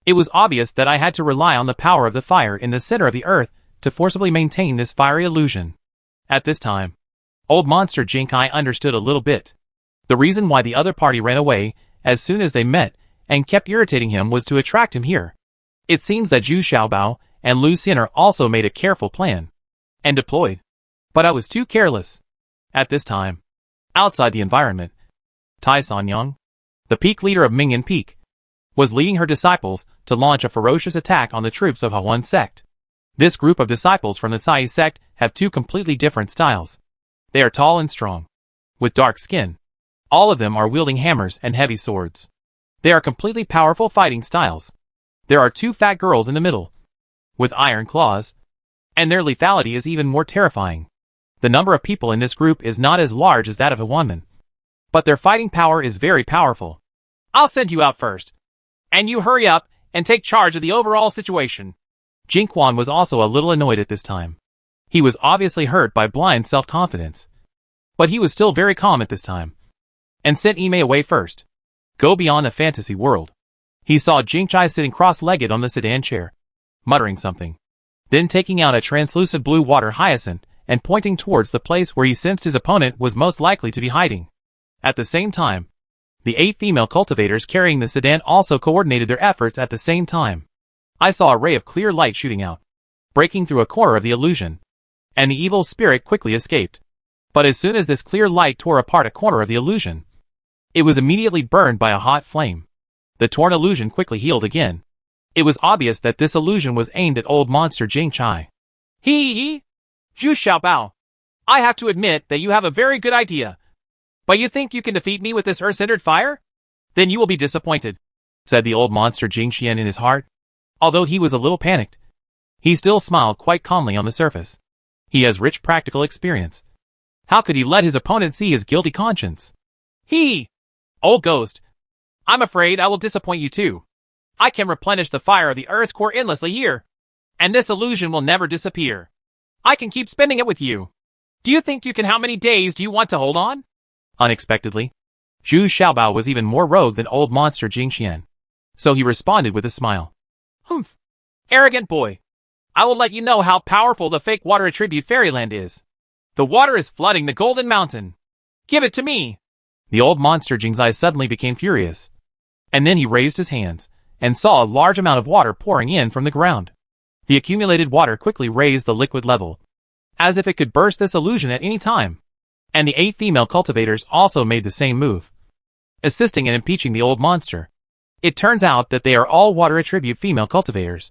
It was obvious that I had to rely on the power of the fire in the center of the earth to forcibly maintain this fiery illusion. At this time, old monster Jinkai understood a little bit. The reason why the other party ran away as soon as they met and kept irritating him was to attract him here. It seems that Zhu Xiaobao and Lu Xin'er also made a careful plan and deployed. But I was too careless. At this time, outside the environment, Tai Sanyang, the peak leader of Mingyan Peak, was leading her disciples to launch a ferocious attack on the troops of Hawan sect. This group of disciples from the Cai sect have 2 completely different styles. They are tall and strong, with dark skin. All of them are wielding hammers and heavy swords. They are completely powerful fighting styles. There are 2 fat girls in the middle, with iron claws, and their lethality is even more terrifying. The number of people in this group is not as large as that of Huwanman, but their fighting power is very powerful. I'll send you out first, and you hurry up and take charge of the overall situation. Jing Quan was also a little annoyed at this time. He was obviously hurt by blind self-confidence, but he was still very calm at this time, and sent Inmei away first. Go beyond a fantasy world. He saw Jingchai sitting cross-legged on the sedan chair, muttering something, then taking out a translucent blue water hyacinth and pointing towards the place where he sensed his opponent was most likely to be hiding. At the same time, the 8 female cultivators carrying the sedan also coordinated their efforts at the same time. I saw a ray of clear light shooting out, breaking through a corner of the illusion, and the evil spirit quickly escaped. But as soon as this clear light tore apart a corner of the illusion, it was immediately burned by a hot flame. The torn illusion quickly healed again. It was obvious that this illusion was aimed at old monster Jing Chai. Zhu Xiaobao, I have to admit that you have a very good idea. But you think you can defeat me with this earth-centered fire? Then you will be disappointed, said the old monster Jing Xian in his heart. Although he was a little panicked, he still smiled quite calmly on the surface. He has rich practical experience. How could he let his opponent see his guilty conscience? Old ghost, I'm afraid I will disappoint you too. I can replenish the fire of the Earth's core endlessly here, and this illusion will never disappear. I can keep spending it with you. Do you think you can? How many days do you want to hold on? Unexpectedly, Zhu Xiaobao was even more rogue than old monster Jing Xian, so he responded with a smile. Humph. Arrogant boy. I will let you know how powerful the fake water attribute Fairyland is. The water is flooding the Golden Mountain. Give it to me. The old monster Jing's eyes suddenly became furious. And then he raised his hands, and saw a large amount of water pouring in from the ground. The accumulated water quickly raised the liquid level, as if it could burst this illusion at any time. And the 8 female cultivators also made the same move, assisting in impeaching the old monster. It turns out that they are all water attribute female cultivators.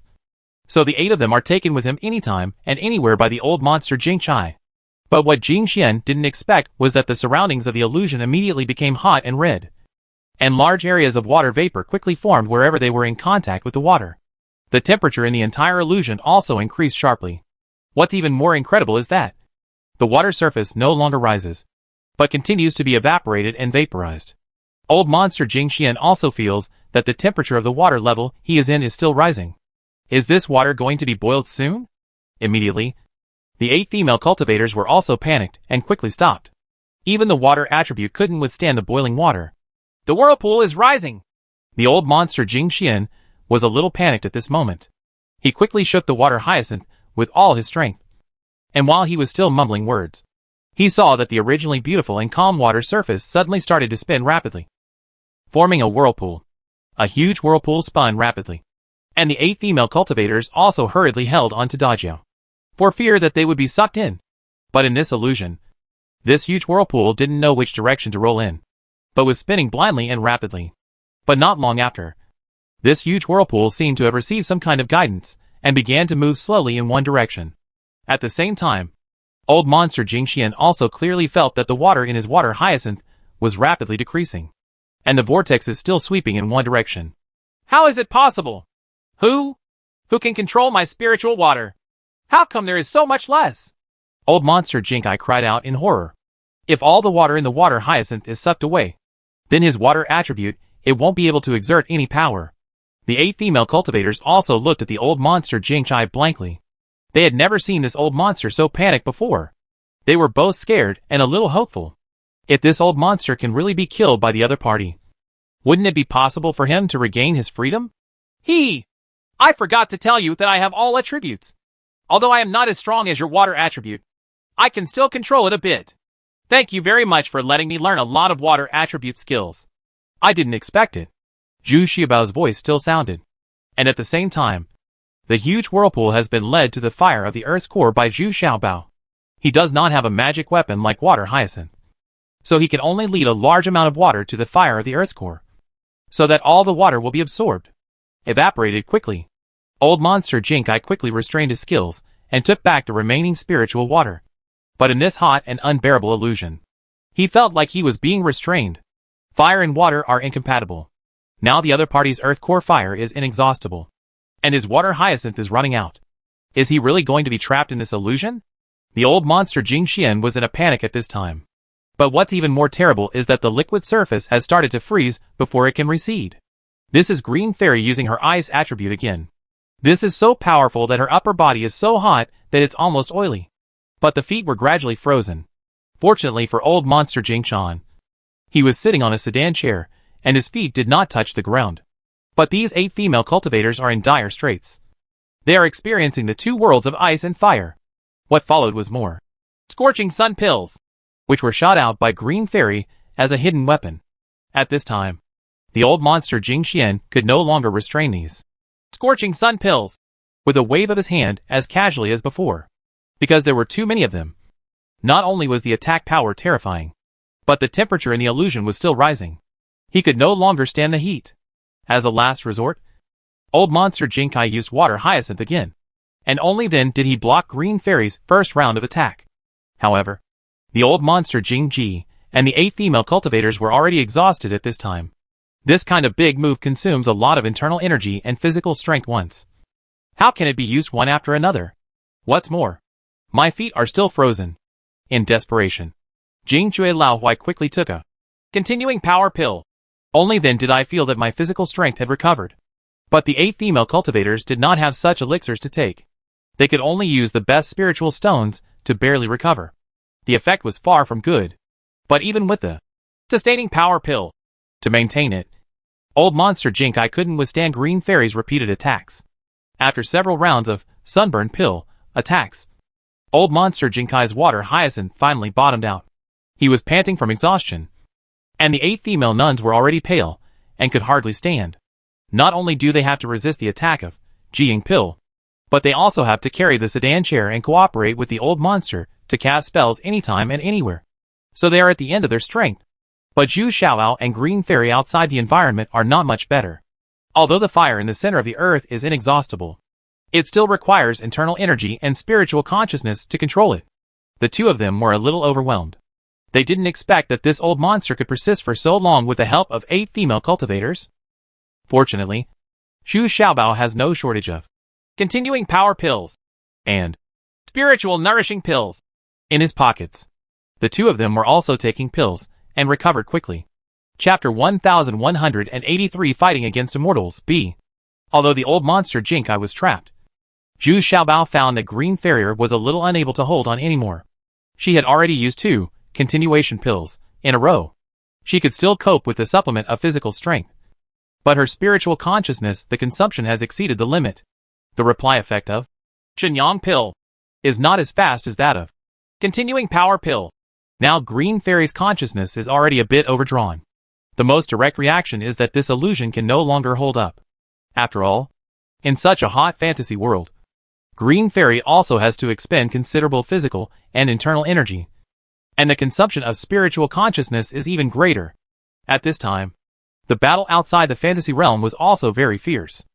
So the 8 of them are taken with him anytime and anywhere by the old monster Jing Chai. But what Jing Xian didn't expect was that the surroundings of the illusion immediately became hot and red. And large areas of water vapor quickly formed wherever they were in contact with the water. The temperature in the entire illusion also increased sharply. What's even more incredible is that the water surface no longer rises, but continues to be evaporated and vaporized. Old monster Jing Xian also feels that the temperature of the water level he is in is still rising. Is this water going to be boiled soon? Immediately, the 8 female cultivators were also panicked and quickly stopped. Even the water attribute couldn't withstand the boiling water. The whirlpool is rising! The old monster Jing Xian was a little panicked at this moment. He quickly shook the water hyacinth with all his strength. And while he was still mumbling words, he saw that the originally beautiful and calm water surface suddenly started to spin rapidly, forming a whirlpool. A huge whirlpool spun rapidly, and the 8 female cultivators also hurriedly held on to Dajio, for fear that they would be sucked in. But in this illusion, this huge whirlpool didn't know which direction to roll in, but was spinning blindly and rapidly. But not long after, this huge whirlpool seemed to have received some kind of guidance, and began to move slowly in one direction. At the same time, old monster Jing Xian also clearly felt that the water in his water hyacinth was rapidly decreasing, and the vortex is still sweeping in one direction. How is it possible? Who can control my spiritual water? How come there is so much less? Old monster Jinkai cried out in horror. If all the water in the water hyacinth is sucked away, then his water attribute, it won't be able to exert any power. The 8 female cultivators also looked at the old monster Jing Chai blankly. They had never seen this old monster so panicked before. They were both scared and a little hopeful. If this old monster can really be killed by the other party, wouldn't it be possible for him to regain his freedom? I forgot to tell you that I have all attributes. Although I am not as strong as your water attribute, I can still control it a bit. Thank you very much for letting me learn a lot of water attribute skills. I didn't expect it. Zhu Xiaobao's voice still sounded. And at the same time, the huge whirlpool has been led to the fire of the Earth's core by Zhu Xiaobao. He does not have a magic weapon like water hyacinth, so he can only lead a large amount of water to the fire of the Earth's core, so that all the water will be absorbed, evaporated quickly. Old monster Jinkai quickly restrained his skills and took back the remaining spiritual water. But in this hot and unbearable illusion, he felt like he was being restrained. Fire and water are incompatible. Now the other party's Earth core fire is inexhaustible, and his water hyacinth is running out. Is he really going to be trapped in this illusion? The old monster Jing Xian was in a panic at this time. But what's even more terrible is that the liquid surface has started to freeze before it can recede. This is Green Fairy using her ice attribute again. This is so powerful that her upper body is so hot that it's almost oily. But the feet were gradually frozen. Fortunately for old monster Jing Chan, he was sitting on a sedan chair, and his feet did not touch the ground. But these 8 female cultivators are in dire straits. They are experiencing the 2 worlds of ice and fire. What followed was more scorching sun pills, which were shot out by Green Fairy as a hidden weapon. At this time, the old monster Jing Xian could no longer restrain these scorching sun pills with a wave of his hand as casually as before, because there were too many of them. Not only was the attack power terrifying, but the temperature in the illusion was still rising. He could no longer stand the heat. As a last resort, old monster Jinkai used water hyacinth again, and only then did he block Green Fairy's first round of attack. However, the old monster Jing Ji and the 8 female cultivators were already exhausted at this time. This kind of big move consumes a lot of internal energy and physical strength once. How can it be used one after another? What's more, my feet are still frozen. In desperation, Jing Chui Lao Hui quickly took a continuing power pill. Only then did I feel that my physical strength had recovered. But the 8 female cultivators did not have such elixirs to take. They could only use the best spiritual stones to barely recover. The effect was far from good. But even with the sustaining power pill to maintain it, old monster Jinkai couldn't withstand Green Fairy's repeated attacks. After several rounds of sunburn pill attacks, old monster Jinkai's water hyacinth finally bottomed out. He was panting from exhaustion. And the 8 female nuns were already pale, and could hardly stand. Not only do they have to resist the attack of Jiang Pill, but they also have to carry the sedan chair and cooperate with the old monster to cast spells anytime and anywhere. So they are at the end of their strength. But Zhu Xiaoao and Green Fairy outside the environment are not much better. Although the fire in the center of the earth is inexhaustible, it still requires internal energy and spiritual consciousness to control it. The two of them were a little overwhelmed. They didn't expect that this old monster could persist for so long with the help of 8 female cultivators. Fortunately, Zhu Xiaobao has no shortage of continuing power pills and spiritual nourishing pills in his pockets. The two of them were also taking pills and recovered quickly. Chapter 1183 Fighting Against Immortals B. Although the old monster Jinkai was trapped, Zhu Xiaobao found that Green Fairy was a little unable to hold on anymore. She had already used 2 continuation pills in a row. She could still cope with the supplement of physical strength. But her spiritual consciousness, the consumption has exceeded the limit. The reply effect of Shenyang pill is not as fast as that of continuing power pill. Now Green Fairy's consciousness is already a bit overdrawn. The most direct reaction is that this illusion can no longer hold up. After all, in such a hot fantasy world, Green Fairy also has to expend considerable physical and internal energy. And the consumption of spiritual consciousness is even greater. At this time, the battle outside the fantasy realm was also very fierce.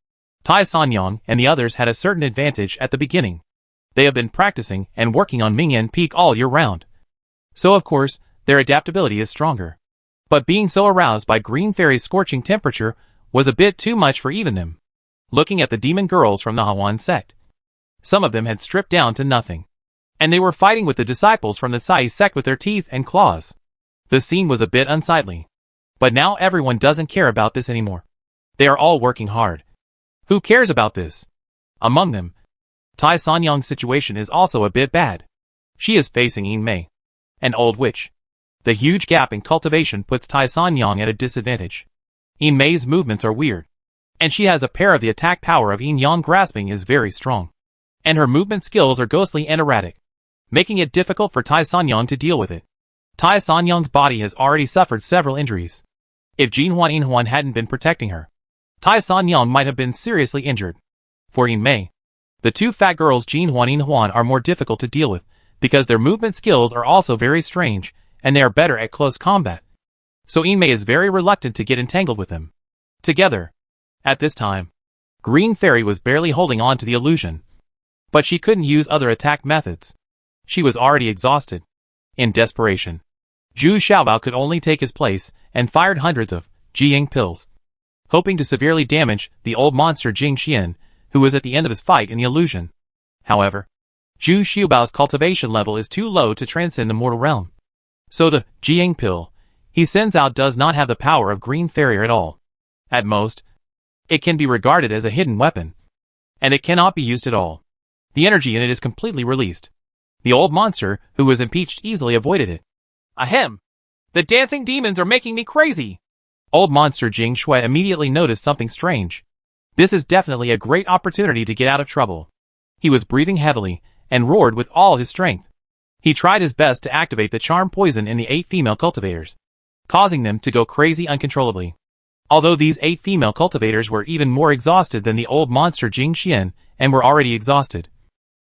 Tai Sanyang and the others had a certain advantage at the beginning. They have been practicing and working on Mingyan Peak all year round. So of course, their adaptability is stronger. But being so aroused by Green Fairy's scorching temperature was a bit too much for even them. Looking at the demon girls from the Hawan sect, some of them had stripped down to nothing. And they were fighting with the disciples from the Cai sect with their teeth and claws. The scene was a bit unsightly. But now everyone doesn't care about this anymore. They are all working hard. Who cares about this? Among them, Tai Sanyang's situation is also a bit bad. She is facing Yin Mei, an old witch. The huge gap in cultivation puts Tai Sanyang at a disadvantage. Yin Mei's movements are weird, and she has a pair of the attack power of Yin Yang grasping is very strong. And her movement skills are ghostly and erratic, making it difficult for Tai Sanyang to deal with it. Tai Sanyang's body has already suffered several injuries. If Jin Huan hadn't been protecting her, Tai Sanyang might have been seriously injured. For Yin Mei, the two fat girls Jin Huan are more difficult to deal with, because their movement skills are also very strange, and they are better at close combat. So Yin Mei is very reluctant to get entangled with them. Together, at this time, Green Fairy was barely holding on to the illusion. But she couldn't use other attack methods. She was already exhausted. In desperation, Zhu Xiaobao could only take his place and fired hundreds of Jiang pills, hoping to severely damage the old monster Jing Xian, who was at the end of his fight in the illusion. However, Zhu Xiaobao's cultivation level is too low to transcend the mortal realm. So the Jiang pill he sends out does not have the power of Green Fairy at all. At most, it can be regarded as a hidden weapon, and it cannot be used at all. The energy in it is completely released. The old monster, who was impeached, easily avoided it. Ahem! The dancing demons are making me crazy! Old monster Jing Shui immediately noticed something strange. This is definitely a great opportunity to get out of trouble. He was breathing heavily, and roared with all his strength. He tried his best to activate the charm poison in the 8 female cultivators, causing them to go crazy uncontrollably. Although these 8 female cultivators were even more exhausted than the old monster Jing Xian, and were already exhausted,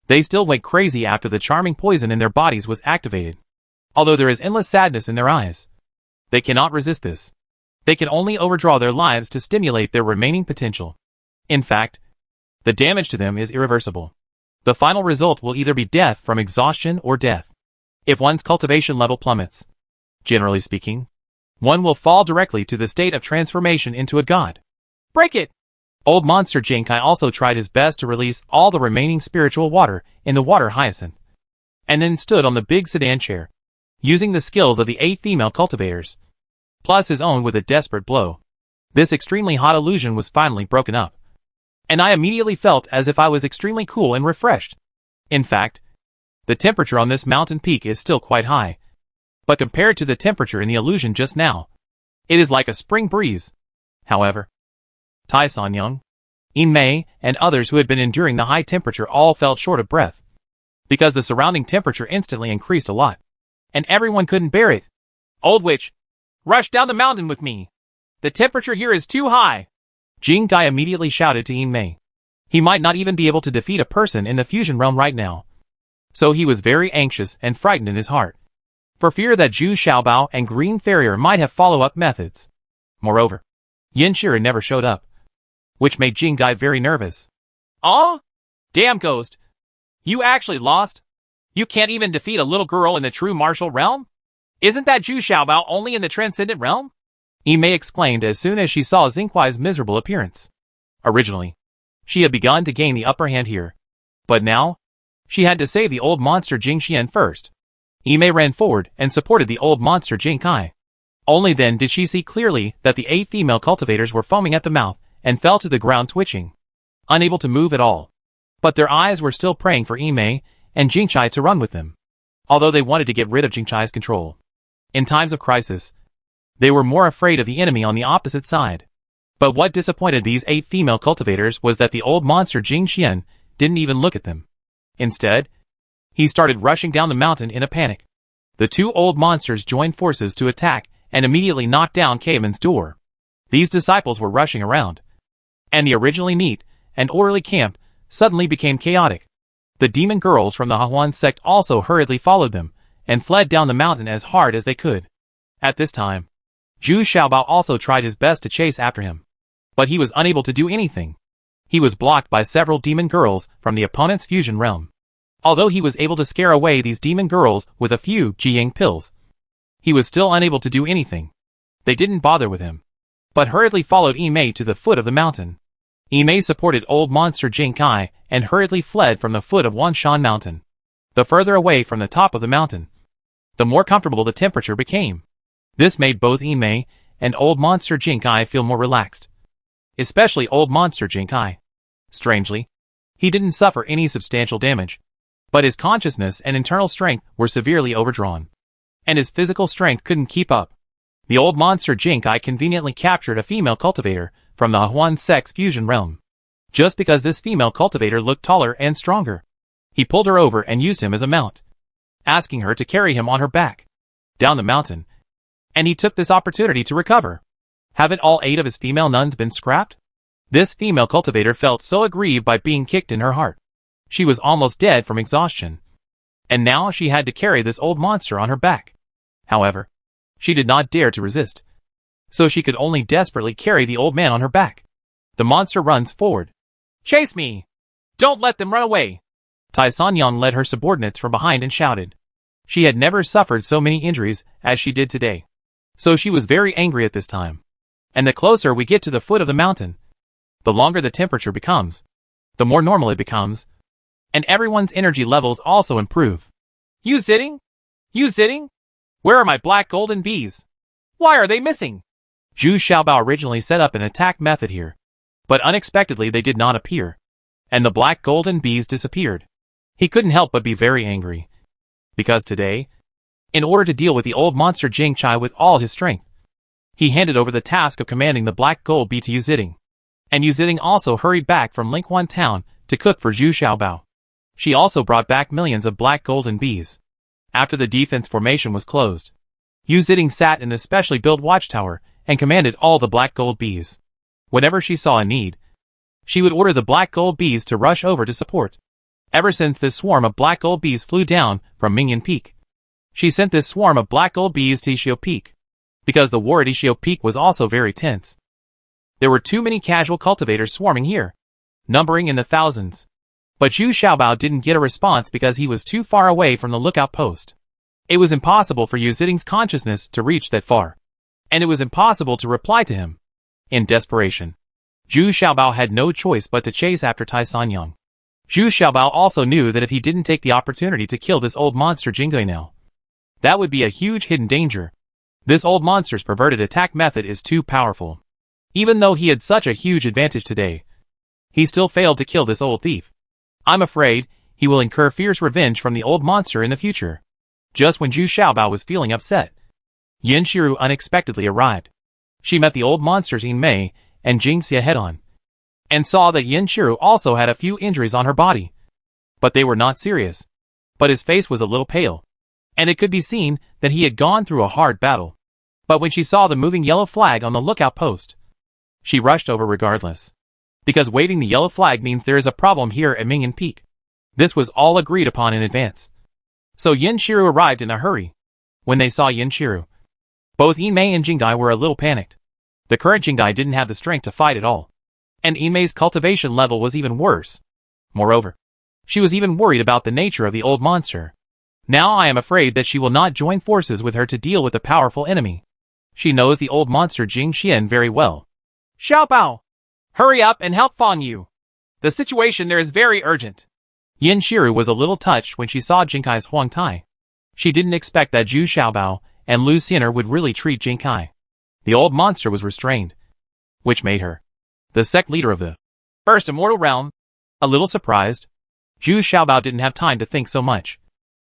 they still went crazy after the charming poison in their bodies was activated. Although there is endless sadness in their eyes, they cannot resist this. They can only overdraw their lives to stimulate their remaining potential. In fact, the damage to them is irreversible. The final result will either be death from exhaustion or death. If one's cultivation level plummets, generally speaking, one will fall directly to the state of transformation into a god. Break it! Old monster Jinkai also tried his best to release all the remaining spiritual water in the water hyacinth, and then stood on the big sedan chair, using the skills of the 8 female cultivators, plus his own with a desperate blow. This extremely hot illusion was finally broken up, and I immediately felt as if I was extremely cool and refreshed. In fact, the temperature on this mountain peak is still quite high, but compared to the temperature in the illusion just now, it is like a spring breeze. However, Tai Sanyang, Yin Mei, and others who had been enduring the high temperature all felt short of breath, because the surrounding temperature instantly increased a lot, and everyone couldn't bear it. Old witch, Rush down the mountain with me. The temperature here is too high. Jing Gai immediately shouted to Yin Mei. He might not even be able to defeat a person in the fusion realm right now. So he was very anxious and frightened in his heart, for fear that Zhu Xiaobao and Green Farrier might have follow-up methods. Moreover, Yin Shiren never showed up, which made Jing Gai very nervous. Aw? Damn ghost. You actually lost? You can't even defeat a little girl in the true martial realm? Isn't that Zhu Xiaobao only in the transcendent realm? Yin Mei exclaimed as soon as she saw Xinghuai's miserable appearance. Originally, she had begun to gain the upper hand here, but now, she had to save the old monster Jing Xian first. Yin Mei ran forward and supported the old monster Jing Kai. Only then did she see clearly that the 8 female cultivators were foaming at the mouth and fell to the ground twitching, unable to move at all. But their eyes were still praying for Yin Mei and Jing Chai to run with them, although they wanted to get rid of Jing Chai's control. In times of crisis, they were more afraid of the enemy on the opposite side. But what disappointed these 8 female cultivators was that the old monster Jing Xian didn't even look at them. Instead, he started rushing down the mountain in a panic. The 2 old monsters joined forces to attack and immediately knocked down Caveman's door. These disciples were rushing around, and the originally neat and orderly camp suddenly became chaotic. The demon girls from the Hahuan sect also hurriedly followed them and fled down the mountain as hard as they could. At this time, Zhu Xiaobao also tried his best to chase after him, but he was unable to do anything. He was blocked by several demon girls from the opponent's fusion realm. Although he was able to scare away these demon girls with a few Jiying pills, he was still unable to do anything. They didn't bother with him, but hurriedly followed Yin Mei to the foot of the mountain. Yin Mei supported old monster Jing Kai and hurriedly fled from the foot of Wanshan Mountain. The further away from the top of the mountain, the more comfortable the temperature became. This made both Yin Mei and old monster Jing Kai feel more relaxed. Especially old monster Jing Kai. Strangely, he didn't suffer any substantial damage, but his consciousness and internal strength were severely overdrawn, and his physical strength couldn't keep up. The old monster Jing Kai conveniently captured a female cultivator from the Hahuan sect's fusion realm. Just because this female cultivator looked taller and stronger, he pulled her over and used him as a mount, asking her to carry him on her back down the mountain, and he took this opportunity to recover. Haven't all 8 of his female nuns been scrapped? This female cultivator felt so aggrieved by being kicked in her heart. She was almost dead from exhaustion, and now she had to carry this old monster on her back. However, she did not dare to resist, so she could only desperately carry the old man on her back. The monster runs forward. Chase me! Don't let them run away! Tai Sanyang led her subordinates from behind and shouted. She had never suffered so many injuries as she did today, so she was very angry at this time. And the closer we get to the foot of the mountain, the longer the temperature becomes, the more normal it becomes, and everyone's energy levels also improve. You zitting? You zitting? Where are my black golden bees? Why are they missing? Zhu Xiaobao originally set up an attack method here, but unexpectedly they did not appear, and the black golden bees disappeared. He couldn't help but be very angry, because today, in order to deal with the old monster Jing Chai with all his strength, he handed over the task of commanding the black gold bee to Yu Ziding, and Yu Ziding also hurried back from Linghuan town to cook for Zhu Xiaobao. She also brought back millions of black golden bees. After the defense formation was closed, Yu Ziding sat in the specially built watchtower and commanded all the black gold bees. Whenever she saw a need, she would order the black gold bees to rush over to support. Ever since this swarm of black gold bees flew down from Mingyan Peak, she sent this swarm of black gold bees to Ishio Peak, because the war at Ishio Peak was also very tense. There were too many casual cultivators swarming here, numbering in the thousands. But Zhu Xiaobao didn't get a response because he was too far away from the lookout post. It was impossible for Yu Ziding's consciousness to reach that far, and it was impossible to reply to him. In desperation, Zhu Xiaobao had no choice but to chase after Tai Sanyang. Zhu Xiaobao also knew that if he didn't take the opportunity to kill this old monster Jingui now, that would be a huge hidden danger. This old monster's perverted attack method is too powerful. Even though he had such a huge advantage today, he still failed to kill this old thief. I'm afraid he will incur fierce revenge from the old monster in the future. Just when Zhu Xiaobao was feeling upset, Yin Shiru unexpectedly arrived. She met the old monsters Yin Mei and Jing Xia head-on, and saw that Yin Shiru also had a few injuries on her body, but they were not serious. But his face was a little pale, and it could be seen that he had gone through a hard battle. But when she saw the moving yellow flag on the lookout post, she rushed over regardless. Because waving the yellow flag means there is a problem here at Mingyan Peak. This was all agreed upon in advance. So Yin Shiru arrived in a hurry. When they saw Yin Shiru, both Inmei and Jingai were a little panicked. The current Jingai didn't have the strength to fight at all. And Inmei's cultivation level was even worse. Moreover, she was even worried about the nature of the old monster. Now I am afraid that she will not join forces with her to deal with the powerful enemy. She knows the old monster Jing Xian very well. Xiaobao! Hurry up and help Fan Yu. The situation there is very urgent. Yin Shiru was a little touched when she saw Jinkai's Huang Tai. She didn't expect that Zhu Xiaobao and Lu Xin'er would really treat Jinkai. The old monster was restrained, which made her the sect leader of the First Immortal Realm. A little surprised, Zhu Xiaobao didn't have time to think so much.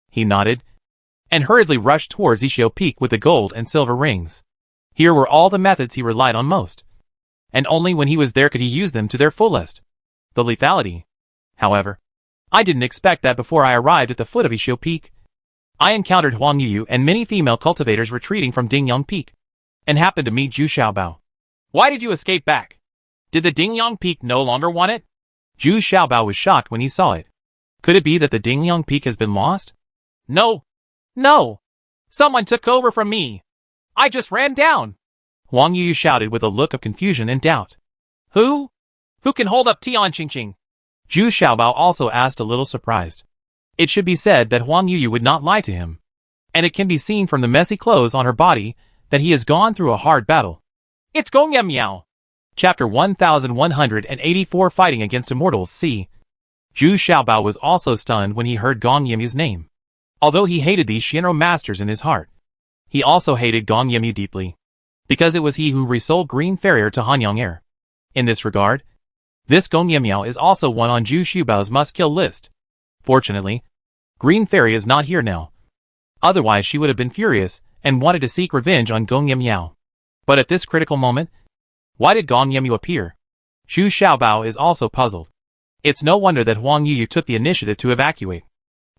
He nodded and hurriedly rushed towards Ishio Peak with the gold and silver rings. Here were all the methods he relied on most, and only when he was there could he use them to their fullest. The lethality, however, I didn't expect that before I arrived at the foot of Ishio Peak. I encountered Huang Yu and many female cultivators retreating from Dingyang Peak, and happened to meet Zhu Xiaobao. Why did you escape back? Did the Dingyang Peak no longer want it? Zhu Xiaobao was shocked when he saw it. Could it be that the Dingyang Peak has been lost? No. No. Someone took over from me. I just ran down. Huang Yu shouted with a look of confusion and doubt. Who? Who can hold up Tian Qingqing? Zhu Xiaobao also asked, a little surprised. It should be said that Huang Yu would not lie to him. And it can be seen from the messy clothes on her body that he has gone through a hard battle. It's Gong Yem Miao. Chapter 1184 Fighting Against Immortals C. Zhu Xiaobao was also stunned when he heard Gong Yemyu's name. Although he hated these Shinro masters in his heart, he also hated Gong Yemyu deeply, because it was he who resold Green Farrier to Hanyang Air. In this regard, this Gong Yemyao is also one on Zhu Xiaobao's must-kill list. Fortunately, Green Fairy is not here now. Otherwise she would have been furious and wanted to seek revenge on Gong Yemyao. But at this critical moment, why did Gong Yemyu appear? Zhu Xiaobao is also puzzled. It's no wonder that Huang Yu took the initiative to evacuate.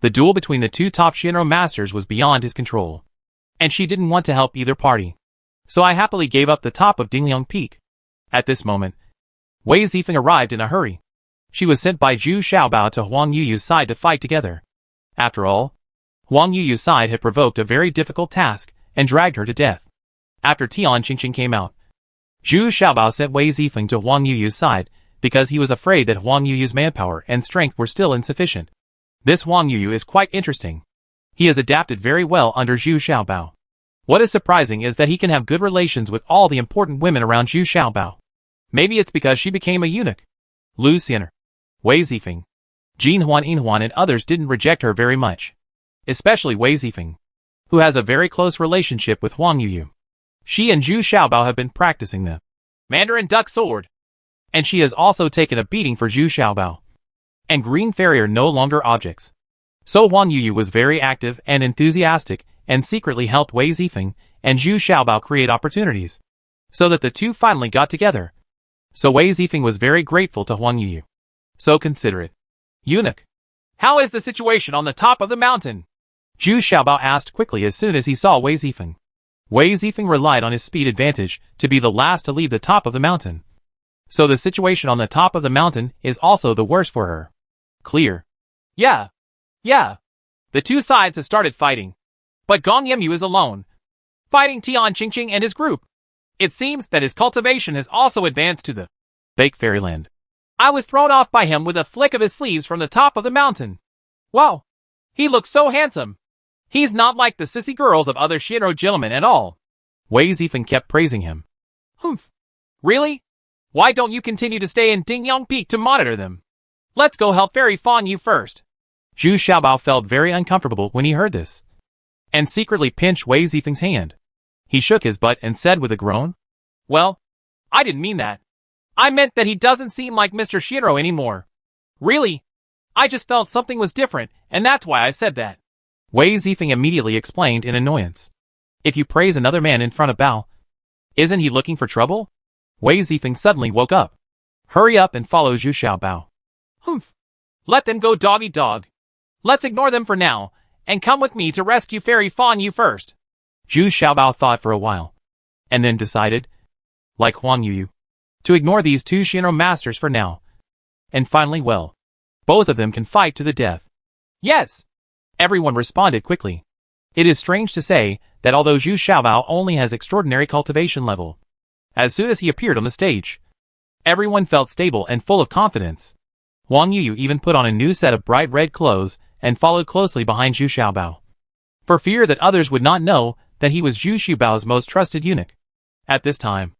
The duel between the two top Shinro masters was beyond his control, and she didn't want to help either party. So I happily gave up the top of Dingyang Peak. At this moment, Wei Zifeng arrived in a hurry. She was sent by Zhu Xiaobao to Huang Yu's side to fight together. After all, Huang Yu's side had provoked a very difficult task and dragged her to death. After Tian Qingqing came out, Zhu Xiaobao sent Wei Zifeng to Huang Yu's side because he was afraid that Huang Yu's manpower and strength were still insufficient. This Huang Yu is quite interesting. He has adapted very well under Zhu Xiaobao. What is surprising is that he can have good relations with all the important women around Zhu Xiaobao. Maybe it's because she became a eunuch. Lu Xin'er, Wei Zifeng, Jin Huan and others didn't reject her very much. Especially Wei Zifeng, who has a very close relationship with Huang Yu. She and Zhu Xiaobao have been practicing the Mandarin Duck Sword. And she has also taken a beating for Zhu Xiaobao. And Green Fairy are no longer objects. So Huang Yu was very active and enthusiastic and secretly helped Wei Zifeng and Zhu Xiaobao create opportunities, so that the two finally got together. So Wei Zifeng was very grateful to Huang Yu. So considerate. Eunuch. How is the situation on the top of the mountain? Zhu Xiaobao asked quickly as soon as he saw Wei Zifeng. Wei Zifeng relied on his speed advantage to be the last to leave the top of the mountain. So the situation on the top of the mountain is also the worst for her. Clear. Yeah. The two sides have started fighting. But Gong Yemyu is alone, fighting Tian Qingqing and his group. It seems that his cultivation has also advanced to the fake fairyland. I was thrown off by him with a flick of his sleeves from the top of the mountain. Wow. He looks so handsome. He's not like the sissy girls of other Shinro gentlemen at all. Wei Zifeng kept praising him. Humph. Really? Why don't you continue to stay in Dingyang Peak to monitor them? Let's go help Fairy Fan Yu first. Zhu Xiaobao felt very uncomfortable when he heard this, and secretly pinched Wei Zifeng's hand. He shook his butt and said with a groan, Well, I didn't mean that. I meant that he doesn't seem like Mr. Shinro anymore. Really? I just felt something was different, and that's why I said that. Wei Zifeng immediately explained in annoyance. If you praise another man in front of Bao, isn't he looking for trouble? Wei Zifeng suddenly woke up. Hurry up and follow Zhu Xiaobao. Humph. Let them go doggy dog. Let's ignore them for now, and come with me to rescue Fairy Fan Yu first. Zhu Xiaobao thought for a while. and then decided, like Huang Yuyu, to ignore these two Shinro masters for now. And finally, well, both of them can fight to the death. Yes! Everyone responded quickly. It is strange to say that although Zhu Xiaobao only has extraordinary cultivation level, as soon as he appeared on the stage, everyone felt stable and full of confidence. Huang Yuyu even put on a new set of bright red clothes and followed closely behind Zhu Xiaobao, for fear that others would not know that he was Zhu Xiaobao's most trusted eunuch. At this time,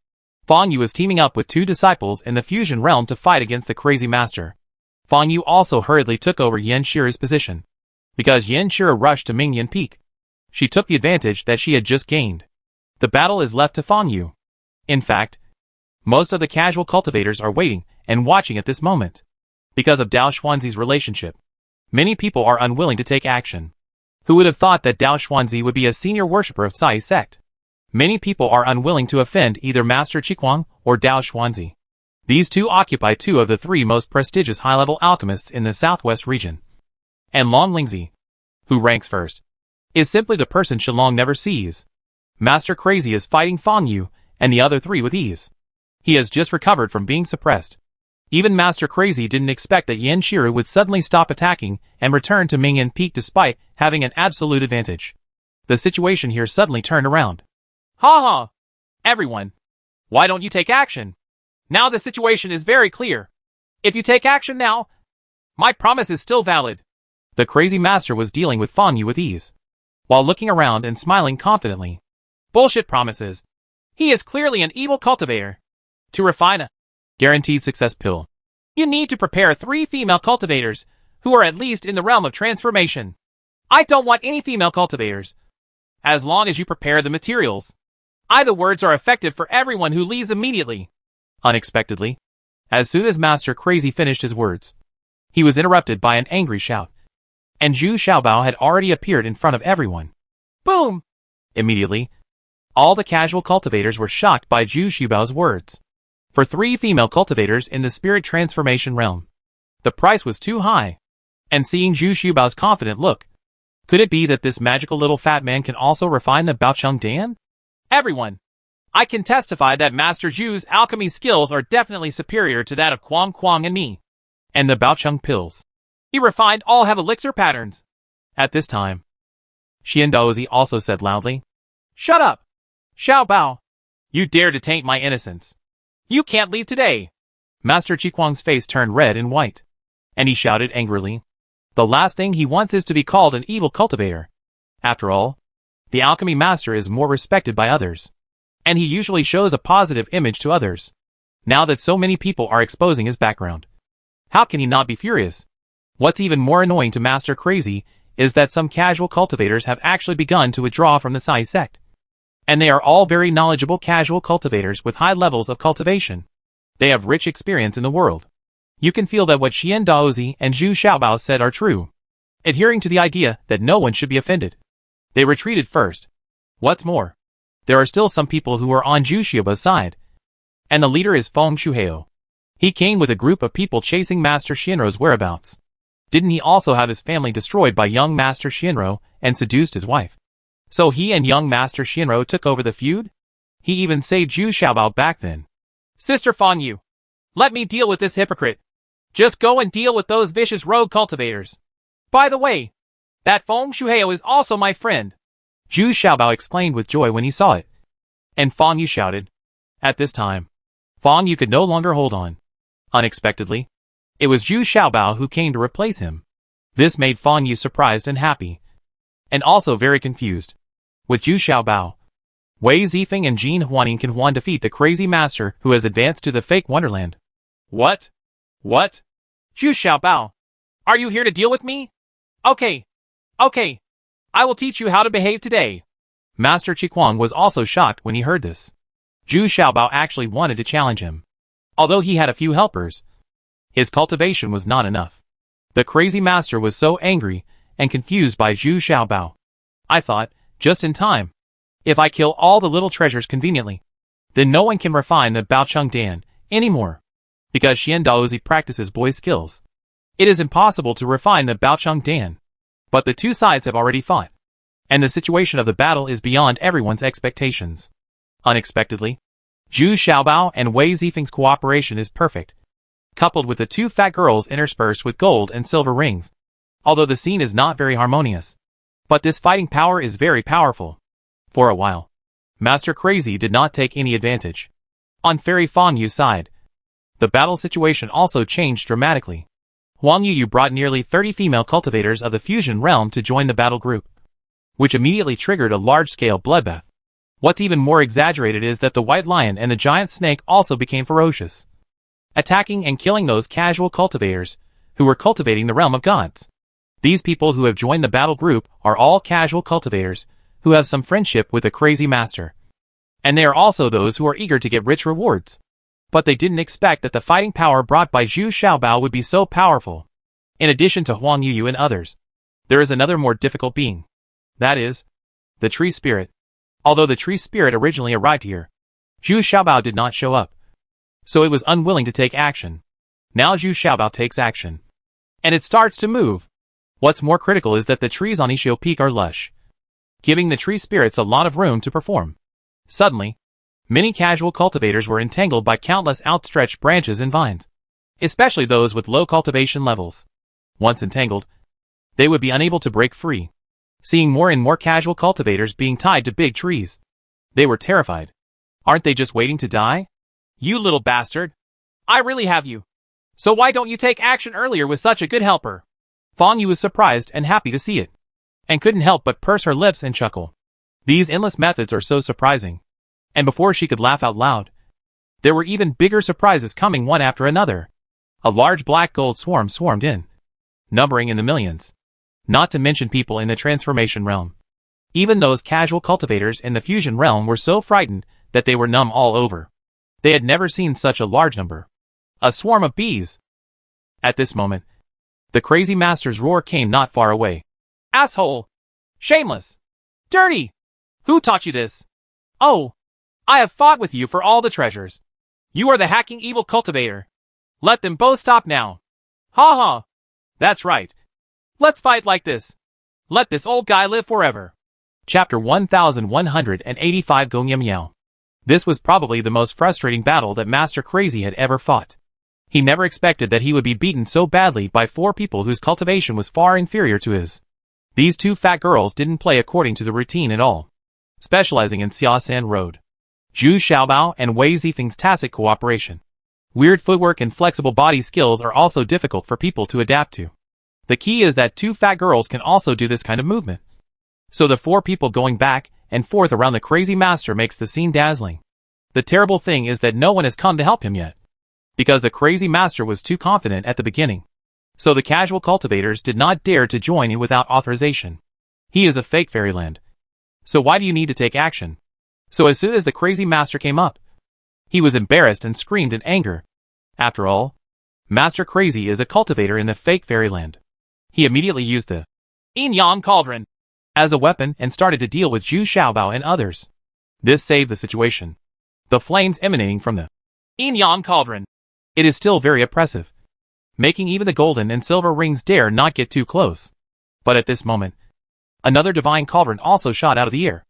Fang Yu was teaming up with two disciples in the fusion realm to fight against the crazy master. Fang Yu also hurriedly took over Yan Shira's position. Because Yan Shira rushed to Mingyan Peak, she took the advantage that she had just gained. The battle is left to Fang Yu. In fact, most of the casual cultivators are waiting and watching at this moment. Because of Dao Xuanzi's relationship, many people are unwilling to take action. Who would have thought that Dao Xuanzi would be a senior worshipper of Cai's sect? Many people are unwilling to offend either Master Qiguang or Dao Xuanzi. These two occupy two of the three most prestigious high-level alchemists in the southwest region. And Long Lingzi, who ranks first, is simply the person Shenlong never sees. Master Crazy is fighting Fang Yu and the other three with ease. He has just recovered from being suppressed. Even Master Crazy didn't expect that Yan Shiru would suddenly stop attacking and return to Mingyan Peak despite having an absolute advantage. The situation here suddenly turned around. Ha ha! Everyone, why don't you take action? Now the situation is very clear. If you take action now, my promise is still valid. The crazy master was dealing with Fang Yu with ease, while looking around and smiling confidently. Bullshit promises. He is clearly an evil cultivator. To refine a guaranteed success pill, you need to prepare 3 female cultivators who are at least in the realm of transformation. I don't want any female cultivators. As long as you prepare the materials. Either words are effective for everyone who leaves immediately. Unexpectedly, as soon as Master Crazy finished his words, he was interrupted by an angry shout. And Zhu Xiaobao had already appeared in front of everyone. Boom! Immediately, all the casual cultivators were shocked by Zhu Xiaobao's words. For 3 female cultivators in the spirit transformation realm, the price was too high. And seeing Zhu Xiaobao's confident look, could it be that this magical little fat man can also refine the Baocheng Dan? Everyone, I can testify that Master Zhu's alchemy skills are definitely superior to that of Kwang and me. And the Baocheng pills he refined all have elixir patterns. At this time, Xian Daozi also said loudly, Shut up! Xiaobao! You dare to taint my innocence. You can't leave today. Master Qiguang's face turned red and white, and he shouted angrily. The last thing he wants is to be called an evil cultivator. After all, the alchemy master is more respected by others, and he usually shows a positive image to others. Now that so many people are exposing his background, how can he not be furious? What's even more annoying to Master Crazy is that some casual cultivators have actually begun to withdraw from the Cai sect. And they are all very knowledgeable casual cultivators with high levels of cultivation. They have rich experience in the world. You can feel that what Xian Daozi and Zhu Xiaobao said are true, adhering to the idea that no one should be offended. They retreated first. What's more, there are still some people who are on Zhu Xiaobao's side. And the leader is Feng Shuheo. He came with a group of people chasing Master Shinro's whereabouts. Didn't he also have his family destroyed by young Master Shinro and seduced his wife? So he and young Master Shinro took over the feud? He even saved Zhu Xiaobao back then. Sister Fang Yu, let me deal with this hypocrite. Just go and deal with those vicious rogue cultivators. By the way, that Feng Shuheo is also my friend. Zhu Xiaobao exclaimed with joy when he saw it. And Fang Yu shouted. At this time, Fang Yu could no longer hold on. Unexpectedly, it was Zhu Xiaobao who came to replace him. This made Fang Yu surprised and happy, and also very confused. With Zhu Xiaobao, Wei Zifeng and Jin Huaning can Huan defeat the crazy master who has advanced to the fake wonderland. What? What? Zhu Xiaobao, are you here to deal with me? Okay. I will teach you how to behave today. Master Qiguang was also shocked when he heard this. Zhu Xiaobao actually wanted to challenge him. Although he had a few helpers, his cultivation was not enough. The crazy master was so angry and confused by Zhu Xiaobao. I thought, just in time. If I kill all the little treasures conveniently, then no one can refine the Baocheng Dan anymore. Because Xian Daozi practices boy skills, it is impossible to refine the Baocheng Dan. But the two sides have already fought, and the situation of the battle is beyond everyone's expectations. Unexpectedly, Zhu Xiaobao and Wei Zifeng's cooperation is perfect, coupled with the two fat girls interspersed with gold and silver rings. Although the scene is not very harmonious, but this fighting power is very powerful. For a while, Master Crazy did not take any advantage. On Fairy Fang Yu's side, the battle situation also changed dramatically. Huang Yu brought nearly 30 female cultivators of the fusion realm to join the battle group, which immediately triggered a large-scale bloodbath. What's even more exaggerated is that the white lion and the giant snake also became ferocious, attacking and killing those casual cultivators who were cultivating the realm of gods. These people who have joined the battle group are all casual cultivators who have some friendship with the crazy master. And they are also those who are eager to get rich rewards. But they didn't expect that the fighting power brought by Zhu Xiaobao would be so powerful. In addition to Huang Yu and others, there is another more difficult being. That is, the tree spirit. Although the tree spirit originally arrived here, Zhu Xiaobao did not show up, so it was unwilling to take action. Now Zhu Xiaobao takes action, and it starts to move. What's more critical is that the trees on Ishio Peak are lush, giving the tree spirits a lot of room to perform. Suddenly, many casual cultivators were entangled by countless outstretched branches and vines, especially those with low cultivation levels. Once entangled, they would be unable to break free. Seeing more and more casual cultivators being tied to big trees, they were terrified. Aren't they just waiting to die? You little bastard! I really have you. So why don't you take action earlier with such a good helper? Fang Yu was surprised and happy to see it, and couldn't help but purse her lips and chuckle. These endless methods are so surprising. And before she could laugh out loud, there were even bigger surprises coming one after another. A large black gold swarm swarmed in, numbering in the millions. Not to mention people in the transformation realm. Even those casual cultivators in the fusion realm were so frightened that they were numb all over. They had never seen such a large number. A swarm of bees. At this moment, the crazy master's roar came not far away. Asshole! Shameless! Dirty! Who taught you this? Oh! I have fought with you for all the treasures. You are the hacking evil cultivator. Let them both stop now. Ha ha! That's right. Let's fight like this. Let this old guy live forever. Chapter 1185 Gonyam Yao. This was probably the most frustrating battle that Master Crazy had ever fought. He never expected that he would be beaten so badly by 4 people whose cultivation was far inferior to his. These 2 fat girls didn't play according to the routine at all, specializing in Xiaosan Road. Zhu Xiaobao and Wei Zifeng's tacit cooperation. Weird footwork and flexible body skills are also difficult for people to adapt to. The key is that 2 fat girls can also do this kind of movement. So the 4 people going back and forth around the crazy master makes the scene dazzling. The terrible thing is that no one has come to help him yet, because the crazy master was too confident at the beginning. So the casual cultivators did not dare to join in without authorization. He is a fake fairyland. So why do you need to take action? So as soon as the crazy master came up, he was embarrassed and screamed in anger. After all, Master Crazy is a cultivator in the fake fairyland. He immediately used the Yin-Yang Cauldron as a weapon and started to deal with Zhu Xiaobao and others. This saved the situation. The flames emanating from the Yin-Yang Cauldron. It is still very oppressive, making even the golden and silver rings dare not get too close. But at this moment, another divine cauldron also shot out of the air,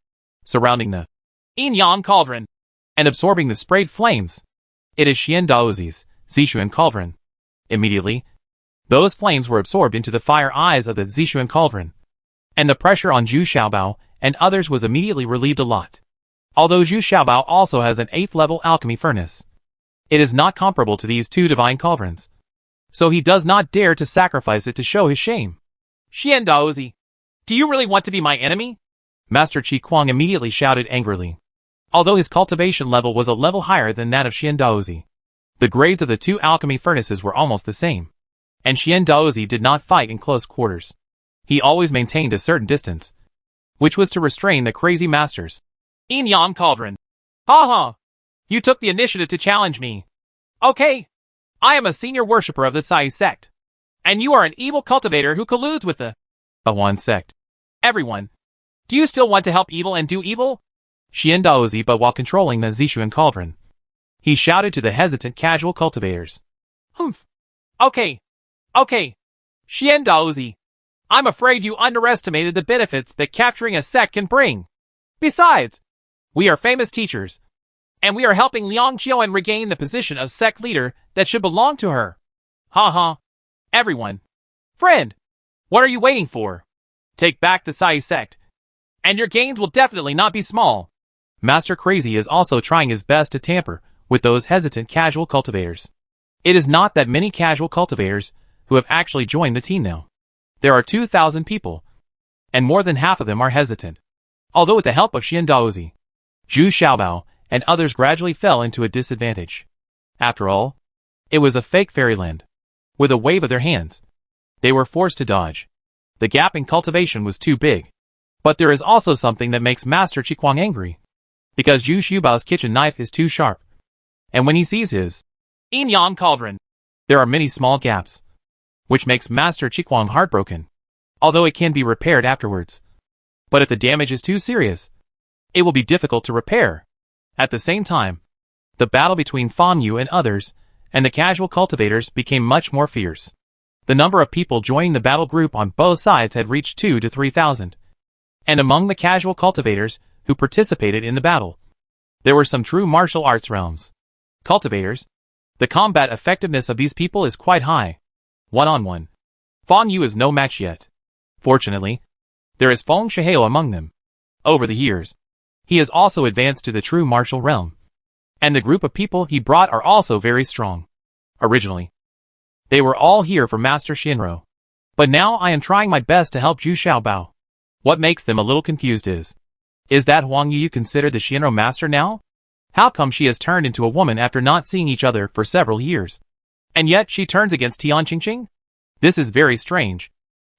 surrounding the Yin-Yang Cauldron and absorbing the sprayed flames. It is Xian Daozi's Zishuan Cauldron. Immediately, those flames were absorbed into the fire eyes of the Zishuan Cauldron, and the pressure on Zhu Xiaobao and others was immediately relieved a lot. Although Zhu Xiaobao also has an 8th level alchemy furnace, it is not comparable to these 2 divine cauldrons, so he does not dare to sacrifice it to show his shame. Xian Daozi, do you really want to be my enemy? Master Qi Kuang immediately shouted angrily. Although his cultivation level was a level higher than that of Xian Daozi, the grades of the 2 alchemy furnaces were almost the same, and Xian Daozi did not fight in close quarters. He always maintained a certain distance, which was to restrain the crazy masters. Yin-Yang Cauldron. Ha ha! You took the initiative to challenge me. Okay. I am a senior worshipper of the Tsai sect, and you are an evil cultivator who colludes with the Awan sect. Everyone, do you still want to help evil and do evil? Xian Daozi, but while controlling the Zishuan Cauldron, he shouted to the hesitant casual cultivators. Humph. Okay. Xian Daozi, I'm afraid you underestimated the benefits that capturing a sect can bring. Besides, we are famous teachers, And we are helping Liang Qiuan regain the position of sect leader that should belong to her. Ha ha. Everyone. Friend. What are you waiting for? Take back the Sai sect. And your gains will definitely not be small. Master Crazy is also trying his best to tamper with those hesitant casual cultivators. It is not that many casual cultivators who have actually joined the team now. There are 2,000 people, and more than half of them are hesitant. Although with the help of Xian Daozi, Zhu Xiaobao, and others gradually fell into a disadvantage. After all, it was a fake fairyland. With a wave of their hands, they were forced to dodge. The gap in cultivation was too big. But there is also something that makes Master Chiquang angry. Because Zhu Xiaobao's kitchen knife is too sharp. And when he sees his Yin Yang Cauldron, there are many small gaps, which makes Master Chiquang heartbroken, although it can be repaired afterwards. But if the damage is too serious, it will be difficult to repair. At the same time, the battle between Fan Yu and others, and the casual cultivators became much more fierce. The number of people joining the battle group on both sides had reached 2,000 to 3,000. And among the casual cultivators who participated in the battle, there were some true martial arts realms cultivators. The combat effectiveness of these people is quite high. One-on-one, Fan Yu is no match yet. Fortunately, there is Feng Shihao among them. Over the years, he has also advanced to the true martial realm. And the group of people he brought are also very strong. Originally, they were all here for Master Shinro. But now I am trying my best to help Zhu Xiaobao. What makes them a little confused is that Huang Yu considered the Shinro master now? How come she has turned into a woman after not seeing each other for several years? And yet she turns against Tian Qingqing? This is very strange.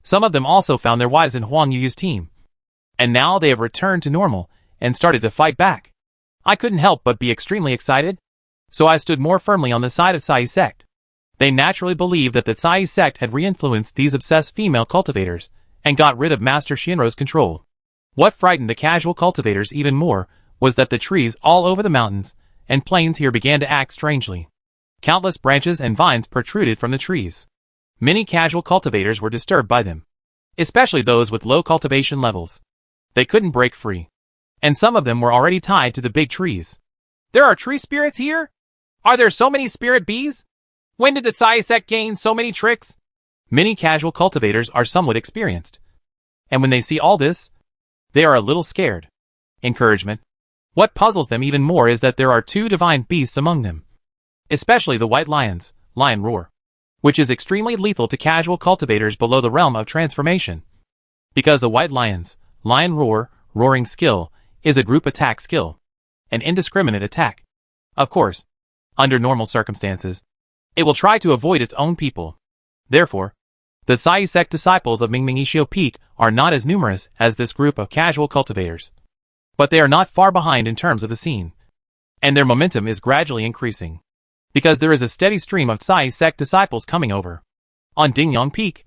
Some of them also found their wives in Huang Yu's team. And now they have returned to normal and started to fight back. I couldn't help but be extremely excited. So I stood more firmly on the side of Sai sect. They naturally believed that the Sai sect had re-influenced these obsessed female cultivators and got rid of Master Shinro's control. What frightened the casual cultivators even more was that the trees all over the mountains and plains here began to act strangely. Countless branches and vines protruded from the trees. Many casual cultivators were disturbed by them, especially those with low cultivation levels. They couldn't break free, and some of them were already tied to the big trees. There are tree spirits here? Are there so many spirit bees? When did the Sai sect gain so many tricks? Many casual cultivators are somewhat experienced, and when they see all this, they are a little scared. Encouragement. What puzzles them even more is that there are 2 divine beasts among them, especially the white lions, lion roar, which is extremely lethal to casual cultivators below the realm of transformation. Because the white lions, lion roar, roaring skill, is a group attack skill, an indiscriminate attack. Of course, under normal circumstances, it will try to avoid its own people. Therefore, the Sai sect disciples of Mingming Ishio Peak are not as numerous as this group of casual cultivators. But they are not far behind in terms of the scene. And their momentum is gradually increasing. Because there is a steady stream of Sai sect disciples coming over. On Dingyang Peak,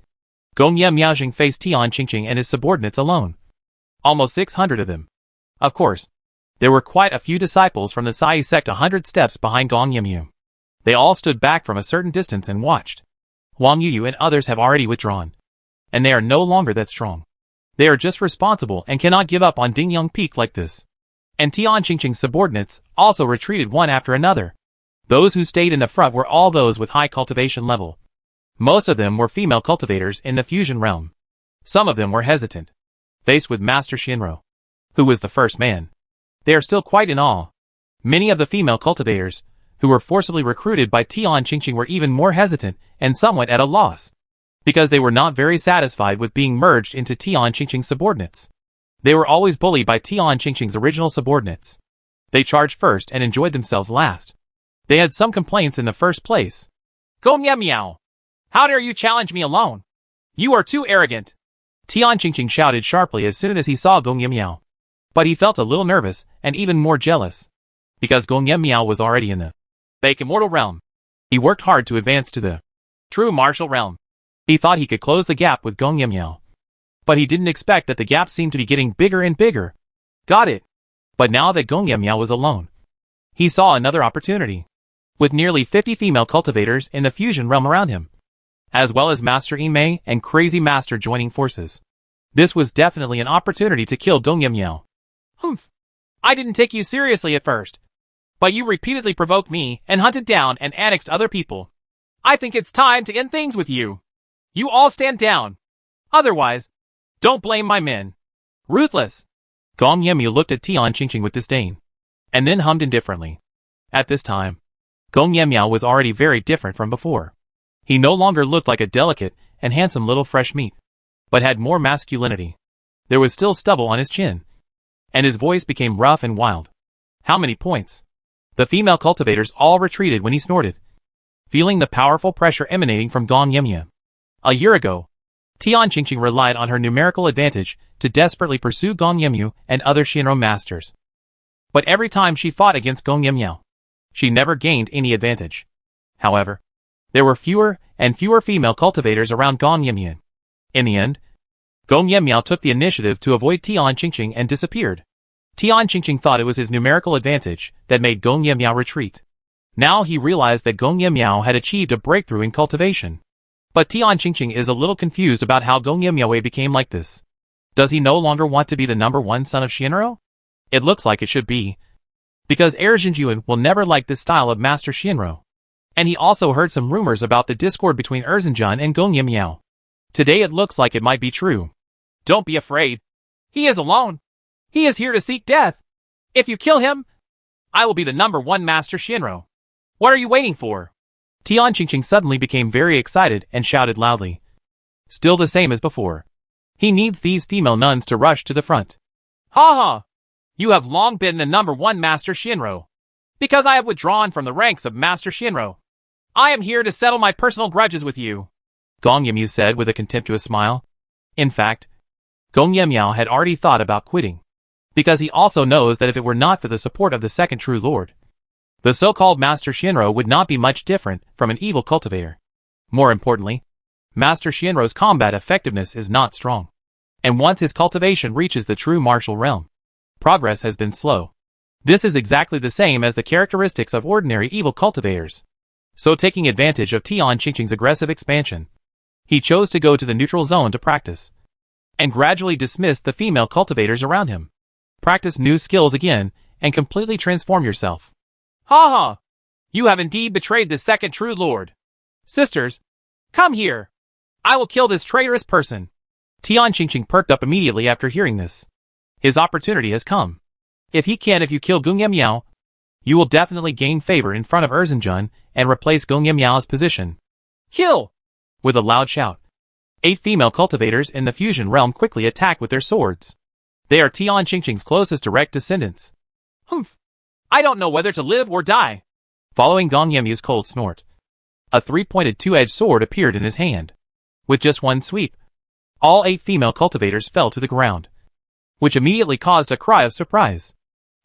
Gongye Miaojing faced Tian Qingqing and his subordinates alone. Almost 600 of them. Of course, there were quite a few disciples from the Sai sect 100 steps behind Gong Yemyu. They all stood back from a certain distance and watched. Huang Yu and others have already withdrawn. And they are no longer that strong. They are just responsible and cannot give up on Dingyang Peak like this. And Tian Qingqing's subordinates also retreated one after another. Those who stayed in the front were all those with high cultivation level. Most of them were female cultivators in the fusion realm. Some of them were hesitant, faced with Master Shinro, who was the first man. They are still quite in awe. Many of the female cultivators, who were forcibly recruited by Tian Qingqing, were even more hesitant and somewhat at a loss. Because they were not very satisfied with being merged into Tian Qingqing's subordinates. They were always bullied by Tian Qingqing's original subordinates. They charged first and enjoyed themselves last. They had some complaints in the first place. Go meow meow. How dare you challenge me alone? You are too arrogant. Tian Qingqing shouted sharply as soon as he saw Gong Yemiao. But he felt a little nervous and even more jealous. Because Gong Yemiao was already in the fake immortal realm. He worked hard to advance to the true martial realm. He thought he could close the gap with Gong Yemiao. But he didn't expect that the gap seemed to be getting bigger and bigger. Got it. But now that Gong Yemiao was alone, he saw another opportunity. With nearly 50 female cultivators in the fusion realm around him, as well as Master Imei and Crazy Master joining forces. This was definitely an opportunity to kill Gong Yemiao. Humph. I didn't take you seriously at first. But you repeatedly provoked me and hunted down and annexed other people. I think it's time to end things with you. You all stand down. Otherwise, don't blame my men. Ruthless. Gong Yemyu looked at Tian Qingqing with disdain, and then hummed indifferently. At this time, Gong Yemyu was already very different from before. He no longer looked like a delicate and handsome little fresh meat, but had more masculinity. There was still stubble on his chin, and his voice became rough and wild. How many points? The female cultivators all retreated when he snorted, feeling the powerful pressure emanating from Gong Yemyu. A year ago, Tian Qingqing relied on her numerical advantage to desperately pursue Gong Yemyu and other Shinro masters. But every time she fought against Gong Yemyu, she never gained any advantage. However, there were fewer and fewer female cultivators around Gong Yemyu. In the end, Gong Yemyu took the initiative to avoid Tian Qingqing and disappeared. Tian Qingqing thought it was his numerical advantage that made Gong Yemyu retreat. Now he realized that Gong Yemyu had achieved a breakthrough in cultivation. But Tian Qingqing is a little confused about how Gong Yemyu became like this. Does he no longer want to be the #1 son of Shinro? It looks like it should be, because heir Jinjuan will never like this style of Master Shinro. And he also heard some rumors about the discord between Erzinjun and Gong Yemyu. Today it looks like it might be true. Don't be afraid. He is alone. He is here to seek death. If you kill him, I will be the #1 Master Shinro. What are you waiting for? Tian Qingqing suddenly became very excited and shouted loudly. Still the same as before. He needs these female nuns to rush to the front. Ha ha! You have long been the #1 Master Shinro. Because I have withdrawn from the ranks of Master Shinro, I am here to settle my personal grudges with you, Gong Yemyu said with a contemptuous smile. In fact, Gong Yemyu had already thought about quitting, because he also knows that if it were not for the support of the second true lord, the so-called Master Shinro would not be much different from an evil cultivator. More importantly, Master Shinro's combat effectiveness is not strong, and once his cultivation reaches the true martial realm, progress has been slow. This is exactly the same as the characteristics of ordinary evil cultivators. So taking advantage of Tian Qingqing's aggressive expansion, he chose to go to the neutral zone to practice, and gradually dismissed the female cultivators around him. Practice new skills again, and completely transform yourself. Ha ha! You have indeed betrayed the second true lord. Sisters, come here. I will kill this traitorous person. Tian Qingqing perked up immediately after hearing this. His opportunity has come. If you kill Gong Yemyu, you will definitely gain favor in front of Erzinjun and replace Gong Yemyu's position. Kill! With a loud shout, 8 female cultivators in the fusion realm quickly attacked with their swords. They are Tian Qingqing's closest direct descendants. Humph! I don't know whether to live or die. Following Gong Yemyu's cold snort, a 3-pointed two-edged sword appeared in his hand. With just one sweep, all 8 female cultivators fell to the ground, which immediately caused a cry of surprise,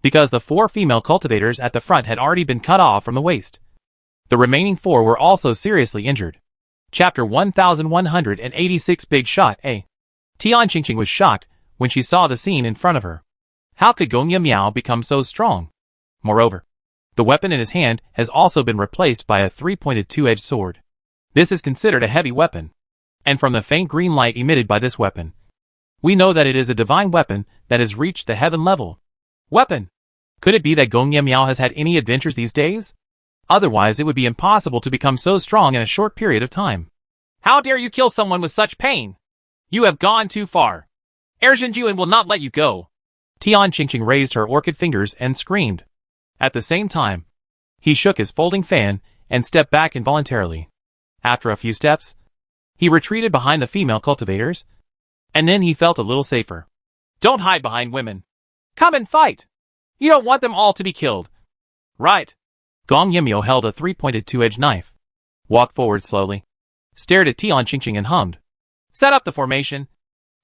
because the 4 female cultivators at the front had already been cut off from the waist. The remaining 4 were also seriously injured. Chapter 1186 Big Shot A. Tian Qingqing was shocked when she saw the scene in front of her. How could Gong Yemyu become so strong? Moreover, the weapon in his hand has also been replaced by a 3-pointed two-edged sword. This is considered a heavy weapon, and from the faint green light emitted by this weapon, we know that it is a divine weapon that has reached the heaven level. Weapon! Could it be that Gong Yemyu has had any adventures these days? Otherwise it would be impossible to become so strong in a short period of time. How dare you kill someone with such pain? You have gone too far. Erzinjun will not let you go. Tian Qingqing raised her orchid fingers and screamed. At the same time, he shook his folding fan and stepped back involuntarily. After a few steps, he retreated behind the female cultivators, and then he felt a little safer. Don't hide behind women. Come and fight. You don't want them all to be killed. Right. Gong Yemyu held a 3-pointed two-edged knife, walked forward slowly, stared at Tian Qingqing and hummed. Set up the formation.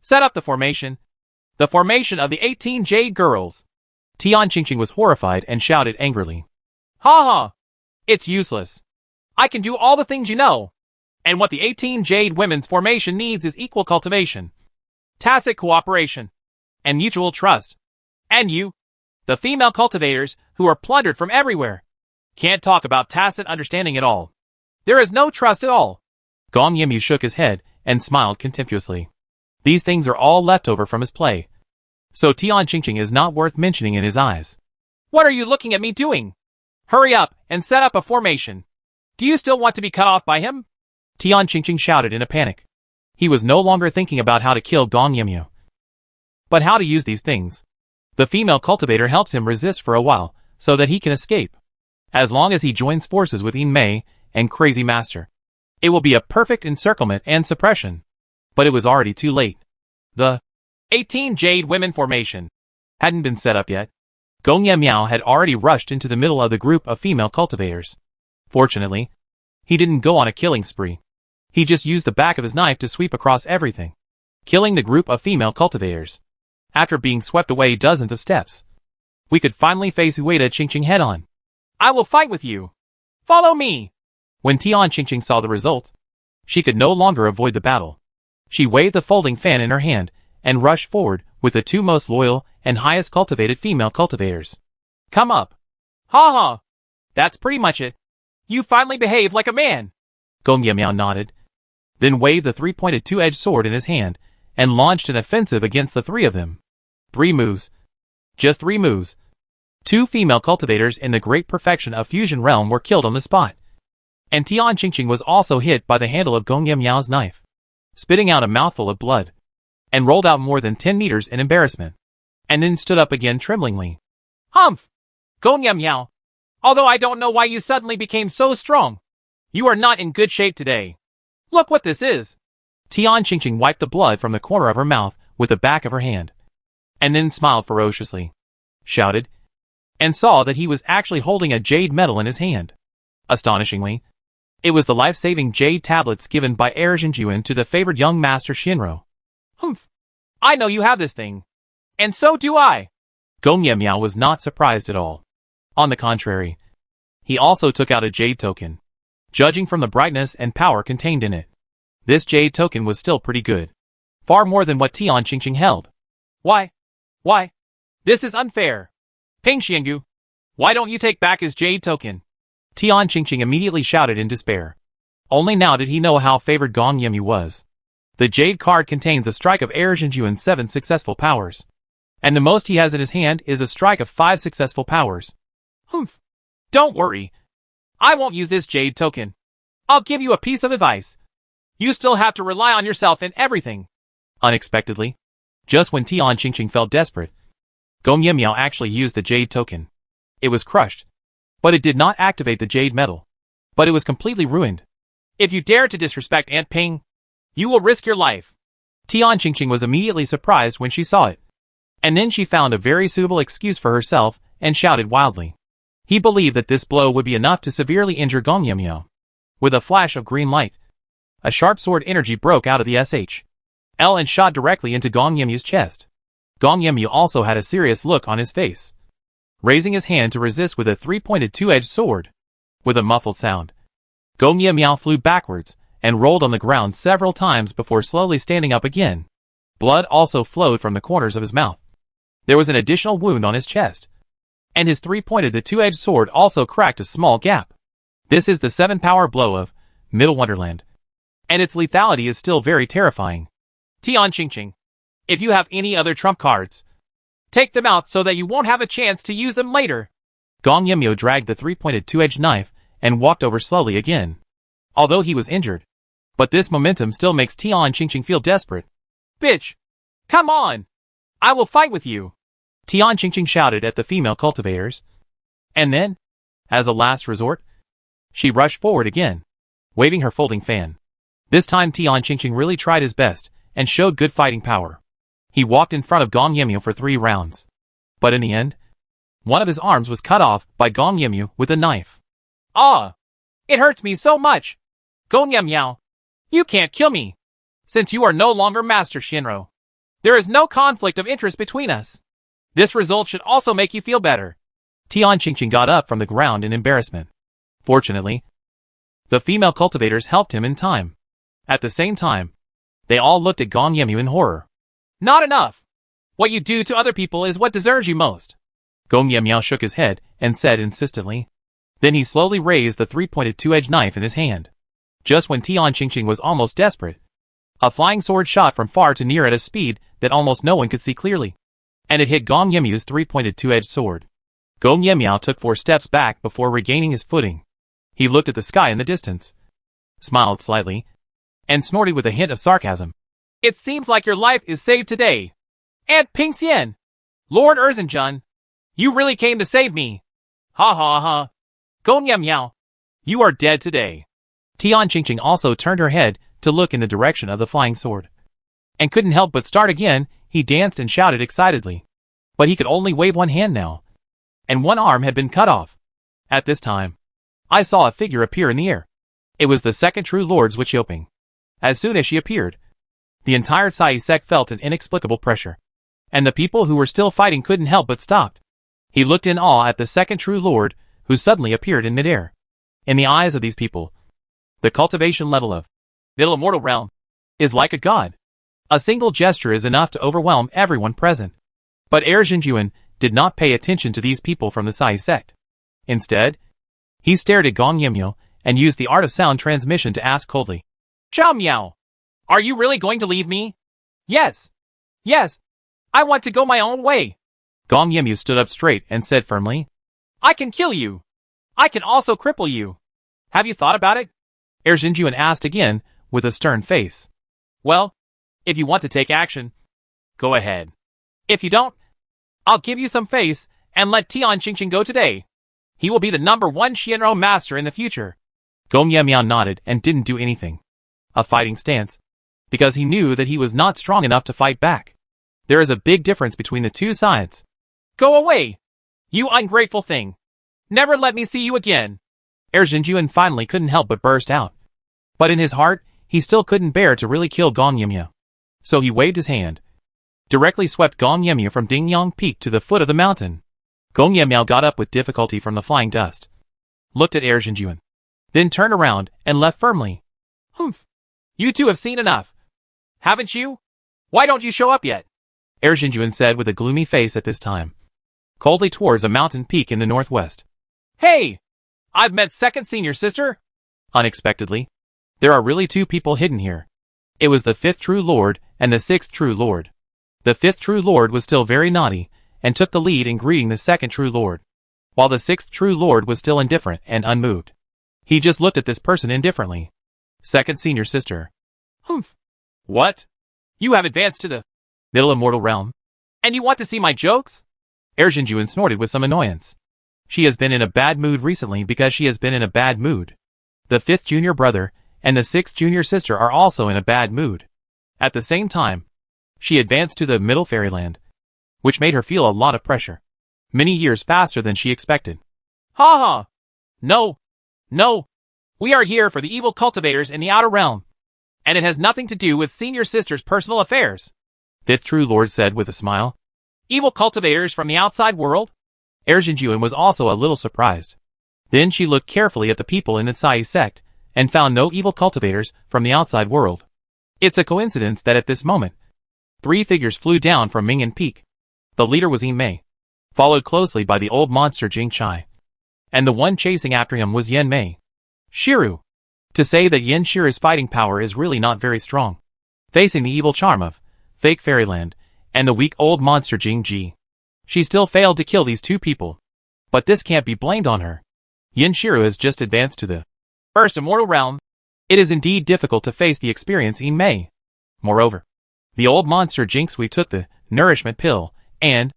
Set up the formation. The formation of the 18 Jade Girls. Tian Qingqing was horrified and shouted angrily. Ha ha! It's useless. I can do all the things you know. And what the 18 Jade Women's formation needs is equal cultivation, tacit cooperation, and mutual trust. And you, the female cultivators who are plundered from everywhere, can't talk about tacit understanding at all. There is no trust at all. Gong Yemyu shook his head and smiled contemptuously. These things are all leftover from his play, so Tian Qingqing is not worth mentioning in his eyes. What are you looking at me doing? Hurry up and set up a formation. Do you still want to be cut off by him? Tian Qingqing shouted in a panic. He was no longer thinking about how to kill Gong Yimyu, but how to use these things. The female cultivator helps him resist for a while, so that he can escape. As long as he joins forces with Yin Mei and Crazy Master, it will be a perfect encirclement and suppression. But it was already too late. The 18 Jade Women Formation hadn't been set up yet. Gong Yimiao had already rushed into the middle of the group of female cultivators. Fortunately, he didn't go on a killing spree. He just used the back of his knife to sweep across everything, killing the group of female cultivators. After being swept away dozens of steps, we could finally face Ueda Qingqing head-on. I will fight with you. Follow me. When Tian Qingqing saw the result, she could no longer avoid the battle. She waved the folding fan in her hand and rushed forward with the two most loyal and highest cultivated female cultivators. Come up. Ha ha. That's pretty much it. You finally behaved like a man. Gong Yimiao nodded, then waved the three-pointed two-edged sword in his hand and launched an offensive against the three of them. 3 moves. Just 3 moves. 2 female cultivators in the great perfection of Fusion Realm were killed on the spot. And Tian Qingqing was also hit by the handle of Gong Yimiao's knife, spitting out a mouthful of blood, and rolled out more than 10 meters in embarrassment, and then stood up again tremblingly. Humph! Gong Yimiao, although I don't know why you suddenly became so strong, you are not in good shape today. Look what this is. Tian Qingqing wiped the blood from the corner of her mouth with the back of her hand, and then smiled ferociously, shouted, and saw that he was actually holding a jade medal in his hand. Astonishingly, it was the life-saving jade tablets given by Erjinjuan to the favored young master Shinro. Humph! I know you have this thing. And so do I. Gong Yimiao was not surprised at all. On the contrary, he also took out a jade token. Judging from the brightness and power contained in it, this jade token was still pretty good. Far more than what Tian Qingqing held. Why? This is unfair. Ping Xianggu, why don't you take back his jade token? Tian Qingqing immediately shouted in despair. Only now did he know how favored Gong Yimyu was. The jade card contains a strike of Erjinjuan's 7 successful powers, and the most he has in his hand is a strike of 5 successful powers. Humph. Don't worry. I won't use this jade token. I'll give you a piece of advice. You still have to rely on yourself in everything. Unexpectedly, just when Tian Qingqing felt desperate, Gong Yimiao actually used the jade token. It was crushed, but it did not activate the jade metal. But it was completely ruined. If you dare to disrespect Aunt Ping, you will risk your life. Tian Qingqing was immediately surprised when she saw it. And then she found a very suitable excuse for herself and shouted wildly. He believed that this blow would be enough to severely injure Gong Yimiao. With a flash of green light, a sharp sword energy broke out of the SHL and shot directly into Gong Yimyu's chest. Gong Yimyu also had a serious look on his face, raising his hand to resist with a 3-pointed two-edged sword. With a muffled sound, Gong Yimiao flew backwards and rolled on the ground several times before slowly standing up again. Blood also flowed from the corners of his mouth. There was an additional wound on his chest, and his 3-pointed two-edged sword also cracked a small gap. This is the 7-power blow of Middle Wonderland, and its lethality is still very terrifying. Tian Qingqing, if you have any other trump cards, take them out so that you won't have a chance to use them later. Gong Yimyu dragged the 3-pointed two-edged knife and walked over slowly again. Although he was injured, but this momentum still makes Tian Qingqing feel desperate. Bitch! Come on! I will fight with you! Tian Qingqing shouted at the female cultivators. And then, as a last resort, she rushed forward again, waving her folding fan. This time Tian Qingqing really tried his best and showed good fighting power. He walked in front of Gong Yimyu for 3 rounds. But in the end, one of his arms was cut off by Gong Yimyu with a knife. Ah! It hurts me so much! Gong Yimiao, you can't kill me! Since you are no longer Master Shinro, there is no conflict of interest between us. This result should also make you feel better. Tian Qingqing got up from the ground in embarrassment. Fortunately, the female cultivators helped him in time. At the same time, they all looked at Gong Yimyu in horror. Not enough! What you do to other people is what deserves you most. Gong Yimiao shook his head and said insistently. Then he slowly raised the 3-pointed two-edged knife in his hand. Just when Tian Qingqing was almost desperate, a flying sword shot from far to near at a speed that almost no one could see clearly, and it hit Gong Yimyu's 3-pointed two-edged sword. Gong Yemiao took 4 steps back before regaining his footing. He looked at the sky in the distance, smiled slightly, and snorted with a hint of sarcasm. It seems like your life is saved today. Aunt Pingxian! Lord Erzinjun! You really came to save me! Ha ha ha! Gong Yemiao! You are dead today. Tian Qingqing also turned her head to look in the direction of the flying sword, and couldn't help but start again. He danced and shouted excitedly. But he could only wave one hand now, and one arm had been cut off. At this time, I saw a figure appear in the air. It was the second true Lord Zhuo Qiuping. As soon as she appeared, the entire Cai sect felt an inexplicable pressure, and the people who were still fighting couldn't help but stopped. He looked in awe at the second true Lord, who suddenly appeared in midair. In the eyes of these people, the cultivation level of Middle Immortal Realm is like a god. A single gesture is enough to overwhelm everyone present. But Erzhenjuan did not pay attention to these people from the Cai sect. Instead, he stared at Gong Yemiao and used the art of sound transmission to ask coldly, Chow Miao! Are you really going to leave me? Yes! Yes! I want to go my own way! Gong Yemiao stood up straight and said firmly, I can kill you! I can also cripple you! Have you thought about it? Erzhenjuan asked again, with a stern face. Well, if you want to take action, go ahead. If you don't, I'll give you some face and let Tian Qingqing go today. He will be the #1 Shinro master in the future. Gong Yemiao nodded and didn't do anything. A fighting stance, because he knew that he was not strong enough to fight back. There is a big difference between the two sides. Go away! You ungrateful thing! Never let me see you again! Erzhenjuan finally couldn't help but burst out. But in his heart, he still couldn't bear to really kill Gong Yemiao. So he waved his hand, directly swept Gong Yemiao from Dingyang Peak to the foot of the mountain. Gong Yemiao got up with difficulty from the flying dust, looked at Erzhenjuan, then turned around and left firmly. Humph! You two have seen enough. Haven't you? Why don't you show up yet? Erzhenjuan said with a gloomy face at this time, coldly towards a mountain peak in the northwest. Hey! I've met second senior sister. Unexpectedly, there are really 2 people hidden here. It was the 5th true Lord and the 6th true Lord. The 5th true Lord was still very naughty, and took the lead in greeting the 2nd true Lord, while the 6th true Lord was still indifferent and unmoved. He just looked at this person indifferently. Second senior sister. Humph. What? You have advanced to the Middle Immortal Realm? And you want to see my jokes? Erzhenjuan snorted with some annoyance. She has been in a bad mood recently because she has been in a bad mood. The 5th junior brother and the 6th junior sister are also in a bad mood. At the same time, she advanced to the Middle Fairyland, which made her feel a lot of pressure. Many years faster than she expected. Ha ha! No! No! We are here for the evil cultivators in the Outer Realm, and it has nothing to do with senior sister's personal affairs. 5th true Lord said with a smile. Evil cultivators from the outside world? Erzhenjuan was also a little surprised. Then she looked carefully at the people in the Cai sect, and found no evil cultivators from the outside world. It's a coincidence that at this moment, 3 figures flew down from Mingyan Peak. The leader was Yin Mei, followed closely by the old monster Jing Chai, and the one chasing after him was Yen Mei. Shiru. To say that Yen Shiru's fighting power is really not very strong, facing the evil charm of fake fairyland and the weak old monster Jing Ji. She still failed to kill these 2 people. But this can't be blamed on her. Yen Shiru has just advanced to the first immortal realm. It is indeed difficult to face the experience Yin Mei. Moreover, the old monster Jinxui took the nourishment pill and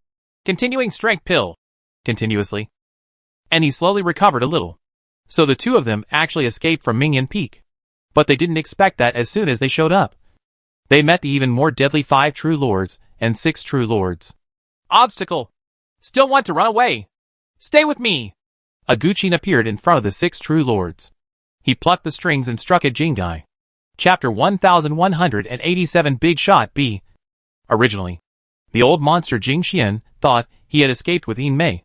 continuing strength pill continuously, and he slowly recovered a little. So the 2 of them actually escaped from Mingyan Peak. But they didn't expect that as soon as they showed up. They met the even more deadly 5 true lords and 6 true lords. Obstacle! Still want to run away? Stay with me! A Guqin appeared in front of the 6 true lords. He plucked the strings and struck at Jingai. Chapter 1187 Big Shot B. Originally, the old monster Jing Xian thought he had escaped with Yin Mei.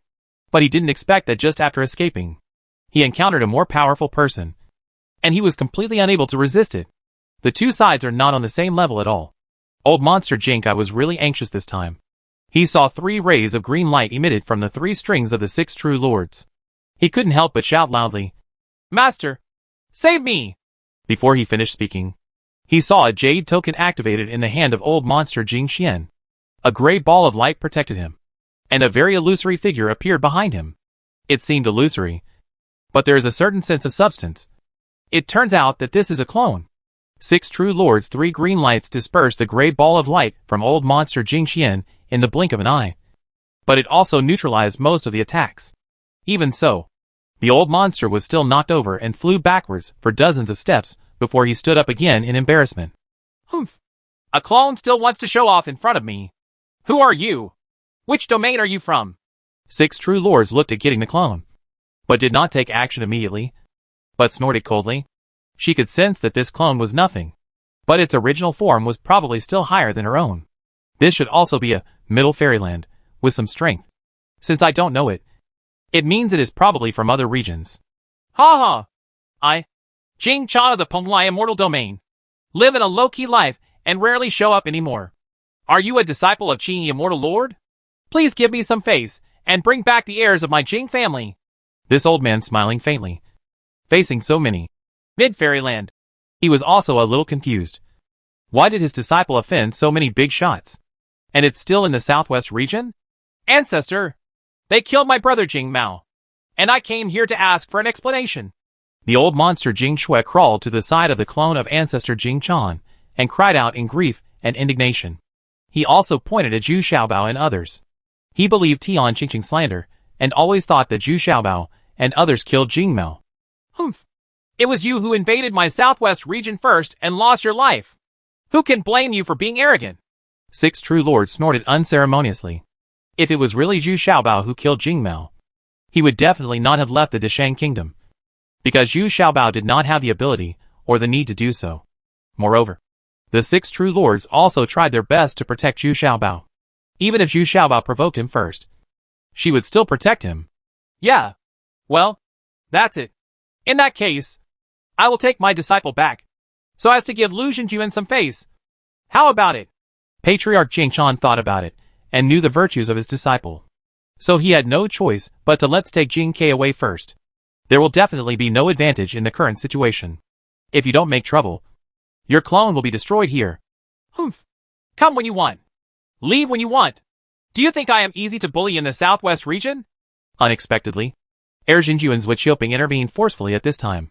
But he didn't expect that just after escaping, he encountered a more powerful person, and he was completely unable to resist it. The 2 sides are not on the same level at all. Old monster Jinkai was really anxious this time. He saw 3 rays of green light emitted from the 3 strings of the 6 true lords. He couldn't help but shout loudly, Master! Save me! Before he finished speaking, he saw a jade token activated in the hand of old monster Jing Xian. A gray ball of light protected him. and a very illusory figure appeared behind him. It seemed illusory, but there is a certain sense of substance. It turns out that this is a clone. 6 true lords, 3 green lights dispersed the gray ball of light from old monster Jing Qian in the blink of an eye. But it also neutralized most of the attacks. Even so, the old monster was still knocked over and flew backwards for dozens of steps before he stood up again in embarrassment. Humph. A clone still wants to show off in front of me. Who are you? Which domain are you from? 6 true lords looked at getting the clone, but did not take action immediately, but snorted coldly. She could sense that this clone was nothing, but its original form was probably still higher than her own. This should also be a middle fairyland, with some strength. Since I don't know it, it means it is probably from other regions. Ha ha! Jing Cha of the Penglai Immortal Domain, live in a low-key life and rarely show up anymore. Are you a disciple of Qi Immortal Lord? Please give me some face and bring back the heirs of my Jing family. This old man smiling faintly, facing so many. Mid-Fairyland. He was also a little confused. Why did his disciple offend so many big shots? And it's still in the southwest region? Ancestor, they killed my brother Jing Mao, and I came here to ask for an explanation. The old monster Jing Shui crawled to the side of the clone of ancestor Jing Chan and cried out in grief and indignation. He also pointed at Zhu Xiaobao and others. He believed Tian Qingqing's slander and always thought that Zhu Xiaobao and others killed Jing Mao. Humph. It was you who invaded my southwest region first and lost your life. Who can blame you for being arrogant? 6 true lords snorted unceremoniously. If it was really Zhu Xiaobao who killed Jing Mao, he would definitely not have left the Deshang kingdom, because Zhu Xiaobao did not have the ability or the need to do so. Moreover, the 6 true lords also tried their best to protect Zhu Xiaobao. Even if Zhu Xiaobao provoked him first, she would still protect him. Yeah. Well, that's it. In that case, I will take my disciple back, so as to give Lu Zhenjuan some face. How about it? Patriarch Jing Chan thought about it, and knew the virtues of his disciple. So he had no choice but to let's take Jing Ke away first. There will definitely be no advantage in the current situation. If you don't make trouble, your clone will be destroyed here. Humph. Come when you want. Leave when you want. Do you think I am easy to bully in the southwest region? Unexpectedly, Heir Zhenjuan's Xiaoping intervened forcefully at this time.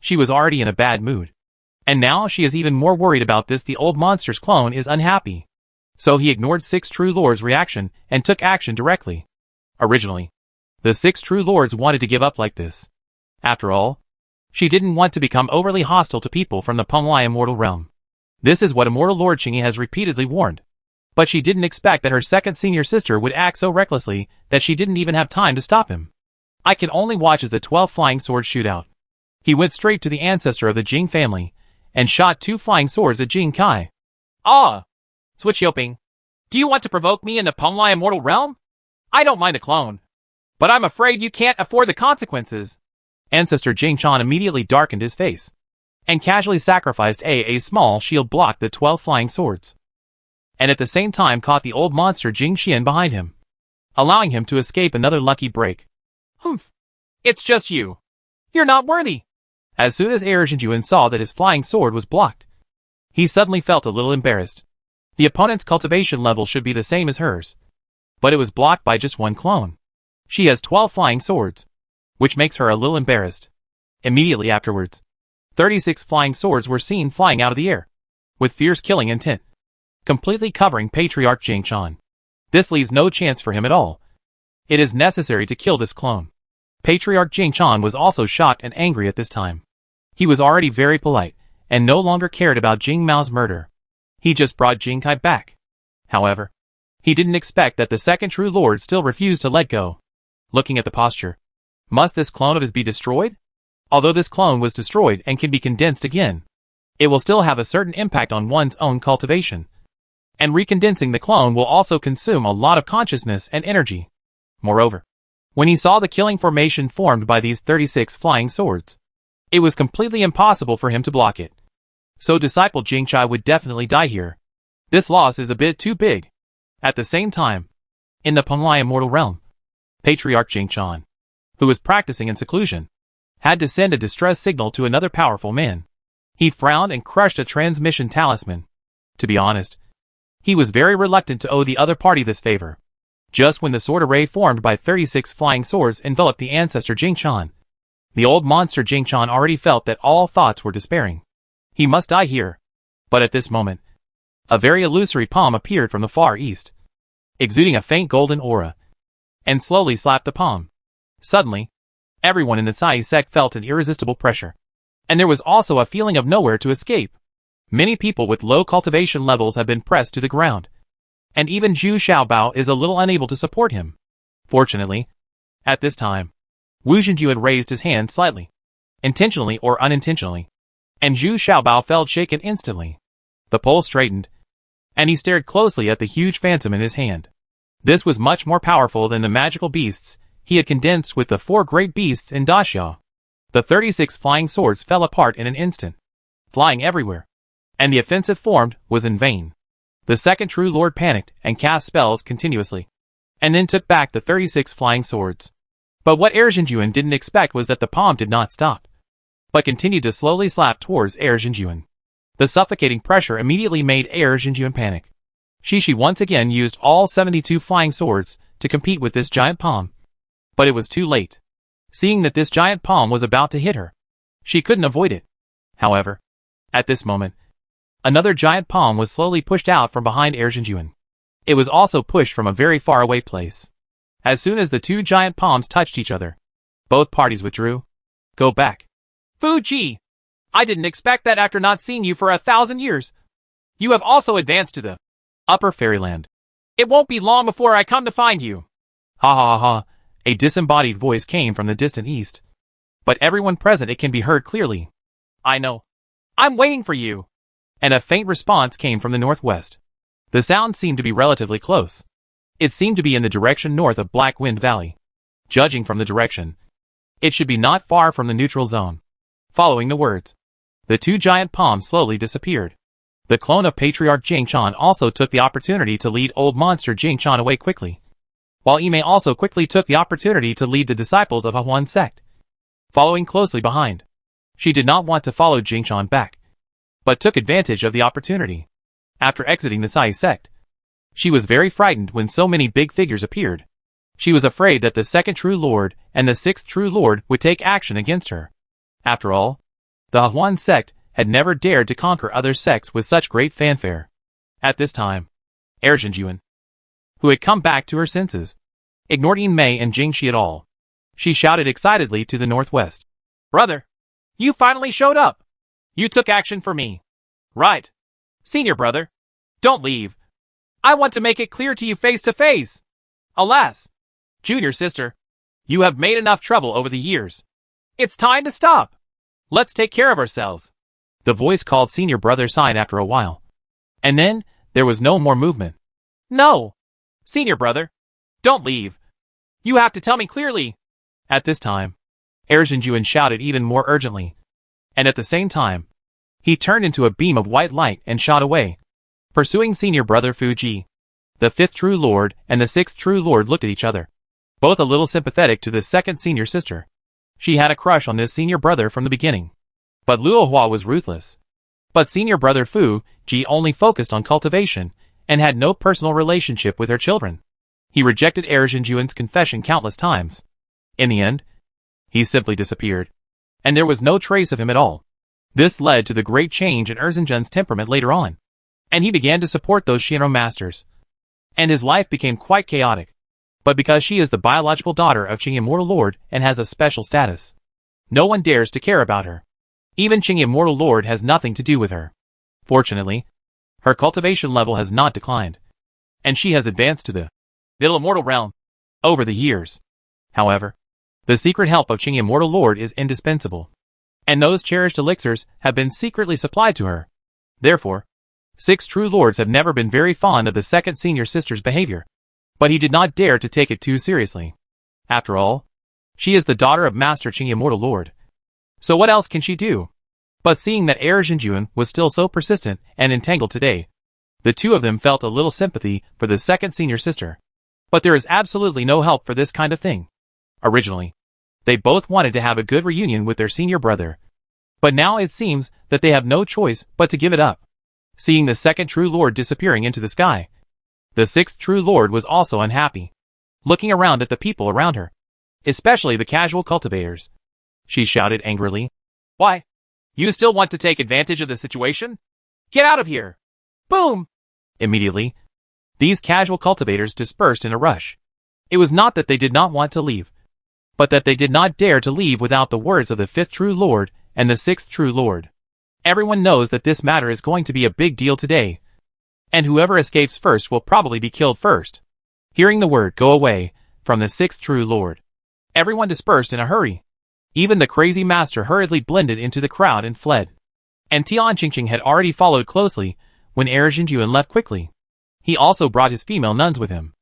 She was already in a bad mood. And now she is even more worried about this. The old monster's clone is unhappy. So he ignored 6 true lords' reaction and took action directly. Originally, the 6 true lords wanted to give up like this. After all, she didn't want to become overly hostile to people from the Penglai Immortal Realm. This is what Immortal Lord Qingyi has repeatedly warned. But she didn't expect that her second senior sister would act so recklessly that she didn't even have time to stop him. I can only watch as the 12 flying swords shoot out. He went straight to the ancestor of the Jing family and shot 2 flying swords at Jing Kai. Ah! Xiaoping, do you want to provoke me in the Penglai Immortal Realm? I don't mind a clone, but I'm afraid you can't afford the consequences. Ancestor Jing Chan immediately darkened his face and casually sacrificed a small shield blocked the 12 flying swords, and at the same time caught the old monster Jing Xian behind him, allowing him to escape another lucky break. Humph. It's just you. You're not worthy. As soon as Heir Zhenjuan saw that his flying sword was blocked, he suddenly felt a little embarrassed. The opponent's cultivation level should be the same as hers, but it was blocked by just one clone. She has 12 flying swords, which makes her a little embarrassed. Immediately afterwards, 36 flying swords were seen flying out of the air, with fierce killing intent, completely covering Patriarch Jing Chan. This leaves no chance for him at all. It is necessary to kill this clone. Patriarch Jing Chan was also shocked and angry at this time. He was already very polite, and no longer cared about Jing Mao's murder. He just brought Jing Kai back. However, he didn't expect that the second true lord still refused to let go. Looking at the posture, must this clone of his be destroyed? Although this clone was destroyed and can be condensed again, it will still have a certain impact on one's own cultivation. And recondensing the clone will also consume a lot of consciousness and energy. Moreover, when he saw the killing formation formed by these 36 flying swords, it was completely impossible for him to block it. So disciple Jing Chai would definitely die here. This loss is a bit too big. At the same time, in the Penglai Immortal Realm, Patriarch Jing Chan, who was practicing in seclusion, had to send a distress signal to another powerful man. He frowned and crushed a transmission talisman. To be honest, he was very reluctant to owe the other party this favor. Just when the sword array formed by 36 flying swords enveloped the ancestor Jingchan, the old monster Jingchan already felt that all thoughts were despairing. He must die here. But at this moment, a very illusory palm appeared from the far east, exuding a faint golden aura, and slowly slapped the palm. Suddenly, everyone in the Cai sect felt an irresistible pressure. And there was also a feeling of nowhere to escape. Many people with low cultivation levels have been pressed to the ground. And even Zhu Xiaobao is a little unable to support him. Fortunately, at this time, Wu Zhenju had raised his hand slightly, intentionally or unintentionally, and Zhu Xiaobao felt shaken instantly. The pole straightened, and he stared closely at the huge phantom in his hand. This was much more powerful than the magical beasts he had condensed with the 4 great beasts in Daxiao. The 36 flying swords fell apart in an instant, flying everywhere, and the offensive formed was in vain. The second true lord panicked and cast spells continuously, and then took back the 36 flying swords. But what Zhenjuan didn't expect was that the palm did not stop, but continued to slowly slap towards Zhenjuan. The suffocating pressure immediately made Zhenjuan panic. Shishi once again used all 72 flying swords to compete with this giant palm. But it was too late. Seeing that this giant palm was about to hit her, she couldn't avoid it. However, at this moment, another giant palm was slowly pushed out from behind Zhenjuan. It was also pushed from a very far away place. As soon as the 2 giant palms touched each other, both parties withdrew. Go back. Fuji! I didn't expect that after not seeing you for 1,000 years. You have also advanced to the Upper Fairyland. It won't be long before I come to find you. Ha ha ha. A disembodied voice came from the distant east. But everyone present it can be heard clearly. I know. I'm waiting for you. And a faint response came from the northwest. The sound seemed to be relatively close. It seemed to be in the direction north of Black Wind Valley. Judging from the direction, it should be not far from the neutral zone. Following the words, the 2 giant palms slowly disappeared. The clone of Patriarch Jingchan also took the opportunity to lead old monster Jingchan away quickly, while Ime also quickly took the opportunity to lead the disciples of Huan sect, following closely behind. She did not want to follow Jingchan back, but took advantage of the opportunity. After exiting the Cai sect, she was very frightened when so many big figures appeared. She was afraid that the 2nd True Lord and the 6th True Lord would take action against her. After all, the Huan sect had never dared to conquer other sects with such great fanfare. At this time, Zhenjuan, who had come back to her senses, ignored Yin Mei and Jing Shi at all. She shouted excitedly to the northwest. Brother, you finally showed up. You took action for me. Right. Senior brother, don't leave. I want to make it clear to you face to face. Alas, junior sister, you have made enough trouble over the years. It's time to stop. Let's take care of ourselves. The voice called senior brother sighed after a while. And then, there was no more movement. No. Senior brother, don't leave. You have to tell me clearly. At this time, Zhenjuan shouted even more urgently. And at the same time, he turned into a beam of white light and shot away, pursuing senior brother Fuji. The 5th True Lord and the 6th True Lord looked at each other, both a little sympathetic to the 2nd senior sister. She had a crush on this senior brother from the beginning. But Luohua was ruthless. But senior brother Fu Ji only focused on cultivation and had no personal relationship with her children. He rejected Zhenjuan's confession countless times. In the end, he simply disappeared, and there was no trace of him at all. This led to the great change in Zhenjuan's temperament later on, and he began to support those Shinra masters. And his life became quite chaotic. But because she is the biological daughter of Qing Immortal Lord and has a special status, no one dares to care about her. Even Qing Immortal Lord has nothing to do with her. Fortunately, her cultivation level has not declined, and she has advanced to the Middle Immortal Realm over the years. However, the secret help of Qing Immortal Lord is indispensable, and those cherished elixirs have been secretly supplied to her. Therefore, 6 True Lords have never been very fond of the 2nd senior sister's behavior, but he did not dare to take it too seriously. After all, she is the daughter of Master Qing Immortal Lord. So what else can she do? But seeing that Zhenjuan was still so persistent and entangled today, the two of them felt a little sympathy for the 2nd senior sister. But there is absolutely no help for this kind of thing. Originally, they both wanted to have a good reunion with their senior brother. But now it seems that they have no choice but to give it up. Seeing the 2nd True Lord disappearing into the sky, the 6th True Lord was also unhappy. looking around at the people around her, especially the casual cultivators. She shouted angrily. Why? You still want to take advantage of the situation? Get out of here! Boom! Immediately, these casual cultivators dispersed in a rush. It was not that they did not want to leave, but that they did not dare to leave without the words of the fifth true Lord and the sixth true Lord. Everyone knows that this matter is going to be a big deal today, and whoever escapes first will probably be killed first. Hearing the word "go away" from the sixth true Lord, everyone dispersed in a hurry. Even the crazy master hurriedly blended into the crowd and fled. And Tian Qingqing had already followed closely when Jinjuan left quickly. He also brought his female nuns with him.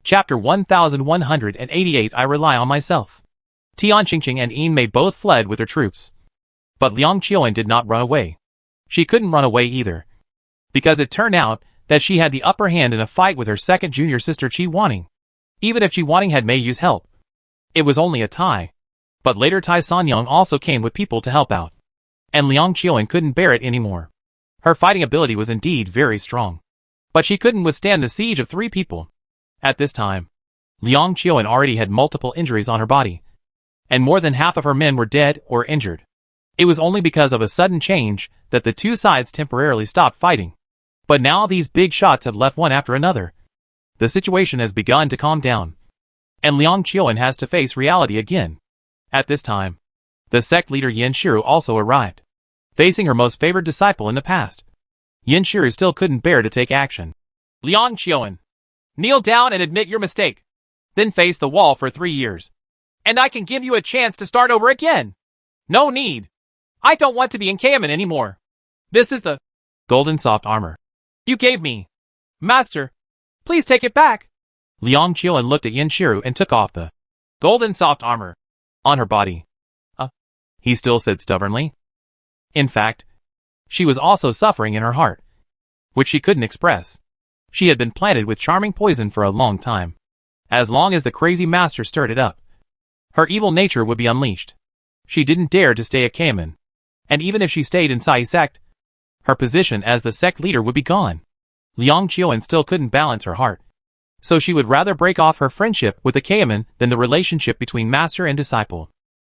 Chapter 1188 I Rely on Myself. Tian Qingqing and Yin Mei both fled with their troops. But Liang Qiuan did not run away. She couldn't run away either, because it turned out that she had the upper hand in a fight with her second junior sister Qi Wanning. Even if Qi Wanning had Mei Yu's help, it was only a tie. But later Tai Sanyang also came with people to help out, and Liang Qiuan couldn't bear it anymore. Her fighting ability was indeed very strong, but she couldn't withstand the siege of 3 people. At this time, Liang Qiuan already had multiple injuries on her body, and more than half of her men were dead or injured. It was only because of a sudden change that the two sides temporarily stopped fighting. But now these big shots have left one after another. The situation has begun to calm down, and Liang Qiuan has to face reality again. At this time, the sect leader Yin Shiru also arrived, facing her most favored disciple in the past. Yin Shiru still couldn't bear to take action. Liang Qiuan, kneel down and admit your mistake. Then face the wall for 3 years, and I can give you a chance to start over again. No need. I don't want to be in Cayman anymore. This is the golden soft armor you gave me. Master, please take it back. Liang Qiuan looked at Yin Shiru and took off the golden soft armor on her body. He still said stubbornly. In fact, she was also suffering in her heart, which she couldn't express. She had been planted with charming poison for a long time. As long as the crazy master stirred it up, her evil nature would be unleashed. She didn't dare to stay at Cayman, and even if she stayed in Sai sect, her position as the sect leader would be gone. Liang Qiuan still couldn't balance her heart, so she would rather break off her friendship with the Cayman than the relationship between master and disciple.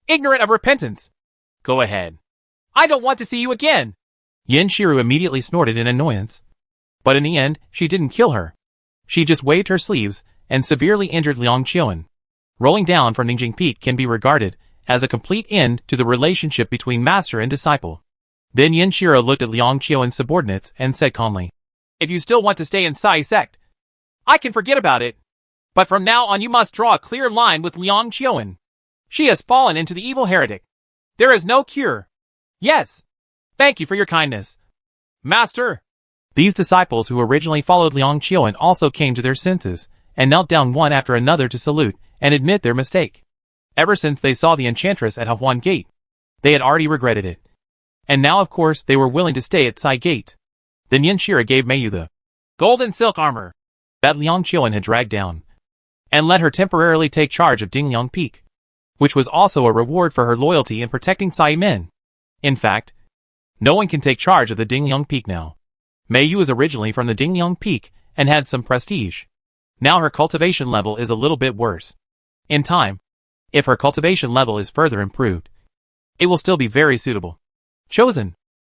Ignorant of repentance! Go ahead. I don't want to see you again! Yin Shiru immediately snorted in annoyance. But in the end, she didn't kill her. She just waved her sleeves and severely injured Liang Qiuan. Rolling down from Ningjing Peak can be regarded as a complete end to the relationship between master and disciple. Then Yin Shiru looked at Liang Qiuan's subordinates and said calmly, If you still want to stay in Sai sect, I can forget about it. But from now on you must draw a clear line with Liang Qiuan. She has fallen into the evil heretic. There is no cure. Yes. Thank you for your kindness, Master. These disciples who originally followed Liang Qiuan also came to their senses, and knelt down one after another to salute and admit their mistake. Ever since they saw the enchantress at Hahuan Gate, they had already regretted it. And now of course they were willing to stay at Sai Gate. Then Yin Shiru gave Meiyu the golden silk armor that Liang Qiuan had dragged down, and let her temporarily take charge of Dingliang Peak, which was also a reward for her loyalty in protecting Sai Men. In fact, no one can take charge of the Dingliang Peak now. Meiyu was originally from the Dingliang Peak and had some prestige. Now her cultivation level is a little bit worse. In time, if her cultivation level is further improved, it will still be very suitable. Chosen.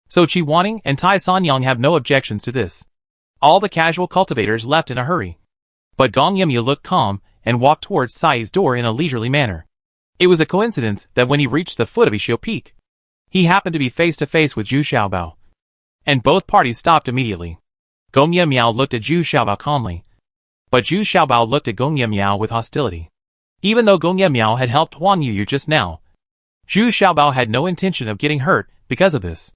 So Qi Wanning and Tai Sanyang have no objections to this. All the casual cultivators left in a hurry. But Gong Yimyu looked calm and walked towards Sai's door in a leisurely manner. It was a coincidence that when he reached the foot of Ishio Peak, he happened to be face to face with Zhu Xiaobao. And both parties stopped immediately. Gong Yimiao looked at Zhu Xiaobao calmly, but Zhu Xiaobao looked at Gong Yimiao with hostility. Even though Gong Yimiao had helped Huang Yuyu just now, Zhu Xiaobao had no intention of getting hurt because of this.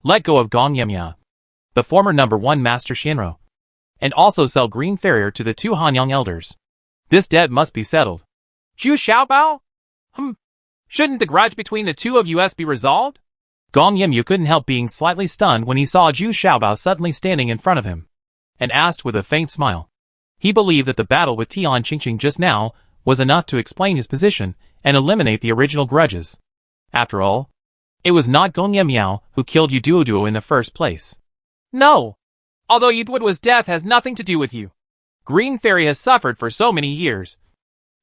Let go of Gong Yimiao, the former #1 Master Shinro, and also sell Green Farrier to the 2 Hanyang elders. This debt must be settled. Zhu Xiaobao? Shouldn't the grudge between the two of us be resolved? Gong Yimyu couldn't help being slightly stunned when he saw Zhu Xiaobao suddenly standing in front of him, and asked with a faint smile. He believed that the battle with Tian Qingqing just now was enough to explain his position and eliminate the original grudges. After all, it was not Gong Yimiao who killed Yu Duoduo in the first place. No. Although Yu Duoduo's death has nothing to do with you. Green Fairy has suffered for so many years.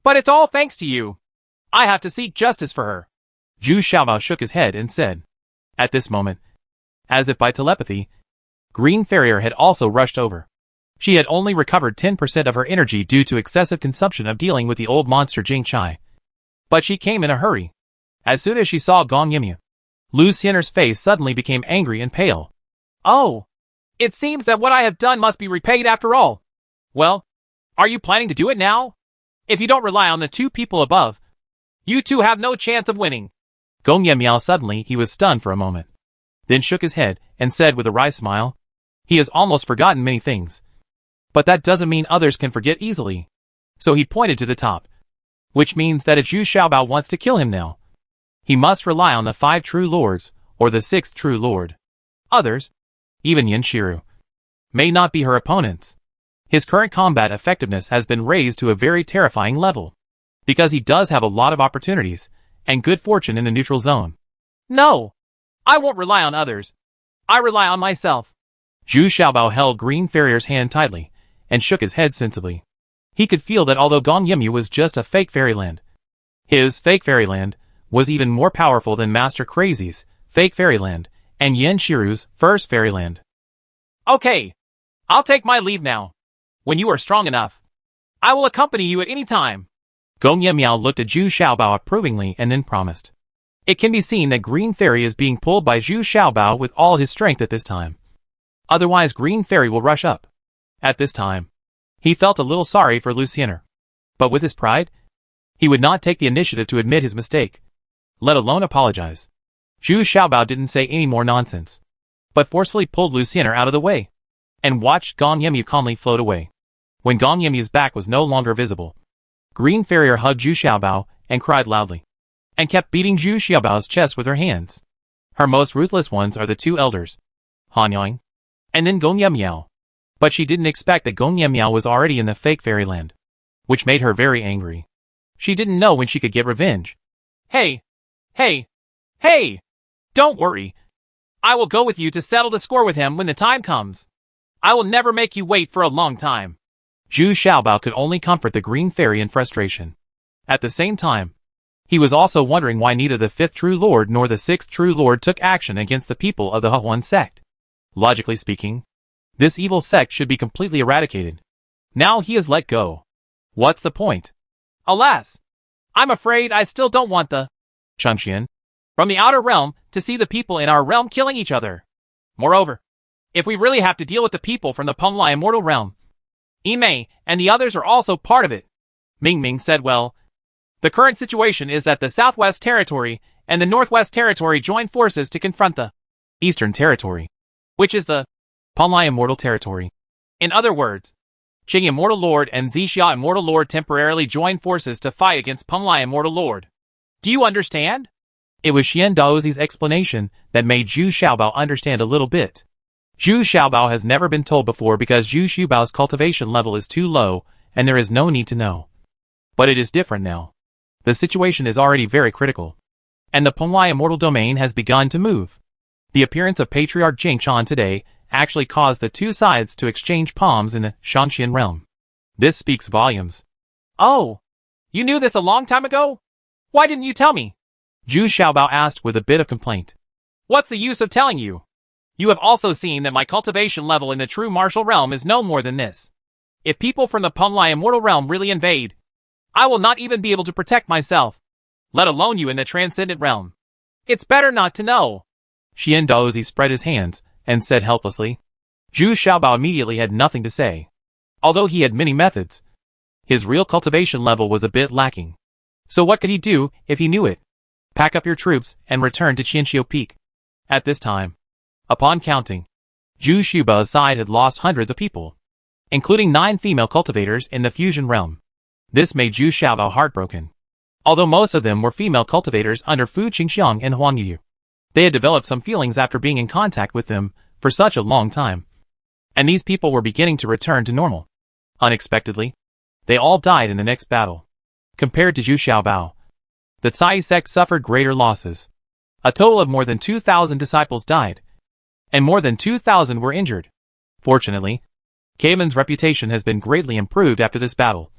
But it's all thanks to you. I have to seek justice for her. Zhu Xiaobao shook his head and said. At this moment, as if by telepathy, Green Farrier had also rushed over. She had only recovered 10% of her energy due to excessive consumption of dealing with the old monster Jing Chai. But she came in a hurry. As soon as she saw Gong Yimyu, Lu Xiener's face suddenly became angry and pale. Oh, it seems that what I have done must be repaid after all. Well, are you planning to do it now? If you don't rely on the two people above, you two have no chance of winning. Gong Yimyu suddenly he was stunned for a moment, then shook his head and said with a wry smile, he has almost forgotten many things. But that doesn't mean others can forget easily. So he pointed to the top, which means that if Zhu Xiaobao wants to kill him now, he must rely on the 5 true lords, or the 6th true lord. Others, even Yin Shiru, may not be her opponents. His current combat effectiveness has been raised to a very terrifying level, because he does have a lot of opportunities, and good fortune in the neutral zone. No, I won't rely on others. I rely on myself. Zhu Xiaobao held Green Farrier's hand tightly, and shook his head sensibly. He could feel that although Gong Yimyu was just a fake fairyland, his fake fairyland was even more powerful than Master Crazy's fake fairyland and Yen Shiru's first fairyland. Okay, I'll take my leave now. When you are strong enough, I will accompany you at any time. Gong Yimyu looked at Zhu Xiaobao approvingly and then promised. It can be seen that Green Fairy is being pulled by Zhu Xiaobao with all his strength at this time. Otherwise Green Fairy will rush up. At this time, he felt a little sorry for Lu Xiener. But with his pride, he would not take the initiative to admit his mistake, let alone apologize. Zhu Xiaobao didn't say any more nonsense, but forcefully pulled Lu Xiener out of the way, and watched Gong Yimyu calmly float away. When Gong Yimyu's back was no longer visible, Green Farrier hugged Zhu Xiaobao and cried loudly, and kept beating Zhu Xiaobao's chest with her hands. Her most ruthless ones are the 2 elders, Han Yang, and then Gong Yimyu. But she didn't expect that Gong Yimyu was already in the fake fairyland, which made her very angry. She didn't know when she could get revenge. Hey! Don't worry. I will go with you to settle the score with him when the time comes. I will never make you wait for a long time. Zhu Xiaobao could only comfort the Green Fairy in frustration. At the same time, he was also wondering why neither the 5th True Lord nor the 6th True Lord took action against the people of the Huan sect. Logically speaking, this evil sect should be completely eradicated. Now he is let go. What's the point? Alas, I'm afraid I still don't want the Chengxian from the outer realm to see the people in our realm killing each other. Moreover, if we really have to deal with the people from the Pengla Immortal Realm, Yimei and the others are also part of it. Ming Ming said, well, the current situation is that the Southwest Territory and the Northwest Territory join forces to confront the Eastern Territory, which is the Pengla Immortal Territory. In other words, Qing Immortal Lord and Zixia Immortal Lord temporarily join forces to fight against Pengla Immortal Lord. Do you understand? It was Xian Daozi's explanation that made Zhu Xiaobao understand a little bit. Zhu Xiaobao has never been told before because Zhu Xiaobao's cultivation level is too low and there is no need to know. But it is different now. The situation is already very critical, and the Pengla Immortal Domain has begun to move. The appearance of Patriarch Jing Chan today actually caused the 2 sides to exchange palms in the Shangxian realm. This speaks volumes. Oh, you knew this a long time ago? Why didn't you tell me? Zhu Xiaobao asked with a bit of complaint. What's the use of telling you? You have also seen that my cultivation level in the true martial realm is no more than this. If people from the Pengla Immortal Realm really invade, I will not even be able to protect myself, let alone you in the Transcendent Realm. It's better not to know. Xian Daozi spread his hands and said helplessly. Zhu Xiaobao immediately had nothing to say. Although he had many methods, his real cultivation level was a bit lacking. So what could he do if he knew it? Pack up your troops and return to Qianxiu Peak. At this time, upon counting, Zhu Xiaobao's side had lost hundreds of people, including 9 female cultivators in the fusion realm. This made Zhu Xiaobao heartbroken. Although most of them were female cultivators under Fu Qingxiang and Huang Yu, they had developed some feelings after being in contact with them for such a long time. And these people were beginning to return to normal. Unexpectedly, they all died in the next battle. Compared to Zhu Xiaobao, the Cai sect suffered greater losses. A total of more than 2,000 disciples died, and more than 2,000 were injured. Fortunately, Cayman's reputation has been greatly improved after this battle.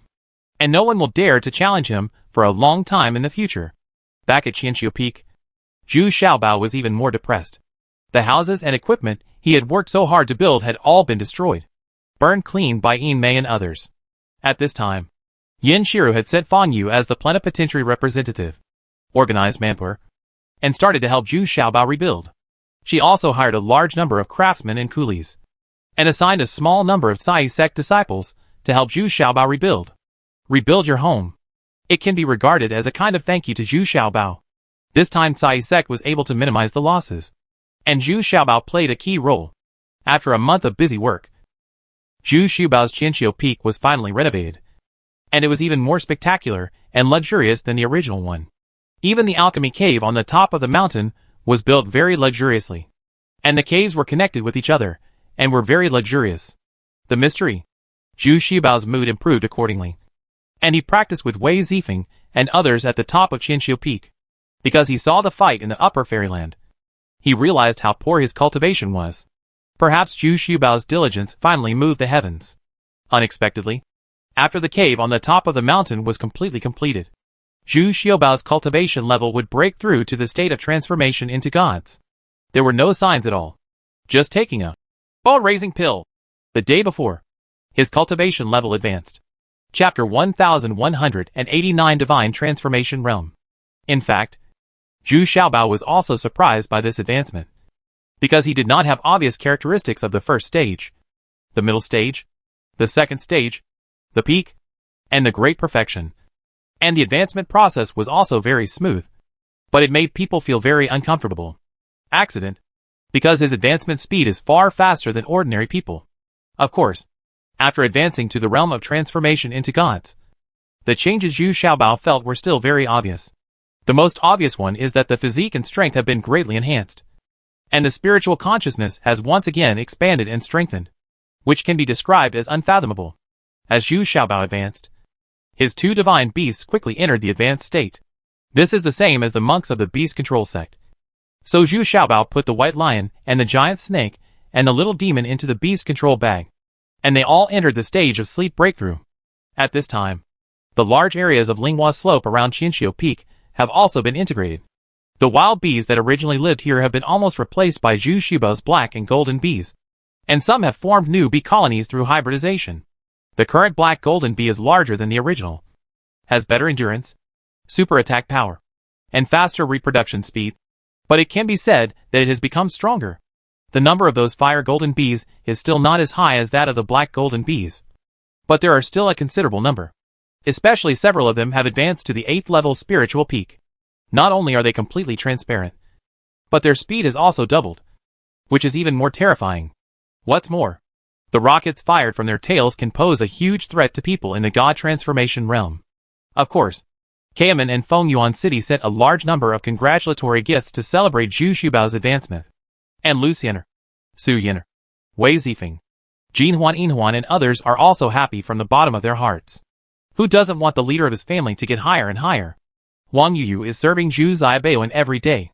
and no one will dare to challenge him for a long time in the future. Back at Qianqiu Peak, Zhu Xiaobao was even more depressed. The houses and equipment he had worked so hard to build had all been destroyed, burned clean by Yin Mei and others. At this time, Yin Shiru had sent Fan Yu as the plenipotentiary representative, organized manpower, and started to help Zhu Xiaobao rebuild. She also hired a large number of craftsmen and coolies, and assigned a small number of Cai sect disciples to help Zhu Xiaobao rebuild. Rebuild your home. It can be regarded as a kind of thank you to Zhu Xiaobao. This time Cai sect was able to minimize the losses, and Zhu Xiaobao played a key role. After a month of busy work, Zhu Xiaobao's Qianqiu Peak was finally renovated, and it was even more spectacular and luxurious than the original one. Even the alchemy cave on the top of the mountain was built very luxuriously, and the caves were connected with each other and were very luxurious. The mystery. Zhu Xiaobao's mood improved accordingly, and he practiced with Wei Zifeng and others at the top of Qianqiu Peak. Because he saw the fight in the upper fairyland, he realized how poor his cultivation was. Perhaps Zhu Xiaobao's diligence finally moved the heavens. Unexpectedly, after the cave on the top of the mountain was completely completed, Zhu Xiaobao's cultivation level would break through to the state of transformation into gods. There were no signs at all. Just taking a bone-raising pill. The day before, his cultivation level advanced. Chapter 1189 Divine Transformation Realm. In fact, Zhu Xiaobao was also surprised by this advancement, because he did not have obvious characteristics of the first stage, the middle stage, the second stage, the peak, and the great perfection. And the advancement process was also very smooth, but it made people feel very uncomfortable. Accident, because his advancement speed is far faster than ordinary people. Of course, after advancing to the realm of transformation into gods, the changes Zhu Xiaobao felt were still very obvious. The most obvious one is that the physique and strength have been greatly enhanced, and the spiritual consciousness has once again expanded and strengthened, which can be described as unfathomable. As Zhu Xiaobao advanced, his two divine beasts quickly entered the advanced state. This is the same as the monks of the beast control sect. So Zhu Xiaobao put the white lion and the giant snake and the little demon into the beast control bag, and they all entered the stage of sleep breakthrough. At this time, the large areas of Linghua Slope around Qianqiu Peak have also been integrated. The wild bees that originally lived here have been almost replaced by Zhu Xiaobao's black and golden bees, and some have formed new bee colonies through hybridization. The current black golden bee is larger than the original, has better endurance, super attack power, and faster reproduction speed, but it can be said that it has become stronger. The number of those fire golden bees is still not as high as that of the black golden bees, but there are still a considerable number. Especially several of them have advanced to the 8th level spiritual peak. Not only are they completely transparent, but their speed has also doubled, which is even more terrifying. What's more, the rockets fired from their tails can pose a huge threat to people in the god transformation realm. Of course, Kamen and Fengyuan City sent a large number of congratulatory gifts to celebrate Zhu Xiaobao's advancement. And Lu Xianer, Su Yinar, Wei Zifeng, Jin Huan and others are also happy from the bottom of their hearts. Who doesn't want the leader of his family to get higher and higher? Wang Yuyu is serving Zhu Xiaobaoan every day.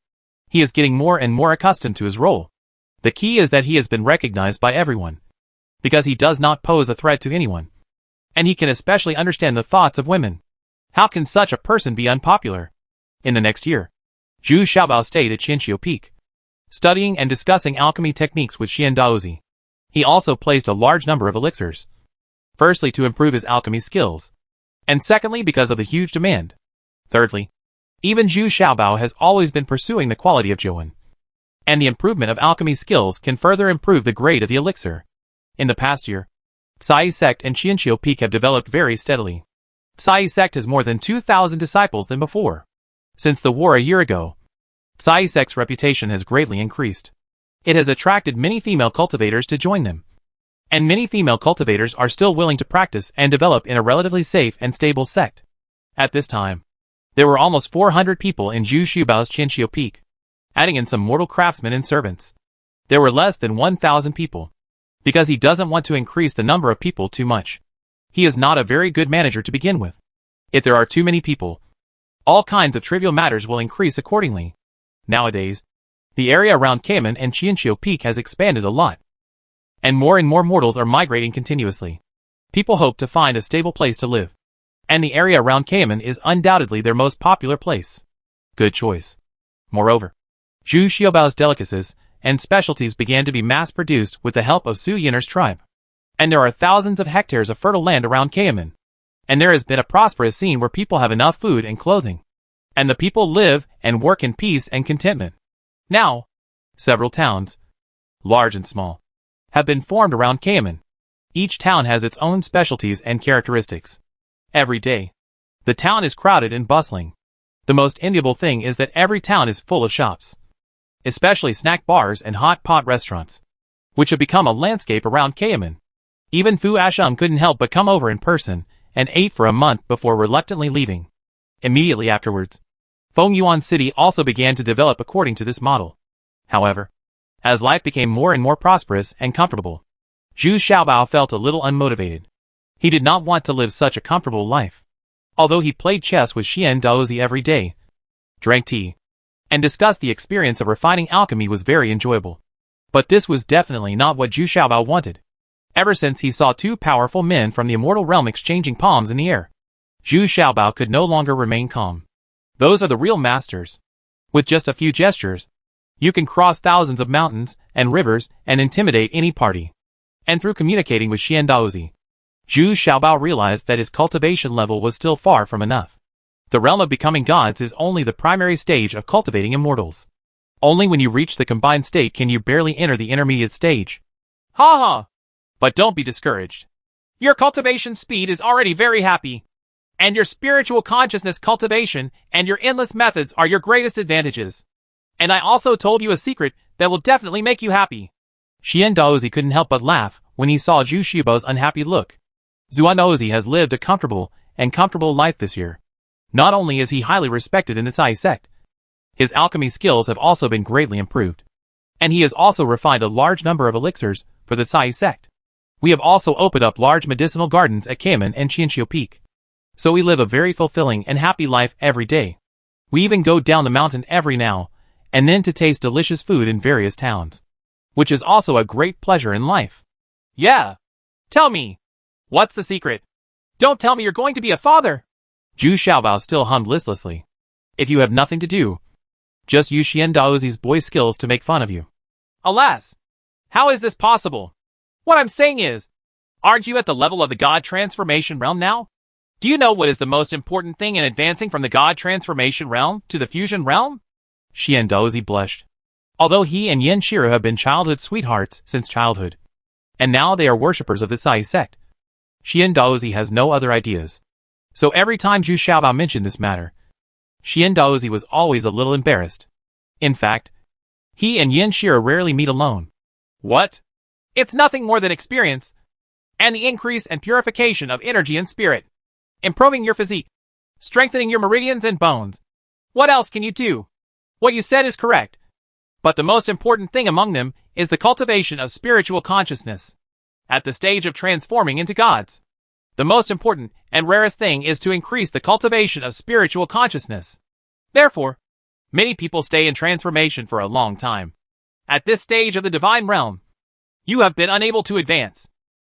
He is getting more and more accustomed to his role. The key is that he has been recognized by everyone, because he does not pose a threat to anyone, and he can especially understand the thoughts of women. How can such a person be unpopular? In the next year, Zhu Xiaobao stayed at Qianqiu Peak, studying and discussing alchemy techniques with Xian Daozi. He also placed a large number of elixirs, firstly to improve his alchemy skills, and secondly because of the huge demand. Thirdly, even Zhu Xiaobao has always been pursuing the quality of Zhuan, and the improvement of alchemy skills can further improve the grade of the elixir. In the past year, Cai sect and Qianqiu Peak have developed very steadily. Cai sect has more than 2,000 disciples than before. Since the war a year ago, Cai sect's reputation has greatly increased. It has attracted many female cultivators to join them, and many female cultivators are still willing to practice and develop in a relatively safe and stable sect. At this time, there were almost 400 people in Zhu Xiaobao's Qianqiu Peak, adding in some mortal craftsmen and servants. There were less than 1,000 people, because he doesn't want to increase the number of people too much. He is not a very good manager to begin with. If there are too many people, all kinds of trivial matters will increase accordingly. Nowadays, the area around Kamen and Qianqiu Peak has expanded a lot, and more mortals are migrating continuously. People hope to find a stable place to live, and the area around Cayman is undoubtedly their most popular place. Good choice. Moreover, Zhu Xiaobao's delicacies and specialties began to be mass-produced with the help of Su Yin'er's tribe. And there are thousands of hectares of fertile land around Cayman. And there has been a prosperous scene where people have enough food and clothing. And the people live and work in peace and contentment. Now, several towns, large and small, have been formed around Cayman. Each town has its own specialties and characteristics. Every day, the town is crowded and bustling. The most enviable thing is that every town is full of shops, especially snack bars and hot pot restaurants, which have become a landscape around Cayman. Even Fu Ashum couldn't help but come over in person and ate for a month before reluctantly leaving. Immediately afterwards, Fengyuan City also began to develop according to this model. However, as life became more and more prosperous and comfortable, Zhu Xiaobao felt a little unmotivated. He did not want to live such a comfortable life. Although he played chess with Xian Daozi every day, drank tea, and discussed the experience of refining alchemy was very enjoyable. But this was definitely not what Zhu Xiaobao wanted. Ever since he saw two powerful men from the immortal realm exchanging palms in the air, Zhu Xiaobao could no longer remain calm. Those are the real masters. With just a few gestures, you can cross thousands of mountains and rivers and intimidate any party. And through communicating with Xian Daozi, Zhu Xiaobao realized that his cultivation level was still far from enough. The realm of becoming gods is only the primary stage of cultivating immortals. Only when you reach the combined state can you barely enter the intermediate stage. Ha ha! But don't be discouraged. Your cultivation speed is already very happy. And your spiritual consciousness cultivation and your endless methods are your greatest advantages. And I also told you a secret that will definitely make you happy. Xian Daozi couldn't help but laugh when he saw Zhu Xiaobao's unhappy look. Zhuan Daozi has lived a comfortable life this year. Not only is he highly respected in the Cai sect, his alchemy skills have also been greatly improved. And he has also refined a large number of elixirs for the Cai sect. We have also opened up large medicinal gardens at Cayman and Qianqiu Peak. So we live a very fulfilling and happy life every day. We even go down the mountain every now and then to taste delicious food in various towns, which is also a great pleasure in life. Yeah. Tell me. What's the secret? Don't tell me you're going to be a father. Zhu Xiaobao still hummed listlessly. If you have nothing to do, just use Xian Daozi's boy skills to make fun of you. Alas. How is this possible? What I'm saying is, aren't you at the level of the God transformation realm now? Do you know what is the most important thing in advancing from the God transformation realm to the fusion realm? Xian Daozi blushed. Although he and Yen Shiru have been childhood sweethearts since childhood, and now they are worshippers of the Cai sect, Xian Daozi has no other ideas. So every time Zhu Xiaobao mentioned this matter, Xian Daozi was always a little embarrassed. In fact, he and Yen Shiru rarely meet alone. What? It's nothing more than experience, and the increase and purification of energy and spirit, improving your physique, strengthening your meridians and bones. What else can you do? What you said is correct. But the most important thing among them is the cultivation of spiritual consciousness. At the stage of transforming into gods, the most important and rarest thing is to increase the cultivation of spiritual consciousness. Therefore, many people stay in transformation for a long time. At this stage of the divine realm, you have been unable to advance.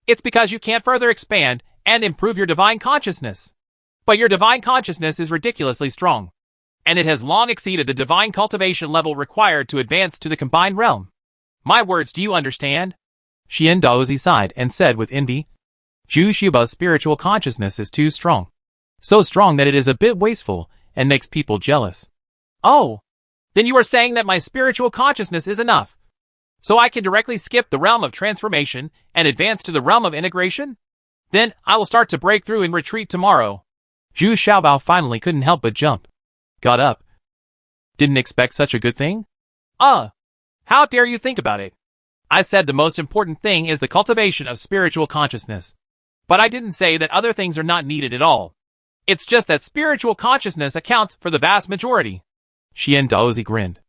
It's because you can't further expand and improve your divine consciousness. But your divine consciousness is ridiculously strong, and it has long exceeded the divine cultivation level required to advance to the combined realm. My words, do you understand? Xian Daozi sighed and said with envy, Zhu Xiaobao's spiritual consciousness is too strong. So strong that it is a bit wasteful and makes people jealous. Oh, then you are saying that my spiritual consciousness is enough, so I can directly skip the realm of transformation and advance to the realm of integration? Then I will start to break through and retreat tomorrow. Zhu Xiaobao finally couldn't help but jump. Got up. Didn't expect such a good thing? How dare you think about it? I said the most important thing is the cultivation of spiritual consciousness. But I didn't say that other things are not needed at all. It's just that spiritual consciousness accounts for the vast majority. Xian Daozi grinned.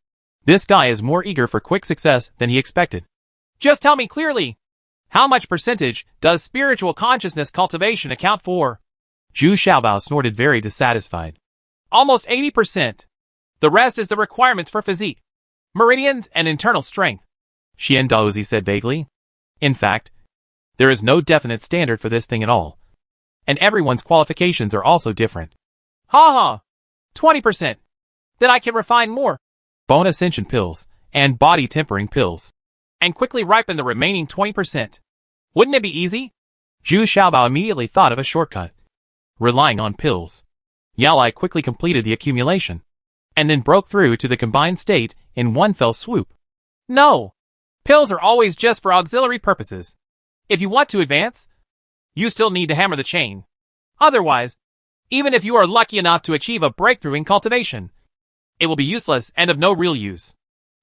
This guy is more eager for quick success than he expected. Just tell me clearly. How much percentage does spiritual consciousness cultivation account for? Zhu Xiaobao snorted very dissatisfied. Almost 80%. The rest is the requirements for physique, meridians, and internal strength. Xian Daozi said vaguely. In fact, there is no definite standard for this thing at all. and everyone's qualifications are also different. Ha ha! 20%. Then I can refine more. Bone ascension pills, and body tempering pills. And quickly ripen the remaining 20%. Wouldn't it be easy? Zhu Xiaobao immediately thought of a shortcut. Relying on pills. Yao Lai quickly completed the accumulation, and then broke through to the combined state in one fell swoop. No! Pills are always just for auxiliary purposes. If you want to advance, you still need to hammer the chain. Otherwise, even if you are lucky enough to achieve a breakthrough in cultivation, it will be useless and of no real use.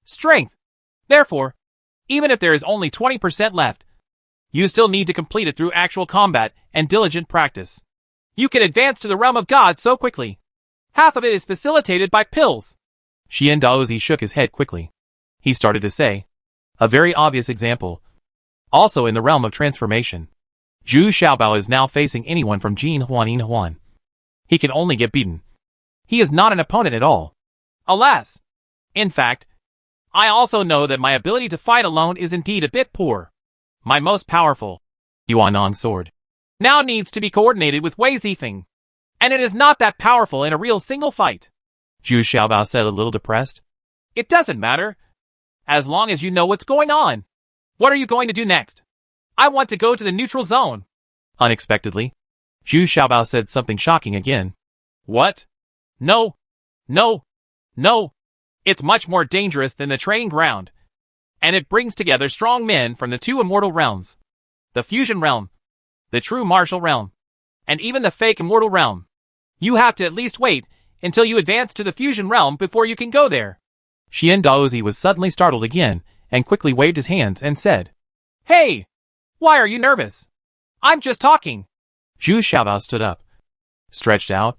Strength. Therefore, even if there is only 20% left, you still need to complete it through actual combat and diligent practice. You can advance to the realm of God so quickly. Half of it is facilitated by pills. Xian Daozi shook his head quickly. He started to say, a very obvious example. Also in the realm of transformation, Zhu Xiaobao is now facing anyone from Jin Huan. He can only get beaten. He is not an opponent at all. Alas! In fact, I also know that my ability to fight alone is indeed a bit poor. My most powerful Yuanong sword now needs to be coordinated with Wei Zifeng, and it is not that powerful in a real single fight. Zhu Xiaobao said, a little depressed. It doesn't matter, as long as you know what's going on. What are you going to do next? I want to go to the neutral zone. Unexpectedly, Zhu Xiaobao said something shocking again. What? No. No. No. It's much more dangerous than the training ground. And it brings together strong men from the two immortal realms. The fusion realm, the true martial realm, and even the fake immortal realm. You have to at least wait until you advance to the fusion realm before you can go there. Xian Daozi was suddenly startled again, and quickly waved his hands and said, Hey! Why are you nervous? I'm just talking. Zhu Xiaobao stood up, stretched out,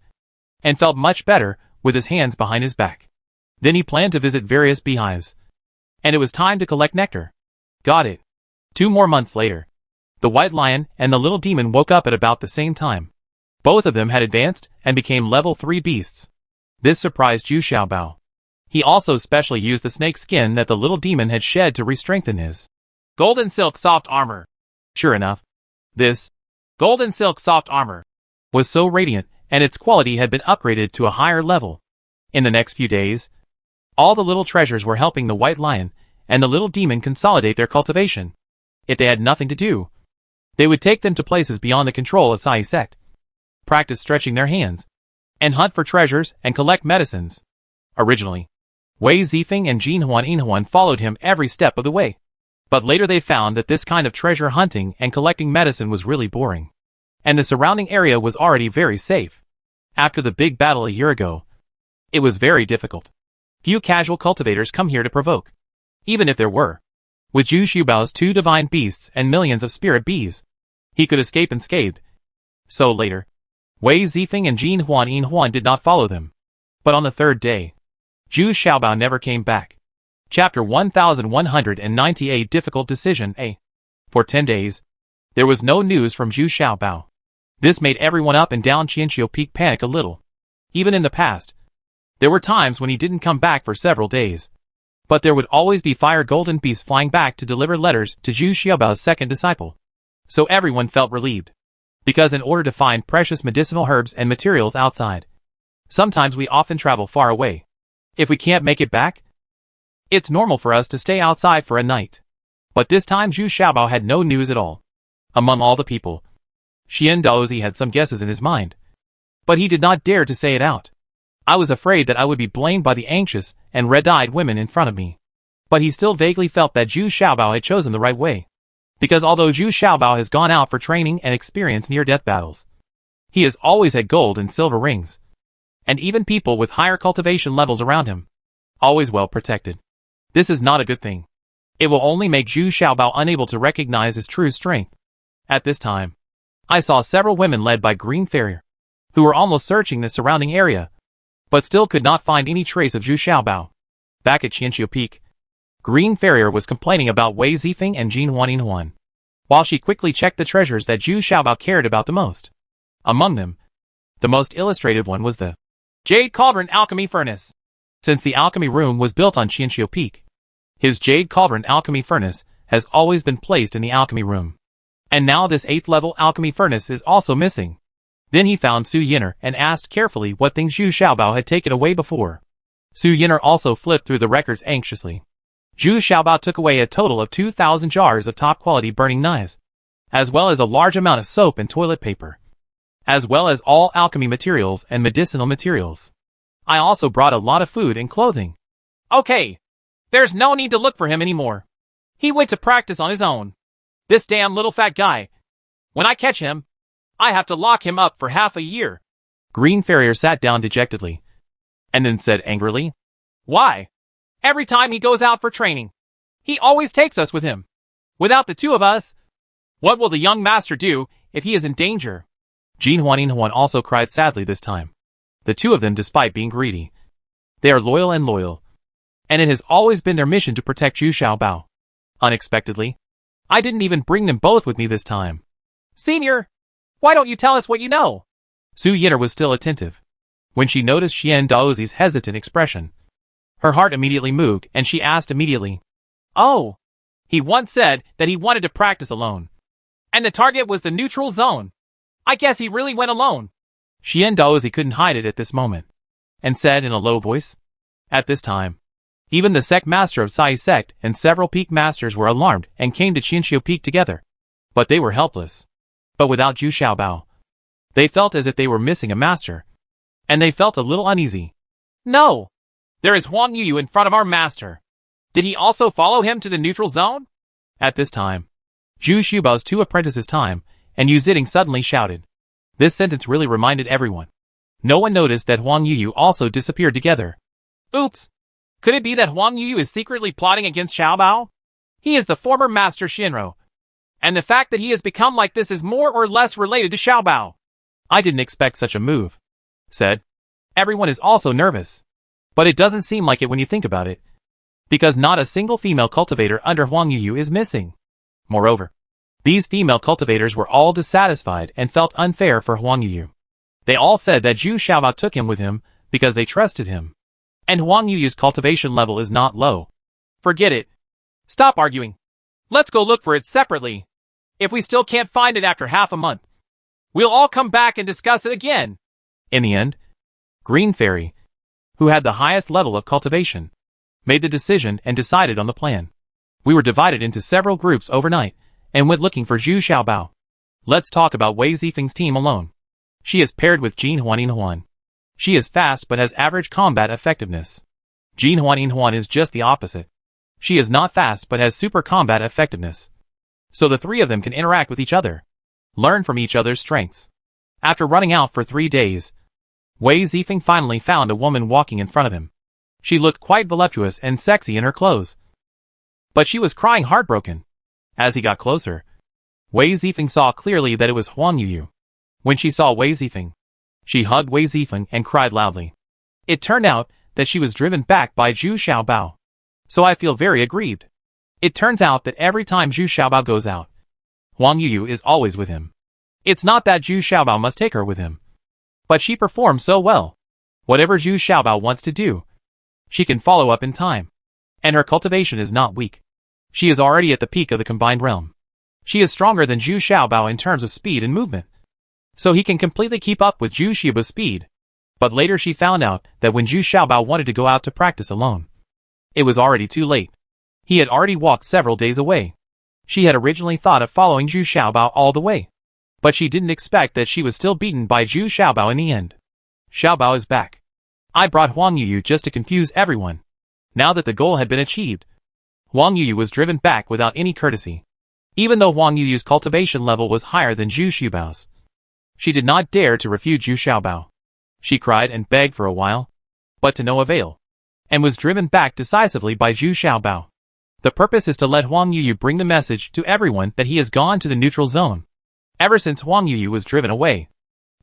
and felt much better with his hands behind his back. Then he planned to visit various beehives. And it was time to collect nectar. Got it. 2 more months later, the white lion and the little demon woke up at about the same time. Both of them had advanced and became level 3 beasts. This surprised Zhu Xiaobao. He also specially used the snake skin that the little demon had shed to re-strengthen his golden silk soft armor. Sure enough, this golden silk soft armor was so radiant, and its quality had been upgraded to a higher level. In the next few days, all the little treasures were helping the white lion and the little demon consolidate their cultivation. If they had nothing to do, they would take them to places beyond the control of Sai sect, practice stretching their hands, and hunt for treasures and collect medicines. Originally, Wei Zifeng and Jin Huan followed him every step of the way. But later they found that this kind of treasure hunting and collecting medicine was really boring. And the surrounding area was already very safe. After the big battle a year ago, it was very difficult. Few casual cultivators come here to provoke. Even if there were, with Zhu Xiaobao's 2 divine beasts and millions of spirit bees, he could escape unscathed. So later, Wei Zifeng and Jin Huan did not follow them. But on the 3rd day, Zhu Xiaobao never came back. Chapter 1198 Difficult Decision A. For 10 days, there was no news from Zhu Xiaobao. This made everyone up and down Qianqiu Peak panic a little. Even in the past, there were times when he didn't come back for several days. But there would always be fire golden beasts flying back to deliver letters to Zhu Xiaobao's second disciple. So everyone felt relieved. Because in order to find precious medicinal herbs and materials outside, sometimes we often travel far away. If we can't make it back, it's normal for us to stay outside for a night. But this time Zhu Xiaobao had no news at all. Among all the people, Xian Daozi had some guesses in his mind. But he did not dare to say it out. I was afraid that I would be blamed by the anxious and red-eyed women in front of me. But he still vaguely felt that Zhu Xiaobao had chosen the right way. Because although Zhu Xiaobao has gone out for training and experience near-death battles, he has always had gold and silver rings. And even people with higher cultivation levels around him. Always well protected. This is not a good thing. It will only make Zhu Xiaobao unable to recognize his true strength. At this time, I saw several women led by Green Farrier, who were almost searching the surrounding area, but still could not find any trace of Zhu Xiaobao. Back at Qianqiu Peak, Green Farrier was complaining about Wei Zifeng and Jin Huan, while she quickly checked the treasures that Zhu Xiaobao cared about the most. Among them, the most illustrative one was the Jade Cauldron Alchemy Furnace. Since the alchemy room was built on Qianqiu Peak, his Jade Cauldron Alchemy Furnace has always been placed in the alchemy room. And now this 8th level alchemy furnace is also missing. Then he found Su Yin'er and asked carefully what things Zhu Xiaobao had taken away before. Su Yin'er also flipped through the records anxiously. Zhu Xiaobao took away a total of 2,000 jars of top-quality burning knives, as well as a large amount of soap and toilet paper, as well as all alchemy materials and medicinal materials. I also brought a lot of food and clothing. Okay. There's no need to look for him anymore. He went to practice on his own. This damn little fat guy. When I catch him, I have to lock him up for half a year. Green Farrier sat down dejectedly, and then said angrily, Why? Every time he goes out for training, he always takes us with him. Without the two of us, what will the young master do if he is in danger? Jin Huan also cried sadly this time. The two of them, despite being greedy, they are loyal, and it has always been their mission to protect Zhu Xiaobao. Unexpectedly, I didn't even bring them both with me this time. Senior, why don't you tell us what you know? Su Yin'er was still attentive. When she noticed Xian Daozi's hesitant expression, her heart immediately moved and she asked immediately, Oh, he once said that he wanted to practice alone. And the target was the neutral zone. I guess he really went alone. Xian Daozi couldn't hide it at this moment, and said in a low voice, At this time, even the sect master of Sai sect and several peak masters were alarmed and came to Qinxiu Peak together. But they were helpless. But without Zhu Xiaobao, they felt as if they were missing a master, and they felt a little uneasy. No! There is Huang Yuyu in front of our master. Did he also follow him to the neutral zone? At this time, Zhu Xiaobao's two apprentices time, and Yu Ziding suddenly shouted. This sentence really reminded everyone. No one noticed that Huang Yuyu also disappeared together. Oops! Could it be that Huang Yuyu is secretly plotting against Xiaobao? He is the former master Shinro, and the fact that he has become like this is more or less related to Xiaobao. I didn't expect such a move, said. Everyone is also nervous. But it doesn't seem like it when you think about it, because not a single female cultivator under Huang Yuyu is missing. Moreover, these female cultivators were all dissatisfied and felt unfair for Huang Yuyu. They all said that Zhu Xiaobao took him with him because they trusted him. And Huang Yuyu's cultivation level is not low. Forget it. Stop arguing. Let's go look for it separately. If we still can't find it after half a month, we'll all come back and discuss it again. In the end, Green Fairy, who had the highest level of cultivation, made the decision and decided on the plan. We were divided into several groups overnight and went looking for Zhu Xiaobao. Let's talk about Wei Zifeng's team alone. She is paired with Jin Huan. She is fast but has average combat effectiveness. Jin Huan is just the opposite. She is not fast but has super combat effectiveness. So the three of them can interact with each other, learn from each other's strengths. After running out for 3 days, Wei Zifeng finally found a woman walking in front of him. She looked quite voluptuous and sexy in her clothes, but she was crying heartbroken. As he got closer, Wei Zifeng saw clearly that it was Huang Yuyu. When she saw Wei Zifeng, she hugged Wei Zifeng and cried loudly. It turned out that she was driven back by Zhu Xiaobao. So I feel very aggrieved. It turns out that every time Zhu Xiaobao goes out, Huang Yuyu is always with him. It's not that Zhu Xiaobao must take her with him, but she performs so well. Whatever Zhu Xiaobao wants to do, she can follow up in time. And her cultivation is not weak. She is already at the peak of the combined realm. She is stronger than Zhu Xiaobao in terms of speed and movement, so he can completely keep up with Zhu Xiaobao's speed. But later she found out that when Zhu Xiaobao wanted to go out to practice alone, it was already too late. He had already walked several days away. She had originally thought of following Zhu Xiaobao all the way, but she didn't expect that she was still beaten by Zhu Xiaobao in the end. Xiaobao is back. I brought Huang Yuyu just to confuse everyone. Now that the goal had been achieved, Huang Yuyu was driven back without any courtesy. Even though Huang Yuyu's cultivation level was higher than Zhu Xiaobao's, she did not dare to refute Zhu Xiaobao. She cried and begged for a while, but to no avail, and was driven back decisively by Zhu Xiaobao. The purpose is to let Huang Yuyu bring the message to everyone that he has gone to the neutral zone. Ever since Huang Yuyu was driven away,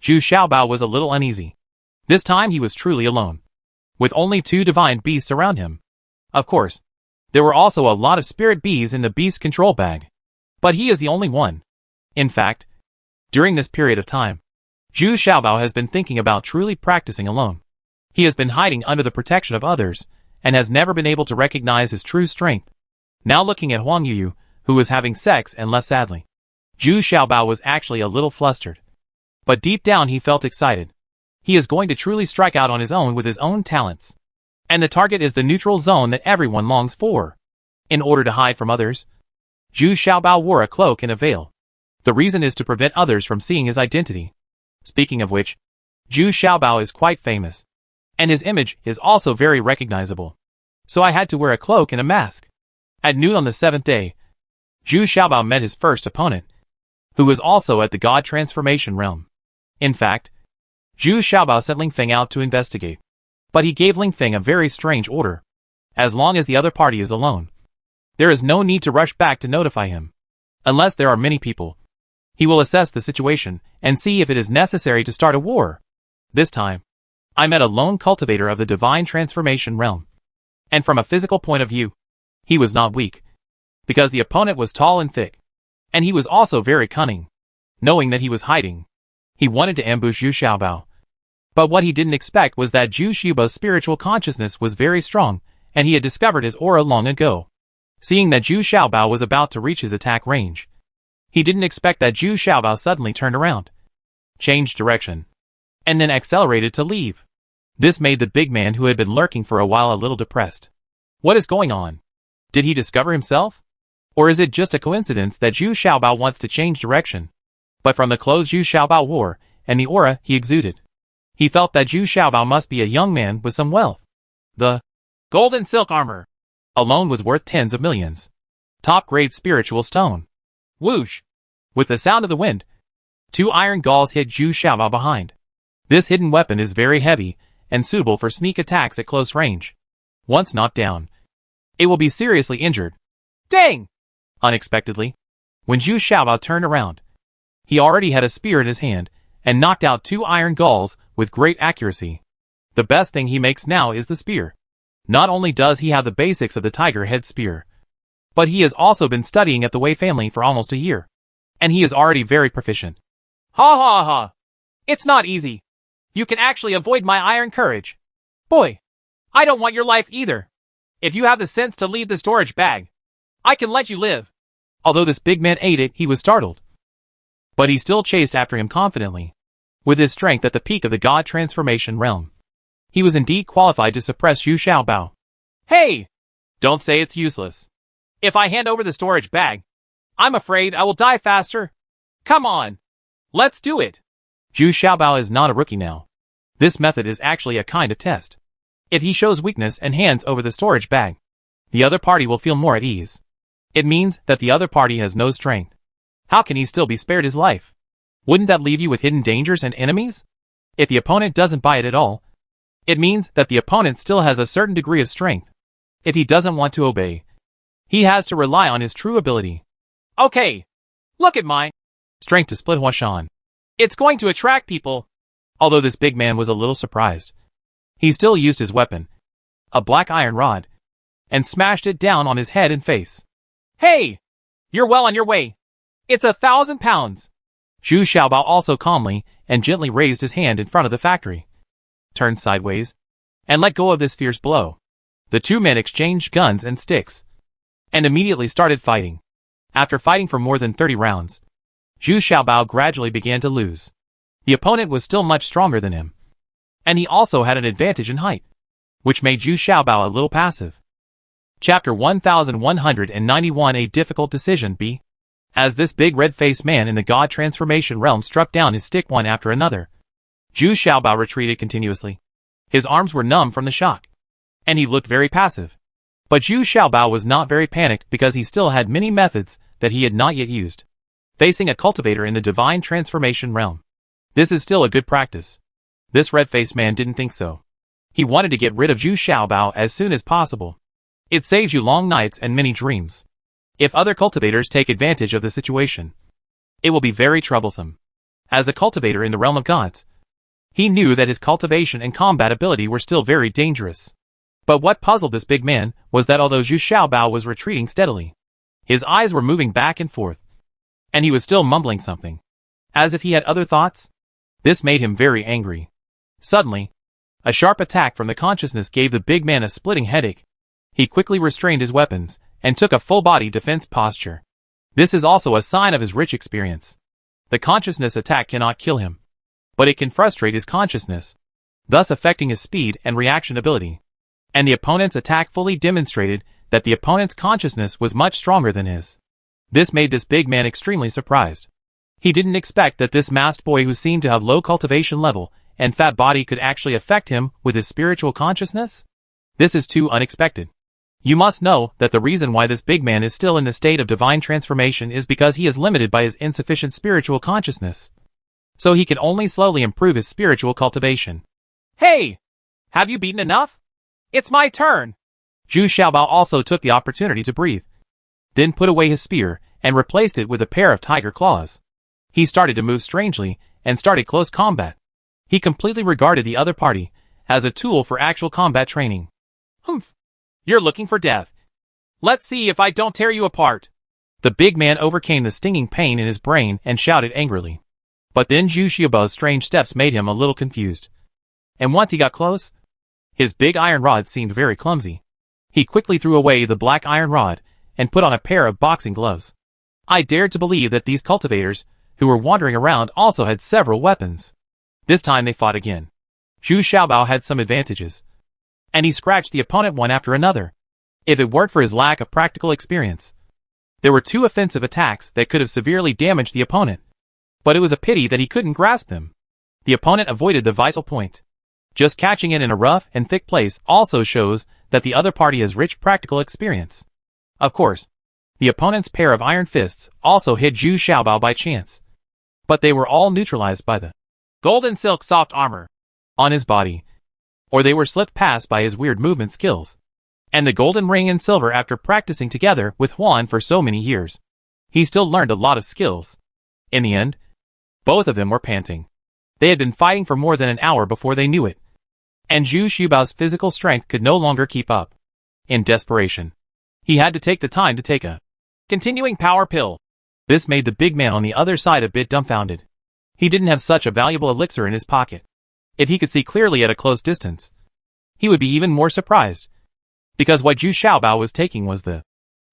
Zhu Xiaobao was a little uneasy. This time he was truly alone, with only 2 divine beasts around him. Of course, there were also a lot of spirit bees in the beast control bag, but he is the only one. In fact, during this period of time, Zhu Xiaobao has been thinking about truly practicing alone. He has been hiding under the protection of others, and has never been able to recognize his true strength. Now looking at Huang Yuyu, who was having sex and left sadly, Zhu Xiaobao was actually a little flustered. But deep down he felt excited. He is going to truly strike out on his own with his own talents. And the target is the neutral zone that everyone longs for. In order to hide from others, Zhu Xiaobao wore a cloak and a veil. The reason is to prevent others from seeing his identity. Speaking of which, Zhu Xiaobao is quite famous. And his image is also very recognizable. So I had to wear a cloak and a mask. At noon on the 7th day, Zhu Xiaobao met his first opponent, who was also at the God Transformation realm. In fact, Zhu Xiaobao sent Ling Feng out to investigate. But he gave Ling Feng a very strange order. As long as the other party is alone, there is no need to rush back to notify him. Unless there are many people, he will assess the situation and see if it is necessary to start a war. This time, I met a lone cultivator of the divine transformation realm. And from a physical point of view, he was not weak, because the opponent was tall and thick. And he was also very cunning. Knowing that he was hiding, he wanted to ambush Zhu Xiaobao. But what he didn't expect was that Zhu Xiaobao's spiritual consciousness was very strong, and he had discovered his aura long ago. Seeing that Zhu Xiaobao was about to reach his attack range, he didn't expect that Zhu Xiaobao suddenly turned around, changed direction, and then accelerated to leave. This made the big man who had been lurking for a while a little depressed. What is going on? Did he discover himself? Or is it just a coincidence that Zhu Xiaobao wants to change direction? But from the clothes Zhu Xiaobao wore, and the aura he exuded, he felt that Zhu Xiaobao must be a young man with some wealth. The golden silk armor alone was worth tens of millions. Top-grade spiritual stone. Whoosh! With the sound of the wind, 2 iron galls hit Zhu Xiaobao behind. This hidden weapon is very heavy and suitable for sneak attacks at close range. Once knocked down, it will be seriously injured. Dang! Unexpectedly, when Zhu Xiaobao turned around, he already had a spear in his hand and knocked out 2 iron galls with great accuracy. The best thing he makes now is the spear. Not only does he have the basics of the tiger head spear, but he has also been studying at the Wei family for almost a year. And he is already very proficient. Ha ha ha. It's not easy. You can actually avoid my iron courage. Boy, I don't want your life either. If you have the sense to leave the storage bag, I can let you live. Although this big man ate it, he was startled. But he still chased after him confidently. With his strength at the peak of the God Transformation realm, he was indeed qualified to suppress Zhu Xiaobao. Hey! Don't say it's useless. If I hand over the storage bag, I'm afraid I will die faster. Come on. Let's do it. Zhu Xiaobao is not a rookie now. This method is actually a kind of test. If he shows weakness and hands over the storage bag, the other party will feel more at ease. It means that the other party has no strength. How can he still be spared his life? Wouldn't that leave you with hidden dangers and enemies? If the opponent doesn't buy it at all, it means that the opponent still has a certain degree of strength. If he doesn't want to obey, he has to rely on his true ability. Okay, look at my strength to split Huashan. It's going to attract people. Although this big man was a little surprised, he still used his weapon, a black iron rod, and smashed it down on his head and face. Hey! You're well on your way. It's 1,000 pounds. Zhu Xiaobao also calmly and gently raised his hand in front of the factory, turned sideways, and let go of this fierce blow. The 2 men exchanged guns and sticks, and immediately started fighting. After fighting for more than 30 rounds, Zhu Xiaobao gradually began to lose. The opponent was still much stronger than him, and he also had an advantage in height, which made Zhu Xiaobao a little passive. Chapter 1191, A Difficult Decision B. As this big red-faced man in the God Transformation realm struck down his stick one after another, Zhu Xiaobao retreated continuously. His arms were numb from the shock, and he looked very passive. But Zhu Xiaobao was not very panicked because he still had many methods that he had not yet used. Facing a cultivator in the divine transformation realm, this is still a good practice. This red-faced man didn't think so. He wanted to get rid of Zhu Xiaobao as soon as possible. It saves you long nights and many dreams. If other cultivators take advantage of the situation, it will be very troublesome. As a cultivator in the realm of gods, he knew that his cultivation and combat ability were still very dangerous. But what puzzled this big man was that although Zhu Xiaobao was retreating steadily, his eyes were moving back and forth, and he was still mumbling something, as if he had other thoughts. This made him very angry. Suddenly, a sharp attack from the consciousness gave the big man a splitting headache. He quickly restrained his weapons and took a full-body defense posture. This is also a sign of his rich experience. The consciousness attack cannot kill him, but it can frustrate his consciousness, thus affecting his speed and reaction ability. And the opponent's attack fully demonstrated that the opponent's consciousness was much stronger than his. This made this big man extremely surprised. He didn't expect that this masked boy who seemed to have low cultivation level and fat body could actually affect him with his spiritual consciousness. This is too unexpected. You must know that the reason why this big man is still in the state of divine transformation is because he is limited by his insufficient spiritual consciousness. So he can only slowly improve his spiritual cultivation. Hey! Have you beaten enough? It's my turn! Zhu Xiaobao also took the opportunity to breathe, then put away his spear and replaced it with a pair of tiger claws. He started to move strangely and started close combat. He completely regarded the other party as a tool for actual combat training. Humph! You're looking for death. Let's see if I don't tear you apart. The big man overcame the stinging pain in his brain and shouted angrily. But then Zhu Xiaobao's strange steps made him a little confused. And once he got close, his big iron rod seemed very clumsy. He quickly threw away the black iron rod and put on a pair of boxing gloves. I dared to believe that these cultivators, who were wandering around, also had several weapons. This time they fought again. Zhu Xiaobao had some advantages, and he scratched the opponent one after another. If it weren't for his lack of practical experience, there were two offensive attacks that could have severely damaged the opponent. But it was a pity that he couldn't grasp them. The opponent avoided the vital point. Just catching it in a rough and thick place also shows that the other party has rich practical experience. Of course, the opponent's pair of iron fists also hit Zhu Xiaobao by chance, but they were all neutralized by the golden silk soft armor on his body, or they were slipped past by his weird movement skills. And the golden ring and silver after practicing together with Huan for so many years. He still learned a lot of skills. In the end, both of them were panting. They had been fighting for more than an hour before they knew it. And Zhu Xiaobao's physical strength could no longer keep up. In desperation, he had to take the time to take a continuing power pill. This made the big man on the other side a bit dumbfounded. He didn't have such a valuable elixir in his pocket. If he could see clearly at a close distance, he would be even more surprised. Because what Zhu Xiaobao was taking was the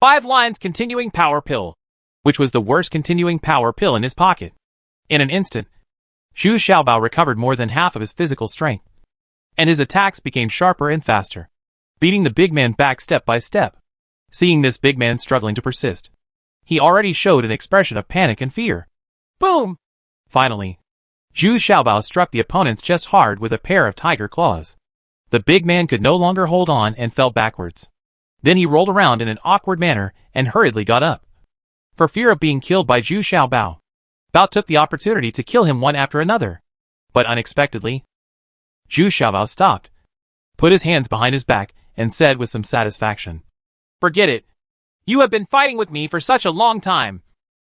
5 lines continuing power pill, which was the worst continuing power pill in his pocket. In an instant, Zhu Xiaobao recovered more than half of his physical strength, and his attacks became sharper and faster, beating the big man back step by step. Seeing this big man struggling to persist, he already showed an expression of panic and fear. Boom! Finally, Zhu Xiaobao struck the opponent's chest hard with a pair of tiger claws. The big man could no longer hold on and fell backwards. Then he rolled around in an awkward manner and hurriedly got up. For fear of being killed by Zhu Xiaobao, Bao took the opportunity to kill him one after another. But unexpectedly, Zhu Xiaobao stopped, put his hands behind his back, and said with some satisfaction, "Forget it. You have been fighting with me for such a long time.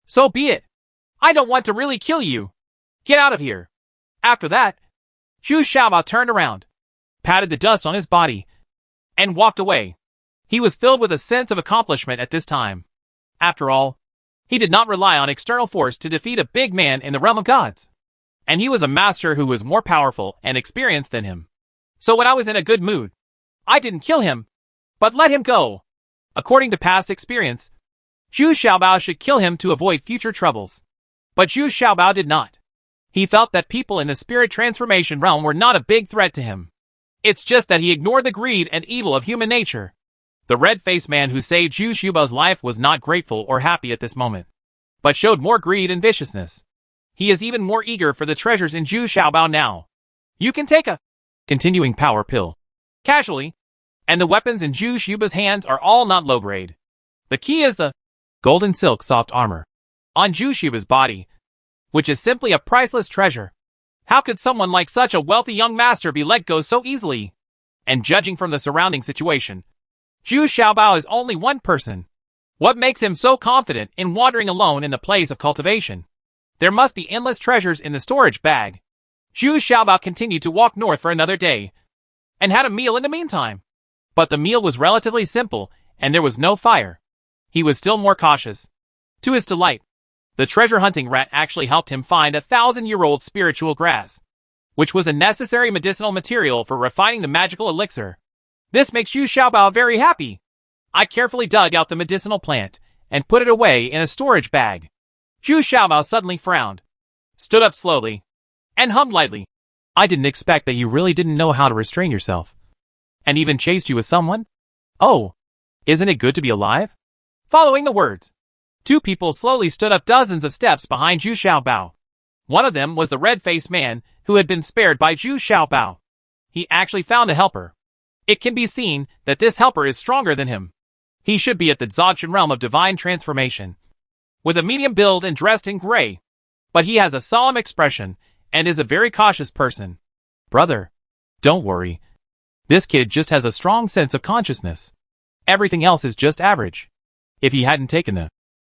So be it. I don't want to really kill you. Get out of here." After that, Zhu Xiaobao turned around, patted the dust on his body, and walked away. He was filled with a sense of accomplishment at this time. After all, he did not rely on external force to defeat a big man in the realm of gods. And he was a master who was more powerful and experienced than him. So when I was in a good mood, I didn't kill him, but let him go. According to past experience, Zhu Xiaobao should kill him to avoid future troubles. But Zhu Xiaobao did not. He felt that people in the spirit transformation realm were not a big threat to him. It's just that he ignored the greed and evil of human nature. The red-faced man who saved Zhu Xiaobao's life was not grateful or happy at this moment, but showed more greed and viciousness. He is even more eager for the treasures in Zhu Xiaobao now. You can take a continuing power pill casually, and the weapons in Zhu Xiaobao's hands are all not low grade. The key is the golden silk soft armor on Zhu Xiaobao's body, which is simply a priceless treasure. How could someone like such a wealthy young master be let go so easily? And judging from the surrounding situation, Zhu Xiaobao is only one person. What makes him so confident in wandering alone in the place of cultivation? There must be endless treasures in the storage bag. Zhu Xiaobao continued to walk north for another day, and had a meal in the meantime. But the meal was relatively simple, and there was no fire. He was still more cautious. To his delight, the treasure hunting rat actually helped him find 1,000-year-old spiritual grass, which was a necessary medicinal material for refining the magical elixir. This makes Zhu Xiaobao very happy. I carefully dug out the medicinal plant and put it away in a storage bag. Zhu Xiaobao suddenly frowned, stood up slowly, and hummed lightly. I didn't expect that you really didn't know how to restrain yourself. And even chased you with someone? Oh, isn't it good to be alive? Following the words, two people slowly stood up dozens of steps behind Zhu Xiaobao. One of them was the red-faced man who had been spared by Zhu Xiaobao. He actually found a helper. It can be seen that this helper is stronger than him. He should be at the Dzogchen realm of divine transformation, with a medium build and dressed in gray. But he has a solemn expression and is a very cautious person. Brother, don't worry. This kid just has a strong sense of consciousness. Everything else is just average. If he hadn't taken the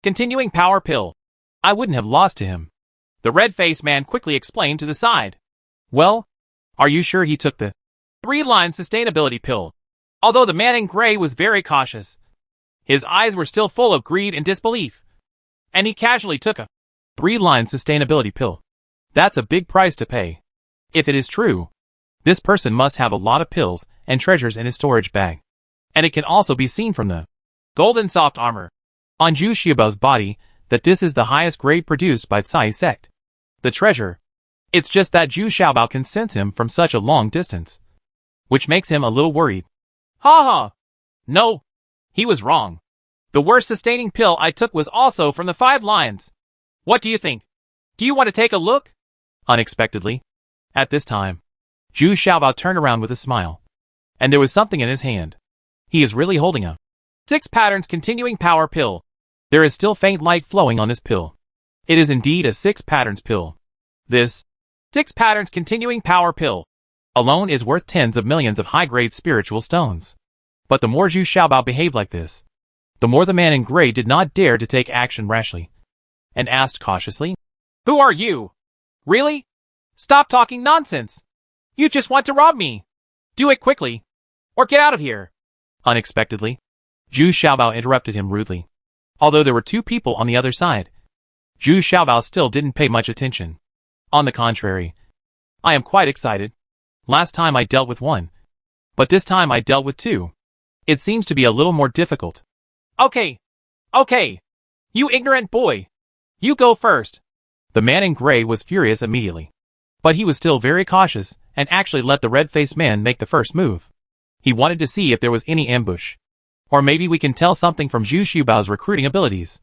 continuing power pill, I wouldn't have lost to him. The red-faced man quickly explained to the side. Well, are you sure he took the 3-line sustainability pill? Although the man in gray was very cautious, his eyes were still full of greed and disbelief, and he casually took a 3-line sustainability pill. That's a big price to pay. If it is true, this person must have a lot of pills and treasures in his storage bag. And it can also be seen from the golden soft armor on Zhu Xiaobao's body that this is the highest grade produced by Tsai sect. The treasure. It's just that Zhu Xiaobao can sense him from such a long distance, which makes him a little worried. Ha ha! No, he was wrong. The worst sustaining pill I took was also from the 5 lines. What do you think? Do you want to take a look? Unexpectedly, at this time, Zhu Xiaobao turned around with a smile. And there was something in his hand. He is really holding a 6 patterns continuing power pill. There is still faint light flowing on this pill. It is indeed a 6 patterns pill. This 6 patterns continuing power pill alone is worth tens of millions of high-grade spiritual stones. But the more Zhu Xiaobao behaved like this, the more the man in gray did not dare to take action rashly, and asked cautiously, "Who are you? Really? Stop talking nonsense. You just want to rob me. Do it quickly, or get out of here." Unexpectedly, Zhu Xiaobao interrupted him rudely. Although there were 2 people on the other side, Zhu Xiaobao still didn't pay much attention. On the contrary, I am quite excited. Last time I dealt with 1, but this time I dealt with 2. It seems to be a little more difficult. Okay. You ignorant boy. You go first. The man in gray was furious immediately. But he was still very cautious and actually let the red-faced man make the first move. He wanted to see if there was any ambush. Or maybe we can tell something from Zhu Xiaobao's recruiting abilities.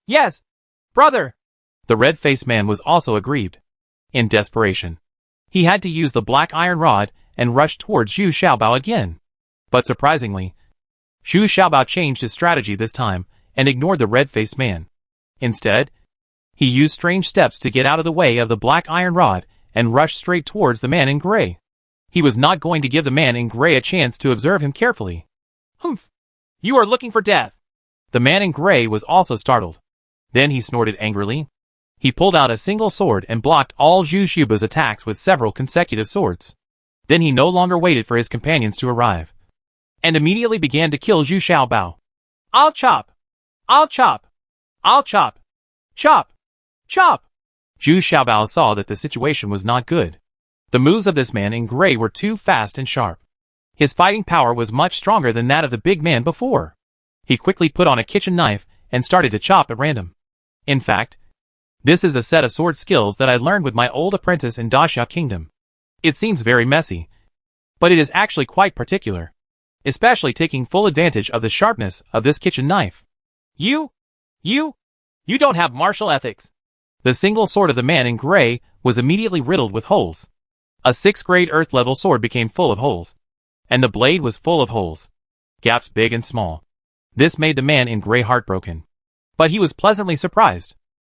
Yes, brother. The red-faced man was also aggrieved. In desperation, he had to use the black iron rod and rush towards Zhu Xiaobao again. But surprisingly, Zhu Xiaobao changed his strategy this time and ignored the red-faced man. Instead, he used strange steps to get out of the way of the black iron rod and rushed straight towards the man in gray. He was not going to give the man in gray a chance to observe him carefully. Humph! You are looking for death. The man in gray was also startled. Then he snorted angrily. He pulled out a single sword and blocked all Zhu Xiaobao's attacks with several consecutive swords. Then he no longer waited for his companions to arrive, and immediately began to kill Zhu Xiaobao. I'll chop! I'll chop! I'll chop! Chop! Chop! Zhu Xiaobao saw that the situation was not good. The moves of this man in gray were too fast and sharp. His fighting power was much stronger than that of the big man before. He quickly put on a kitchen knife and started to chop at random. In fact, this is a set of sword skills that I learned with my old apprentice in Daxia Kingdom. It seems very messy, but it is actually quite particular, especially taking full advantage of the sharpness of this kitchen knife. You don't have martial ethics. The single sword of the man in gray was immediately riddled with holes. A 6th grade earth level sword became full of holes, and the blade was full of holes, gaps big and small. This made the man in gray heartbroken. But he was pleasantly surprised.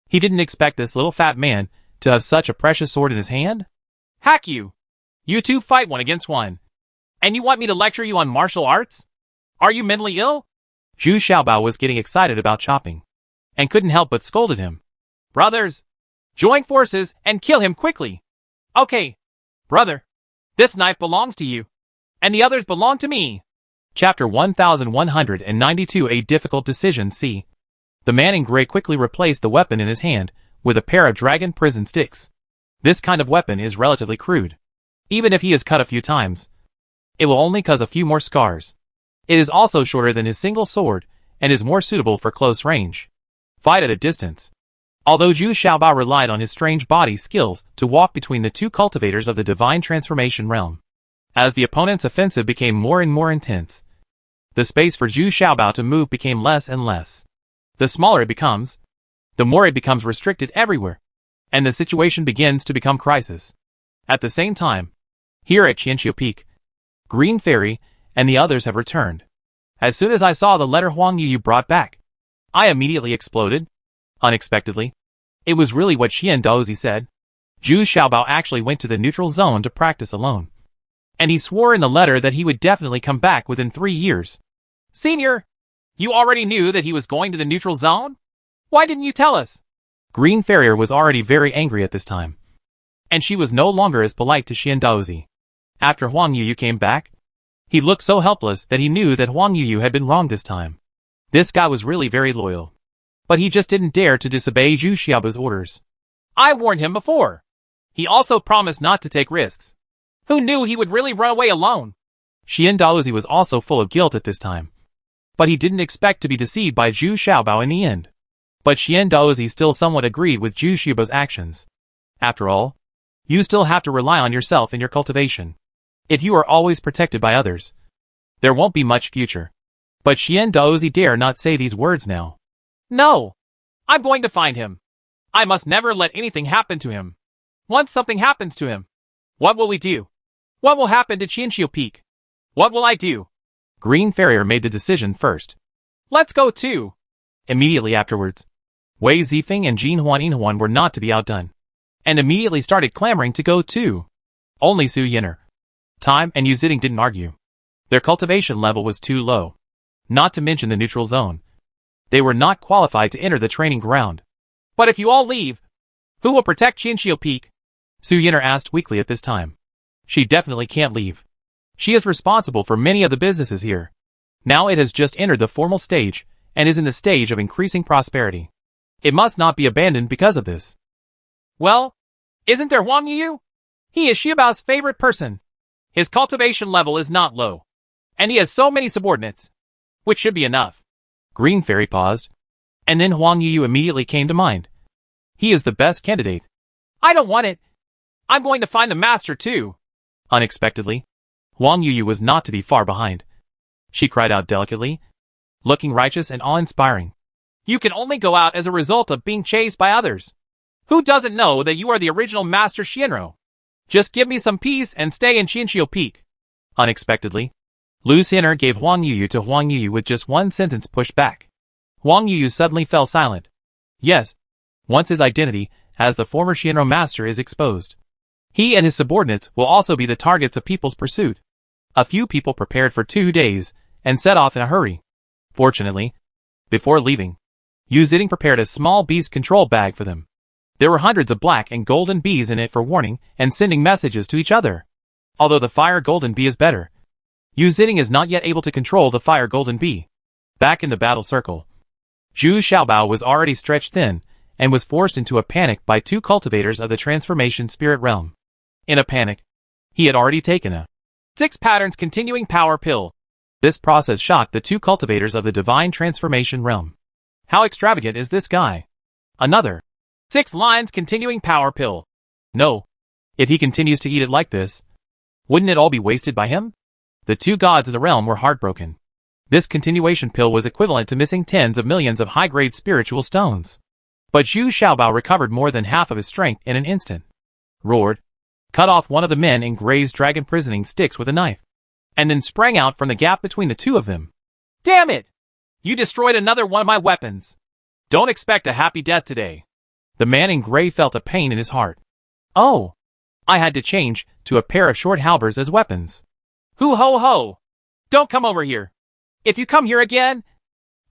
He didn't expect this little fat man to have such a precious sword in his hand. Hack you! You two fight 1 against 1. And you want me to lecture you on martial arts? Are you mentally ill? Zhu Xiaobao was getting excited about chopping, and couldn't help but scolded him. Brothers, join forces and kill him quickly. Okay, brother, this knife belongs to you, and the others belong to me. Chapter 1192, A Difficult Decision. C. The man in gray quickly replaced the weapon in his hand with a pair of dragon prison sticks. This kind of weapon is relatively crude. Even if he is cut a few times, it will only cause a few more scars. It is also shorter than his single sword and is more suitable for close range fight at a distance. Although Zhu Xiaobao relied on his strange body skills to walk between the two cultivators of the divine transformation realm. As the opponent's offensive became more and more intense, the space for Zhu Xiaobao to move became less and less. The smaller it becomes, the more it becomes restricted everywhere, and the situation begins to become crisis. At the same time, here at Qianqiu Peak, Green Fairy and the others have returned. As soon as I saw the letter Huang Yu brought back, I immediately exploded. Unexpectedly. It was really what Xian Daozi said. Zhu Xiaobao actually went to the neutral zone to practice alone. And he swore in the letter that he would definitely come back within 3 years. Senior, you already knew that he was going to the neutral zone? Why didn't you tell us? Green Farrier was already very angry at this time. And she was no longer as polite to Xian Daozi. After Huang Yu came back, he looked so helpless that he knew that Huang Yu had been wrong this time. This guy was really very loyal. But he just didn't dare to disobey Zhu Xiaobao's orders. I warned him before. He also promised not to take risks. Who knew he would really run away alone? Xian Daozi was also full of guilt at this time. But he didn't expect to be deceived by Zhu Xiaobao in the end. But Xian Daozi still somewhat agreed with Zhu Xiaobao's actions. After all, you still have to rely on yourself in your cultivation. If you are always protected by others, there won't be much future. But Xian Daozi dare not say these words now. No. I'm going to find him. I must never let anything happen to him. Once something happens to him, what will we do? What will happen to Qianqiu Peak? What will I do? Green Farrier made the decision first. Let's go too. Immediately afterwards, Wei Zifeng and Jin Huan were not to be outdone, and immediately started clamoring to go too. Only Su Yin'er, Time and Yu Ziding didn't argue. Their cultivation level was too low. Not to mention the neutral zone. They were not qualified to enter the training ground. But if you all leave, who will protect Qianqiu Peak? Su Yin'er asked weakly at this time. She definitely can't leave. She is responsible for many of the businesses here. Now it has just entered the formal stage, and is in the stage of increasing prosperity. It must not be abandoned because of this. Well, isn't there Huang Yu? He is Xiaobao's favorite person. His cultivation level is not low. And he has so many subordinates. Which should be enough. Green Fairy paused. And then Huang Yu immediately came to mind. He is the best candidate. I don't want it. I'm going to find the master too. Unexpectedly, Huang Yu was not to be far behind. She cried out delicately, looking righteous and awe-inspiring. You can only go out as a result of being chased by others. Who doesn't know that you are the original Master Xianro? Just give me some peace and stay in Qianqiu Peak. Unexpectedly, Lu Xin'er gave Huang Yu to Huang Yu with just one sentence pushed back. Huang Yu suddenly fell silent. Yes, once his identity as the former Xianro master is exposed, he and his subordinates will also be the targets of people's pursuit. A few people prepared for 2 days and set off in a hurry. Fortunately, before leaving, Yu Ziding prepared a small beast control bag for them. There were hundreds of black and golden bees in it for warning and sending messages to each other. Although the fire golden bee is better, Yu Ziding is not yet able to control the fire golden bee. Back in the battle circle, Zhu Xiaobao was already stretched thin and was forced into a panic by 2 cultivators of the transformation spirit realm. In a panic, he had already taken a 6 patterns continuing power pill. This process shocked the 2 cultivators of the divine transformation realm. How extravagant is this guy? Another 6 lines continuing power pill. No. If he continues to eat it like this, wouldn't it all be wasted by him? The 2 gods of the realm were heartbroken. This continuation pill was equivalent to missing tens of millions of high-grade spiritual stones. But Zhu Xiaobao recovered more than half of his strength in an instant. Roared, cut off one of the men in Gray's dragon prisoning sticks with a knife, and then sprang out from the gap between the 2 of them. Damn it! You destroyed another one of my weapons. Don't expect a happy death today. The man in gray felt a pain in his heart. Oh! I had to change to a pair of short halberds as weapons. Hoo ho ho! Don't come over here. If you come here again,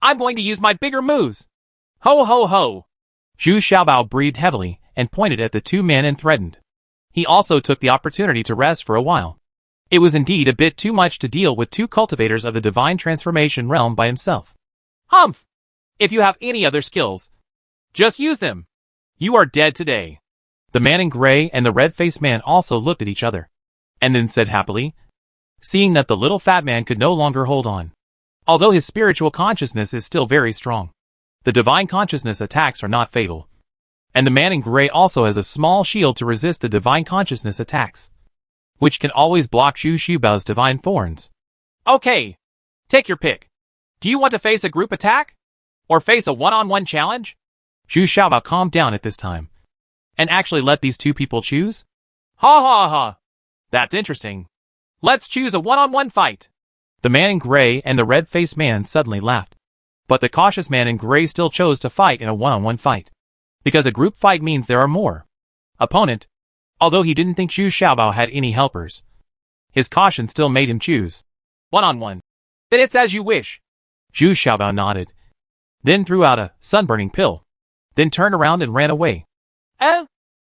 I'm going to use my bigger moves. Ho ho ho! Zhu Xiaobao breathed heavily and pointed at the 2 men and threatened. He also took the opportunity to rest for a while. It was indeed a bit too much to deal with 2 cultivators of the divine transformation realm by himself. Humph! If you have any other skills, just use them. You are dead today. The man in gray and the red-faced man also looked at each other, and then said happily, seeing that the little fat man could no longer hold on. Although his spiritual consciousness is still very strong, the divine consciousness attacks are not fatal. And the man in gray also has a small shield to resist the divine consciousness attacks, which can always block Zhu Xiaobao's divine thorns. Okay, take your pick. Do you want to face a group attack? Or face a one-on-one challenge? Zhu Xiaobao calmed down at this time, and actually let these two people choose? Ha ha ha. That's interesting. Let's choose a one-on-one fight. The man in gray and the red-faced man suddenly laughed. But the cautious man in gray still chose to fight in a one-on-one fight, because a group fight means there are more opponent, although he didn't think Zhu Xiaobao had any helpers. His caution still made him choose one-on-one. Then it's as you wish. Zhu Xiaobao nodded, then threw out a sunburning pill, then turned around and ran away.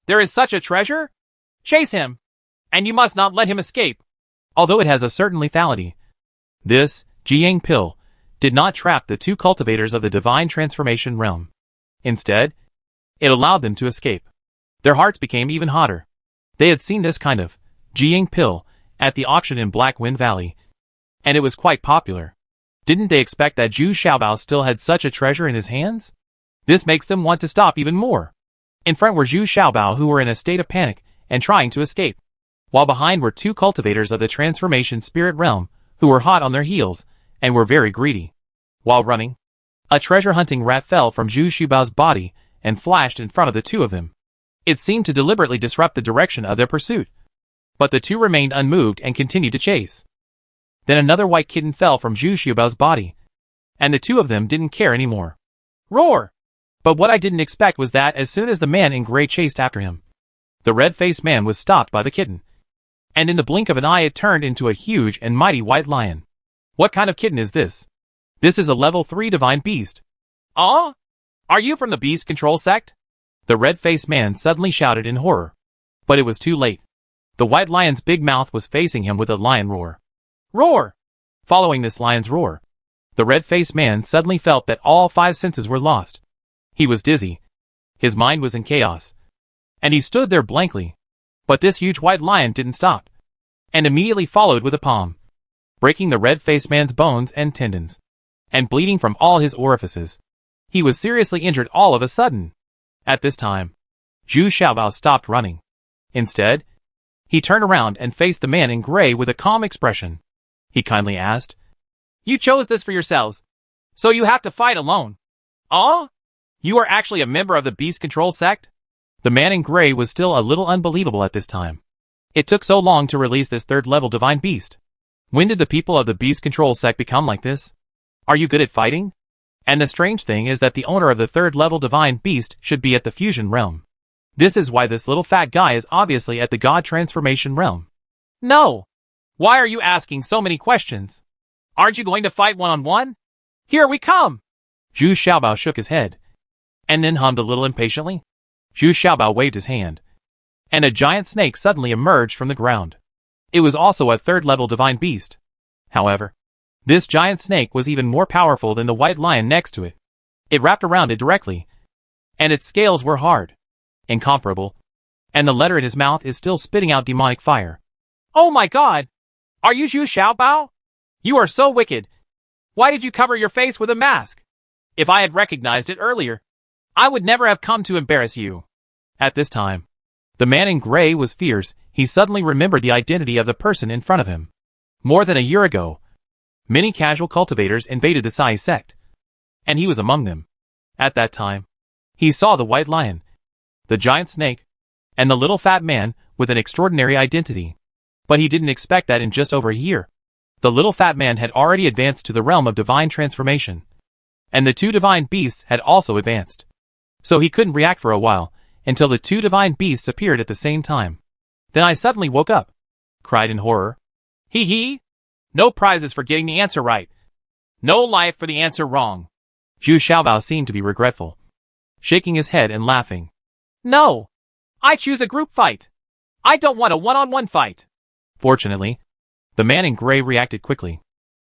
There is such a treasure? Chase him, and you must not let him escape. Although it has a certain lethality, this Jiang pill did not trap the two cultivators of the divine transformation realm. Instead, it allowed them to escape. Their hearts became even hotter. They had seen this kind of Jiang pill at the auction in Black Wind Valley, and it was quite popular. Didn't they expect that Zhu Xiaobao still had such a treasure in his hands? This makes them want to stop even more. In front were Zhu Xiaobao, who were in a state of panic and trying to escape, while behind were two cultivators of the transformation spirit realm who were hot on their heels and were very greedy. While running, a treasure-hunting rat fell from Zhu Xiaobao's body and flashed in front of the two of them. It seemed to deliberately disrupt the direction of their pursuit, but the two remained unmoved and continued to chase. Then another white kitten fell from Zhu Xiaobao's body, and the two of them didn't care anymore. Roar! But what I didn't expect was that as soon as the man in gray chased after him, the red-faced man was stopped by the kitten, and in the blink of an eye it turned into a huge and mighty white lion. What kind of kitten is this? This is a level 3 divine beast. Are you from the beast control sect? The red-faced man suddenly shouted in horror. But it was too late. The white lion's big mouth was facing him with a lion roar. Roar! Following this lion's roar, the red-faced man suddenly felt that all 5 senses were lost. He was dizzy. His mind was in chaos. And he stood there blankly. But this huge white lion didn't stop, and immediately followed with a palm, breaking the red-faced man's bones and tendons, and bleeding from all his orifices. He was seriously injured all of a sudden. At this time, Zhu Xiaobao stopped running. Instead, he turned around and faced the man in gray with a calm expression. He kindly asked, You chose this for yourselves, so you have to fight alone. You are actually a member of the beast control sect? The man in gray was still a little unbelievable at this time. It took so long to release this third-level divine beast. When did the people of the beast control sect become like this? Are you good at fighting? And the strange thing is that the owner of the third-level divine beast should be at the fusion realm. This is why this little fat guy is obviously at the god transformation realm. No. Why are you asking so many questions? Aren't you going to fight one-on-one? Here we come! Zhu Xiaobao shook his head, and then hummed a little impatiently. Zhu Xiaobao waved his hand, and a giant snake suddenly emerged from the ground. It was also a third-level divine beast. However, this giant snake was even more powerful than the white lion next to it. It wrapped around it directly, and its scales were hard, incomparable, and the letter in his mouth is still spitting out demonic fire. Oh my god! Are you Zhu Xiaobao? You are so wicked. Why did you cover your face with a mask? If I had recognized it earlier, I would never have come to embarrass you. At this time, the man in gray was fierce. He suddenly remembered the identity of the person in front of him. More than a year ago, many casual cultivators invaded the Sai sect, and he was among them. At that time, he saw the white lion, the giant snake, and the little fat man with an extraordinary identity. But he didn't expect that in just over a year, the little fat man had already advanced to the realm of divine transformation, and the two divine beasts had also advanced. So he couldn't react for a while, until the two divine beasts appeared at the same time. Then I suddenly woke up, cried in horror. Hee hee! No prizes for getting the answer right. No life for the answer wrong. Zhu Xiaobao seemed to be regretful, shaking his head and laughing. No! I choose a group fight. I don't want a one-on-one fight. Fortunately, the man in gray reacted quickly.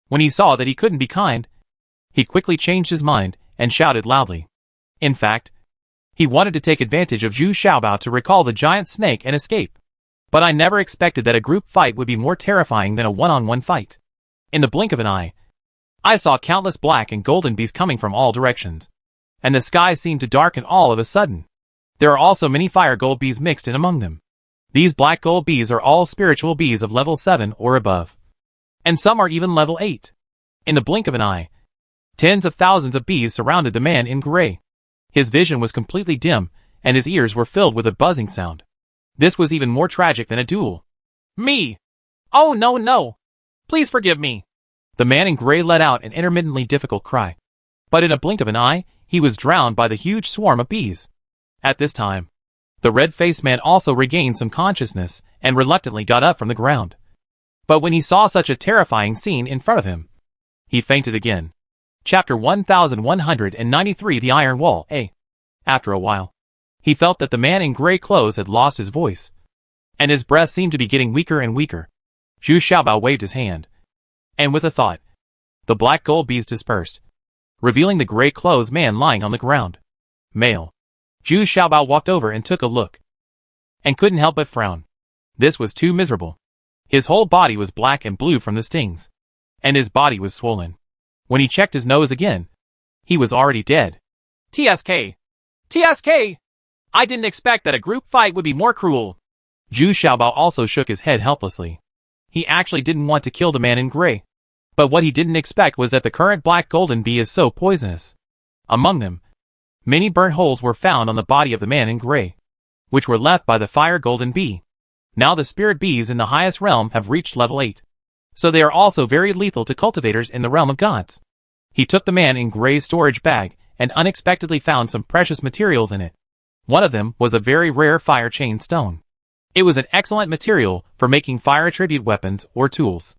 When he saw that he couldn't be kind, he quickly changed his mind and shouted loudly. In fact, he wanted to take advantage of Zhu Xiaobao to recall the giant snake and escape. But I never expected that a group fight would be more terrifying than a one-on-one fight. In the blink of an eye, I saw countless black and golden bees coming from all directions, and the sky seemed to darken all of a sudden. There are also many fire gold bees mixed in among them. These black gold bees are all spiritual bees of level 7 or above. And some are even level 8. In the blink of an eye, tens of thousands of bees surrounded the man in gray. His vision was completely dim, and his ears were filled with a buzzing sound. This was even more tragic than a duel. Me! Oh no no! Please forgive me! The man in gray let out an intermittently difficult cry. But in a blink of an eye, he was drowned by the huge swarm of bees. At this time, the red-faced man also regained some consciousness and reluctantly got up from the ground. But when he saw such a terrifying scene in front of him, he fainted again. Chapter 1193 The Iron Wall, A. After a while, he felt that the man in gray clothes had lost his voice, and his breath seemed to be getting weaker and weaker. Zhu Xiaobao waved his hand, and with a thought, the black gold bees dispersed, revealing the gray clothes man lying on the ground. Male. Zhu Xiaobao walked over and took a look, and couldn't help but frown. This was too miserable. His whole body was black and blue from the stings, and his body was swollen. When he checked his nose again, he was already dead. TSK! TSK! I didn't expect that a group fight would be more cruel. Zhu Xiaobao also shook his head helplessly. He actually didn't want to kill the man in gray, but what he didn't expect was that the current black golden bee is so poisonous. Among them, many burnt holes were found on the body of the man in gray, which were left by the fire golden bee. Now the spirit bees in the highest realm have reached level 8, so they are also very lethal to cultivators in the realm of gods. He took the man in gray's storage bag and unexpectedly found some precious materials in it. One of them was a very rare fire chain stone. It was an excellent material for making fire attribute weapons or tools.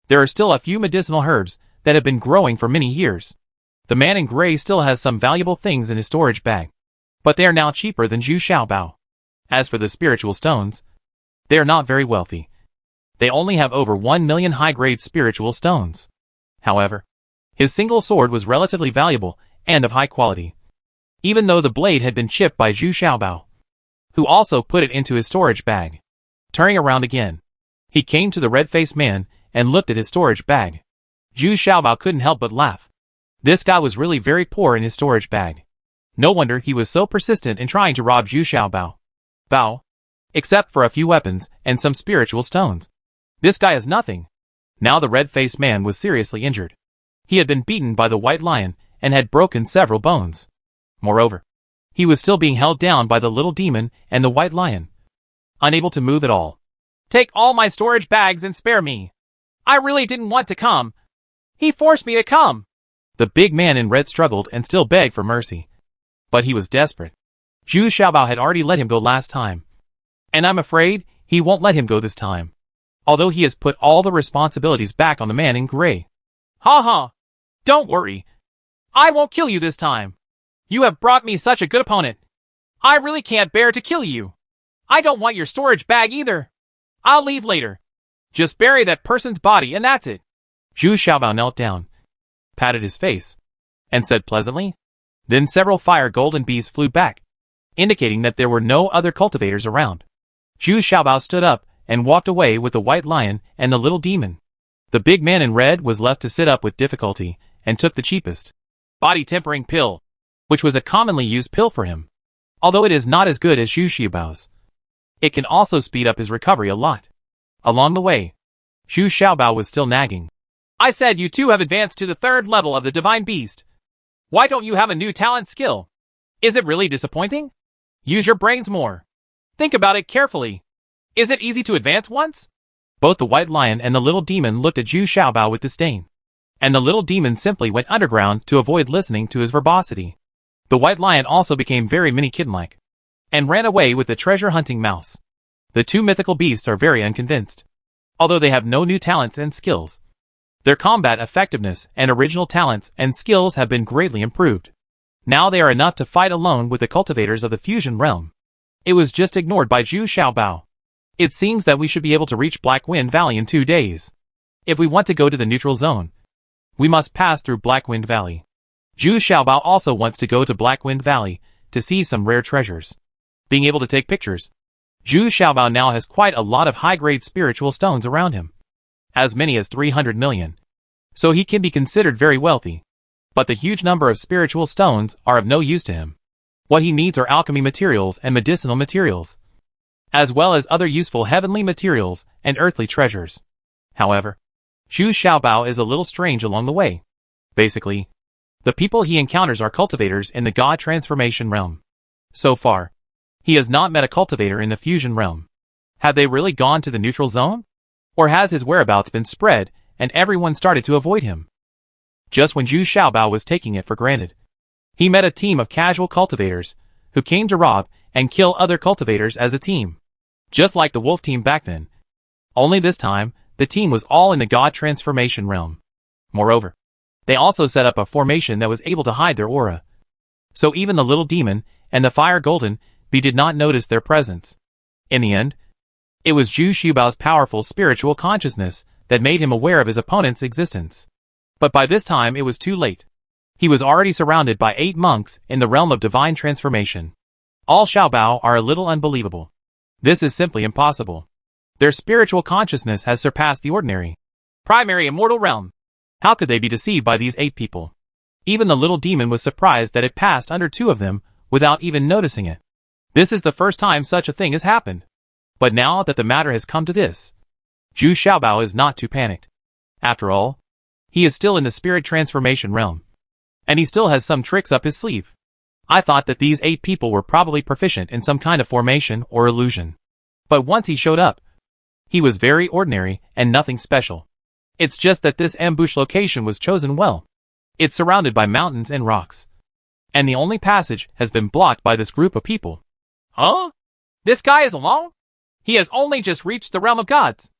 There are still a few medicinal herbs that have been growing for many years. The man in gray still has some valuable things in his storage bag, but they are now cheaper than Zhu Xiaobao. As for the spiritual stones, they are not very wealthy. They only have over 1 million high-grade spiritual stones. However, his single sword was relatively valuable and of high quality, even though the blade had been chipped by Zhu Xiaobao, who also put it into his storage bag. Turning around again, he came to the red-faced man and looked at his storage bag. Zhu Xiaobao couldn't help but laugh. This guy was really very poor in his storage bag. No wonder he was so persistent in trying to rob Zhu Xiaobao. Bao. Except for a few weapons and some spiritual stones, this guy has nothing. Now the red-faced man was seriously injured. He had been beaten by the white lion and had broken several bones. Moreover, he was still being held down by the little demon and the white lion, unable to move at all. Take all my storage bags and spare me. I really didn't want to come. He forced me to come. The big man in red struggled and still begged for mercy. But he was desperate. Zhu Xiaobao had already let him go last time, and I'm afraid he won't let him go this time, although he has put all the responsibilities back on the man in gray. Ha ha! Don't worry. I won't kill you this time. You have brought me such a good opponent. I really can't bear to kill you. I don't want your storage bag either. I'll leave later. Just bury that person's body and that's it. Zhu Xiaobao knelt down, patted his face, and said pleasantly. Then several fire golden bees flew back, indicating that there were no other cultivators around. Zhu Xiaobao stood up and walked away with the white lion and the little demon. The big man in red was left to sit up with difficulty and took the cheapest body tempering pill, which was a commonly used pill for him. Although it is not as good as Zhu Xiaobao's, it can also speed up his recovery a lot. Along the way, Zhu Xiaobao was still nagging. I said you two have advanced to the 3rd level of the divine beast. Why don't you have a new talent skill? Is it really disappointing? Use your brains more. Think about it carefully. Is it easy to advance once? Both the white lion and the little demon looked at Zhu Xiaobao with disdain, and the little demon simply went underground to avoid listening to his verbosity. The white lion also became very mini-kitten-like, and ran away with the treasure-hunting mouse. The two mythical beasts are very unconvinced, although they have no new talents and skills. Their combat effectiveness and original talents and skills have been greatly improved. Now they are enough to fight alone with the cultivators of the fusion realm. It was just ignored by Zhu Xiaobao. It seems that we should be able to reach Black Wind Valley in 2 days. If we want to go to the neutral zone, we must pass through Black Wind Valley. Zhu Xiaobao also wants to go to Black Wind Valley to see some rare treasures. Being able to take pictures, Zhu Xiaobao now has quite a lot of high-grade spiritual stones around him, as many as 300 million. So he can be considered very wealthy. But the huge number of spiritual stones are of no use to him. What he needs are alchemy materials and medicinal materials, as well as other useful heavenly materials and earthly treasures. However, Zhu Xiaobao is a little strange along the way. Basically, the people he encounters are cultivators in the God transformation realm. So far, he has not met a cultivator in the fusion realm. Have they really gone to the neutral zone? Or has his whereabouts been spread and everyone started to avoid him? Just when Zhu Xiaobao was taking it for granted, he met a team of casual cultivators who came to rob and kill other cultivators as a team. Just like the wolf team back then. Only this time, the team was all in the God transformation realm. Moreover, they also set up a formation that was able to hide their aura. So even the little demon and the fire golden bee did not notice their presence. In the end, it was Zhu Xiaobao's powerful spiritual consciousness that made him aware of his opponent's existence. But by this time it was too late. He was already surrounded by 8 monks in the realm of divine transformation. All Xiaobao are a little unbelievable. This is simply impossible. Their spiritual consciousness has surpassed the ordinary, primary immortal realm. How could they be deceived by these 8 people? Even the little demon was surprised that it passed under 2 of them without even noticing it. This is the first time such a thing has happened. But now that the matter has come to this, Zhu Xiaobao is not too panicked. After all, he is still in the spirit transformation realm. And he still has some tricks up his sleeve. I thought that these 8 people were probably proficient in some kind of formation or illusion. But once he showed up, he was very ordinary and nothing special. It's just that this ambush location was chosen well. It's surrounded by mountains and rocks. And the only passage has been blocked by this group of people. Huh? This guy is alone? He has only just reached the realm of gods.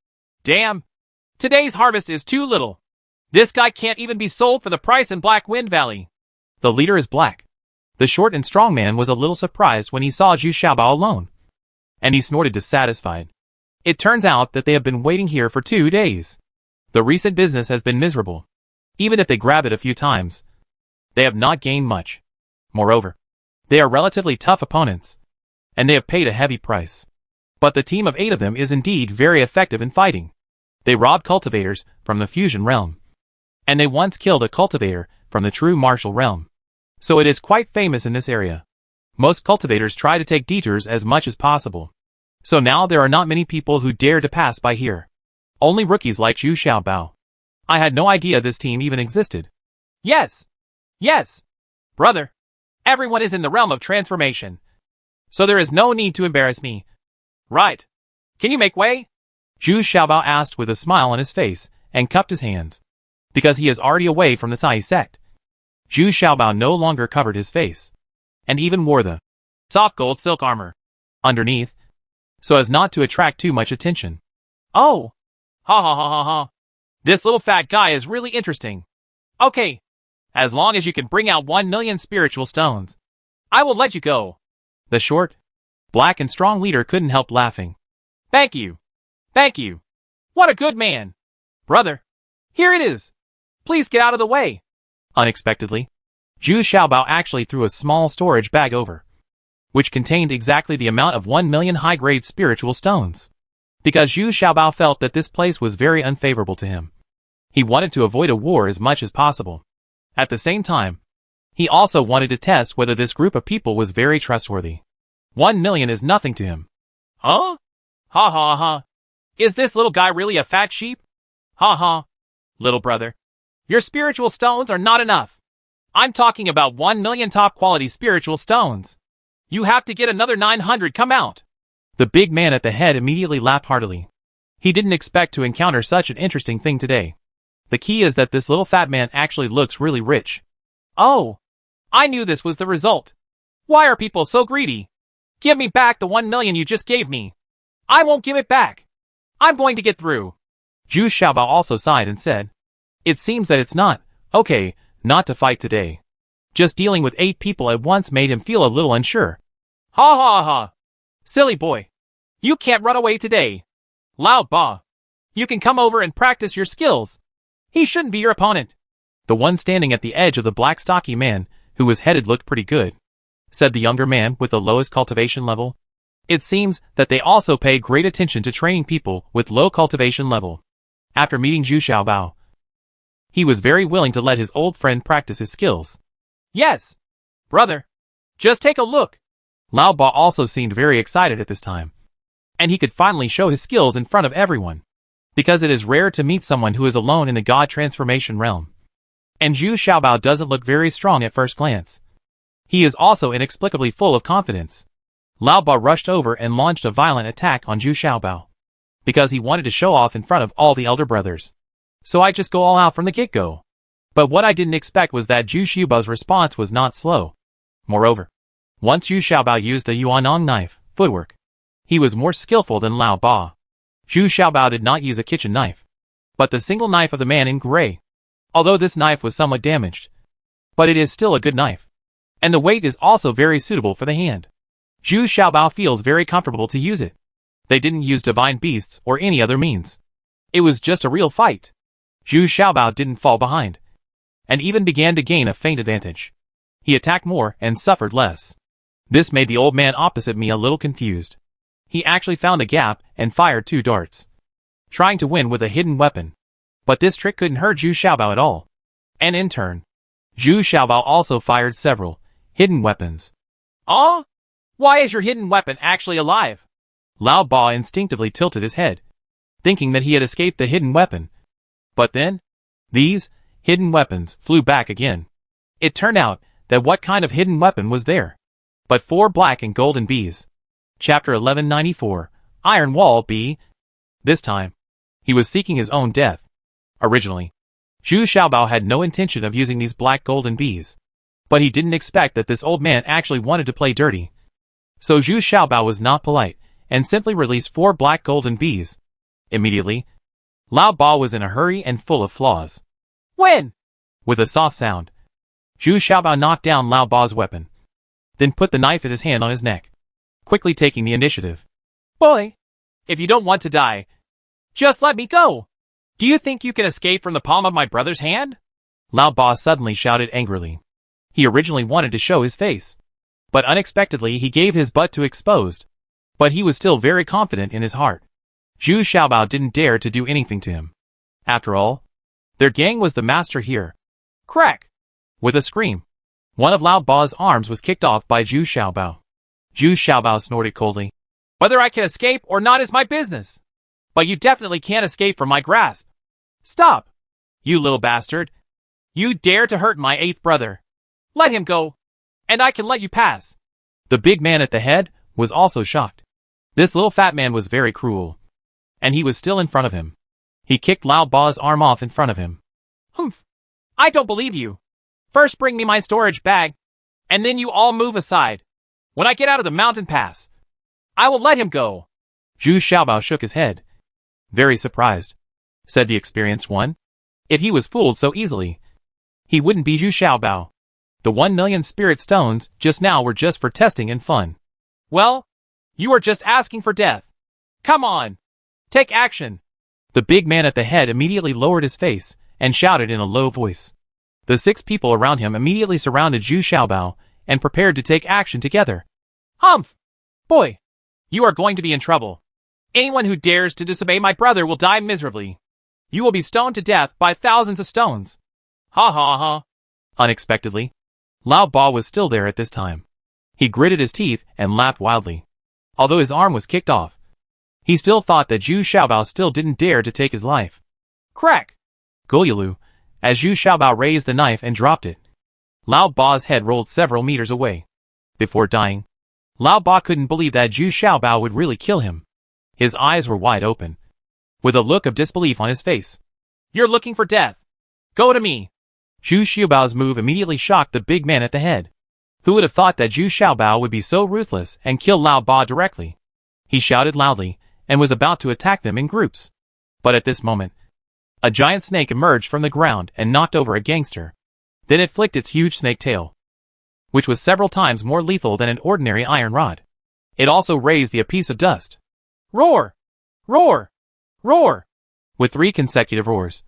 Damn. Today's harvest is too little. This guy can't even be sold for the price in Black Wind Valley. The leader is black. The short and strong man was a little surprised when he saw Zhu Xiaobao alone. And he snorted dissatisfied. It turns out that they have been waiting here for 2 days. The recent business has been miserable. Even if they grab it a few times, they have not gained much. Moreover, they are relatively tough opponents, and they have paid a heavy price. But the team of 8 of them is indeed very effective in fighting. They robbed cultivators from the fusion realm. And they once killed a cultivator from the true martial realm. So it is quite famous in this area. Most cultivators try to take detours as much as possible. So now there are not many people who dare to pass by here. Only rookies like Zhu Xiaobao. I had no idea this team even existed. Yes. Yes. Brother. Everyone is in the realm of transformation. So there is no need to embarrass me. Right. Can you make way? Zhu Xiaobao asked with a smile on his face and cupped his hands. Because he is already away from the Sai sect. Zhu Xiaobao no longer covered his face. And even wore the soft gold silk armor underneath, so as not to attract too much attention. Oh. Ha ha ha ha ha. This little fat guy is really interesting. Okay. As long as you can bring out 1 million spiritual stones, I will let you go. The short, black and strong leader couldn't help laughing. Thank you. Thank you. What a good man. Brother. Here it is. Please get out of the way. Unexpectedly, Zhu Xiaobao actually threw a small storage bag over, which contained exactly the amount of 1 million high-grade spiritual stones. Because Zhu Xiaobao felt that this place was very unfavorable to him. He wanted to avoid a war as much as possible. At the same time, he also wanted to test whether this group of people was very trustworthy. 1 million is nothing to him. Huh? Ha ha ha. Is this little guy really a fat sheep? Ha ha. Little brother. Your spiritual stones are not enough. I'm talking about 1 million top-quality spiritual stones. You have to get another 900 come out. The big man at the head immediately laughed heartily. He didn't expect to encounter such an interesting thing today. The key is that this little fat man actually looks really rich. Oh. I knew this was the result. Why are people so greedy? Give me back the 1 million you just gave me. I won't give it back. I'm going to get through. Zhu Xiaobao also sighed and said, "It seems that it's not okay not to fight today." Just dealing with 8 people at once made him feel a little unsure. Ha ha ha. Silly boy. You can't run away today. Lao Ba. You can come over and practice your skills. He shouldn't be your opponent. The one standing at the edge of the black stocky man, who was headed, looked pretty good, said the younger man with the lowest cultivation level. It seems that they also pay great attention to training people with low cultivation level. After meeting Zhu Xiaobao, he was very willing to let his old friend practice his skills. Yes. Brother. Just take a look. Lao Ba also seemed very excited at this time. And he could finally show his skills in front of everyone. Because it is rare to meet someone who is alone in the God transformation realm. And Zhu Xiaobao doesn't look very strong at first glance. He is also inexplicably full of confidence. Lao Ba rushed over and launched a violent attack on Zhu Xiaobao. Because he wanted to show off in front of all the elder brothers. So I just go all out from the get-go. But what I didn't expect was that Zhu Xiaobao's response was not slow. Moreover, once Zhu Xiaobao used a Yuanong knife, footwork, he was more skillful than Lao Ba. Zhu Xiaobao did not use a kitchen knife, but the single knife of the man in gray. Although this knife was somewhat damaged, but it is still a good knife. And the weight is also very suitable for the hand. Zhu Xiaobao feels very comfortable to use it. They didn't use divine beasts or any other means. It was just a real fight. Zhu Xiaobao didn't fall behind, and even began to gain a faint advantage. He attacked more and suffered less. This made the old man opposite me a little confused. He actually found a gap and fired 2 darts, trying to win with a hidden weapon. But this trick couldn't hurt Zhu Xiaobao at all. And in turn, Zhu Xiaobao also fired several hidden weapons. Oh? Why is your hidden weapon actually alive? Lao Ba instinctively tilted his head, thinking that he had escaped the hidden weapon. But then, these hidden weapons flew back again. It turned out that what kind of hidden weapon was there? But 4 black and golden bees. Chapter 1194, Iron Wall B. This time, he was seeking his own death. Originally, Zhu Xiaobao had no intention of using these black golden bees. But he didn't expect that this old man actually wanted to play dirty. So Zhu Xiaobao was not polite, and simply released 4 black golden bees. Immediately, Lao Ba was in a hurry and full of flaws. When? With a soft sound, Zhu Xiaobao knocked down Lao Ba's weapon, then put the knife in his hand on his neck, quickly taking the initiative. Boy, if you don't want to die, just let me go. Do you think you can escape from the palm of my brother's hand? Lao Ba suddenly shouted angrily. He originally wanted to show his face, but unexpectedly he gave his butt to exposed. But he was still very confident in his heart. Zhu Xiaobao didn't dare to do anything to him. After all, their gang was the master here. Crack! With a scream, one of Lao Ba's arms was kicked off by Zhu Xiaobao. Zhu Xiaobao snorted coldly. Whether I can escape or not is my business. But you definitely can't escape from my grasp. Stop! You little bastard. You dare to hurt my 8th brother. Let him go, and I can let you pass. The big man at the head was also shocked. This little fat man was very cruel. And he was still in front of him. He kicked Lao Ba's arm off in front of him. Humph! I don't believe you. First bring me my storage bag, and then you all move aside. When I get out of the mountain pass, I will let him go. Zhu Xiaobao shook his head. Very surprised, said the experienced one. If he was fooled so easily, he wouldn't be Zhu Xiaobao. The 1,000,000 spirit stones just now were just for testing and fun. Well, you are just asking for death. Come on, take action. The big man at the head immediately lowered his face and shouted in a low voice. The 6 people around him immediately surrounded Zhu Xiaobao and prepared to take action together. Humph! Boy, you are going to be in trouble. Anyone who dares to disobey my brother will die miserably. You will be stoned to death by thousands of stones. Ha ha ha. Unexpectedly, Lao Ba was still there at this time. He gritted his teeth and laughed wildly. Although his arm was kicked off, he still thought that Zhu Xiaobao still didn't dare to take his life. Crack! Golyulu, as Zhu Xiaobao raised the knife and dropped it. Lao Ba's head rolled several meters away. Before dying, Lao Ba couldn't believe that Zhu Xiaobao would really kill him. His eyes were wide open, with a look of disbelief on his face. You're looking for death. Go to me. Zhu Xiaobao's move immediately shocked the big man at the head. Who would have thought that Zhu Xiaobao would be so ruthless and kill Lao Ba directly? He shouted loudly and was about to attack them in groups. But at this moment, a giant snake emerged from the ground and knocked over a gangster. Then it flicked its huge snake tail, which was several times more lethal than an ordinary iron rod. It also raised a piece of dust. Roar! Roar! Roar! With 3 consecutive roars,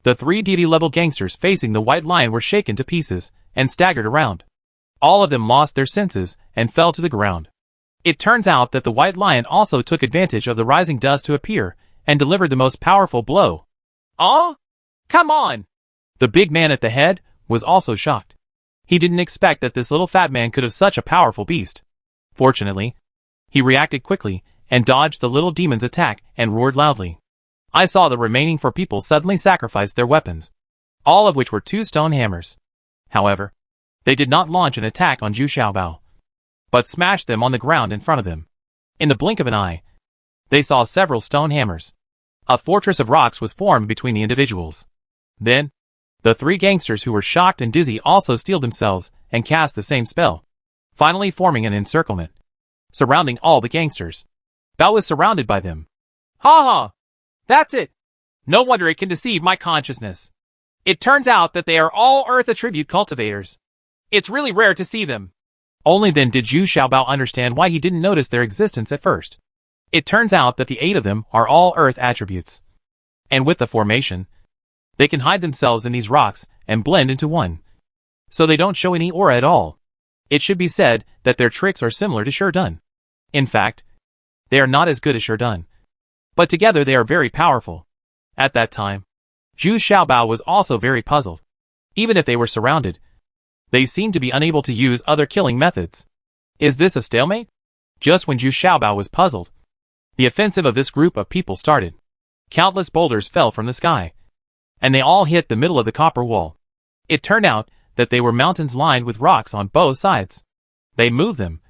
the 3 deity-level gangsters facing the white lion were shaken to pieces and staggered around. All of them lost their senses and fell to the ground. It turns out that the white lion also took advantage of the rising dust to appear and delivered the most powerful blow. Oh? Come on! The big man at the head was also shocked. He didn't expect that this little fat man could have such a powerful beast. Fortunately, he reacted quickly and dodged the little demon's attack and roared loudly. I saw the remaining 4 people suddenly sacrifice their weapons, all of which were 2 stone hammers. However, they did not launch an attack on Zhu Xiaobao, but smashed them on the ground in front of them. In the blink of an eye, they saw several stone hammers. A fortress of rocks was formed between the individuals. Then, the 3 gangsters who were shocked and dizzy also steeled themselves and cast the same spell, finally forming an encirclement, surrounding all the gangsters. Bao was surrounded by them. Ha ha! That's it! No wonder it can deceive my consciousness. It turns out that they are all Earth attribute cultivators. It's really rare to see them. Only then did Zhu Xiaobao understand why he didn't notice their existence at first. It turns out that the 8 of them are all Earth attributes. And with the formation, they can hide themselves in these rocks and blend into one, so they don't show any aura at all. It should be said that their tricks are similar to Sherdun. In fact, they are not as good as Sherdun, but together they are very powerful. At that time, Zhu Xiaobao was also very puzzled. Even if they were surrounded, they seemed to be unable to use other killing methods. Is this a stalemate? Just when Zhu Xiaobao was puzzled, the offensive of this group of people started. Countless boulders fell from the sky, and they all hit the middle of the copper wall. It turned out that they were mountains lined with rocks on both sides. They moved them,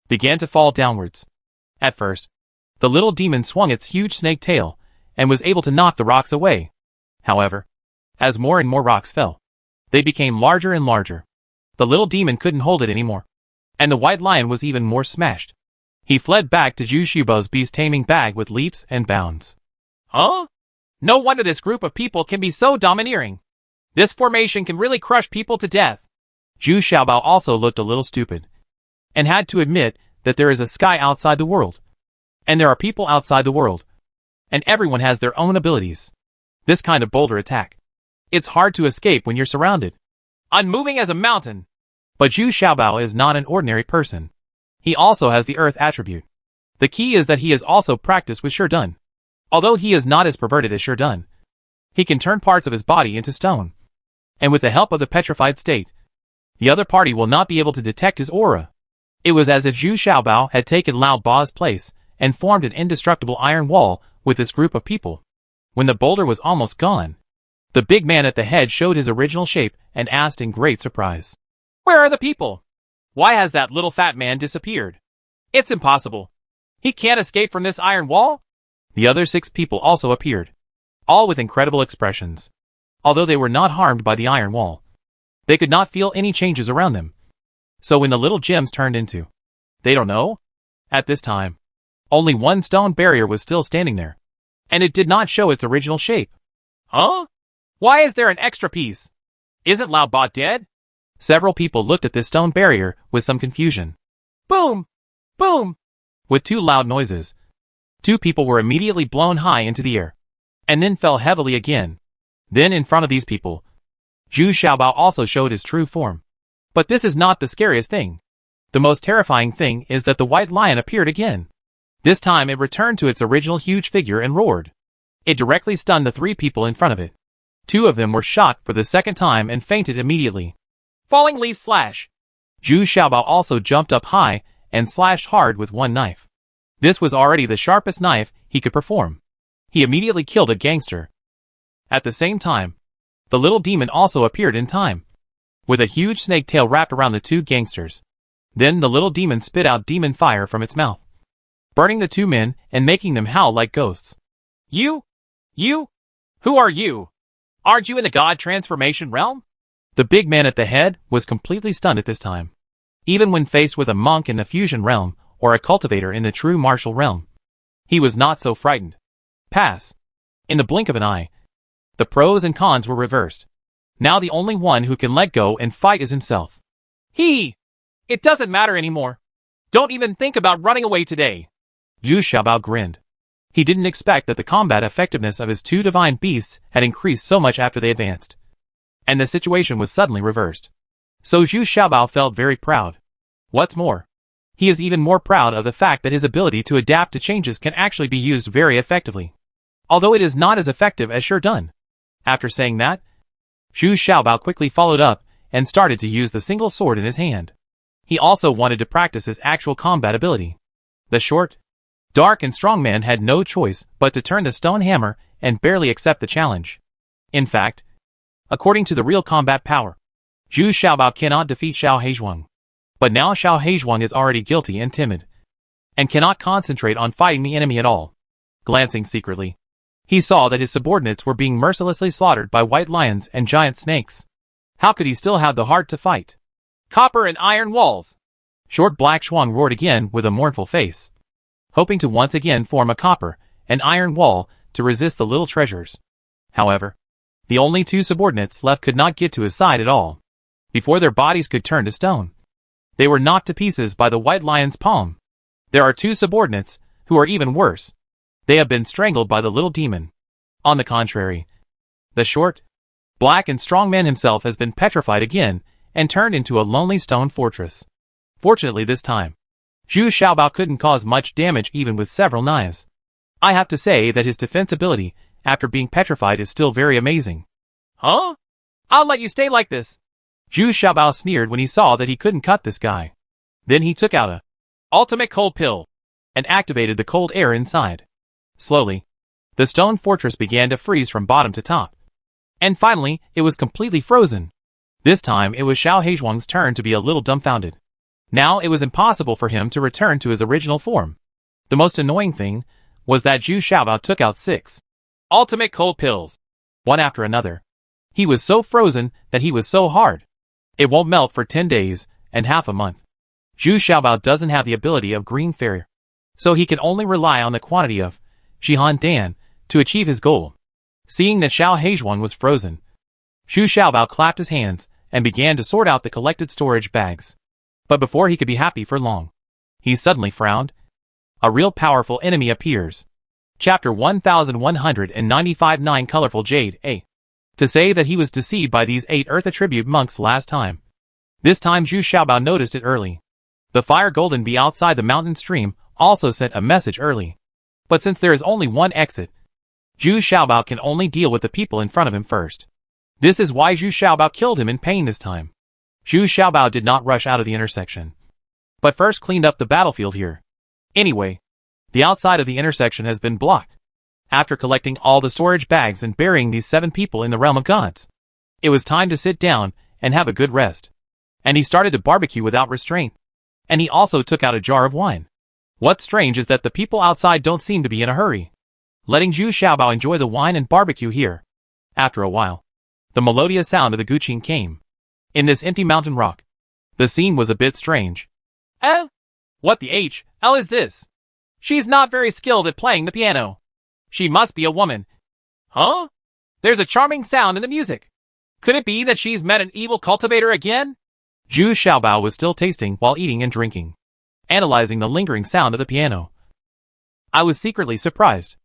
began to fall downwards. At first, the little demon swung its huge snake tail and was able to knock the rocks away. However, as more and more rocks fell, they became larger and larger. The little demon couldn't hold it anymore, and the white lion was even more smashed. He fled back to Zhu Xiaobao's beast-taming bag with leaps and bounds. Huh? No wonder this group of people can be so domineering. This formation can really crush people to death. Zhu Xiaobao also looked a little stupid, and had to admit that there is a sky outside the world, and there are people outside the world, and everyone has their own abilities. This kind of boulder attack, it's hard to escape when you're surrounded. Unmoving as a mountain. But Zhu Xiaobao is not an ordinary person. He also has the earth attribute. The key is that he has also practiced with Sherdun. Although he is not as perverted as Sherdun, he can turn parts of his body into stone. And with the help of the petrified state, the other party will not be able to detect his aura. It was as if Zhu Xiaobao had taken Lao Ba's place and formed an indestructible iron wall with this group of people. When the boulder was almost gone, the big man at the head showed his original shape and asked in great surprise, "Where are the people? Why has that little fat man disappeared? It's impossible. He can't escape from this iron wall?" The other 6 people also appeared, all with incredible expressions. Although they were not harmed by the iron wall, they could not feel any changes around them. So when the little gems turned into, they don't know? At this time, only one stone barrier was still standing there, and it did not show its original shape. Huh? Why is there an extra piece? Isn't Lao Ba dead? Several people looked at this stone barrier with some confusion. Boom! Boom! With 2 loud noises, 2 people were immediately blown high into the air, and then fell heavily again. Then in front of these people, Zhu Xiaobao also showed his true form. But this is not the scariest thing. The most terrifying thing is that the white lion appeared again. This time it returned to its original huge figure and roared. It directly stunned the 3 people in front of it. 2 of them were shocked for the second time and fainted immediately. Falling leaf slash. Zhu Xiaobao also jumped up high and slashed hard with one knife. This was already the sharpest knife he could perform. He immediately killed a gangster. At the same time, the little demon also appeared in time, with a huge snake tail wrapped around the 2 gangsters. Then the little demon spit out demon fire from its mouth, burning the 2 men and making them howl like ghosts. You? Who are you? Aren't you in the god transformation realm? The big man at the head was completely stunned at this time. Even when faced with a monk in the fusion realm or a cultivator in the true martial realm, he was not so frightened. Pass. In the blink of an eye, the pros and cons were reversed. Now the only one who can let go and fight is himself. It doesn't matter anymore. Don't even think about running away today. Zhu Xiaobao grinned. He didn't expect that the combat effectiveness of his 2 divine beasts had increased so much after they advanced, and the situation was suddenly reversed. So Zhu Xiaobao felt very proud. What's more, he is even more proud of the fact that his ability to adapt to changes can actually be used very effectively, although it is not as effective as Sherdun. After saying that, Zhu Xiaobao quickly followed up and started to use the single sword in his hand. He also wanted to practice his actual combat ability. The short, dark and strong man had no choice but to turn the stone hammer and barely accept the challenge. In fact, according to the real combat power, Zhu Xiaobao cannot defeat Xiao Heizhuang. But now Xiao Heizhuang is already guilty and timid, and cannot concentrate on fighting the enemy at all. Glancing secretly, he saw that his subordinates were being mercilessly slaughtered by white lions and giant snakes. How could he still have the heart to fight? Copper and iron walls! Short Black Shuang roared again with a mournful face, hoping to once again form a copper and iron wall to resist the little treasures. However, the only two subordinates left could not get to his side at all. Before their bodies could turn to stone, they were knocked to pieces by the white lion's palm. There are two subordinates who are even worse. They have been strangled by the little demon. On the contrary, the short, black and strong man himself has been petrified again and turned into a lonely stone fortress. Fortunately this time, Zhu Xiaobao couldn't cause much damage even with several knives. I have to say that his defense ability after being petrified is still very amazing. Huh? I'll let you stay like this. Zhu Xiaobao sneered when he saw that he couldn't cut this guy. Then he took out a ultimate cold pill and activated the cold air inside. Slowly, the stone fortress began to freeze from bottom to top. And finally, it was completely frozen. This time it was Xiao Heizhuang's turn to be a little dumbfounded. Now it was impossible for him to return to his original form. The most annoying thing was that Zhu Xiaobao took out 6 ultimate cold pills, one after another. He was so frozen that he was so hard. It won't melt for 10 days and half a month. Zhu Xiaobao doesn't have the ability of Green Fairy, so he can only rely on the quantity of Shihan Dan to achieve his goal. Seeing that Xiao Heizhuang was frozen, Zhu Xiaobao clapped his hands and began to sort out the collected storage bags. But before he could be happy for long, he suddenly frowned. A real powerful enemy appears. Chapter 1195 9 Colorful Jade A. To say that he was deceived by these 8 Earth Attribute monks last time. This time Zhu Xiaobao noticed it early. The fire golden bee outside the mountain stream also sent a message early. But since there is only one exit, Zhu Xiaobao can only deal with the people in front of him first. This is why Zhu Xiaobao killed him in pain this time. Zhu Xiaobao did not rush out of the intersection, but first cleaned up the battlefield here. Anyway, the outside of the intersection has been blocked. After collecting all the storage bags and burying these 7 people in the realm of gods, it was time to sit down and have a good rest. And he started to barbecue without restraint. And he also took out a jar of wine. What's strange is that the people outside don't seem to be in a hurry, letting Zhu Xiaobao enjoy the wine and barbecue here. After a while, the melodious sound of the guqin came. In this empty mountain rock, the scene was a bit strange. What the hell is this? She's not very skilled at playing the piano. She must be a woman. Huh? There's a charming sound in the music. Could it be that she's met an evil cultivator again? Zhu Xiaobao was still tasting while eating and drinking, analyzing the lingering sound of the piano. I was secretly surprised.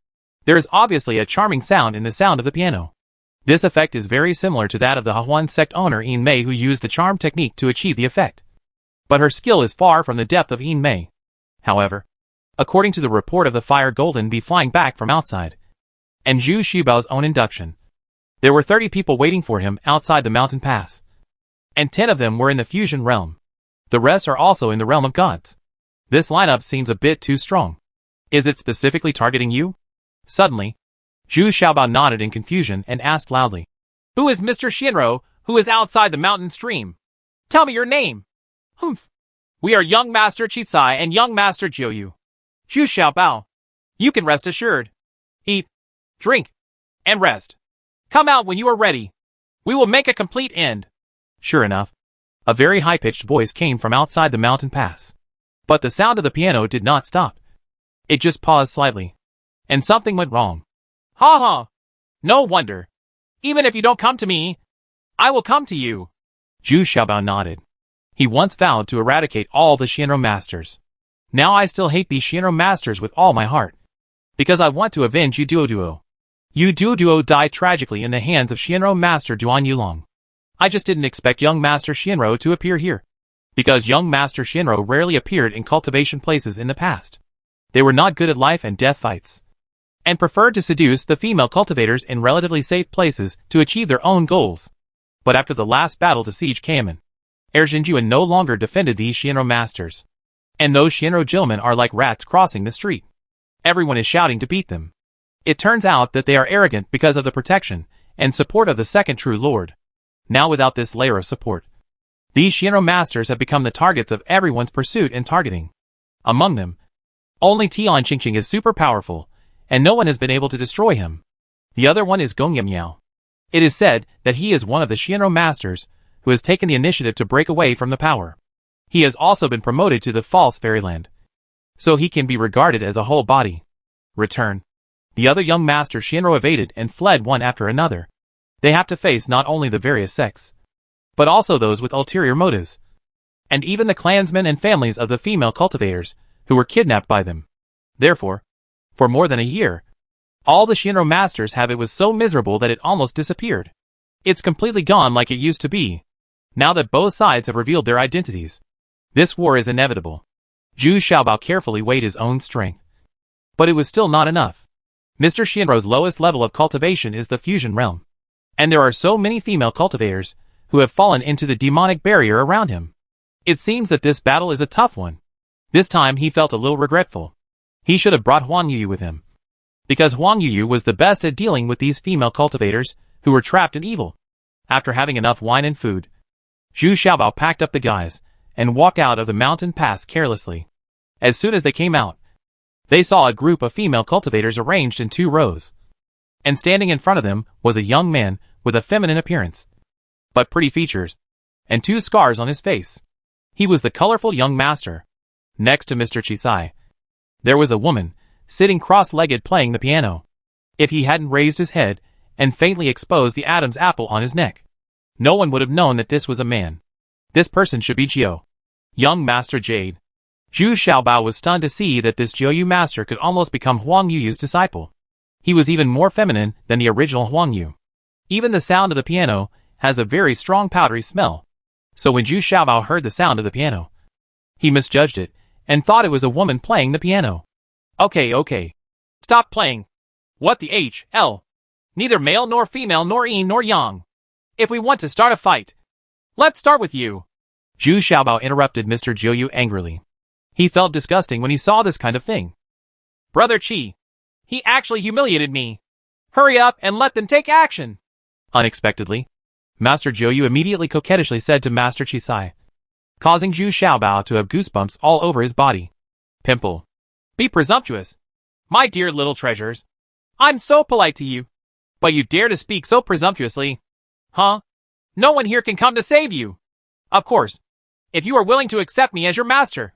There is obviously a charming sound in the sound of the piano. This effect is very similar to that of the Hahuan sect owner Yin Mei, who used the charm technique to achieve the effect. But her skill is far from the depth of Yin Mei. However, according to the report of the fire golden bee flying back from outside, and Zhu Xiaobao's own induction, there were 30 people waiting for him outside the mountain pass, and 10 of them were in the fusion realm. The rest are also in the realm of gods. This lineup seems a bit too strong. Is it specifically targeting you? Suddenly, Zhu Xiaobao nodded in confusion and asked loudly, "Who is Mr. Shinro, who is outside the mountain stream? Tell me your name." "Humph. We are Young Master Chicai and Young Master Jiuyu. Zhu Xiaobao. You can rest assured. Eat, drink, and rest. Come out when you are ready. We will make a complete end." Sure enough, a very high-pitched voice came from outside the mountain pass. But the sound of the piano did not stop. It just paused slightly. And something went wrong. Ha ha. No wonder. Even if you don't come to me, I will come to you. Zhu Xiaobao nodded. He once vowed to eradicate all the Shinro masters. Now I still hate these Shinro masters with all my heart, because I want to avenge Yu Duoduo. Yu Duoduo died tragically in the hands of Shinro Master Duan Yulong. I just didn't expect young Master Shinro to appear here, because young Master Shinro rarely appeared in cultivation places in the past. They were not good at life and death fights, and preferred to seduce the female cultivators in relatively safe places to achieve their own goals. But after the last battle to siege Kamen, Erjinjuan no longer defended these Shinro masters. And those Shinro gentlemen are like rats crossing the street. Everyone is shouting to beat them. It turns out that they are arrogant because of the protection and support of the second true lord. Now without this layer of support, these Shinro masters have become the targets of everyone's pursuit and targeting. Among them, only Tian Qingqing is super powerful, and no one has been able to destroy him. The other one is Gong Yamyao. It is said that he is one of the Shinro masters who has taken the initiative to break away from the power. He has also been promoted to the false fairyland, so he can be regarded as a whole body. Return. The other young master Shinro evaded and fled one after another. They have to face not only the various sects, but also those with ulterior motives, and even the clansmen and families of the female cultivators who were kidnapped by them. Therefore, for more than a year, all the Shinro masters have it was so miserable that it almost disappeared. It's completely gone like it used to be, now that both sides have revealed their identities. This war is inevitable. Zhu Xiaobao carefully weighed his own strength. But it was still not enough. Mr. Shinro's lowest level of cultivation is the fusion realm. And there are so many female cultivators who have fallen into the demonic barrier around him. It seems that this battle is a tough one. This time he felt a little regretful. He should have brought Huang Yu with him. Because Huang Yu was the best at dealing with these female cultivators who were trapped in evil. After having enough wine and food, Zhu Xiaobao packed up the guys and walked out of the mountain pass carelessly. As soon as they came out, they saw a group of female cultivators arranged in 2 rows. And standing in front of them was a young man with a feminine appearance, but pretty features, and 2 scars on his face. He was the colorful young master. Next to Mr. Chisai, there was a woman, sitting cross-legged playing the piano. If he hadn't raised his head and faintly exposed the Adam's apple on his neck, no one would have known that this was a man. This person should be Jiu, young Master Jade. Zhu Xiaobao was stunned to see that this Jiu master could almost become Huang Yu's disciple. He was even more feminine than the original Huang Yu. Even the sound of the piano has a very strong powdery smell. So when Zhu Xiaobao heard the sound of the piano, he misjudged it and thought it was a woman playing the piano. Okay. Stop playing. What the hell? Neither male nor female nor yin nor yang. If we want to start a fight, let's start with you. Zhu Xiaobao interrupted Mr. Jiu angrily. He felt disgusting when he saw this kind of thing. Brother Qi, he actually humiliated me. Hurry up and let them take action. Unexpectedly, Master Jiu immediately coquettishly said to Master Chisai, causing Zhu Xiaobao to have goosebumps all over his body. Pimple. Be presumptuous. My dear little treasures. I'm so polite to you. But you dare to speak so presumptuously. Huh? No one here can come to save you. Of course, if you are willing to accept me as your master,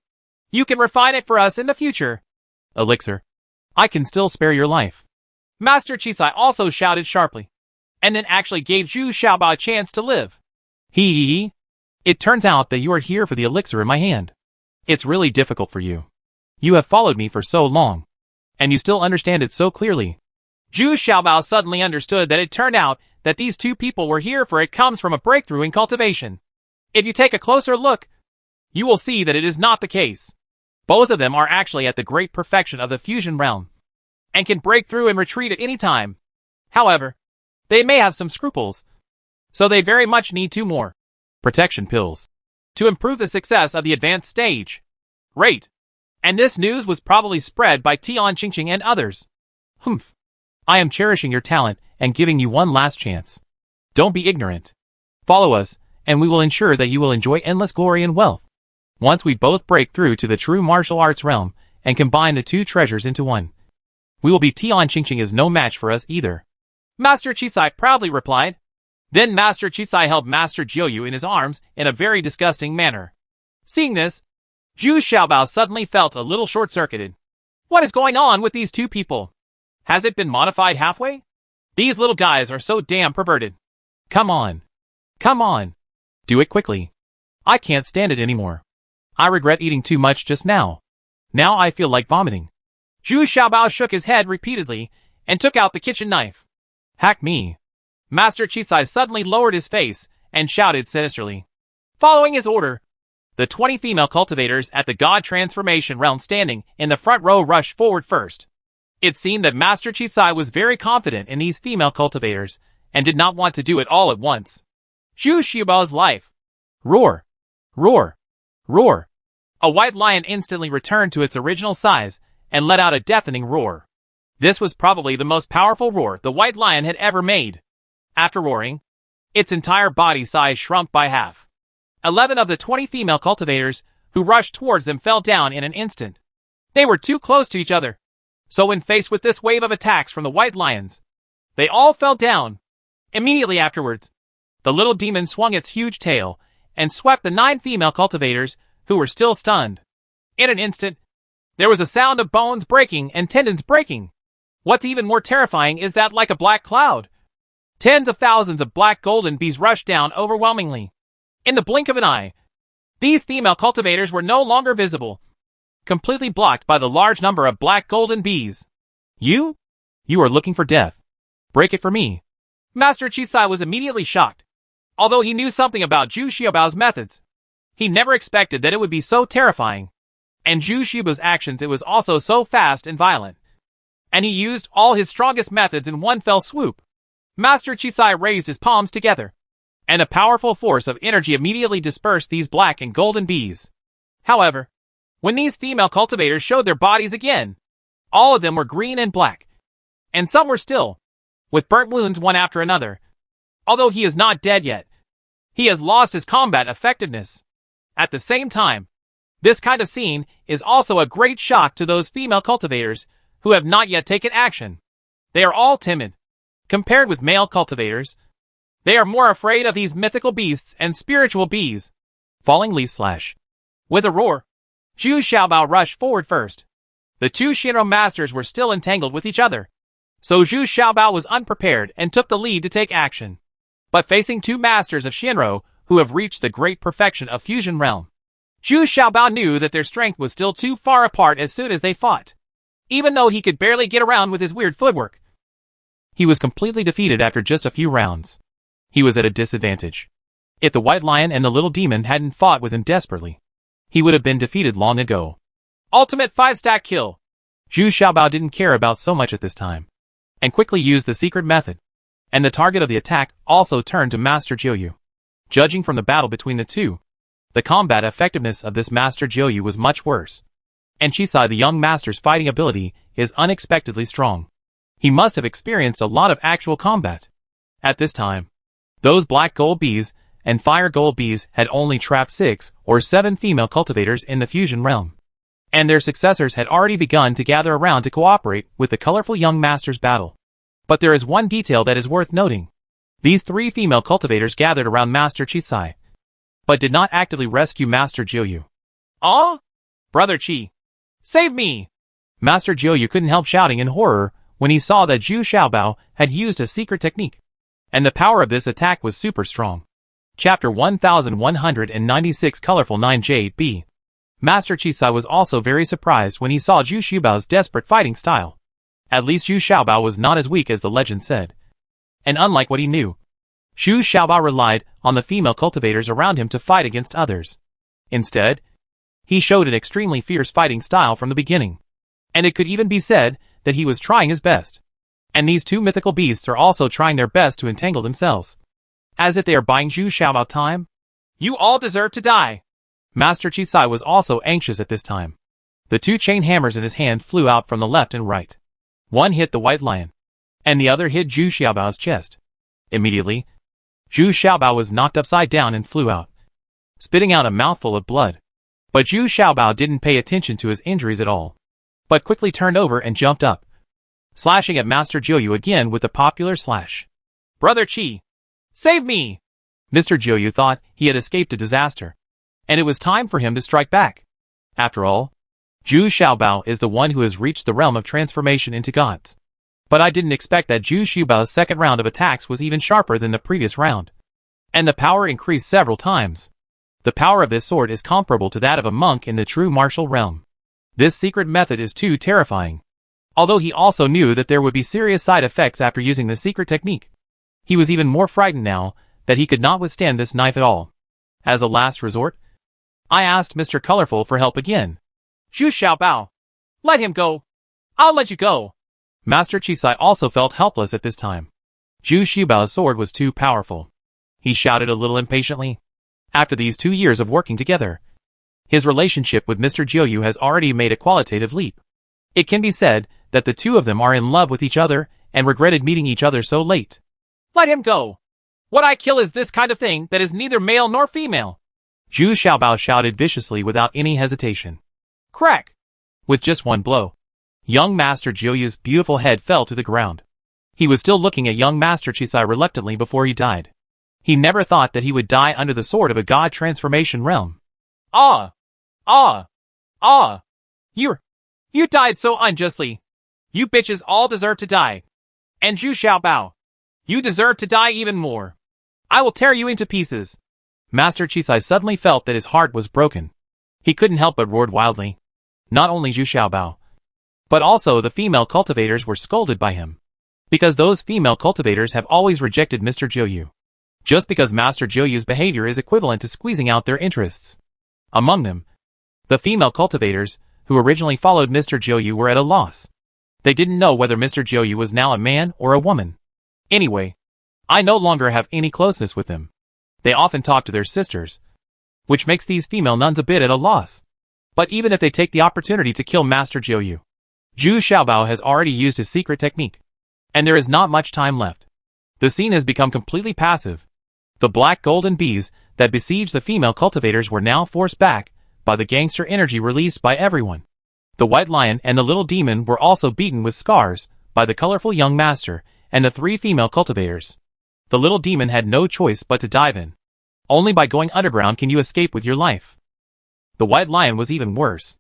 you can refine it for us in the future. Elixir. I can still spare your life. Master Chisai also shouted sharply, and then actually gave Zhu Xiaobao a chance to live. Hee. It turns out that you are here for the elixir in my hand. It's really difficult for you. You have followed me for so long, and you still understand it so clearly. Zhu Xiaobao suddenly understood that it turned out that these 2 people were here for it comes from a breakthrough in cultivation. If you take a closer look, you will see that it is not the case. Both of them are actually at the great perfection of the fusion realm, and can break through and retreat at any time. However, they may have some scruples, so they very much need 2 more protection pills to improve the success of the advanced stage. Rate. And this news was probably spread by Tian Qingqing and others. Humph. I am cherishing your talent and giving you one last chance. Don't be ignorant. Follow us, and we will ensure that you will enjoy endless glory and wealth. Once we both break through to the true martial arts realm and combine the 2 treasures into one, we will be Tian Qingqing is no match for us either. Master Chisai proudly replied. Then Master Chisai held Master Jiu in his arms in a very disgusting manner. Seeing this, Zhu Xiaobao suddenly felt a little short-circuited. What is going on with these 2 people? Has it been modified halfway? These little guys are so damn perverted. Come on. Do it quickly. I can't stand it anymore. I regret eating too much just now. Now I feel like vomiting. Zhu Xiaobao shook his head repeatedly and took out the kitchen knife. Hack me. Master Chisai suddenly lowered his face and shouted sinisterly. Following his order, the 20 female cultivators at the God Transformation Realm standing in the front row rushed forward first. It seemed that Master Chisai was very confident in these female cultivators and did not want to do it all at once. Zhu Xiaobao's life. Roar! Roar! Roar! A white lion instantly returned to its original size and let out a deafening roar. This was probably the most powerful roar the white lion had ever made. After roaring, its entire body size shrunk by half. 11 of the 20 female cultivators who rushed towards them fell down in an instant. They were too close to each other, so when faced with this wave of attacks from the white lions, they all fell down. Immediately afterwards, the little demon swung its huge tail and swept the 9 female cultivators who were still stunned. In an instant, there was a sound of bones breaking and tendons breaking. What's even more terrifying is that, like a black cloud, tens of thousands of black golden bees rushed down overwhelmingly. In the blink of an eye, these female cultivators were no longer visible, completely blocked by the large number of black golden bees. You? You are looking for death. Break it for me. Master Chisai was immediately shocked. Although he knew something about Zhu Xiaobao's methods, he never expected that it would be so terrifying. And Zhu Xiaobao's actions, it was also so fast and violent. And he used all his strongest methods in one fell swoop. Master Chisai raised his palms together, and a powerful force of energy immediately dispersed these black and golden bees. However, when these female cultivators showed their bodies again, all of them were green and black, and some were still, with burnt wounds one after another. Although he is not dead yet, he has lost his combat effectiveness. At the same time, this kind of scene is also a great shock to those female cultivators who have not yet taken action. They are all timid. Compared with male cultivators, they are more afraid of these mythical beasts and spiritual bees. Falling leaf slash. With a roar, Zhu Xiaobao rushed forward first. The 2 Shinra masters were still entangled with each other, so Zhu Xiaobao was unprepared and took the lead to take action. But facing 2 masters of Shinra who have reached the great perfection of fusion realm, Zhu Xiaobao knew that their strength was still too far apart as soon as they fought. Even though he could barely get around with his weird footwork, he was completely defeated after just a few rounds. He was at a disadvantage. If the white lion and the little demon hadn't fought with him desperately, he would have been defeated long ago. Ultimate 5-stack kill. Zhu Xiaobao didn't care about so much at this time, and quickly used the secret method. And the target of the attack also turned to Master Jiuyu. Judging from the battle between the two, the combat effectiveness of this Master Jiuyu was much worse. And Chisai, the young master's fighting ability, is unexpectedly strong. He must have experienced a lot of actual combat. At this time, those black gold bees and fire gold bees had only trapped 6 or 7 female cultivators in the fusion realm. And their successors had already begun to gather around to cooperate with the colorful young master's battle. But there is one detail that is worth noting. These 3 female cultivators gathered around Master Chisai, but did not actively rescue Master Jiuyu. Oh? Brother Chi, save me! Master Jiuyu couldn't help shouting in horror when he saw that Zhu Xiaobao had used a secret technique, and the power of this attack was super strong. Chapter 1196 Colorful 9J-B. Master Chisai was also very surprised when he saw Zhu Xiaobao's desperate fighting style. At least Zhu Xiaobao was not as weak as the legend said. And unlike what he knew, Zhu Xiaobao relied on the female cultivators around him to fight against others. Instead, he showed an extremely fierce fighting style from the beginning. And it could even be said that he was trying his best. And these 2 mythical beasts are also trying their best to entangle themselves. As if they are buying Zhu Xiaobao time. You all deserve to die. Master Chisai was also anxious at this time. The 2 chain hammers in his hand flew out from the left and right. One hit the white lion, and the other hit Zhu Xiaobao's chest. Immediately, Zhu Xiaobao was knocked upside down and flew out, spitting out a mouthful of blood. But Zhu Xiaobao didn't pay attention to his injuries at all, but quickly turned over and jumped up, slashing at Master Jiuyu again with the popular slash. Brother Chi, save me! Mr. Jiuyu thought he had escaped a disaster, and it was time for him to strike back. After all, Zhu Xiaobao is the one who has reached the realm of transformation into gods. But I didn't expect that Zhu Xiaobao's second round of attacks was even sharper than the previous round. And the power increased several times. The power of this sword is comparable to that of a monk in the true martial realm. This secret method is too terrifying. Although he also knew that there would be serious side effects after using the secret technique, he was even more frightened now that he could not withstand this knife at all. As a last resort, I asked Mr. Colorful for help again. Zhu Xiaobao, let him go. I'll let you go. Master Chisai also felt helpless at this time. Zhu Xiaobao's sword was too powerful. he shouted a little impatiently. After these 2 years of working together, his relationship with Mr. Jiuyu has already made a qualitative leap. It can be said that the two of them are in love with each other and regretted meeting each other so late. Let him go. What I kill is this kind of thing that is neither male nor female. Zhu Xiaobao shouted viciously without any hesitation. Crack! With just one blow, young Master Jiuyu's beautiful head fell to the ground. He was still looking at young Master Chisai reluctantly before he died. He never thought that he would die under the sword of a god transformation realm. Ah! Ah! Ah! You died so unjustly. You bitches all deserve to die. And Zhu Xiaobao, you deserve to die even more. I will tear you into pieces. Master Chisai suddenly felt that his heart was broken. He couldn't help but roared wildly. Not only Zhu Xiaobao, but also the female cultivators were scolded by him. Because those female cultivators have always rejected Mr. Jiuyu. Just because Master Jiuyu's behavior is equivalent to squeezing out their interests. Among them, the female cultivators, who originally followed Mr. Jiuyu, were at a loss. They didn't know whether Mr. Jiuyu was now a man or a woman. Anyway, I no longer have any closeness with them. They often talk to their sisters, which makes these female nuns a bit at a loss. But even if they take the opportunity to kill Master Jiuyu, Zhu Xiaobao has already used his secret technique, and there is not much time left. The scene has become completely passive. The black golden bees that besieged the female cultivators were now forced back by the gangster energy released by everyone. The white lion and the little demon were also beaten with scars by the colorful young master and the 3 female cultivators. The little demon had no choice but to dive in. Only by going underground can you escape with your life. The white lion was even worse.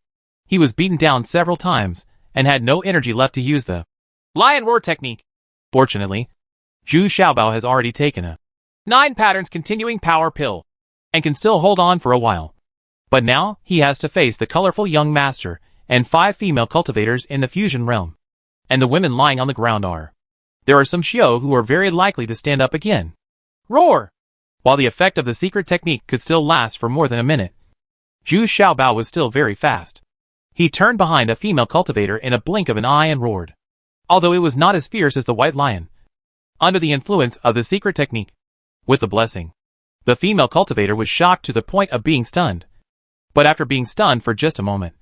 He was beaten down several times and had no energy left to use the lion roar technique. Fortunately, Zhu Xiaobao has already taken a 9 patterns continuing power pill and can still hold on for a while. But now he has to face the colorful young master and 5 female cultivators in the fusion realm. And the women lying on the ground are. There are some Xiao who are very likely to stand up again. Roar! While the effect of the secret technique could still last for more than a minute, Zhu Xiaobao was still very fast. He turned behind a female cultivator in a blink of an eye and roared. Although it was not as fierce as the white lion. Under the influence of the secret technique, with the blessing, the female cultivator was shocked to the point of being stunned. But after being stunned for just a moment,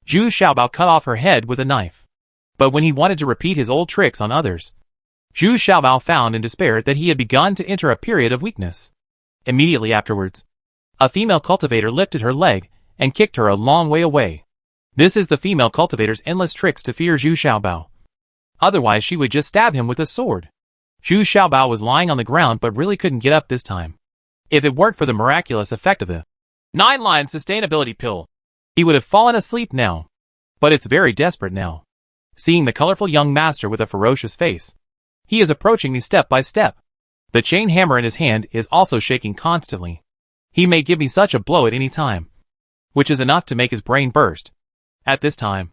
Zhu Xiaobao cut off her head with a knife. But when he wanted to repeat his old tricks on others, Zhu Xiaobao found in despair that he had begun to enter a period of weakness. Immediately afterwards, a female cultivator lifted her leg and kicked her a long way away. This is the female cultivator's endless tricks to fear Zhu Xiaobao. Otherwise she would just stab him with a sword. Zhu Xiaobao was lying on the ground but really couldn't get up this time. If it weren't for the miraculous effect of the 9 lion sustainability pill, he would have fallen asleep now. But it's very desperate now. Seeing the colorful young master with a ferocious face, he is approaching me step by step. The chain hammer in his hand is also shaking constantly. He may give me such a blow at any time, which is enough to make his brain burst. At this time,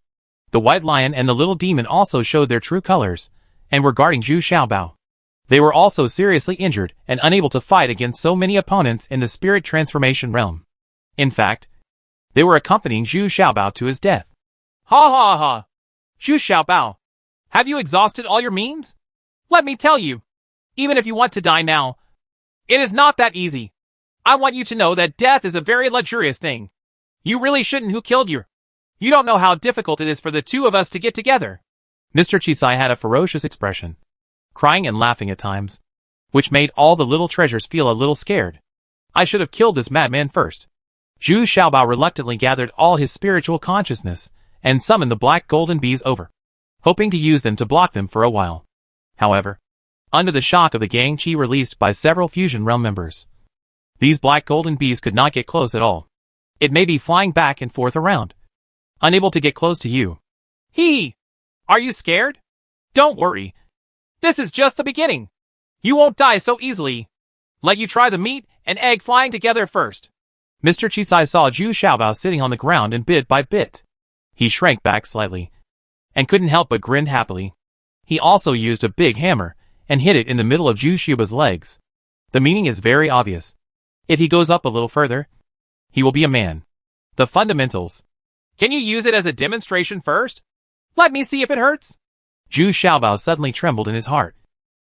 the white lion and the little demon also showed their true colors, and were guarding Zhu Xiaobao. They were also seriously injured and unable to fight against so many opponents in the spirit transformation realm. In fact, they were accompanying Zhu Xiaobao to his death. Ha ha ha! Zhu Xiaobao, have you exhausted all your means? Let me tell you, even if you want to die now, it is not that easy. I want you to know that death is a very luxurious thing. You really shouldn't who killed you. You don't know how difficult it is for the two of us to get together. Mr. Chisai had a ferocious expression, crying and laughing at times, which made all the little treasures feel a little scared. I should have killed this madman first. Zhu Xiaobao reluctantly gathered all his spiritual consciousness and summoned the black golden bees over, hoping to use them to block them for a while. However, under the shock of the gang chi released by several fusion realm members, these black golden bees could not get close at all. It may be flying back and forth around, unable to get close to you. Are you scared? Don't worry. This is just the beginning. You won't die so easily. Let you try the meat and egg flying together first. Mr. Chisai saw Zhu Xiaobao sitting on the ground, and bit by bit, he shrank back slightly, and couldn't help but grin happily. He also used a big hammer and hit it in the middle of Zhu Xiaobao's legs. The meaning is very obvious. If he goes up a little further, he will be a man. The fundamentals. Can you use it as a demonstration first? Let me see if it hurts. Zhu Xiaobao suddenly trembled in his heart,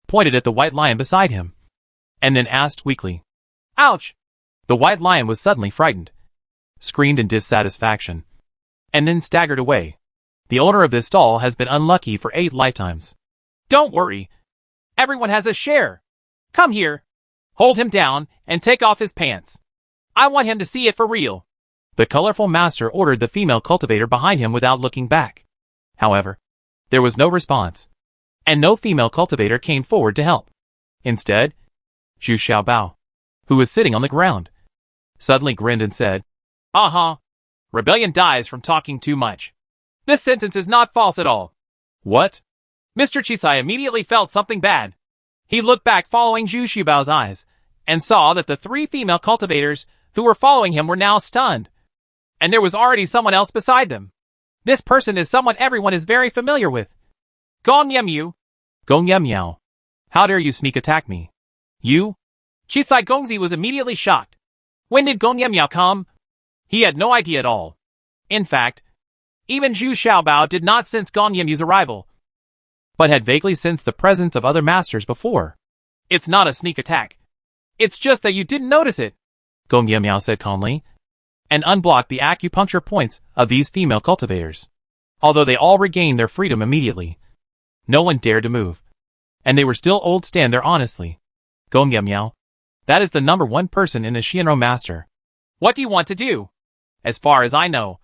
pointed at the white lion beside him, and then asked weakly. Ouch! The white lion was suddenly frightened, screamed in dissatisfaction, and then staggered away. The owner of this stall has been unlucky for 8 lifetimes. Don't worry. Everyone has a share. Come here. Hold him down and take off his pants. I want him to see it for real. The colorful master ordered the female cultivator behind him without looking back. However, there was no response, and no female cultivator came forward to help. Instead, Zhu Xiaobao, who was sitting on the ground, suddenly grinned and said, Rebellion dies from talking too much. This sentence is not false at all. What? Mr. Chisai immediately felt something bad. He looked back following Zhu Xiaobao's eyes, and saw that the 3 female cultivators who were following him were now stunned. And there was already someone else beside them. This person is someone everyone is very familiar with. Gong Yemyu. Gong Yemyao. How dare you sneak attack me? You? Chisai Gongzi was immediately shocked. When did Gong Yemyao come? He had no idea at all. In fact, even Zhu Xiaobao did not sense Gong Yemyu's arrival, but had vaguely sensed the presence of other masters before. It's not a sneak attack. It's just that you didn't notice it, Gong Yemyao said calmly, and unblocked the acupuncture points of these female cultivators. Although they all regained their freedom immediately, no one dared to move, and they were still old stand there honestly. Gong Yemyao, that is the number 1 person in the Xianrou master. What do you want to do? As far as I know,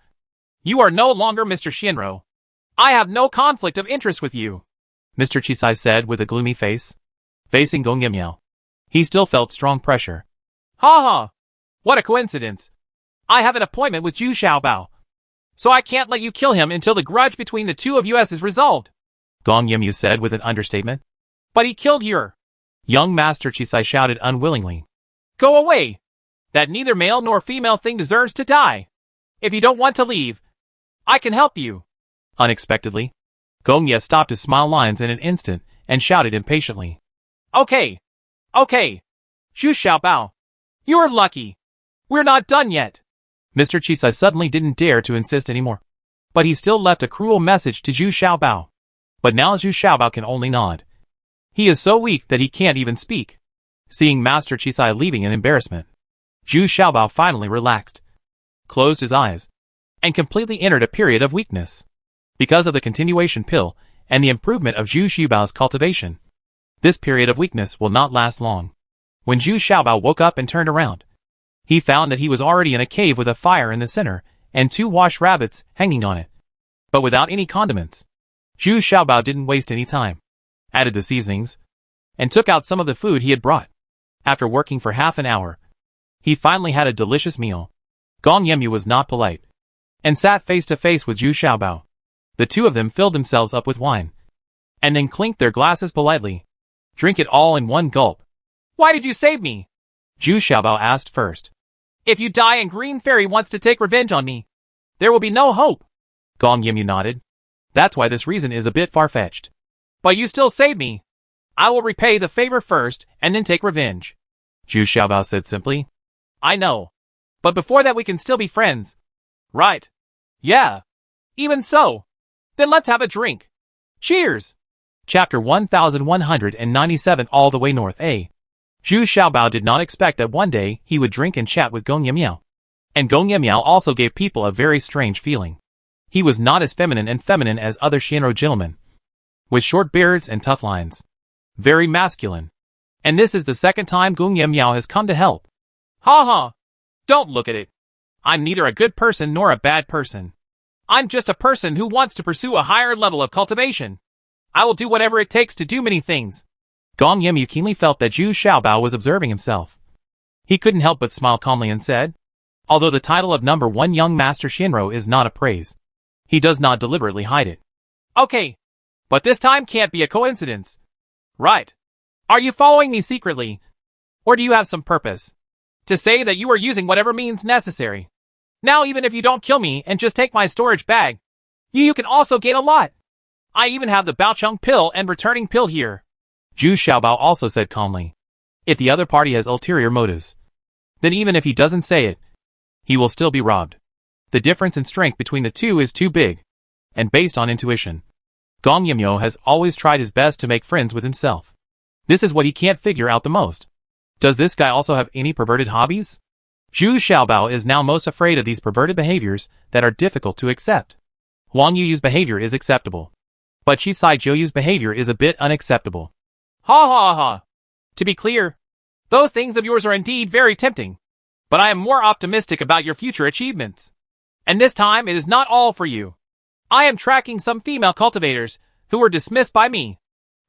you are no longer Mr. Xianrou. I have no conflict of interest with you, Mr. Chisai said with a gloomy face. Facing Gong Yemyao, he still felt strong pressure. Ha! What a coincidence. I have an appointment with Zhu Xiaobao, so I can't let you kill him until the grudge between the 2 of you is resolved, Gong Yemyu said with an understatement. But he killed your young master, Chisai shouted unwillingly. Go away! That neither male nor female thing deserves to die. If you don't want to leave, I can help you. Unexpectedly, Gong Ye stopped his smile lines in an instant and shouted impatiently. Okay. Zhu Xiaobao, you're lucky. We're not done yet. Mr. Chisai suddenly didn't dare to insist anymore, but he still left a cruel message to Zhu Xiaobao. But now Zhu Xiaobao can only nod. He is so weak that he can't even speak. Seeing Master Chisai leaving in embarrassment, Zhu Xiaobao finally relaxed, closed his eyes, and completely entered a period of weakness. Because of the continuation pill and the improvement of Zhu Xiaobao's cultivation, this period of weakness will not last long. When Zhu Xiaobao woke up and turned around, he found that he was already in a cave with a fire in the center and 2 washed rabbits hanging on it, but without any condiments. Zhu Xiaobao didn't waste any time, added the seasonings, and took out some of the food he had brought. After working for half an hour, he finally had a delicious meal. Gong Yemyu was not polite, and sat face to face with Zhu Xiaobao. The 2 of them filled themselves up with wine, and then clinked their glasses politely. Drink it all in one gulp. Why did you save me? Zhu Xiaobao asked first. If you die and Green Fairy wants to take revenge on me, there will be no hope. Gong Yemyu nodded. That's why this reason is a bit far-fetched. But you still saved me. I will repay the favor first and then take revenge, Zhu Xiaobao said simply. I know. But before that we can still be friends. Right. Yeah. Even so. Then let's have a drink. Cheers! Chapter 1197 All the Way North A. Zhu Xiaobao did not expect that one day he would drink and chat with Gong Yemyao. And Gong Yemyao also gave people a very strange feeling. He was not as feminine as other Xianrou gentlemen, with short beards and tough lines. Very masculine. And this is the second time Gong Yemyao has come to help. Ha! Don't look at it. I'm neither a good person nor a bad person. I'm just a person who wants to pursue a higher level of cultivation. I will do whatever it takes to do many things. Gong Yemyu keenly felt that Zhu Xiaobao was observing himself. He couldn't help but smile calmly and said, although the title of number 1 young master Xianrou is not a praise, he does not deliberately hide it. Okay. But this time can't be a coincidence. Right. Are you following me secretly? Or do you have some purpose? To say that you are using whatever means necessary. Now even if you don't kill me and just take my storage bag, you can also gain a lot. I even have the Baocheng pill and returning pill here. Zhu Xiaobao also said calmly. If the other party has ulterior motives, then even if he doesn't say it, he will still be robbed. The difference in strength between the 2 is too big, and based on intuition. Gong Yemyu has always tried his best to make friends with himself. This is what he can't figure out the most. Does this guy also have any perverted hobbies? Zhu Xiaobao is now most afraid of these perverted behaviors that are difficult to accept. Huang Yuyu's behavior is acceptable, but Qicai Zhouyu's behavior is a bit unacceptable. Ha ha ha. To be clear, those things of yours are indeed very tempting, but I am more optimistic about your future achievements. And this time it is not all for you. I am tracking some female cultivators who were dismissed by me.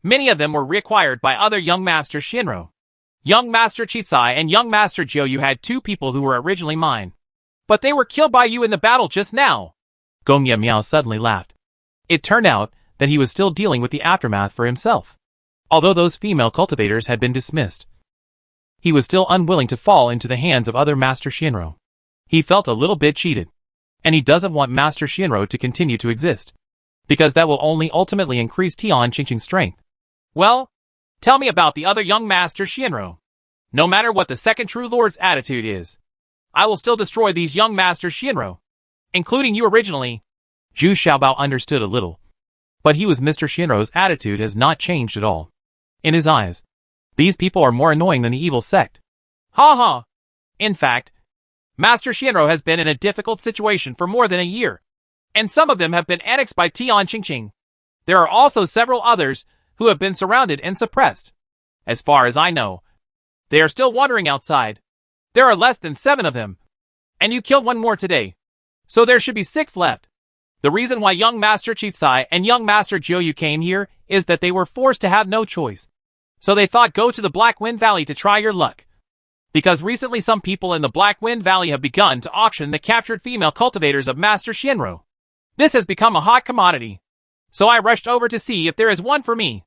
Many of them were reacquired by other young Master Shinro. Young Master Qicai and Young Master Zhouyu had 2 people who were originally mine, but they were killed by you in the battle just now. Gong Ye Miao suddenly laughed. It turned out that he was still dealing with the aftermath for himself. Although those female cultivators had been dismissed, he was still unwilling to fall into the hands of other Master Shinro. He felt a little bit cheated, and he doesn't want Master Shinro to continue to exist, because that will only ultimately increase Tian Qingqing's strength. Well, tell me about the other young Master Shinro. No matter what the second True Lord's attitude is, I will still destroy these young Master Shinro, including you originally. Zhu Xiaobao understood a little, but Mr. Shinro's attitude has not changed at all. In his eyes, these people are more annoying than the evil sect. Ha ha! In fact, Master Shinro has been in a difficult situation for more than a year, and some of them have been annexed by Tian Qingqing. There are also several others who have been surrounded and suppressed. As far as I know, they are still wandering outside. There are less than 7 of them, and you killed 1 more today, so there should be 6 left. The reason why young Master Qicai and young Master Zhouyu came here is that they were forced to have no choice. So they thought go to the Black Wind Valley to try your luck. Because recently some people in the Black Wind Valley have begun to auction the captured female cultivators of Master Shinro. This has become a hot commodity. So I rushed over to see if there is one for me.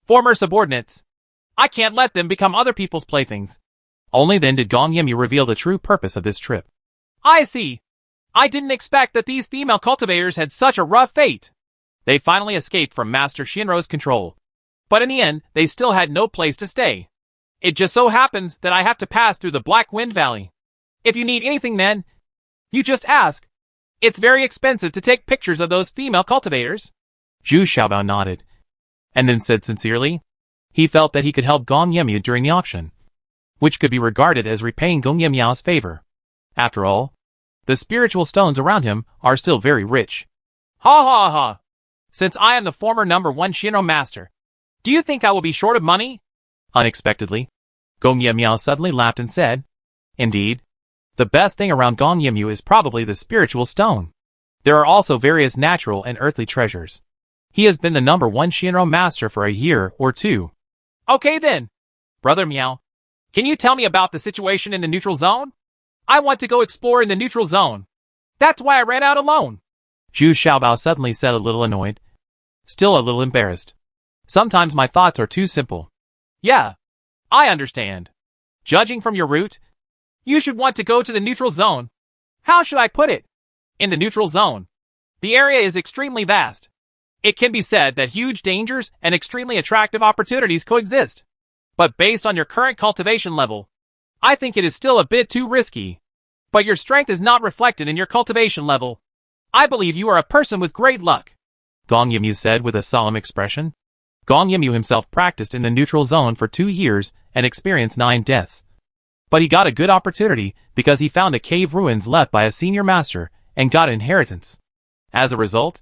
Former subordinates. I can't let them become other people's playthings. Only then did Gong Yimyu reveal the true purpose of this trip. I see. I didn't expect that these female cultivators had such a rough fate. They finally escaped from Master Shinro's control. But in the end, they still had no place to stay. It just so happens that I have to pass through the Black Wind Valley. If you need anything then, you just ask. It's very expensive to take pictures of those female cultivators. Zhu Xiaobao nodded, and then said sincerely, he felt that he could help Gong Yimyu during the auction, which could be regarded as repaying Gong Yimyao's favor. After all, the spiritual stones around him are still very rich. Ha ha ha! Since I am the former #1 Shinro Master, do you think I will be short of money? Unexpectedly, Gong Yimyao suddenly laughed and said, indeed, the best thing around Gong Yimyu is probably the spiritual stone. There are also various natural and earthly treasures. He has been the #1 Shinro Master for a year or 2. Okay then. Brother Meow, can you tell me about the situation in the neutral zone? I want to go explore in the neutral zone. That's why I ran out alone. Zhu Xiaobao suddenly said, a little annoyed, still a little embarrassed. Sometimes my thoughts are too simple. Yeah, I understand. Judging from your route, you should want to go to the neutral zone. How should I put it? In the neutral zone, the area is extremely vast. It can be said that huge dangers and extremely attractive opportunities coexist. But based on your current cultivation level, I think it is still a bit too risky. But your strength is not reflected in your cultivation level. I believe you are a person with great luck. Gong Yimyu said with a solemn expression. Gong Yimyu himself practiced in the neutral zone for 2 years and experienced 9 deaths. But he got a good opportunity because he found a cave ruins left by a senior master and got an inheritance. As a result,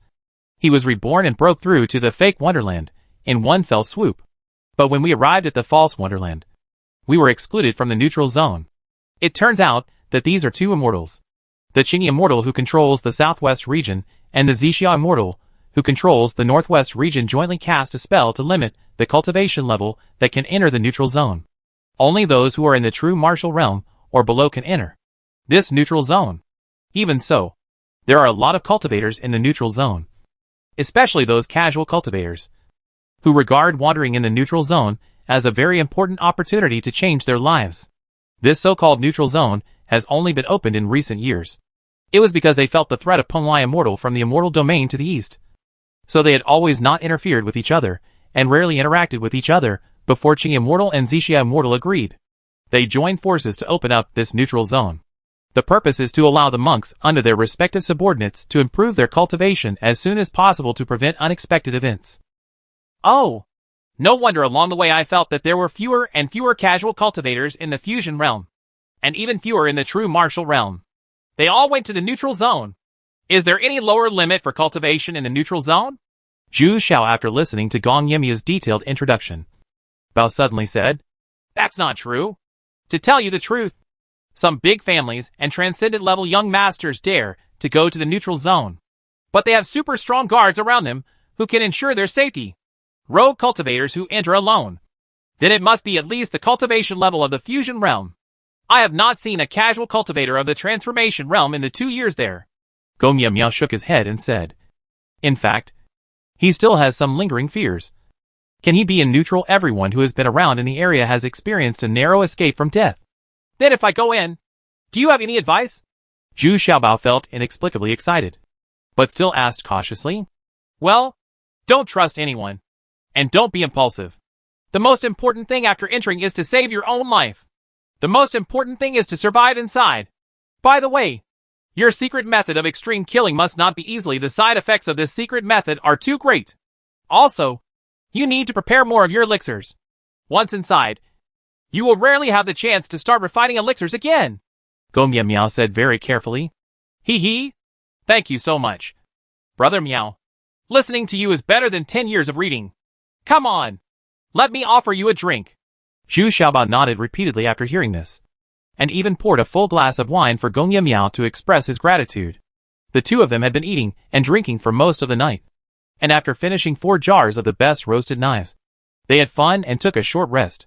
he was reborn and broke through to the fake Wonderland in one fell swoop. But when we arrived at the false Wonderland, we were excluded from the neutral zone. It turns out that these are 2 immortals. The Qingyi immortal who controls the southwest region and the Zixia immortal who controls the northwest region jointly cast a spell to limit the cultivation level that can enter the neutral zone. Only those who are in the true martial realm or below can enter this neutral zone. Even so, there are a lot of cultivators in the neutral zone, especially those casual cultivators who regard wandering in the neutral zone as a very important opportunity to change their lives. This so-called neutral zone has only been opened in recent years. It was because they felt the threat of Penglai Immortal from the immortal domain to the east. So they had always not interfered with each other, and rarely interacted with each other, before Qing Immortal and Zixia Immortal agreed. They joined forces to open up this neutral zone. The purpose is to allow the monks under their respective subordinates to improve their cultivation as soon as possible to prevent unexpected events. Oh, No wonder along the way I felt that there were fewer and fewer casual cultivators in the fusion realm, and even fewer in the true martial realm. They all went to the neutral zone. Is there any lower limit for cultivation in the neutral zone? Zhu Xiao, after listening to Gong Yimia's detailed introduction, Bao suddenly said, That's not true. To tell you the truth, some big families and transcendent-level young masters dare to go to the neutral zone. But they have super strong guards around them who can ensure their safety. Rogue cultivators who enter alone. Then it must be at least the cultivation level of the fusion realm. I have not seen a casual cultivator of the transformation realm in the 2 years there. Gong Yimiao shook his head and said, In fact, he still has some lingering fears. Can he be in neutral? Everyone who has been around in the area has experienced a narrow escape from death. Then if I go in, do you have any advice? Zhu Xiaobao felt inexplicably excited, but still asked cautiously, Well, don't trust anyone. And don't be impulsive. The most important thing after entering is to save your own life. The most important thing is to survive inside. By the way, your secret method of extreme killing must not be easily. The side effects of this secret method are too great. Also, you need to prepare more of your elixirs. Once inside, you will rarely have the chance to start refining elixirs again. Gong Miao said very carefully. Hee hee. Thank you so much. Brother Miao. Listening to you is better than 10 years of reading. Come on. Let me offer you a drink. Zhu Xiaobao nodded repeatedly after hearing this, and even poured a full glass of wine for Gong Miao to express his gratitude. The two of them had been eating and drinking for most of the night, and after finishing 4 jars of the best roasted knives, they had fun and took a short rest.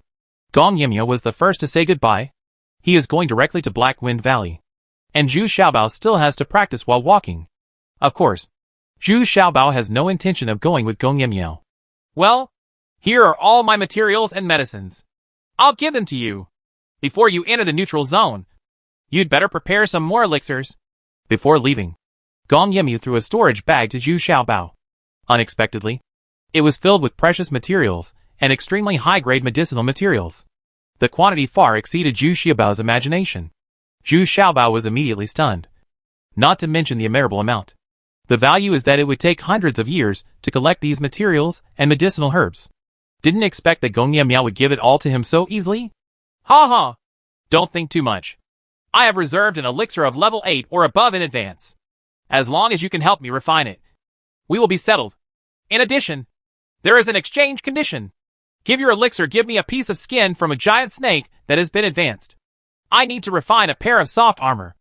Gong Yimiao was the first to say goodbye. He is going directly to Black Wind Valley, and Zhu Xiaobao still has to practice while walking. Of course, Zhu Xiaobao has no intention of going with Gong Yimiao. Well, here are all my materials and medicines. I'll give them to you. Before you enter the neutral zone, you'd better prepare some more elixirs. Before leaving, Gong Yimiao threw a storage bag to Zhu Xiaobao. Unexpectedly, it was filled with precious materials and extremely high-grade medicinal materials. The quantity far exceeded Zhu Xiaobao's imagination. Zhu Xiaobao was immediately stunned. Not to mention the immeasurable amount. The value is that it would take hundreds of years to collect these materials and medicinal herbs. Didn't expect that Gong Miao would give it all to him so easily? Ha ha! Don't think too much. I have reserved an elixir of level 8 or above in advance. As long as you can help me refine it, we will be settled. In addition, there is an exchange condition. Give your elixir, give me a piece of skin from a giant snake that has been advanced. I need to refine a pair of soft armor.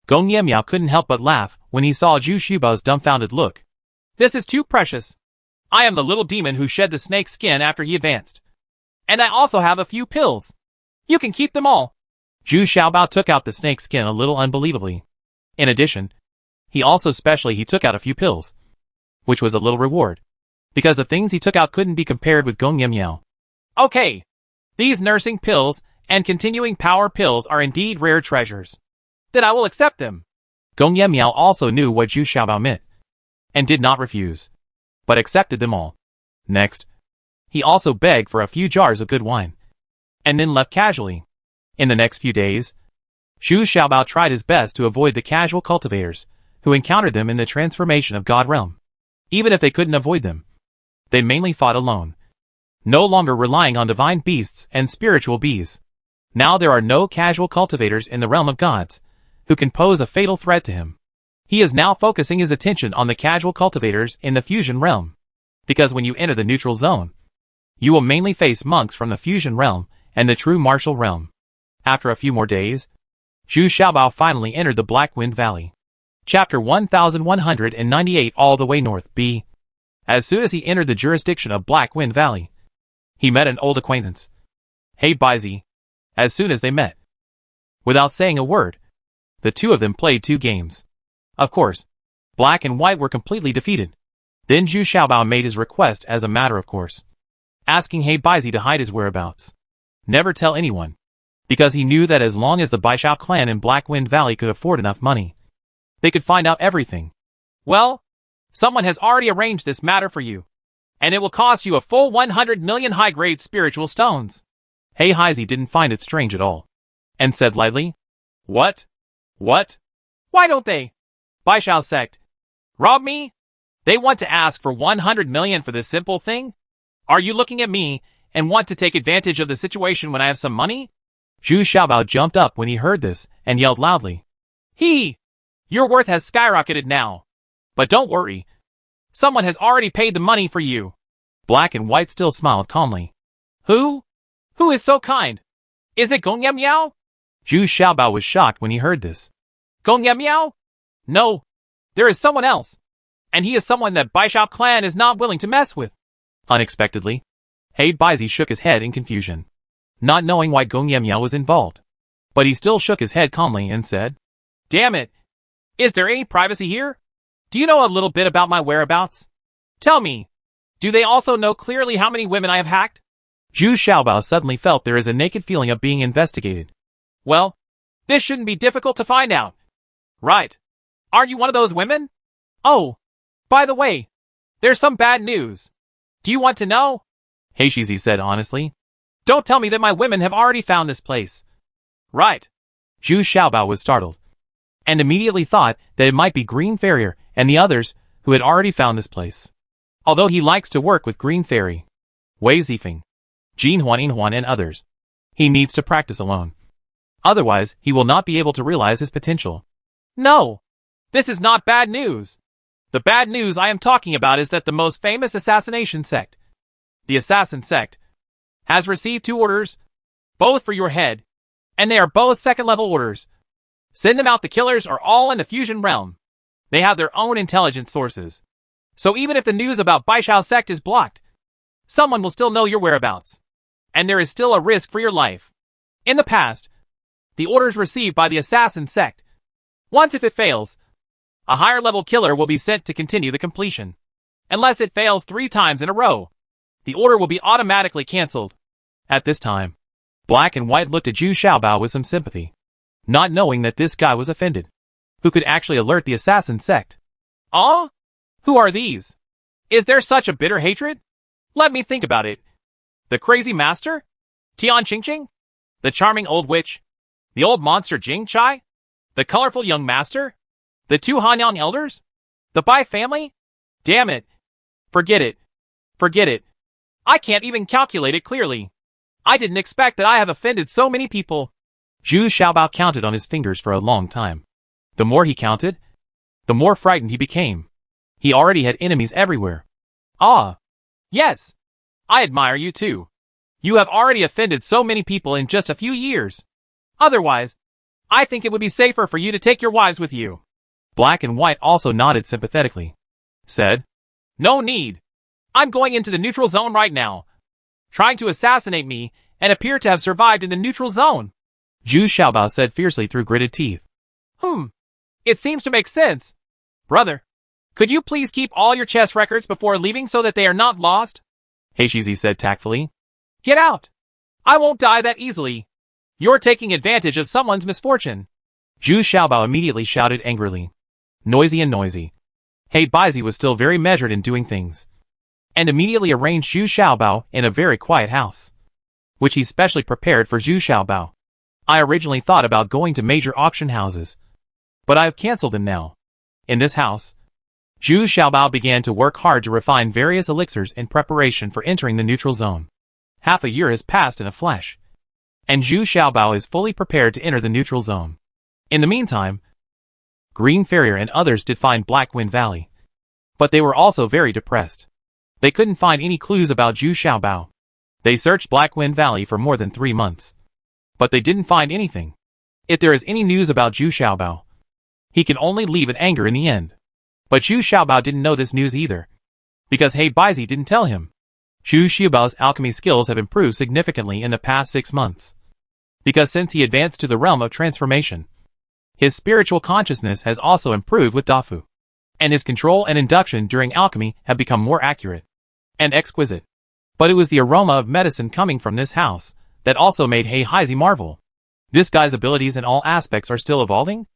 Gong Miao couldn't help but laugh when he saw Zhu Xiaobao's dumbfounded look. This is too precious. I am the little demon who shed the snake's skin after he advanced. And I also have a few pills. You can keep them all. Zhu Xiaobao took out the snake skin a little unbelievably. In addition, he took out a few pills, which was a little reward, because the things he took out couldn't be compared with Gong Miao. Okay, these nursing pills and continuing power pills are indeed rare treasures. Then I will accept them. Gong Miao also knew what Zhu Xiaobao meant, and did not refuse, but accepted them all. Next, he also begged for a few jars of good wine, and then left casually. In the next few days, Zhu Xiaobao tried his best to avoid the casual cultivators who encountered them in the transformation of God realm. Even if they couldn't avoid them, they mainly fought alone, no longer relying on divine beasts and spiritual bees. Now there are no casual cultivators in the realm of gods who can pose a fatal threat to him. He is now focusing his attention on the casual cultivators in the fusion realm, because when you enter the neutral zone, you will mainly face monks from the fusion realm and the true martial realm. After a few more days, Zhu Xiaobao finally entered the Black Wind Valley. Chapter 1198 All the Way North B. As soon as he entered the jurisdiction of Black Wind Valley, he met an old acquaintance. Hey Baizi. As soon as they met, without saying a word, the two of them played 2 games. Of course, Black and White were completely defeated. Then Zhu Xiaobao made his request as a matter of course, asking He Baizi to hide his whereabouts. Never tell anyone, because he knew that as long as the Baishao clan in Black Wind Valley could afford enough money, they could find out everything. Well, someone has already arranged this matter for you, and it will cost you a full 100 million high-grade spiritual stones. He Baizi didn't find it strange at all, and said lightly, What? What? Why don't they? Baishao sect. Rob me? They want to ask for 100 million for this simple thing? Are you looking at me and want to take advantage of the situation when I have some money? Zhu Xiaobao jumped up when he heard this and yelled loudly. Your worth has skyrocketed now. But don't worry. Someone has already paid the money for you. Black and White still smiled calmly. Who? Who is so kind? Is it Gong Yam Miao? Zhu Xiaobao was shocked when he heard this. Gong Yam Miao? No. There is someone else. And he is someone that Baishao clan is not willing to mess with. Unexpectedly, He Baizi shook his head in confusion, not knowing why Gong Yamyao was involved. But he still shook his head calmly and said, Damn it. Is there any privacy here? Do you know a little bit about my whereabouts? Tell me, do they also know clearly how many women I have hacked? Zhu Xiaobao suddenly felt there is a naked feeling of being investigated. Well, this shouldn't be difficult to find out. Right. Aren't you one of those women? Oh, by the way, there's some bad news. Do you want to know? Heishizi said honestly. Don't tell me that my women have already found this place. Right. Zhu Xiaobao was startled, and immediately thought that it might be Green Farrier and the others who had already found this place. Although he likes to work with Green Fairy, Wei Zifeng, Jin Huan and others, he needs to practice alone. Otherwise, he will not be able to realize his potential. No, this is not bad news. The bad news I am talking about is that the most famous assassination sect, the Assassin Sect, has received 2 orders, both for your head, and they are both second-level orders. Send them out. The killers are all in the fusion realm. They have their own intelligence sources. So even if the news about Baishao Sect is blocked, someone will still know your whereabouts. And there is still a risk for your life. In the past, the orders received by the Assassin Sect, once if it fails, a higher level killer will be sent to continue the completion. Unless it fails 3 times in a row, the order will be automatically cancelled. At this time, Black and White looked at Zhu Xiaobao with some sympathy, not knowing that this guy was offended. Who could actually alert the Assassin Sect? Ah? Who are these? Is there such a bitter hatred? Let me think about it. The crazy master? Tian Qingqing? The charming old witch? The old monster Jing Chai? The colorful young master? The 2 Hanyang elders? The Bai family? Damn it. Forget it. Forget it. I can't even calculate it clearly. I didn't expect that I have offended so many people. Zhu Xiaobao counted on his fingers for a long time. The more he counted, the more frightened he became. He already had enemies everywhere. Ah. Yes. I admire you too. You have already offended so many people in just a few years. Otherwise, I think it would be safer for you to take your wives with you. Black and White also nodded sympathetically. Said, No need. I'm going into the neutral zone right now. Trying to assassinate me and appear to have survived in the neutral zone. Zhu Xiaobao said fiercely through gritted teeth. It seems to make sense. Brother, could you please keep all your chess records before leaving so that they are not lost? Heishizi said tactfully. Get out. I won't die that easily. You're taking advantage of someone's misfortune. Zhu Xiaobao immediately shouted angrily. Noisy and noisy. He Baizi was still very measured in doing things, and immediately arranged Zhu Xiaobao in a very quiet house, which he specially prepared for Zhu Xiaobao. I originally thought about going to major auction houses, but I have cancelled them now. In this house, Zhu Xiaobao began to work hard to refine various elixirs in preparation for entering the neutral zone. Half a year has passed in a flash, and Zhu Xiaobao is fully prepared to enter the neutral zone. In the meantime, Green Farrier and others did find Black Wind Valley, but they were also very depressed. They couldn't find any clues about Zhu Xiaobao. They searched Black Wind Valley for more than 3 months, but they didn't find anything. If there is any news about Zhu Xiaobao, he can only leave in anger in the end. But Zhu Xiaobao didn't know this news either, because He Baizi didn't tell him. Zhu Xiaobao's alchemy skills have improved significantly in the past 6 months, because since he advanced to the realm of transformation, his spiritual consciousness has also improved with Dafu, and his control and induction during alchemy have become more accurate and exquisite. But it was the aroma of medicine coming from this house that also made He Baizi marvel. This guy's abilities in all aspects are still evolving?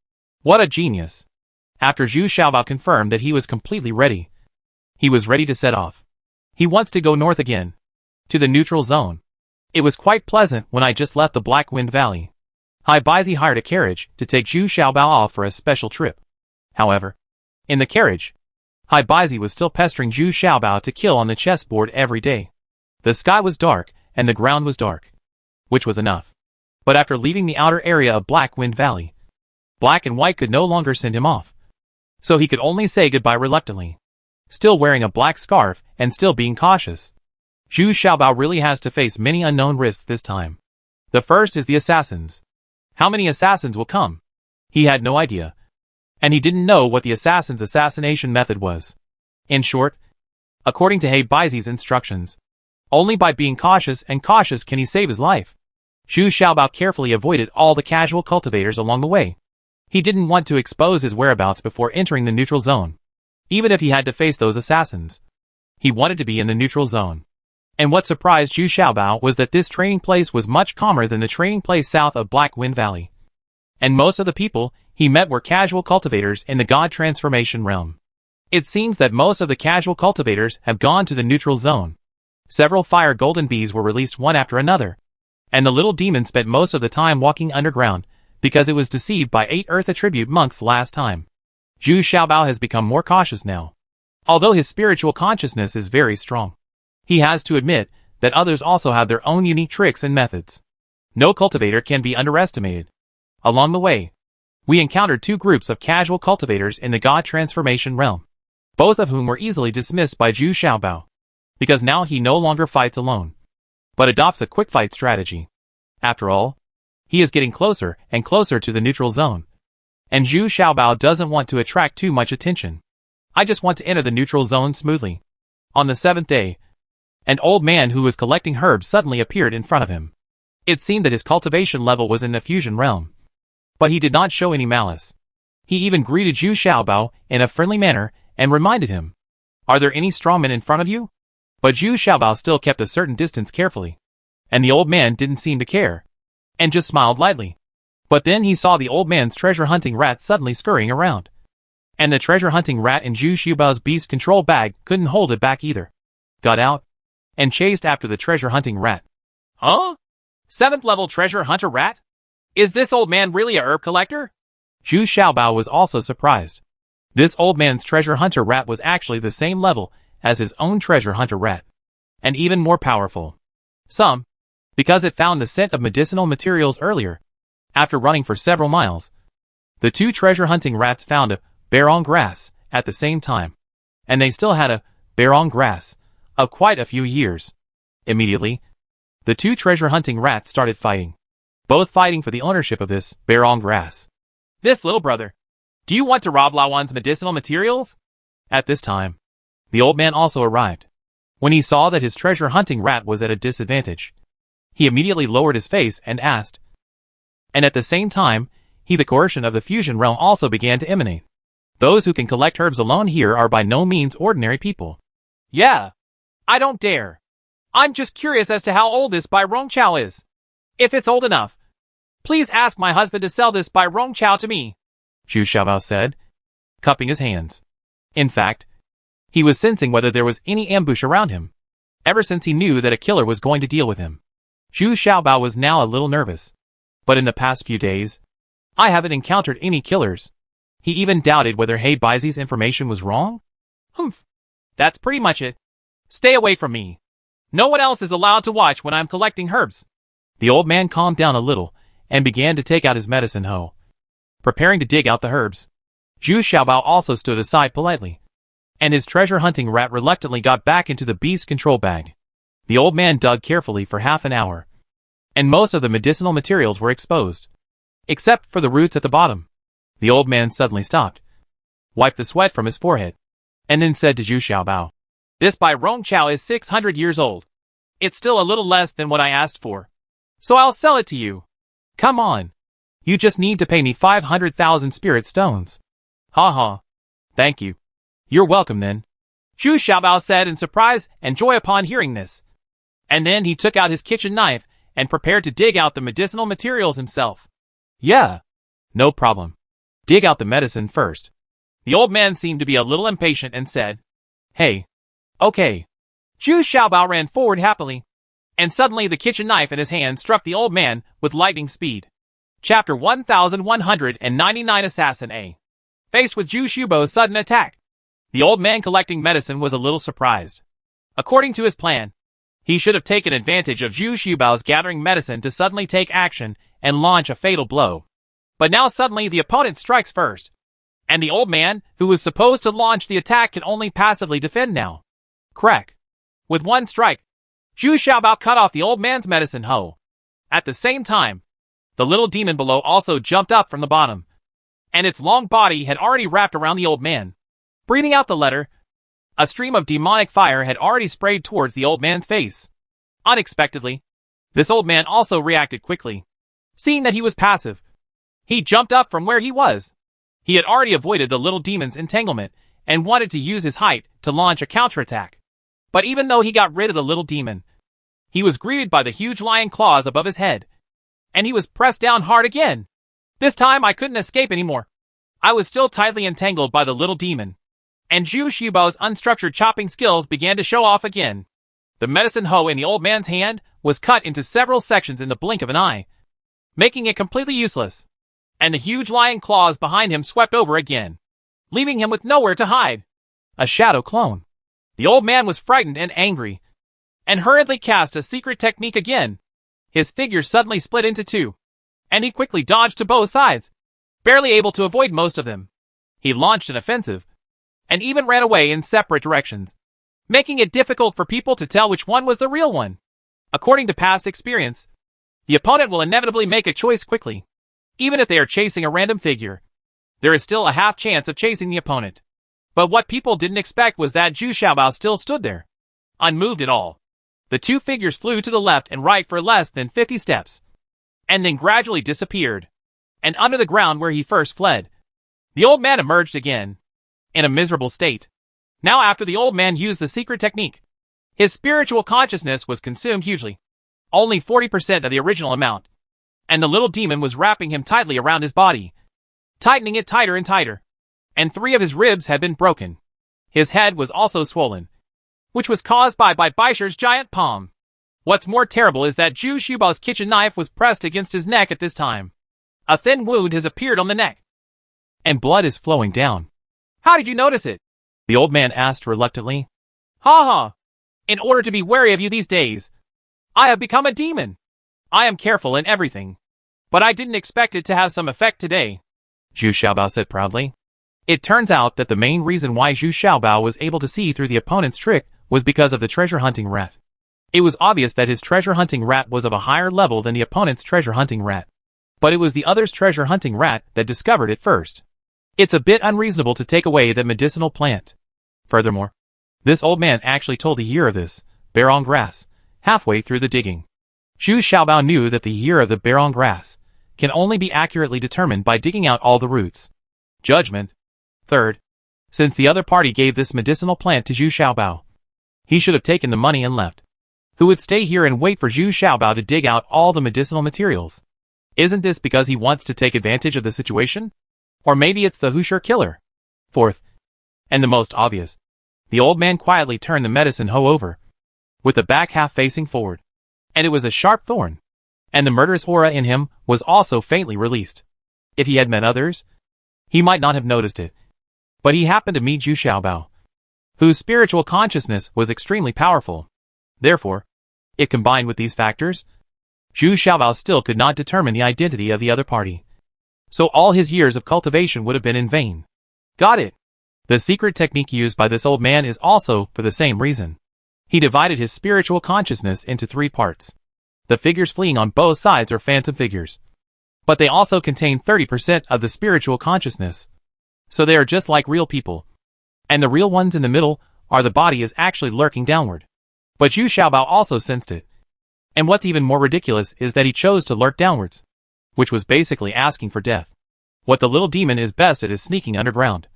What a genius! After Zhu Xiaobao confirmed that he was completely ready, he was ready to set off. He wants to go north again, to the neutral zone. It was quite pleasant when I just left the Black Wind Valley. He Baizi hired a carriage to take Zhu Xiaobao off for a special trip. However, in the carriage, He Baizi was still pestering Zhu Xiaobao to kill on the chessboard every day. The sky was dark, and the ground was dark, which was enough. But after leaving the outer area of Black Wind Valley, Black and White could no longer send him off. So he could only say goodbye reluctantly, still wearing a black scarf and still being cautious. Zhu Xiaobao really has to face many unknown risks this time. The first is the assassins. How many assassins will come? He had no idea. And he didn't know what the assassin's assassination method was. In short, according to He Baizi's instructions, only by being cautious and cautious can he save his life. Zhu Xiaobao carefully avoided all the casual cultivators along the way. He didn't want to expose his whereabouts before entering the neutral zone, even if he had to face those assassins. He wanted to be in the neutral zone. And what surprised Zhu Xiaobao was that this training place was much calmer than the training place south of Black Wind Valley. And most of the people he met were casual cultivators in the God Transformation realm. It seems that most of the casual cultivators have gone to the neutral zone. Several fire golden bees were released one after another, and the little demon spent most of the time walking underground, because it was deceived by 8 Earth Attribute monks last time. Zhu Xiaobao has become more cautious now. Although his spiritual consciousness is very strong, he has to admit that others also have their own unique tricks and methods. No cultivator can be underestimated. Along the way, we encountered 2 groups of casual cultivators in the God Transformation realm, both of whom were easily dismissed by Zhu Xiaobao, because now he no longer fights alone, but adopts a quick fight strategy. After all, he is getting closer and closer to the neutral zone. And Zhu Xiaobao doesn't want to attract too much attention. I just want to enter the neutral zone smoothly. On the 7th day, an old man who was collecting herbs suddenly appeared in front of him. It seemed that his cultivation level was in the fusion realm. But he did not show any malice. He even greeted Zhu Xiaobao in a friendly manner and reminded him, "Are there any strongmen in front of you?" But Zhu Xiaobao still kept a certain distance carefully. And the old man didn't seem to care, and just smiled lightly. But then he saw the old man's treasure-hunting rat suddenly scurrying around. And the treasure-hunting rat in Zhu Xiaobao's beast control bag couldn't hold it back either. Got out, and chased after the treasure-hunting rat. Huh? 7th level treasure hunter rat? Is this old man really a herb collector? Zhu Xiaobao was also surprised. This old man's treasure hunter rat was actually the same level as his own treasure hunter rat, and even more powerful. Because it found the scent of medicinal materials earlier. After running for several miles, the 2 treasure hunting rats found a barong grass at the same time, and they still had a barong grass of quite a few years. Immediately, the 2 treasure hunting rats started fighting, both fighting for the ownership of this barong grass. This little brother, do you want to rob Lawan's medicinal materials? At this time, the old man also arrived. When he saw that his treasure hunting rat was at a disadvantage, he immediately lowered his face and asked. And at the same time, the coercion of the fusion realm also began to emanate. Those who can collect herbs alone here are by no means ordinary people. Yeah. I don't dare. I'm just curious as to how old this Bai Rongqiao is. If it's old enough, please ask my husband to sell this Bai Rongqiao to me, Zhu Xiaobao said, cupping his hands. In fact, he was sensing whether there was any ambush around him, ever since he knew that a killer was going to deal with him. Zhu Xiaobao was now a little nervous. But in the past few days, I haven't encountered any killers. He even doubted whether He Baizi's information was wrong. Humph. That's pretty much it. Stay away from me. No one else is allowed to watch when I'm collecting herbs. The old man calmed down a little and began to take out his medicine hoe, preparing to dig out the herbs. Zhu Xiaobao also stood aside politely, and his treasure-hunting rat reluctantly got back into the beast control bag. The old man dug carefully for half an hour, and most of the medicinal materials were exposed, except for the roots at the bottom. The old man suddenly stopped, wiped the sweat from his forehead, and then said to Zhu Xiaobao, "This Bai Rongqiao is 600 years old. It's still a little less than what I asked for, so I'll sell it to you." "Come on. You just need to pay me 500,000 spirit stones." "Ha ha. "Thank you. You're welcome then," Zhu Xiaobao said in surprise and joy upon hearing this. And then he took out his kitchen knife and prepared to dig out the medicinal materials himself. "Yeah. No problem. Dig out the medicine first." The old man seemed to be a little impatient and said, "Hey. Okay." Zhu Xiaobao ran forward happily, and suddenly the kitchen knife in his hand struck the old man with lightning speed. Chapter 1199 Assassin A. Faced with Zhu Xiaobao's sudden attack, the old man collecting medicine was a little surprised. According to his plan, He should have taken advantage of Zhu Xiaobao's gathering medicine to suddenly take action and launch a fatal blow. But now suddenly the opponent strikes first. And the old man, who was supposed to launch the attack, can only passively defend now. Crack. With one strike, Zhu Xiaobao cut off the old man's medicine hoe. At the same time, the little demon below also jumped up from the bottom, and its long body had already wrapped around the old man. Breathing out the letter, a stream of demonic fire had already sprayed towards the old man's face. Unexpectedly, this old man also reacted quickly. Seeing that he was passive, he jumped up from where he was. He had already avoided the little demon's entanglement and wanted to use his height to launch a counterattack. But even though he got rid of the little demon, he was greeted by the huge lion claws above his head. And he was pressed down hard again. This time I couldn't escape anymore. I was still tightly entangled by the little demon. And Zhu Xiaobao's unstructured chopping skills began to show off again. The medicine hoe in the old man's hand was cut into several sections in the blink of an eye, making it completely useless. And the huge lion claws behind him swept over again, leaving him with nowhere to hide. A shadow clone. The old man was frightened and angry, and hurriedly cast a secret technique again. His figure suddenly split into two, and he quickly dodged to both sides, barely able to avoid most of them. He launched an offensive, and even ran away in separate directions, making it difficult for people to tell which one was the real one. According to past experience, the opponent will inevitably make a choice quickly. Even if they are chasing a random figure, there is still a half chance of chasing the opponent. But what people didn't expect was that Zhu Xiaobao still stood there, unmoved at all. The two figures flew to the left and right for less than 50 steps, and then gradually disappeared. And under the ground where he first fled, the old man emerged again, in a miserable state. Now after the old man used the secret technique, his spiritual consciousness was consumed hugely, only 40% of the original amount, and the little demon was wrapping him tightly around his body, tightening it tighter and tighter, and 3 of his ribs had been broken. His head was also swollen, which was caused by Baisher's giant palm. What's more terrible is that Zhu Xiaobao's kitchen knife was pressed against his neck at this time. A thin wound has appeared on the neck, and blood is flowing down. How did you notice it? The old man asked reluctantly. Ha ha! In order to be wary of you these days, I have become a demon. I am careful in everything, but I didn't expect it to have some effect today, Zhu Xiaobao said proudly. It turns out that the main reason why Zhu Xiaobao was able to see through the opponent's trick was because of the treasure hunting rat. It was obvious that his treasure hunting rat was of a higher level than the opponent's treasure hunting rat. But it was the other's treasure hunting rat that discovered it first. It's a bit unreasonable to take away that medicinal plant. Furthermore, this old man actually told the year of this barong grass halfway through the digging. Zhu Xiaobao knew that the year of the barong grass can only be accurately determined by digging out all the roots. Judgment. Third, since the other party gave this medicinal plant to Zhu Xiaobao, he should have taken the money and left. Who would stay here and wait for Zhu Xiaobao to dig out all the medicinal materials? Isn't this because he wants to take advantage of the situation? Or maybe it's the Hushur killer. Fourth, and the most obvious, the old man quietly turned the medicine hoe over, with the back half facing forward. And it was a sharp thorn. And the murderous aura in him was also faintly released. If he had met others, he might not have noticed it. But he happened to meet Zhu Xiaobao, whose spiritual consciousness was extremely powerful. Therefore, if combined with these factors, Zhu Xiaobao still could not determine the identity of the other party. So all his years of cultivation would have been in vain. Got it. The secret technique used by this old man is also for the same reason. He divided his spiritual consciousness into 3 parts. The figures fleeing on both sides are phantom figures, but they also contain 30% of the spiritual consciousness. So they are just like real people. And the real ones in the middle are the body is actually lurking downward. But Zhu Xiaobao also sensed it. And what's even more ridiculous is that he chose to lurk downwards, which was basically asking for death. What the little demon is best at is sneaking underground.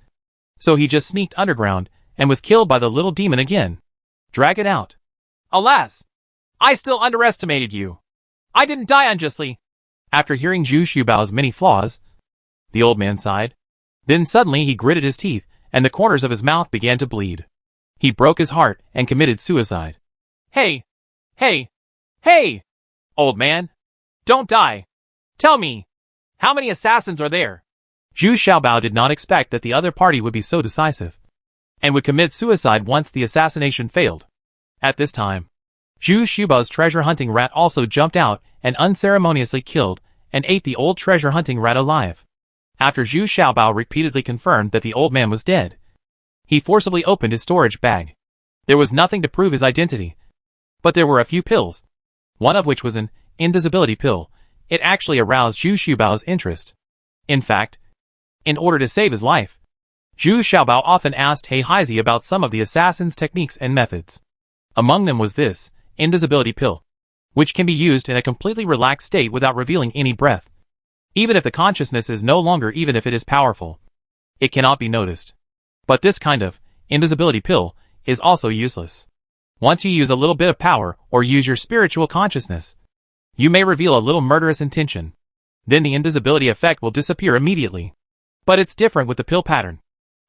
So he just sneaked underground and was killed by the little demon again. Drag it out. Alas! I still underestimated you. I didn't die unjustly. After hearing Zhu Xiaobao's many flaws, the old man sighed. Then suddenly he gritted his teeth, and the corners of his mouth began to bleed. He broke his heart and committed suicide. Hey! Hey! Hey! Old man! Don't die! Tell me! How many assassins are there? Zhu Xiaobao did not expect that the other party would be so decisive, and would commit suicide once the assassination failed. At this time, Zhu Xiaobao's treasure hunting rat also jumped out and unceremoniously killed and ate the old treasure hunting rat alive. After Zhu Xiaobao repeatedly confirmed that the old man was dead, he forcibly opened his storage bag. There was nothing to prove his identity, but there were a few pills, one of which was an invisibility pill. It actually aroused Zhu Xiaobao's interest. In fact, in order to save his life, Zhu Xiaobao often asked He Heizi about some of the assassin's techniques and methods. Among them was this invisibility pill, which can be used in a completely relaxed state without revealing any breath. Even if the consciousness is no longer, even if it is powerful, it cannot be noticed. But this kind of invisibility pill is also useless. Once you use a little bit of power or use your spiritual consciousness, you may reveal a little murderous intention. Then the invisibility effect will disappear immediately. But it's different with the pill pattern.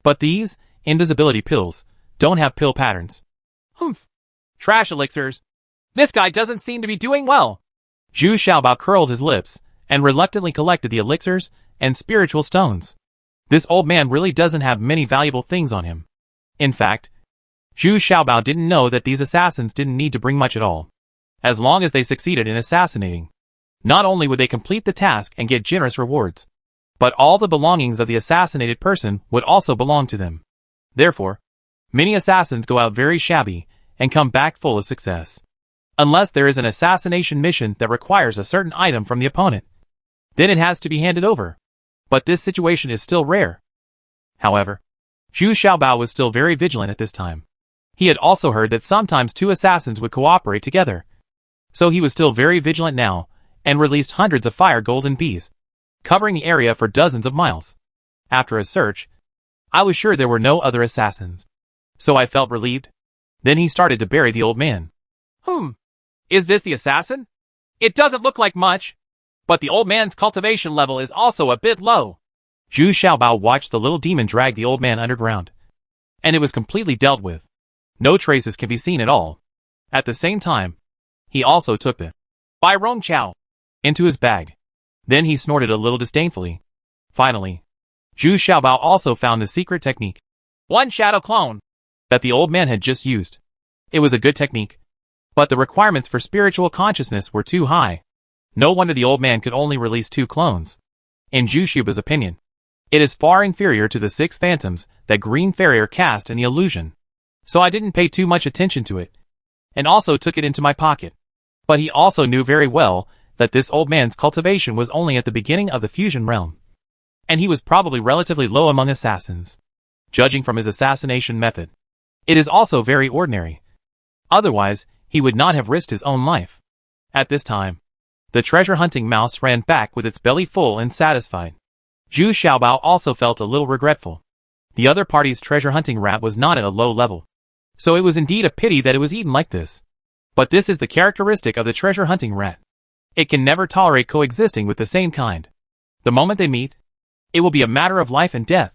But these invisibility pills don't have pill patterns. Humph. Trash elixirs. This guy doesn't seem to be doing well. Zhu Xiaobao curled his lips and reluctantly collected the elixirs and spiritual stones. This old man really doesn't have many valuable things on him. In fact, Zhu Xiaobao didn't know that these assassins didn't need to bring much at all. As long as they succeeded in assassinating, not only would they complete the task and get generous rewards, but all the belongings of the assassinated person would also belong to them. Therefore, many assassins go out very shabby and come back full of success. Unless there is an assassination mission that requires a certain item from the opponent, then it has to be handed over. But this situation is still rare. However, Zhu Xiaobao was still very vigilant at this time. He had also heard that sometimes two assassins would cooperate together. So he was still very vigilant now, and released hundreds of fire golden bees, covering the area for dozens of miles. After a search, I was sure there were no other assassins. So I felt relieved. Then he started to bury the old man. Is this the assassin? It doesn't look like much, but the old man's cultivation level is also a bit low. Zhu Xiaobao watched the little demon drag the old man underground, and it was completely dealt with. No traces can be seen at all. At the same time, he also took the Bai Rong Chao into his bag. Then he snorted a little disdainfully. Finally, Zhu Xiaobao also found the secret technique, one shadow clone, that the old man had just used. It was a good technique, but the requirements for spiritual consciousness were too high. No wonder the old man could only release 2 clones. In Zhu Xiaobao's opinion, it is far inferior to the 6 phantoms that Green Farrier cast in the illusion. So I didn't pay too much attention to it, and also took it into my pocket. But he also knew very well that this old man's cultivation was only at the beginning of the fusion realm, and he was probably relatively low among assassins. Judging from his assassination method, it is also very ordinary. Otherwise, he would not have risked his own life. At this time, the treasure-hunting mouse ran back with its belly full and satisfied. Zhu Xiaobao also felt a little regretful. The other party's treasure-hunting rat was not at a low level, so it was indeed a pity that it was eaten like this. But this is the characteristic of the treasure-hunting rat. It can never tolerate coexisting with the same kind. The moment they meet, it will be a matter of life and death.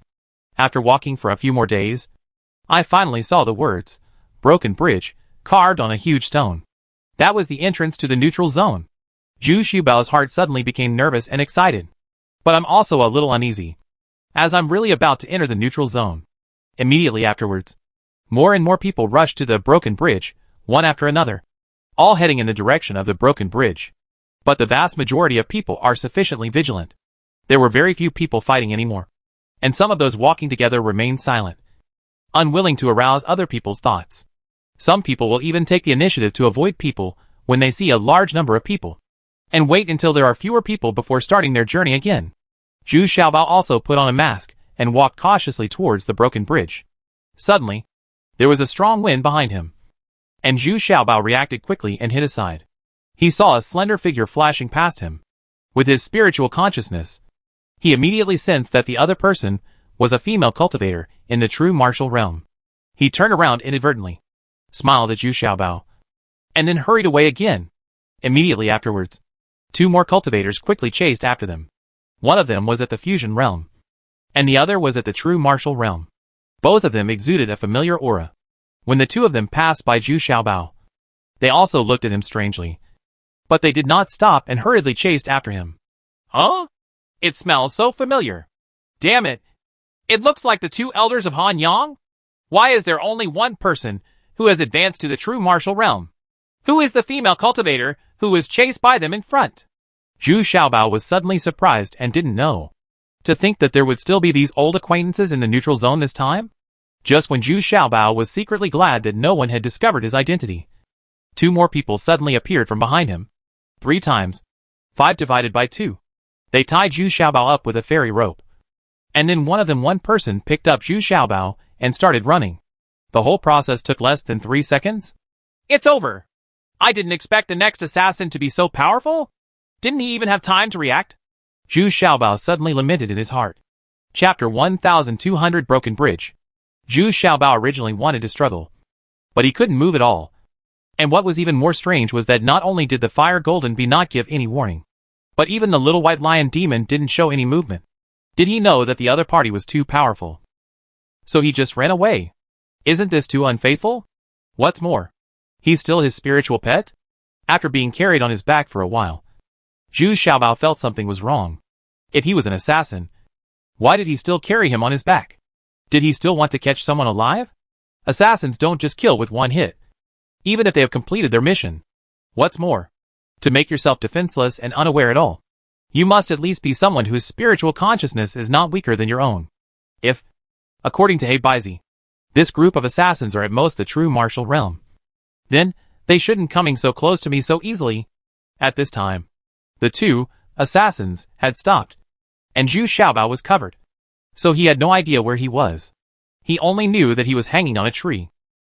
After walking for a few more days, I finally saw the words, "Broken Bridge," carved on a huge stone. That was the entrance to the neutral zone. Zhu Xiaobao's heart suddenly became nervous and excited. But I'm also a little uneasy, as I'm really about to enter the neutral zone. Immediately afterwards, more and more people rushed to the broken bridge, one after another, all heading in the direction of the broken bridge. But the vast majority of people are sufficiently vigilant. There were very few people fighting anymore, and some of those walking together remained silent, unwilling to arouse other people's thoughts. Some people will even take the initiative to avoid people when they see a large number of people, and wait until there are fewer people before starting their journey again. Zhu Xiaobao also put on a mask and walked cautiously towards the broken bridge. Suddenly, there was a strong wind behind him, and Zhu Xiaobao reacted quickly and hid aside. He saw a slender figure flashing past him. With his spiritual consciousness, he immediately sensed that the other person was a female cultivator in the true martial realm. He turned around inadvertently, smiled at Zhu Xiaobao, and then hurried away again. Immediately afterwards, 2 more cultivators quickly chased after them. One of them was at the fusion realm, and the other was at the true martial realm. Both of them exuded a familiar aura. When the 2 of them passed by Zhu Xiaobao, they also looked at him strangely, but they did not stop and hurriedly chased after him. Huh? It smells so familiar. Damn it. It looks like the 2 elders of Han Yang? Why is there only one person who has advanced to the true martial realm? Who is the female cultivator who was chased by them in front? Zhu Xiaobao was suddenly surprised and didn't know. To think that there would still be these old acquaintances in the neutral zone this time? Just when Zhu Xiaobao was secretly glad that no one had discovered his identity. 2 more people suddenly appeared from behind him. 3 times. 5 divided by 2. They tied Zhu Xiaobao up with a fairy rope. And then one person picked up Zhu Xiaobao and started running. The whole process took less than 3 seconds. It's over. I didn't expect the next assassin to be so powerful. Didn't he even have time to react? Zhu Xiaobao suddenly lamented in his heart. Chapter 1200 Broken Bridge. Zhu Xiaobao originally wanted to struggle, but he couldn't move at all. And what was even more strange was that not only did the Fire Golden Bee not give any warning, but even the little white lion demon didn't show any movement. Did he know that the other party was too powerful? So he just ran away. Isn't this too unfaithful? What's more, he's still his spiritual pet? After being carried on his back for a while, Zhu Xiaobao felt something was wrong. If he was an assassin, why did he still carry him on his back? Did he still want to catch someone alive? Assassins don't just kill with one hit, even if they have completed their mission. What's more, to make yourself defenseless and unaware at all, you must at least be someone whose spiritual consciousness is not weaker than your own. If, according to Hebaizi, this group of assassins are at most the true martial realm, then they shouldn't coming so close to me so easily. At this time, the 2 assassins had stopped, and Zhu Xiaobao was covered. So he had no idea where he was. He only knew that he was hanging on a tree,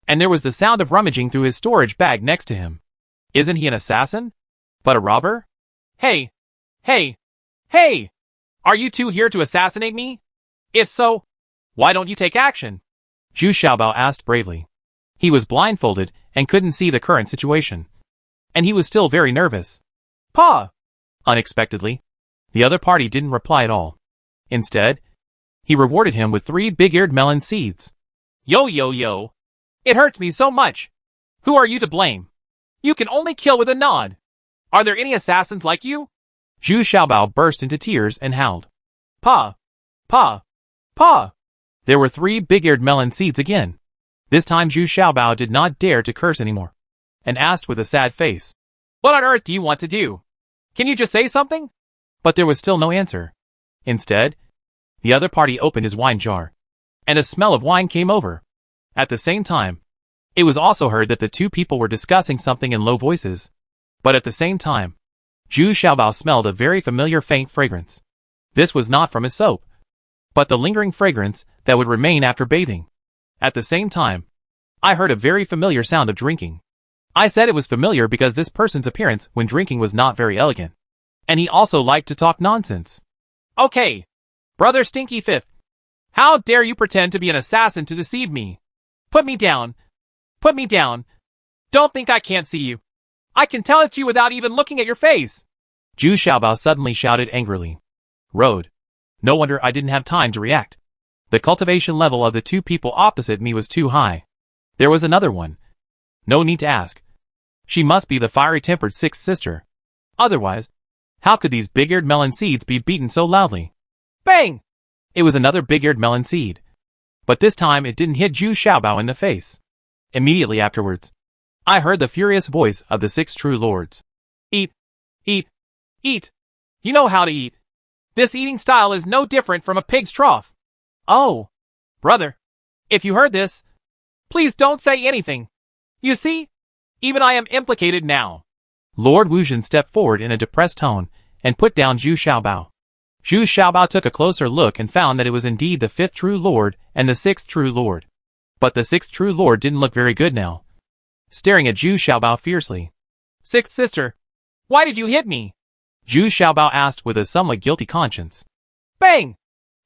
and there was the sound of rummaging through his storage bag next to him. Isn't he an assassin? But a robber? Hey! Hey! Hey! Are you 2 here to assassinate me? If so, why don't you take action? Zhu Xiaobao asked bravely. He was blindfolded and couldn't see the current situation. And he was still very nervous. Pa! Unexpectedly, the other party didn't reply at all. Instead, he rewarded him with 3 big-eared melon seeds. Yo yo yo! It hurts me so much! Who are you to blame? You can only kill with a nod. Are there any assassins like you? Zhu Xiaobao burst into tears and howled. Pa! Pa! Pa! There were 3 big-eared melon seeds again. This time Zhu Xiaobao did not dare to curse anymore, and asked with a sad face, What on earth do you want to do? Can you just say something? But there was still no answer. Instead, the other party opened his wine jar, and a smell of wine came over. At the same time, it was also heard that the 2 people were discussing something in low voices. But at the same time, Zhu Xiaobao smelled a very familiar faint fragrance. This was not from his soap, but the lingering fragrance that would remain after bathing. At the same time, I heard a very familiar sound of drinking. I said it was familiar because this person's appearance when drinking was not very elegant. And he also liked to talk nonsense. Okay, Brother Stinky Fifth. How dare you pretend to be an assassin to deceive me? Put me down. Put me down. Don't think I can't see you. I can tell it's you without even looking at your face. Zhu Xiaobao suddenly shouted angrily. Road. No wonder I didn't have time to react. The cultivation level of the 2 people opposite me was too high. There was another one. No need to ask. She must be the fiery-tempered 6th sister. Otherwise, how could these big-eared melon seeds be beaten so loudly? Bang! It was another big-eared melon seed. But this time it didn't hit Zhu Xiaobao in the face. Immediately afterwards, I heard the furious voice of the 6 true lords. Eat, eat, eat. You know how to eat. This eating style is no different from a pig's trough. Oh, brother, if you heard this, please don't say anything. You see, even I am implicated now. Lord Wuzhen stepped forward in a depressed tone and put down Zhu Xiaobao. Zhu Xiaobao took a closer look and found that it was indeed the 5th true lord and the 6th true lord. But the 6th true lord didn't look very good now, staring at Zhu Xiaobao fiercely. 6th sister, why did you hit me? Zhu Xiaobao asked with a somewhat guilty conscience. Bang!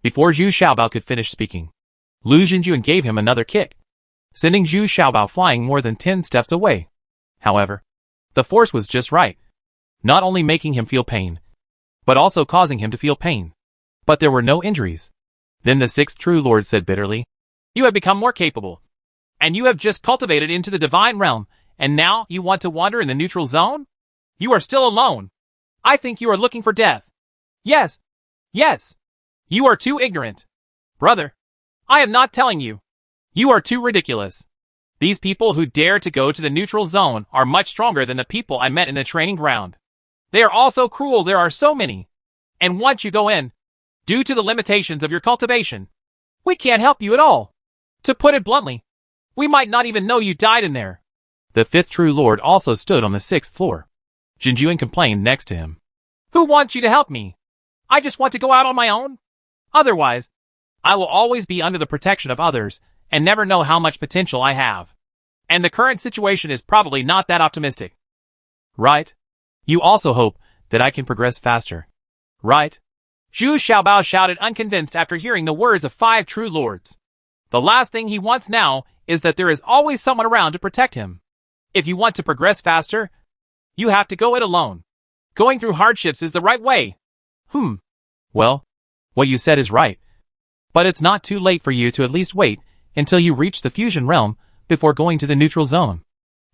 Before Zhu Xiaobao could finish speaking, Lu Zhenjuan gave him another kick, sending Zhu Xiaobao flying more than 10 steps away. However, the force was just right, not only making him feel pain, but also causing him to feel pain. But there were no injuries. Then the 6th true lord said bitterly, You have become more capable, and you have just cultivated into the divine realm, and now you want to wander in the neutral zone? You are still alone. I think you are looking for death. Yes, yes. You are too ignorant. Brother, I am not telling you. You are too ridiculous. These people who dare to go to the neutral zone are much stronger than the people I met in the training ground. They are all so cruel, there are so many. And once you go in, due to the limitations of your cultivation, we can't help you at all. To put it bluntly, we might not even know you died in there. The fifth true lord also stood on the 6th floor. Jinjuan complained next to him. Who wants you to help me? I just want to go out on my own. Otherwise, I will always be under the protection of others and never know how much potential I have. And the current situation is probably not that optimistic. Right? You also hope that I can progress faster. Right? Zhu Xiaobao shouted, unconvinced after hearing the words of 5 true lords. The last thing he wants now is that there is always someone around to protect him. If you want to progress faster, you have to go it alone. Going through hardships is the right way. Well, what you said is right. But it's not too late for you to at least wait until you reach the fusion realm before going to the neutral zone.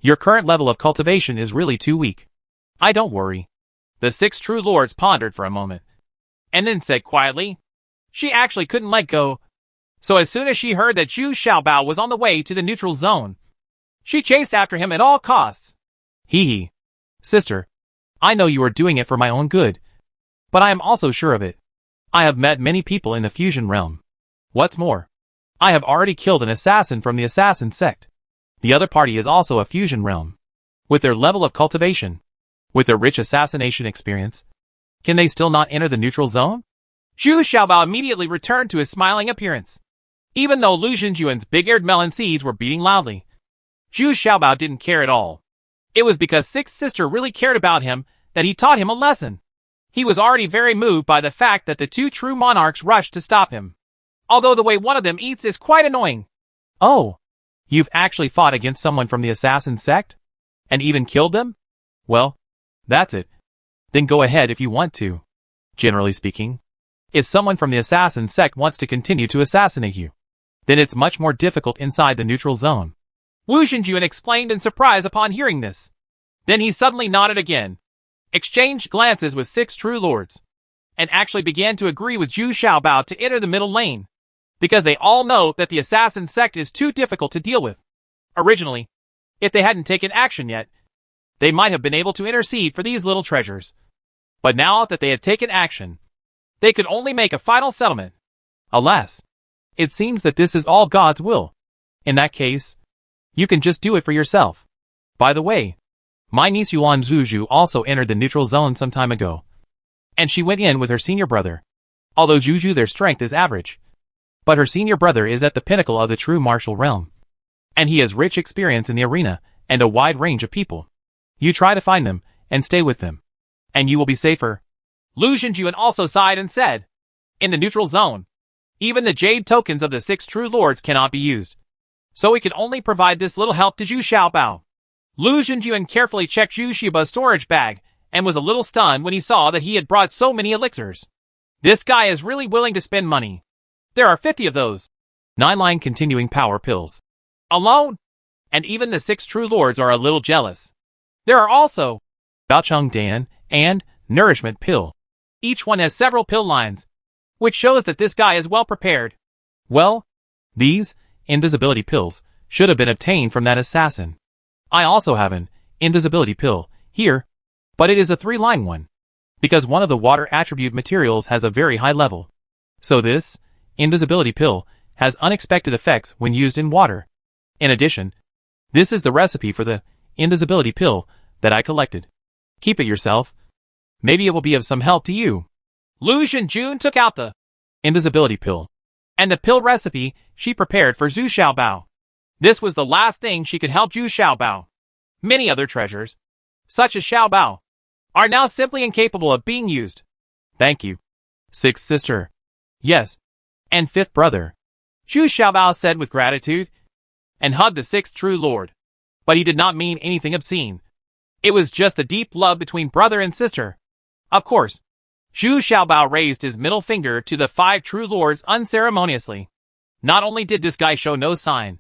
Your current level of cultivation is really too weak. I don't worry. The 6 true lords pondered for a moment, and then said quietly, she actually couldn't let go. So as soon as she heard that Zhu Xiaobao was on the way to the neutral zone, she chased after him at all costs. Hee. Sister, I know you are doing it for my own good, but I am also sure of it. I have met many people in the fusion realm. What's more, I have already killed an assassin from the assassin sect. The other party is also a fusion realm. With their level of cultivation, with their rich assassination experience, can they still not enter the neutral zone? Zhu Xiaobao immediately returned to his smiling appearance. Even though Lu Xinjuan's big-eared melon seeds were beating loudly, Zhu Xiaobao didn't care at all. It was because Sixth Sister really cared about him that he taught him a lesson. He was already very moved by the fact that the 2 true monarchs rushed to stop him. Although the way one of them eats is quite annoying. Oh, you've actually fought against someone from the assassin sect? And even killed them? Well, that's it. Then go ahead if you want to. Generally speaking, if someone from the assassin sect wants to continue to assassinate you, then it's much more difficult inside the neutral zone. Wu Xinjuan explained in surprise upon hearing this. Then he suddenly nodded again, exchanged glances with 6 true lords, and actually began to agree with Zhu Xiaobao to enter the middle lane, because they all know that the assassin sect is too difficult to deal with. Originally, if they hadn't taken action yet, they might have been able to intercede for these little treasures. But now that they had taken action, they could only make a final settlement. Alas, it seems that this is all God's will. In that case, you can just do it for yourself. By the way, my niece Yuan Zuzhu also entered the neutral zone some time ago, and she went in with her senior brother. Although Zuzhu their strength is average, but her senior brother is at the pinnacle of the true martial realm, and he has rich experience in the arena and a wide range of people. You try to find them and stay with them, and you will be safer. Lu Xinjuan also sighed and said, in the neutral zone, even the jade tokens of the 6 true lords cannot be used, so we can only provide this little help to Zhu Xiaobao. Lu Xinjuan carefully checked Zhu Xiaobao's storage bag and was a little stunned when he saw that he had brought so many elixirs. This guy is really willing to spend money. There are 50 of those 9-line continuing power pills alone, and even the 6 true lords are a little jealous. There are also Baocheng Dan and Nourishment Pill. Each one has several pill lines, which shows that this guy is well prepared. Well, these invisibility pills should have been obtained from that assassin. I also have an invisibility pill here, but it is a 3-line one, because one of the water attribute materials has a very high level. So this invisibility pill has unexpected effects when used in water. In addition, this is the recipe for the invisibility pill that I collected. Keep it yourself. Maybe it will be of some help to you. Lu Xinjun took out the invisibility pill and the pill recipe she prepared for Zhu Xiaobao. This was the last thing she could help Zhu Xiaobao. Many other treasures, such as Xiaobao, are now simply incapable of being used. Thank you, 6th sister. Yes, and 5th brother, Zhu Xiaobao said with gratitude, and hugged the 6th true lord. But he did not mean anything obscene. It was just a deep love between brother and sister. Of course, Zhu Xiaobao raised his middle finger to the 5 true lords unceremoniously. Not only did this guy show no sign,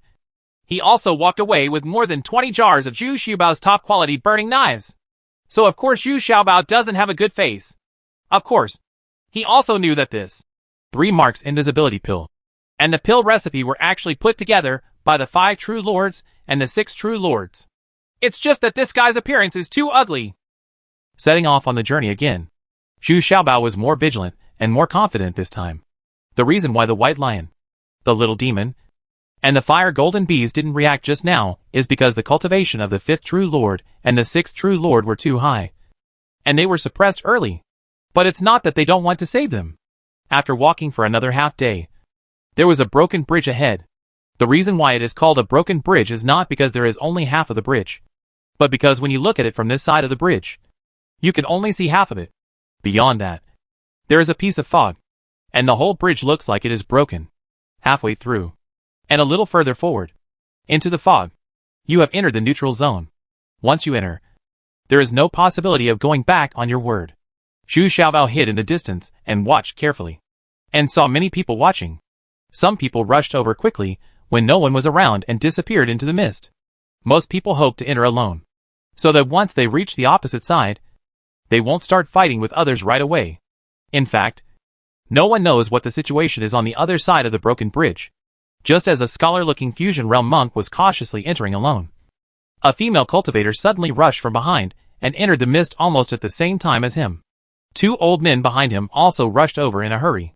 he also walked away with more than 20 jars of Zhu Xiaobao's top-quality burning knives. So of course Zhu Xiaobao doesn't have a good face. Of course, he also knew that this 3 marks invisibility pill and the pill recipe were actually put together by the 5 true lords and the 6 true lords. It's just that this guy's appearance is too ugly. Setting off on the journey again, Zhu Xiaobao was more vigilant and more confident this time. The reason why the white lion, the little demon, and the fire golden bees didn't react just now is because the cultivation of the 5th true lord and the 6th true lord were too high, and they were suppressed early. But it's not that they don't want to save them. After walking for another half day, there was a broken bridge ahead. The reason why it is called a broken bridge is not because there is only half of the bridge, but because when you look at it from this side of the bridge, you can only see half of it. Beyond that, there is a piece of fog, and the whole bridge looks like it is broken. Halfway through, and a little further forward, into the fog, you have entered the neutral zone. Once you enter, there is no possibility of going back on your word. Zhu Xiaobao hid in the distance and watched carefully, and saw many people watching. Some people rushed over quickly when no one was around and disappeared into the mist. Most people hope to enter alone, so that once they reach the opposite side, they won't start fighting with others right away. In fact, no one knows what the situation is on the other side of the broken bridge. Just as a scholar-looking fusion realm monk was cautiously entering alone, a female cultivator suddenly rushed from behind and entered the mist almost at the same time as him. 2 old men behind him also rushed over in a hurry.